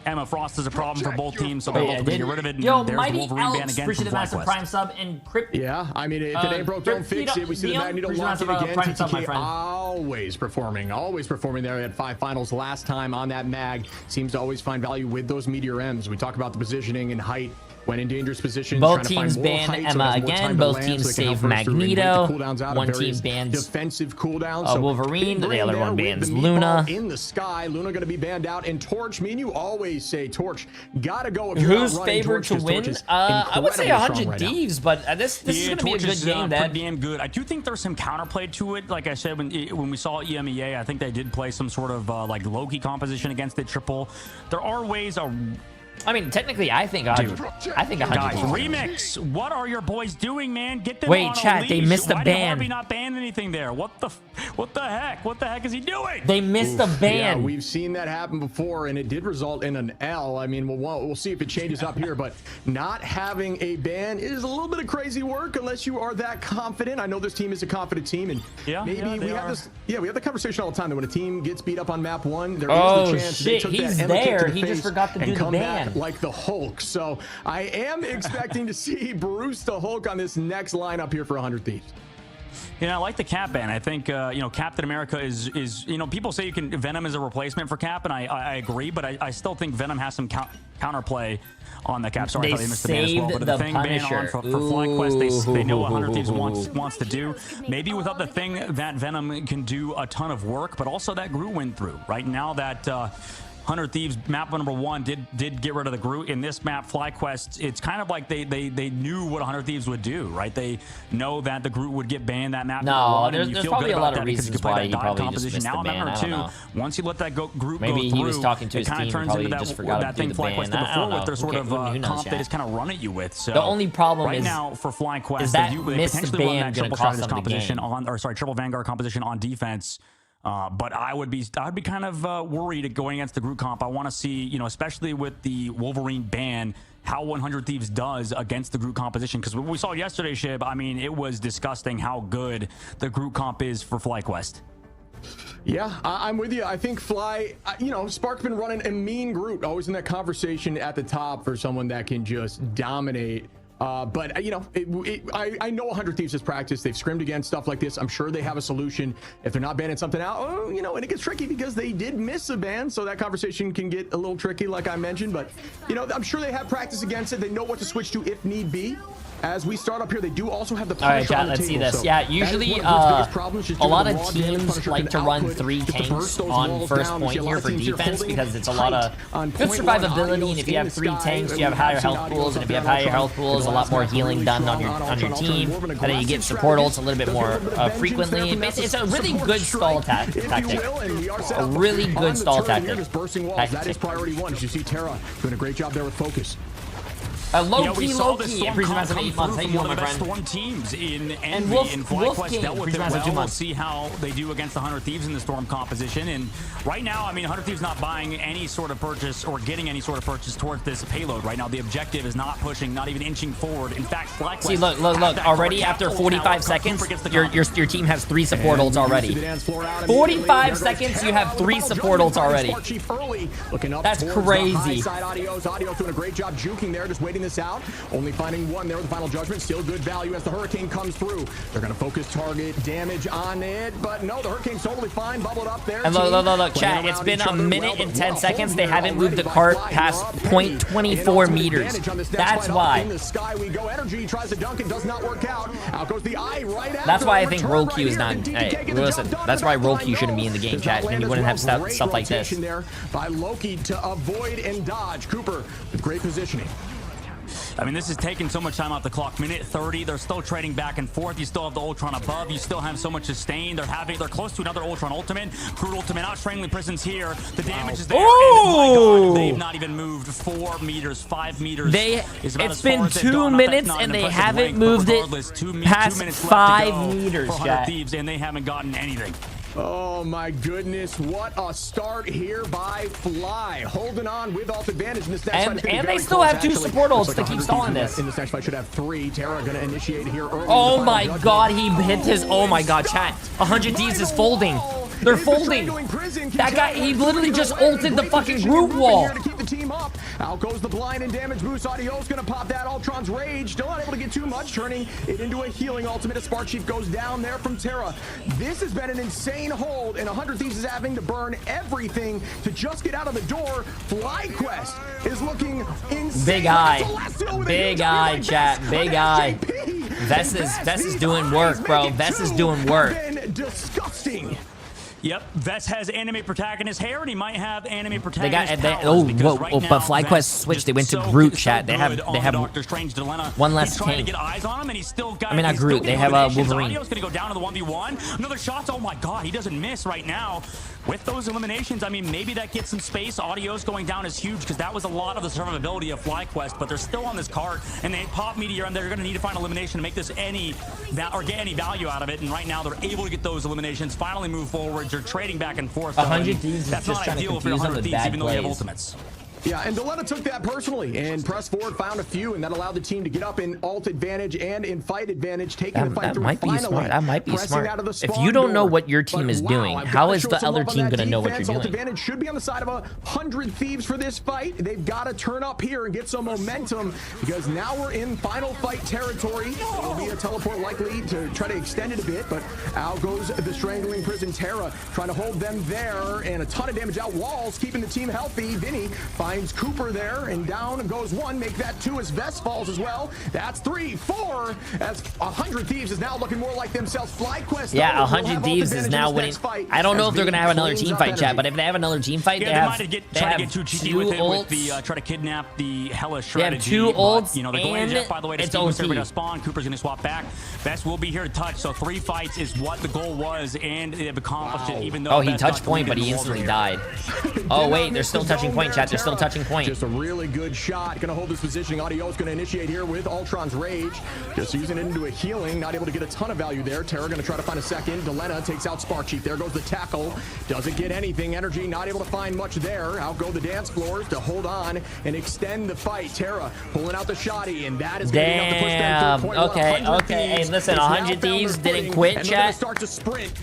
Emma Frost is a problem for both teams, so they'll ultimately get rid of it. And yo, there's Mighty Wolverine ban Elks, again appreciate the from massive FlyQuest. prime sub, and Crypt. Yeah, I mean, if it ain't broke, don't fix it. We see the Magneto lock it again. TTK always performing there at 5 finals last time on that mag. Seems to always find value with those Meteor M's. We talk about the positioning and height when in dangerous positions. Both teams ban Emma again. Both teams save Magneto. One team bans defensive cooldown. Wolverine. The other one bans Luna. In the sky, Luna going to be banned out. And Torch, me and you always say Torch gotta go. If you're who's favored to win? I would say 100 Thieves, but this is going to be a good game. Pretty damn good. I do think there's some counterplay to it. Like I said, when we saw EMEA, I think they did play some sort of like Loki composition against the triple. There are ways. I mean, technically, I think 100. I think 100. Guys, remix. What are your boys doing, man? Get them Wait, on chat. a leash. They missed a Why ban. Why have we not banned anything there? What the heck? What the heck is he doing? They missed a ban. Yeah, we've seen that happen before, and it did result in an L. I mean, we'll see if it changes up here, but not having a ban is a little bit of crazy work unless you are that confident. I know this team is a confident team, and maybe we have this. Yeah, we have the conversation all the time that when a team gets beat up on map 1, there is the chance they took he's that there. To the He just forgot to do the ban. Like the Hulk. So I am expecting to see Bruce the Hulk on this next lineup here for 100 Thieves. Yeah, I like the Cap ban. I think you know, Captain America is you know, people say Venom is a replacement for Cap, and I agree, but I still think Venom has some counterplay on the Cap. Sorry, I thought they missed the ban as well. But the thing ban on for FlyQuest, they know what 100 Thieves wants to do. Maybe without the thing that Venom can do a ton of work, but also that Groot went through. Right now that 100 Thieves map number 1 did get rid of the Groot. In this map, FlyQuest, it's kind of like they knew what 100 Thieves would do, right? They know that the Groot would get banned that map. No, there's probably a lot of reasons why he probably just missed the ban. I don't know. Once you let that Groot go through, maybe he was talking to his team and probably just forgot that to do thing the ban. FlyQuest did I don't before know. with their sort of comp yet. they just kind of run at you with. So the only problem right is now for FlyQuest is that they missed potentially run ban that going to triple cost strategist them the composition game. on, or sorry, triple Vanguard composition on defense. But I would be kind of worried going against the Groot comp. I want to see, you know, especially with the Wolverine ban, how 100 Thieves does against the Groot composition. Because what we saw yesterday, Shib, I mean, it was disgusting how good the Groot comp is for FlyQuest. Yeah, I'm with you. I think Fly, you know, Spark's been running a mean group, always in that conversation at the top for someone that can just dominate. But, you know, I know 100 Thieves has practiced. They've scrimmed against stuff like this. I'm sure they have a solution. If they're not banning something out, oh, you know, and it gets tricky because they did miss a ban. So that conversation can get a little tricky, like I mentioned. But, you know, I'm sure they have practice against it. They know what to switch to if need be. As we start up here, they do also have the Punisher. All right, chat, let's see this. So yeah, usually a lot of teams like to run 3 tanks on first point here for defense because it's a lot of good survivability. And if you have 3 tanks, you have higher health pools, and if you have higher health pools, a lot more healing done on your team. And then you get support ults a little bit more frequently. It's a really good stall tactic. A really good stall tactic. That is priority 1. As you see, Terra doing a great job there with focus. Low-key, pre-massive 8 months. How you doing, my friend? Storm teams in and Wolf King, dealt with it pre-massive 2 well. We'll months. see how they do against the 100 Thieves in the Storm composition. And right now, I mean, 100 Thieves not buying any sort of purchase or getting any sort of purchase towards this payload right now. The objective is not pushing, not even inching forward. In fact, FlyQuest... See, look. Already after 45 seconds, your team has 3 support ults already. 45 seconds, you have 3 support ults already. That's crazy. Audio's doing a great job juking there, just waiting this out. Only finding 1 there with the final judgment. Still good value as the Hurricane comes through. They're going to focus target damage on it, but no, the Hurricane's totally fine. Bubbled up there. And look, chat. It's been a minute and 10 seconds. They haven't moved the cart past 0.24 meters. That's why. In the sky we go. Energy tries to dunk it, does not work out. Out goes the eye right after. That's why I think roll Q is not. Hey, listen. That's why roll Q shouldn't be in the game, chat. And you wouldn't have stuff like this. There by Loki to avoid and dodge. Cooper with great positioning. I mean, this is taking so much time off the clock. Minute 30, they're still trading back and forth. You still have the Ultron above. You still have so much sustain. They're close to another Ultron ultimate. Crude ultimate out, Strangling Prisons here. The damage is there. Oh! And my God, they've not even moved 4 meters, 5 meters. It's been 2 minutes and they haven't moved it past 5 meters, chat. Thieves, and they haven't gotten anything. Oh my goodness, what a start here by Fly. Holding on with ult advantage in this next fight. And they still have 2 support ults to keep stalling this. In this next fight should have 3. Terra gonna initiate here early. Oh my God, he hit his, oh my God, chat. 100 Thieves is folding. They're folding. That guy, he literally just ulted the fucking group wall. To keep the team up. Out goes the blind and damage boost. Audio's gonna pop that. Ultron's rage. Still not able to get too much, turning it into a healing ultimate. A Spark Chief goes down there from Terra. This has been an insane hold, and 100 Thieves is having to burn everything to just get out of the door. FlyQuest is looking insane. Big eye, chat. Big eye. Vess is doing work, bro. Vess is doing work. Disgusting. Yep, Vess has anime protagonist hair, and he might have anime protagonist but FlyQuest switched. They went to Groot, chat. They have Doctor Strange Dilemma. One less trying tank. to get eyes on him, and he's still got. I mean, not Groot. They have a Wolverine. Audio's gonna go down to the 1v1. Another shot. Oh my God, he doesn't miss right now. With those eliminations, I mean, maybe that gets some space. Audio's going down is huge because that was a lot of the survivability of FlyQuest, but they're still on this cart, and they pop Meteor, and they're going to need to find elimination to make this get any value out of it. And right now, they're able to get those eliminations, finally move forward. They're trading back and forth. 100 Thieves is just trying to confuse them with bad even though they have ultimates. Yeah, and Delena took that personally and pressed forward, found a few, and that allowed the team to get up in ult advantage and in fight advantage, taking the fight through. That might be smart. If you don't know what your team is doing, how is the other team going to know what you're doing? Ult advantage should be on the side of 100 Thieves for this fight. They've got to turn up here and get some momentum because now we're in final fight territory. It'll be a teleport likely to try to extend it a bit, but out goes the Strangling Prison. Terra trying to hold them there, and a ton of damage out walls, keeping the team healthy. Vinny finds Cooper there, and down goes 1. Make that 2 as Vess falls as well. That's 3, 4, as 100 Thieves is now looking more like themselves. FlyQuest. Yeah, 100 Thieves is now winning. I don't know if they're going to have another team fight, chat, but if they have another team fight, they have 2 ults. Try to kidnap the Hella strategy. They have 2 ults, you know, they're going to, by the way, to it's OT. Everybody to spawn. Cooper's going to swap back. Vess will be here to touch, so 3 fights is what the goal was, and they've accomplished it, even though... Oh, he touched point, but he instantly died. Oh, wait, they're still touching point, chat. They're still touching point. Just a really good shot. Gonna hold this positioning. Audio's gonna initiate here with Ultron's Rage. Just using it into a healing. Not able to get a ton of value there. Terra gonna try to find a second. Delena takes out Spark Chief. There goes the tackle. Doesn't get anything. Energy not able to find much there. Out go the dance floors to hold on and extend the fight. Terra pulling out the shotty, and that is gonna be enough to push them through. Okay. Hey, listen, 100 Thieves didn't quit, chat,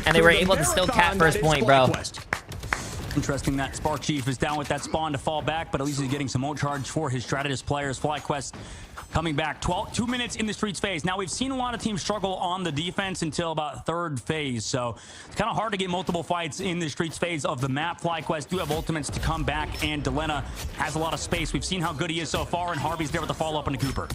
and they were able to still cap first point, bro. Interesting that Spark Chief is down with that spawn to fall back, but at least he's getting some more charge for his strategist players. FlyQuest coming back 2 minutes in the streets phase. Now, we've seen a lot of teams struggle on the defense until about third phase, so it's kind of hard to get multiple fights in the streets phase of the map. FlyQuest do have ultimates to come back, and Delena has a lot of space. We've seen how good he is so far, and Harvey's there with the follow-up into Cooper.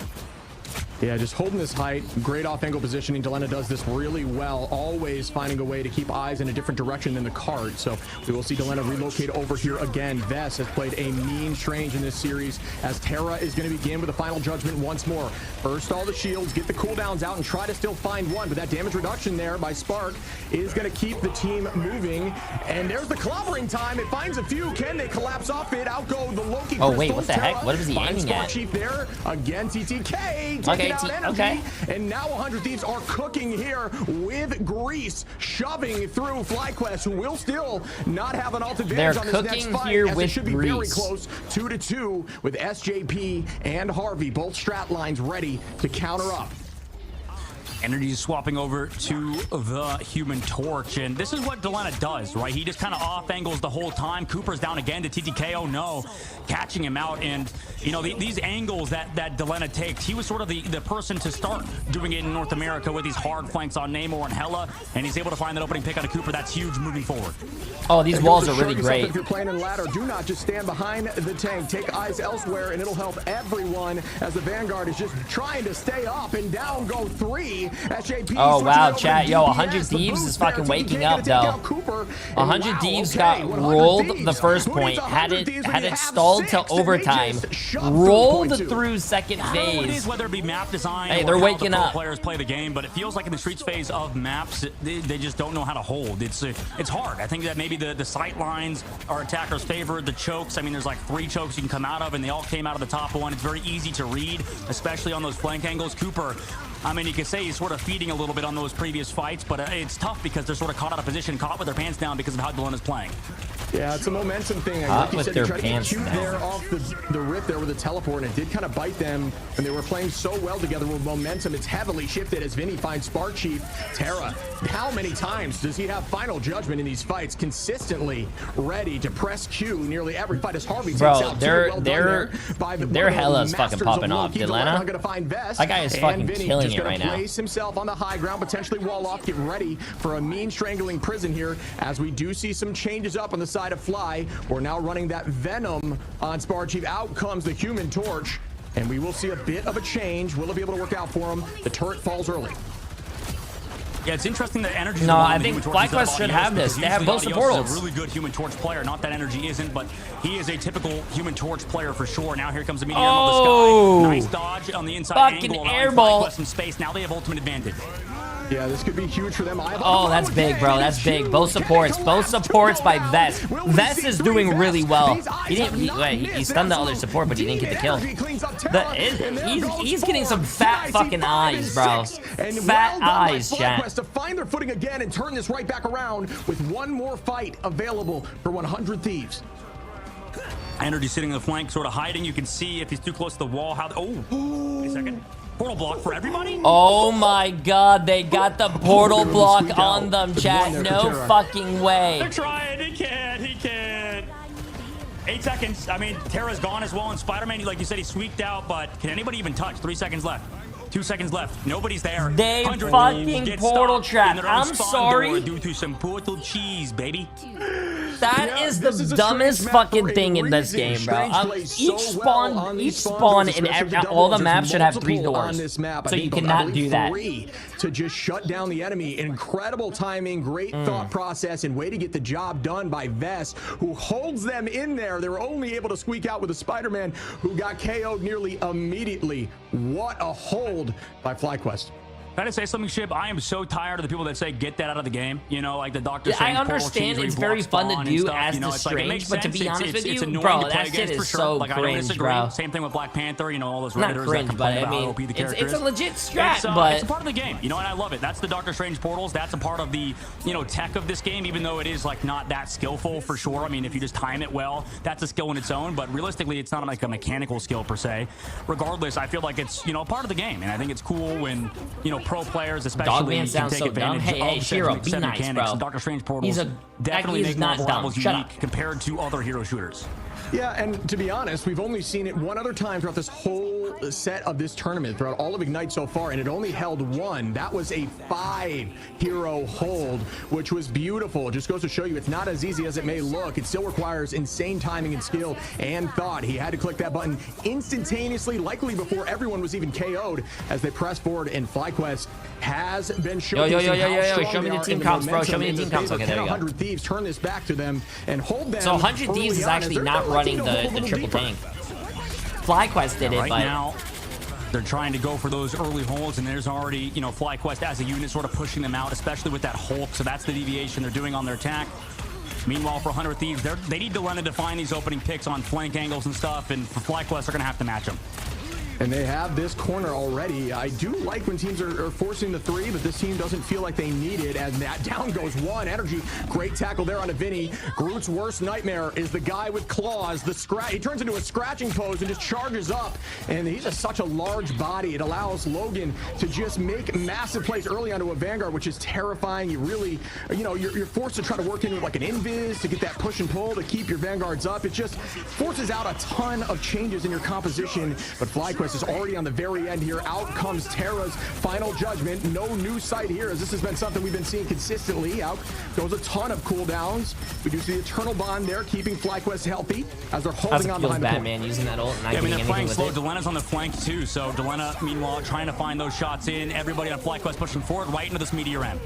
Yeah, just holding this height, great off-angle positioning. Delena does this really well, always finding a way to keep eyes in a different direction than the card. So we will see Delena relocate over here again. Vess has played a mean Strange in this series, as Terra is going to begin with the final judgment once more. First, all the shields, get the cooldowns out, and try to still find one. But that damage reduction there by Spark is going to keep the team moving. And there's the clobbering time. It finds a few. Can they collapse off it? Out go the Loki. Oh, wait, what the heck? What was he aiming at? Chief there again. TTK. Okay, okay. And now 100 Thieves are cooking here with Grease, shoving through FlyQuest, who will still not have an ult advantage on this next fight. Here as with it should be Grease. very close, 2-2, with SJP and Harvey, both strat lines ready to counter up. Energy is swapping over to the Human Torch, and this is what Delena does, right? He just kind of off angles the whole time. Cooper's down again to TTK. Oh no, catching him out. And you know, these angles that Delena takes, he was sort of the person to start doing it in North America with these hard flanks on Namor and Hela, and he's able to find that opening pick on a Cooper. That's huge moving forward. Oh, these walls are really great. If you're playing in ladder, do not just stand behind the tank. Take eyes elsewhere, and it'll help everyone, as the Vanguard is just trying to stay up, and down go 3. SJP. Oh wow, chat. Yo, 100 Thieves is fucking waking up though. 100 Thieves got rolled the first point, had it stalled till overtime, rolled through second phase. It is whether it be map design. Hey, or they're how waking the pro up. Players play the game, but it feels like in the streets phase of maps, they just don't know how to hold. It's hard. I think that maybe the sight lines are attackers' favored. The chokes. I mean, there's like 3 chokes you can come out of, and they all came out of the top one. It's very easy to read, especially on those flank angles. Cooper, I mean, you could say he's sort of feeding a little bit on those previous fights, but it's tough because they're sort of caught out of position, caught with their pants down because of how Delena's playing. Yeah, it's a momentum thing. Caught Like you with said, their they tried to get pants cute down. there off the rip there with the teleport, and it did kind of bite them when they were playing so well together with momentum. It's heavily shifted as Vinny finds Spark Chief. Terra, how many times does he have final judgment in these fights? Consistently ready to press Q nearly every fight as Harvey takes out their Hella's fucking popping off. Delena, that guy is fucking killing it right now. Place himself on the high ground, potentially wall off, get ready for a mean strangling prison here, as we do see some changes up on the side of Fly. We're now running that Venom on Spark Chief. Out comes the Human Torch, and we will see a bit of a change. Will it be able to work out for him? The turret falls early. Yeah, it's interesting that Energy. No, I think FlyQuest should have this. They have both supportals. He's a really good Human Torch player. Not that Energy isn't, but he is a typical Human Torch player for sure. Now here comes the meteor of the sky. Nice dodge on the inside fucking angle. airball. Some space. Now they have ultimate advantage. Yeah, this could be huge for them. Oh, that's big, bro. That's big. Both supports by Vess. Vess is doing really well. He stunned the other support, but he didn't get the kill. He's getting some fat fucking eyes, bro. Fat eyes, chat. To find their footing again and turn this right back around with one more fight available for 100 Thieves. Energy sitting in the flank, sort of hiding. You can see if he's too close to the wall. Wait a second. Portal block for everybody? Oh my god, they got the portal block on them, chat. No fucking way. They're trying. He can't. 8 seconds. I mean, Terra's gone as well, and Spider-Man, like you said, he squeaked out, but can anybody even touch? 3 seconds left. 2 seconds left. Nobody's there. They fucking portal trap. I'm sorry. Due to some portal cheese, baby. That is the dumbest fucking thing in this game, bro. Each spawn in all the maps should have 3 doors, so you cannot do that. To just shut down the enemy. Incredible timing, great thought process, and way to get the job done by Vess, who holds them in there. They were only able to squeak out with a Spider-Man who got KO'd nearly immediately. What a hold by FlyQuest. Can I say something, Shib? I am so tired of the people that say, get that out of the game. You know, like the Doctor Yeah, Strange I understand it's very fun to do as the Strange, but to be honest with you, bro, that shit is so cringe, bro. Same thing with Black Panther, you know, all those Not Redditors cringe, that but complain I about how mean, OP the character it's a is. legit strat, but... It's a part of the game, you know, and I love it. That's the Doctor Strange portals. That's a part of the, you know, tech of this game, even though it is, like, not that skillful for sure. I mean, if you just time it well, that's a skill in its own, but realistically, it's not like a mechanical skill per se. Regardless, I feel like it's, you know, a part of the game, and I think it's cool when, you know, pro players especially can take advantage of Shiro, be nice, mechanics. bro. Doctor Strange portals definitely make Marvel Rivals unique compared to other hero shooters. Yeah, and to be honest, we've only seen it one other time throughout this whole set of this tournament, throughout all of Ignite so far, and it only held one. That was a 5-hero hold, which was beautiful. It just goes to show you it's not as easy as it may look. It still requires insane timing and skill and thought. He had to click that button instantaneously, likely before everyone was even KO'd as they press forward, and FlyQuest has been showing Yo, show me the team comps, bro. Show me the team comps. Okay, there you go. 100 Thieves turn this back to them and hold them. So 100 Thieves is actually not running the triple tank. FlyQuest did it, right but now they're trying to go for those early holds, and there's already, you know, FlyQuest as a unit sort of pushing them out, especially with that Hulk. So that's the deviation they're doing on their attack. Meanwhile, for 100 Thieves, they need Delena to find these opening picks on flank angles and stuff, and for FlyQuest, they're going to have to match them. And they have this corner already. I do like when teams are forcing the three, but this team doesn't feel like they need it. And that down goes one. Energy, great tackle there on a Vinny. Groot's worst nightmare is the guy with claws. He turns into a scratching pose and just charges up. And he's just such a large body. It allows Logan to just make massive plays early onto a Vanguard, which is terrifying. You really, you know, you're forced to try to work in with like an invis to get that push and pull to keep your Vanguards up. It just forces out a ton of changes in your composition. But FlyQuest is already on the very end here. Out comes Terra's final judgment. No new sight here, as this has been something we've been seeing consistently. Out goes a ton of cooldowns. We do see the Eternal Bond there, keeping FlyQuest healthy as they're holding on behind the point. man using that ult and not Yeah, I mean, getting the anything flank's with slow. it. Delena's on the flank too, so Delena, meanwhile, trying to find those shots in. Everybody on FlyQuest pushing forward right into this meteor end.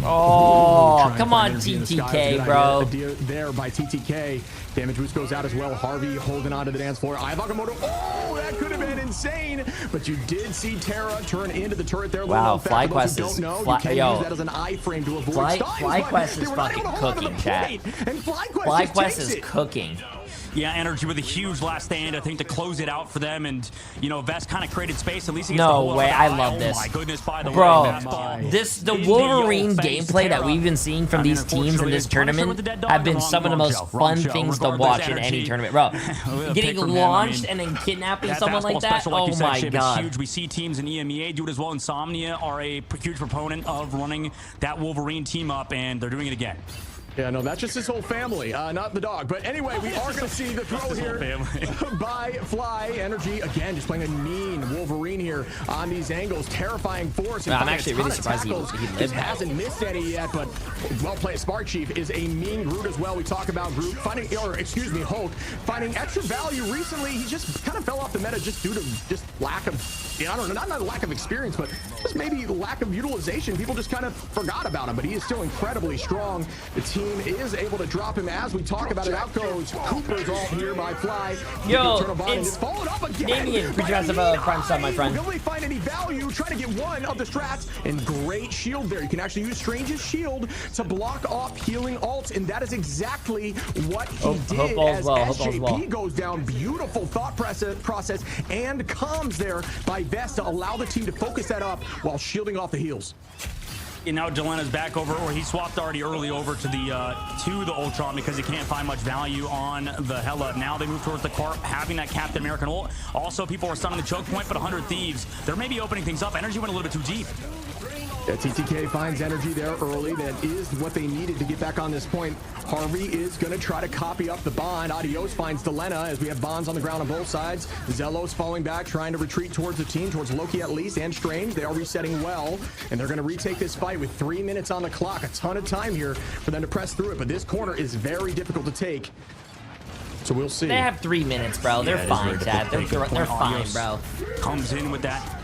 Oh, come on, TTK, bro. There by TTK. Damage boost goes out as well. Harvey holding on to the dance floor. Iwakamoto. Oh, that could have been insane. But you did see Terra turn into the turret there. Wow, FlyQuest is... You can use that as an iframe to avoid FlyQuest is fucking cooking, chat. And FlyQuest is cooking. Yeah, Energy with a huge last stand, I think, to close it out for them. And, you know, Vest kind of created space. At least he gets No way, I love this. Oh, my goodness, by the Bro, way. the Wolverine gameplay that we've been seeing from these teams in this tournament have been some of the most fun things to watch in any tournament. Bro, getting launched and then kidnapping someone like that, oh my god. Huge. We see teams in EMEA do it as well. Insomnia are a huge proponent of running that Wolverine team up, and they're doing it again. Yeah, no, that's just his whole family, not the dog. But anyway, we are going to see the throw here by Fly. Energy, again, just playing a mean Wolverine here on these angles. Terrifying force. I'm actually really surprised he lived. Hasn't missed any yet, but well played. Spark Chief is a mean Groot as well. We talk about Groot finding, Hulk finding extra value recently. He just kind of fell off the meta just due to just lack of, I don't know, not lack of experience, but just maybe lack of utilization. People just kind of forgot about him, but he is still incredibly strong. The team is able to drop him as we talk about it. Out goes Cooper's ult here by Fly. Yo, it's followed up again. Damien, progressive prime sub, my friend. Will they find any value? Trying to get one of the strats, and great shield there. You can actually use Strange's shield to block off healing ults, and that is exactly what he did as SJP goes down. Beautiful thought process and comms there by Vest to allow the team to focus that up while shielding off the heals. And now Delena's back over, or he swapped already early over to the Ultron because he can't find much value on the Hela. Now they move towards the Carp, having that Captain American ult. Also, people are stunning the choke point, but 100 Thieves, they're maybe opening things up. Energy went a little bit too deep. Yeah, TTK finds Energy there early. That is what they needed to get back on this point. Harvey is going to try to copy up the Bond. Adios finds Delena as we have Bonds on the ground on both sides. Zelos falling back, trying to retreat towards the team, towards Loki at least, and Strange. They are resetting well, and they're going to retake this fight with 3 minutes on the clock. A ton of time here for them to press through it, but this corner is very difficult to take. So we'll see. They have 3 minutes, bro. They're fine, Chad. They're fine, bro. Comes in with that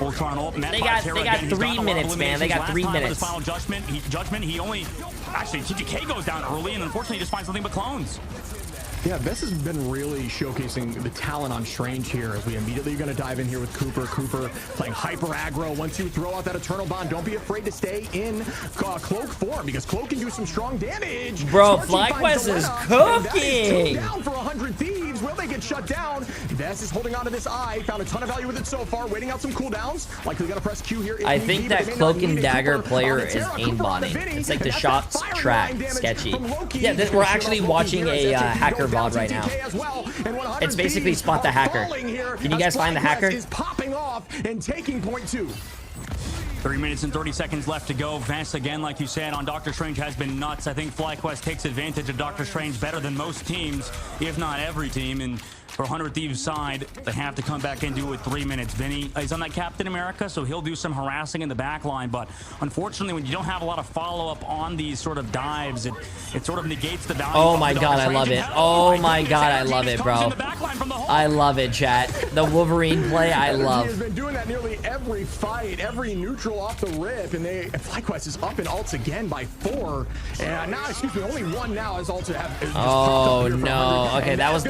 Ultron ult. They got 3 minutes, man. They got 3 minutes. His final judgment. He only actually TTK goes down early, and unfortunately just finds nothing but clones. Yeah, Vess has been really showcasing the talent on Strange here as we immediately going to dive in here with Cooper. Cooper playing hyper aggro. Once you throw out that Eternal Bond, don't be afraid to stay in Cloak form because Cloak can do some strong damage. Bro, FlyQuest is cooking. Down for 100 Thieves. Will they get shut down? Vess is holding on to this eye. Found a ton of value with it so far. Waiting out some cooldowns. Likely going to press Q here. I think that Cloak and Dagger player is aimbotting. It's like the shots track sketchy. Yeah, we're actually watching a hacker VOD right now. It's basically spot the hacker. Can you guys find the hacker? Is popping off and taking point 2. 3 minutes and 30 seconds left to go. Vance, again, like you said, on Doctor Strange has been nuts. I think FlyQuest takes advantage of Doctor Strange better than most teams, if not every team. And for 100 Thieves side, they have to come back into it with 3 minutes. Vinny is on that Captain America, so he'll do some harassing in the back line. But unfortunately, when you don't have a lot of follow-up on these sort of dives, it sort of negates the value. Oh my god, I love it. Oh my god, I love it, bro. I love it, chat. The Wolverine play, I love. He has been doing that nearly every fight, every neutral off the rip, and FlyQuest is up in ults again by 4. And now, excuse me, only 1 now as ults have. Oh no. Okay, that was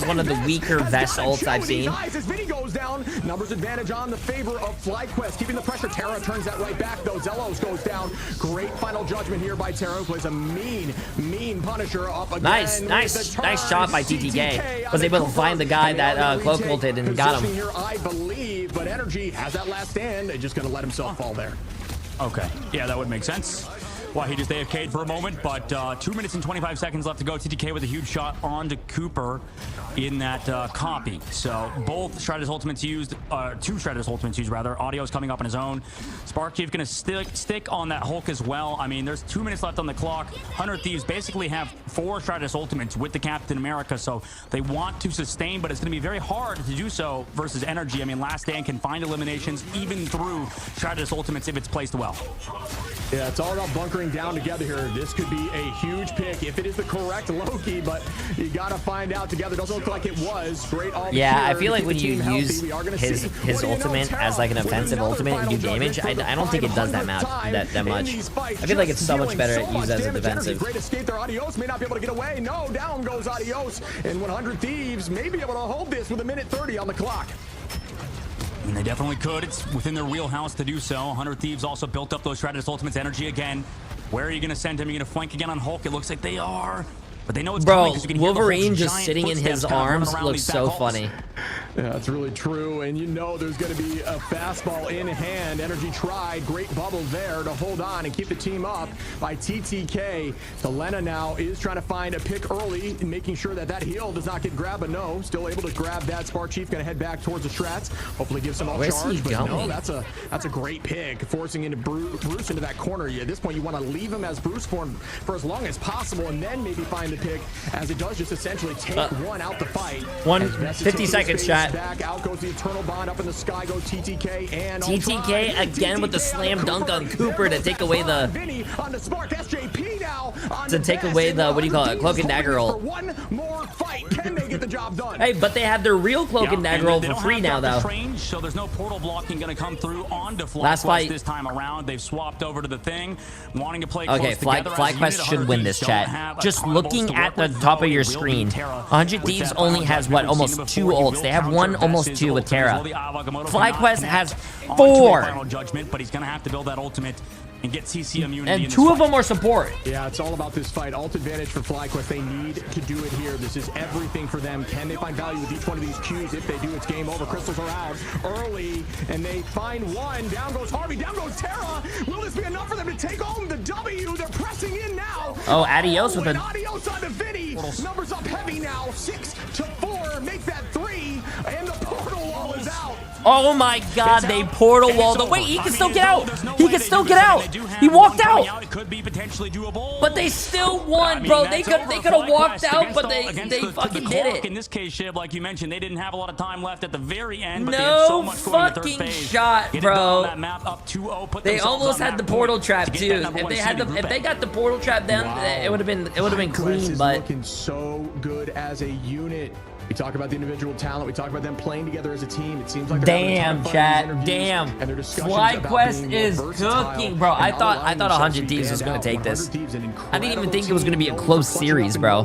one of the weaker Vest ults I've seen. As Vinny goes down, numbers advantage on the favor of FlyQuest, keeping the pressure. Terra turns that right back though. Zelos goes down. Great final judgment here by Terra, who plays a mean Punisher up again. Nice shot by TTK. Was able to find the guy that Cloak ulted and got him. Here, I believe, but Energy has that last stand. They're just gonna let himself fall there. Okay, yeah, that would make sense. Why he just AFK'd for a moment, but 2 minutes and 25 seconds left to go. TTK with a huge shot onto Cooper in that copy. So both Shredder's ultimates used, 2 Shredder's ultimates used rather. Audio's coming up on his own. Spark Chief gonna stick on that Hulk as well. I mean, there's 2 minutes left on the clock. 100 Thieves basically have 4 Shredder's ultimates with the Captain America, so they want to sustain, but it's gonna be very hard to do so versus Energy. I mean, Last Stand can find eliminations even through Shredder's ultimates if it's placed well. Yeah, it's all about bunkering down together here. This could be a huge pick if it is the correct Loki, but you gotta find out together. Doesn't look like it was. Great all yeah, I feel like when you use his ultimate as like an offensive ultimate and do damage, I don't think it does that much. I feel like it's so much better at used as a defensive. Great escape there. Adios may not be able to get away. No, down goes Adios. And 100 Thieves may be able to hold this with 1:30 on the clock. And they definitely could. It's within their wheelhouse to do so. 100 Thieves also built up those Shredder's Ultimate's energy again. Where are you going to send him? Are you going to flank again on Hulk? It looks like they are. But they know it's coming because you can hear the Wolverine just sitting in his arms looks so funny. Yeah, that's really true. And you know there's going to be a fastball in hand. Energy tried. Great bubble there to hold on and keep the team up by TTK. Delena now is trying to find a pick early and making sure that that heal does not get grabbed. But no, still able to grab that. Spark Chief going to head back towards the Strats. Hopefully give some all charge. But no, that's a great pick. Forcing into Bruce into that corner. At this point, you want to leave him as Bruce form for as long as possible and then maybe find the pick, as it does just essentially take one out the fight. 50 seconds shot. Back out goes the Eternal Bond. Up in the sky goes TTK and TTK again with the slam dunk on Cooper to take away the what do you call it, Cloak and Dagger ult. One more fight. Can they get the job done? Hey, but they have their real Cloak and Dagger ult for free now though. So there's no portal blocking going to come through onto Last fight this time around. They've swapped over to the thing, wanting to play okay, FlyQuest should win this, chat. Just looking at the top of your screen, 100 Thieves only has what, almost 2 ults. They have one, almost 2 with Terra. FlyQuest has 4. Final judgment, but he's going to have to build that ultimate and get CC immunity. And 2 of them are support. Yeah, it's all about this fight. Ult advantage for FlyQuest. They need to do it here. This is everything for them. Can they find value with each one of these Qs? If they do, it's game over. Crystals are out early, and they find one. Down goes Harvey. Down goes Terra. Will this be enough for them to take home the W? They're pressing in now. Oh, Adios with a... Adios on the Vinny. Numbers up heavy now. 6-4. Make that 3. And the portal wall is out. Oh my god, they portal walled. Wait, he can still get out. He can still get out. He walked out. It could be potentially doable. But they still won, bro. They could have walked out, but they fucking did it. In this case, Shib, like you mentioned, they didn't have a lot of time left at the very end, but no they had so much going in the third fucking phase. shot, bro. That map up 2-0, they almost had the portal trap too. If they got the portal trap, then it would have been clean. But looking so good as a unit. We talk about the individual talent. We talk about them playing together as a team. It seems like damn, chat. Damn. FlyQuest is cooking, bro. I thought 100 Thieves was gonna take this. I didn't even think it was gonna be a close series, bro.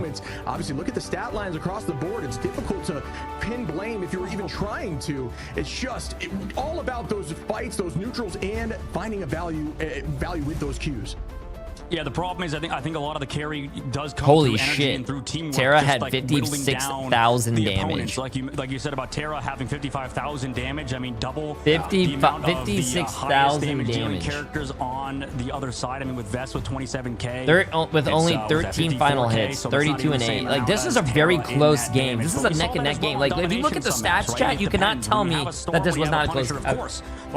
Obviously, look at the stat lines across the board. It's difficult to pin blame if you're even trying to. It's just all about those fights, those neutrals, and finding a value with those cues. Yeah, the problem is I think a lot of the carry does come Holy through energy shit. and through teamwork. Terra just had like 56,000 damage. Like you said about Terra having 55,000 damage. I mean, double 56,000 damage characters on the other side. I mean, with Vest with 27k, with only 13 final hits, so 32 and 8. Like, this is a very close game. This is a neck and neck game. Like, if you look at the stats, chat, you cannot tell me that this was not a close.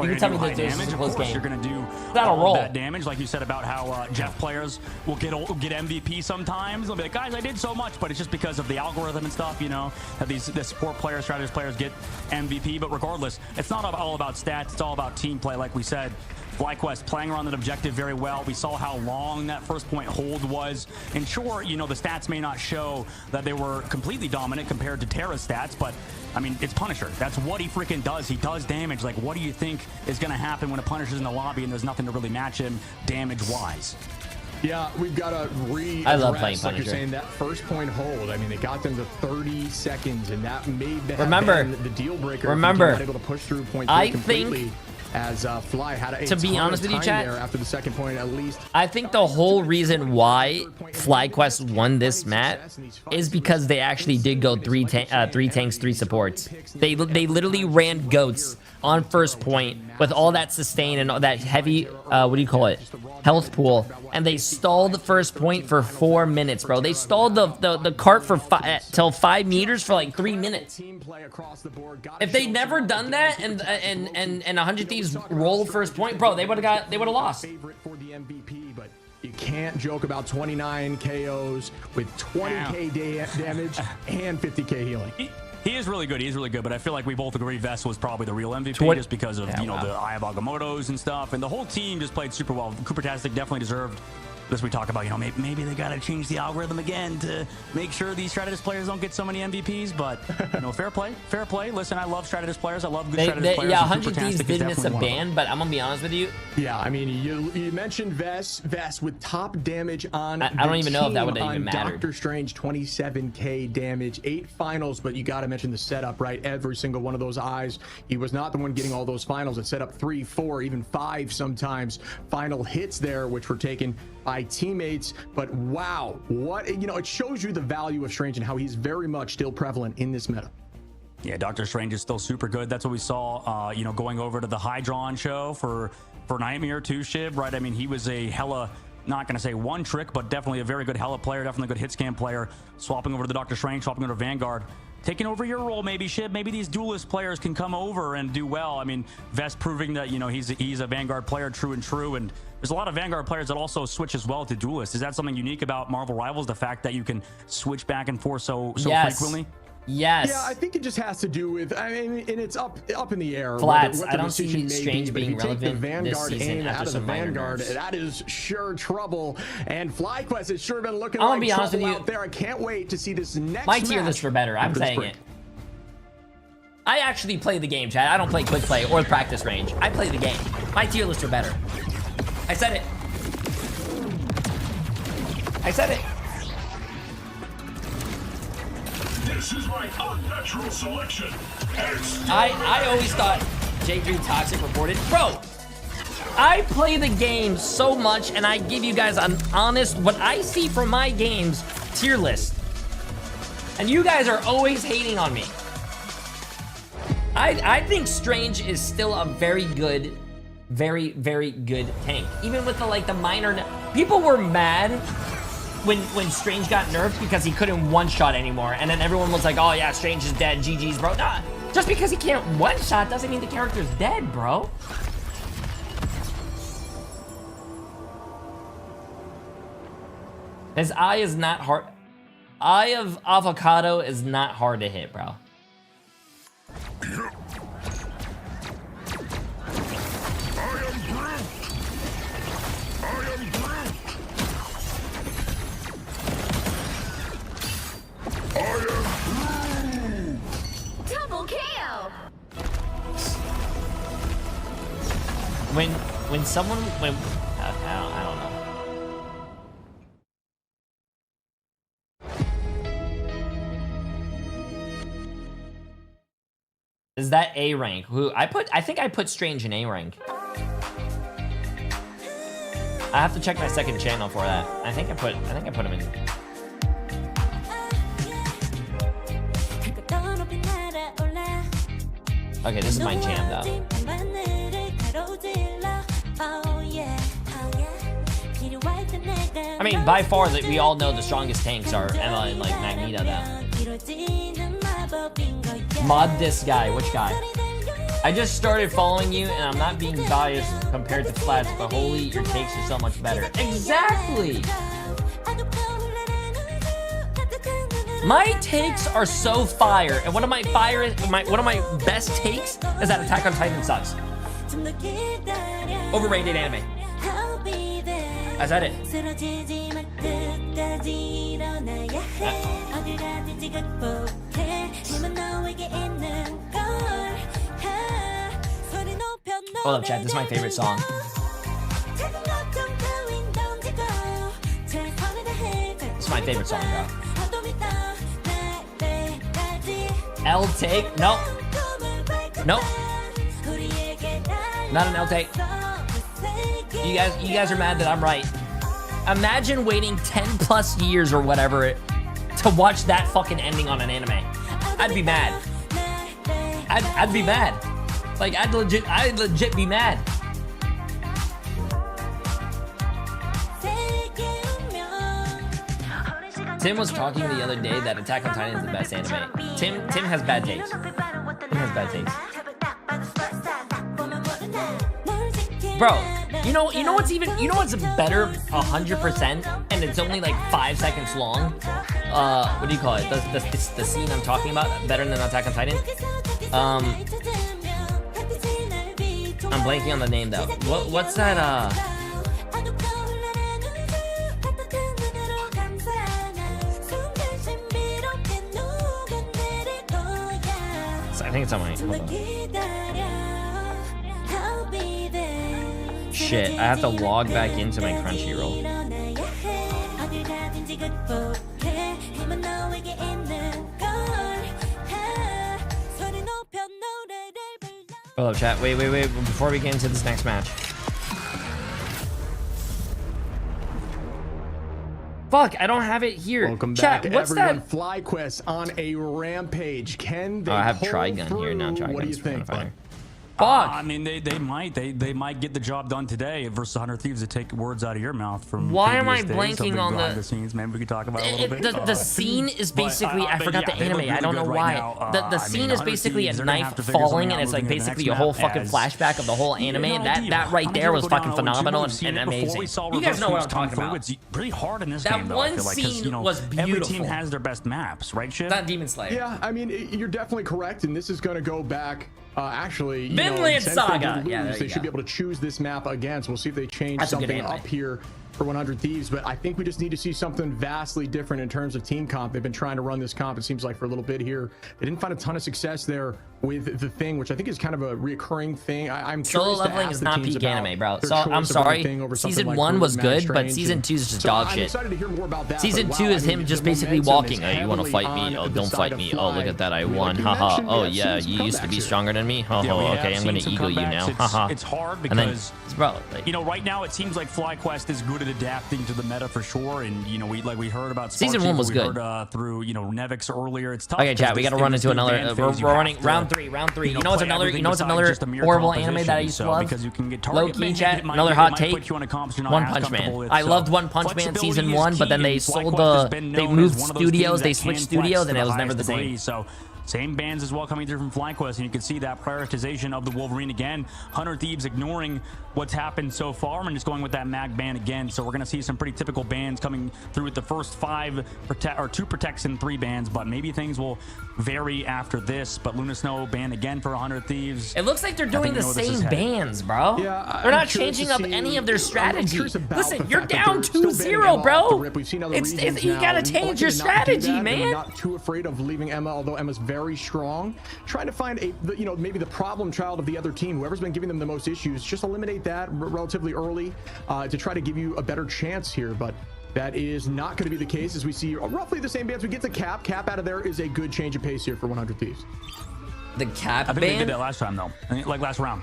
You can tell me that this was a close game. You're gonna do that'll roll that damage, like you said about how Jeff players will get MVP sometimes. They'll be like, guys, I did so much, but it's just because of the algorithm and stuff, you know, that the support players, strategist players get MVP. But regardless, it's not all about stats. It's all about team play, like we said. FlyQuest playing around that objective very well. We saw how long that first point hold was. And sure, you know, the stats may not show that they were completely dominant compared to Terra's stats, but I mean, it's Punisher. That's what he freaking does. He does damage. Like, what do you think is going to happen when a Punisher's in the lobby and there's nothing to really match him damage-wise? Yeah, we've got to I love playing like Punisher. you're saying, that first point hold. I mean, they got them to 30 seconds, and that made the deal breaker. Remember, able to push through point I completely. think, as Fly had a to be honest with you, chat, there after the second point at least. I think the whole reason why FlyQuest won this map is because they actually did go three tanks, 3 supports. They literally ran goats on first point with all that sustain and all that heavy, what do you call it, health pool, and they stalled the first point for 4 minutes, bro. They stalled the cart for till 5 meters for like 3 minutes. If they never done that and 100 Thieves rolled first point, bro, they would have lost. You can't joke about 29 KOs with 20k damage and 50k healing. He is really good. He's really good, but I feel like we both agree Vest was probably the real MVP just because of the Eye of Agamotto's and stuff, and the whole team just played super well. Coopertastic definitely deserved. As we talk about, you know, maybe they got to change the algorithm again to make sure these strategist players don't get so many MVPs, but, you know, fair play. Listen, I love strategist players. I love good strategist players. Yeah, 100 Thieves did miss a ban, but I'm going to be honest with you. Yeah, I mean, you mentioned Vest with top damage on I don't even know if that would even matter. Doctor Strange, 27k damage, 8 finals, but you got to mention the setup, right? Every single one of those eyes. He was not the one getting all those finals. It set up 3, 4, even 5 sometimes final hits there, which were taken by teammates. But wow, what, you know, it shows you the value of Strange and how he's very much still prevalent in this meta. Yeah, Doctor Strange is still super good. That's what we saw, you know, going over to the Hydron show for Nightmare 2 Shib, right? I mean, he was a hella, not going to say one trick, but definitely a very good hella player, definitely a good hit scan player, swapping over to the Doctor Strange, swapping over to Vanguard. Taking over your role, maybe, Shib. Maybe these duelist players can come over and do well. I mean, Vest proving that, you know, he's a Vanguard player, true and true. And there's a lot of Vanguard players that also switch as well to duelist. Is that something unique about Marvel Rivals, the fact that you can switch back and forth so frequently? Yes. Yeah, I think it just has to do with, I mean, and it's up in the air. Flats, I don't see Strange being relevant this season after some Vanguard, that is sure trouble. And FlyQuest has sure been looking like trouble out there. I can't wait to see this next My tier lists were better, I'm saying it. I actually play the game, chat. I don't play quick play or practice range. I play the game. My tier lists are better. I said it. I said it. This is my unnatural selection. I always thought Jay3 Toxic reported. Bro, I play the game so much and I give you guys an honest, what I see from my games, tier list. And you guys are always hating on me. I think Strange is still a very good, very, very good tank. Even with the minor, people were mad when Strange got nerfed because he couldn't one-shot anymore. And then everyone was like, oh yeah, Strange is dead, GG's, bro. Nah, just because he can't one-shot doesn't mean the character's dead, bro. His eye is not hard. Eye of Avocado is not hard to hit, bro. when someone I don't know. Is that A rank? Who I think I put Strange in A rank. I have to check my second channel for that. I think I put him in. Okay, this is my jam though. I mean, by far that we all know the strongest tanks are Emma and like Magneto though. Mod this guy, which guy? I just started following you and I'm not being biased compared to Flats, but holy, your takes are so much better. Exactly! My takes are so fire, and one of my best takes is that Attack on Titan sucks. Overrated anime. I said it. Hold up, chat. This is my favorite song. This is my favorite song, bro. L take? Nope. Nope. Not an L take. You guys are mad that I'm right. Imagine waiting 10 plus years or whatever to watch that fucking ending on an anime. I'd be mad. I'd be mad. Like I'd legit be mad. Tim was talking the other day that Attack on Titan is the best anime. Tim has bad takes. Tim has bad takes. Bro, you know what's better 100% and it's only like 5 seconds long? What do you call it? The scene I'm talking about better than Attack on Titan? I'm blanking on the name though. What's that I think it's on my shit, I have to log back into my Crunchyroll. Hold up, chat. Wait. Before we get into this next match. Fuck, I don't have it here. Welcome chat, back, what's everyone. that? FlyQuest on a rampage. Can they I have pull Trigun through? here now. Trigun's What do you think? Fuck. I mean, they might get the job done today versus 100 Thieves to take words out of your mouth from. Why am I previous days. blanking on the scenes? Maybe we could talk about it a little bit. The scene is basically I forgot the anime. I don't know why. The scene is basically a knife falling, and it's like basically a whole fucking flashback of the whole anime. That right there was fucking phenomenal and amazing. You guys know what I'm talking about. It's really hard in this that game. That one scene was beautiful. Every team has their best maps, right? Shit. Not Demon Slayer. Yeah, I mean you're definitely correct, and this is going to go back. Actually, Vinland Saga. They should be able to choose this map again. So we'll see if they change something up here for 100 Thieves. But I think we just need to see something vastly different in terms of team comp. They've been trying to run this comp, it seems like, for a little bit here. They didn't find a ton of success there with the thing, which I think is kind of a reoccurring thing. I'm solo leveling is not peak anime, bro. So I'm sorry. Season 1 was good, but season 2 is just dog shit. Excited to hear more about that, season 2 is him just basically walking. Oh, you want to fight me? Oh, don't fight me. Oh, look at that, I won. Haha. Oh yeah, you used to be stronger than me. Oh, okay, I'm gonna eagle you now. Haha. It's hard because you know right now it seems like FlyQuest is good at adapting to the meta for sure, and you know we heard about season 1 was good. Through Nevix earlier. It's tough. Okay, chat. We got to run into another. We're running round 3. You know what's another horrible anime that I used to love? Low key, chat. Another hot take. One Punch Man. I loved One Punch Man season 1, but then they sold they moved studios, they switched studios, and it was never the same. So same bands as well coming through from FlyQuest, and you can see that prioritization of the Wolverine again. 100 Thieves ignoring what's happened so far and just going with that mag ban again. So we're going to see some pretty typical bans coming through with the first 2 protects and 3 bans, but maybe things will vary after this. But Luna Snow banned again for 100 Thieves. It looks like they're doing the same bans, bro. Yeah, they're not changing up any of their strategy. Listen, you're down 2-0, bro. You got to change your strategy, man. Not too afraid of leaving Emma, although Emma's very very strong. Trying to find maybe the problem child of the other team, whoever's been giving them the most issues, just eliminate that relatively early to try to give you a better chance here. But that is not going to be the case, as we see roughly the same bans. We get to Cap. Cap out of there is a good change of pace here for 100 Thieves. The Cap I think ban? they did that last time, though. I think, like last round.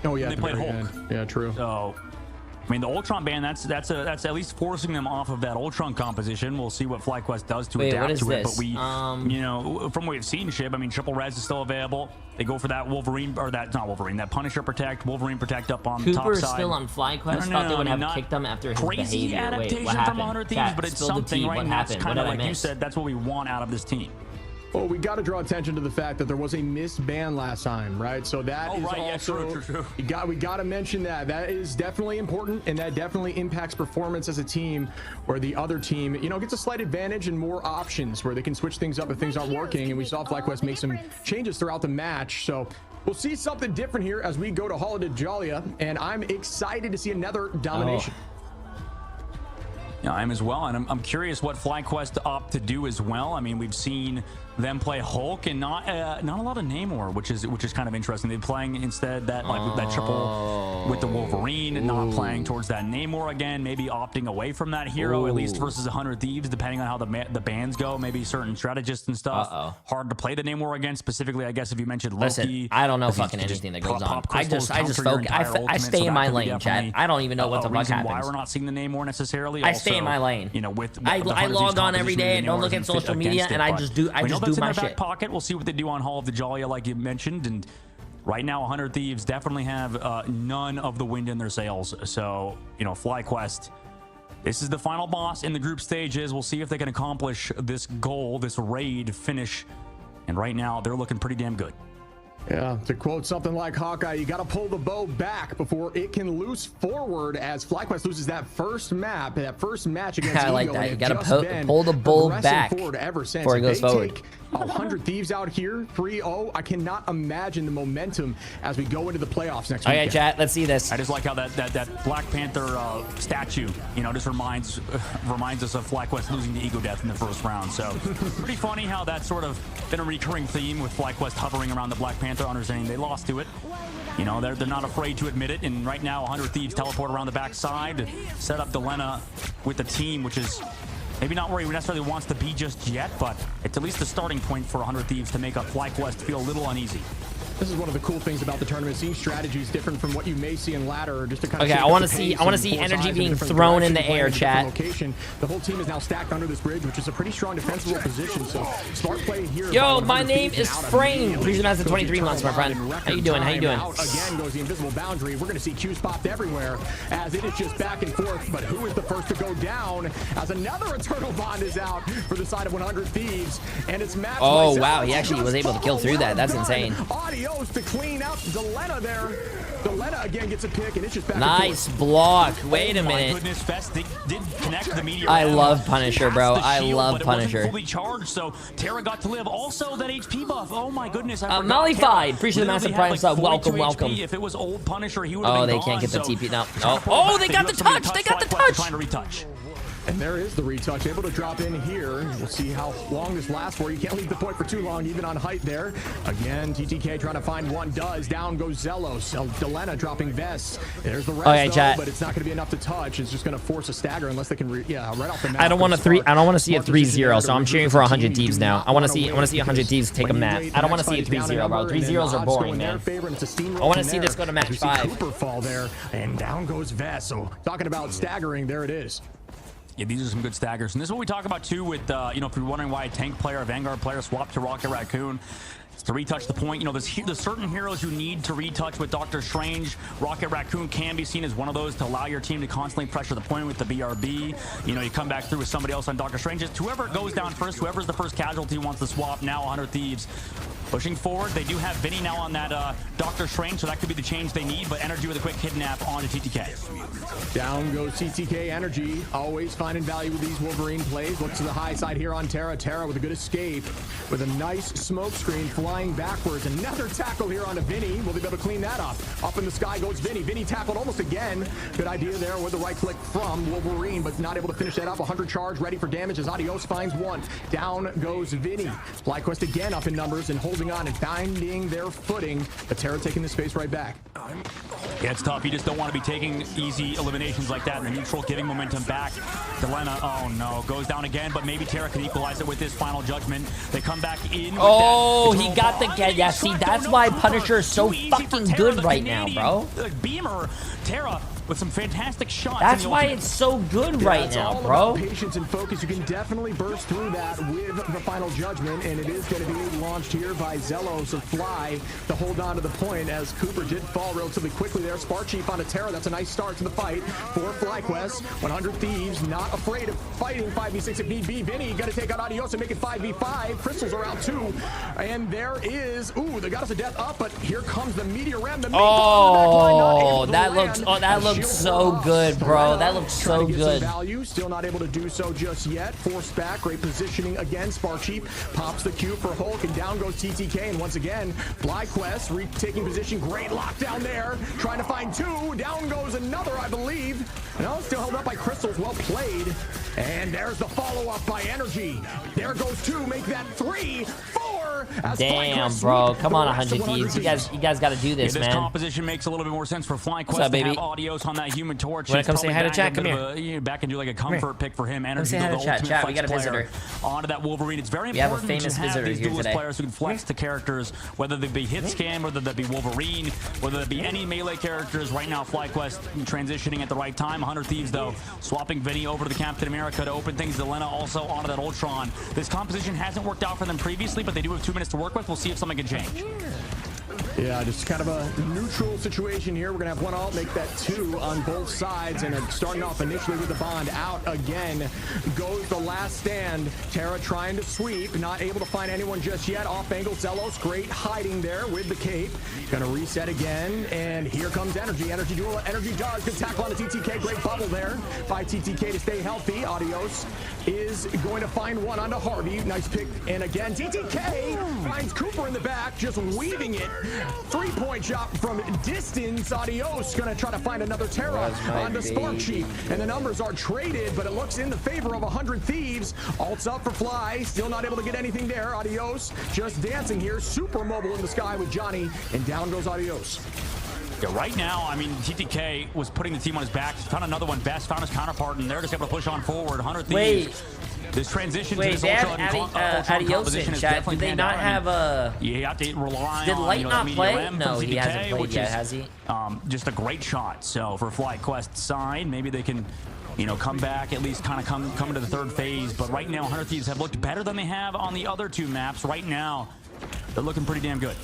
Oh, yeah. They played Hulk. Yeah, true. So, I mean, the Ultron ban, that's at least forcing them off of that Ultron composition. We'll see what FlyQuest does to adapt to it. But we, you know, from what we've seen, Shib, I mean, Triple Res is still available. They go for that Wolverine, or that, not Wolverine, that Punisher Protect, Wolverine Protect up on the top side. Cooper's still on FlyQuest. Thought they would have kicked him after his crazy behavior. adaptation Wait, what from happened? 100 Thieves, but it's something right now. It's kind of like you said, that's what we want out of this team. Well, we got to draw attention to the fact that there was a missed ban last time, right? So that is also, yeah, true. we got to mention that. That is definitely important, and that definitely impacts performance as a team, where the other team, you know, gets a slight advantage and more options where they can switch things up if things aren't working. And we saw FlyQuest make some changes throughout the match. So we'll see something different here as we go to Holiday Jalia, and I'm excited to see another domination. Yeah, I am as well, and I'm curious what FlyQuest opt to do as well. I mean, we've seen them play Hulk and not a lot of Namor, which is kind of interesting. They're playing instead that triple with the Wolverine, not playing towards that Namor again. Maybe opting away from that hero, at least versus 100 Thieves, depending on how the bans go. Maybe certain strategists and stuff. Hard to play the Namor against, specifically, I guess if you mentioned Loki. Listen, I don't know fucking anything that goes on. I just focus. I stay in my lane, Chad. I don't even know what the fuck happens. Why we're not seeing the Namor necessarily? I stay in my lane. You know, with I log on every day. I don't look at social media, and I just do my shit. Back pocket. We'll see what they do on Hall of the Jalia, like you mentioned. And right now, 100 Thieves definitely have none of the wind in their sails. So, you know, FlyQuest, this is the final boss in the group stages. We'll see if they can accomplish this goal, this raid finish. And right now, they're looking pretty damn good. Yeah, to quote something like Hawkeye, you got to pull the bow back before it can loose forward, as FlyQuest loses that first match against I like that. You got to pull the bow back before it goes forward. 100 Thieves out here, 3-0. I cannot imagine the momentum as we go into the playoffs next week. Okay, chat, let's see this. I just like how that Black Panther statue, you know, just reminds us of FlyQuest losing to Ego Death in the first round. So pretty funny how that's sort of been a recurring theme with FlyQuest hovering around the Black Panther, understanding they lost to it. You know, they're not afraid to admit it. And right now, 100 Thieves teleport around the backside to set up Delena with the team, which is maybe not where he necessarily wants to be just yet, but it's at least a starting point for 100 Thieves to make a FlyQuest feel a little uneasy. This is one of the cool things about the tournament, seeing strategies different from what you may see in ladder, just to kind of I want to see energy being thrown in the air, chat. Location. The whole team is now stacked under this bridge, which is a pretty strong defensible position. So smart play here. Yo, my name is Frame. Please announce the 23 months, my friend. How you doing? How you doing? Out again goes the invisible boundary. We're going to see Q's popped everywhere as it is just back and forth. But who is the first to go down? As another Eternal Bond is out for the side of 100 Thieves, and it's Matt. Oh wow, he actually was able to kill through that. That's insane. Adios to clean out Delena there. Delena again gets a pick, and it's just back. Nice block. Wait a minute. My goodness, Fest did connect the meteor. I love Punisher, bro. I love Punisher. Fully charged, so Tara got to live. Also, that HP buff. Oh my goodness. Nullified. Appreciate the massive prime sub. Welcome, welcome. If it was old Punisher, he would have been they gone, can't get the so TP now. Oh, they got the touch. They got the touch. Trying to retouch. And there is the retouch, able to drop in here. We'll see how long this lasts for. You can't leave the point for too long, even on height there. Again, TTK trying to find one, does. Down goes Zelos. Delena dropping Vest. There's the rest, though, but it's not going to be enough to touch. It's just going to force a stagger unless they can, right off the map. I don't want to see a 3-0, so I'm cheering for 100 Thieves now. I want to see 100 Thieves take a map. I don't want to see a 3-0, bro. 3-0s are boring, man. I want to see this go to match 5. Cooper fall there, and down goes Vest. So talking about staggering, there it is. Yeah, these are some good staggers. And this is what we talk about, too, with, you know, if you're wondering why a tank player, a Vanguard player swapped to Rocket Raccoon. It's to retouch the point. You know, there's certain heroes you need to retouch with Doctor Strange. Rocket Raccoon can be seen as one of those to allow your team to constantly pressure the point with the BRB. You know, you come back through with somebody else on Doctor Strange. Just whoever goes down first, whoever's the first casualty wants to swap. Now 100 Thieves pushing forward. They do have Vinny now on that Doctor Strange, so that could be the change they need, but Energy with a quick kidnap onto TTK. Down goes TTK Energy, always finding value with these Wolverine plays. Looks to the high side here on Tara. Tara with a good escape, with a nice smoke screen. flying backwards. Another tackle here onto Vinny. Will they be able to clean that up? Up in the sky goes Vinny. Vinny tackled almost again. Good idea there with the right click from Wolverine, but not able to finish that up. 100 charge, ready for damage as Adios finds one. Down goes Vinny. FlyQuest again up in numbers and holding on and finding their footing. But Terra taking the space right back. Yeah, it's tough. You just don't want to be taking easy eliminations like that in the neutral, giving momentum back. Delena, oh no, goes down again, but maybe Terra can equalize it with this final judgment. They come back in with oh, he got the get. Yeah, see, that's why Punisher is so fucking good right now, bro. Beamer, Terra with some fantastic shots. That's why it's so good right now, bro. Patience and focus. You can definitely burst through that with the final judgment, and it is going to be launched here by Zelos of Fly to hold on to the point as Cooper did fall relatively quickly there. Spark Chief on a Terra. That's a nice start to the fight for FlyQuest. 100 Thieves not afraid of fighting 5v6 if need be. Vinny got to take out Adios and make it 5v5. Crystals are out too, and there is the Goddess of Death up, but here comes the Meteor Ram. The that looks so good, bro. That looks so good. Value, still not able to do so just yet. Forced back, great positioning again. Spark Chief pops the Q for Hulk, and down goes TTK. And once again, FlyQuest retaking position. Great lockdown there. Trying to find two. Down goes another, I believe. No, still held up by Crystals. Well played. And there's the follow-up by Energy. There goes two. Make that 3, 4. Damn, bro. Come on, 100 Thieves. You guys got to do this, this man. composition makes a little bit more sense for FlyQuest. What's up, baby? To have Adios on that Human Torch. When it comes to say hi to chat, come here. Back and do like a comfort pick for him. Energy, say hi to chat. Chat, we got a visitor. Onto that Wolverine. It's very important. We have a to famous have visitor these here duelist today. players who can flex the characters, whether they be hit scan, whether that be Wolverine, whether that be any melee characters. Right now, FlyQuest transitioning at the right time. 100 Thieves, though, swapping Vinny over to the Captain America to open things. Delena also onto that Ultron. This composition hasn't worked out for them previously, but they do have 2 minutes to work with. We'll see if something can change. Yeah, just kind of a neutral situation here. We're going to have one ult, make that 2 on both sides, and starting off initially with the Bond. Out again goes the last stand. Terra trying to sweep, not able to find anyone just yet. Off angle, Zelos, great hiding there with the cape. Going to reset again, and here comes Energy. Energy doing what Energy does. Good tackle on the TTK. Great bubble there by TTK to stay healthy. Adios is going to find one onto Harvey. Nice pick, and again, TTK finds Cooper in the back, just weaving it. 3-point shot from distance. Adios gonna try to find another Terra onto Spark Chief, and the numbers are traded, but it looks in the favor of 100 Thieves. Ults up for Fly, still not able to get anything there. Adios just dancing here, super mobile in the sky with Johnny, and down goes Adios. Yeah, right now, I mean, TTK was putting the team on his back. Found another one, Best found his counterpart, and they're just able to push on forward. 100 Thieves. This transition to this Ultron Adios in chat. Did they not have a... You have to rely Did on, Light not play? No, he TTK, hasn't played which yet, is, has he? Just a great shot. So for FlyQuest's side, maybe they can, come back, at least kind of come into the third phase. But right now, 100 Thieves have looked better than they have on the other 2 maps. Right now, they're looking pretty damn good.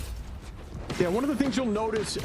Yeah, one of the things you'll notice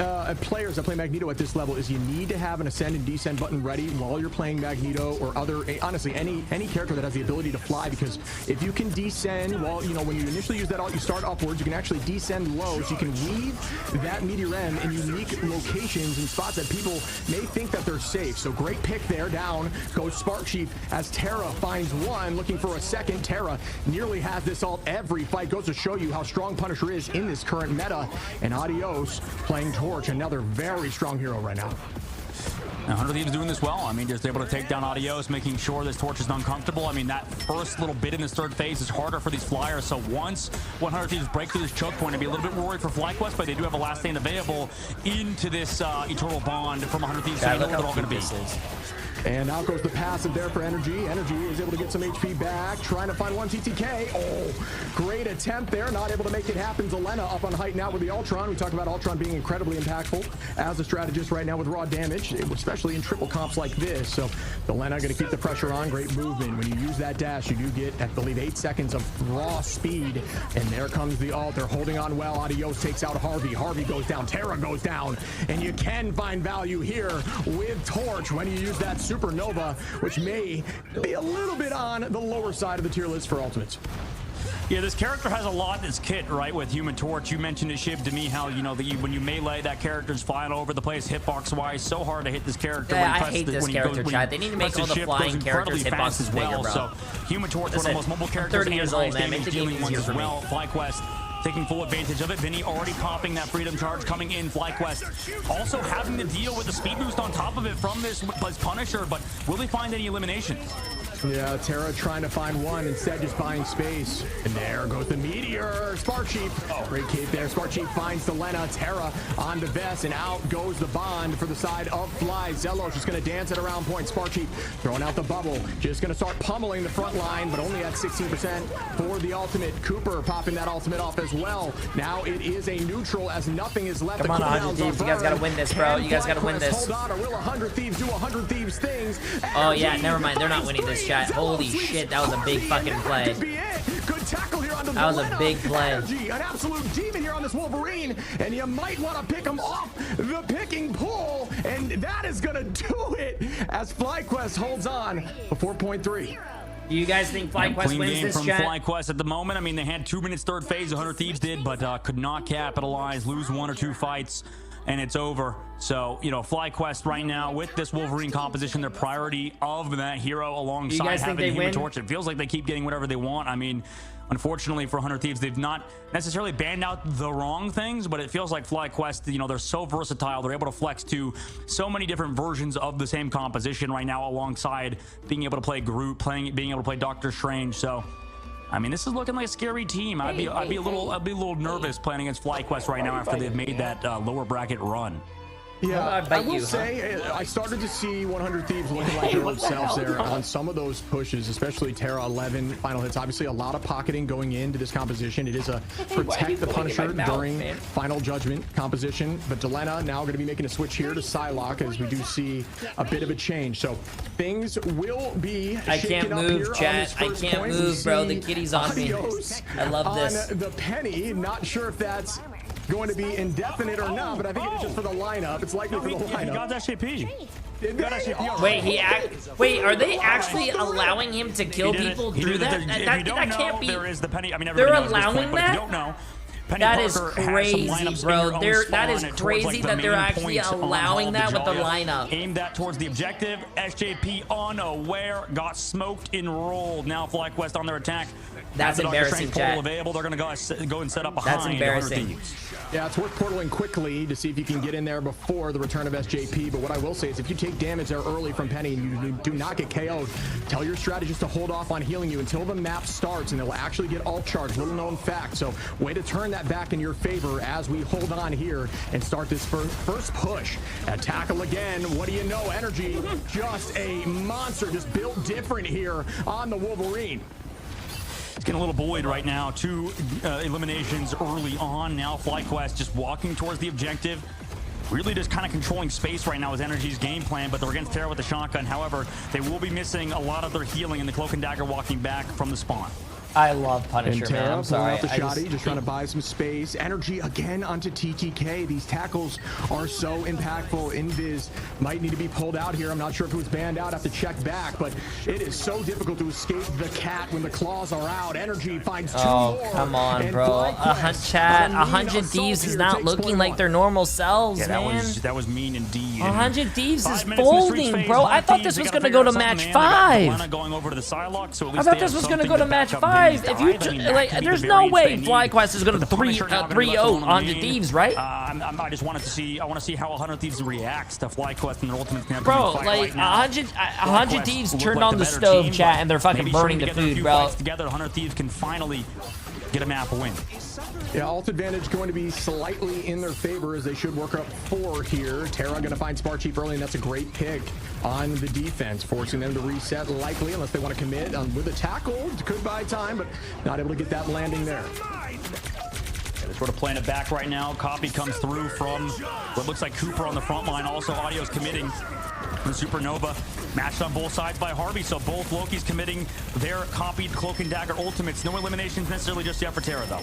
players that play Magneto at this level is you need to have an ascend and descend button ready while you're playing Magneto or honestly, any character that has the ability to fly, because if you can descend while, when you initially use that ult, you start upwards, you can actually descend low, so you can weave that Meteor M in unique locations and spots that people may think that they're safe. So great pick there. Down goes Spark Chief as Terra finds one, looking for a second. Terra nearly has this ult every fight. Goes to show you how strong Punisher is in this current meta. And Adios playing Torch, another very strong hero right now. 100 Thieves doing this well. I mean, just able to take down Adios, making sure this Torch is uncomfortable. I mean, that first little bit in this third phase is harder for these flyers. So once 100 Thieves break through this choke point, I'd be a little bit worried for FlyQuest, but they do have a last stand available into this Eternal Bond from 100 Thieves. So you know what they're all going to be. And out goes the passive there for Energy. Energy is able to get some HP back, trying to find one TTK. Oh, great attempt there, not able to make it happen. Delena up on height now with the Ultron. We talked about Ultron being incredibly impactful as a strategist right now with raw damage, especially in triple comps like this. So Delena going to keep the pressure on. Great movement. When you use that dash, you do get, I believe, 8 seconds of raw speed. And there comes the ult. They're holding on well. Adios takes out Harvey. Harvey goes down. Terra goes down. And you can find value here with Torch when you use that Supernova, which may be a little bit on the lower side of the tier list for ultimates. Yeah, this character has a lot in his kit, right, with Human Torch. You mentioned it, Shiv, to me, how, when you melee, that character's flying all over the place, hitbox-wise. So hard to hit this character. Yeah, I hate this character, Chad. They need to make all the flying characters hitboxes bigger, bro. So Human Torch, one of the most mobile characters, 30 years old, man. Make the game easier for me. FlyQuest taking full advantage of it. Vinny already popping that freedom charge coming in. FlyQuest also having to deal with the speed boost on top of it from this Punisher, but will they find any eliminations? Yeah, Terra trying to find one, instead just buying space. And there goes the Meteor. Sparksheep. Oh, great cape there. Sparksheep finds Selena. Terra on the vest, and out goes the Bond for the side of Fly. Zelos just going to dance at around point. Sparksheep throwing out the bubble. Just going to start pummeling the front line, but only at 16% for the ultimate. Cooper popping that ultimate off as well. Now it is a neutral as nothing is left. Come on, 100 Thieves. You guys got to win this, bro. You guys got to win this. Hold on, or will 100 Thieves do 100 Thieves things? Oh, yeah, never mind. They're not winning this, chat. Holy shit, that was a big fucking play. Good tackle here on the That was a big play. Energy, an absolute demon here on this Wolverine, and you might want to pick him off the picking pool, and that is gonna do it as FlyQuest holds on for 4.3. Do you guys think FlyQuest wins this, from chat? FlyQuest at the moment. I mean, they had 2 minutes third phase. 100 Thieves did, but could not capitalize. Lose 1 or 2 fights, and it's over. So, you know, FlyQuest right now with this Wolverine composition, their priority of that hero alongside having the Human Torch. It feels like they keep getting whatever they want. I mean, unfortunately for 100 Thieves, they've not necessarily banned out the wrong things, but it feels like FlyQuest, you know, they're so versatile. They're able to flex to so many different versions of the same composition right now, alongside being able to play Groot, being able to play Doctor Strange. So, I mean, this is looking like a scary team. I'd be a little nervous playing against FlyQuest right now after they've made that lower bracket run. Yeah, I will say, I started to see 100 Thieves looking like their old selves there on some of those pushes, especially Terra 11 final hits. Obviously, a lot of pocketing going into this composition. It is a protect the Punisher during final judgment composition. But Delena now going to be making a switch here to Psylocke, as we do see a bit of a change. So things will be I can't move, chat. I can't move, bro. The kitty's on me. I love this. On the Penny, not sure if that's going to be indefinite or not, but I think it is just for the lineup. It's likely for the lineup. He got SJP. Wait, are they actually allowing him to kill people through that? That can't be. There is the Penny. I mean, they're allowing that? If you don't know, Penny that is Parker crazy, bro. That is crazy that they're actually allowing that with the lineup. Aimed that towards the objective. SJP unaware, got smoked and rolled. Now FlyQuest on their attack. That's embarrassing, chat. Available. They're going to go and set up behind. That's embarrassing. Yeah, it's worth portaling quickly to see if you can get in there before the return of SJP. But what I will say is if you take damage there early from Penny and you do not get KO'd, tell your strategist to hold off on healing you until the map starts, and they'll actually get alt charge. Little known fact. So way to turn that back in your favor as we hold on here and start this first push. Tackle again. What do you know? Energy, just a monster, just built different here on the Wolverine. It's getting a little buoyed right now. 2 eliminations early on. Now FlyQuest just walking towards the objective. Really just kind of controlling space right now is Energy's game plan, but they're against Terra with the shotgun. However, they will be missing a lot of their healing in the Cloak and Dagger walking back from the spawn. I love Punisher, and Terra, man. I'm sorry. Out the shoddy, just trying to buy some space. Energy again onto TTK. These tackles are so impactful. Invis might need to be pulled out here. I'm not sure if it was banned out. I have to check back, but it is so difficult to escape the cat when the claws are out. Energy finds 2 more. Oh, come on, bro. 100 Thieves is not looking like their normal selves, man. That was mean indeed. 100 Thieves is folding, bro. I thought this was going to go to match 5. Going over to the Psylocke, so at least I thought this was going to go to match 5. If you there's no way FlyQuest is going to 3-0 onto Thieves, right? I just wanted to see. I want to see how 100 Thieves reacts to FlyQuest and their ultimate camp. Bro, like 100 Thieves turned on the stove, chat, and they're fucking burning the food, bro. Together, 100 Thieves can finally get a map win. Yeah, alt advantage going to be slightly in their favor as they should work up 4 here. Terra going to find Sparksheep early, and that's a great pick on the defense, forcing them to reset likely unless they want to commit with a tackle. Could buy time, but not able to get that landing there. They're sort of playing it back right now. Copy comes through from what looks like Cooper on the front line. Also, Audio's committing. The Supernova matched on both sides by Harvey, so both Lokis committing their copied Cloak and Dagger ultimates. No eliminations necessarily just yet for Terra, though.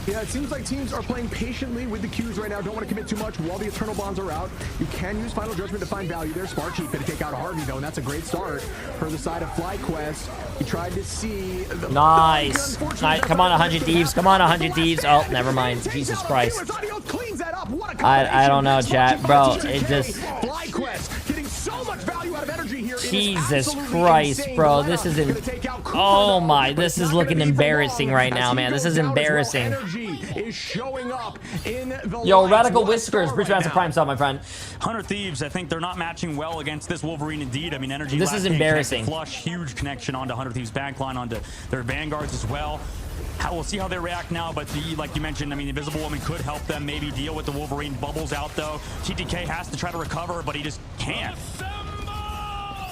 Yeah, it seems like teams are playing patiently with the Qs right now. Don't want to commit too much while the Eternal Bonds are out. You can use Final Judgment to find value there. Sparksheep going to take out Harvey, though, and that's a great start for the side of FlyQuest. He tried to see the... Nice. Come on, 100 Thieves. Come on, 100 Thieves. Oh, never mind. Jesus Christ. I don't know, chat. Bro, it just... FlyQuest getting so much value out of energy here. Jesus Christ, bro. This is Oh my, this is looking embarrassing right now, man. This is embarrassing. Yo, Radical Whiskers, Bridge Master Prime Sub, my friend. 100 Thieves, I think they're not matching well against this Wolverine indeed. I mean, Energy. This is embarrassing. Flush, huge connection onto 100 Thieves backline, onto their Vanguards as well. We'll see how they react now, but like you mentioned, I mean, Invisible Woman could help them maybe deal with the Wolverine bubbles out, though. TTK has to try to recover, but he just can't.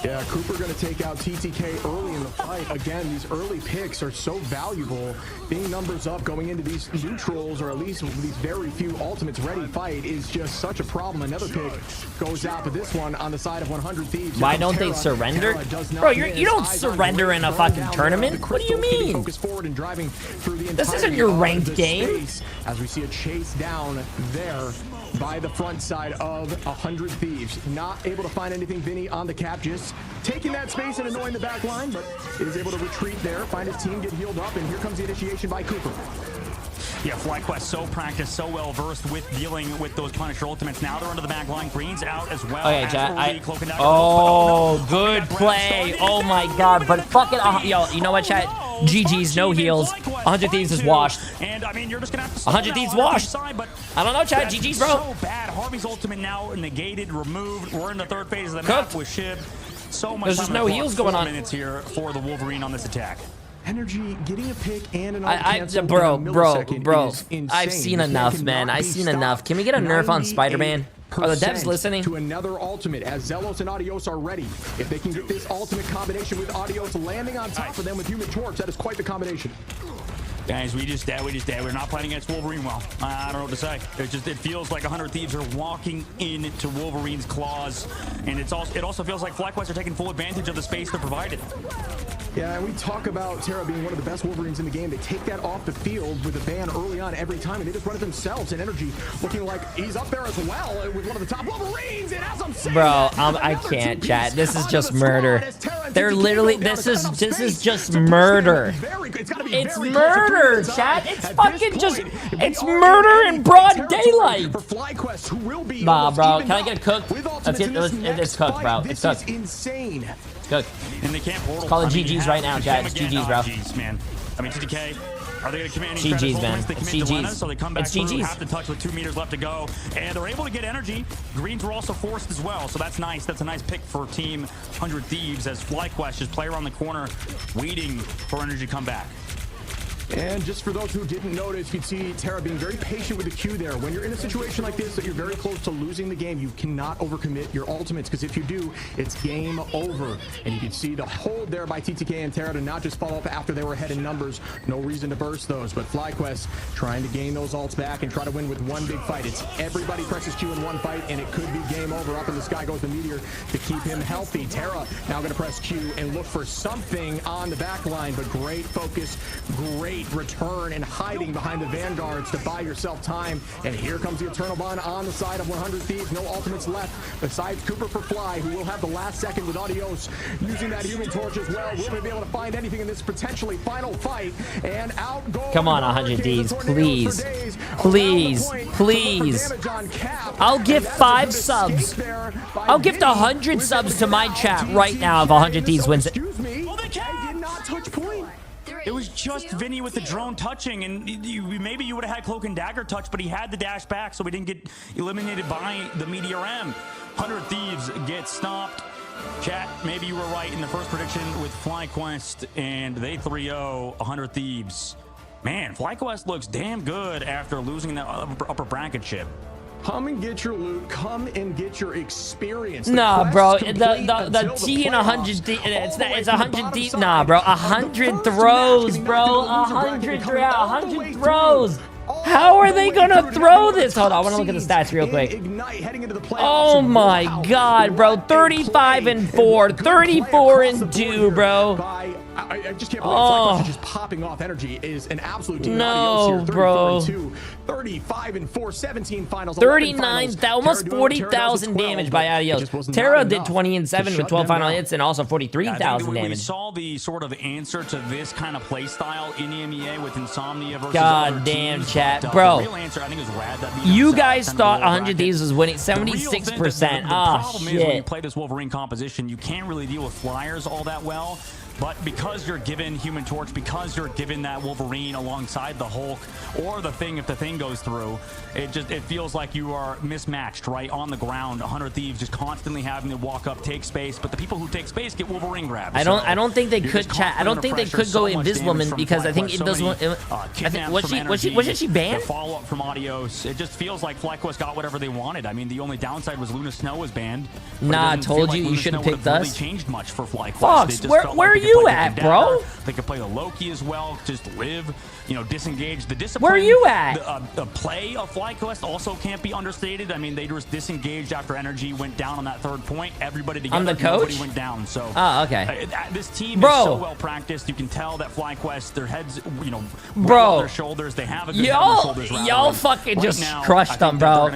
Yeah, Cooper going to take out TTK early in the fight. Again, these early picks are so valuable. Being numbers up going into these neutrals, or at least these very few ultimates ready fight, is just such a problem. Another pick goes out, but this one on the side of 100 Thieves. Why don't they surrender? Bro, you don't surrender in a fucking tournament. What do you mean? This isn't your ranked game. As we see a chase down there by the front side of 100 Thieves. Not able to find anything, Vinny, on the cap, just taking that space and annoying the back line, but is able to retreat there, find his team, get healed up, and here comes the initiation by Cooper. Yeah, FlyQuest so practiced, so well versed with dealing with those Punisher ultimates. Now they're under the back line. Green's out as well. Okay, chat. Oh, good play. Oh my god. But fuck it. Yo, you know what, chat? GG's, no heals. 100 Thieves is washed. And I mean, you're just gonna have to 100 Thieves washed. I don't know, chat. GG's, bro. So bad. Harvey's ultimate now negated, removed. We're in the third phase of the map with Shib. So much. There's just no heals going on. 4 minutes here for the Wolverine on this attack. Energy getting a pick and another bro, I've seen enough, man. I've seen enough. Can we get a nerf on Spider-Man? Are the devs listening? To another ultimate as Zelos and Adios are ready. If they can get this ultimate combination with Adios landing on top of them with Human Torch, that is quite the combination. Guys, we just dead. We're not playing against Wolverine well. I don't know what to say. It feels like 100 Thieves are walking into Wolverine's claws, and it also feels like FlyQuest are taking full advantage of the space they're provided. Yeah, and we talk about Terra being one of the best Wolverines in the game. They take that off the field with a ban early on every time, and they just run it themselves. And Energy looking like he's up there as well with one of the top Wolverines. And as I'm saying, bro, I can't, chat. This is just murder. They're literally. This is just murder. It's murder, chat. It's fucking just. It's murder in broad daylight. Nah, bro. Can I get a cook? It's cooked, bro. It's cooked. Insane. Good. And they can't portal. Call it GG's right now, chat. It's GG's, bro. GG's, man. I mean, TTK, are they going to commit any GG's, man. It's GG's. So they come back through, GG's. half the touch with 2 meters left to go. And they're able to get energy. Greens were also forced as well. So that's nice. That's a nice pick for Team 100 Thieves as FlyQuest just play around the corner waiting for energy to come back. And just for those who didn't notice, you can see Terra being very patient with the Q there. When you're in a situation like this that you're very close to losing the game, you cannot overcommit your ultimates, because if you do, it's game over. And you can see the hold there by TTK and Terra to not just follow up after they were ahead in numbers. No reason to burst those, but FlyQuest trying to gain those ults back and try to win with one big fight. It's everybody presses Q in one fight, and it could be game over. Up in the sky goes the Meteor to keep him healthy. Terra now going to press Q and look for something on the back line, but great focus, great return and hiding behind the Vanguards to buy yourself time. And here comes the Eternal Bond on the side of 100 Thieves. No ultimates left besides Cooper for Fly, who will have the last second with Adios using that Human Torch as well. Will they be able to find anything in this potentially final fight? And out goes. Come on, 100 Ds, please. Please, please. I'll give 5 subs. I'll give 100 subs to my chat right now if 100 Ds wins it. Well, they did not touch point. It was just Vinny with the drone touching, and maybe you would have had Cloak and Dagger touch, but he had the dash back, so we didn't get eliminated by the Meteor M. 100 Thieves get stopped. Chat, maybe you were right in the first prediction with FlyQuest, and they 3-0 100 Thieves. Man, FlyQuest looks damn good after losing that upper bracket chip. Come and get your loot. Come and get your experience. Nah, bro. The T in 100 deep. It's 100 deep. Nah, bro. 100 throws, bro. 100 throws. How are they gonna throw this? Hold on, I want to look at the stats real quick. Oh my god, bro. 35 and 4, 34 and 2, bro. I just can't believe FlyQuest is just popping off. Energy is an absolute team. No, bro. 35 and 4, 17 finals. 39, almost 40,000 damage by Adios. Terra did 20 and 7 with 12 final hits and also 43,000 damage. We saw the sort of answer to this kind of play style in EMEA with Insomnia versus God damn, chat, bro. The real answer, I think, is Rad that beat you guys thought 100 Thieves was winning 76%. Ah, shit. When you play this Wolverine composition, you can't really deal with flyers all that well. But because you're given Human Torch, because you're given that Wolverine alongside the Hulk or the Thing, if the Thing goes through, it feels like you are mismatched, right, on the ground. 100 Thieves just constantly having to walk up, take space, but the people who take space get Wolverine grabs. I don't think they could chat. I don't think they could go Invisible because I think it does. Was she banned? Follow up from Adios. It just feels like FlyQuest got whatever they wanted. I mean, the only downside was Luna Snow was banned. Nah, I told you, you should have picked us. Really changed much for FlyQuest. Fox, where are you at, bro? They could play the Loki as well, just live, you know, disengage. The discipline. Where are you at? The play of FlyQuest also can't be understated. I mean, they just disengaged after energy went down on that third point. Everybody together, I'm the coach? nobody went down. So, okay. This team is so well practiced. You can tell that FlyQuest, their heads, you know, on their shoulders. They have a good head on their shoulders. Y'all fucking just crushed them, bro.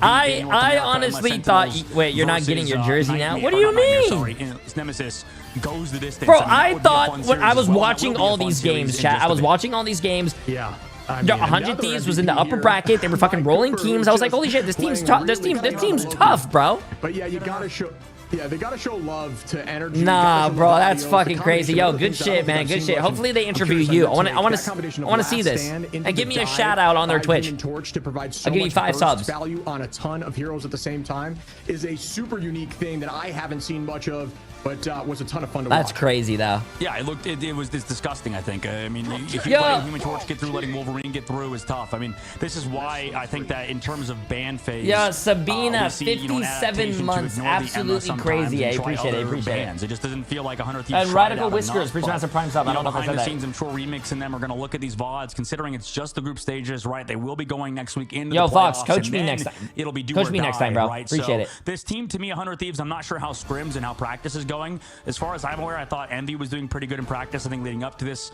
I honestly thought. Wait, you're not getting your jersey now? What do you mean? Nemesis goes the distance. Bro, I thought when I was watching all these games, chat. I was watching all these games. Yeah. 100 Thieves was in the upper bracket. They were fucking rolling teams. I was like, holy shit, this team's tough. This team's tough, bro. But yeah, you gotta show. Yeah, they gotta show love to energy. Nah, bro, that's fucking crazy. Yo, good shit, man. Good shit. Hopefully they interview you. I want to see this. And give me a shout out on their Twitch. I'll give you 5 subs. Value on a ton of heroes at the same time is a super unique thing that I haven't seen much of, but was a ton of fun to watch. That's crazy, though. Yeah, it's disgusting, I think. I mean, if you let Human Torch get through, letting Wolverine get through is tough. I mean, this is why I think that in terms of ban phase. Yeah, Sabina, 57 months. Absolutely crazy. I appreciate it. It just doesn't feel like 100 Thieves. And Radical Whiskers, Preacher Master Prime sub. I don't know if I said that. Behind the scenes, I'm sure Remix and them are going to look at these VODs, considering it's just the group stages, right? They will be going next week into the playoffs. Fox, coach me next time. It'll be do coach or me die, next time, bro. Right? Appreciate it. This team, to me, 100 Thieves, I'm not sure how scrims and how practice is going. As far as I'm aware, I thought Envy was doing pretty good in practice. I think leading up to this,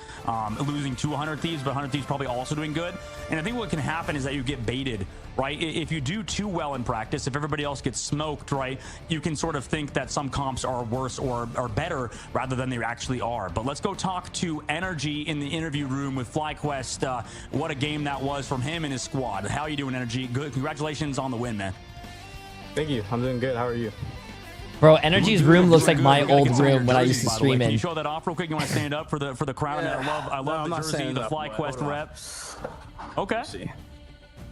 losing to 100 Thieves, but 100 Thieves probably also doing good. And I think what can happen is that you get baited, right? If you do too well in practice, if everybody else gets smoked, right, you can sort of think that some comps are worse or better rather than they actually are. But let's go talk to Energy in the interview room with FlyQuest. What a game that was from him and his squad. How you doing, Energy? Good. Congratulations on the win, man. Thank you. I'm doing good. How are you? Bro, Energy's room looks like my old room when I used to stream in. Can you show that off real quick? You want to stand up for the crowd? Yeah. I love the jersey, the FlyQuest rep. Okay.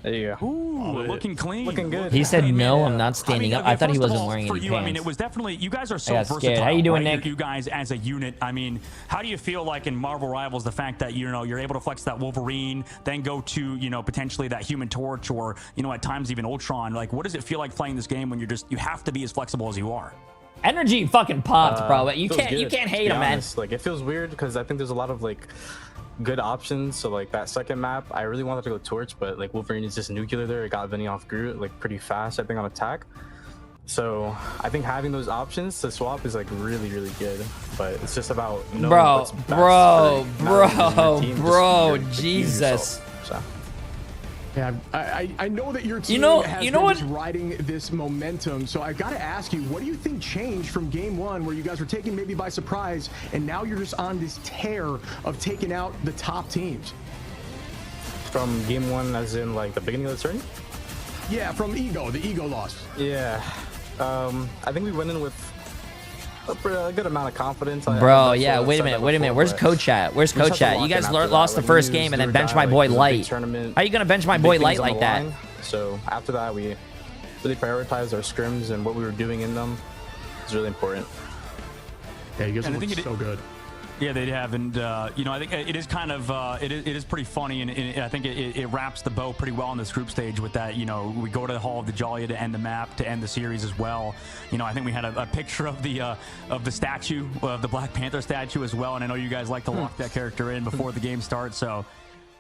There you go. Ooh, looking clean. Looking good. He said, no, I'm not standing up. I thought he wasn't wearing any pants. I mean, it was definitely, you guys are so versatile. How you doing, Nick? You guys as a unit. I mean, how do you feel like in Marvel Rivals, the fact that, you know, you're able to flex that Wolverine, then go to, you know, potentially that Human Torch or, you know, at times even Ultron? Like, what does it feel like playing this game when you have to be as flexible as you are? Energy fucking popped, bro. You can't hate him, man. Like, it feels weird because I think there's a lot of like good options. So like that second map, I really wanted to go Torch, but like Wolverine is just nuclear there. It got Vinny off Groot like pretty fast, I think, on attack. So I think having those options to swap is like really, really good. But it's just about knowing what's best bro, Jesus. So. Yeah, I know that your team has been riding this momentum, so I've got to ask you, what do you think changed from game one, where you guys were taken maybe by surprise, and now you're just on this tear of taking out the top teams? From game one, as in like the beginning of the tourney? Yeah, from the Ego loss. Yeah, I think we went in with a good amount of confidence. Bro, yeah, wait a minute. Where's Coach at? You guys lost the first game and then bench my boy Light. How are you going to bench my boy Light like that? So after that, we really prioritized our scrims and what we were doing in them. It's really important. Yeah, you guys look so good. Yeah, they have, and you know, I think it is kind of it is pretty funny, and I think it wraps the bow pretty well on this group stage with that. You know, we go to the Hall of the Jolly to end the map, to end the series as well. You know, I think we had a picture of the statue, of the Black Panther statue as well, and I know you guys like to lock that character in before the game starts, so.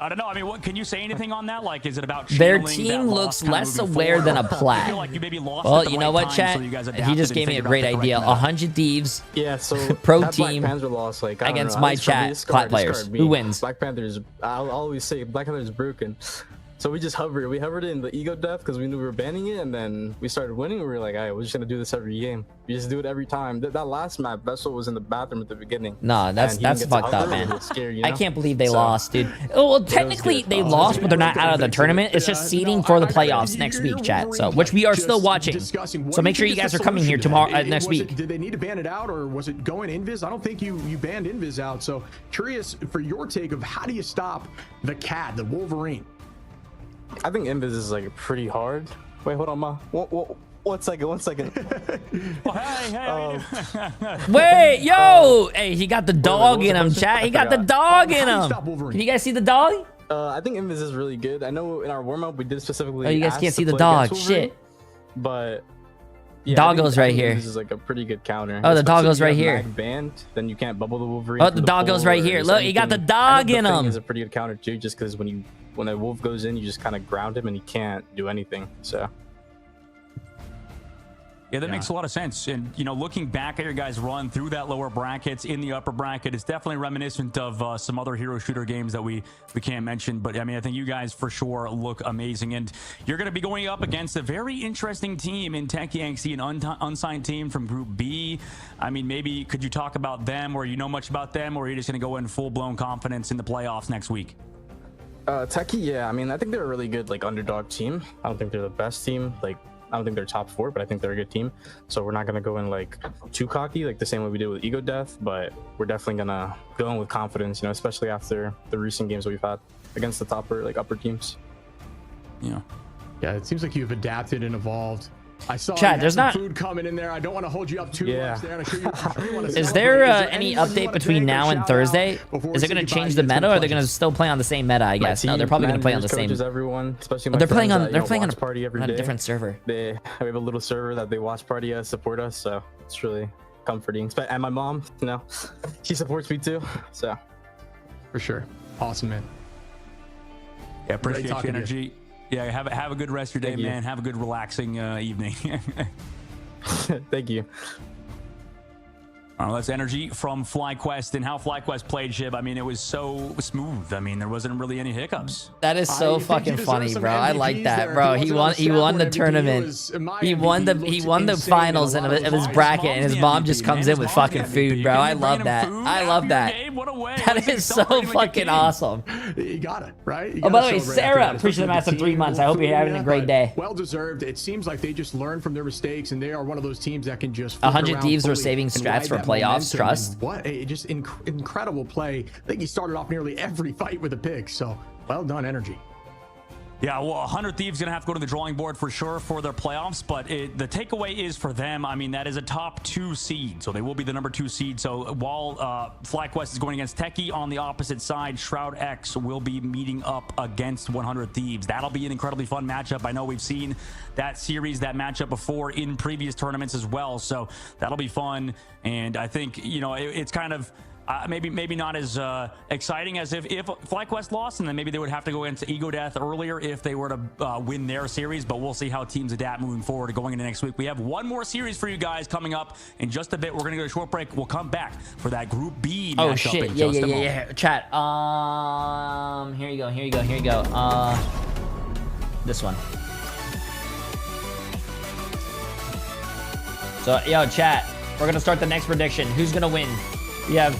I don't know. I mean, what can you say anything on that? Like, is it about their team looks less aware than a plat? I feel like you maybe lost well, you know what, chat? He just gave me a great idea. 100 Thieves. Yeah. So pro team Black Panther loss, like, against my chat plat players. Who wins? Black Panthers. I'll always say Black Panthers broken. So we just hovered. We hovered in the ego death because we knew we were banning it, and then we started winning. We were like, all right, we're just gonna do this every game. We just do it every time. That last map, Vessel was in the bathroom at the beginning. Nah, that's fucked up, man. Scared, you know? I can't believe they lost, dude. Oh, well, technically they lost, but they're not out of the tournament. It's just seeding for the playoffs next week, chat. So, which we are still watching. So make sure you guys are coming here tomorrow, next week. Did they need to ban it out, or was it going Invis? I don't think you banned Invis out. So curious for your take of how do you stop the cat, the Wolverine? I think Invis is like pretty hard. Wait, hold on, Ma. 1 second. 1 second. Wait, yo! Hey, he got the dog in him, chat. He got the dog in him. Can you guys see the dog? I think Invis is really good. I know in our warm-up we did specifically. Oh, you guys can't see the dog. Shit. But yeah, doggo's right here. This is like a pretty good counter. Oh, the doggo's right here. Banned, then you can't bubble the Wolverine. Oh, the doggo's right here. Look, he got the dog in him. Is a pretty good counter too, just because when the wolf goes in, you just kind of ground him and he can't do anything. So. Yeah, that makes a lot of sense. And, you know, looking back at your guys' run through that lower brackets in the upper bracket, it's definitely reminiscent of some other hero shooter games that we can't mention. But, I mean, I think you guys for sure look amazing. And you're going to be going up against a very interesting team in Tech Yankee, an unsigned team from Group B. I mean, maybe could you talk about them, or you know much about them, or are you just going to go in full-blown confidence in the playoffs next week? Techie, yeah. I mean, I think they're a really good, like, underdog team. I don't think they're the best team. Like, I don't think they're top 4, but I think they're a good team. So we're not going to go in like too cocky, like the same way we did with Ego Death, but we're definitely going to go in with confidence, you know, especially after the recent games that we've had against the upper teams. Yeah. Yeah, it seems like you've adapted and evolved. I saw Chad, there's not food coming in there. I don't want to hold you up too much there. Is there any update between now and Thursday? Is it going to change the meta, or are they going to still play on the same meta? I guess. No, they're probably going to play on the same. Everyone, especially they're playing on a party every day. A different server. We have a little server that they watch party us, support us, so it's really comforting. And my mom, you know, she supports me too. So for sure, awesome, man. Yeah, appreciate your energy. Yeah, have a good rest of your day, man. Have a good relaxing evening. Thank you. All right, that's energy from FlyQuest and how FlyQuest played, Shib. I mean, it was so smooth. I mean, there wasn't really any hiccups. That is so fucking funny, bro. I like that, bro. He won the tournament. He won the finals of his bracket, and his mom just comes in with fucking food, bro. I love that. I love that. That is so fucking awesome. You got it, right? Oh, by the way, Sarah, appreciate the massive 3 months. I hope you're having a great day. Well deserved. It seems like they just learn from their mistakes, and they are one of those teams that can just 100 Thieves were saving strats for playoffs. Trust. What a just incredible play. I think he started off nearly every fight with a pick. So well done, energy. Yeah, well, 100 Thieves going to have to go to the drawing board for sure for their playoffs, but the takeaway is for them, I mean, that is a top 2 seed, so they will be the number 2 seed. So while FlyQuest is going against Techie, on the opposite side, Shroud X will be meeting up against 100 Thieves. That'll be an incredibly fun matchup. I know we've seen that matchup before in previous tournaments as well, so that'll be fun. And I think, you know, it's kind of maybe not as exciting as if FlyQuest lost, and then maybe they would have to go into Ego Death earlier if they were to win their series. But we'll see how teams adapt moving forward going into next week. We have one more series for you guys coming up in just a bit. We're gonna go to a short break. We'll come back for that Group B matchup. Oh shit! Yeah. Chat. Here you go. This one. So yo, chat. We're gonna start the next prediction. Who's gonna win? We have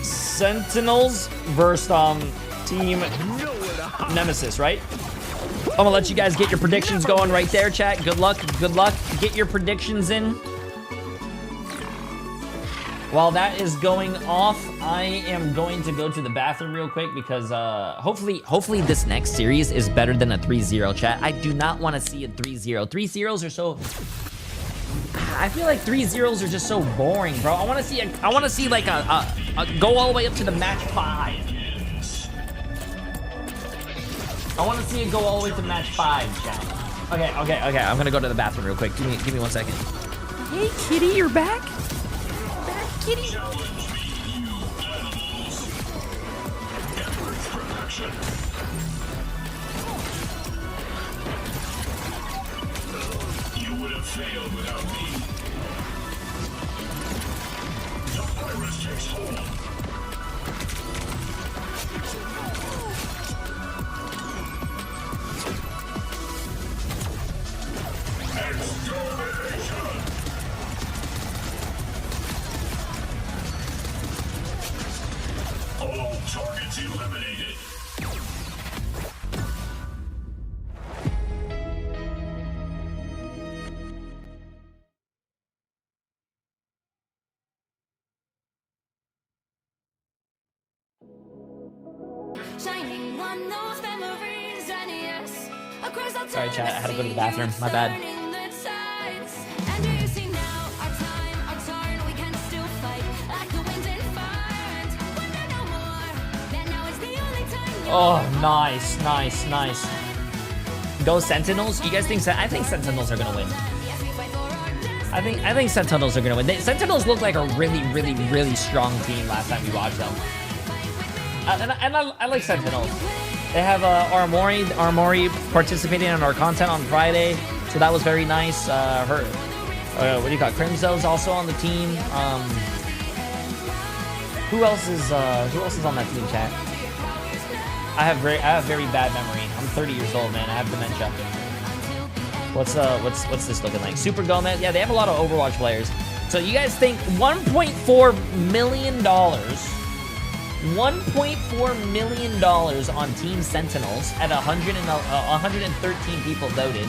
Sentinels versus Team Nemesis, right? I'm gonna let you guys get your predictions going right there, chat. Good luck. Get your predictions in. While that is going off, I am going to go to the bathroom real quick because hopefully this next series is better than a 3-0, chat. I do not want to see a 3-0. 3-0s are so... I feel like 3-0s are just so boring, bro. I want to see like a go all the way up to the match 5. I want to see it go all the way to match 5, chat. Okay. I'm gonna go to the bathroom real quick. Give me 1 second. Hey, kitty, you're back. Back, kitty. You would have failed without me. The virus takes hold. Targets eliminated. Shining on those memories, and yes, across the Sorry, chat. I had to go to the bathroom. My bad. And do you see now our time, our turn? We can still fight like the winds and fire. And when there's no more, then now is the only time. Oh, nice, nice, nice. Go Sentinels. You guys think? I think Sentinels are gonna win. I think Sentinels are gonna win. Sentinels look like a really, really, really strong team last time we watched them. And I like Sentinels. They have Armory participating in our content on Friday, so that was very nice. What do you call it? Crimzo's also on the team. Who else is on that team, chat? I have very bad memory. I'm 30 years old, man. I have dementia. What's this looking like? Super Gomez. Yeah, they have a lot of Overwatch players. So you guys think $1.4 million? $1.4 million on Team Sentinels at 113 people voted.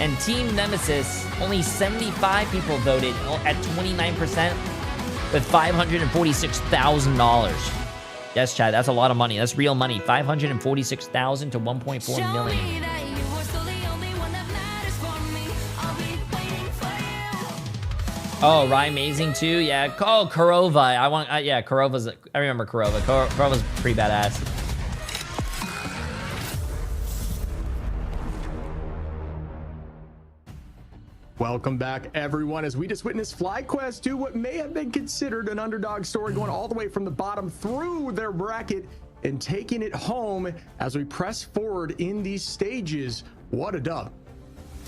And Team Nemesis, only 75 people voted at 29% with $546,000. Yes, Chad, that's a lot of money. That's real money. $546,000 to $1.4 million. Oh, Rye Amazing too. Yeah. Oh, Kurova. Yeah, Kurova's. I remember Kurova. Kurova's pretty badass. Welcome back, everyone, as we just witnessed FlyQuest do what may have been considered an underdog story, going all the way from the bottom through their bracket and taking it home as we press forward in these stages. What a dub.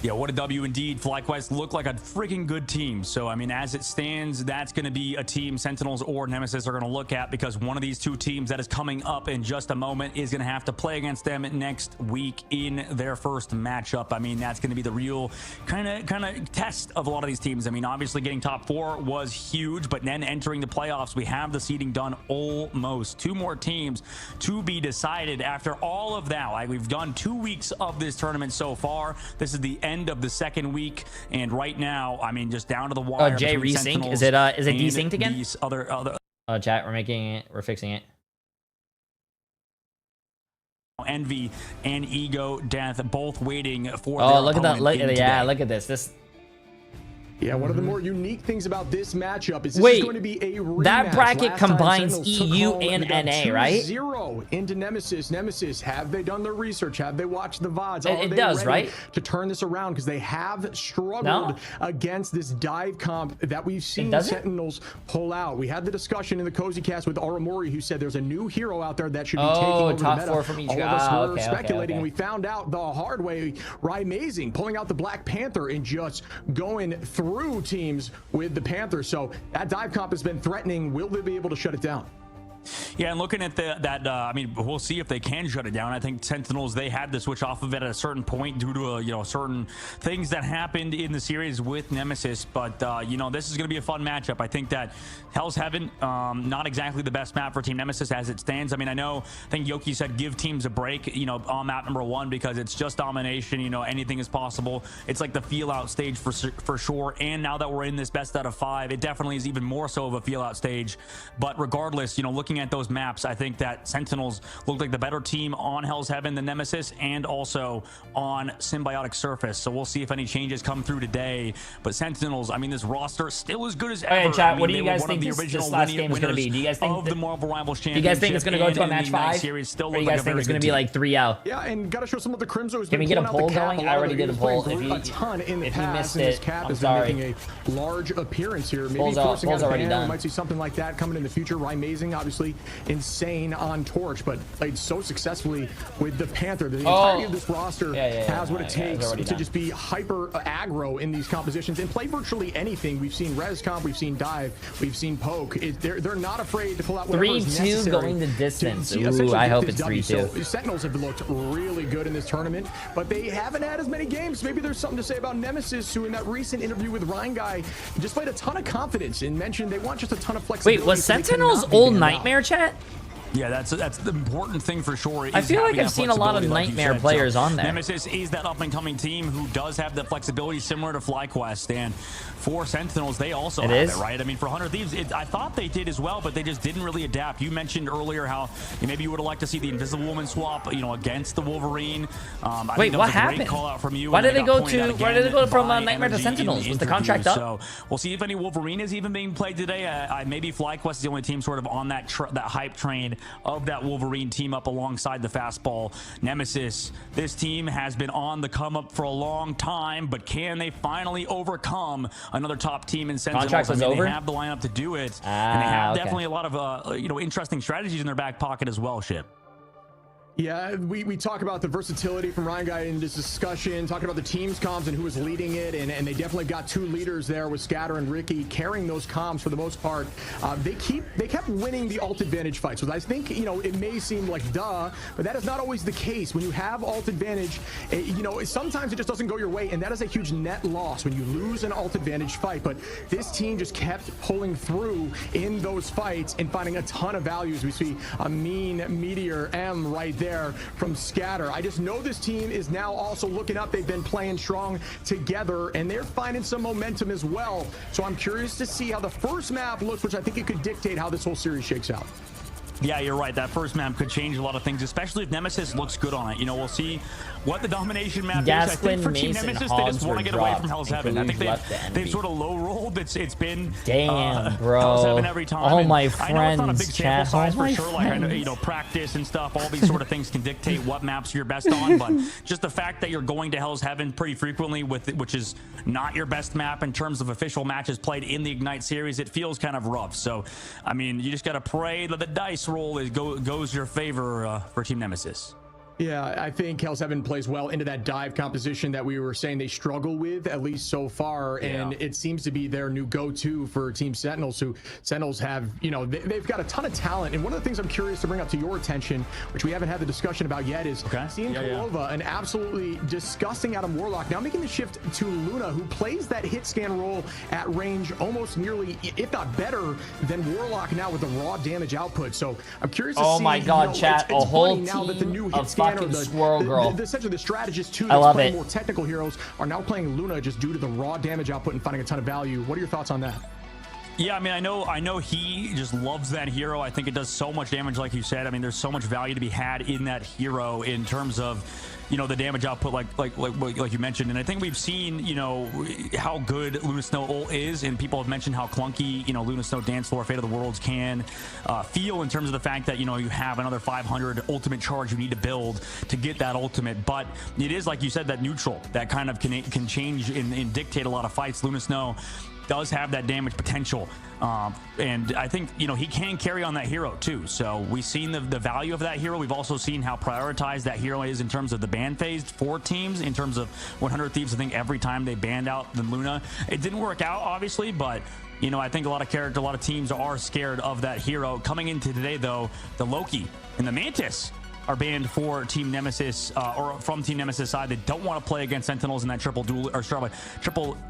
Yeah, what a W indeed. FlyQuest look like a freaking good team. So, I mean, as it stands, that's going to be a team Sentinels or Nemesis are going to look at, because one of these two teams that is coming up in just a moment is going to have to play against them next week in their first matchup. I mean, that's going to be the real kind of test of a lot of these teams. I mean, obviously getting top 4 was huge, but then entering the playoffs, we have the seeding done almost. 2 more teams to be decided after all of that. Like, we've done 2 weeks of this tournament so far. This is the end of the second week, and right now, I mean, just down to the wire. Oh, Jay resync. Is it desynced again? These other chat, we're fixing it. Envy and Ego Death both waiting for. Oh, look at that! Look at this. Yeah, one of the more unique things about this matchup is this is going to be a rematch. That bracket combines EU and NA, right? 2-0 into Nemesis. Nemesis, have they done their research? Have they watched the VODs? It does, right? To turn this around, because they have struggled against this dive comp that we've seen Sentinels pull out. We had the discussion in the Cozy Cast with Aramori, who said there's a new hero out there that should be taking over top the meta. 4 from each All of us were okay, speculating. We found out the hard way. Amazing, pulling out the Black Panther and just going through teams with the Panthers. So that dive comp has been threatening. Will they be able to shut it down? Yeah, and looking at I mean, we'll see if they can shut it down. I think Sentinels, they had to switch off of it at a certain point due to certain things that happened in the series with Nemesis. But this is going to be a fun matchup. I think that Hell's Heaven, not exactly the best map for Team Nemesis as it stands. I mean, I think Yoki said give teams a break, on map number 1, because it's just domination. Anything is possible. It's like the feel out stage for sure. And now that we're in this best out of 5, it definitely is even more so of a feel out stage. But regardless, looking at those maps, I think that Sentinels look like the better team on Hell's Heaven than Nemesis, and also on Symbiotic Surface. So we'll see if any changes come through today. But Sentinels, I mean, this roster still as good as ever. Okay, chat, what do you guys think this last game is going to be? Do you guys think the Marvel Rivals Championship? Do you guys think it's going to go into a match 5? Series, or do you guys think it's going to be like 3-0? Yeah, and got to show some of the Crimson. Can we get a poll going? I already did a poll. If you missed it, I'm sorry. Making a large appearance here. Maybe poll's already done. We might see something like that coming in the future. Amazing, obviously insane on Torch, but played so successfully with the Panther. The entirety of this roster has what it takes to just be hyper aggro in these compositions and play virtually anything. We've seen Res Comp, we've seen Dive, we've seen Poke. They're not afraid to pull out whatever is necessary. 3-2 going the distance. Ooh, I hope it's 3-2. So Sentinels have looked really good in this tournament, but they haven't had as many games. Maybe there's something to say about Nemesis, who in that recent interview with Ryan Guy displayed a ton of confidence and mentioned they want just a ton of flexibility. Wait, was Sentinels old Nightmare, chat? Yeah, that's the important thing for sure. I feel like I've seen a lot of Nightmare players on there. Nemesis is that up-and-coming team who does have the flexibility similar to FlyQuest, and for Sentinels, they also have it, right? I mean, for 100 Thieves, I thought they did as well, but they just didn't really adapt. You mentioned earlier how maybe you would have liked to see the Invisible Woman swap, against the Wolverine. Wait, what happened? Call out from you. Why did they go from Nightmare to Sentinels? Was the contract up? So we'll see if any Wolverine is even being played today. Maybe FlyQuest is the only team sort of on that hype train of that Wolverine team up alongside the fastball Nemesis. This team has been on the come up for a long time, but can they finally overcome another top team in Sentinels? Contract was over? They have the lineup to do it, and they have definitely a lot of interesting strategies in their back pocket as well, Ship. Yeah, we talk about the versatility from Ryan Guy in this discussion, talking about the team's comms and who was leading it, and they definitely got two leaders there with Scatter and Ricky carrying those comms for the most part. They kept winning the ult advantage fights, which I think, it may seem like duh, but that is not always the case. When you have ult advantage, sometimes it just doesn't go your way, and that is a huge net loss when you lose an ult advantage fight. But this team just kept pulling through in those fights and finding a ton of values. We see a mean Meteor M right there from Scatter. I just know this team is now also looking up. They've been playing strong together, and they're finding some momentum as well. So I'm curious to see how the first map looks, which I think it could dictate how this whole series shakes out. Yeah, you're right. That first map could change a lot of things, especially if Nemesis looks good on it. We'll see what the domination map is. I think for Team Nemesis, they just want to get away from Hell's Heaven. I think they've sort of low rolled. It's been bro. Hell's Heaven every time. All my friends, I know it's not a big sample size for sure. Like, I know, practice and stuff, all these sort of things can dictate what maps you're best on. But just the fact that you're going to Hell's Heaven pretty frequently, which is not your best map in terms of official matches played in the Ignite series, it feels kind of rough. So, I mean, you just got to pray that the dice roll goes your favor for Team Nemesis. Yeah, I think Hell's Heaven plays well into that dive composition that we were saying they struggle with, at least so far, and it seems to be their new go-to for Team Sentinels, who Sentinels have, they've got a ton of talent. And one of the things I'm curious to bring up to your attention, which we haven't had the discussion about yet, is seeing Kalova, an absolutely disgusting Adam Warlock, now making the shift to Luna, who plays that hit scan role at range almost nearly, if not better, than Warlock now with the raw damage output. So I'm curious to see. Oh my God, chat, a whole team now that the new hit scan fucking Squirrel Girl. Essentially, the strategist too. I love it. More technical heroes are now playing Luna just due to the raw damage output and finding a ton of value. What are your thoughts on that? Yeah, I mean, I know he just loves that hero. I think it does so much damage, like you said. I mean, there's so much value to be had in that hero in terms of, the damage output, like you mentioned. And I think we've seen, how good Luna Snow ult is, and people have mentioned how clunky, Luna Snow Dance Floor, Fate of the Worlds can feel in terms of the fact that, you have another 500 ultimate charge you need to build to get that ultimate. But it is, like you said, that neutral that kind of can change and dictate a lot of fights. Luna Snow does have that damage potential, and I think he can carry on that hero too. So we've seen the value of that hero. We've also seen how prioritized that hero is in terms of the ban phase for teams. In terms of 100 Thieves, I think every time they banned out the Luna, it didn't work out obviously, but I think a lot of teams are scared of that hero. Coming into today though, the Loki and the Mantis are banned for Team Nemesis, or from Team Nemesis side. They don't want to play against Sentinels in that triple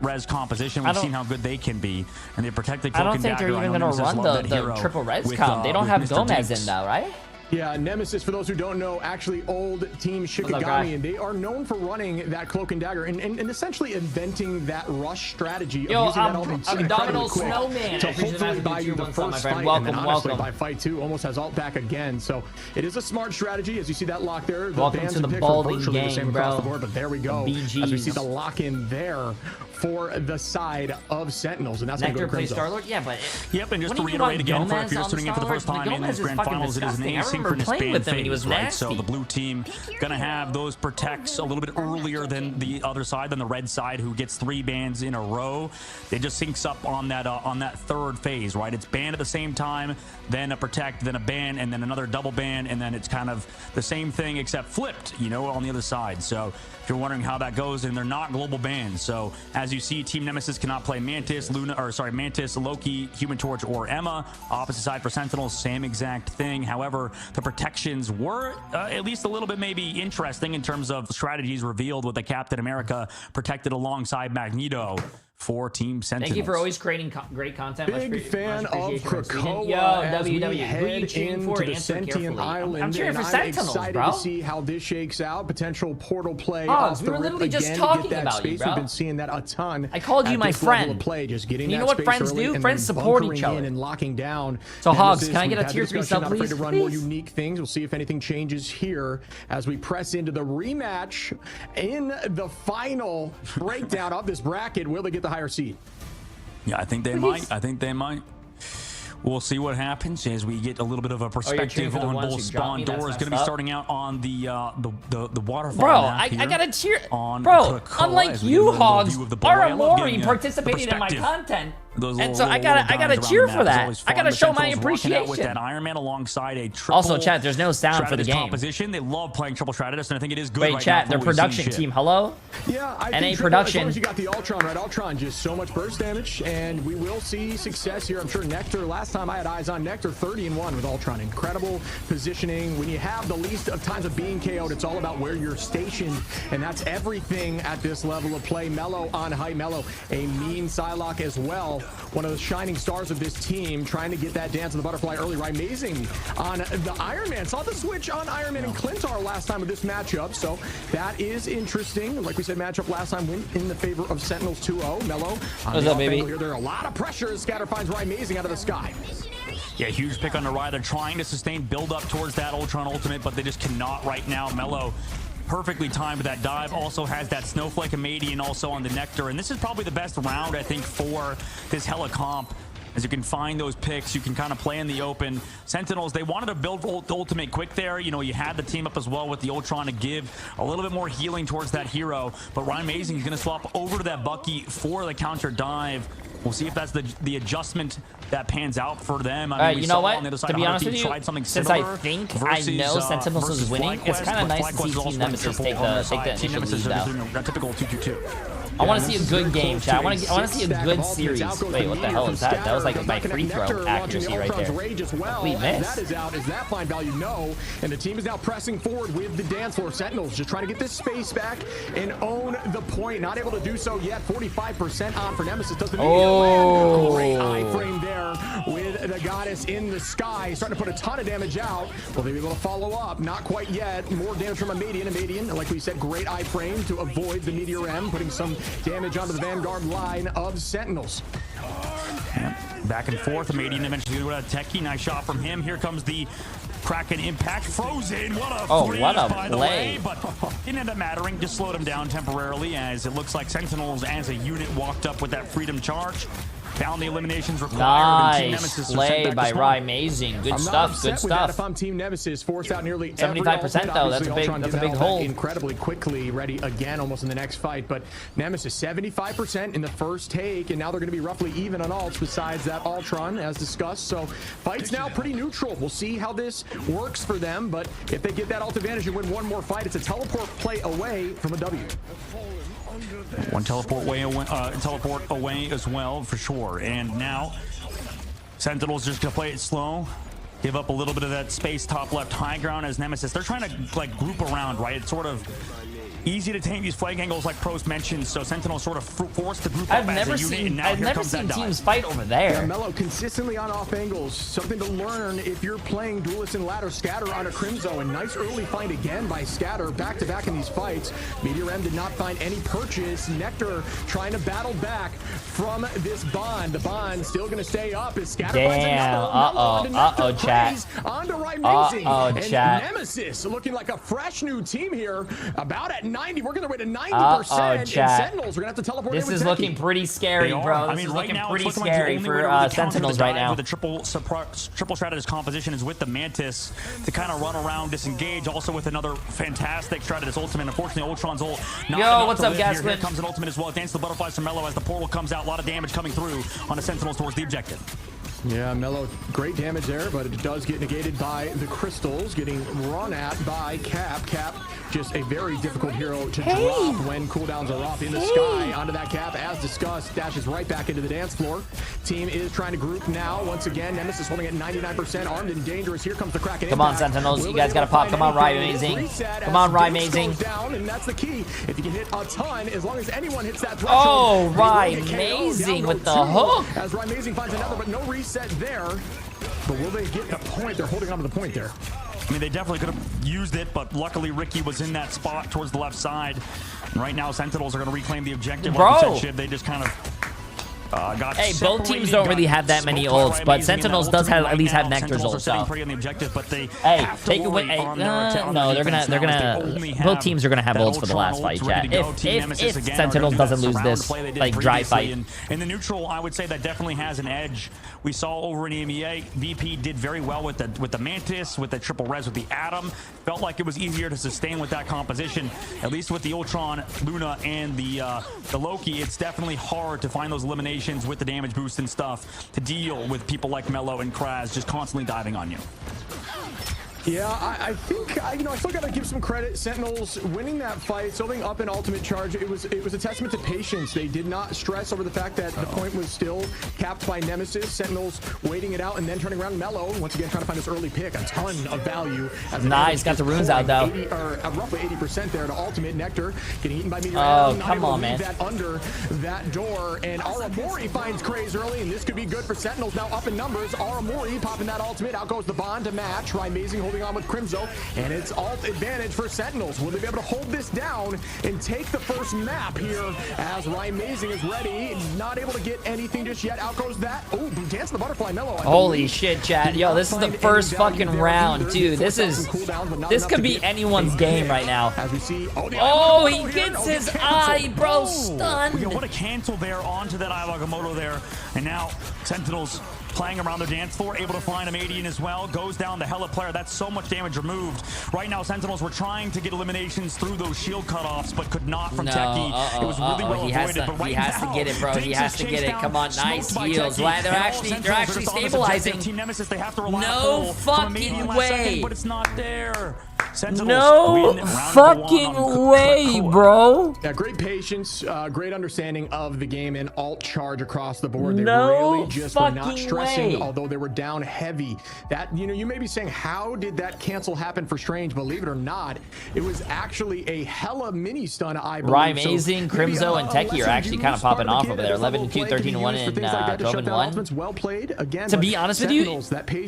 res composition. We've seen how good they can be, and they protect the Cloak and Dagger. I don't think they're even going to run the triple res comp. They don't have Gomez in now, right? Yeah, Nemesis, for those who don't know, actually old Team Shikigami, and they are known for running that Cloak and Dagger and essentially inventing that rush strategy of using that ult incredibly quick Snowman to hopefully buy you the first fight, and then honestly by fight two, almost has ult back again. So it is a smart strategy. As you see that lock there, the bans and picks are virtually the same across the board, but there we go. As we see the lock in there for the side of Sentinels, and that's going to go crazy. Yeah, but yep, and just to reiterate again, for if you're just tuning in for the first time in these grand finals, it is an asynchronous ban phase, right? So the blue team gonna have those protects a little bit earlier than the other side, than the red side, who gets 3 bans in a row. It just syncs up on that third phase, right? It's ban at the same time, then a protect, then a ban, and then another double ban, and then it's kind of the same thing except flipped, on the other side. So if you're wondering how that goes, and they're not global bans. So as you see, Team Nemesis cannot play Mantis, Mantis, Loki, Human Torch, or Emma. Opposite side for Sentinels, same exact thing. However, the protections were at least a little bit maybe interesting in terms of strategies revealed with the Captain America protected alongside Magneto for Team Sentinels. Thank you for always creating great content. Big fan of Krakoa. Yo, as we WW, head who you cheering for? into the Answer Sentient carefully. Island. I'm cheering for and Sentinels, excited bro. to see how this shakes out. Potential portal play. Oh, we the were rip literally just again talking to get that about space. you, bro. We've been seeing that a ton. I called you at my this level friend. of play, just getting And you that know what space friends early do? and Friends then support bunkering each other. in and locking down. So, Hogs, Nemesis. can I get We've a had tier 3 discussion, sub, not afraid please? to run more unique things. We'll see if anything changes here as we press into the rematch in the final breakdown of this bracket. Will they get the higher seed? Yeah, I think they might. I think they might. We'll see what happens as we get a little bit of a perspective on both spawn doors. Going to be starting out on the waterfall. Bro, map I gotta cheer. on Bro, Krakoa unlike as we you, get a little Hogs, view of the bar. I love Aramori getting, participated in my perspective. content. Those And little- so I little gotta dimes around cheer the for map is that. always I fun. gotta The show my Sentinels rocking out with appreciation. that Iron Man alongside a triple. Also, chat, there's no sound for the Stratus game. composition. They love playing triple Stratus, and I think it is good. Wait, right chat, now their for what we've seen production ship. team, hello? Yeah, I NA think production. As long as you got the Ultron, right? Ultron, just so much burst damage, and we will see success here. I'm sure Nectar, last time I had eyes on Nectar, 30-1 with Ultron. Incredible positioning. When you have the least of times of being KO'd, it's all about where you're stationed, and that's everything at this level of play. Mello on height. Mello, a mean Psylocke as well. One of the shining stars of this team, trying to get that dance of the butterfly early. Right, amazing on the Iron Man. Saw the switch on Iron Man and Clintar last time with this matchup, so that is interesting. Like we said, matchup last time went in the favor of Sentinels 2-0. Mello on What's the up, baby? here. There are a lot of pressure as Scatter finds Right amazing out of the sky. Yeah, huge pick on the ride. They're trying to sustain build up towards that Ultron ultimate, but they just cannot right now. Mello perfectly timed with that dive. Also has that Snowflake Amadian also on the Nectar. And this is probably the best round, I think, for this Hella comp. As you can find those picks, you can kind of play in the open. Sentinels, they wanted to build ultimate quick there. You know, you had the team up as well with the Ultron to give a little bit more healing towards that hero. But Ryan Amazing is going to swap over to that Bucky for the counter dive. We'll see if that's the adjustment that pans out for them. I mean, we you saw know what? on the other side, To be honest 100 with you, tried something since similar I think versus, I know Sentinels is winning, it's kind of nice to see Team Nemesis take the initial lead now. That typical 2-2-2. I want to see a good game, chat. I want to see a good series. Wait, what the hell is that? That was like my free throw accuracy right there. Complete miss. That is out. Is that find value? No. And the team is now pressing forward with the dance floor. Sentinels just trying to get this space back and own the point. Not able to do so yet. 45% on for Nemesis. Doesn't need to land. Great eye frame there with the goddess in the sky. Starting to put a ton of damage out. Will they be able to follow up? Not quite yet. More damage from Amadian. Amadian, like we said, great eye frame to avoid the Meteor M, putting some damage onto the Vanguard line of Sentinels. Back and forth. Amadian eventually going to Techie. Nice shot from him. Here comes the Kraken impact. Frozen. What a freeze, by the way. But didn't end up mattering. Just slowed him down temporarily as it looks like Sentinels as a unit walked up with that freedom charge. Found the eliminations required. Nice play by Rye Amazing. Good stuff. Good stuff. If I'm Team Nemesis, forced out nearly 75% though. That's a big hold. Incredibly quickly, ready again almost in the next fight. But Nemesis 75% in the first take, and now they're going to be roughly even on ults besides that Ultron as discussed. So fight's now pretty neutral. We'll see how this works for them. But if they get that ult advantage and win one more fight, it's a teleport play away from a W. One teleport away as well, for sure. And now, Sentinels just gonna play it slow, give up a little bit of that space top left high ground as Nemesis. They're trying to like group around, right? It's sort of easy to take these flank angles like Pros mentioned, so Sentinel sort of forced to group up as a unit, and now I've here never comes that seen dive. teams fight over there. Yeah, Mello consistently on off angles. Something to learn if you're playing Duelist and Ladder. Scatter on a Crimzo, and nice early find again by Scatter, back-to-back in these fights. Meteor M did not find any purchase. Nectar trying to battle back from this Bond. The Bond still going to stay up as Scatter finds another. Chat. Onto Right Amazing. And chat. Nemesis looking like a fresh new team here. About at 90. We're going to wait to 90%. And Sentinels are going to have to teleport. This is looking pretty scary, bro. This is looking pretty scary for Sentinels right now. With the triple Stratus composition is with the Mantis to kind of run around, disengage. Also with another fantastic Stratus ultimate. Unfortunately, Ultron's ult. Yo, what's up, Gaskin? Here comes an ultimate as well. Dance the butterflies from Mello as the portal comes out. A lot of damage coming through on the Sentinels towards the objective. Yeah, Mellow, great damage there, but it does get negated by the crystals, getting run at by Cap. Cap, just a very difficult hero to drop when cooldowns are off in the sky. Onto that Cap, as discussed, dashes right back into the dance floor. Team is trying to group now. Once again, Nemesis holding at 99%, armed and dangerous. Here comes the Kraken. Come on, Sentinels, you guys gotta pop. Come on, Rye Amazing. Come on, Rye Amazing. Down, and that's the key. If you can hit a ton, as long as anyone hits that threshold. Oh, Rye Amazing with the hook. As Rye Amazing finds another, but no reset there. But will they get the point? They're holding on to the point there. I mean, they definitely could have used it, but luckily Ricky was in that spot towards the left side. And right now, Sentinels are going to reclaim the objective. Bro. Like you said, Shiv, they just kind of got hey, both teams don't really have that many ults, but Sentinels does have at least have Nectar's ult. So. Hey, take away. No, they're gonna. Both teams are gonna have ults for the last fight, chat. If Sentinels doesn't lose this like dry fight. In the neutral, I would say that definitely has an edge. We saw over in EMEA, VP did very well with the Mantis, with the triple res, with the Atom. Felt like it was easier to sustain with that composition. At least with the Ultron, Luna, and the Loki, it's definitely hard to find those eliminations with the damage boost and stuff to deal with people like Mello and Kraz just constantly diving on you. Yeah, I think I still gotta give some credit. Sentinels winning that fight, building up an ultimate charge. It was a testament to patience. They did not stress over the fact that the point was still capped by Nemesis. Sentinels waiting it out and then turning around. Mellow once again trying to find this early pick. A ton of value. Nice, got the runes out though. Roughly 80% there to ultimate. Nectar getting eaten by Meteor. Oh, come on, man. That under that door, and Aramori finds Craze early, and this could be good for Sentinels. Now up in numbers. Aramori popping that ultimate. Out goes the Bond to match. Right, amazing holding on with Crimzo, and it's alt advantage for Sentinels. Will they be able to hold this down and take the first map here as Rye Amazing is ready? Not able to get anything just yet. Out goes that. Oh, Dance the Butterfly Mellow. Holy shit, chat. Yo, this is the first fucking round, dude. This could be anyone's game right now. As we see, oh, he gets his eye, bro, stunned. What a cancel there onto that eye Agamotto there, and now Sentinels playing around their dance floor, able to find a Madian as well. Goes down the Hella player. That's so much damage removed. Right now, Sentinels were trying to get eliminations through those shield cutoffs, but could not from Techie. It was really well avoided. But right he has to get it, bro. He has to get it. Come on, nice heals. Why they're actually stabilizing. Team Nemesis, they have to rely no fucking way. But it's not there. No fucking way, bro. Yeah, great patience, great understanding of the game, and alt charge across the board. They no really just were not stressing, way. Although they were down heavy. That, you may be saying, how did that cancel happen for Strange? Believe it or not, it was actually a hella mini stun, I believe. Rye Amazing, Crimzo, and Techie are actually kind of popping off over there. 11-2, 13-1, and 12-1. Well played. Again, to be honest with you,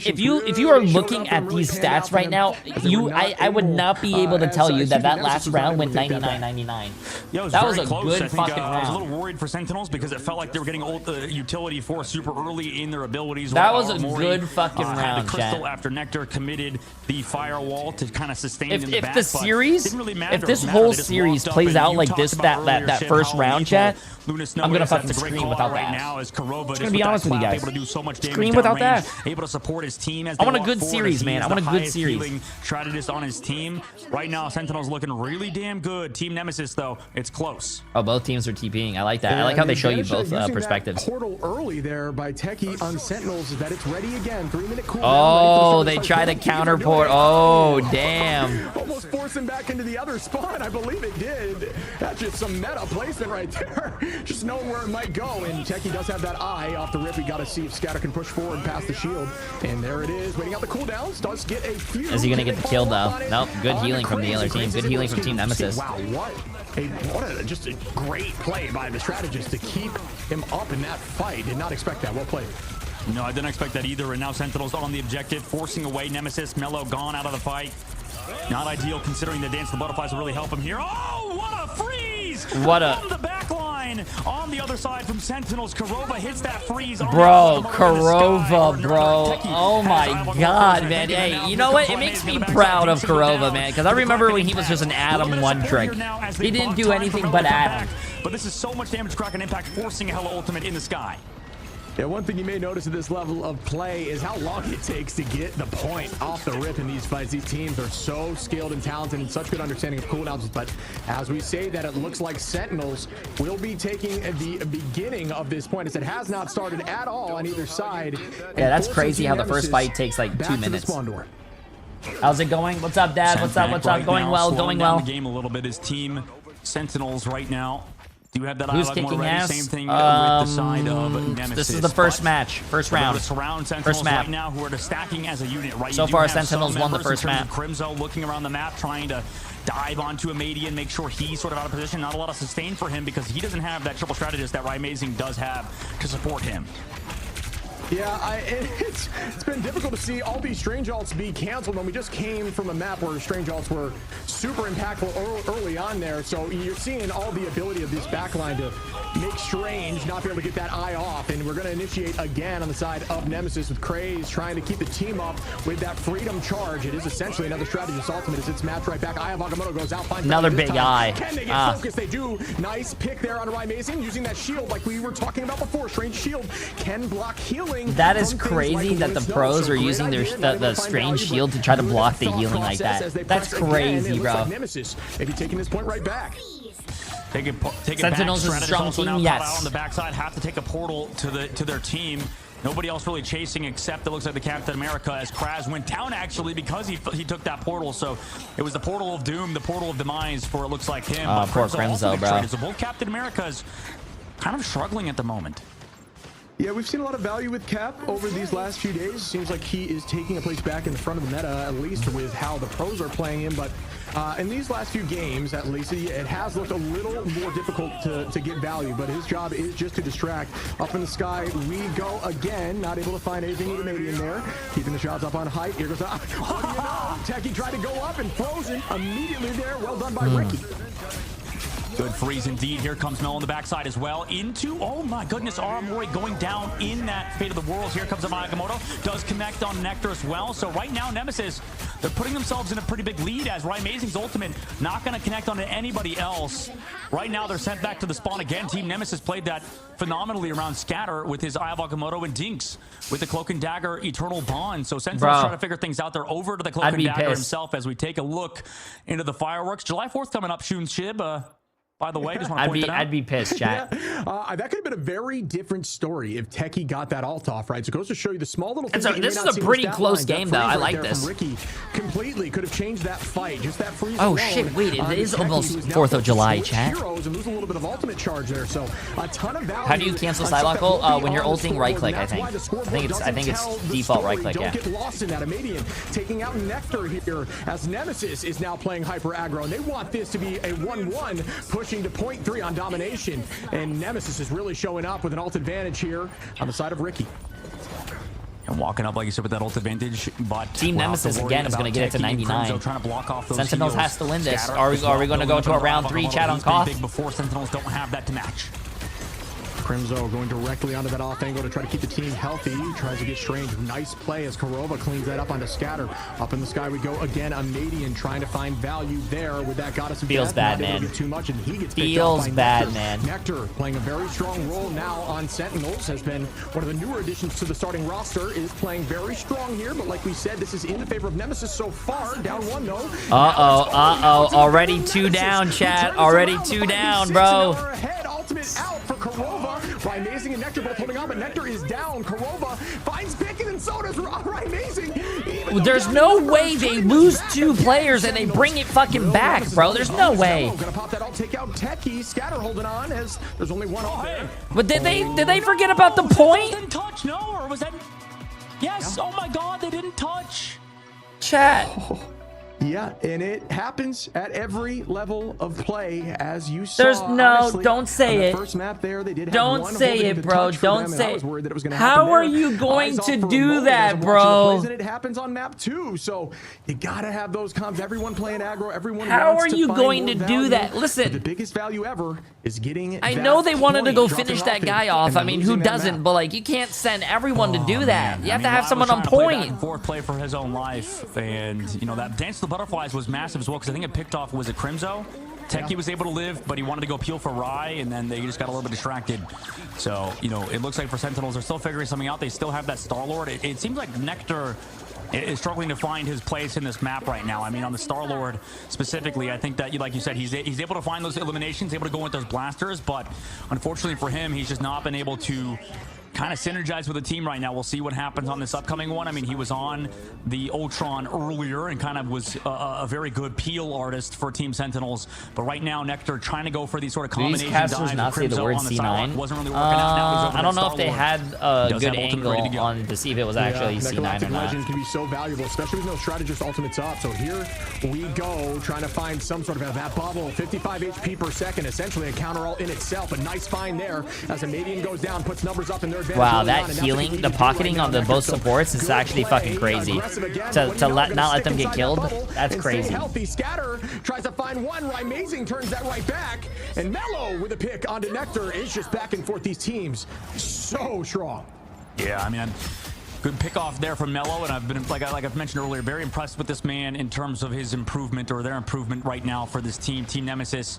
if you are looking at these stats right now, I would not be able to tell you that last round went 99-99. Yeah, that was a close. Good fucking round. I was a little worried for Sentinels because it felt like they were getting utility for super early in their abilities. That was a good fucking round, Crystal chat. After Nectar committed the firewall to kind of sustain in the back. If the series, really matter. if this whole series plays out like this, that first round, chat, I'm gonna fucking scream without that. Now as Kurova, I'm gonna be honest with you guys. Able to do so much damage scream without that. Able to support his team as I want a good series, man. I want a good series. Strategist on his team. Right now, Sentinel's looking really damn good. Team Nemesis, though, it's close. Oh, both teams are TPing. I like that. I like how they show you both perspectives. Portal early there by Techie on Sentinels. That it's ready again. 3-minute cooldown. Oh, they try to counter port. Oh, damn. Almost force him back into the other spawn. I believe it did. That's just some meta placement right there. Just knowing where it might go. And Techie does have that eye off the rip. We got to see if Scatter can push forward past the shield. And there it is. Waiting out the cooldowns. Does get a few. Is he going to get the kill, though? Nope. Good healing from the other team. Good healing from Team Nemesis. Wow, what just a great play by the strategist to keep him up in that fight. Did not expect that. Well played. No, I didn't expect that either. And now Sentinel's on the objective, forcing away Nemesis. Mello gone out of the fight. Not ideal considering the Dance the Butterflies will really help him here. Oh, what a freeze! What a... On the back line, on the other side from Sentinels, Kurova hits that freeze. Bro, Kurova, bro. Oh my god, man. Hey, you know what? It makes me proud of Kurova, man, because I remember when he was just an Adam one trick. He didn't do anything but Adam. But this is so much damage, Kraken Impact, forcing a Hella Ultimate in the sky. Yeah, one thing you may notice at this level of play is how long it takes to get the point off the rip in these fights. These teams are so skilled and talented and such good understanding of cooldowns. But as we say that, it looks like Sentinels will be taking the beginning of this point, as it has not started at all on either side. Yeah, that's crazy how the first fight takes like 2 minutes. How's it going? What's up, Dad? What's up? What's up? Going well, going well. The game a little bit. His team Sentinels right now. Do you have that? Who's kicking ass? Same thing with the side of Nemesis. This is the first match, first round. Surround Sentinels first map right now, who are stacking as a unit. Right. So far, Sentinels won the first map. Crimzo looking around the map, trying to dive onto a Madian, make sure he's sort of out of position. Not a lot of sustain for him because he doesn't have that triple strategist that Amazing does have to support him. Yeah, it's been difficult to see all these Strange Alts be canceled when we just came from a map where Strange Alts were super impactful early on there. So you're seeing all the ability of this backline to make Strange not be able to get that eye off. And we're going to initiate again on the side of Nemesis with Craze trying to keep the team up with that Freedom Charge. It is essentially another strategist ultimate as it's matched right back. Eye of Agamotto goes out. Another big eye. Can they get focused? They do. Nice pick there on Amazing using that shield like we were talking about before. Strange shield can block healing. That is crazy that the pros are using the Strange shield to try to block the healing like that. That's crazy, bro. Nemesis maybe taking this point right back. Take it Sentinels back. is a strong team, yes. On the backside, have to take a portal to their team. Nobody else really chasing except it looks like the Captain America, as Kraz went down actually because he took that portal. So it was the portal of doom, the portal of demise for it looks like him. Poor Crimzo, bro. So both Captain America's kind of struggling at the moment. Yeah, we've seen a lot of value with Cap over these last few days. Seems like he is taking a place back in the front of the meta, at least with how the pros are playing him. But in these last few games, at least, it has looked a little more difficult to get value. But his job is just to distract. Up in the sky, we go again. Not able to find anything with a Madian there. Keeping the shots up on height. Here goes, what do you know? Techie tried to go up and frozen immediately there. Well done by Ricky. Good freeze indeed. Here comes Mel on the backside as well. Into, oh my goodness, Aramori going down in that Fate of the Worlds. Here comes Agamotto. Does connect on Nectar as well. So right now, Nemesis, they're putting themselves in a pretty big lead as Amazing's ultimate not going to connect onto anybody else. Right now, they're sent back to the spawn again. Team Nemesis played that phenomenally around Scatter with his Eye of Agamotto and Dinks with the Cloak and Dagger Eternal Bond. So Sentinel's trying to figure things out. They're over to the Cloak and Dagger himself as we take a look into the fireworks. July 4th coming up, Shun Shib. By the way, just want to point that out. I'd be pissed, chat. That could have been a very different story if Techie got that alt off, right? So it goes to show you the small little things. This is a pretty close game, though. I like this. Ricky completely could have changed that fight. Just that freeze. Oh shit! Wait, it is almost 4th of July, chat. And lose a little bit of ultimate charge there. So a ton of value. How do you cancel Psylocke? When you're ulting, right click. I think it's default right click. Yeah. Don't get lost in that. Madian taking out Nectar here as Nemesis is now playing hyper aggro, and they want this to be a 1-1 pushing to point 3 on domination, and Nemesis is really showing up with an ult advantage here on the side of Ricky. And walking up, like you said, with that ult advantage, but Team Nemesis again is going to get it to 99. Trying to block off those Sentinels heals. has to win this. Are we going to go to a round 3 chat on Koth? Big before Sentinels don't have that to match. Crimzo going directly onto that off angle to try to keep the team healthy. Tries to get Strange. Nice play as Korova cleans that up onto Scatter. Up in the sky we go again. A Madian trying to find value there with that Goddess of Feels Death. bad, man. Too much, and he gets Feels bad, Nectar. man. Nectar playing a very strong role now on Sentinels. Has been one of the newer additions to the starting roster. Is playing very strong here, but like we said, this is in the favor of Nemesis so far. Down 1 though. Already 2 down, chat. Already 2 down, bro. Ultimate out for Korova. By Amazing and Nectar both holding on, but Nectar is down. Korova finds Pickett, and so does Amazing. There's no way they lose 2 players and they bring it fucking back, bro. There's no way. Gonna pop that. I'll take out Techie. Scatter holding on as there's only one off there. But did they forget about the point? Didn't touch, no, or was that? Yes. Oh my God, they didn't touch. Chat. Yeah, and it happens at every level of play, as you saw. There's no, don't say it. First map there, they did have don't say it, bro. Don't say it. How are you going to do that, bro? And it happens on map 2, so you gotta have those comms. Everyone playing aggro. Everyone. How are you going to do that? Listen, the biggest value ever is getting. I know they wanted to go finish that guy off. I mean, who doesn't? But like, you can't send everyone to do that. You have to have someone on point. Fourth play for his own life, and you know that dance. The butterflies was massive as well because I think it picked off, was it Crimzo? Techie was able to live, but he wanted to go peel for Rye, and then they just got a little bit distracted. So, you know, it looks like for Sentinels, they're still figuring something out. They still have that Star-Lord. It seems like Nectar is struggling to find his place in this map right now. I mean, on the Star-Lord specifically, I think that, like you said, he's able to find those eliminations, able to go with those blasters, but unfortunately for him, he's just not been able to kind of synergize with the team right now. We'll see what happens on this upcoming one. I mean, he was on the Ultron earlier and kind of was a very good peel artist for Team Sentinels, but right now Nectar trying to go for these sort of combination dives. These casters not say the word C9. Wasn't really working out. Now he's over I don't know if they Star-Lord. had a good angle on to see if it was actually C9 or Galactic not. Legend can be so valuable, especially with no strategist ultimates up. So here we go, trying to find some sort of that bubble. 55 HP per second, essentially a counter ult in itself. A nice find there as a Madian goes down, puts numbers up in their advantage. Wow, that healing, the pocketing on the both supports is actually fucking crazy. To not let them get killed, that's crazy. Healthy Scatter tries to find one. Amazing turns that right back, and Mello with a pick onto Nectar. It's just back and forth. These teams so strong. Yeah, I mean, good pick off there from Mello, and I've been like I've mentioned earlier, very impressed with this man in terms of his improvement, or their improvement right now for this team, Team Nemesis.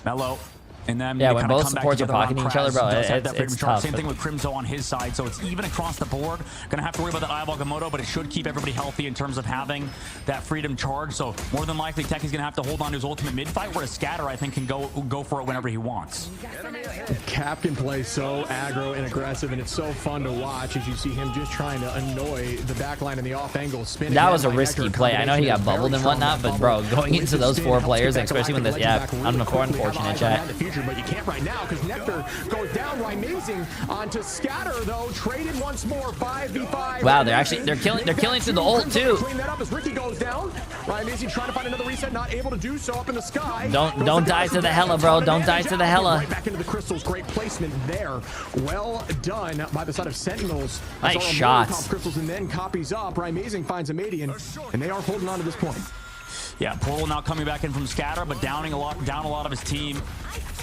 Mello. And then yeah, when both supports are pocketing each other, bro, it's tough. Same thing with Crimzo on his side, so it's even across the board. Gonna have to worry about that Eyeball Gamoto, but it should keep everybody healthy in terms of having that freedom charge. So more than likely, Techie's gonna have to hold on to his ultimate mid-fight, where a Scatter, I think, can go for it whenever he wants. Cap can play so aggro and aggressive, and it's so fun to watch as you see him just trying to annoy the backline in the off angle. Spinning that was a risky play. I know he got bubbled and whatnot, but bro, going into those 4 players, especially when this, unfortunate chat. But you can't right now because Nectar goes down. Amazing onto Scatter though, traded once more. 5v5. Wow, they're killing through the ult too. Clean that up as Ricky goes down. Amazing trying to find another reset, not able to do so up in the sky. Don't die to the Hella, bro. Don't die to the Hella. Right back into the crystals. Great placement there. Well done by the side of Sentinels. Nice shots. Crystals and then copies up. Amazing finds a Madian, and they are holding on to this point. Yeah, Portal now coming back in from Scatter, but down a lot of his team.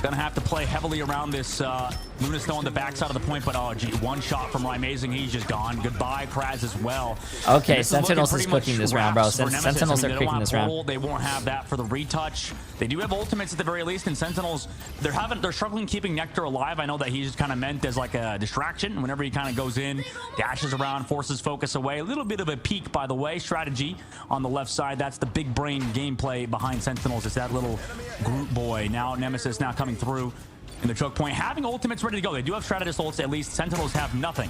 Gonna have to play heavily around this Luna Snow on the backside of the point, but oh gee, one shot from Amazing, he's just gone. Goodbye, Kraz as well. Okay, Sentinels is cooking this round, bro. Sentinels are cooking this round. They won't have that for the retouch. They do have ultimates at the very least, and Sentinels, they're struggling keeping Nectar alive. I know that he's just kind of meant as like a distraction. Whenever he kind of goes in, dashes around, forces focus away. A little bit of a peek, by the way, strategy on the left side. That's the big brain gameplay behind Sentinels. It's that little group boy. Now Nemesis now coming through in the choke point, having ultimates ready to go. They do have strategist ults, at least. Sentinels have nothing.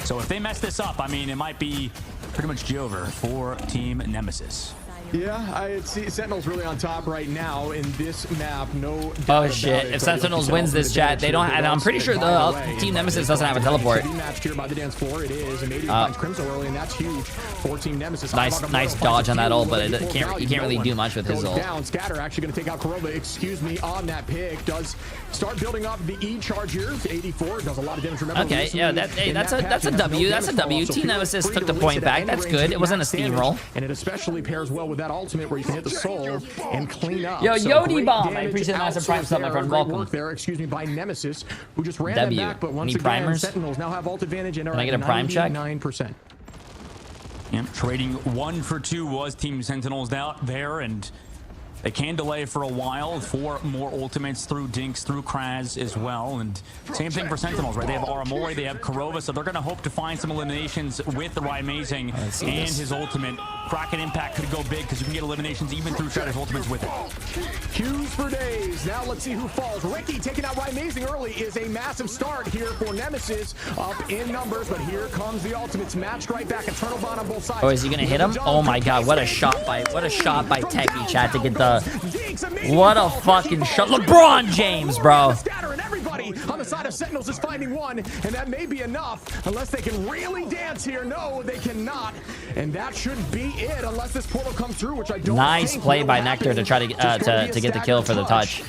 So if they mess this up, I mean, it might be pretty much G-over for Team Nemesis. Yeah, I see Sentinels really on top right now in this map. No. Oh shit! If Sentinels wins this chat, they don't. And I'm pretty sure the Team Nemesis doesn't have a teleport. Matched here by the dance floor. It is. And maybe finds Crimson early, and that's huge for Team Nemesis. Nice dodge on that ult, but you can't really do much with his ult. Down. Scatter actually going to take out Kurova. Excuse me on that pick. Does start building up the E charge here. 84 does a lot of damage. Remember, okay, yeah, that's a W. That's a W. Team Nemesis took the point back. That's good. It wasn't a steamroll. And it especially pairs well with that ultimate where you can hit the soul and clean up. Yo, Yodi Bomb. I appreciate the massive prime stuff, my friend. Welcome. There, excuse me, by Nemesis, who just ran them back, but once again, primers? Sentinels now have ult advantage and are Can I get a prime check? 99%. Yep, trading 1 for 2 was Team Sentinels out there, and they can delay for a while. 4 more ultimates through Dinks, through Kraz as well. And same thing for Sentinels, right? They have Aramori, they have Kurova, so they're going to hope to find some eliminations with the Amazing and his ultimate. Kraken Impact could go big because you can get eliminations even through Shredder's ultimates with it. Queues for days. Now let's see who falls. Ricky taking out Amazing early is a massive start here for Nemesis. Up in numbers, but here comes the ultimates matched right back. Eternal Bond on both sides. Oh, is he gonna hit him? Oh my god, what a shot by Techie chat to get the what a fucking shot. LeBron James, bro. On the side of Sentinels is finding one, and that may be enough unless they can really dance here. No, they cannot, and that should be it unless this portal comes through, which I don't. Nice play by Nectar to try to get the kill for the touch.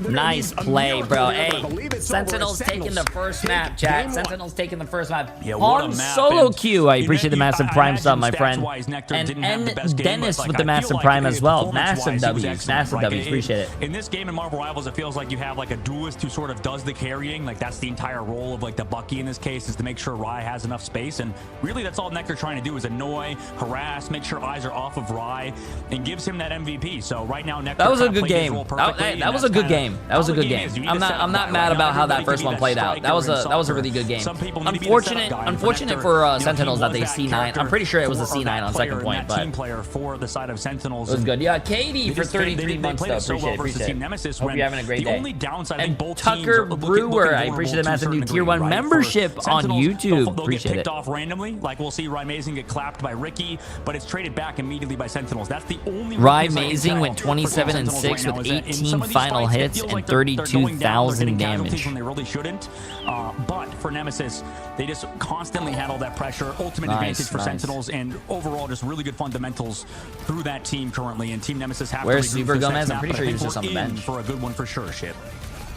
Nice play, bro. Hey, Sentinels taking the first map, chat. Sentinels taking the first map. On solo queue, I appreciate the massive prime sub, my friend. And Dennis with the massive prime as well. Massive W's, massive W's. Appreciate it. In this game in Marvel Rivals, it feels like you have like a duelist who sort of does the carrying burying. Like, that's the entire role of like the Bucky in this case, is to make sure Rye has enough space. And really, that's all Nectar trying to do, is annoy, harass, make sure eyes are off of Rye, and gives him that MVP. So right now, Nectar, that was a good game. That was a good game. That was a good game. I'm not mad about how that first one played out. That was a really good game. Unfortunate for Sentinels that they C9. I'm pretty sure it was a C9 on second point, but team player for the side of Sentinels. It was good. Yeah, Katie for 33 months though. Appreciate it. Nemesis. Hope you're having a great day. Only downside, I think both Tucker Brewer, I appreciate him as a new tier 1 membership on YouTube. They'll Appreciate get picked it. off randomly. Like, we'll see Rye Mazing get clapped by Ricky, but it's traded back immediately by Sentinels. That's the only Rye Mazing went 27 and 6 with 18 final hits and 32,000 damage. When they really shouldn't. But for Nemesis, they just constantly handle that pressure. Ultimate advantage for Sentinels, and overall just really good fundamentals through that team currently. And Team Nemesis have Where's to Super Gomez? I'm pretty sure he was just on the bench. For a good one for sure, Ship.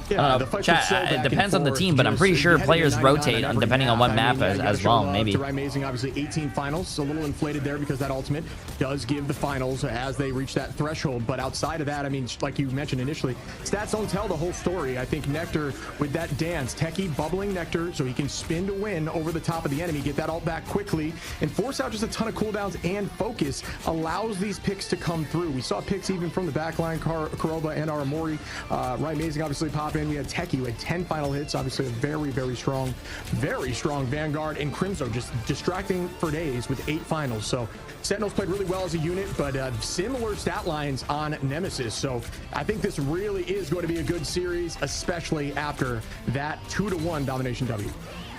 Yeah, chat, it depends on the team, but I'm pretty sure players rotate on depending on what map as well, maybe. Amazing, obviously 18 finals, a little inflated there because that ultimate does give the finals as they reach that threshold. But outside of that, I mean, like you mentioned initially, stats don't tell the whole story. I think Nectar with that dance, Techie bubbling Nectar so he can spin to win over the top of the enemy, get that ult back quickly, and force out just a ton of cooldowns and focus allows these picks to come through. We saw picks even from the backline, Kurova and Aramori. Rye Amazing obviously pop in. We had Techie with 10 final hits, obviously a very strong Vanguard, and Crimzo just distracting for days with 8 finals. So Sentinels played really well as a unit, but similar stat lines on Nemesis. So I think this really is going to be a good series, especially after that 2-1 domination W.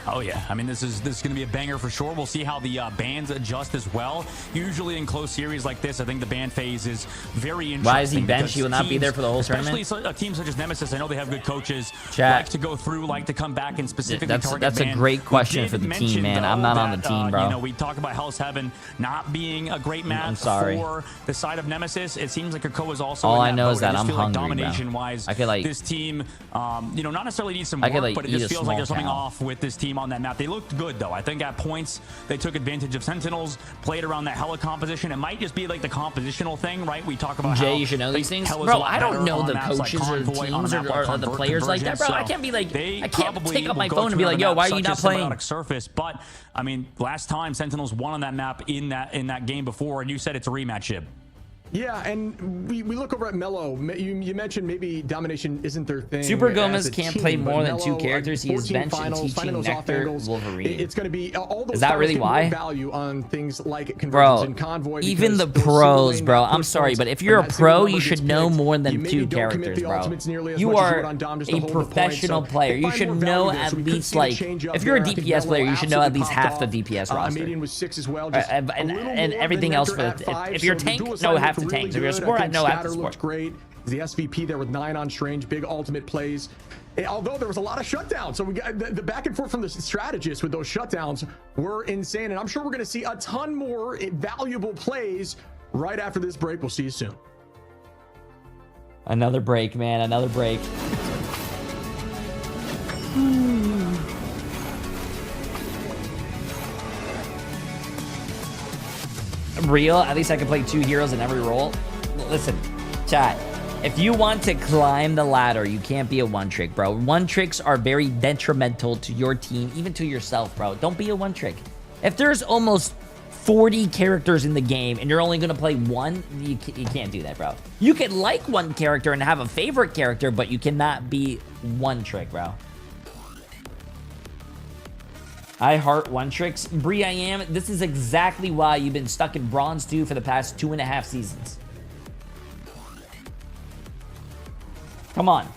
Oh yeah, I mean, this is going to be a banger for sure. We'll see how the bans adjust as well. Usually in close series like this, I think the ban phase is very interesting. Why is he benched? He will not be there for the whole tournament. Especially a team such as Nemesis, I know they have good coaches. Chat. Like to go through, like to come back and specifically target That's a great question for the team, man. I'm not on the team, bro. You know, we talk about Hell's Heaven not being a great map for the side of Nemesis. It seems like Krakoa is also. All in I know is boat. that I'm hungry, domination-wise, I could like this team, you know, not necessarily need some work, but it just feels like there's something off with this team on that map. They looked good though. I think at points they took advantage of Sentinels, played around that hella composition. It might just be like the compositional thing, right? We talk about Jay, how you should know these things, bro. I don't know the coaches or teams or the players like that, bro. I can't be like, I can't take up my phone and be like, yo, why are you not playing? Surface, but I mean, last time Sentinels won on that map in that game before, and you said it's a rematch, Shib. Yeah, and we look over at Mello. You mentioned maybe domination isn't their thing. Super Gomez can't play more than 2 characters. He is benched and teaching Nectar Wolverine. It's going to be all those. Is that really why? Value on things like conversions and convoy. Even the pros, bro. I'm sorry, but if you're a pro, you should know more than 2 characters, bro. You are a professional player. You should know at least like, if you're a DPS player, you should know at least half the DPS roster. Median was 6 as well. And everything else for if you're a tank, know half the tanks. If you're a support, I know half the support. Looked great. The SVP there with 9 on Strange, big ultimate plays. Although there was a lot of shutdowns, so we got the back and forth from the strategists with those shutdowns were insane, and I'm sure we're going to see a ton more valuable plays right after this break. We'll see you soon. Another break, man. Another break. Real, at least I can play 2 heroes in every role. Listen, chat, if you want to climb the ladder, you can't be a 1-trick, bro. 1-tricks are very detrimental to your team, even to yourself, bro. Don't be a 1-trick. If there's almost 40 characters in the game and you're only going to play 1, you can't do that, bro. You can like 1 character and have a favorite character, but you cannot be 1-trick, bro. I heart 1-tricks. Bree, I am. This is exactly why you've been stuck in Bronze 2 for the past 2.5 seasons. Come on.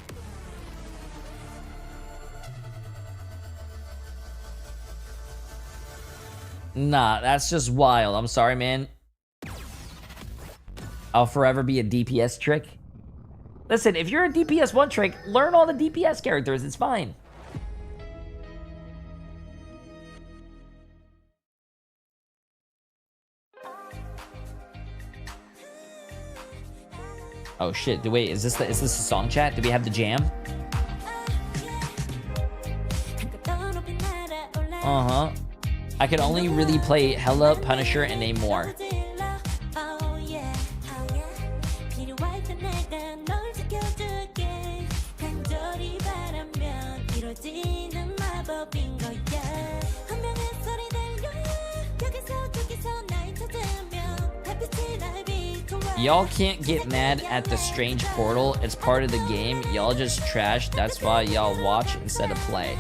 Nah, that's just wild. I'm sorry, man. I'll forever be a DPS trick. Listen, if you're a DPS 1-trick, learn all the DPS characters. It's fine. Oh shit! Wait, is this the song chat? Do we have the jam? I could only really play Hella, Punisher, and name more. Y'all can't get mad at the strange portal. It's part of the game. Y'all just trash. That's why y'all watch instead of play.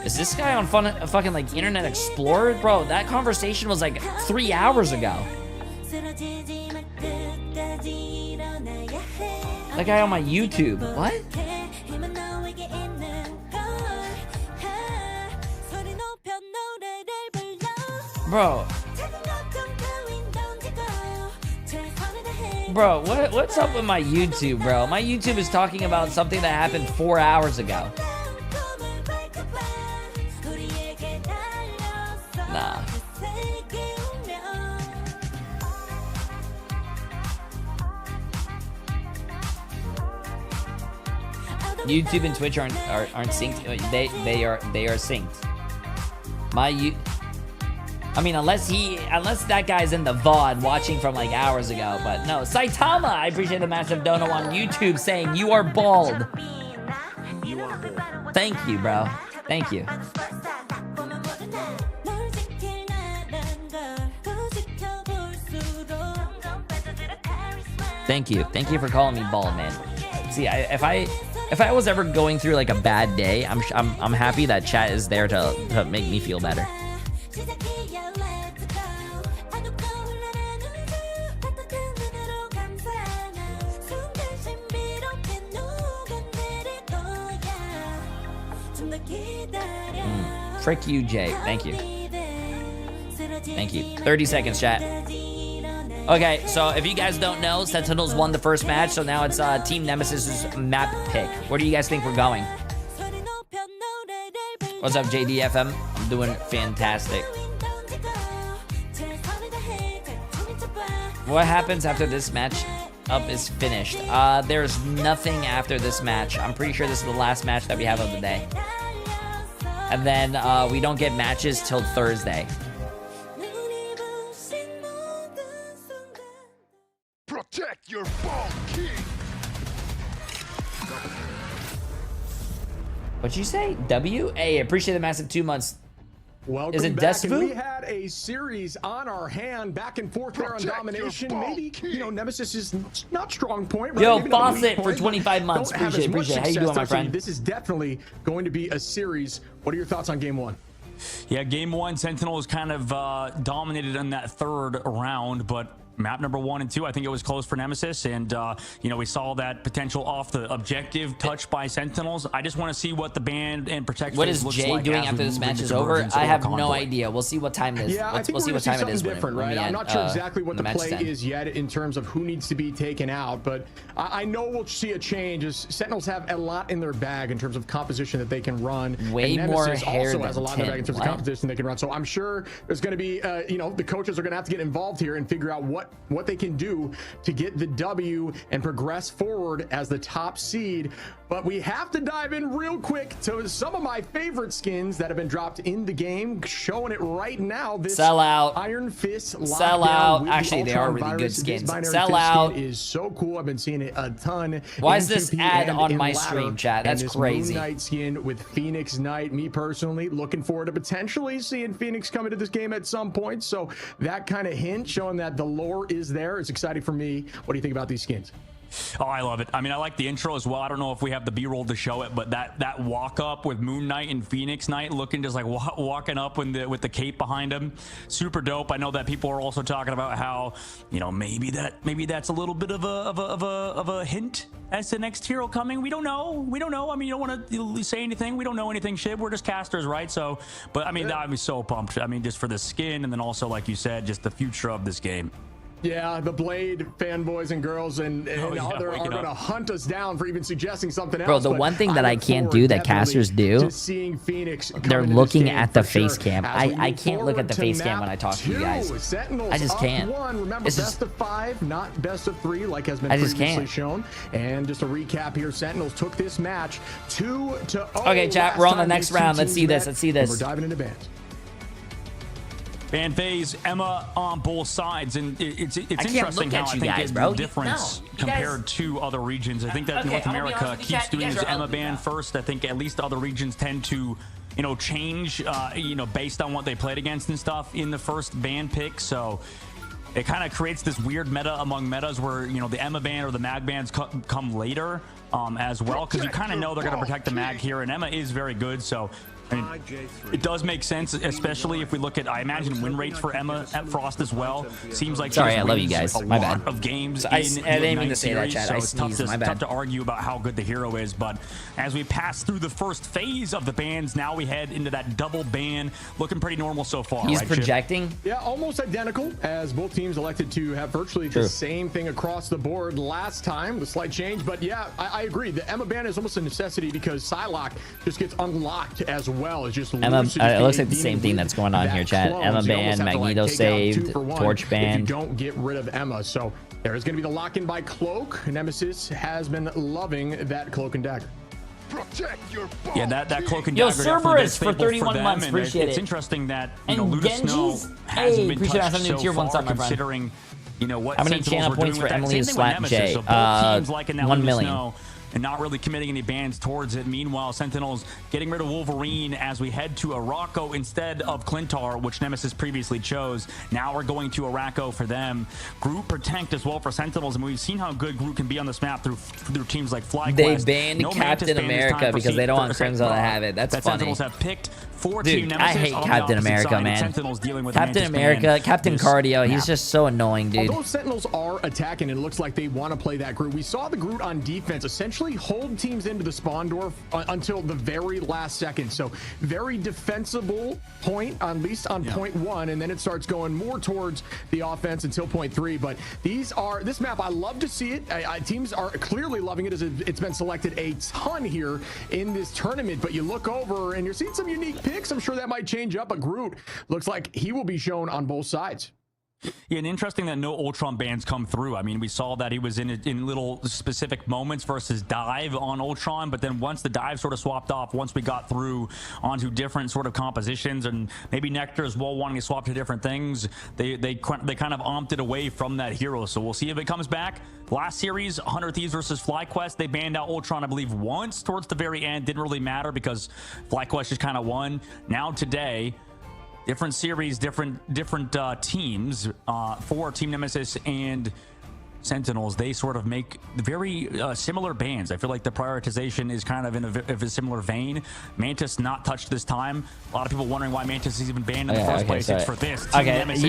Is this guy on fucking like Internet Explorer? Bro, that conversation was like 3 hours ago. That guy on my YouTube. What? Bro. Bro, what's up with my YouTube, bro? My YouTube is talking about something that happened 4 hours ago. Nah. YouTube and Twitch aren't synced. They are synced. I mean, unless that guy's in the VOD watching from like hours ago, but no. Saitama, I appreciate the massive dono on YouTube saying you are bald. Thank you, bro. Thank you. Thank you. Thank you for calling me bald, man. See, if I was ever going through like a bad day, I'm happy that chat is there to make me feel better. Frick you, Jay. Thank you. Thank you. 30 seconds, chat. Okay, so if you guys don't know, Sentinels won the first match, so now it's Team Nemesis's map pick. Where do you guys think we're going? What's up, JDFM? I'm doing fantastic. What happens after this match up is finished? There's nothing after this match. I'm pretty sure this is the last match that we have of the day. And then we don't get matches till Thursday. Protect your ball, king. What'd you say? W? Hey, appreciate the massive 2 months. Welcome Is it back. Desvu? And we had a series on our hand, back and forth there on domination. Maybe, you know, Nemesis is not strong point. Right? Yo, Maybe Fawcett for 25 months. Appreciate it. How you doing, my friend? This is definitely going to be a series. What are your thoughts on game one? Yeah, game one, Sentinels kind of dominated in that third round, but map number 1 and 2, I think it was close for Nemesis, and you know, we saw that potential off the objective touch by Sentinels. I just want to see what the band and protect. What is Jay doing after this match is over? I have no idea. We'll see what time it is. Yeah, we'll see what time it is. Different, right? I'm not sure exactly what the play is yet in terms of who needs to be taken out, but I know we'll see a change as Sentinels have a lot in their bag in terms of composition that they can run. Way more hair also than has a lot in their bag in terms of composition they can run. So I'm sure there's going to be, you know, the coaches are going to have to get involved here and figure out what they can do to get the W and progress forward as the top seed. But we have to dive in real quick to some of my favorite skins that have been dropped in the game, showing it right now. This Sell out. Iron Fist lockdown. Sell out. The Actually, they are Ultron really good virus. skins. Binary Sell Fist out. skin is so cool. I've been seeing it a ton. Why is this NTP ad and on in my ladder. stream, chat? And That's this crazy. Moon Knight skin with Phoenix Knight. Me personally, looking forward to potentially seeing Phoenix come into this game at some point. So that kind of hint showing that the lore is there. It's exciting for me. What do you think about these skins? Oh, I love it. I mean, I like the intro as well. I don't know if we have the B-roll to show it, but that walk up with Moon Knight and Phoenix Knight looking just like walking up with the cape behind him, super dope. I know that people are also talking about how, you know, maybe that's a little bit of a hint as to next hero coming. We don't know. I mean, you don't want to say anything. We don't know anything. Shit, we're just casters, right? So, but I mean, I'm so pumped. I mean, just for the skin, and then also, like you said, just the future of this game. Yeah, the Blade fanboys and girls and other are going to hunt us down for even suggesting something else. Bro, the one thing that I can't do that casters do, seeing Phoenix they're looking at the face cam. I can't look at the face cam when I talk to you guys. Sentinels I just can't. Remember, It's best of 5, not best of 3, like has been I just previously can't. shown. And just a recap here, Sentinels took this match 2-0. Okay, chat, we're on the next round. Let's see this. Let's see this. We're diving into bands. Fan phase, Emma on both sides, and it's interesting how I think guys, it's bro. the difference You compared to other regions. I think that Okay, North I'm gonna be America honest with you, keeps chat. You doing guys his are Emma ugly, ban bro. first. I think at least other regions tend to you know, change, you know, based on what they played against and stuff in the first ban pick. So it kind of creates this weird meta among metas where, you know, the Emma ban or the mag bans come later as well, because you kind of know they're going to protect the mag here, and Emma is very good. So I mean, it does make sense, especially if we look at, I imagine, win rates for Emma at Frost as well. Seems like sorry, I love you guys. My bad. Of games I didn't mean to say that, chat. So I it's tough sneezed. My bad. tough to argue about how good the hero is. But as we pass through the first phase of the bans, now we head into that double ban. Looking pretty normal so far. He's right, projecting. Chip? Yeah, almost identical, as both teams elected to have virtually the same thing across the board last time. The slight change, but yeah, I agree. The Emma ban is almost a necessity because Psylocke just gets unlocked as well. It's just Emma, it looks like the same thing that's going on here, chat. Emma ban, Magneto saved, Torch ban. You don't get rid of Emma, so there is going to be the lock-in by Cloak. Nemesis has been loving that Cloak and Dagger. Yeah, that Cloak and Yo, Dagger Cerberus for 31 months. Appreciate it's it. interesting that, you And know, Luda Snow Genji's, hasn't been appreciate touched that. so Tier 1 far, sub, my friend. considering, you know, what How many Sentinels channel were points doing for with that. Emily and Same thing with Slap Nemesis. J? So both teams liking that 1 Luda million. Snow and not really committing any bans towards it. Meanwhile, Sentinels getting rid of Wolverine as we head to Araco instead of Clintar, which Nemesis previously chose. Now we're going to Araco for them. Groot protect as well for Sentinels, and we've seen how good Groot can be on this map through teams like FlyQuest. They banned No Captain Mantis ban this America time for because they don't want Crimson to have it. That's that funny. Sentinels have picked for Dude, Team Nemesis. I hate on the Captain opposite America, side, man. Sentinels dealing with Captain Mantis America, ban Captain this Cardio, he's map. just so annoying, dude. Although Sentinels are attacking, it looks like they want to play that Groot. We saw the Groot on defense essentially hold teams into the spawn door until the very last second. So very defensible point, at least on point 1, and then it starts going more towards the offense until point 3. But this map, I love to see it. Teams are clearly loving it as it's been selected a ton here in this tournament. But you look over and you're seeing some unique picks. I'm sure that might change up, but Groot looks like he will be shown on both sides. Yeah, and interesting that no Ultron bans come through. I mean, we saw that he was in little specific moments versus dive on Ultron, but then once the dive sort of swapped off, once we got through onto different sort of compositions, and maybe Nectar as well wanting to swap to different things, they kind of opted away from that hero. So we'll see if it comes back. Last series, 100 Thieves versus FlyQuest, they banned out Ultron, I believe, once towards the very end. Didn't really matter because FlyQuest just kind of won. Now today, different series, different teams for Team Nemesis and Sentinels. They sort of make very similar bans. I feel like the prioritization is kind of in a similar vein. Mantis not touched this time. A lot of people wondering why Mantis is even banned in the first place. It's for this. Team Nemesis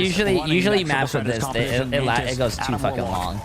usually maps with this, it goes too fucking long.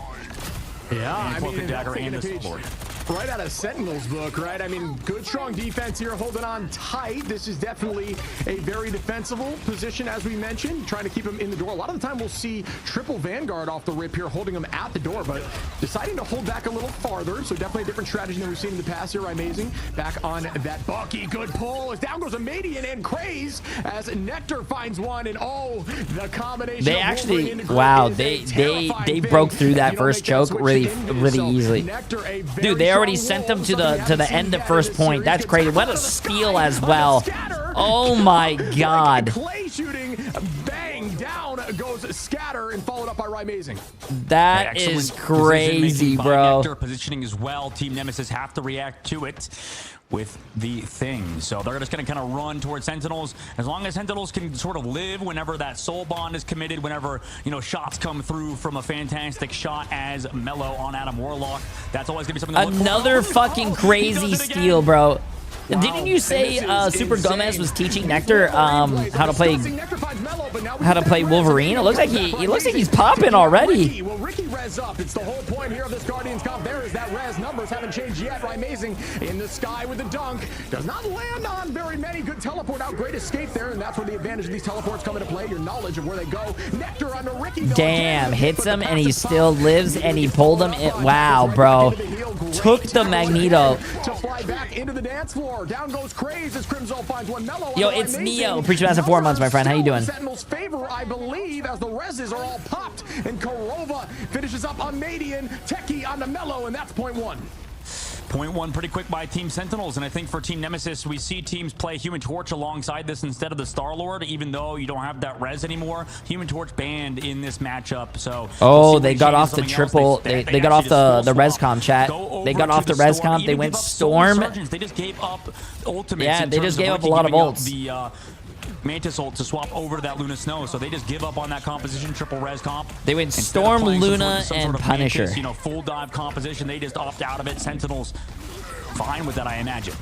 Yeah, I mean, Dagger and the sword. Right out of Sentinel's book, right? I mean, good, strong defense here, holding on tight. This is definitely a very defensible position, as we mentioned, trying to keep him in the door. A lot of the time, we'll see triple Vanguard off the rip here, holding him at the door, but deciding to hold back a little farther. So definitely a different strategy than we've seen in the past here. Amazing. Back on that Bucky. Good pull. As down goes Amadian and Craze as Nectar finds one, and oh, the combination. They actually, wow, they broke through that first choke really easily. Dude, they already sent them to the end of first point. That's crazy. What a steal as well. Oh my god. Clay shooting, bang, down goes Scatter, and followed up by Amazing. That is crazy, bro. Positioning as well. Team Nemesis have to react to it with the thing. So they're just going to kind of run towards Sentinels. As long as Sentinels can sort of live whenever that soul bond is committed, whenever, you know, shots come through from a fantastic shot as Mello on Adam Warlock, that's always going to be something to look for. Another fucking crazy steal, bro. Wow. Didn't you say Super Gomez was teaching Nectar how to play Wolverine? It looks like he's popping already. Will Ricky res up? It's the whole point here of this Guardians comp. There is that res. Numbers haven't changed yet. Amazing in the sky with the dunk. Does not land on very many. Good teleport out. Great escape there, and that's where the advantage of these teleports come into play. Your knowledge of where they go. Nectar under Ricky. Damn, hits him and he still lives, and he pulled him. Wow, bro. Took the Magneto. To fly back into the dance floor. Down goes Craze as Crimzo finds one. Mellow. Yo, it's Neo. Preacher Master 4 months, my friend. How you doing? Sentinel's favor, I believe, as the reses are all popped, and Korova finishes up on Madian. Techie on the Mellow, and that's point 1. Point one pretty quick by Team Sentinels, and I think for Team Nemesis, we see teams play Human Torch alongside this instead of the Star-Lord, even though you don't have that res anymore. Human Torch banned in this matchup, so... Oh, they got off the triple... They got off the rescom chat. They got off the rescom. They went Storm. They just gave up ultimates. Yeah, they just gave up a lot of ults. The Mantis ult to swap over to that Luna Snow, so they just give up on that composition, triple res comp. They went Storm, Luna, and Punisher. Mantis, you know, full dive composition. They just opt out of it. Sentinels fine with that, I imagine.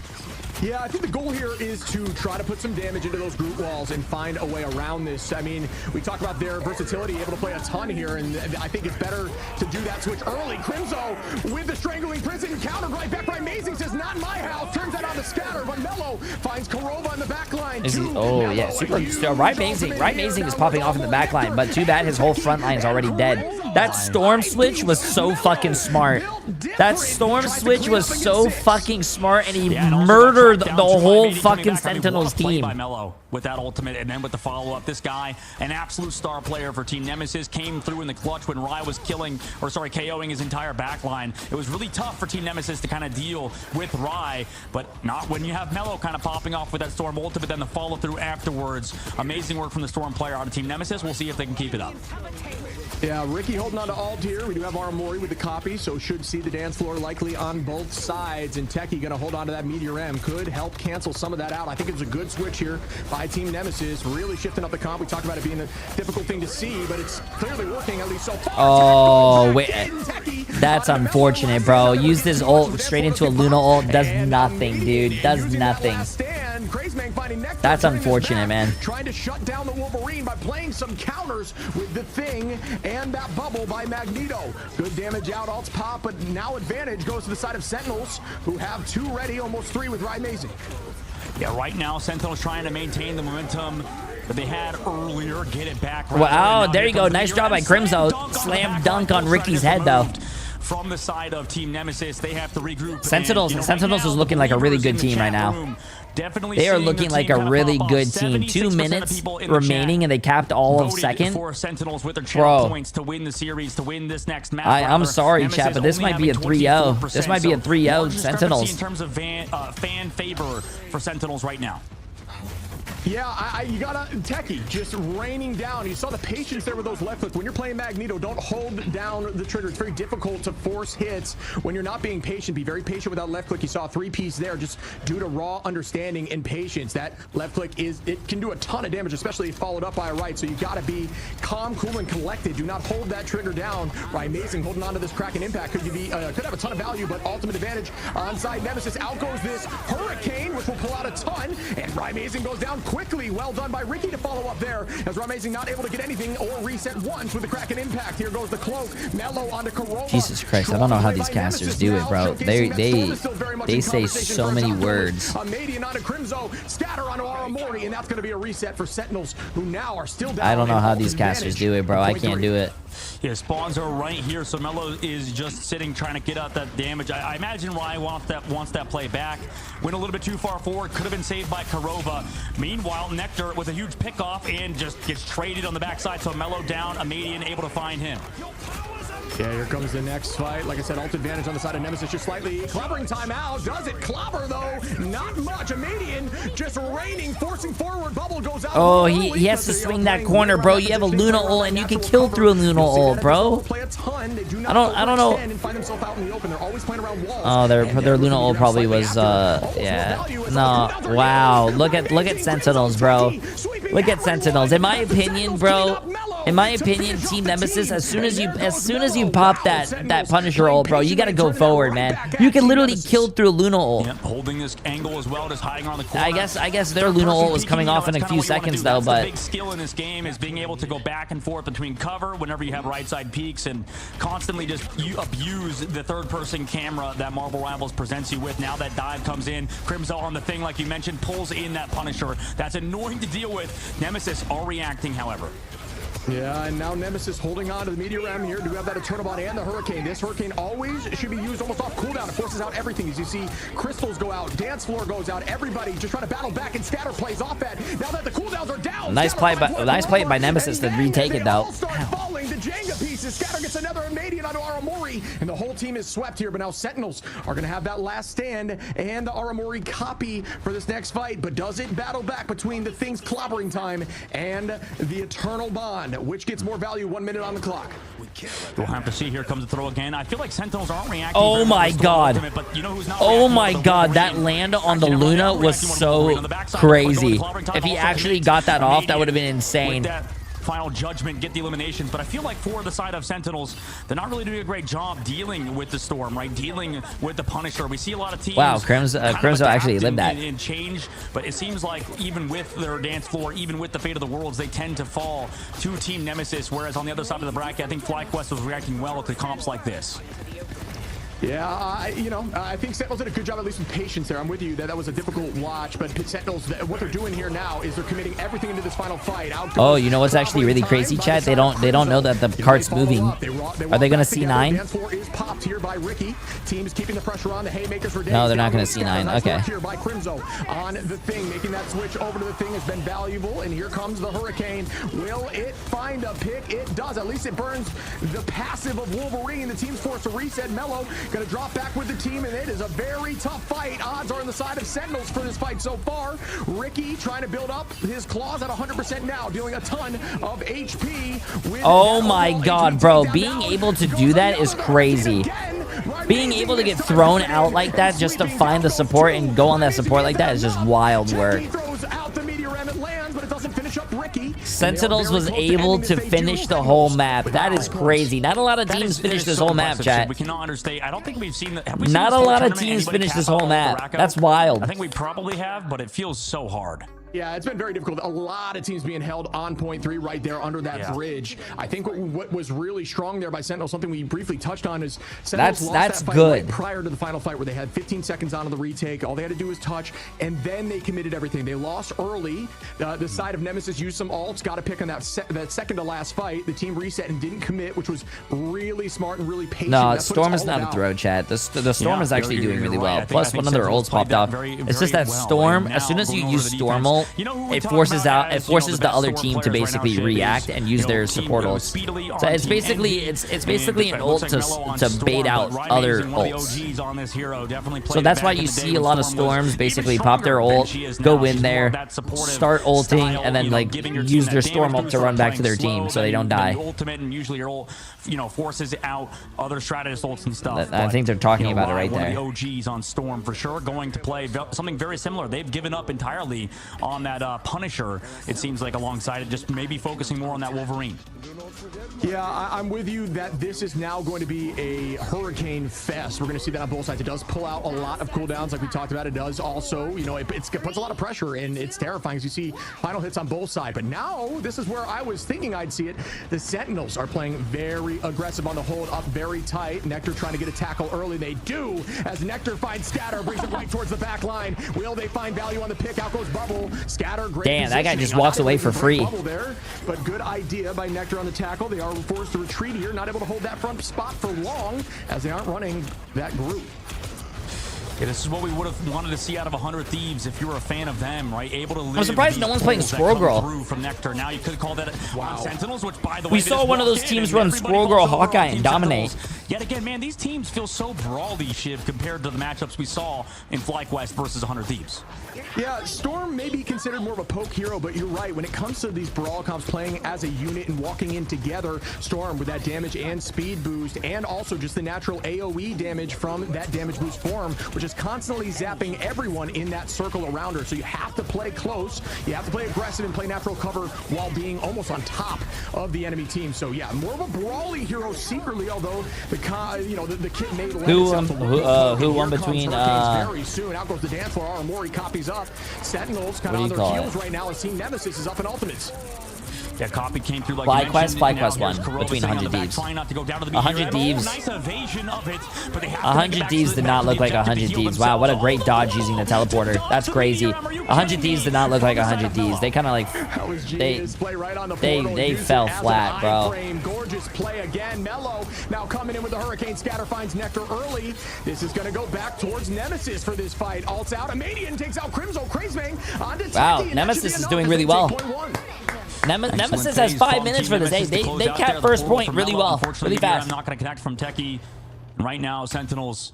Yeah, I think the goal here is to try to put some damage into those group walls and find a way around this. I mean, we talk about their versatility, able to play a ton here, and I think it's better to do that switch early. Crimzo with the strangling prison countered right back by Amazing, says not in my house, turns that on the scatter, but Mello finds Korova in the back line. Oh, yeah, super. Right Amazing is popping off in the back line, but too bad his whole front line is already dead. That Storm switch was so fucking smart. That Storm switch was so fucking smart, and he murdered the whole fucking Sentinels team. By Mello with that ultimate, and then with the follow-up, this guy, an absolute star player for Team Nemesis, came through in the clutch when Rai was KOing his entire backline. It was really tough for Team Nemesis to kind of deal with Rai, but not when you have Mello kind of popping off with that Storm ultimate, then the follow-through afterwards. Amazing work from the Storm player out of Team Nemesis. We'll see if they can keep it up. Yeah, Ricky holding on to alt here. We do have Aramori with the copy, so should see the dance floor likely on both sides. And Techie going to hold on to that Meteor M. Could help cancel some of that out. I think it's a good switch here by Team Nemesis. Really shifting up the comp. We talked about it being a difficult thing to see, but it's clearly working, at least so far. Oh, wait. That's unfortunate, bro. Used his ult straight into a Luna ult. Does nothing, dude. Does nothing. That's unfortunate, man. Trying to shut down the Wolverine by playing some counters with the Thing and that bubble by Magneto. Good damage out, ults pop, but now advantage goes to the side of Sentinels, who have 2 ready, almost 3 with Rai Amazing. Yeah, right now, Sentinels trying to maintain the momentum that they had earlier, get it back. Wow, there you go. Nice job by Crimzo. Slam dunk on Ricky's head, though. From the side of Team Nemesis, they have to regroup. Sentinels is looking like a really good team right now. They are looking like a really good team. 2 minutes remaining, and they capped all of second. Bro, to win the series, to win this next match. I'm sorry, chat, but this might be a 3-0. This might be a 3-0 Sentinels. In terms of fan favor for Sentinels right now. Yeah, you got Techie just raining down. You saw the patience there with those left click. When you're playing Magneto, don't hold down the trigger. It's very difficult to force hits when you're not being patient. Be very patient with that left click. You saw a 3-piece there just due to raw understanding and patience. That left click it can do a ton of damage, especially followed up by a right. So you got to be calm, cool, and collected. Do not hold that trigger down. Rai Amazing holding on to this Kraken impact could have a ton of value, but ultimate advantage on side Nemesis. Out goes this Hurricane, which will pull out a ton, and Rai Amazing goes down quickly. Well done by Ricky to follow up there, as Rai Amazing not able to get anything or reset once with the Kraken impact. Here goes the cloak. Mello onto Korova. Jesus Christ, I don't know how these casters do it, bro. They say so many words. Amadian onto Crimzo, scatter onto Aramori, and that's going to be a reset for Sentinels, who now are still down. I don't know how these casters do it, bro. I can't do it. Yeah, spawns are right here, so Mello is just sitting trying to get out that damage. I imagine Rai wants that play back. Went a little bit too far forward, could have been saved by Korova. Meanwhile, Nectar with a huge pickoff and just gets traded on the backside, so Mello down, Amadian able to find him. Yeah, here comes the next fight. Like I said, ult advantage on the side of Nemesis, just slightly. Clobbering timeout. Does it clobber, though? Not much. Amadian just raining, forcing forward. Bubble goes out. Oh, he has to swing that corner, bro. You have a Luna ult, and you can kill through a Luna ult, bro. I don't know. Oh, their Luna ult probably was, yeah. No, wow. Look at Sentinels, bro. Look at Sentinels. In my opinion, bro. In my opinion, Team Nemesis, as soon as you pop that Punisher ult, bro, you gotta go forward, man. You can literally kill through a Luna ult. Yep, holding this angle as well, just hiding around the corner. I guess their Luna ult was coming off in a few seconds though, but the big skill in this game is being able to go back and forth between cover whenever you have right side peaks and constantly just abuse the third person camera that Marvel Rivals presents you with. Now that dive comes in, Crimzo on the Thing, like you mentioned, pulls in that Punisher. That's annoying to deal with. Nemesis are reacting, however. Yeah, and now Nemesis holding on to the Meteor Ram here. Do have that Eternal Bot and the Hurricane. This Hurricane always should be used almost off cooldown. It forces out everything. As you see, crystals go out, dance floor goes out. Everybody just trying to battle back, and scatter plays off that. Now that the cooldowns are down. Nice play by Nemesis to retake it though. Falling. The Jenga pieces. Scatter gets another Amadian onto Aramori, and the whole team is swept here. But now Sentinels are going to have that last stand and the Aramori copy for this next fight. But does it battle back between the Thing's clobbering time and the Eternal Bond? Which gets more value? 1 minute on the clock. We'll have to see. Here comes the throw again. I feel like Sentinels aren't reacting. Oh my god. Ultimate, but you know who's not oh my god, that land on the Luna was so crazy. If he actually got that off, that would have been insane. Final judgment, get the eliminations, but I feel like for the side of Sentinels, they're not really doing a great job dealing with the Storm, right? Dealing with the Punisher. We see a lot of teams. Wow, Crimzo actually lived that. And change, but it seems like even with their dance floor, even with the fate of the worlds, they tend to fall to Team Nemesis. Whereas on the other side of the bracket, I think FlyQuest was reacting well to comps like this. Yeah, I think Sentinels did a good job, at least with patience there. I'm with you that was a difficult watch, but Sentinels, what they're doing here now is they're committing everything into this final fight. Oh, you know what's actually really crazy, chat? They don't know that the cart's moving. Are they gonna C9? Is popped here by Ricky. Team is keeping the pressure on. The haymakers for days. No, they're not gonna C9. Okay. Here by Crimzo on the Thing, making that switch over to the Thing has been valuable. And here comes the Hurricane. Will it find a pick? It does. At least it burns the passive of Wolverine. The team's forced to reset. Mello going to drop back with the team, and it is a very tough fight. Odds are on the side of Sentinels for this fight so far. Ricky trying to build up his claws at 100% now, dealing a ton of HP. Oh my god, bro. Being able to do that is crazy. Being able to get thrown out like that just to find the support and go on that support like that is just wild work. Sentinels was able to finish the whole map. That is crazy. Not a lot of teams finish this whole map, chat. We cannot understate. I don't think we've seen that. Not a lot of teams finish this whole map. That's wild. I think we probably have, but it feels so hard. Yeah, it's been very difficult. A lot of teams being held on point 3 right there under that bridge. I think what was really strong there by Sentinel, something we briefly touched on, is Sentinels lost that fight good. Right prior to the final fight where they had 15 seconds onto the retake. All they had to do was touch, and then they committed everything. They lost early. The side of Nemesis used some ults, got a pick on that second to last fight. The team reset and didn't commit, which was really smart and really patient. No, Storm is not a throw, chat. The Storm is actually doing really well. Plus, one of their ults popped off. It's just that Storm, as soon as you use Storm ult, it forces the other team to basically react and use their support ults. So it's basically an ult to bait out other ults. So that's why you see a lot of Storms basically pop their ult, go in there, start ulting, and then like use their Storm ult to run back to their team so they don't die. Ultimate, and usually your ult, forces out other strategist ults and stuff. I think they're talking about it right there. there. One of the OGs on Storm for sure, going to play something very similar. They've given up entirely on that Punisher, it seems like, alongside it, just maybe focusing more on that Wolverine. Yeah, I'm with you that this is now going to be a Hurricane fest. We're going to see that on both sides. It does pull out a lot of cooldowns, like we talked about. It does also, it puts a lot of pressure, and it's terrifying as you see final hits on both sides. But now, this is where I was thinking I'd see it. The Sentinels are playing very aggressive on the hold, up very tight. Nectar trying to get a tackle early. They do, as Nectar finds Scatter, brings it right towards the back line. Will they find value on the pick? Out goes Bubble. Scatter, great. Damn, that guy just walks away for free. There, but good idea by Nectar on the tackle. They are forced to retreat here, not able to hold that front spot for long as they aren't running that group. Yeah, this is what we would have wanted to see out of 100 Thieves if you were a fan of them, right? Able to live. I'm surprised no one's playing Squirrel Girl. From Nectar. Now you could call that on Sentinels, which by the way, we saw one of those teams run Squirrel Girl, Hawkeye, and dominate. Yet again, man, these teams feel so brawly, Shiv, compared to the matchups we saw in FlyQuest versus 100 Thieves. Yeah, Storm may be considered more of a poke hero, but you're right. When it comes to these brawl comps playing as a unit and walking in together, Storm with that damage and speed boost, and also just the natural AoE damage from that damage boost form, which is constantly zapping everyone in that circle around her. So you have to play close, you have to play aggressive and play natural cover while being almost on top of the enemy team. So yeah, more of a brawly hero secretly, although the kit made who won between very soon. Out goes the dance floor. Aramori copies up. Sentinels kind of on their heels right now as Team Nemesis is up in ultimates. Yeah, copy came through like FlyQuest won between 100 Thieves. 100 Thieves. Nice evasion of it, but they have 100 Thieves did not look like 100 Thieves. Wow, what a great dodge using the teleporter. That's crazy. 100 Thieves did not look like 100 Thieves. They kind of like they fell flat, bro. Gorgeous play again. Mello now coming in with the Hurricane. Scatter finds Nectar early. This is going to go back towards Nemesis for this fight. Ults out. Amadian takes out Crimzo. Crazebang on to wow, Nemesis is doing really well. Nemesis has 5 minutes for this. Hey, they capped first point really well, really fast. I'm not going to connect from Techie. Right now, Sentinels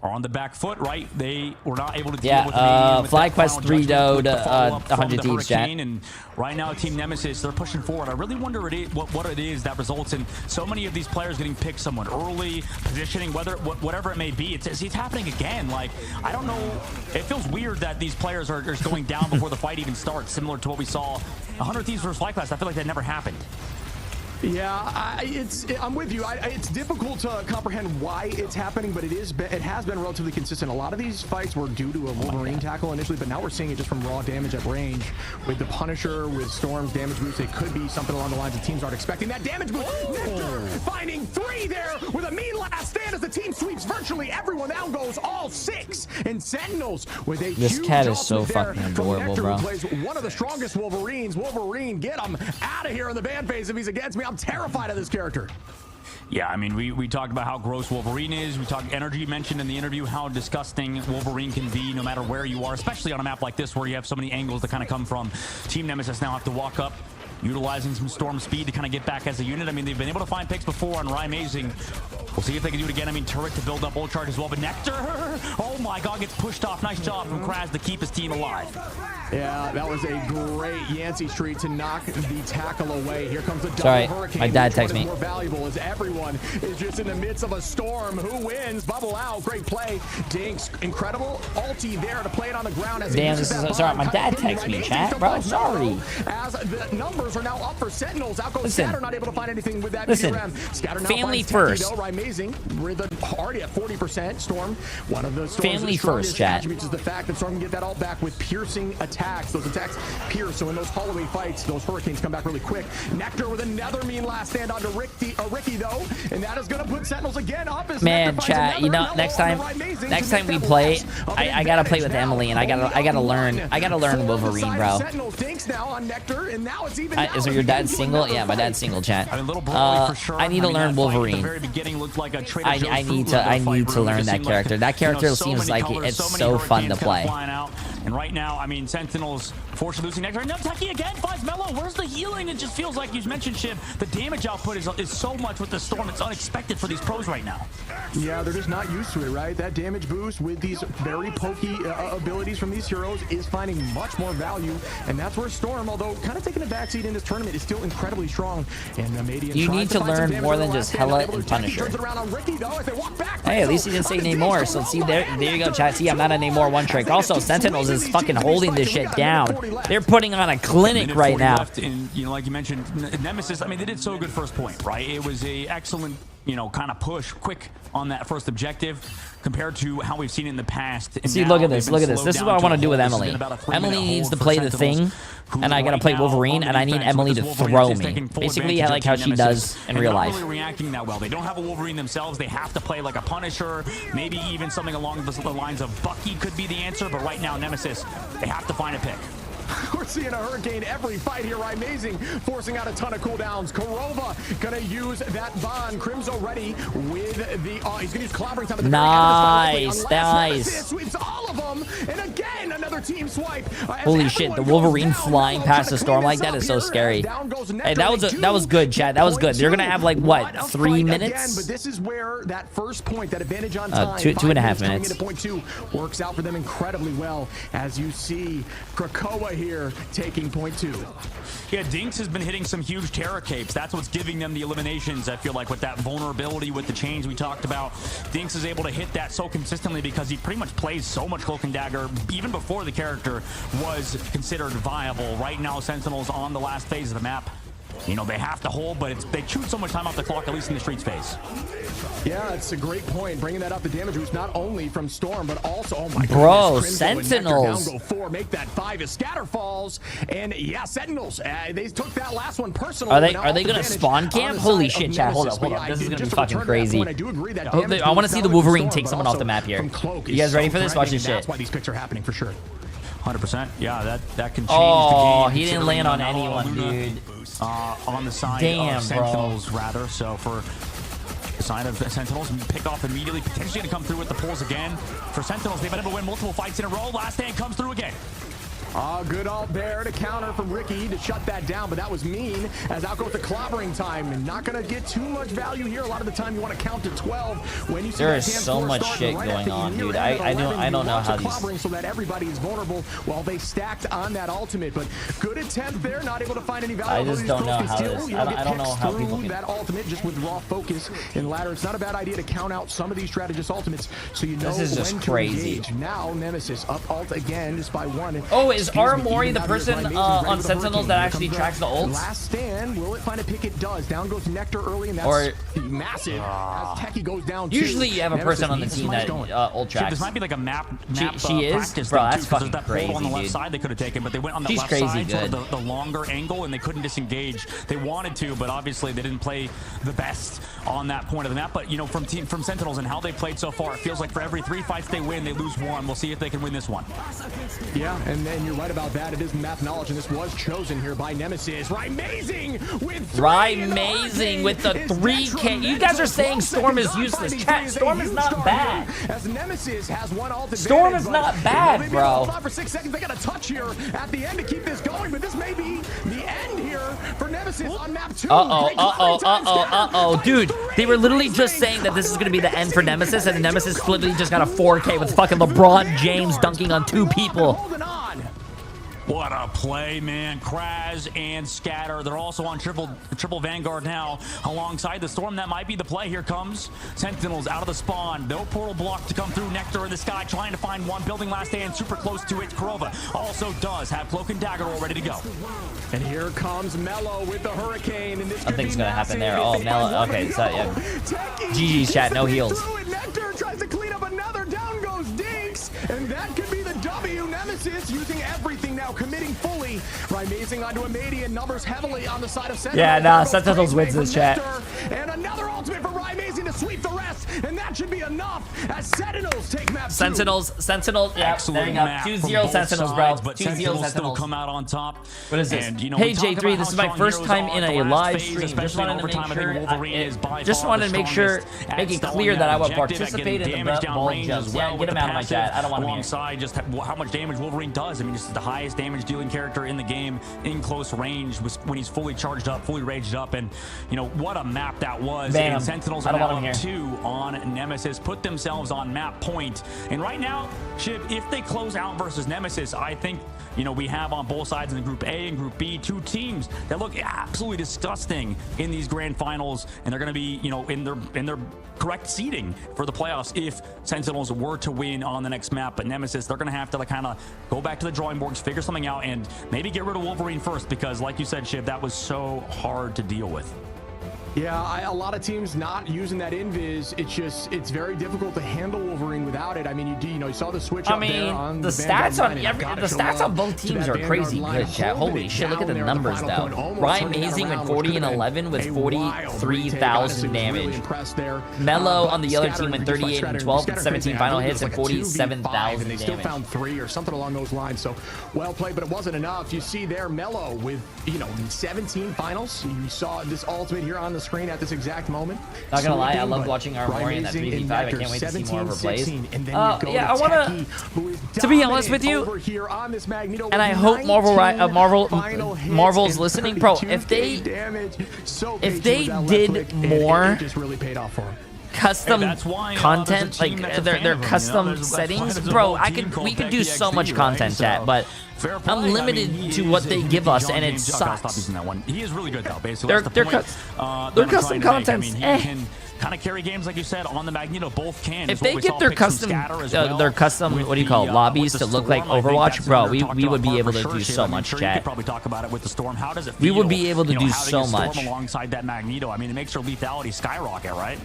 are on the back foot, right? They were not able to deal with the FlyQuest 3 doed 100 Thieves, chat. And right now, Team Nemesis, they're pushing forward. I really wonder what it is that results in so many of these players getting picked someone early, positioning, whatever it may be. It's happening again. Like, I don't know. It feels weird that these players are just going down before the fight even starts, similar to what we saw 100 Thieves versus FlyQuest. I feel like that never happened. Yeah, I'm with you. It's difficult to comprehend why it's happening, but it has been relatively consistent. A lot of these fights were due to a Wolverine tackle initially, but now we're seeing it just from raw damage at range. With the Punisher, with Storm's damage boost, it could be something along the lines of teams aren't expecting that damage boost. Nectar finding 3 there with a mean last stand as the team sweeps virtually everyone. Down goes all 6. And Sentinels with a this huge cat is so there fucking adorable, bro. Plays one of the strongest Wolverines. Wolverine, get him out of here in the ban phase if he's against me. I'm terrified of this character. Yeah, I mean, we talked about how gross Wolverine is. We talked Energy mentioned in the interview how disgusting Wolverine can be no matter where you are, especially on a map like this where you have so many angles to kind of come from. Team Nemesis now have to walk up, utilizing some Storm speed to kind of get back as a unit. I mean, they've been able to find picks before on Amazing. We'll see if they can do it again. I mean, Turret to build up ult charge as well, but Nectar, oh my god, gets pushed off. Nice job from Kraz to keep his team alive. Yeah, that was a great Yancey streak to knock the tackle away. Here comes the double hurricane. My dad texted me. More valuable as everyone is just in the midst of a storm. Who wins? Bubble out. Great play. Dinks, incredible ulti there to play it on the ground. As damn, this is sorry. My dad texted me, chat, bro. Sorry. As the numbers are now up for Sentinels. Out goes Scatter, not able to find anything with that. Scatter now family first. Amazing. We're already at 40%. Storm, one of the family first, chat. Attributes is the fact that Storm can get that all back with piercing attacks. Those attacks pierce, so in those hallway fights, those hurricanes come back really quick. Nectar with another mean last stand onto Ricky though, and that is going to put Sentinels again up. As man, chat, you know, next time we play, I gotta play with Emily, and I gotta learn Wolverine, bro. Is your dad single? Yeah, my dad's single, chat. I need to learn Wolverine. I need to learn that character. That character seems like it's so fun to play. And right now, I mean, Sentinels forced losing Nectar. No, Techie again finds Mellow. Where's the healing? It just feels like you mentioned, Shib. The damage output is so much with the Storm. It's unexpected for these pros right now. Yeah, they're just not used to it, right? That damage boost with these very pokey abilities from these heroes is finding much more value. And that's where Storm, although kind of taking a backseat in this tournament, is still incredibly strong. And you need to learn more than just Hela and Punisher. Hey, at least he didn't say Namor. So see, there you go, chat. See, I'm not a Namor one trick. Also, Sentinels is fucking holding this shit down. They're putting on a clinic right now. And, you know, like you mentioned, Nemesis, I mean, they did so good first point, right? It was a excellent, you know, kind of push quick on that first objective compared to how we've seen it in the past. And see, look at this. This is what I want to do with Emily. Emily needs to play the thing, and I got to play Wolverine, and I need Emily to throw me. Basically, I like how she does in real life. Really reacting that well. They don't have a Wolverine themselves. They have to play like a Punisher, maybe even something along the lines of Bucky could be the answer, but right now, Nemesis, they have to find a pick. We're seeing a hurricane every fight here. Amazing, forcing out a ton of cooldowns. Korova gonna use that bond. Crimzo ready with the. He's gonna use clobbering time. Nice. Sweeps all of them, and again another team swipe. Holy shit! The Wolverine flying past the storm like that is so scary. Hey, that was good, Chad. That was good. They're gonna have like what, 3 minutes? But this is where that first point, that advantage on time, 2.5 minutes. Into point 2 works out for them incredibly well. As you see, Krakoa here taking point 2. Yeah, Dinks has been hitting some huge terror capes. That's what's giving them the eliminations, I feel like, with that vulnerability, with the change we talked about. Dinks is able to hit that so consistently because he pretty much plays so much Cloak and Dagger even before the character was considered viable. Right now, Sentinels on the last phase of the map. You know, they have to hold, but they chew so much time off the clock, at least in the streets phase. Yeah, it's a great point. Bringing that up, the damage boost not only from Storm, but also, oh my bro, goodness, Sentinels. Down go 4, make that 5 as Scatter falls. And yeah, Sentinels, they took that last one personally. Are they going to spawn camp? Holy shit, chat. Hold up. This is going to be fucking crazy. I want to see the Wolverine take someone off the map here. You guys ready for this? Watch this shit. That's why these picks are happening for sure. 100%. Yeah, that can change the game. He didn't land on anyone, dude. On the side of Sentinels, rather. So for the side of Sentinels, pick off immediately, potentially going to come through with the pulls again. For Sentinels, they've been able to win multiple fights in a row. Last stand comes through again. Good ult there to counter from Ricky to shut that down, but that was mean as out goes the clobbering time, and not going to get too much value here. A lot of the time you want to count to 12 when you see there is so much shit going on, dude. I don't know how these so that everybody is vulnerable while they stacked on that ultimate, but good attempt there, not able to find any value. I just don't know how this. I don't know how people can that ultimate just with raw focus in ladder. It's not a bad idea to count out some of these strategist ultimates so you know this is just when crazy. To engage. Now Nemesis up ult again just by 1. Oh, is Aramori the person on Sentinels that actually tracks the ults? Last stand, will it find a pick? It does. Down goes Nectar early, and that's massive. As Techie goes down. Usually you have a person on the team that ult tracks. This might be like a map she is, practice bro. thing, That's too, fucking that crazy, on the left dude. side they could have taken, but they went on the left side, sort of the longer angle, and they couldn't disengage. They wanted to, but obviously they didn't play the best on that point of the map. But you know, from Sentinels and how they played so far, it feels like for every 3 fights they win, they lose 1. We'll see if they can win this one. Yeah, and then you're right about that. It is map knowledge, and this was chosen here by Nemesis. Amazing with the 3K. You guys are saying Storm is useless. Chat, Storm is not bad. As Nemesis has one ult Storm is not bad, bro. For 6 seconds, they got a touch here at the end to keep this going, but this may be the end here for Nemesis on map 2. Dude, they were literally just saying that this is going to be the end for Nemesis, and Nemesis literally just got a 4K with fucking LeBron James dunking on 2 people. What a play, man. Kraz and Scatter. They're also on triple Vanguard now alongside the Storm. That might be the play. Here comes Sentinels out of the spawn. No portal block to come through. Nectar in the sky trying to find one. Building last stand super close to it. Kurova also does have Cloak and Dagger all ready to go. And here comes Mello with the Hurricane. And this Nothing's going to happen there. Oh, Mello. Okay, so yeah. GG's chat, no heals. Nectar tries to clean up another. Down goes Dinks. And that could be the W. Nemesis using everything now, committing fully. Amazing onto Amadi, and numbers heavily on the side of Sentinels. Yeah, nah, Sentinels wins this chat. And another ultimate for Amazing to sweep the rest, and that should be enough as Sentinels take map 2. Sentinels, yeah, there you go. 2-0 Sentinels, bro. 2-0 Sentinels. Still come out on top. What is this? And, you know, hey, Jay3, this is my first time in a live stream. Just wanted to make sure, make it clear that I will participate in the ball jumps. Yeah, get him out of my chat. I don't want him here. Alongside just how much damage Wolverine does. I mean, this is the highest damage dealing character in the game in close range when he's fully charged up, fully raged up, and you know what a map that was. Bam. And Sentinels are now up 2 on Nemesis, put themselves on map point. And right now, Shiv, if they close out versus Nemesis, I think you know we have on both sides in the Group A and Group B 2 teams that look absolutely disgusting in these grand finals, and they're going to be in their correct seeding for the playoffs if Sentinels were to win on the next map. But Nemesis, they're going to have to kind of go back to the drawing boards, figure something out, and maybe get rid of Wolverine first, because like you said, Shiv, that was so hard to deal with. Yeah, a lot of teams not using that invis. It's very difficult to handle Wolverine without it. I mean, you saw the switch up there on the stats on both teams are crazy good, chat. Holy shit, look at the numbers though. Amazing went 40 and 11 with 43,000 damage. Mello on the other team went 38 and 12 with 17 final hits and 47,000 damage. Still found 3 or something along those lines. So well played, but it wasn't enough. You see there Mello with 17 finals. You saw this ultimate here on the screen at this exact moment. Not gonna lie, I love watching Aramori in that 3v5. I can't wait to see more of her plays. Yeah, I wanna, to be honest with you, and I hope Marvel's listening, bro. If they did more custom content, like their custom settings, bro, we could do so much content, chat, but I'm limited to what they give us, and it sucks. He is really good though, basically. Their custom content's kind of carry games, like you said, on the Magneto. Both can. If they get their custom what do you call it, lobbies to look like Overwatch, bro, we would be able to do so much, chat. You could probably talk about it with the Storm. How does it feel? We would be able to do so much alongside that Magneto. I mean, it makes her lethality skyrocket, right?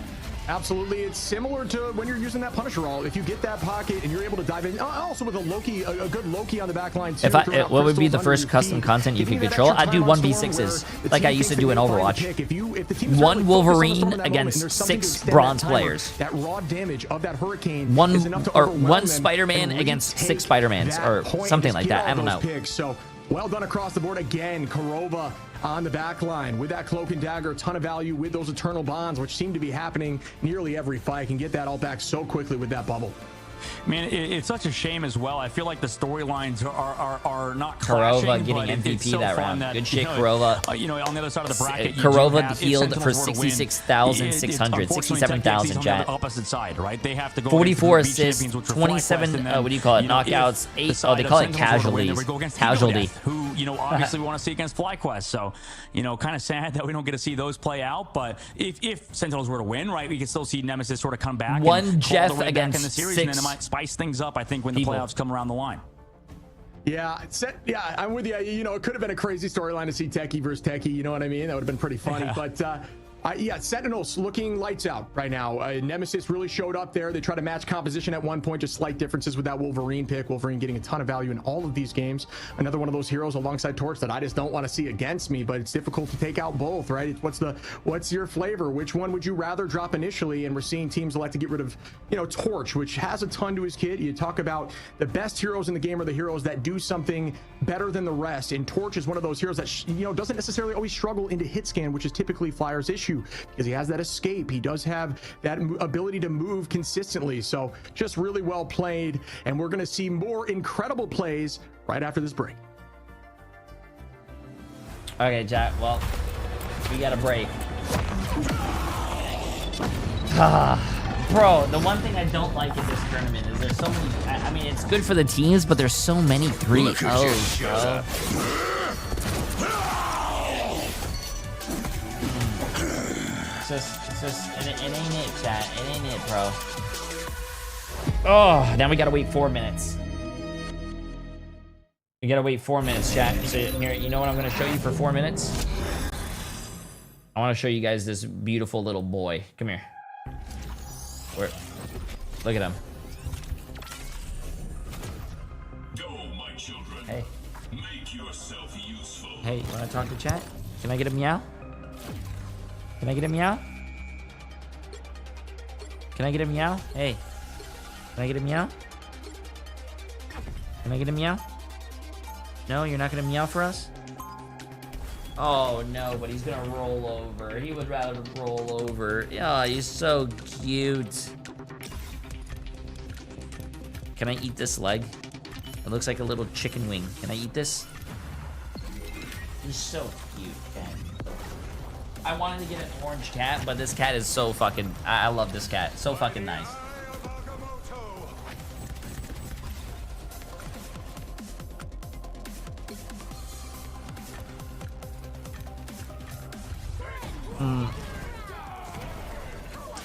Absolutely, it's similar to when you're using that Punisher roll. If you get that pocket and you're able to dive in, also with a good Loki on the back line too. What would be the first custom content you could control? I'd do 1v6s, like I used to do in Overwatch. 1 Wolverine against 6 bronze players. That raw damage of that Hurricane. 1 Spider-Man against 6 Spider-Mans, or something like that. I don't know. So well done across the board again. Kurova on the back line with that Cloak and Dagger, a ton of value with those eternal bonds, which seem to be happening nearly every fight. Can get that all back so quickly with that bubble. Man, it's such a shame as well. I feel like the storylines are not clashing. Korova getting MVP that round. Good shit, Korova. You know, on the other side of the bracket, Korova healed for 66,600, 67,000, chat. Opposite side, right? They have to go 44 assists, 27. What do you call it? Knockouts, 8. Oh, they call it casualties. Casualty. Who, you know, obviously we want to see against FlyQuest. So, you know, kind of sad that we don't get to see those play out. But if Sentinels were to win, right, we could still see Nemesis sort of come back. One Jeff against in the series, 6. And then it might spice things up, I think, when the playoffs come around the line. Yeah, I'm with you. You know, it could have been a crazy storyline to see Techie versus Techie. You know what I mean? That would have been pretty funny. But yeah, Sentinels looking lights out right now. Nemesis really showed up there. They tried to match composition at one point, just slight differences with that Wolverine pick. Wolverine getting a ton of value in all of these games. Another one of those heroes alongside Torch that I just don't want to see against me, but it's difficult to take out both, right? What's your flavor? Which one would you rather drop initially? And we're seeing teams elect to get rid of, you know, Torch, which has a ton to his kit. You talk about the best heroes in the game are the heroes that do something better than the rest. And Torch is one of those heroes that, you know, doesn't necessarily always struggle into hit scan, which is typically Flyer's issue, because he has that escape. He does have that ability to move consistently. So just really well played. And we're going to see more incredible plays right after this break. Okay, Jack. Well, we got a break. Bro, the one thing I don't like in this tournament is there's so many. I mean, it's good for the teams, but there's so many 3-0s, bro. It's just, it ain't it, chat. It ain't it, bro. Oh, now we gotta wait 4 minutes. We gotta wait 4 minutes, chat. So here, you know what I'm gonna show you for 4 minutes? I wanna show you guys this beautiful little boy. Come here. Where? Look at him. Go, my children. Hey. Make yourself useful. Hey, you wanna talk to chat? Can I get a meow? Can I get a meow? Can I get a meow? Hey. Can I get a meow? Can I get a meow? No, you're not gonna meow for us? Oh no, but he's gonna roll over. He would rather roll over. Oh, he's so cute. Can I eat this leg? It looks like a little chicken wing. Can I eat this? He's so cute, cat. I wanted to get an orange cat, but this cat is so fucking... I love this cat. So fucking nice.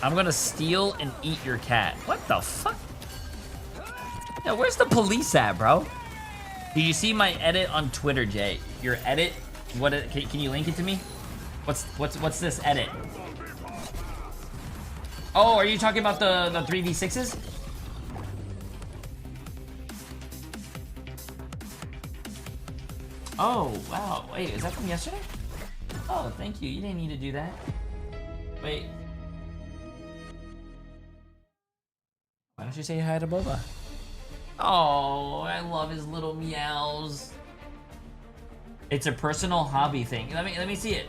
I'm gonna steal and eat your cat. What the fuck? Yeah, where's the police at, bro? Do you see my edit on Twitter, Jay? Your edit? What? Can you link it to me? What's this edit? Oh, are you talking about the 3v6s? Oh, wow. Wait, is that from yesterday? Oh, thank you. You didn't need to do that. Wait. Why don't you say hi to Boba? Oh, I love his little meows. It's a personal hobby thing. Let me see it.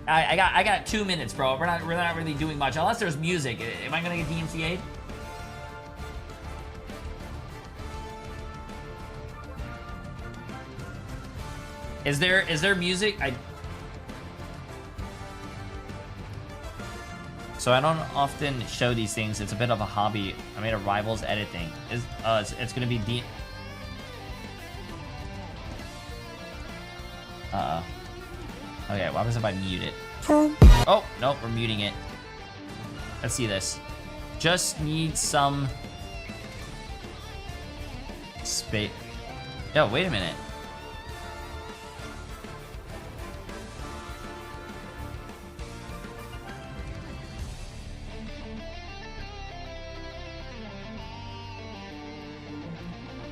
I got 2 minutes, bro. We're not really doing much unless there's music. Am I gonna get DMCA'd? Is there music? So I don't often show these things. It's a bit of a hobby. I made a Rivals edit thing. It's gonna be Uh-oh. Okay, what happens if I mute it? Oh, nope, we're muting it. Let's see this. Just need some space. Yo, wait a minute.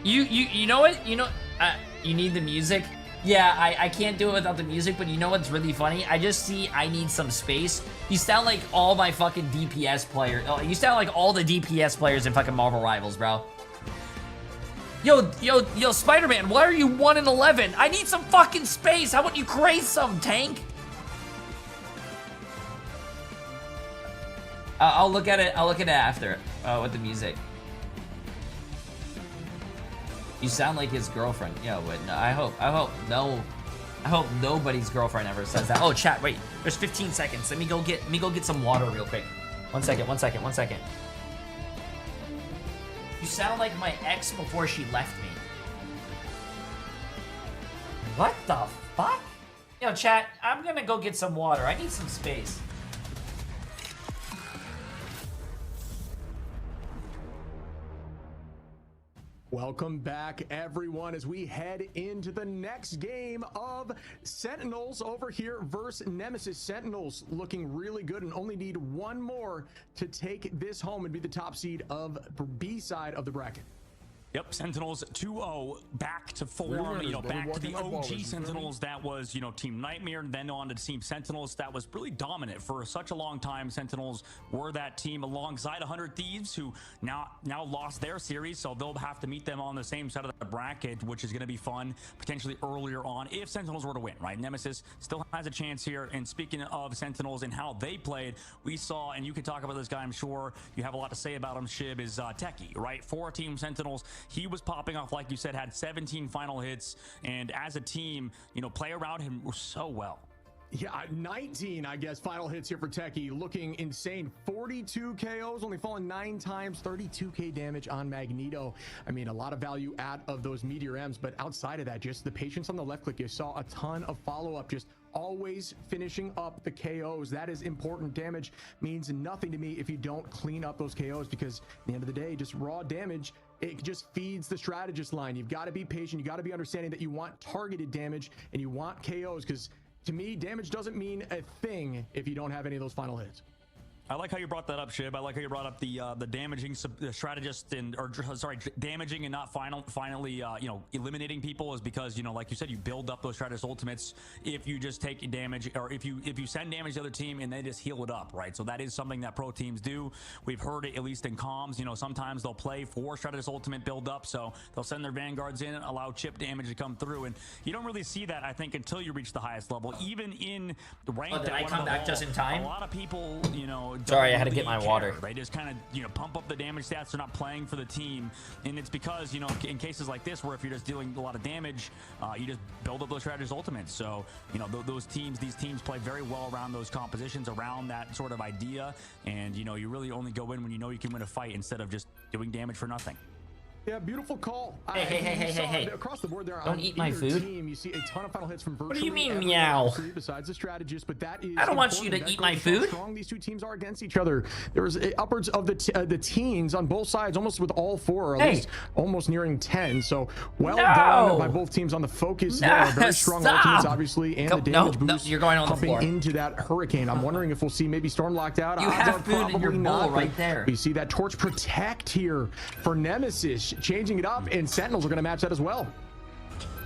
You know what? You need the music? Yeah, I can't do it without the music, but you know what's really funny? I just see I need some space. You sound like all my fucking DPS players. Oh, you sound like all the DPS players in fucking Marvel Rivals, bro. Yo, Spider-Man, why are you 1 in 11? I need some fucking space. How about you create some, tank? I'll look at it after with the music. You sound like his girlfriend. Yeah, but no, I hope nobody's girlfriend ever says that. Oh, chat, wait. There's 15 seconds. Let me go get some water real quick. 1 second. You sound like my ex before she left me. What the fuck? Yo, chat, I'm gonna go get some water. I need some space. Welcome back, everyone, as we head into the next game of Sentinels over here versus Nemesis. Sentinels looking really good and only need one more to take this home and be the top seed of the B side of the bracket. Yep, Sentinels 2-0, back to form, you know, back to the OG Sentinels that was, you know, Team Nightmare, and then on to Team Sentinels that was really dominant for such a long time. Sentinels were that team alongside 100 Thieves, who now lost their series, so they'll have to meet them on the same side of the bracket, which is going to be fun, potentially earlier on, if Sentinels were to win, right? Nemesis still has a chance here, and speaking of Sentinels and how they played, we saw, and you can talk about this guy, I'm sure you have a lot to say about him, Shib, is Techie, right? For Team Sentinels, he was popping off, like you said, had 17 final hits, and as a team, you know, play around him so well. Yeah, 19, I guess, final hits here for Techie, looking insane. 42 KOs, only fallen 9 times, 32k damage on Magneto. I mean, a lot of value out of those Meteor M's, but outside of that, just the patience on the left click, you saw a ton of follow-up, just always finishing up the KOs. That is important. Damage means nothing to me if you don't clean up those KOs, because at the end of the day, just raw damage, it just feeds the strategist line. You've got to be patient. You got to be understanding that you want targeted damage and you want KOs, because to me, damage doesn't mean a thing if you don't have any of those final hits. I like how you brought that up, Shib. I like how you brought up the damaging strategist damaging and not finally you know, eliminating people, is because, you know, like you said, you build up those strategist ultimates if you just take damage, or if you send damage to the other team and they just heal it up, right? So that is something that pro teams do. We've heard it at least in comms. You know, sometimes they'll play for strategist ultimate build up, so they'll send their vanguards in, allow chip damage to come through, and you don't really see that, I think, until you reach the highest level. Even in ranked, oh, did I come back just in time? A lot of people, you know, sorry, I had to get my water. They just kind of, you know, pump up the damage stats. They're not playing for the team, and it's because, you know, in cases like this where if you're just dealing a lot of damage, you just build up those strategist ultimates. So, you know, these teams play very well around those compositions, around that sort of idea, and, you know, you really only go in when you know you can win a fight instead of just doing damage for nothing. Yeah, beautiful call. Hey. Across the board there, don't eat my food. Team, you see a ton of final hits from virtually what do you mean, meow? Besides the strategist, but that is, I don't want you to eat my food. How strong these two teams are against each other. There was upwards of the teens on both sides, almost with all four, or at least almost nearing 10. So well done by both teams on the focus. Very strong ultimates, obviously, and the damage boost. You're going on the floor. Into that hurricane. I'm wondering if we'll see maybe Storm locked out. You have food in your bowl right there. We see that torch protect here for Nemesis, changing it up. And Sentinels are going to match that as well.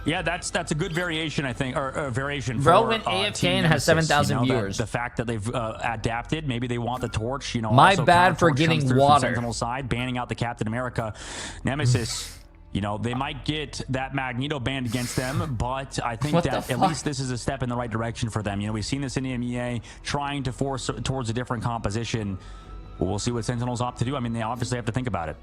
Yeah, that's a good variation, I think, or variation. Bro went AFK and has 7,000 viewers. The fact that they've adapted, maybe they want the torch. You know, my bad for getting water. Sentinel side, banning out the Captain America, Nemesis. You know, they might get that Magneto banned against them, but I think that at least this is a step in the right direction for them. You know, we've seen this in the MEA trying to force towards a different composition. We'll see what Sentinels opt to do. I mean, they obviously have to think about it.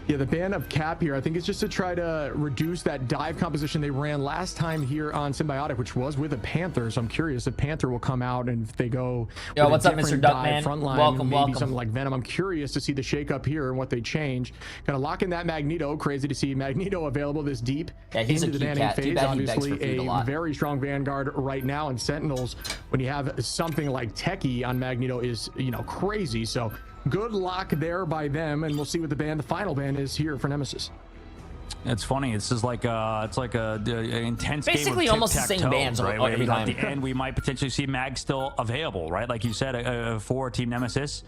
Yeah, the ban of Cap here, I think it's just to try to reduce that dive composition they ran last time here on Symbiotic, which was with a Panther. So I'm curious if Panther will come out, and if they go yo, what's up, Mr. Duckman? Frontline, welcome. Something like Venom. I'm curious to see the shakeup here and what they change. Kind of lock in that Magneto. Crazy to see Magneto available this deep into the banning phase. Obviously, a very strong Vanguard right now, and Sentinels, when you have something like Techie on Magneto, is, you know, crazy. So good lock there by them, and we'll see what the final ban is here for Nemesis. It's funny. It's just like it's like a intense basically game of almost the same bans, right? every time. At the end, we might potentially see Mag still available, right? Like you said, for Team Nemesis,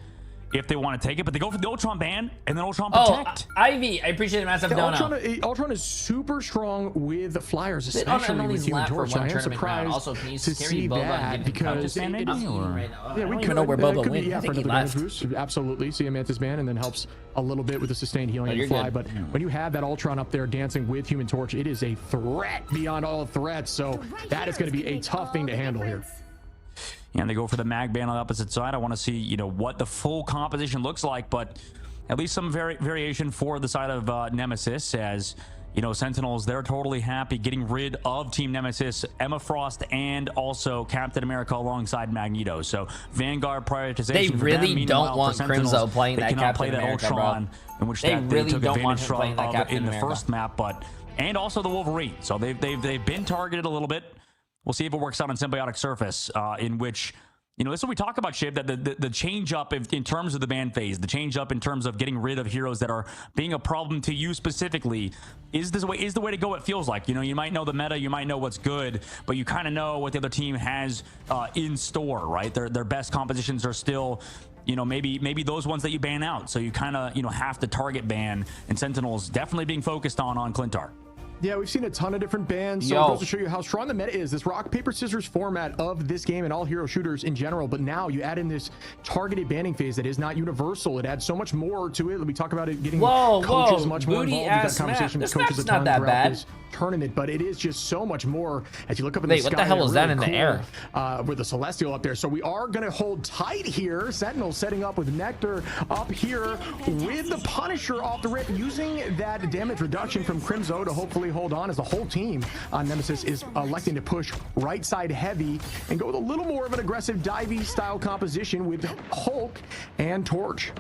if they want to take it, but they go for the Ultron ban and then Ultron protect. Ivy, I appreciate the massive donut. Ultron is super strong with flyers, especially with Human Torch. I am surprised also, can you to see that, because we could know where Boba went. Yeah, for another damage boost, absolutely. See a Mantis ban, and then helps a little bit with the sustained healing and fly. But when you have that Ultron up there dancing with Human Torch, it is a threat beyond all threats. So that is going to be a tough thing to handle here. And they go for the mag ban on the opposite side. I want to see, you know, what the full composition looks like, but at least some variation for the side of Nemesis, as, you know, Sentinels, they're totally happy getting rid of Team Nemesis, Emma Frost, and also Captain America alongside Magneto. So Vanguard prioritization. They for really them. don't Meanwhile, want for Sentinels, Crimzo playing they that cannot Captain play that America, Ultron, bro. in which They that really took don't want advantage him playing that of Captain in the America. first map, and also the Wolverine. So they've been targeted a little bit. We'll see if it works out on Symbiotic Surface, in which, you know, this is what we talk about, Shiv, that the change up in terms of the ban phase, the change up in terms of getting rid of heroes that are being a problem to you specifically is the way to go. It feels like, you know, you might know the meta, you might know what's good, but you kind of know what the other team has in store, right? Their best compositions are still, you know, maybe those ones that you ban out. So you kind of, you know, have to target ban, and Sentinels definitely being focused on Clintar. Yeah, we've seen a ton of different bans, so it goes to show you how strong the meta is. This rock, paper, scissors format of this game and all hero shooters in general, but now you add in this targeted banning phase that is not universal. It adds so much more to it. We talk about it getting coaches much more involved. We've got conversation with coaches a ton throughout this tournament, but it is just so much more as you look up in the sky. What the hell is that in the air? With the Celestial up there. So we are going to hold tight here. Sentinel setting up with Nectar up here with the Punisher off the rip, using that damage reduction from Crimzo to hopefully hold on, as the whole team on Nemesis is electing to push right side heavy and go with a little more of an aggressive divey style composition with Hulk and Torch.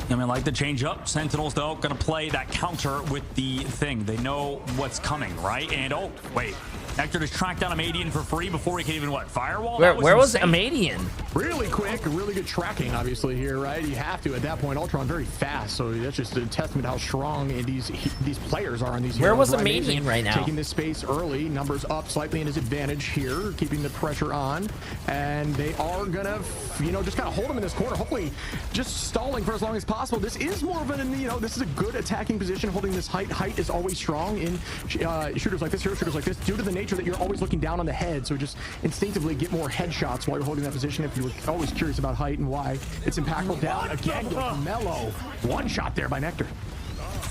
I mean, like the change up. Sentinels, though, going to play that counter with the thing. They know what's coming, right? And, oh, wait. Nectar just tracked down Amadian for free before he could even, what, firewall? Where was Amadian? Really quick, really good tracking, obviously, here, right? You have to, at that point. Ultron very fast, so that's just a testament to how strong these players are on these heroes. Where was Amadian right now? Taking this space early, numbers up slightly in his advantage here, keeping the pressure on, and they are gonna, you know, just kind of hold him in this corner, hopefully just stalling for as long as possible. This is more of an, you know, this is a good attacking position, holding this height. Height is always strong in shooters like this, hero shooters like this, due to the nature that you're always looking down on the head, so just instinctively get more headshots while you're holding that position if you were always curious about height and why it's impactful. Down again with Mellow. One shot there by Nectar.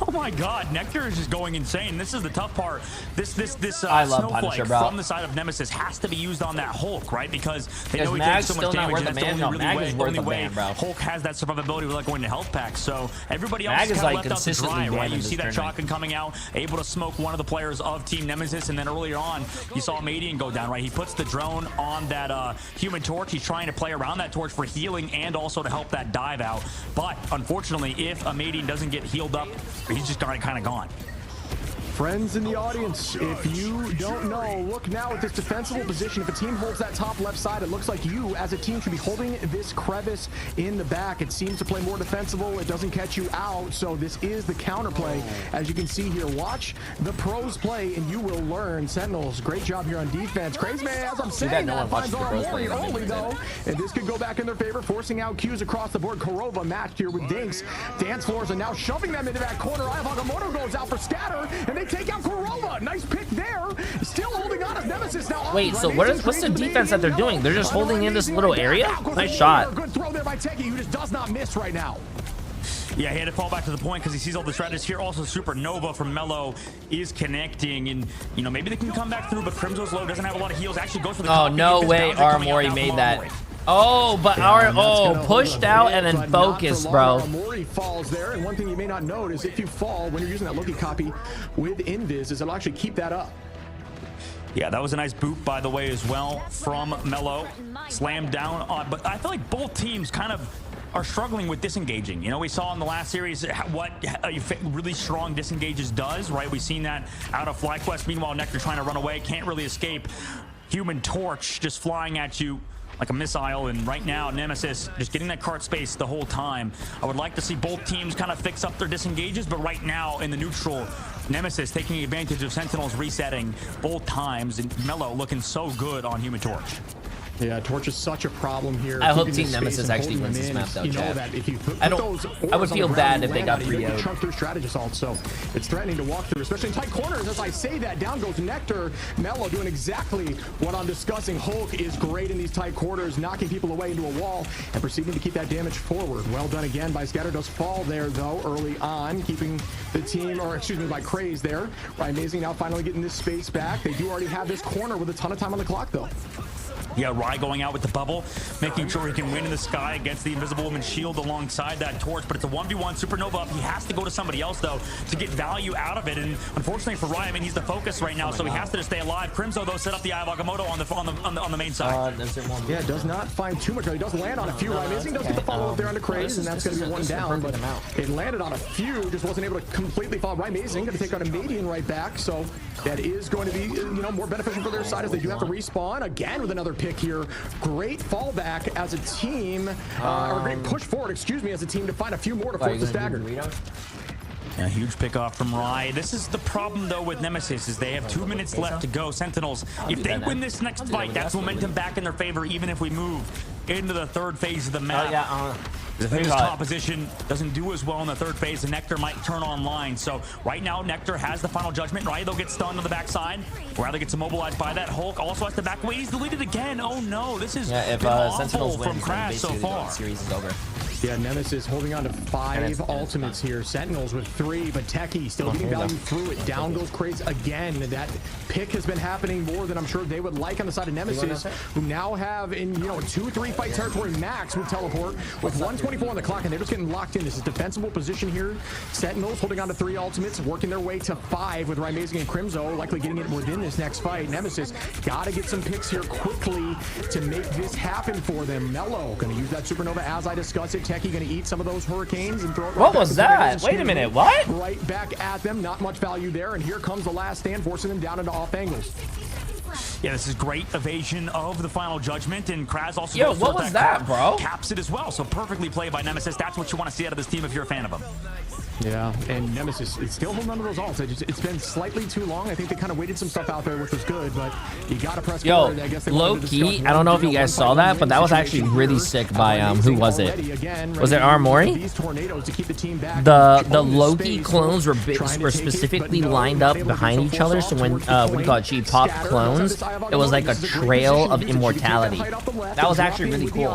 Oh my God, Nectar is just going insane. This is the tough part. This I love snowflake Punisher, bro. from the side of Nemesis has to be used on that Hulk, right? Because they know he Mag's takes so much still not damage, worth and a that's the ban? only, No, Mag is worth a way ban, bro. Hulk has that survivability without going to health packs. So everybody else Mag is is, kind like, of left out to consistently dry, right? banned in You this see that tournament. shotgun coming out, able to smoke one of the players of Team Nemesis, and then earlier on, you saw Amadian go down, right? He puts the drone on that Human Torch. He's trying to play around that torch for healing and also to help that dive out. But unfortunately, if Amadian doesn't get healed up, he's just kind of gone. Friends in the audience, if you don't know, look now at this defensible position. If a team holds that top left side, it looks like you as a team should be holding this crevice in the back. It seems to play more defensible. It doesn't catch you out, so this is the counterplay. As you can see here, watch the pros play and you will learn. Sentinels, great job here on defense. Crazy man, as I'm saying, that finds Mori only though, and this could go back in their favor, forcing out Qs across the board. Korova matched here with Dinks. Dance floors are now shoving them into that corner. Hagamoto goes out for scatter, and they take out Korova. Nice pick there. Still holding on as Nemesis now. Wait, so what's the defense that they're doing? They're just holding in this little area? Nice shot. Good throw there by Teki, who just does not miss right now. Yeah, he had to fall back to the point because he sees all the strategies here. Also, Supernova from Mellow is connecting, and you know maybe they can come back through. But Crimzo's low doesn't have a lot of heals. Actually goes for the. Oh no way, Armori made that. Oh, but pushed out and then focused, bro. Mori falls there, and one thing you may not note is if you fall when you're using that Loki copy with Invis, is it'll actually keep that up. Yeah, that was a nice boot, by the way, as well from Mellow. Slammed down on, but I feel like both teams kind of are struggling with disengaging. You know, we saw in the last series what really strong disengages does, right? We've seen that out of FlyQuest. Meanwhile, Nectar trying to run away, can't really escape. Human Torch just flying at you like a missile, and right now Nemesis just getting that cart space the whole time. I would like to see both teams kind of fix up their disengages, but right now in the neutral, Nemesis taking advantage of Sentinels resetting both times, and Mellow looking so good on Human Torch. Yeah, Torch is such a problem here. I hope Team Nemesis actually wins this map, though, You know Chad. that if you put I would feel bad if they got 3-0'd. Chunk through strategy assault, so it's threatening to walk through, especially in tight corners. As I say that, down goes Nectar. Mellow doing exactly what I'm discussing. Hulk is great in these tight quarters, knocking people away into a wall and proceeding to keep that damage forward. Well done again by Scatter. Does fall there, though, early on, keeping the team, or excuse me, by Craze there. By Amazing now finally getting this space back. They do already have this corner with a ton of time on the clock, though. Yeah, Rye going out with the bubble, making sure he can win in the sky against the Invisible Woman's shield alongside that torch, but it's a 1v1 Supernova. He has to go to somebody else, though, to get value out of it, and unfortunately for Rye, I mean, he's the focus right now, so he has to just stay alive. Crimzo, though, set up the Eye of Agamotto on the main side. Yeah, does not find too much. He does land on a few. Rye Amazing does get the follow-up there on the Craze, and that's going to be one down, but it landed on a few, just wasn't able to completely follow. Rye Amazing going to take on a Madian right back, so that is going to be, you know, more beneficial for their side as they do have to respawn again with another pick here. Great fallback as a team, or great push forward, excuse me, as a team to find a few more to force the stagger. A huge pick off from Rye. This is the problem, though, with Nemesis, is they have 2 minutes left to go. Sentinels, if they win this next fight, that's momentum back in their favor, even if we move into the third phase of the map. If his top position doesn't do as well in the third phase, the Nectar might turn online. So right now, Nectar has the final judgment. Right, they'll get stunned on the backside. Rather gets immobilized by that. Hulk also has to back away. He's deleted again. Oh no, this is if awful Sentinels from wins, Crash so far. The series is over. Yeah, Nemesis holding on to 5 ultimates here. Sentinels with 3, but Techie still getting value through it. Down goes Craze again. That pick has been happening more than I'm sure they would like on the side of Nemesis, who now have in, you know, 2-3 fight territory max with teleport with 124 on the clock, and they're just getting locked in. This is defensible position here. Sentinels holding on to 3 ultimates, working their way to 5 with Rye Amazing and Crimzo, likely getting it within this next fight. Nemesis got to get some picks here quickly to make this happen for them. Mello going to use that Supernova as I discuss it. Techie going to eat some of those hurricanes and throw it right What was that? Wait a minute, what? Right back at them. Not much value there, and here comes the last stand, forcing them down into off angles. Yeah, this is great evasion of the final judgment, and Kraz also Yo, what was that, bro? Caps it as well, so perfectly played by Nemesis. That's what you want to see out of this team if you're a fan of him. Yeah, and Nemesis is still holding on to those ults. It's been slightly too long. I think they kind of waited some stuff out there, which was good, but you got to press forward. I guess they low key, I don't know if you guys saw that, but that was actually really sick by, who was it? Was it Armory? The Loki clones were specifically lined up behind each other, so when we got G pop clones, it was like a trail of immortality. That was actually really cool.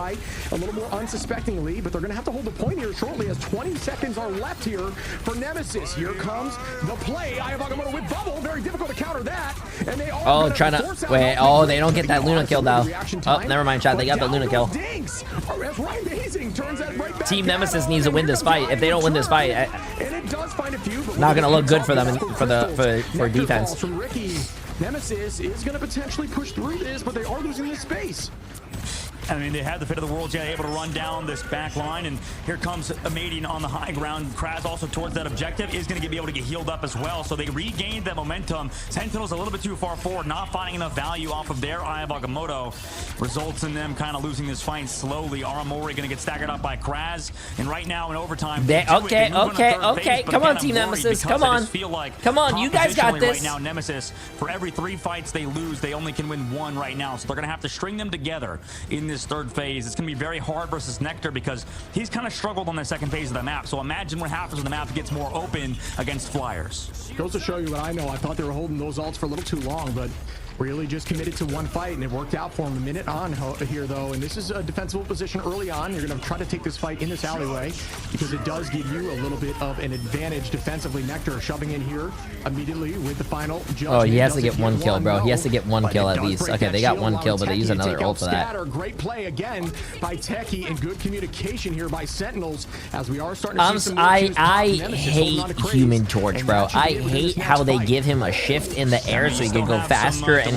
A little more unsuspectingly, but they're going to have to hold the point here shortly as 20 seconds are left here for Nemesis. Here comes the play. Eye of Agamotto with bubble. Very difficult to counter that. And they are trying to wait. Oh, they don't get that Luna kill though. Oh, never mind, chat. They got the Luna kill. Team Nemesis needs to win this fight. If they don't win this fight, not gonna look good for them for defense. Nemesis is going to potentially push through this, but they are losing this space. I mean, they had the fit of the world, yeah, able to run down this back line, and here comes a Madian on the high ground. Kraz also towards that objective is going to be able to get healed up as well, so they regained that momentum. Sentinel's a little bit too far forward, not finding enough value off of their Eye of Agamotto. Results in them kind of losing this fight slowly. Aramori going to get staggered up by Kraz, and right now in overtime... Okay. Come on, Team Nemesis. Come on. Come on, you guys got this. Right now, Nemesis, for every 3 fights they lose, they only can win 1 right now, so they're going to have to string them together in this third phase. It's going to be very hard versus Nectar because he's kind of struggled on the second phase of the map. So imagine what happens when the map gets more open against Flyers. Goes to show you what I know. I thought they were holding those ults for a little too long, but really just committed to 1 fight, and it worked out for him. A minute on here, though, and this is a defensible position early on. You're going to try to take this fight in this alleyway because it does give you a little bit of an advantage defensively. Nectar shoving in here immediately with the final judgment. Oh, he has to get 1 kill, bro. He has to get 1 kill at least. Okay, they got 1 kill, but they use another ult for that. Great play again by Techie and good communication here by Sentinels as we are starting to see some I hate Human Torch, bro. I hate how they give him a shift in the air so he can go faster. And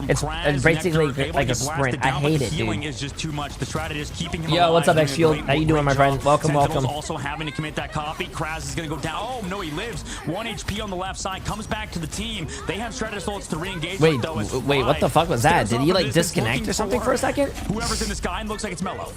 it's basically like a sprint. I hate it, dude. Is just too much. The strategy is keeping him Yo, what's up, X-Shield? How you doing, my friend? Welcome. Also having to commit that copy. Kraz is going to go down. Oh, no, he lives. 1 HP on the left side. Comes back to the team. They have Stratus ults to re-engage. Wait, what the fuck was that? Did he, like, disconnect or something for a second? Whoever's in the sky, looks like it's Mello.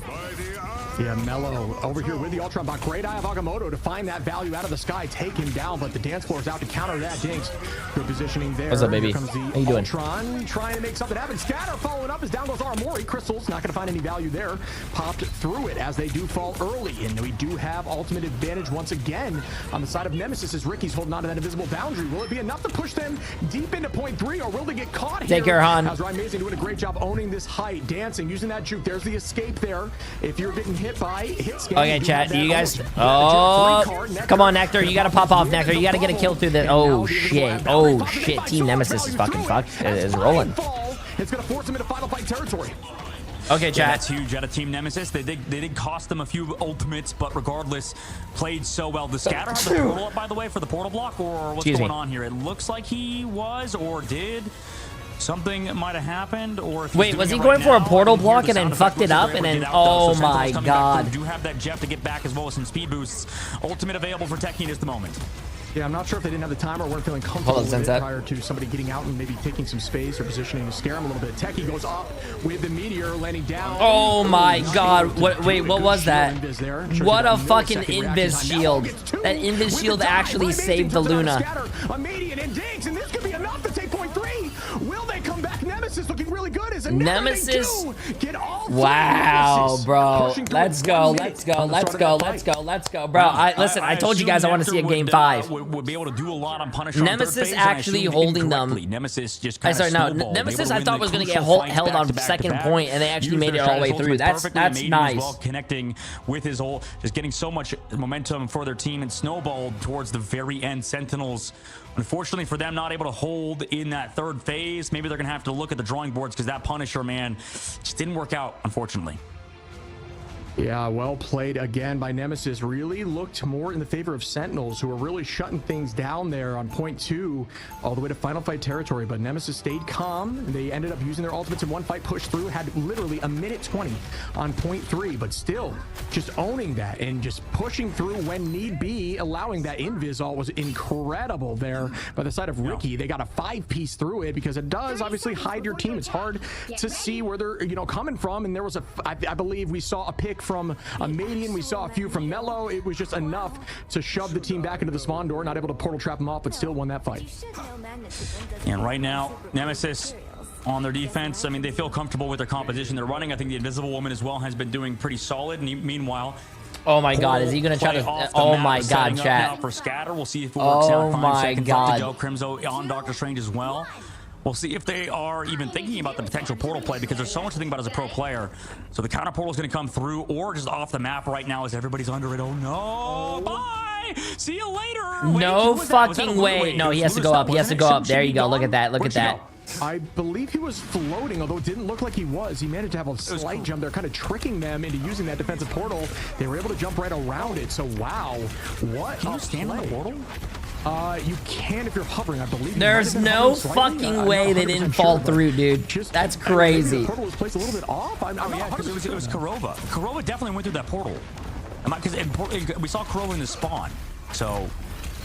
Yeah, Mello over here with the Ultron bot. Great Eye of Agamotto to find that value out of the sky, take him down, but the dance floor is out to counter that. Jinx, good positioning there. What's up, baby? How you doing? Ultron trying to make something happen. Scatter following up as down goes Aramori. Crystal's not going to find any value there. Popped through it as they do fall early, and we do have ultimate advantage once again on the side of Nemesis as Ricky's holding on to that invisible boundary. Will it be enough to push them deep into point 3, or will they get caught here? Take care, Han. As Rye Amazing doing a great job owning this height, dancing, using that juke. There's the escape there. If you're getting hit by hit scan, okay, chat, do you guys... Oh, come on, Nectar. You got to pop off, Nectar. You got to get a kill through the... Oh, shit. Team Nemesis is fucking fucked. It is rolling. It's going to force them into final fight territory. Okay, chat. Yeah, that's huge out of Team Nemesis. They did cost them a few ultimates, but regardless, played so well. The Scatter had the portal up, by the way, for the portal block, or what's going on here? It looks like he was or did. Something might have happened, or if wait, was he going for a portal block and then fucked it up and then oh my god. We do have that Jeff to get back as well as some speed boosts. Ultimate available for Technique at the moment. Yeah, I'm not sure if they didn't have the time or weren't feeling comfortable with it prior to somebody getting out and maybe taking some space or positioning to scare him a little bit. Techie goes up with the meteor landing down. Oh my god. Wait, what was that? What a fucking invis shield. That invis shield actually saved the Luna. A median and digs, and this could be enough to take point 3. Will they come back? Nemesis looking really good. Is Nemesis? Wow, bro. Let's go. Bro, listen, I told you guys I want to see a game 5. Would be able to do a lot on Punisher. Nemesis actually holding them. Nemesis just Nemesis I thought was going to get held on second point, and they actually made it all the way through. That's nice. Well, connecting with his ult, just getting so much momentum for their team and snowballed towards the very end. Sentinels, unfortunately for them, not able to hold in that third phase. Maybe they're going to have to look at the drawing boards because that Punisher, man, just didn't work out, unfortunately. Yeah, well played again by Nemesis. Really looked more in the favor of Sentinels, who were really shutting things down there on point 2 all the way to final fight territory. But Nemesis stayed calm. They ended up using their ultimates in one fight, pushed through, had literally a minute 20 on point 3, but still just owning that and just pushing through when need be, allowing that invis all was incredible there by the side of Ricky. They got a 5-piece through it because it does obviously hide your team. It's hard to see where they're coming from, and there was I believe we saw a pick from a Median, we saw a few from Mello. It was just enough to shove the team back into the spawn door, not able to portal trap them off, but still won that fight. And right now, Nemesis on their defense, I mean, they feel comfortable with their composition they're running. I think the Invisible Woman as well has been doing pretty solid. And meanwhile, oh my god, is he gonna try to oh my god, chat. For Scatter, we'll see if it works out. 5 seconds god. left to go. Crimzo on Doctor Strange as well. We'll see if they are even thinking about the potential portal play, because there's so much to think about as a pro player. So the counter portal is going to come through or just off the map right now as everybody's under it. Oh no, bye, see you later. No fucking way. No, he has to go up. He has to go up. There you go. Look at that. Look at that. I believe he was floating, although it didn't look like he was. He managed to have a slight jump there, kind of tricking them into using that defensive portal. They were able to jump right around it. So wow, what? Can you stand on the portal? You can if you're hovering, I believe. There's no fucking way they didn't fall through, dude. That's crazy. The portal was placed a little bit off. Yeah, because it was Kurova. Kurova definitely went through that portal. Because we saw Kurova in the spawn. So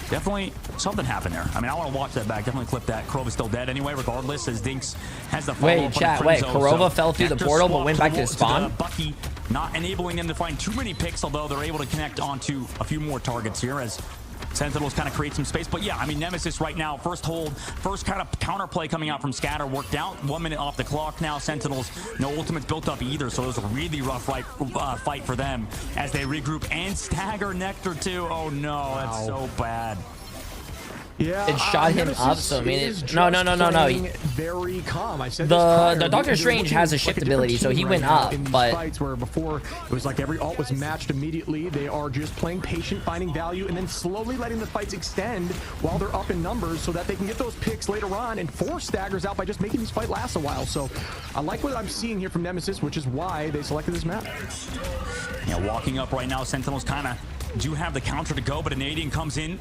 definitely something happened there. I mean, I want to watch that back. Definitely clip that. Kurova's still dead anyway, regardless, as Dinks has the follow-up. Wait, chat, wait. Kurova fell through the portal but went back to the spawn? Bucky, not enabling them to find too many picks, although they're able to connect onto a few more targets here as Sentinels kind of create some space. But yeah, I mean, Nemesis right now, first hold, first kind of counterplay coming out from Scatter worked out. 1 minute off the clock now. Sentinels, no ultimates built up either, so it was a really rough fight for them as they regroup and stagger Nectar too. Oh no, that's so bad. Yeah, it shot him up, so I mean, no. Very calm. I said the Doctor Strange has a shift ability, so he went up. But fights where before it was like every ult was matched immediately, they are just playing patient, finding value, and then slowly letting the fights extend while they're up in numbers, so that they can get those picks later on and force staggers out by just making these fight last a while. So I like what I'm seeing here from Nemesis, which is why they selected this map. Yeah, walking up right now, Sentinels kind of do have the counter to go, but an Canadian comes in.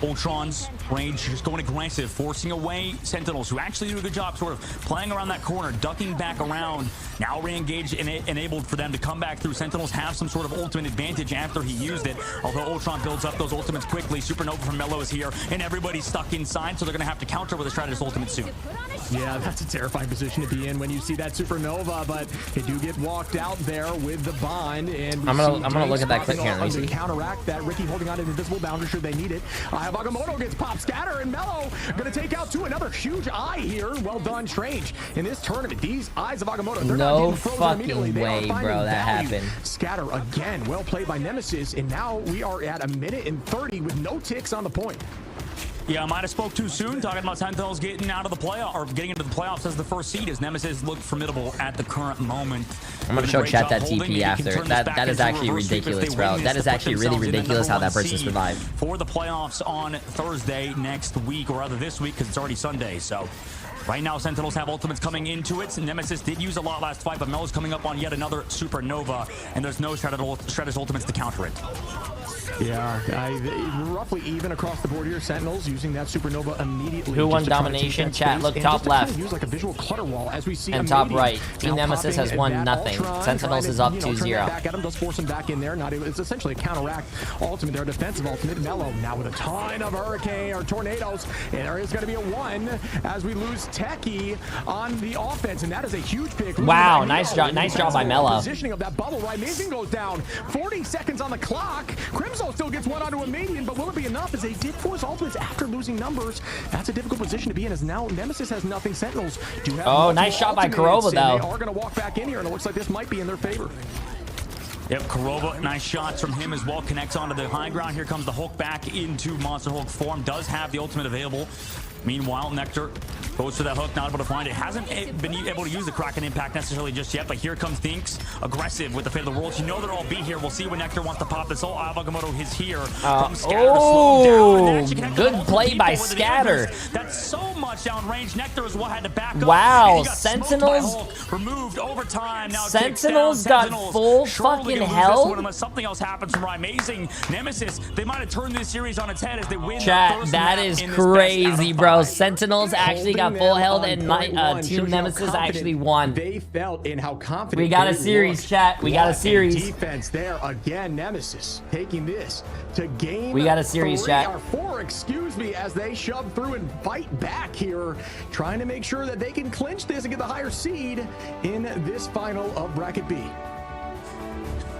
Ultron's range just going aggressive, forcing away Sentinels, who actually do a good job sort of playing around that corner, ducking back around. Now re-engaged and enabled for them to come back through. Sentinels have some sort of ultimate advantage after he used it, although Ultron builds up those ultimates quickly. Supernova from Mello is here, and everybody's stuck inside, so they're going to have to counter with a Strategist ultimate soon. Yeah, that's a terrifying position to be in when you see that Supernova, but they do get walked out there with the bond. And I'm gonna look at that clip here. Let me see. Counteract that. Ricky holding on to the invisible boundary should they need it. Agamotto gets pop Scatter, and Mello gonna take out two. Another huge eye here. Well done, Strange. In this tournament, these eyes of Agamotto, they're no fucking way, bro, that happened. Scatter again, well played by Nemesis, and now we are at a minute and 30 with no ticks on the point. Yeah, I might have spoke too soon talking about Sentinels getting out of the playoff or getting into the playoffs as the first seed, as Nemesis looked formidable at the current moment. I'm gonna show chat that TP after. That is actually ridiculous, bro. That is actually really ridiculous how that person survived. For the playoffs on Thursday next week, or rather this week, because it's already Sunday. So Right now, Sentinels have ultimates coming into it. Nemesis did use a lot last fight, but Melo's coming up on yet another Supernova, and there's no Shredder's ultimates to counter it. Yeah, roughly even across the board here. Sentinels using that Supernova immediately. Who won domination? Chat, look top left. Use like a visual clutter wall as we see and top right. Team Nemesis has won nothing. Sentinels is up 2-0. Back at him, does force him back in there. It's essentially a counteract ultimate. Their defensive ultimate. Melo now with a ton of hurricane or tornadoes, and there is going to be a 1 as we lose Techie on the offense, and that is a huge pick. Wow, nice job by Melo. Positioning of that bubble, right? Amazing goes down. 40 seconds on the clock. Crimson still gets 1 onto a Median, but will it be enough as they did force ultimates after losing numbers? That's a difficult position to be in, as now Nemesis has nothing. Sentinels do have nice shot by Kurova, though. They are going to walk back in here, and it looks like this might be in their favor. Yep, Kurova, nice shots from him as well. Connects onto the high ground. Here comes the Hulk back into Monster Hulk form. Does have the ultimate available. Meanwhile, Nectar goes for that hook, not able to find it. Hasn't been able to use the Kraken impact necessarily just yet, but here comes Dinks, aggressive with the Fate of the Worlds. You know they'll all be here. We'll see when Nectar wants to pop this. Avagamoto is here. From Scatter to slow him down. Good play by Scatter. That's so much downrange. Nectar is what had to back up. Wow, Sentinels removed over time. Now Sentinels got full fucking health. Unless something else happens from Amazing Nemesis, they might have turned this series on its head as they win. Chat, that is crazy, bro. Sentinels actually got full health, and my Team Nemesis actually won. They felt in how confident we got a series, chat. We got a series. Defense there again. Nemesis taking this to game. We got a series, 3 chat. Or 4, excuse me, as they shove through and fight back here, trying to make sure that they can clinch this and get the higher seed in this final of bracket B.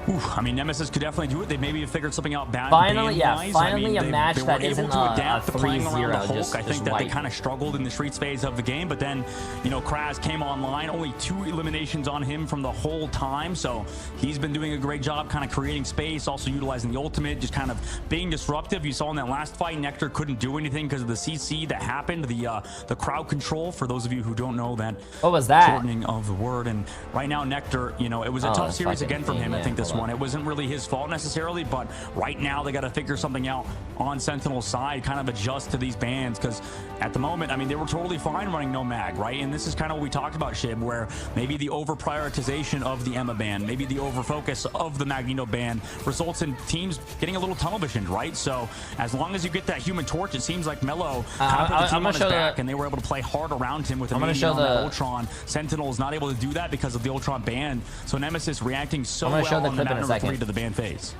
I mean, Nemesis could definitely do it. They maybe have figured something out bad. Finally, finally a match that isn't a 3-0. I think that they kind of struggled in the streets phase of the game, but then, you know, Kraz came online. Only 2 eliminations on him from the whole time, so he's been doing a great job kind of creating space, also utilizing the ultimate, just kind of being disruptive. You saw in that last fight, Nectar couldn't do anything because of the CC that happened, the crowd control, for those of you who don't know that. What was that? Shortening of the word. And right now, Nectar, you know, it was a tough series again from him. I think this one. It wasn't really his fault necessarily, but right now they got to figure something out on Sentinel's side, kind of adjust to these bans, because at the moment, I mean, they were totally fine running no mag, right? And this is kind of what we talked about, Shib, where maybe the over prioritization of the Emma ban, maybe the over focus of the Magneto ban results in teams getting a little tunnel visioned, right? So as long as you get that Human Torch, it seems like Mello kind of put the team on his back, and they were able to play hard around him with a medium on that Ultron. Sentinel is not able to do that because of the Ultron ban, so Nemesis reacting so well on the map number 3 to the ban phase.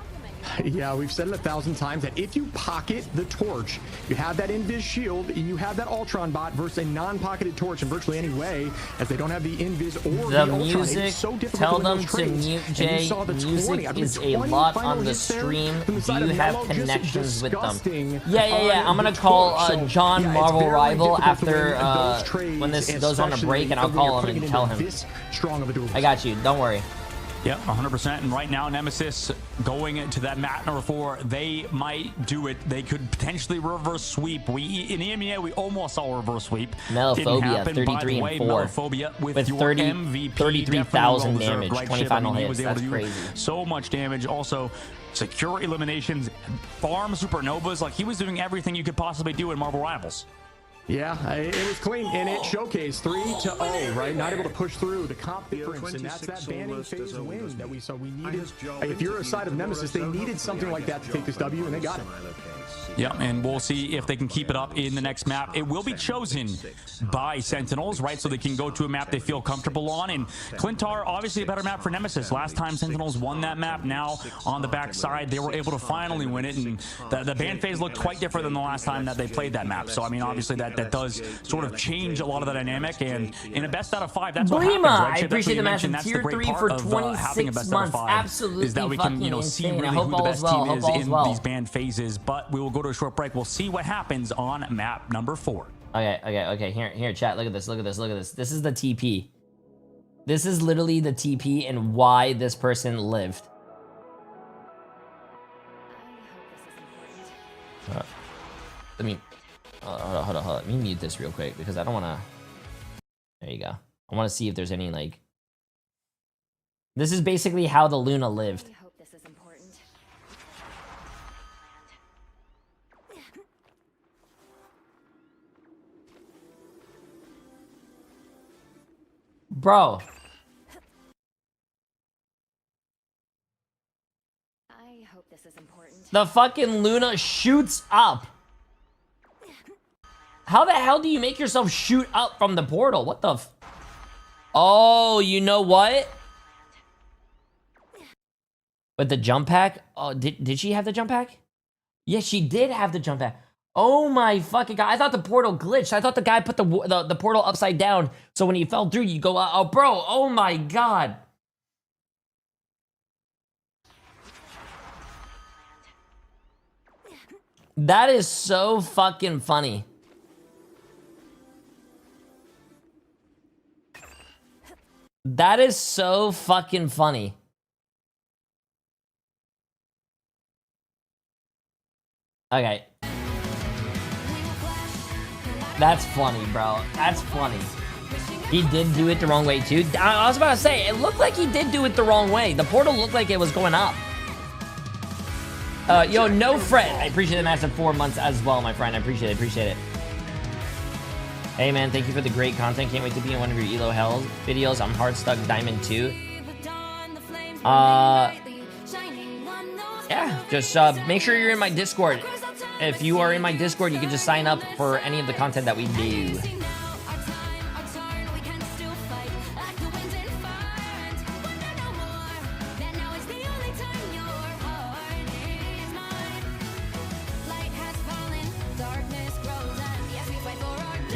Yeah, we've said it 1,000 times that if you pocket the torch, you have that invis shield, and you have that Ultron bot versus a non-pocketed torch in virtually any way, as they don't have the invis or the Ultron. Music, it's so difficult tell to them to mute Jay. Music is a lot on the stream. Do you have connections with them? Yeah. I'm gonna call John Marvel Rival after when this goes on a break, and I'll call him and tell him. I got you. Don't worry. Yep, 100%. And right now, Nemesis going into that map number 4, they might do it. They could potentially reverse sweep. In EMEA, we almost saw a reverse sweep. Melophobia, 33 and 4. Melophobia with your MVP, 33,000 damage, 20 final hits. That's crazy. So much damage. Also, secure eliminations, farm supernovas. Like, he was doing everything you could possibly do in Marvel Rivals. Yeah, it was clean, and it showcased 3-0, right? Not able to push through the comp difference, and that's that banning phase win that we saw. We needed, if you're a side of Nemesis, they needed something like that to take this W, and they got it. Yeah, and we'll see if they can keep it up in the next map. It will be chosen by Sentinels, right? So they can go to a map they feel comfortable on. And Clintar, obviously a better map for Nemesis. Last time Sentinels won that map. Now on the backside, they were able to finally win it. And the ban phase looked quite different than the last time that they played that map. So, I mean, obviously that does sort of change a lot of the dynamic. And in a best out of 5, that's what happens, right? I appreciate the massive tier 3 for 26 months. Absolutely is that we can, you know, see really who the best team is in these ban phases. But we will go to a short break. We'll see what happens on map number 4. Okay. Here, chat. Look at this. This is the TP. This is literally the TP and why this person lived. Let me hold on. Let me mute this real quick because I don't want to. There you go. I want to see if there's any like. This is basically how the Luna lived. Bro. I hope this is important. The fucking Luna shoots up. How the hell do you make yourself shoot up from the portal? What the f... Oh, you know what? With the jump pack? Oh, did she have the jump pack? Yes, she did have the jump pack. Oh my fucking god. I thought the portal glitched. I thought the guy put the portal upside down. So when he fell through, you go, oh, bro. Oh my god. That is so fucking funny. That is so fucking funny. Okay. That's funny, bro. That's funny. He did do it the wrong way, too. I was about to say, it looked like he did do it the wrong way. The portal looked like it was going up. Yo, no fret. I appreciate the massive 4 months as well, my friend. I appreciate it. Hey, man, thank you for the great content. Can't wait to be in one of your ELO Hell videos. I'm hard stuck Diamond 2. Yeah, just make sure you're in my Discord. If you are in my Discord, you can just sign up for any of the content that we do.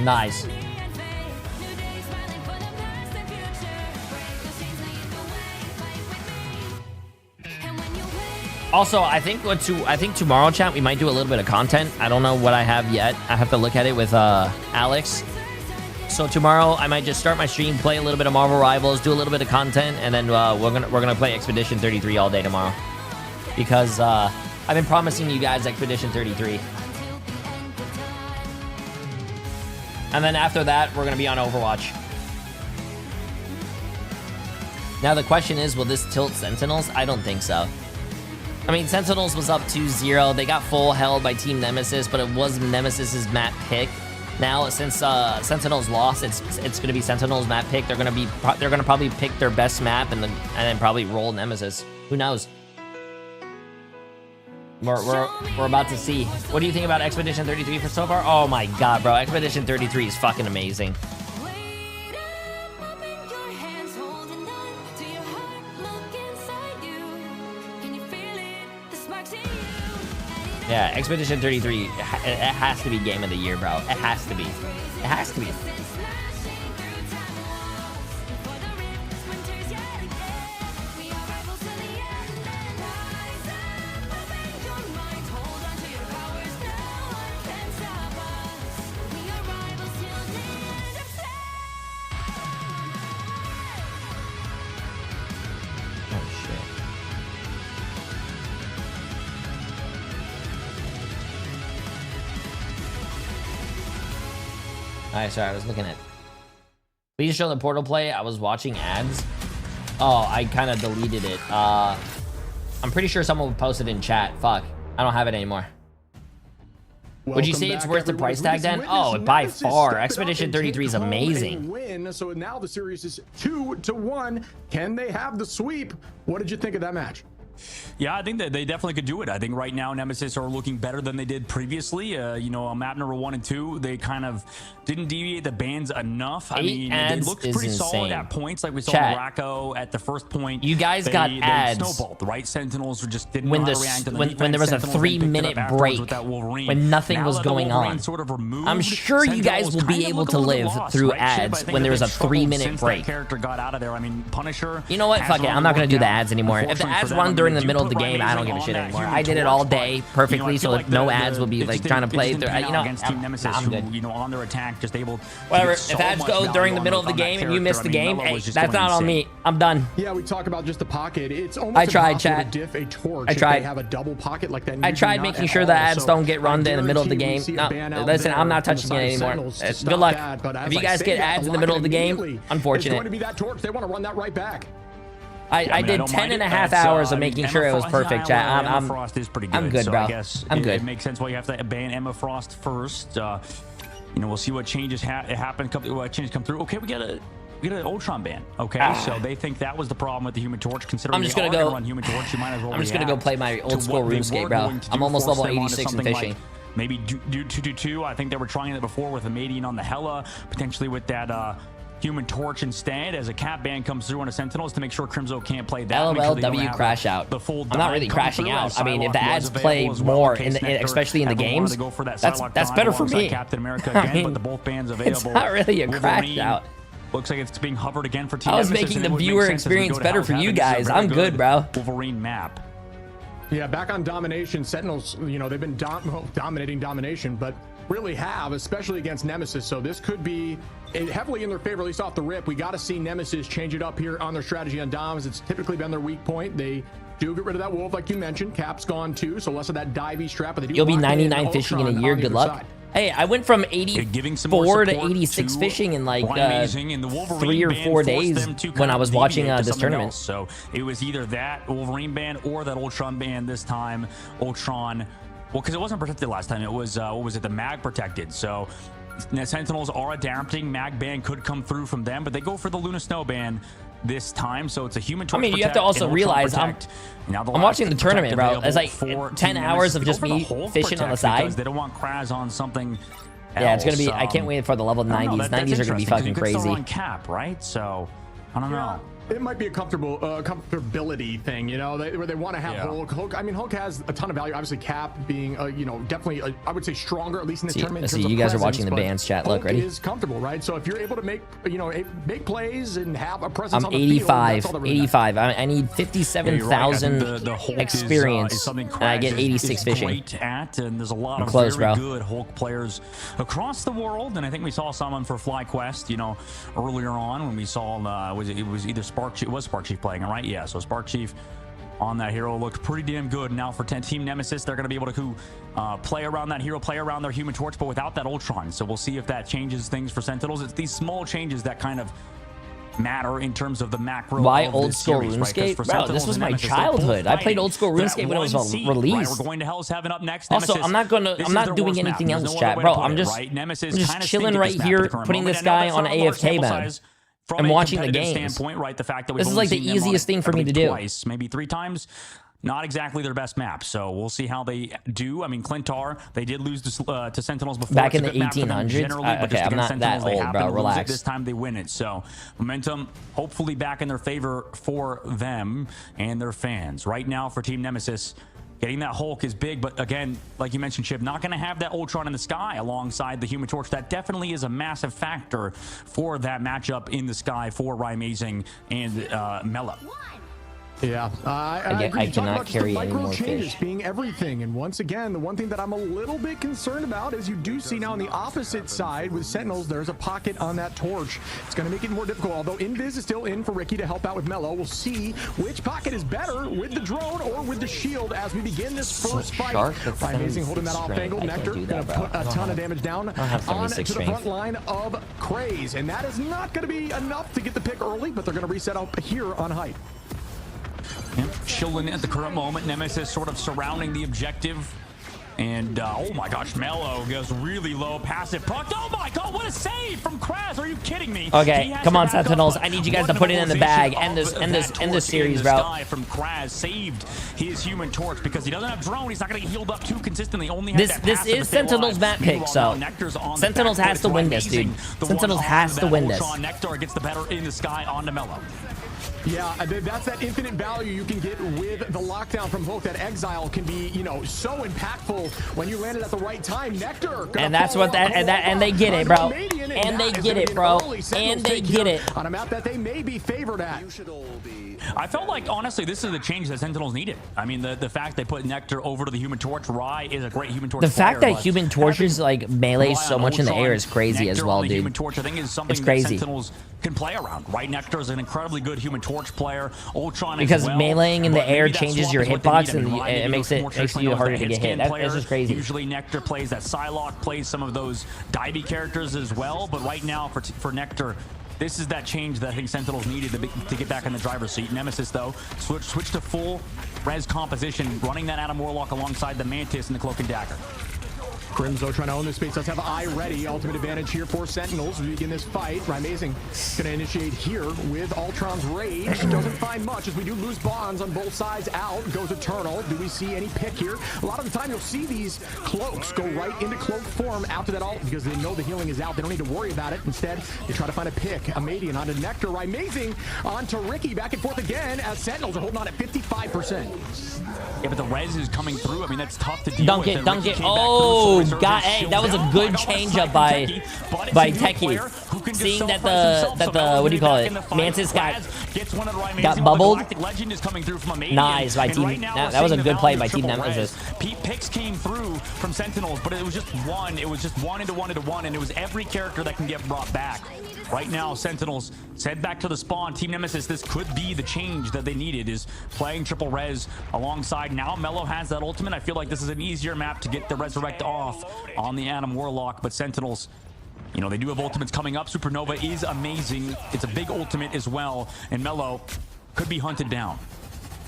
Nice. Also, I think tomorrow, chat, we might do a little bit of content. I don't know what I have yet. I have to look at it with Alex. So tomorrow, I might just start my stream, play a little bit of Marvel Rivals, do a little bit of content, and then we're gonna play Expedition 33 all day tomorrow. Because I've been promising you guys Expedition 33. And then after that, we're gonna be on Overwatch. Now the question is, will this tilt Sentinels? I don't think so. I mean, Sentinels was up 2-0. They got full held by Team Nemesis, but it was Nemesis's map pick. Now, since Sentinels lost, it's gonna be Sentinels map pick. They're gonna probably pick their best map and then probably roll Nemesis. Who knows? We're about to see. What do you think about Expedition 33 for so far? Oh my god, bro. Expedition 33 is fucking amazing. Yeah, Expedition 33, it has to be game of the year, bro. It has to be. It has to be. Alright, sorry, I was looking at... Please show the portal play. I was watching ads. Oh, I kind of deleted it. I'm pretty sure someone posted in chat. Fuck. I don't have it anymore. Would you say it's worth the price tag then? Oh, by far. Expedition 33 is amazing. Win. So now the series is 2-1. Can they have the sweep? What did you think of that match? Yeah, I think that they definitely could do it. I think right now Nemesis are looking better than they did previously. You know, on map number 1 and 2, they kind of didn't deviate the bans enough. I mean, they looked pretty solid at points, like we saw in Racco at the first point. You guys got ads. Snowballed, right? Sentinels just didn't when know how to react to the when there was a 3-minute break, when nothing was going on. Sort of removed, I'm sure you guys will be able to live through ads when there was a 3-minute break. That character got out of there. I mean, Punisher. You know what? Fuck it. I'm not gonna do the ads anymore. If the ads run during the middle of the game, I don't give a shit anymore. I did it all day perfectly, so no ads will be like trying to play through. You know, I'm good. You know, on their attack, just able. Whatever. If ads go during the middle of the game and you miss the game, hey, that's not on me. I'm done. Yeah, we talk about just the pocket. It's almost I tried, chat. To diff a torch I tried. If they have a double pocket like that. I tried making sure the ads don't get run in the middle of the game. No, listen, I'm not touching it anymore. Good luck. If you guys get ads in the middle of the game, unfortunate. It's going to be that torch. They want to run that right back. I did 10.5 hours of making sure it was perfect, chat. Emma Frost is pretty good. I'm good, so bro. I guess I'm good. It makes sense why you have to ban Emma Frost first. You know, we'll see what changes happen. What changes come through. Okay, we got a get an Ultron ban. Okay, so they think that was the problem with the Human Torch. Considering I'm just gonna go run Human Torch, you might as well. I'm just gonna go play my old school RuneScape, bro. I'm almost level 86 in fishing. Maybe do 2-2-2. I think they were trying it before with a Madian on the Hela, potentially with that Human Torch instead, as a cap ban comes through on the Sentinels to make sure Crimzo can't play that. LLW crash out. I'm not really crashing out. I mean, if the ads play more, especially in the games, that's better for me. Captain America again, but the both bans available. It's not really a crash out. Looks like it's being hovered again for Team I was making the viewer experience better for you guys. I'm good, bro. Wolverine map. Yeah, back on domination, Sentinels, you know, they've been dominating domination, but really have, especially against Nemesis. So this could be heavily in their favor, at least off the rip. We got to see Nemesis change it up here on their strategy on Doms. It's typically been their weak point. They do get rid of that wolf, like you mentioned. Cap's gone too, so less of that divey strap. But they do. You'll be 99 fishing in a year. Good luck. Hey, I went from 84 to 86 fishing in like 3 or 4 days when I was watching this tournament. So it was either that Wolverine ban or that Ultron ban this time. Ultron, well, because it wasn't protected last time. It was, what was it, the mag protected. So Sentinels are adapting. Mag ban could come through from them, but they go for the Luna Snow ban this time. So it's a Human Torch. I mean, you have to also realize I'm watching the tournament, bro. It's like 10 hours of just me fishing on the side. They don't want Kraz on something else. Yeah, it's gonna be. I can't wait for the level 90s. 90s are gonna be fucking crazy. On Cap, right? So I don't know. It might be a comfortability thing, you know, where they want to have Hulk. I mean, Hulk has a ton of value. Obviously, Cap being, you know, definitely, I would say stronger, at least in this tournament. See, you guys are watching the bands chat. Look, ready? Is comfortable, right? So if you're able to make, you know, make plays and have a presence I'm on the 85. Field, really 85. I need 57,000 experience, and I get 86 fishing. And there's a lot of close, very good Hulk players across the world, and I think we saw someone for FlyQuest, you know, earlier on when we saw it was either Spark Chief playing, right? Yeah, so Spark Chief on that hero looked pretty damn good. Now for Team Nemesis, they're going to be able to play around that hero, play around their Human Torch, but without that Ultron. So we'll see if that changes things for Sentinels. It's these small changes that kind of matter in terms of the macro. Why old school RuneScape? Bro, this was my childhood. I played old school RuneScape when it was released. We're going to Hell's Heaven up next. Also, I'm not doing anything else, chat, bro. I'm just chilling right here, putting this guy on AFK mode. I'm watching the games. Right, the fact that this is like the easiest thing for me to do. Twice, maybe 3 times. Not exactly their best map, so we'll see how they do. I mean, Clintar, they did lose to Sentinels before. Back in the 1800s? Okay, I'm not that old, bro. Relax. This time they win it, so momentum hopefully back in their favor for them and their fans. Right now for Team Nemesis, getting that Hulk is big, but again, like you mentioned, Chip, not going to have that Ultron in the sky alongside the Human Torch. That definitely is a massive factor for that matchup in the sky for Rymazing and Mello. Yeah, I cannot carry any more changes fish. Being everything, and once again, the one thing that I'm a little bit concerned about is you do see now on the opposite side with Sentinels, there's a pocket on that torch. It's going to make it more difficult. Although Invis is still in for Ricky to help out with Mello, we'll see which pocket is better with the drone or with the shield as we begin this first fight. Amazing holding that off angle. Nectar going to put a ton of damage down onto the front line of Craze, and that is not going to be enough to get the pick early, but they're going to reset up here on height. Chilling at the current moment. Nemesis sort of surrounding the objective. And, oh my gosh, Mello goes really low. Passive proc. Oh my god, what a save from Kraz. Are you kidding me? Okay, come on, Sentinels. I need you guys to put it in the bag. End this series, bro. From Kraz saved his Human Torch because he doesn't have drone. He's not going to get healed up too consistently. Only this is Sentinels map pick, so Sentinels has to win this, dude. Sentinels has to win this. Nectar gets the better in the sky onto Mello. Yeah, that's that infinite value you can get with the lockdown from Hulk. That exile can be, you know, so impactful when you land it at the right time. Nectar, and that's what and they get it, bro. And they get it, bro. And they get it on a map that they may be favored at. I felt like, honestly, this is the change that Sentinels needed. I mean, the fact they put Nectar over to the Human Torch. Rye is a great Human Torch. The fact that Human Torches like melee so much in the air is crazy as well, dude. Human Torch, I think, is something it's crazy. That Sentinels can play around. Right, Nectar is an incredibly good Human Torch player. Ultron because as well, meleeing in the air changes your hitbox and it makes you harder to get hit. That's just crazy. Usually Nectar plays that Psylocke, plays some of those divey characters as well, but right now for Nectar, this is that change that I think Sentinels needed to get back in the driver's seat. Nemesis, though, switch to full res composition, running that Adam Warlock alongside the Mantis and the Cloak and Dagger. Crimzo trying to own this space. Does have eye ready. Ultimate advantage here for Sentinels. We begin this fight. Amazing. Going to initiate here with Ultron's Rage. Doesn't find much as we do lose bonds on both sides. Out goes Eternal. Do we see any pick here? A lot of the time you'll see these cloaks go right into cloak form out to that ult because they know the healing is out. They don't need to worry about it. Instead, they try to find a pick. Amadian onto Nectar. Amazing onto Ricky. Back and forth again as Sentinels are holding on at 55%. Yeah, but the res is coming through. I mean, that's tough to deal Dunk with. it, dunk it. Oh, God, hey, that was a good change up by Techie. Seeing that the what do you call it? Mantis got bubbled. Legend is coming through from Amadian. Nice by Team. That was a good play by Team Nemesis. Picks came through from Sentinels, but it was just one. It was just one into one, and it was every character that can get brought back. Right now, Sentinels head back to the spawn. Team Nemesis, this could be the change that they needed, is playing triple res alongside. Now Mello has that ultimate. I feel like this is an easier map to get the Resurrect off on the Adam Warlock, but Sentinels, you know, they do have ultimates coming up. Supernova is amazing. It's a big ultimate as well, and Mello could be hunted down.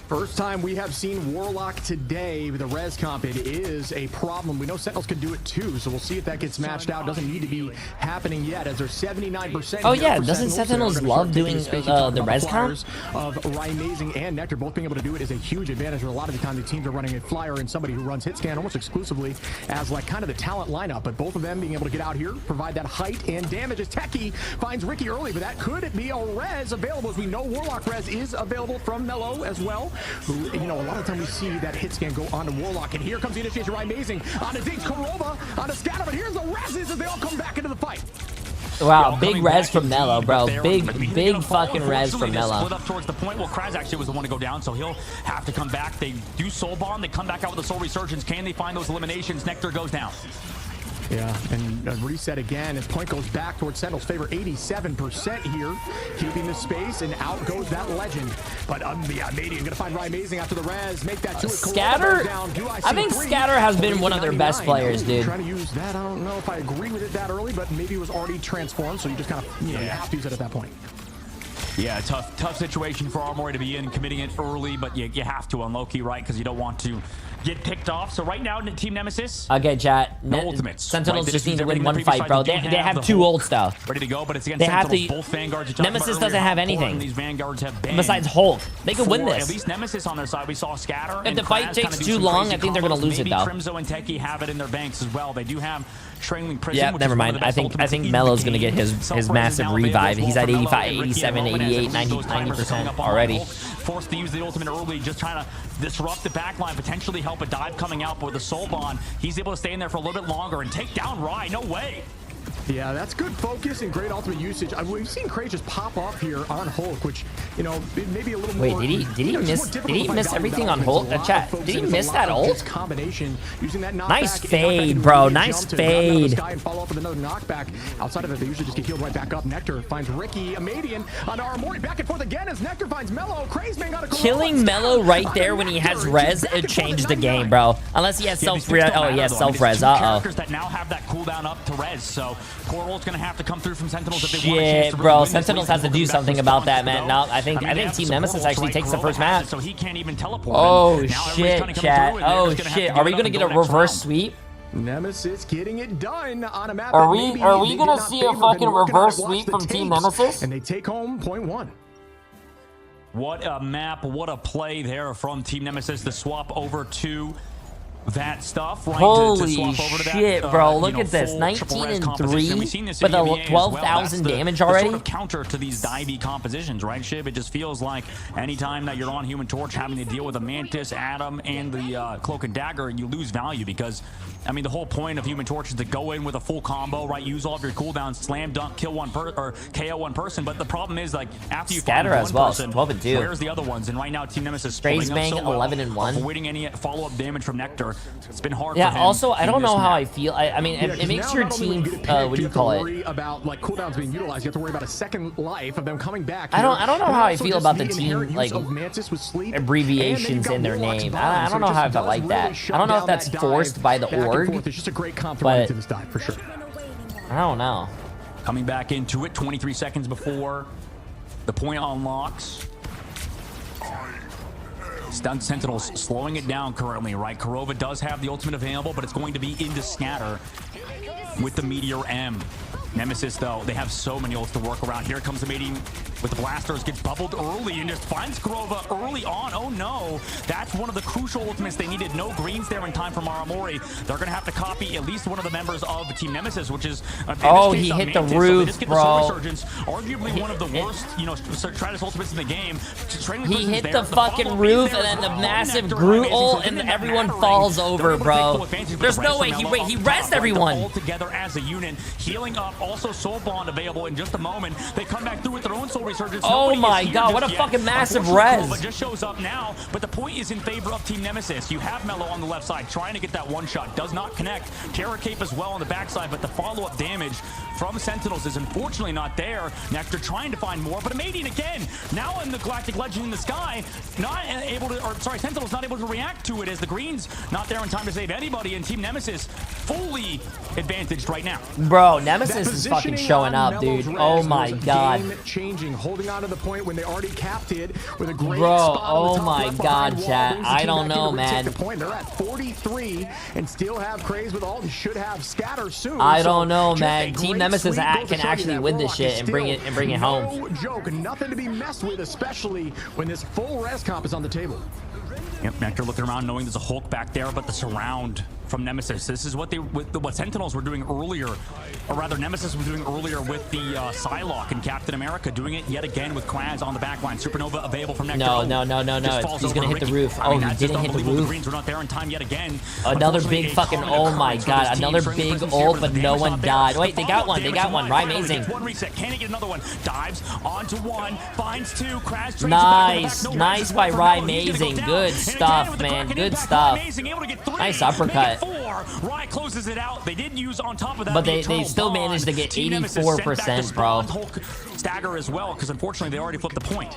First time we have seen Warlock today with a res comp. It is a problem. We know Sentinels can do it too, so we'll see if that gets matched out. Doesn't need to be happening yet as they're 79%. Oh yeah, doesn't Sentinels love doing the res comp? Of Amazing and Nectar both being able to do it is a huge advantage. A lot of the time the teams are running a flyer and somebody who runs hit scan almost exclusively as like kind of the talent lineup, but both of them being able to get out here, provide that height and damage as Techie finds Ricky early, but that could be a res available as we know Warlock res is available from Mello as well. Who, you know, a lot of time we see that hit scan go onto Warlock, and here comes the initiation. Amazing onto Diggs, Korova, onto Scatter, but here's the reses as they all come back into the fight. Wow, big res from Mello, bro. Big fucking res from Mello. Split up towards the point. Well, Kraz actually was the one to go down, so he'll have to come back. They do soul bomb. They come back out with a soul resurgence. Can they find those eliminations? Nectar goes down. Yeah, and a reset again as point goes back towards Sentinel's favor. 87% here, keeping the space, and out goes that legend. But the Amadian gonna find Amazing after the res, make that to it. Scatter, I think Scatter has been one of their best players, dude. Trying to use that, I don't know if I agree with it that early, but maybe it was already transformed, so you just kind of, you know, you have to use it at that point. Yeah, tough situation for Armory to be in, committing it early, but you have to on low-key, right? Because you don't want to get picked off. So right now, Team Nemesis. Okay, chat. No ultimates. Sentinels just need to win one fight, bro. They have two ults, though. Ready to go, but it's against Sentinels. Both Vanguards. Nemesis doesn't have anything. These Vanguards have been besides Hulk. They could win this. At least Nemesis on their side. We saw Scatter. If the fight takes too long, I think they're gonna lose it, though. Crimzo and Techie have it in their banks as well. They do have Trailing Prison. Yeah, never mind. I think Mello's gonna get his massive revive. He's at 85, 87, 88, 90% already. Forced to use the ultimate early, just trying to disrupt the backline, potentially help a dive coming out, but with the soul bond, he's able to stay in there for a little bit longer and take down Rye. No way. Yeah, that's good focus and great ultimate usage. We've seen Craig just pop off here on Hulk, which, you know, maybe a little more. Wait, did he miss everything on Hulk? Chat, did he miss that ult? Combination using that knockback. Nice fade, bro. Nice fade. And follow up with another knockback. Outside of it, they usually just get healed right back up. Nectar finds Ricky, Amadian on Armory, back and forth again as Nectar finds Mello. Crazy got a killing Mello right there when he has res, it changed the game, bro. Unless he has self-res. Oh, he has self-res. Characters that now have that cooldown up to res, so Core ult's gonna have to come through from Sentinels if they want a chance to bro. Sentinels has to do something about that, man. No, I think Team Nemesis actually takes the first match. So he can't even teleport. Oh shit, chat. Oh shit. Are we gonna get a reverse sweep? Nemesis getting it done on a map. Are we gonna see a fucking reverse sweep from Team Nemesis? And they take home point one. What a map, what a play there from Team Nemesis to swap over to that stuff, right? Holy to swap over to shit, that, bro. Look at this. 19-3 with a 12,000 damage already. Sort of counter to these divey compositions, right, Shib? It just feels like anytime that you're on Human Torch having to deal with a Mantis, Adam, and the Cloak and Dagger, you lose value because, I mean, the whole point of Human Torch is to go in with a full combo, right? Use all of your cooldowns, slam dunk, kill one or KO one person. But the problem is, like, after you Scatter find as one well, person, 12 and 2. where's the other ones? And right now, Team Nemesis Sprays Bang, so 11 and 1. Avoiding any follow-up damage from Nectar. It's been hard. Yeah. For him Also, I don't know how map. I feel. I mean, it makes your team. What do you call it? About like cooldowns being utilized. You have to worry about a second life of them coming back. I don't know how I feel about the team like abbreviations in their name. I don't know how I felt like that. I don't know if that's forced by the org. It's just a great compliment to this dive for sure. I don't know. Coming back into it, 23 seconds before the point unlocks. Stunned Sentinels slowing it down currently, right? Kurova does have the ultimate available, but it's going to be into scatter with the Meteor M. Nemesis, though, they have so many ults to work around. Here comes the meeting with the blasters, gets bubbled early and just finds Kurova early on. Oh no, that's one of the crucial ultimates they needed. No greens there in time for Maramori. They're gonna have to copy at least one of the members of Team Nemesis, which is oh, he hit the roof, bro. Arguably one of the worst, you know, Stratus ultimates in the game. He hit the fucking roof and then the massive Groot ult and everyone falls over, bro. There's no way he rezzed everyone. All together as a unit, healing up. Also, Soul Bond available in just a moment. They come back through with their own Soul Resurgence. Oh my god, what a fucking massive res. Just shows up now, but the point is in favor of Team Nemesis. You have Mello on the left side trying to get that one shot. Does not connect. Terror Cape as well on the backside, but the follow-up damage from Sentinels is unfortunately not there. Nectar trying to find more, but Amadian again. Now in the Galactic Legend in the sky, not able to, or sorry, Sentinels not able to react to it as the Greens not there in time to save anybody, and Team Nemesis fully advantaged right now. Bro, Nemesis is fucking showing up, dude. Oh my god. Changing, holding on to the point when they already capped it with a great bro, spot oh my god, chat. I don't know, man. They're at 43 and still have Craze with ult and should have scatter soon. I don't know, man. Team Nemesis can actually win this shit and bring it home. No joke, nothing to be messed with, especially when this full res comp is on the table. Yep, Nectar looking around knowing there's a Hulk back there, but the surround from Nemesis. This is what what Sentinels were doing earlier, or rather Nemesis was doing earlier with the Psylocke and Captain America, doing it yet again with Kraz on the back line. Supernova available from Nectar. No. He's gonna hit the roof. Oh, he didn't hit the roof. The Greens were not there in time yet again. Another big fucking, oh my god, another big ult, but no one died. Wait, they got one. Right, amazing. One reset. Can he get another one? Dives onto one, finds two. Kraz nice by Rye, amazing. Good stuff, man. Good stuff. Nice uppercut. Rye closes it out. They did use on top of that. But they still managed to get 84%, bro. Hulk stagger as well, because unfortunately they already flipped the point.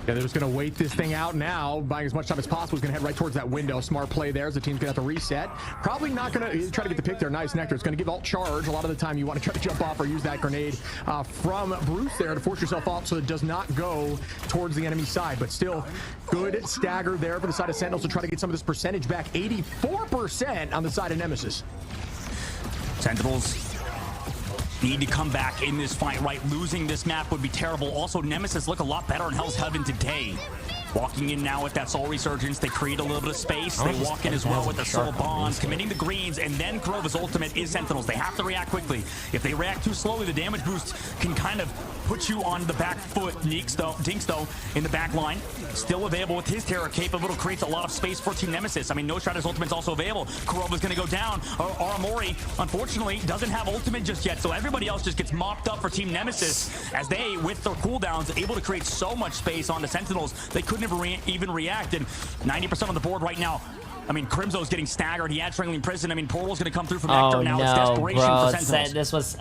Yeah, they're just going to wait this thing out now, buying as much time as possible. Is going to head right towards that window. Smart play there as the team's going to have to reset. Probably not going to try to get the pick there. Nice, Nectar. It's going to give alt charge. A lot of the time you want to try to jump off or use that grenade from Bruce there to force yourself off so it does not go towards the enemy side. But still, good stagger there for the side of Sentinels to try to get some of this percentage back. 84% on the side of Nemesis. Sentinels need to come back in this fight, right? Losing this map would be terrible. Also, Nemesis look a lot better in Hell's Heaven today. Walking in now with that Soul Resurgence, they create a little bit of space. They walk in as well with the Soul Bonds, committing the Greens, and then Kurova's ultimate is Sentinels. They have to react quickly. If they react too slowly, the damage boost can kind of put you on the back foot. Dinks though in the back line, still available with his Terror Cape. It creates a lot of space for Team Nemesis. I mean, No Strider's ultimate's also available. Kurova's going to go down. Aramori, unfortunately, doesn't have ultimate just yet, so everybody else just gets mopped up for Team Nemesis as they, with their cooldowns, able to create so much space on the Sentinels. They couldn't even react, and 90% on the board right now. I mean, Crimzo's getting staggered. He had Strangling Prison. I mean, Portal's going to come through from Nectar. Now it's desperation for Sentinels. This was,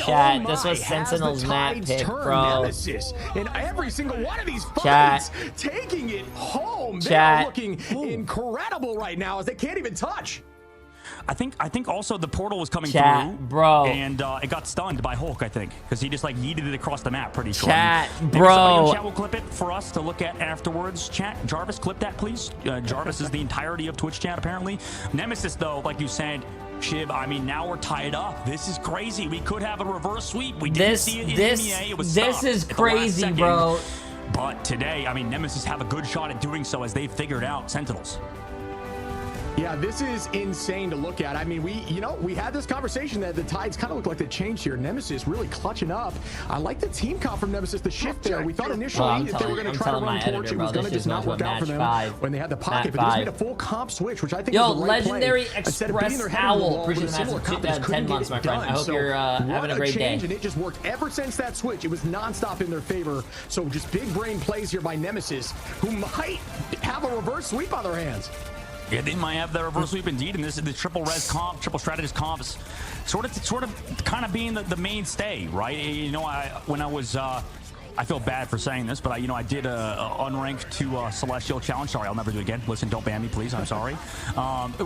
chat. This was Sentinel's map pick, bro. Nemesis in every single one of these fights, taking it home. They're looking incredible right now as they can't even touch. I think also the portal was coming through, bro, and it got stunned by Hulk, I think, because he just like yeeted it across the map pretty short. Bro. Chat will clip it for us to look at afterwards. Chat, Jarvis, clip that, please. Jarvis is the entirety of Twitch chat, apparently. Nemesis, though, like you said, Shib, I mean, now we're tied up. This is crazy. We could have a reverse sweep. We didn't see it in EMEA. It was this is crazy, bro. But today, I mean, Nemesis have a good shot at doing so as they figured out Sentinels. Yeah, this is insane to look at. I mean, we had this conversation that the tides kind of look like they changed here. Nemesis really clutching up. I like the team comp from Nemesis, the shift there. We thought initially that they were going to try to run Torch. It was going to just not work out for them when they had the pocket. But they just made a full comp switch, which I think is the right Legendary play. Express Owl. Appreciate the 10 months, my friend. I hope you're having a great day. And it just worked ever since that switch. It was nonstop in their favor. So just big brain plays here by Nemesis, who might have a reverse sweep on their hands. Yeah, they might have the reverse sweep indeed, and this is the triple res comp, triple strategist comps, sort of kind of being the mainstay, right? You know, when I was I feel bad for saying this, but I did a unranked to Celestial challenge. Sorry, I'll never do it again. Listen, don't ban me, please. I'm sorry.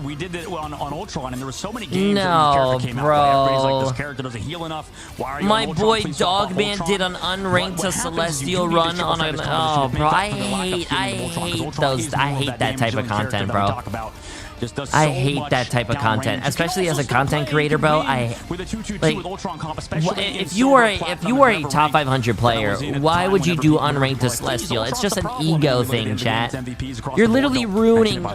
We did it on Ultron, and there were so many games that this character came out. Everybody's like, this character doesn't heal enough. Why are you My on Ultron? boy Please talk about Dogman Ultron. did an unranked to What Celestial happens is run you on need a. to Oh, bro, I Ultron, 'cause hate Ultron those. is I more of hate that type of damage-dealing character content, that we bro. talk about. Just does I so hate much that type of content, especially as a content creator, bro. I like if you are a top 500 player, why would you do unranked to Celestial? It's just an ego thing, chat. You're literally ruining.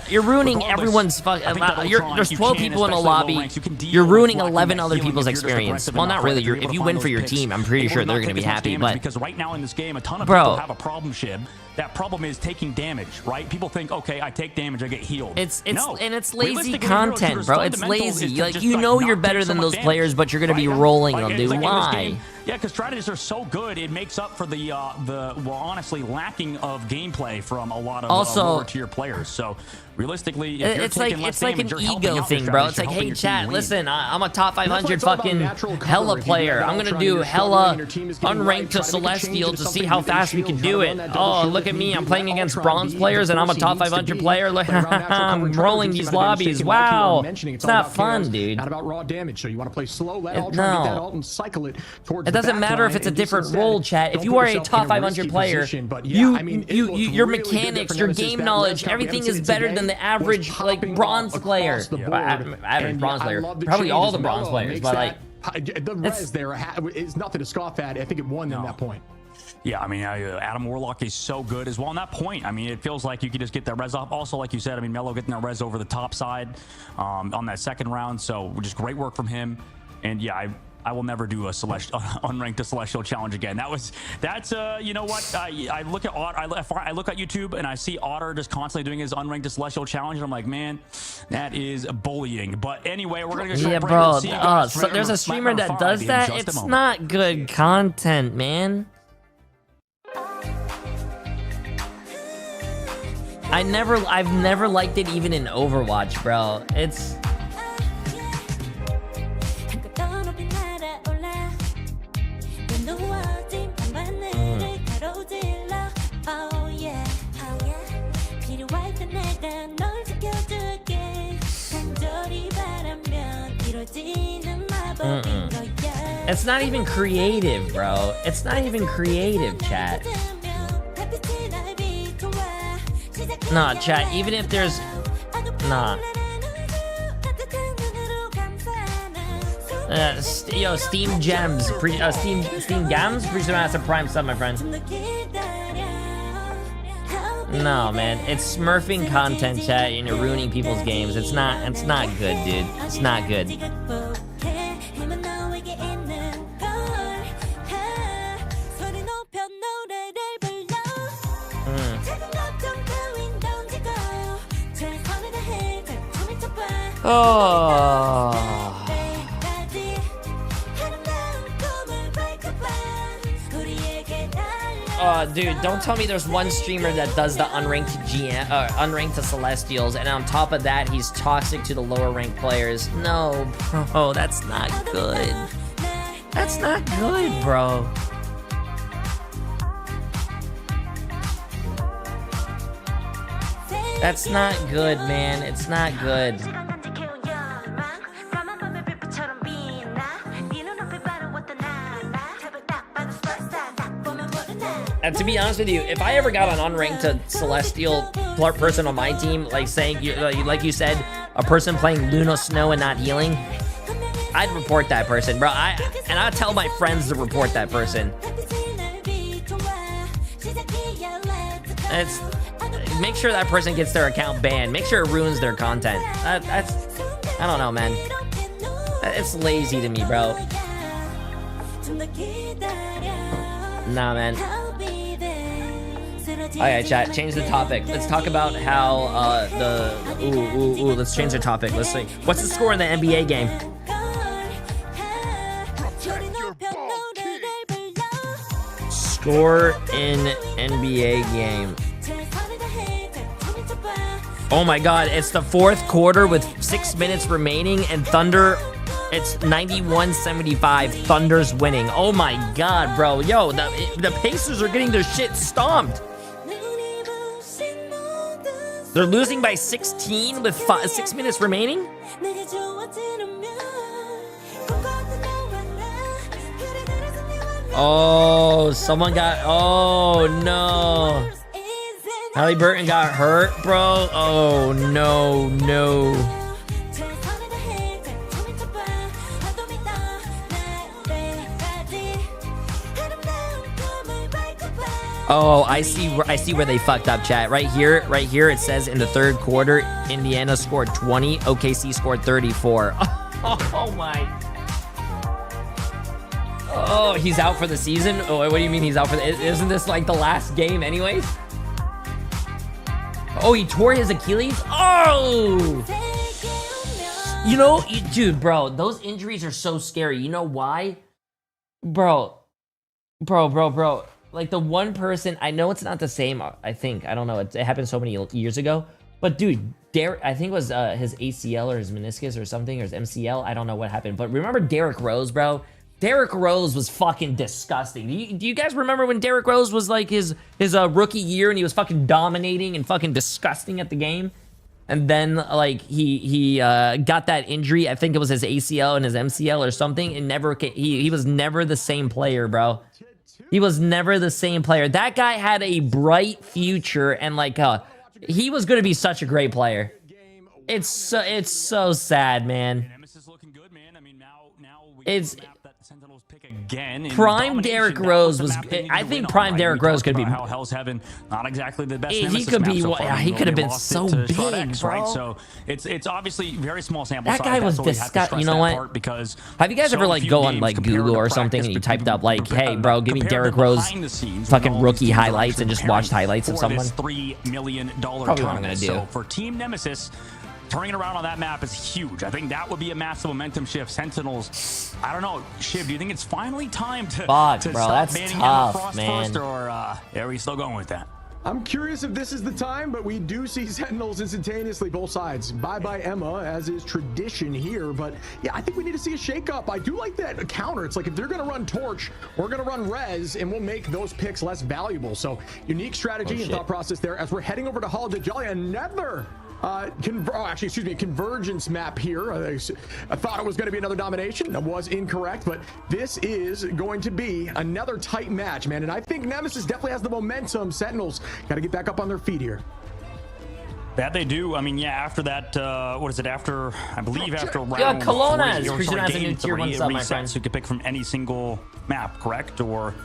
You're ruining everyone's. There's 12 people in a lobby. You're ruining 11 other people's experience. Well, not really. If you win for your team, I'm pretty sure they're gonna be happy. But because right now in this game, a ton of people have a problem, Shib. That problem is taking damage, right? People think, okay, I take damage, I get healed. It's lazy content, bro. It's lazy. Like, you know you're better than those players, but you're gonna be rolling them, dude. Why? Yeah, because strategies are so good, it makes up for the well, honestly, lacking of gameplay from a lot of lower tier players. So realistically, if it's like an ego thing, bro. It's like, hey, chat, listen, I'm a top 500 fucking hella player. I'm gonna do hella unranked to Celestial to see how fast we can do it. Oh, look at me, I'm playing against bronze players and I'm a top 500 player. Look, I'm rolling these lobbies. Wow, it's not fun, dude. Not about raw damage. So you want to play slow, let No. all try to get that ult and cycle it towards. It doesn't matter if it's a different role, chat. If you are a top 500 player, your mechanics, your game knowledge, everything is better than the average like bronze player. Average bronze player, probably all the bronze players, but like the res there is nothing to scoff at. I think it won them that point. Yeah, I mean, Adam Warlock is so good as well on that point. I mean, it feels like you could just get that res off. Also, like you said, I mean, Mello getting that res over the top side on that second round. So just great work from him. And yeah, I will never do a unranked to Celestial challenge again. That's you know what? I look at I look at YouTube and I see Otter just constantly doing his unranked to Celestial challenge, and I'm like, man, that is bullying. But anyway, we're gonna go. Yeah, bro. So there's a streamer that does that. It's not good content, man. I've never liked it even in Overwatch, bro. It's It's not even creative, bro. It's not even creative, chat. Nah, chat, even if there's... Nah. Yo, Steam Gems. Steam Gams? Pretty sure that's a prime sub, my friend. No, man. It's smurfing content, chat, and you're ruining people's games. It's not good, dude. It's not good. Oh. Dude, don't tell me there's one streamer that does the unranked unranked to Celestials, and on top of that, he's toxic to the lower ranked players. No, bro, that's not good. That's not good, bro. That's not good, man. It's not good. And to be honest with you, if I ever got an unranked to Celestial person on my team, like saying, like you said, a person playing Luna Snow and not healing, I'd report that person, bro. And I'd tell my friends to report that person. Make sure that person gets their account banned. Make sure it ruins their content. I don't know, man. It's lazy to me, bro. Nah, man. Alright, chat, change the topic. Let's talk about how let's change the topic. Let's see. What's the score in the NBA game? Score in NBA game. Oh my god, it's the fourth quarter with 6 minutes remaining, and Thunder It's 91-75. Thunder's winning. Oh my god, bro. Yo, the Pacers are getting their shit stomped. They're losing by 16 with 6 minutes remaining. Oh, someone got... Oh, no. Halliburton got hurt, bro. Oh, no, no. Oh, I see where they fucked up, chat. Right here, it says in the third quarter, Indiana scored 20, OKC scored 34. Oh my. Oh, he's out for the season? Oh, what do you mean he's out for the... Isn't this like the last game anyways? Oh, he tore his Achilles? Oh! You know, dude, bro, those injuries are so scary. You know why? Bro. Like the one person, I know it's not the same, I think. I don't know. It happened so many years ago. But dude, Derek, I think it was his ACL or his meniscus or something, or his MCL. I don't know what happened. But remember Derrick Rose, bro? Derrick Rose was fucking disgusting. Do you guys remember when Derrick Rose was like his rookie year and he was fucking dominating and fucking disgusting at the game? And then like he got that injury. I think it was his ACL and his MCL or something. And he was never the same player, bro. He was never the same player. That guy had a bright future and like he was going to be such a great player. It's so sad, man. It's again. Prime Derrick Rose was. I think Prime Derrick Rose could be. How Hell's Heaven, not exactly the best. He could be. So he could have been so big, bro. Right? So it's obviously very small sample size. That guy was disgusting. You know what? Because have you guys ever like go on like Google or something and you typed up like, "Hey, bro, give me Derrick Rose fucking rookie highlights," and just watched highlights of someone? $3 million probably what I'm gonna do. So for Team Nemesis, turning it around on that map is huge. I think that would be a massive momentum shift. Sentinels, I don't know, Shiv, do you think it's finally time to bro, stop that's banning tough, Frost man. first, or are we still going with that? I'm curious if this is the time, but we do see Sentinels instantaneously, both sides. Bye-bye Emma, as is tradition here. But yeah, I think we need to see a shakeup. I do like that counter. It's like if they're going to run Torch, we're going to run Rez, and we'll make those picks less valuable. So unique strategy and thought process there. As we're heading over to Holiday Jolly, another convergence map here. I thought it was going to be another domination. That was incorrect, but this is going to be another tight match, man. And I think Nemesis definitely has the momentum. Sentinels got to get back up on their feet here. That they do. I mean, yeah, after that, what is it? After, I believe after round yeah, Kelowna 3, is or game 3 resets, my friend. So you can pick from any single map, correct? Or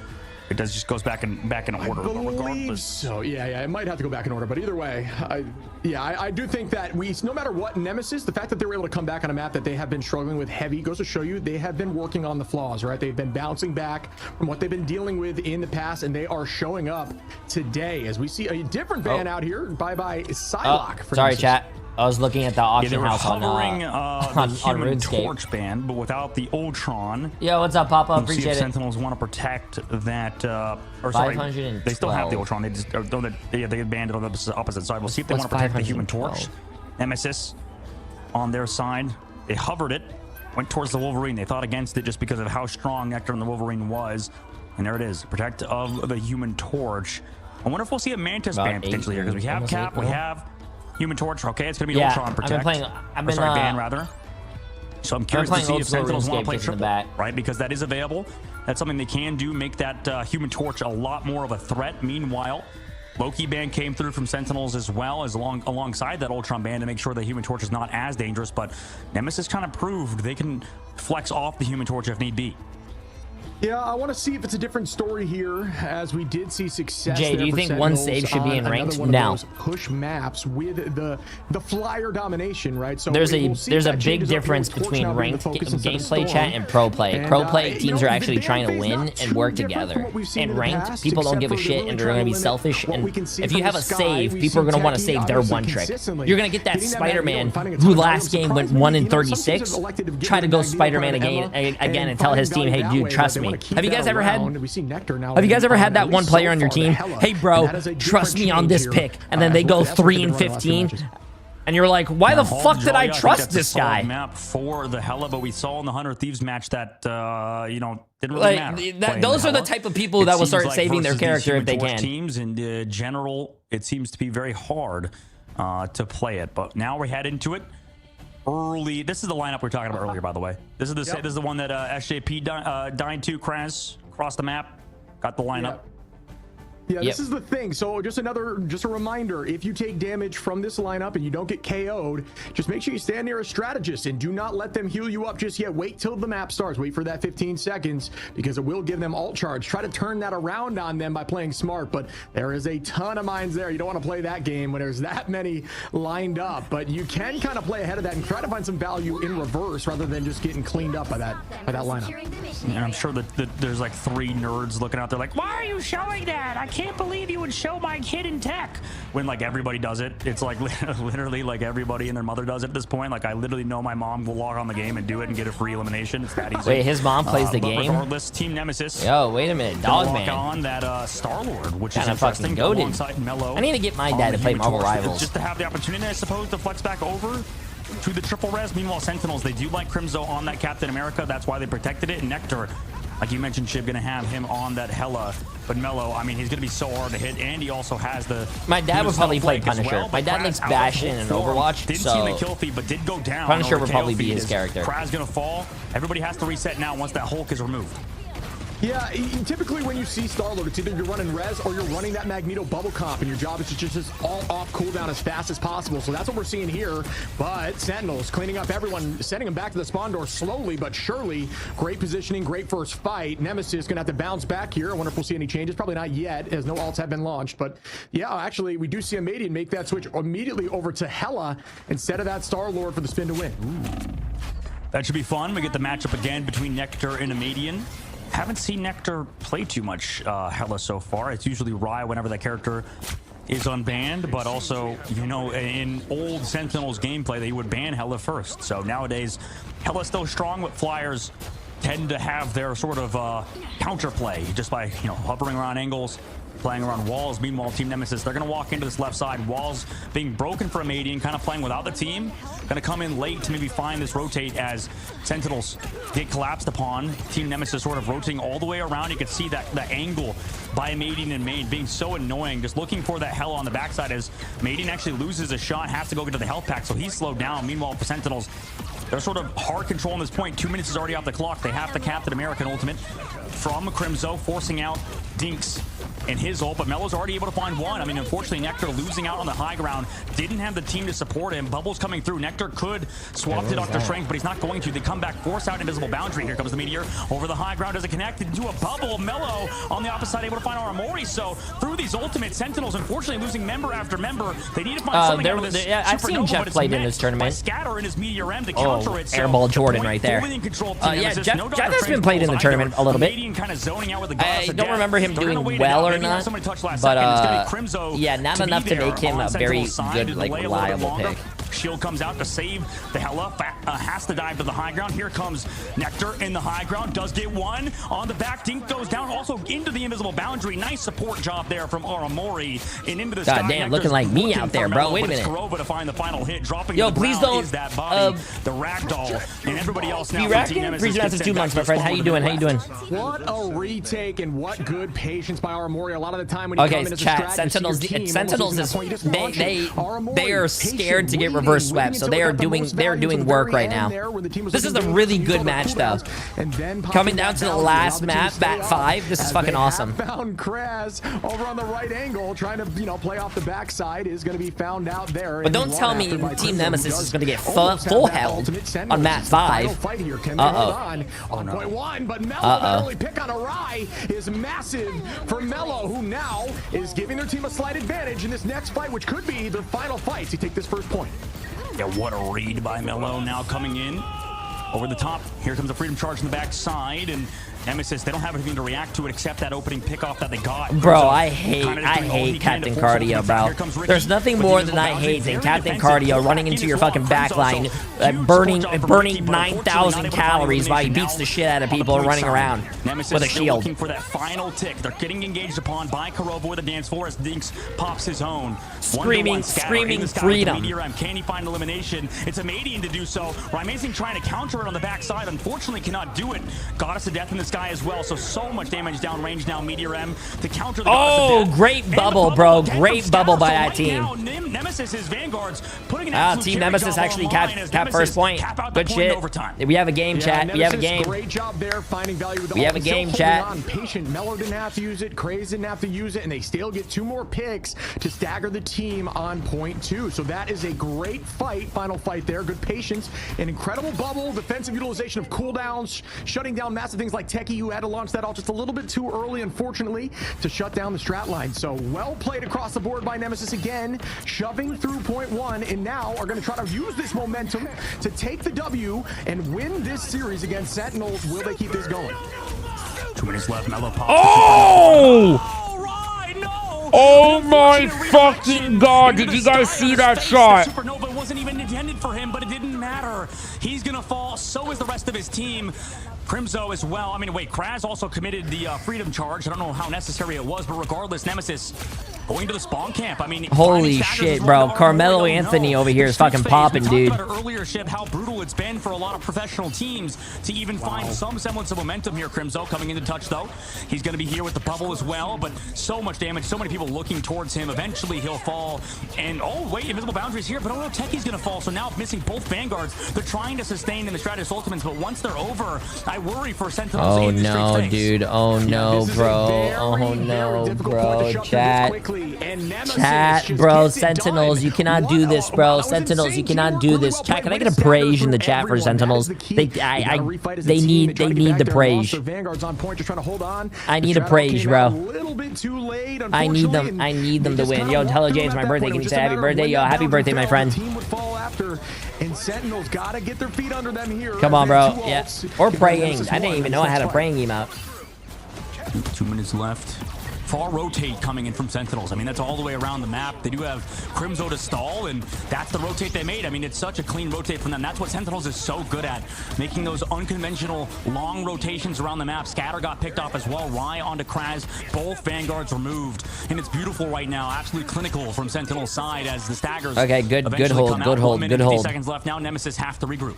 it just goes back in order. I believe so. Yeah, it might have to go back in order, but either way, I do think that no matter what, Nemesis, the fact that they were able to come back on a map that they have been struggling with heavy goes to show you they have been working on the flaws, right? They've been bouncing back from what they've been dealing with in the past, and they are showing up today as we see a different ban out here. Bye-bye Psylocke. Sorry, Nemesis. Chat. I was looking at the auction house on Human RuneScape. Torch band, but without the Ultron. Yo, what's up, Papa? Appreciate it. Sentinels want to protect that. Or sorry, they still have the Ultron. They just they get banned on the opposite side. We'll see if they want to protect the Human Torch. Nemesis on their side. They hovered it, went towards the Wolverine. They thought against it just because of how strong Nectar and the Wolverine was. And there it is, protect of the Human Torch. I wonder if we'll see a Mantis ban potentially here, because we have Cap, we have Human Torch. Okay, it's gonna be Ultron protect. Ban rather. So I'm curious to see if Sentinels want to play triple, right? Because that is available. That's something they can do. Make that Human Torch a lot more of a threat. Meanwhile, Loki ban came through from Sentinels as well as alongside that Ultron ban to make sure the Human Torch is not as dangerous. But Nemesis kind of proved they can flex off the Human Torch if need be. Yeah, I want to see if it's a different story here, as we did see success. Jay, do you think one save should be in ranked? No. Push maps with the flyer domination, right? So there's a big difference between ranked gameplay chat and pro play. Pro play teams are actually trying to win and work together. And ranked, people don't give a shit and they're going to be selfish. And if you have a save, people are going to want to save their one trick. You're going to get that Spider-Man who last game went 1 in 36. Try to go Spider-Man again and tell his team, hey, dude, trust me. Have you guys ever had that one player on your team? Hey, bro, trust me on this pick. And then they go 3 in 15. And you're like, why the fuck did I trust that's a this solid guy? map for the Hella, but we saw in the Hunter Thieves match that you know, didn't really matter. Those are the type of people that will start saving their character if they can. Teams in general, it seems to be very hard to play it. But now we head into it early. This is the lineup we were talking about earlier, by the way. This is the one that SJP died to. Kraz across the map, got the lineup. Yeah, this is the thing. So just a reminder, if you take damage from this lineup and you don't get KO'd, just make sure you stand near a strategist and do not let them heal you up just yet. Wait till the map starts. Wait for that 15 seconds because it will give them ult charge. Try to turn that around on them by playing smart, but there is a ton of mines there. You don't want to play that game when there's that many lined up, but you can kind of play ahead of that and try to find some value in reverse rather than just getting cleaned up by that lineup. And I'm sure that there's like 3 nerds looking out there like, why are you showing that? I can't believe you would show my kid in tech when like everybody does it. It's like literally like everybody and their mother does it at this point. Like I literally know my mom will log on the game and do it and get a free elimination. It's that easy. Wait, his mom plays the game? Regardless, Team Nemesis. Yo, wait a minute, Dogman. On that Star-Lord, which is fucking goated. Alongside Mello. I need to get my dad to play Marvel Rivals. Just to have the opportunity, I suppose, to flex back over to the triple res. Meanwhile, Sentinels, they do like Crimzo on that Captain America. That's why they protected it. And Nectar, like you mentioned, Shib, going to have him on that Hella. But Mello, I mean, he's going to be so hard to hit. And he also has the... My dad would probably play Punisher. Well, my dad likes Bastion and Overwatch, didn't so... see the kill feed, but did go down. Punisher would probably be his character. Kraz going to fall. Everybody has to reset now once that Hulk is removed. Yeah, typically when you see Star-Lord, it's either you're running res or you're running that Magneto bubble comp, and your job is to just all off cooldown as fast as possible. So that's what we're seeing here. But Sentinels cleaning up everyone, sending them back to the spawn door slowly but surely. Great positioning, great first fight. Nemesis gonna have to bounce back here. I wonder if we'll see any changes. Probably not yet, as no ults have been launched. But yeah, actually, we do see a Madian make that switch immediately over to Hella instead of that Star-Lord for the spin to win. Ooh. That should be fun. We get the matchup again between Nectar and a Madian. Haven't seen Nectar play too much Hella so far. It's usually Rye whenever that character is unbanned, but also, you know, in old Sentinels gameplay, they would ban Hella first. So nowadays, Hella's still strong, but Flyers tend to have their sort of counterplay just by, you know, hovering around angles, playing around walls. Meanwhile, Team Nemesis, they're going to walk into this left side. Walls being broken for a Madian, kind of playing without the team. Going to come in late to maybe find this rotate as Sentinels get collapsed upon. Team Nemesis sort of rotating all the way around. You can see that angle by Madian and Main being so annoying. Just looking for that Hell on the backside as Madian actually loses a shot, has to go get to the health pack, so he's slowed down. Meanwhile, for Sentinels, they're sort of hard controlling this point. 2 minutes is already off the clock. They have the Captain American ultimate from Crimzo, forcing out Dinks and his ult, but Mello's already able to find one. I mean, unfortunately, Nectar losing out on the high ground. Didn't have the team to support him. Bubbles coming through. Nectar could swap to Dr. Strength, but he's not going to. They come back, force out Invisible Boundary. Here comes the Meteor over the high ground. Does it connect into a bubble? Mello on the opposite side able to find Aramori. So through these ultimate Sentinels, unfortunately losing member after member. They need to find something out of this. I've seen Jeff played in this tournament. Scatter in his Meteor M to counter it. Airball Jordan right there. Yeah, Jeff has been played in the tournament a little bit. I don't remember him doing well or not, but yeah, not enough to make him a very good, like, reliable pick. Shield comes out to save the Hella. Has to dive to the high ground. Here comes Nectar in the high ground. Does get one on the back. Dink goes down also into the invisible boundary. Nice support job there from Aramori and into the God damn, looking like me out there, bro. Wait a minute. To find the final hit. Dropping Yo, please don't. That body, the ragdoll, and everybody else now. Pre-draft 2 months, my friend. How you doing? How you doing? What a retake and what good patience by Aramori. A lot of the time when you come in as a chat, strategist, Sentinels is they are scared to get reverse swept, so they are doing work right now. This is a really good match though. Coming down to the last map, Bat 5. This is fucking awesome. Found Kraz over on the right angle, trying to play off the backside, is going to be found out there. But don't tell me Team Nemesis is going to get full held on map 5. On point 1, but Mello not only pick on a Rye is massive for Mello, who now is giving their team a slight advantage in this next fight, which could be their final fight to take this first point. Yeah, what a read by Mello now coming in over the top. Here comes the Freedom Charge in the backside, and Nemesis, they don't have anything to react to it except that opening pickoff that they got. Bro, So, I hate Captain Cardio, bro. There's nothing more than I hate than Captain Cardio running into your fucking backline, burning 9,000 calories while he beats the shit out of people running around with a shield. Looking for that final tick. They're getting engaged upon by Kurova with a dance floor as Dinks pops his own. Screaming freedom. Can he find elimination? It's Amadian to do so. Amazing trying to counter it on the backside. Unfortunately, cannot do it. Goddess of Death in the sky as well. So much damage downrange now. Meteor M to counter the Goddess of Death. Great bubble, bro. Great bubble by that team. Nemesis is Vanguards putting an absolute Team Nemesis actually cap first point. Good shit. We have a game, chat. We have a game. Great job there finding value with the We have a game, chat. Patient Mellow didn't have to use it. Craze didn't have to use it, and they still get 2 more picks to stagger the team on point 2. So that is a great fight. Final fight there. Good patience. An incredible bubble. Defensive utilization of cooldowns. Shutting down massive things like Techie, who had to launch that off just a little bit too early, unfortunately, to shut down the strat line. So well played across the board by Nemesis again. Shoving through point 1, and now are going to try to use this momentum to take the W and win this series against Sentinels. Will they keep this going? 2 minutes left. Mellow pop. Oh! Oh my fucking god, did you guys see that shot? Supernova wasn't even intended for him, but it didn't matter. He's gonna fall, so is the rest of his team. Crimzo as well. I mean, wait, Kraz also committed the freedom charge. I don't know how necessary it was, but regardless, Nemesis going to the spawn camp. I mean, holy shit, bro. Carmelo Anthony over here is fucking popping, dude. Earlier, Ship, how brutal it's been for a lot of professional teams to even find some semblance of momentum here. Crimzo coming into touch, though. He's going to be here with the bubble as well, but so much damage, so many people looking towards him. Eventually, he'll fall. And, oh, wait, Invisible Boundaries here, but oh no, Techie's going to fall. So now missing both Vanguards. They're trying to sustain in the Stratus Ultimates, but once they're over, I worry for Sentinels. Oh no, dude. Oh no, bro. Oh no, bro. Chat, bro. Sentinels, you cannot do this, bro. Sentinels, you cannot do this. Chat, can I get a praise in the chat for Sentinels? They need the praise. I need a praise, bro. I need them to win. Yo, tell James my birthday. Can you say happy birthday? Yo, happy birthday, my friend. And Sentinels gotta get their feet under them here. Come on, bro. Yeah. Or praying. I didn't even know I had a praying emote. 2 minutes left. Far rotate coming in from Sentinels. I mean, that's all the way around the map. They do have Crimzo to stall, and that's the rotate they made. I mean, it's such a clean rotate from them. That's what Sentinels is so good at, making those unconventional long rotations around the map. Scatter got picked off as well. Rye onto Kraz. Both Vanguards removed, and it's beautiful right now. Absolutely clinical from Sentinel's side as the staggers. Okay, good hold. 50 seconds left now. Nemesis have to regroup.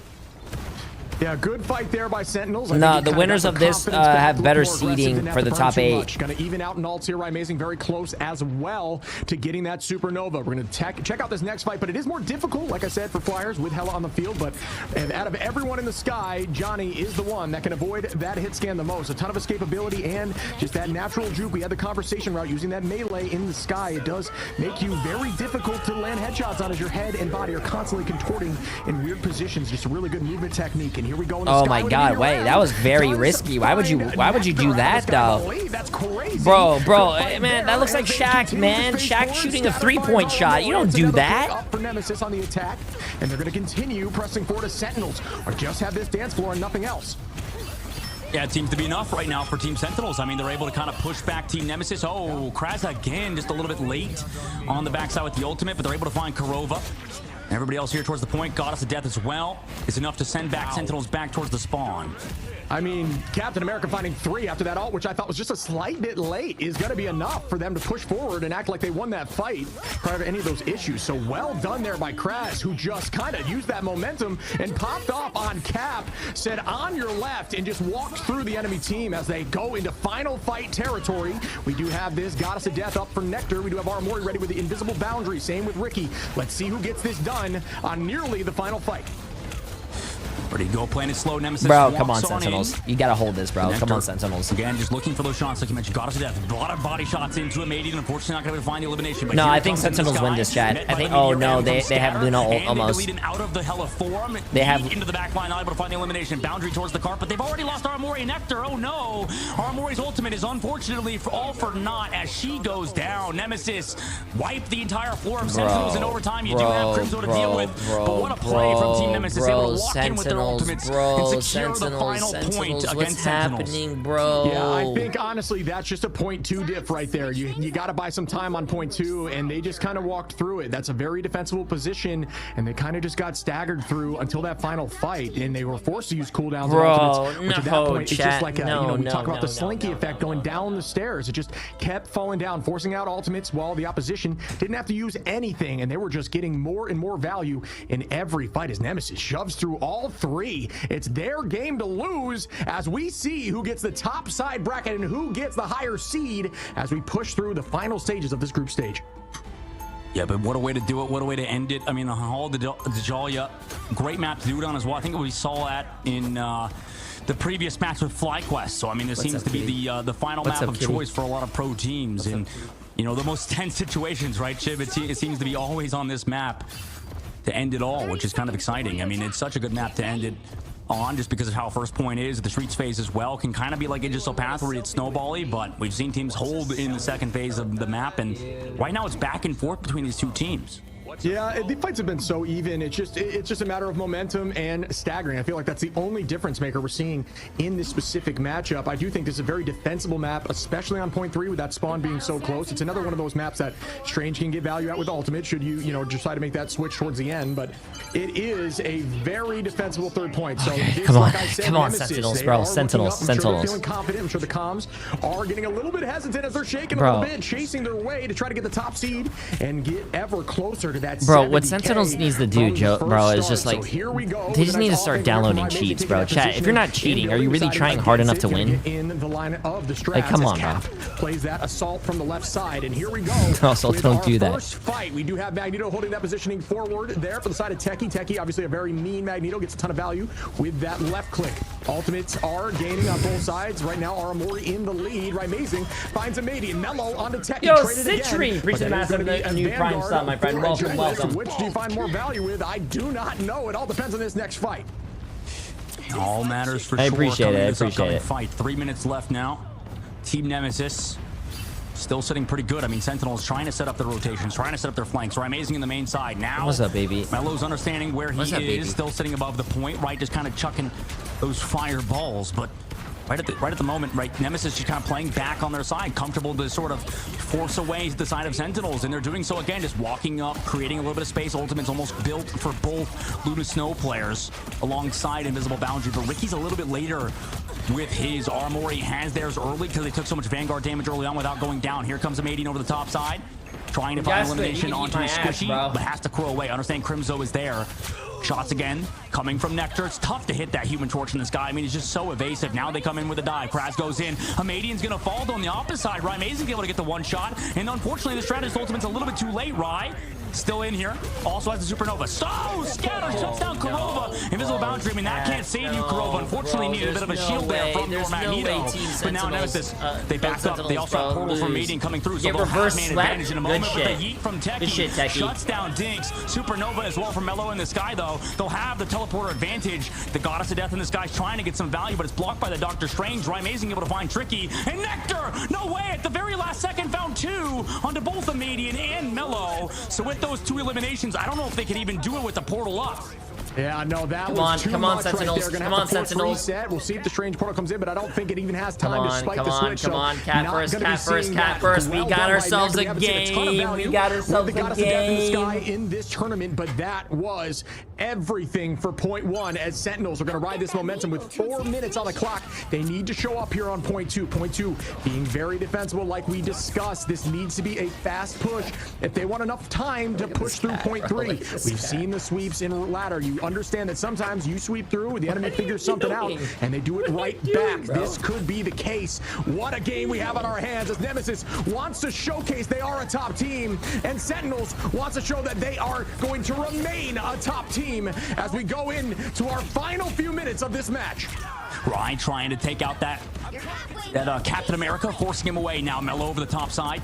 Yeah, good fight there by Sentinels. No, the winners of this have better seeding for the top 8. Going to even out in alts here. Amazing, very close as well to getting that Supernova. We're going to check out this next fight, but it is more difficult, like I said, for Flyers with Hella on the field. But out of everyone in the sky, Johnny is the one that can avoid that hit scan the most. A ton of escapability and just that natural juke. We had the conversation route using that melee in the sky. It does make you very difficult to land headshots on as your head and body are constantly contorting in weird positions. Just a really good movement technique. And here we go. Oh my god, wait, that was very risky. Why would you do that, though? Bro, man, that looks like Shaq, man. Shaq shooting a 3-point shot. You don't do that. Up for Nemesis on the attack, and they're going to continue pressing forward to Sentinels, or just have this dance floor and nothing else. Yeah, it seems to be enough right now for Team Sentinels. I mean, they're able to kind of push back Team Nemesis. Oh, Kraz again, just a little bit late on the backside with the ultimate, but they're able to find Kurova. Everybody else here towards the point, Goddess of Death as well, is enough to send back Sentinels back towards the spawn. I mean, Captain America finding 3 after that ult, which I thought was just a slight bit late, is going to be enough for them to push forward and act like they won that fight prior to any of those issues. So well done there by Kraz, who just kind of used that momentum and popped off on Cap, said on your left, and just walked through the enemy team as they go into final fight territory. We do have this Goddess of Death up for Nectar. We do have Armory ready with the Invisible Boundary. Same with Ricky. Let's see who gets this done on nearly the final fight. Ready to go, playing it slow. Nemesis. Bro, come on, Sentinels. You gotta hold this, bro. Come on, Sentinels. Again, just looking for those shots, like you mentioned. Goddess of Death. A lot of body shots into him. Unfortunately, not going to find the elimination. But no, I think Sentinels win this, chat. I think. Oh no, they have Luna ult almost. Out of the Hella form. They have into the back line, not able to find the elimination. Boundary towards the cart, but they've already lost Armory and Nectar. Oh no, Armory's ultimate is unfortunately all for naught as she goes down. Nemesis wiped the entire floor of Sentinels in overtime. You do have Crimzo to deal with, but what a play from Team Nemesis. Able to walk in with the Ultimates bro, and secure the final point against Sentinels. Happening, bro? Yeah, I think honestly that's just a 0.2 diff right there. You got to buy some time on 0.2, and they just kind of walked through it. That's a very defensible position, and they kind of just got staggered through until that final fight, and they were forced to use cooldowns. Bro, which at that point, it's just like we talk about the slinky effect going down the stairs. It just kept falling down, forcing out ultimates while the opposition didn't have to use anything, and they were just getting more and more value in every fight as Nemesis shoves through all three. It's their game to lose as we see who gets the top side bracket and who gets the higher seed as we push through the final stages of this group stage. Yeah, but what a way to do it. What a way to end it. I mean, the Hall of Dajalia, great map to do it on as well. I think we saw that in the previous match with FlyQuest. So, I mean, this seems to be the final map of choice for a lot of pro teams. And, you know, the most tense situations, right, Chib? It seems to be always on this map to end it all, which is kind of exciting. I mean, it's such a good map to end it on just because of how first point is. The streets phase as well can kind of be like Aegis Path where it's snowbally, but we've seen teams hold in the second phase of the map, and right now it's back and forth between these two teams. Yeah, the fights have been so even. It's just a matter of momentum and staggering. I feel like that's the only difference maker we're seeing in this specific matchup. I do think this is a very defensible map, especially on point 3 with that spawn being so close. It's another one of those maps that Strange can get value at with ultimate should you decide to make that switch towards the end. But it is a very defensible third point. So come on, like I said, come on, Nemesis, Sentinels, bro, Sentinels. Sure they're feeling confident. I'm sure the comms are getting a little bit hesitant as they're shaking a little bit, chasing their way to try to get the top seed and get ever closer to that. Bro, what Sentinels needs to do, bro, is just like, they just need to start downloading cheats, bro. Chat, if you're not cheating, are you really trying hard enough to win? Like, come on, bro. Plays that assault from the left side, and here we go. Also, don't do that. First fight, we do have Magneto holding that positioning forward there for the side of Techie. Techie, obviously a very mean Magneto, gets a ton of value with that left click. Ultimates are gaining on both sides. Right now, Aramori in the lead. Right, Amazing finds a matey. Mello onto Techie. Yo, Jay3, appreciate the new Prime sub, my friend. Welcome, welcome. Which do you find more value with? I do not know. It all depends on this next fight. All matters for sure. I appreciate it. Fight. 3 minutes left now. Team Nemesis still sitting pretty good. I mean, Sentinels trying to set up their rotations, trying to set up their flanks. Right, Amazing in the main side. Now, what's up, baby? Melo's understanding where he is, still sitting above the point, right? Just kind of chucking those fireballs, but right at the moment, right, Nemesis just kind of playing back on their side, comfortable to sort of force away the side of Sentinels, and they're doing so again, just walking up, creating a little bit of space. Ultimate's almost built for both Luna Snow players alongside Invisible Boundary, but Ricky's a little bit later with his armor. He has theirs early because they took so much Vanguard damage early on without going down. Here comes a Maiden over the top side, trying to find elimination onto his squishy, but has to crow away. Understand Crimzo is there. Shots again, coming from Nectar. It's tough to hit that Human Torch in this guy. I mean, he's just so evasive. Now they come in with a dive. Kraz goes in. Hamadian's going to fall on the opposite side. Rye Amazing able to get the one shot. And unfortunately, the Strategist Ultimate's a little bit too late. Rye still in here. Also has the Supernova. So, Scatter shuts down Kurova. Invisible Boundary. I mean, that can't save you, Kurova. Unfortunately, needed a bit of a shield there from your Magneto. But now Nemesis, they backed up. They also have Portal from Maiden coming through. So they'll have man advantage in a moment. But the yeet from Techie shuts down Dinks. Supernova as well from Mello in the sky, though. They'll have the teleporter advantage. The Goddess of Death in this guy's trying to get some value, but it's blocked by the Doctor Strange. Rye Amazing able to find Tricky. And Nectar, no way, at the very last second found two onto both the Median and Mello. So with those two eliminations, I don't know if they could even do it with the portal up. Yeah, no, that was too much Sentinels. Right there. Come on, Sentinels. Reset. We'll see if the Strange portal comes in, but I don't think it even has time to spike the switch. Come on, cat first. We got ourselves a game. We got ourselves a game. Goddess of Death in the sky in this tournament, but that was everything for point 1 as Sentinels are going to ride this momentum with 4 minutes on the clock. They need to show up here on point 2. Point 2 being very defensible like we discussed. This needs to be a fast push if they want enough time to push through point 3. We've seen the sweeps in ladder. You understand that sometimes you sweep through, the enemy figures something out, and they do it right back. This could be the case. What a game we have on our hands as Nemesis wants to showcase they are a top team, and Sentinels wants to show that they are going to remain a top team as we go into our final few minutes of this match. Ryan trying to take out that Captain America, forcing him away. Now Mello over the top side.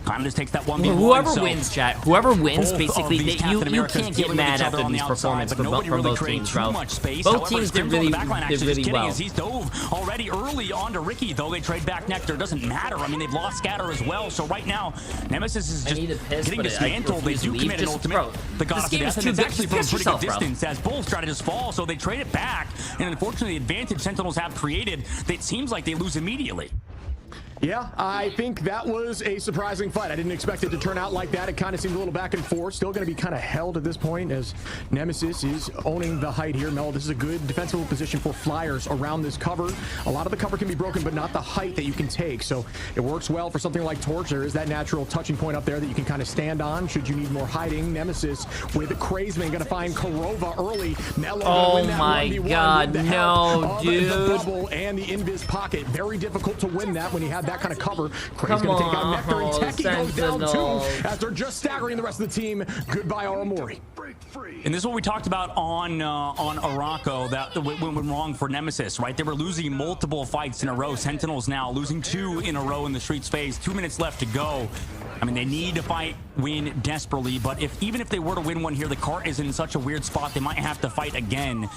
Kind of just takes that 1v1. Whoever wins, chat. Whoever wins, basically, you can't get mad after these performances from both teams, bro. Both teams did really well. He's dove already early onto Ricky, though they trade back Nectar. Doesn't matter. I mean, they've lost Scatter as well. So right now, Nemesis is just getting dismantled. They do commit an ultimate. The God of Death, and it's actually from a pretty good distance as both try to just fall. So they trade it back, and unfortunately, the advantage Sentinels have created, it seems like they lose immediately. Yeah, I think that was a surprising fight. I didn't expect it to turn out like that. It kind of seemed a little back and forth. Still going to be kind of held at this point as Nemesis is owning the height here. Mel, this is a good defensible position for Flyers around this cover. A lot of the cover can be broken, but not the height that you can take. So it works well for something like Torch. There is that natural touching point up there that you can kind of stand on should you need more hiding. Nemesis with Crazeman going to find Korova early. Mello oh my God, no, dude. The bubble and the invis pocket. Very difficult to win that when you have that kind of cover. Craze going to take out Nectar, and Techie goes down too as they're just staggering the rest of the team. Goodbye, Aramori. And this is what we talked about on Araco, that went wrong for Nemesis, right? They were losing multiple fights in a row. Sentinels now losing 2 in a row in the Streets phase. 2 minutes left to go. I mean, they need to win desperately, but even if they were to win one here, the cart is in such a weird spot, they might have to fight again,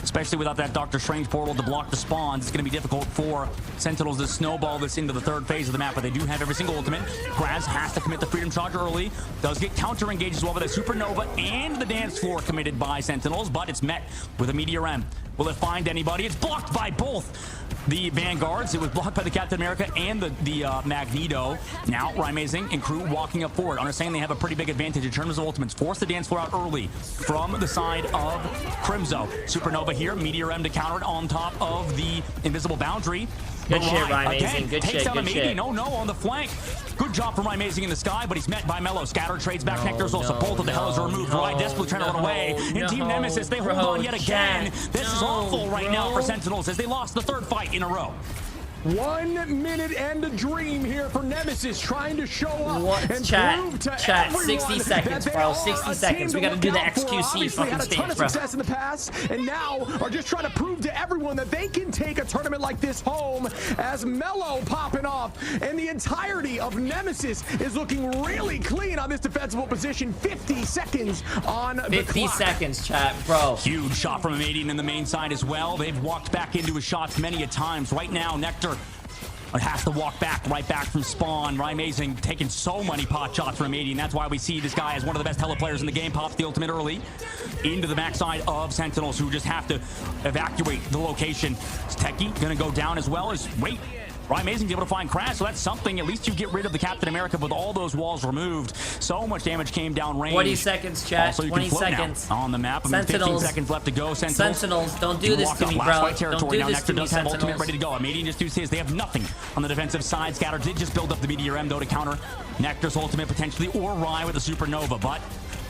especially without that Doctor Strange portal to block the spawns. It's going to be difficult for Sentinels to snowball this into the 3rd phase of the map, but they do have every single ultimate. Graz has to commit the Freedom Charge early, does get counter-engaged as well with a Supernova and the dance floor committed by Sentinels, but it's met with a Meteor M. Will it find anybody? It's blocked by both the Vanguards. It was blocked by the Captain America and the Magneto. Now, Rymazing and crew walking up forward, understanding they have a pretty big advantage in terms of ultimates. Force the dance floor out early from the side of Crimzo. Supernova here, Meteor M to counter it on top of the invisible boundary. Good shit, Rymazing. Good shit, good shit. No, on the flank. Good job from Rymazing in the sky, but he's met by Mello. Scatter trades back Nectar's also. Both of the Hells are removed. Rye desperately trying to run away. And Team Nemesis, they hold on yet again. This is awful right now for Sentinels as they lost the 3rd fight in a row. 1 minute and a dream here for Nemesis, trying to show up and prove to chat, everyone 60 seconds, bro. 60 seconds. We got to do the XQC fucking stage, bro. Success in the past, and now are just trying to prove to everyone that they can take a tournament like this home. As Mello popping off, and the entirety of Nemesis is looking really clean on this defensible position. 50 seconds on the 50 clock. seconds, chat, bro. Huge shot from Amadian in the main side as well. They've walked back into his shots many a times. Right now, Nectar has to walk right back from spawn. Rymazing taking so many pot shots from Amadian. That's why we see this guy as one of the best hella players in the game. Pops the ultimate early into the backside of Sentinels, who just have to evacuate the location. Is Techie gonna go down as well as wait? Rymazing's able to find Crash, so that's something. At least you get rid of the Captain America with all those walls removed. So much damage came down range. 20 seconds, chat. Also, 20 seconds on the map. I mean, 15 seconds left to go. Sentinels, don't do this to me, bro. Don't do this to me, Nectar does have ultimate Sentinels. ready to go. Amadian just do his. They have nothing on the defensive side. Scatter did just build up the Meteor M, though, to counter Nectar's ultimate potentially, or Rye with the Supernova, but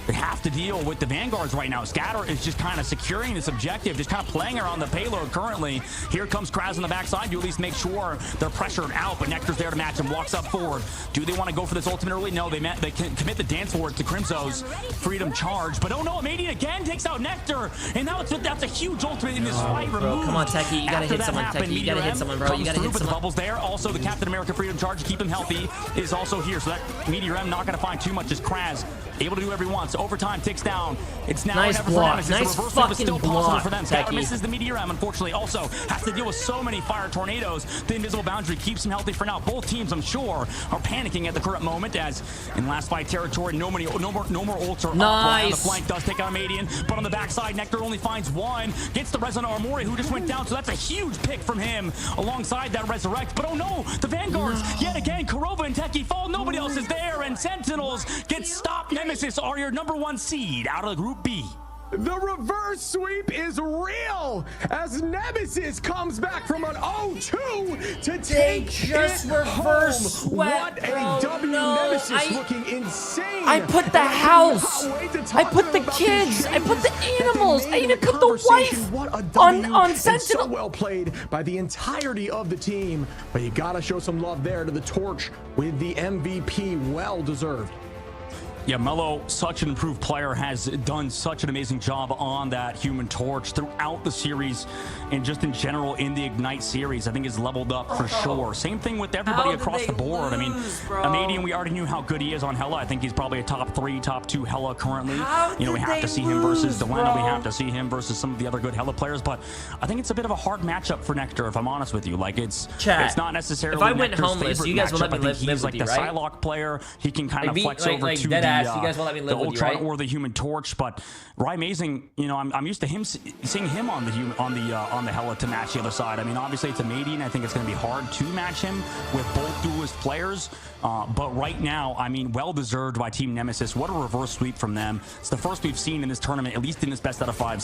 they have to deal with the Vanguards right now. Scatter is just kind of securing this objective, just kind of playing around the payload currently. Here comes Kraz on the backside to at least make sure they're pressured out, but Nectar's there to match him, walks up forward. Do they want to go for this ultimate early? No, they can commit the dance forward to Crimzo's Freedom Charge, but oh no, Amadian again takes out Nectar, and now that's a huge ultimate in this fight removed. Come on, Techie, you gotta hit someone, Techie. You gotta hit someone, bro. You gotta hit someone. The bubbles there. Also, the Captain America Freedom Charge to keep him healthy is also here, so that Meteor M not gonna find too much as Kraz able to do whatever he wants. Overtime ticks down. It's now nice never block. For Nice reversal, fucking but still block, possible for them. Scatter Techie. misses the Meteor M, unfortunately. Also has to deal with so many fire tornadoes. The invisible boundary keeps him healthy for now. Both teams, I'm sure, are panicking at the current moment as in last fight territory, no more ults are up. On the flank does take out Amadian, but on the backside, Nectar only finds one. Gets the Resonant Armori, who just went down, so that's a huge pick from him alongside that Resurrect. But oh no, the Vanguards, yet again, Korova and Techie fall. Nobody else is there, and Sentinels get stopped. Nemesis are your #1 seed out of Group B. The reverse sweep is real as Nemesis comes back from an 0-2 to take just it reverse home. swept, What a W. no, Nemesis looking insane. I put the house. I put the kids. I put the animals. I even put the wife on Sentinel. So well played by the entirety of the team, but you gotta show some love there to the Torch with the MVP. Well deserved. Yeah, Mello, such an improved player, has done such an amazing job on that Human Torch throughout the series and just in general in the Ignite series. I think he's leveled up for sure. Same thing with everybody across the board. I mean, Amadian, we already knew how good he is on Hella. I think he's probably a top 3, top 2 Hella currently. You know, we have to see him versus Delano. We have to see him versus some of the other good Hella players. But I think it's a bit of a hard matchup for Nectar, if I'm honest with you. Like, it's not necessarily if I went Nectar's homeless, favorite you guys will let me matchup. I think live he's with like you, the right? Psylocke player. He can kind of flex over to you guys will let me live with you, Ultron right? or the Human Torch. But Amazing, you know, I'm used to him seeing him on the Hella to match the other side. I mean, obviously it's a Amadian. I think it's going to be hard to match him with both duelist players. But right now, I mean, well deserved by Team Nemesis. What a reverse sweep from them. It's the first we've seen in this tournament, at least in this best out of 5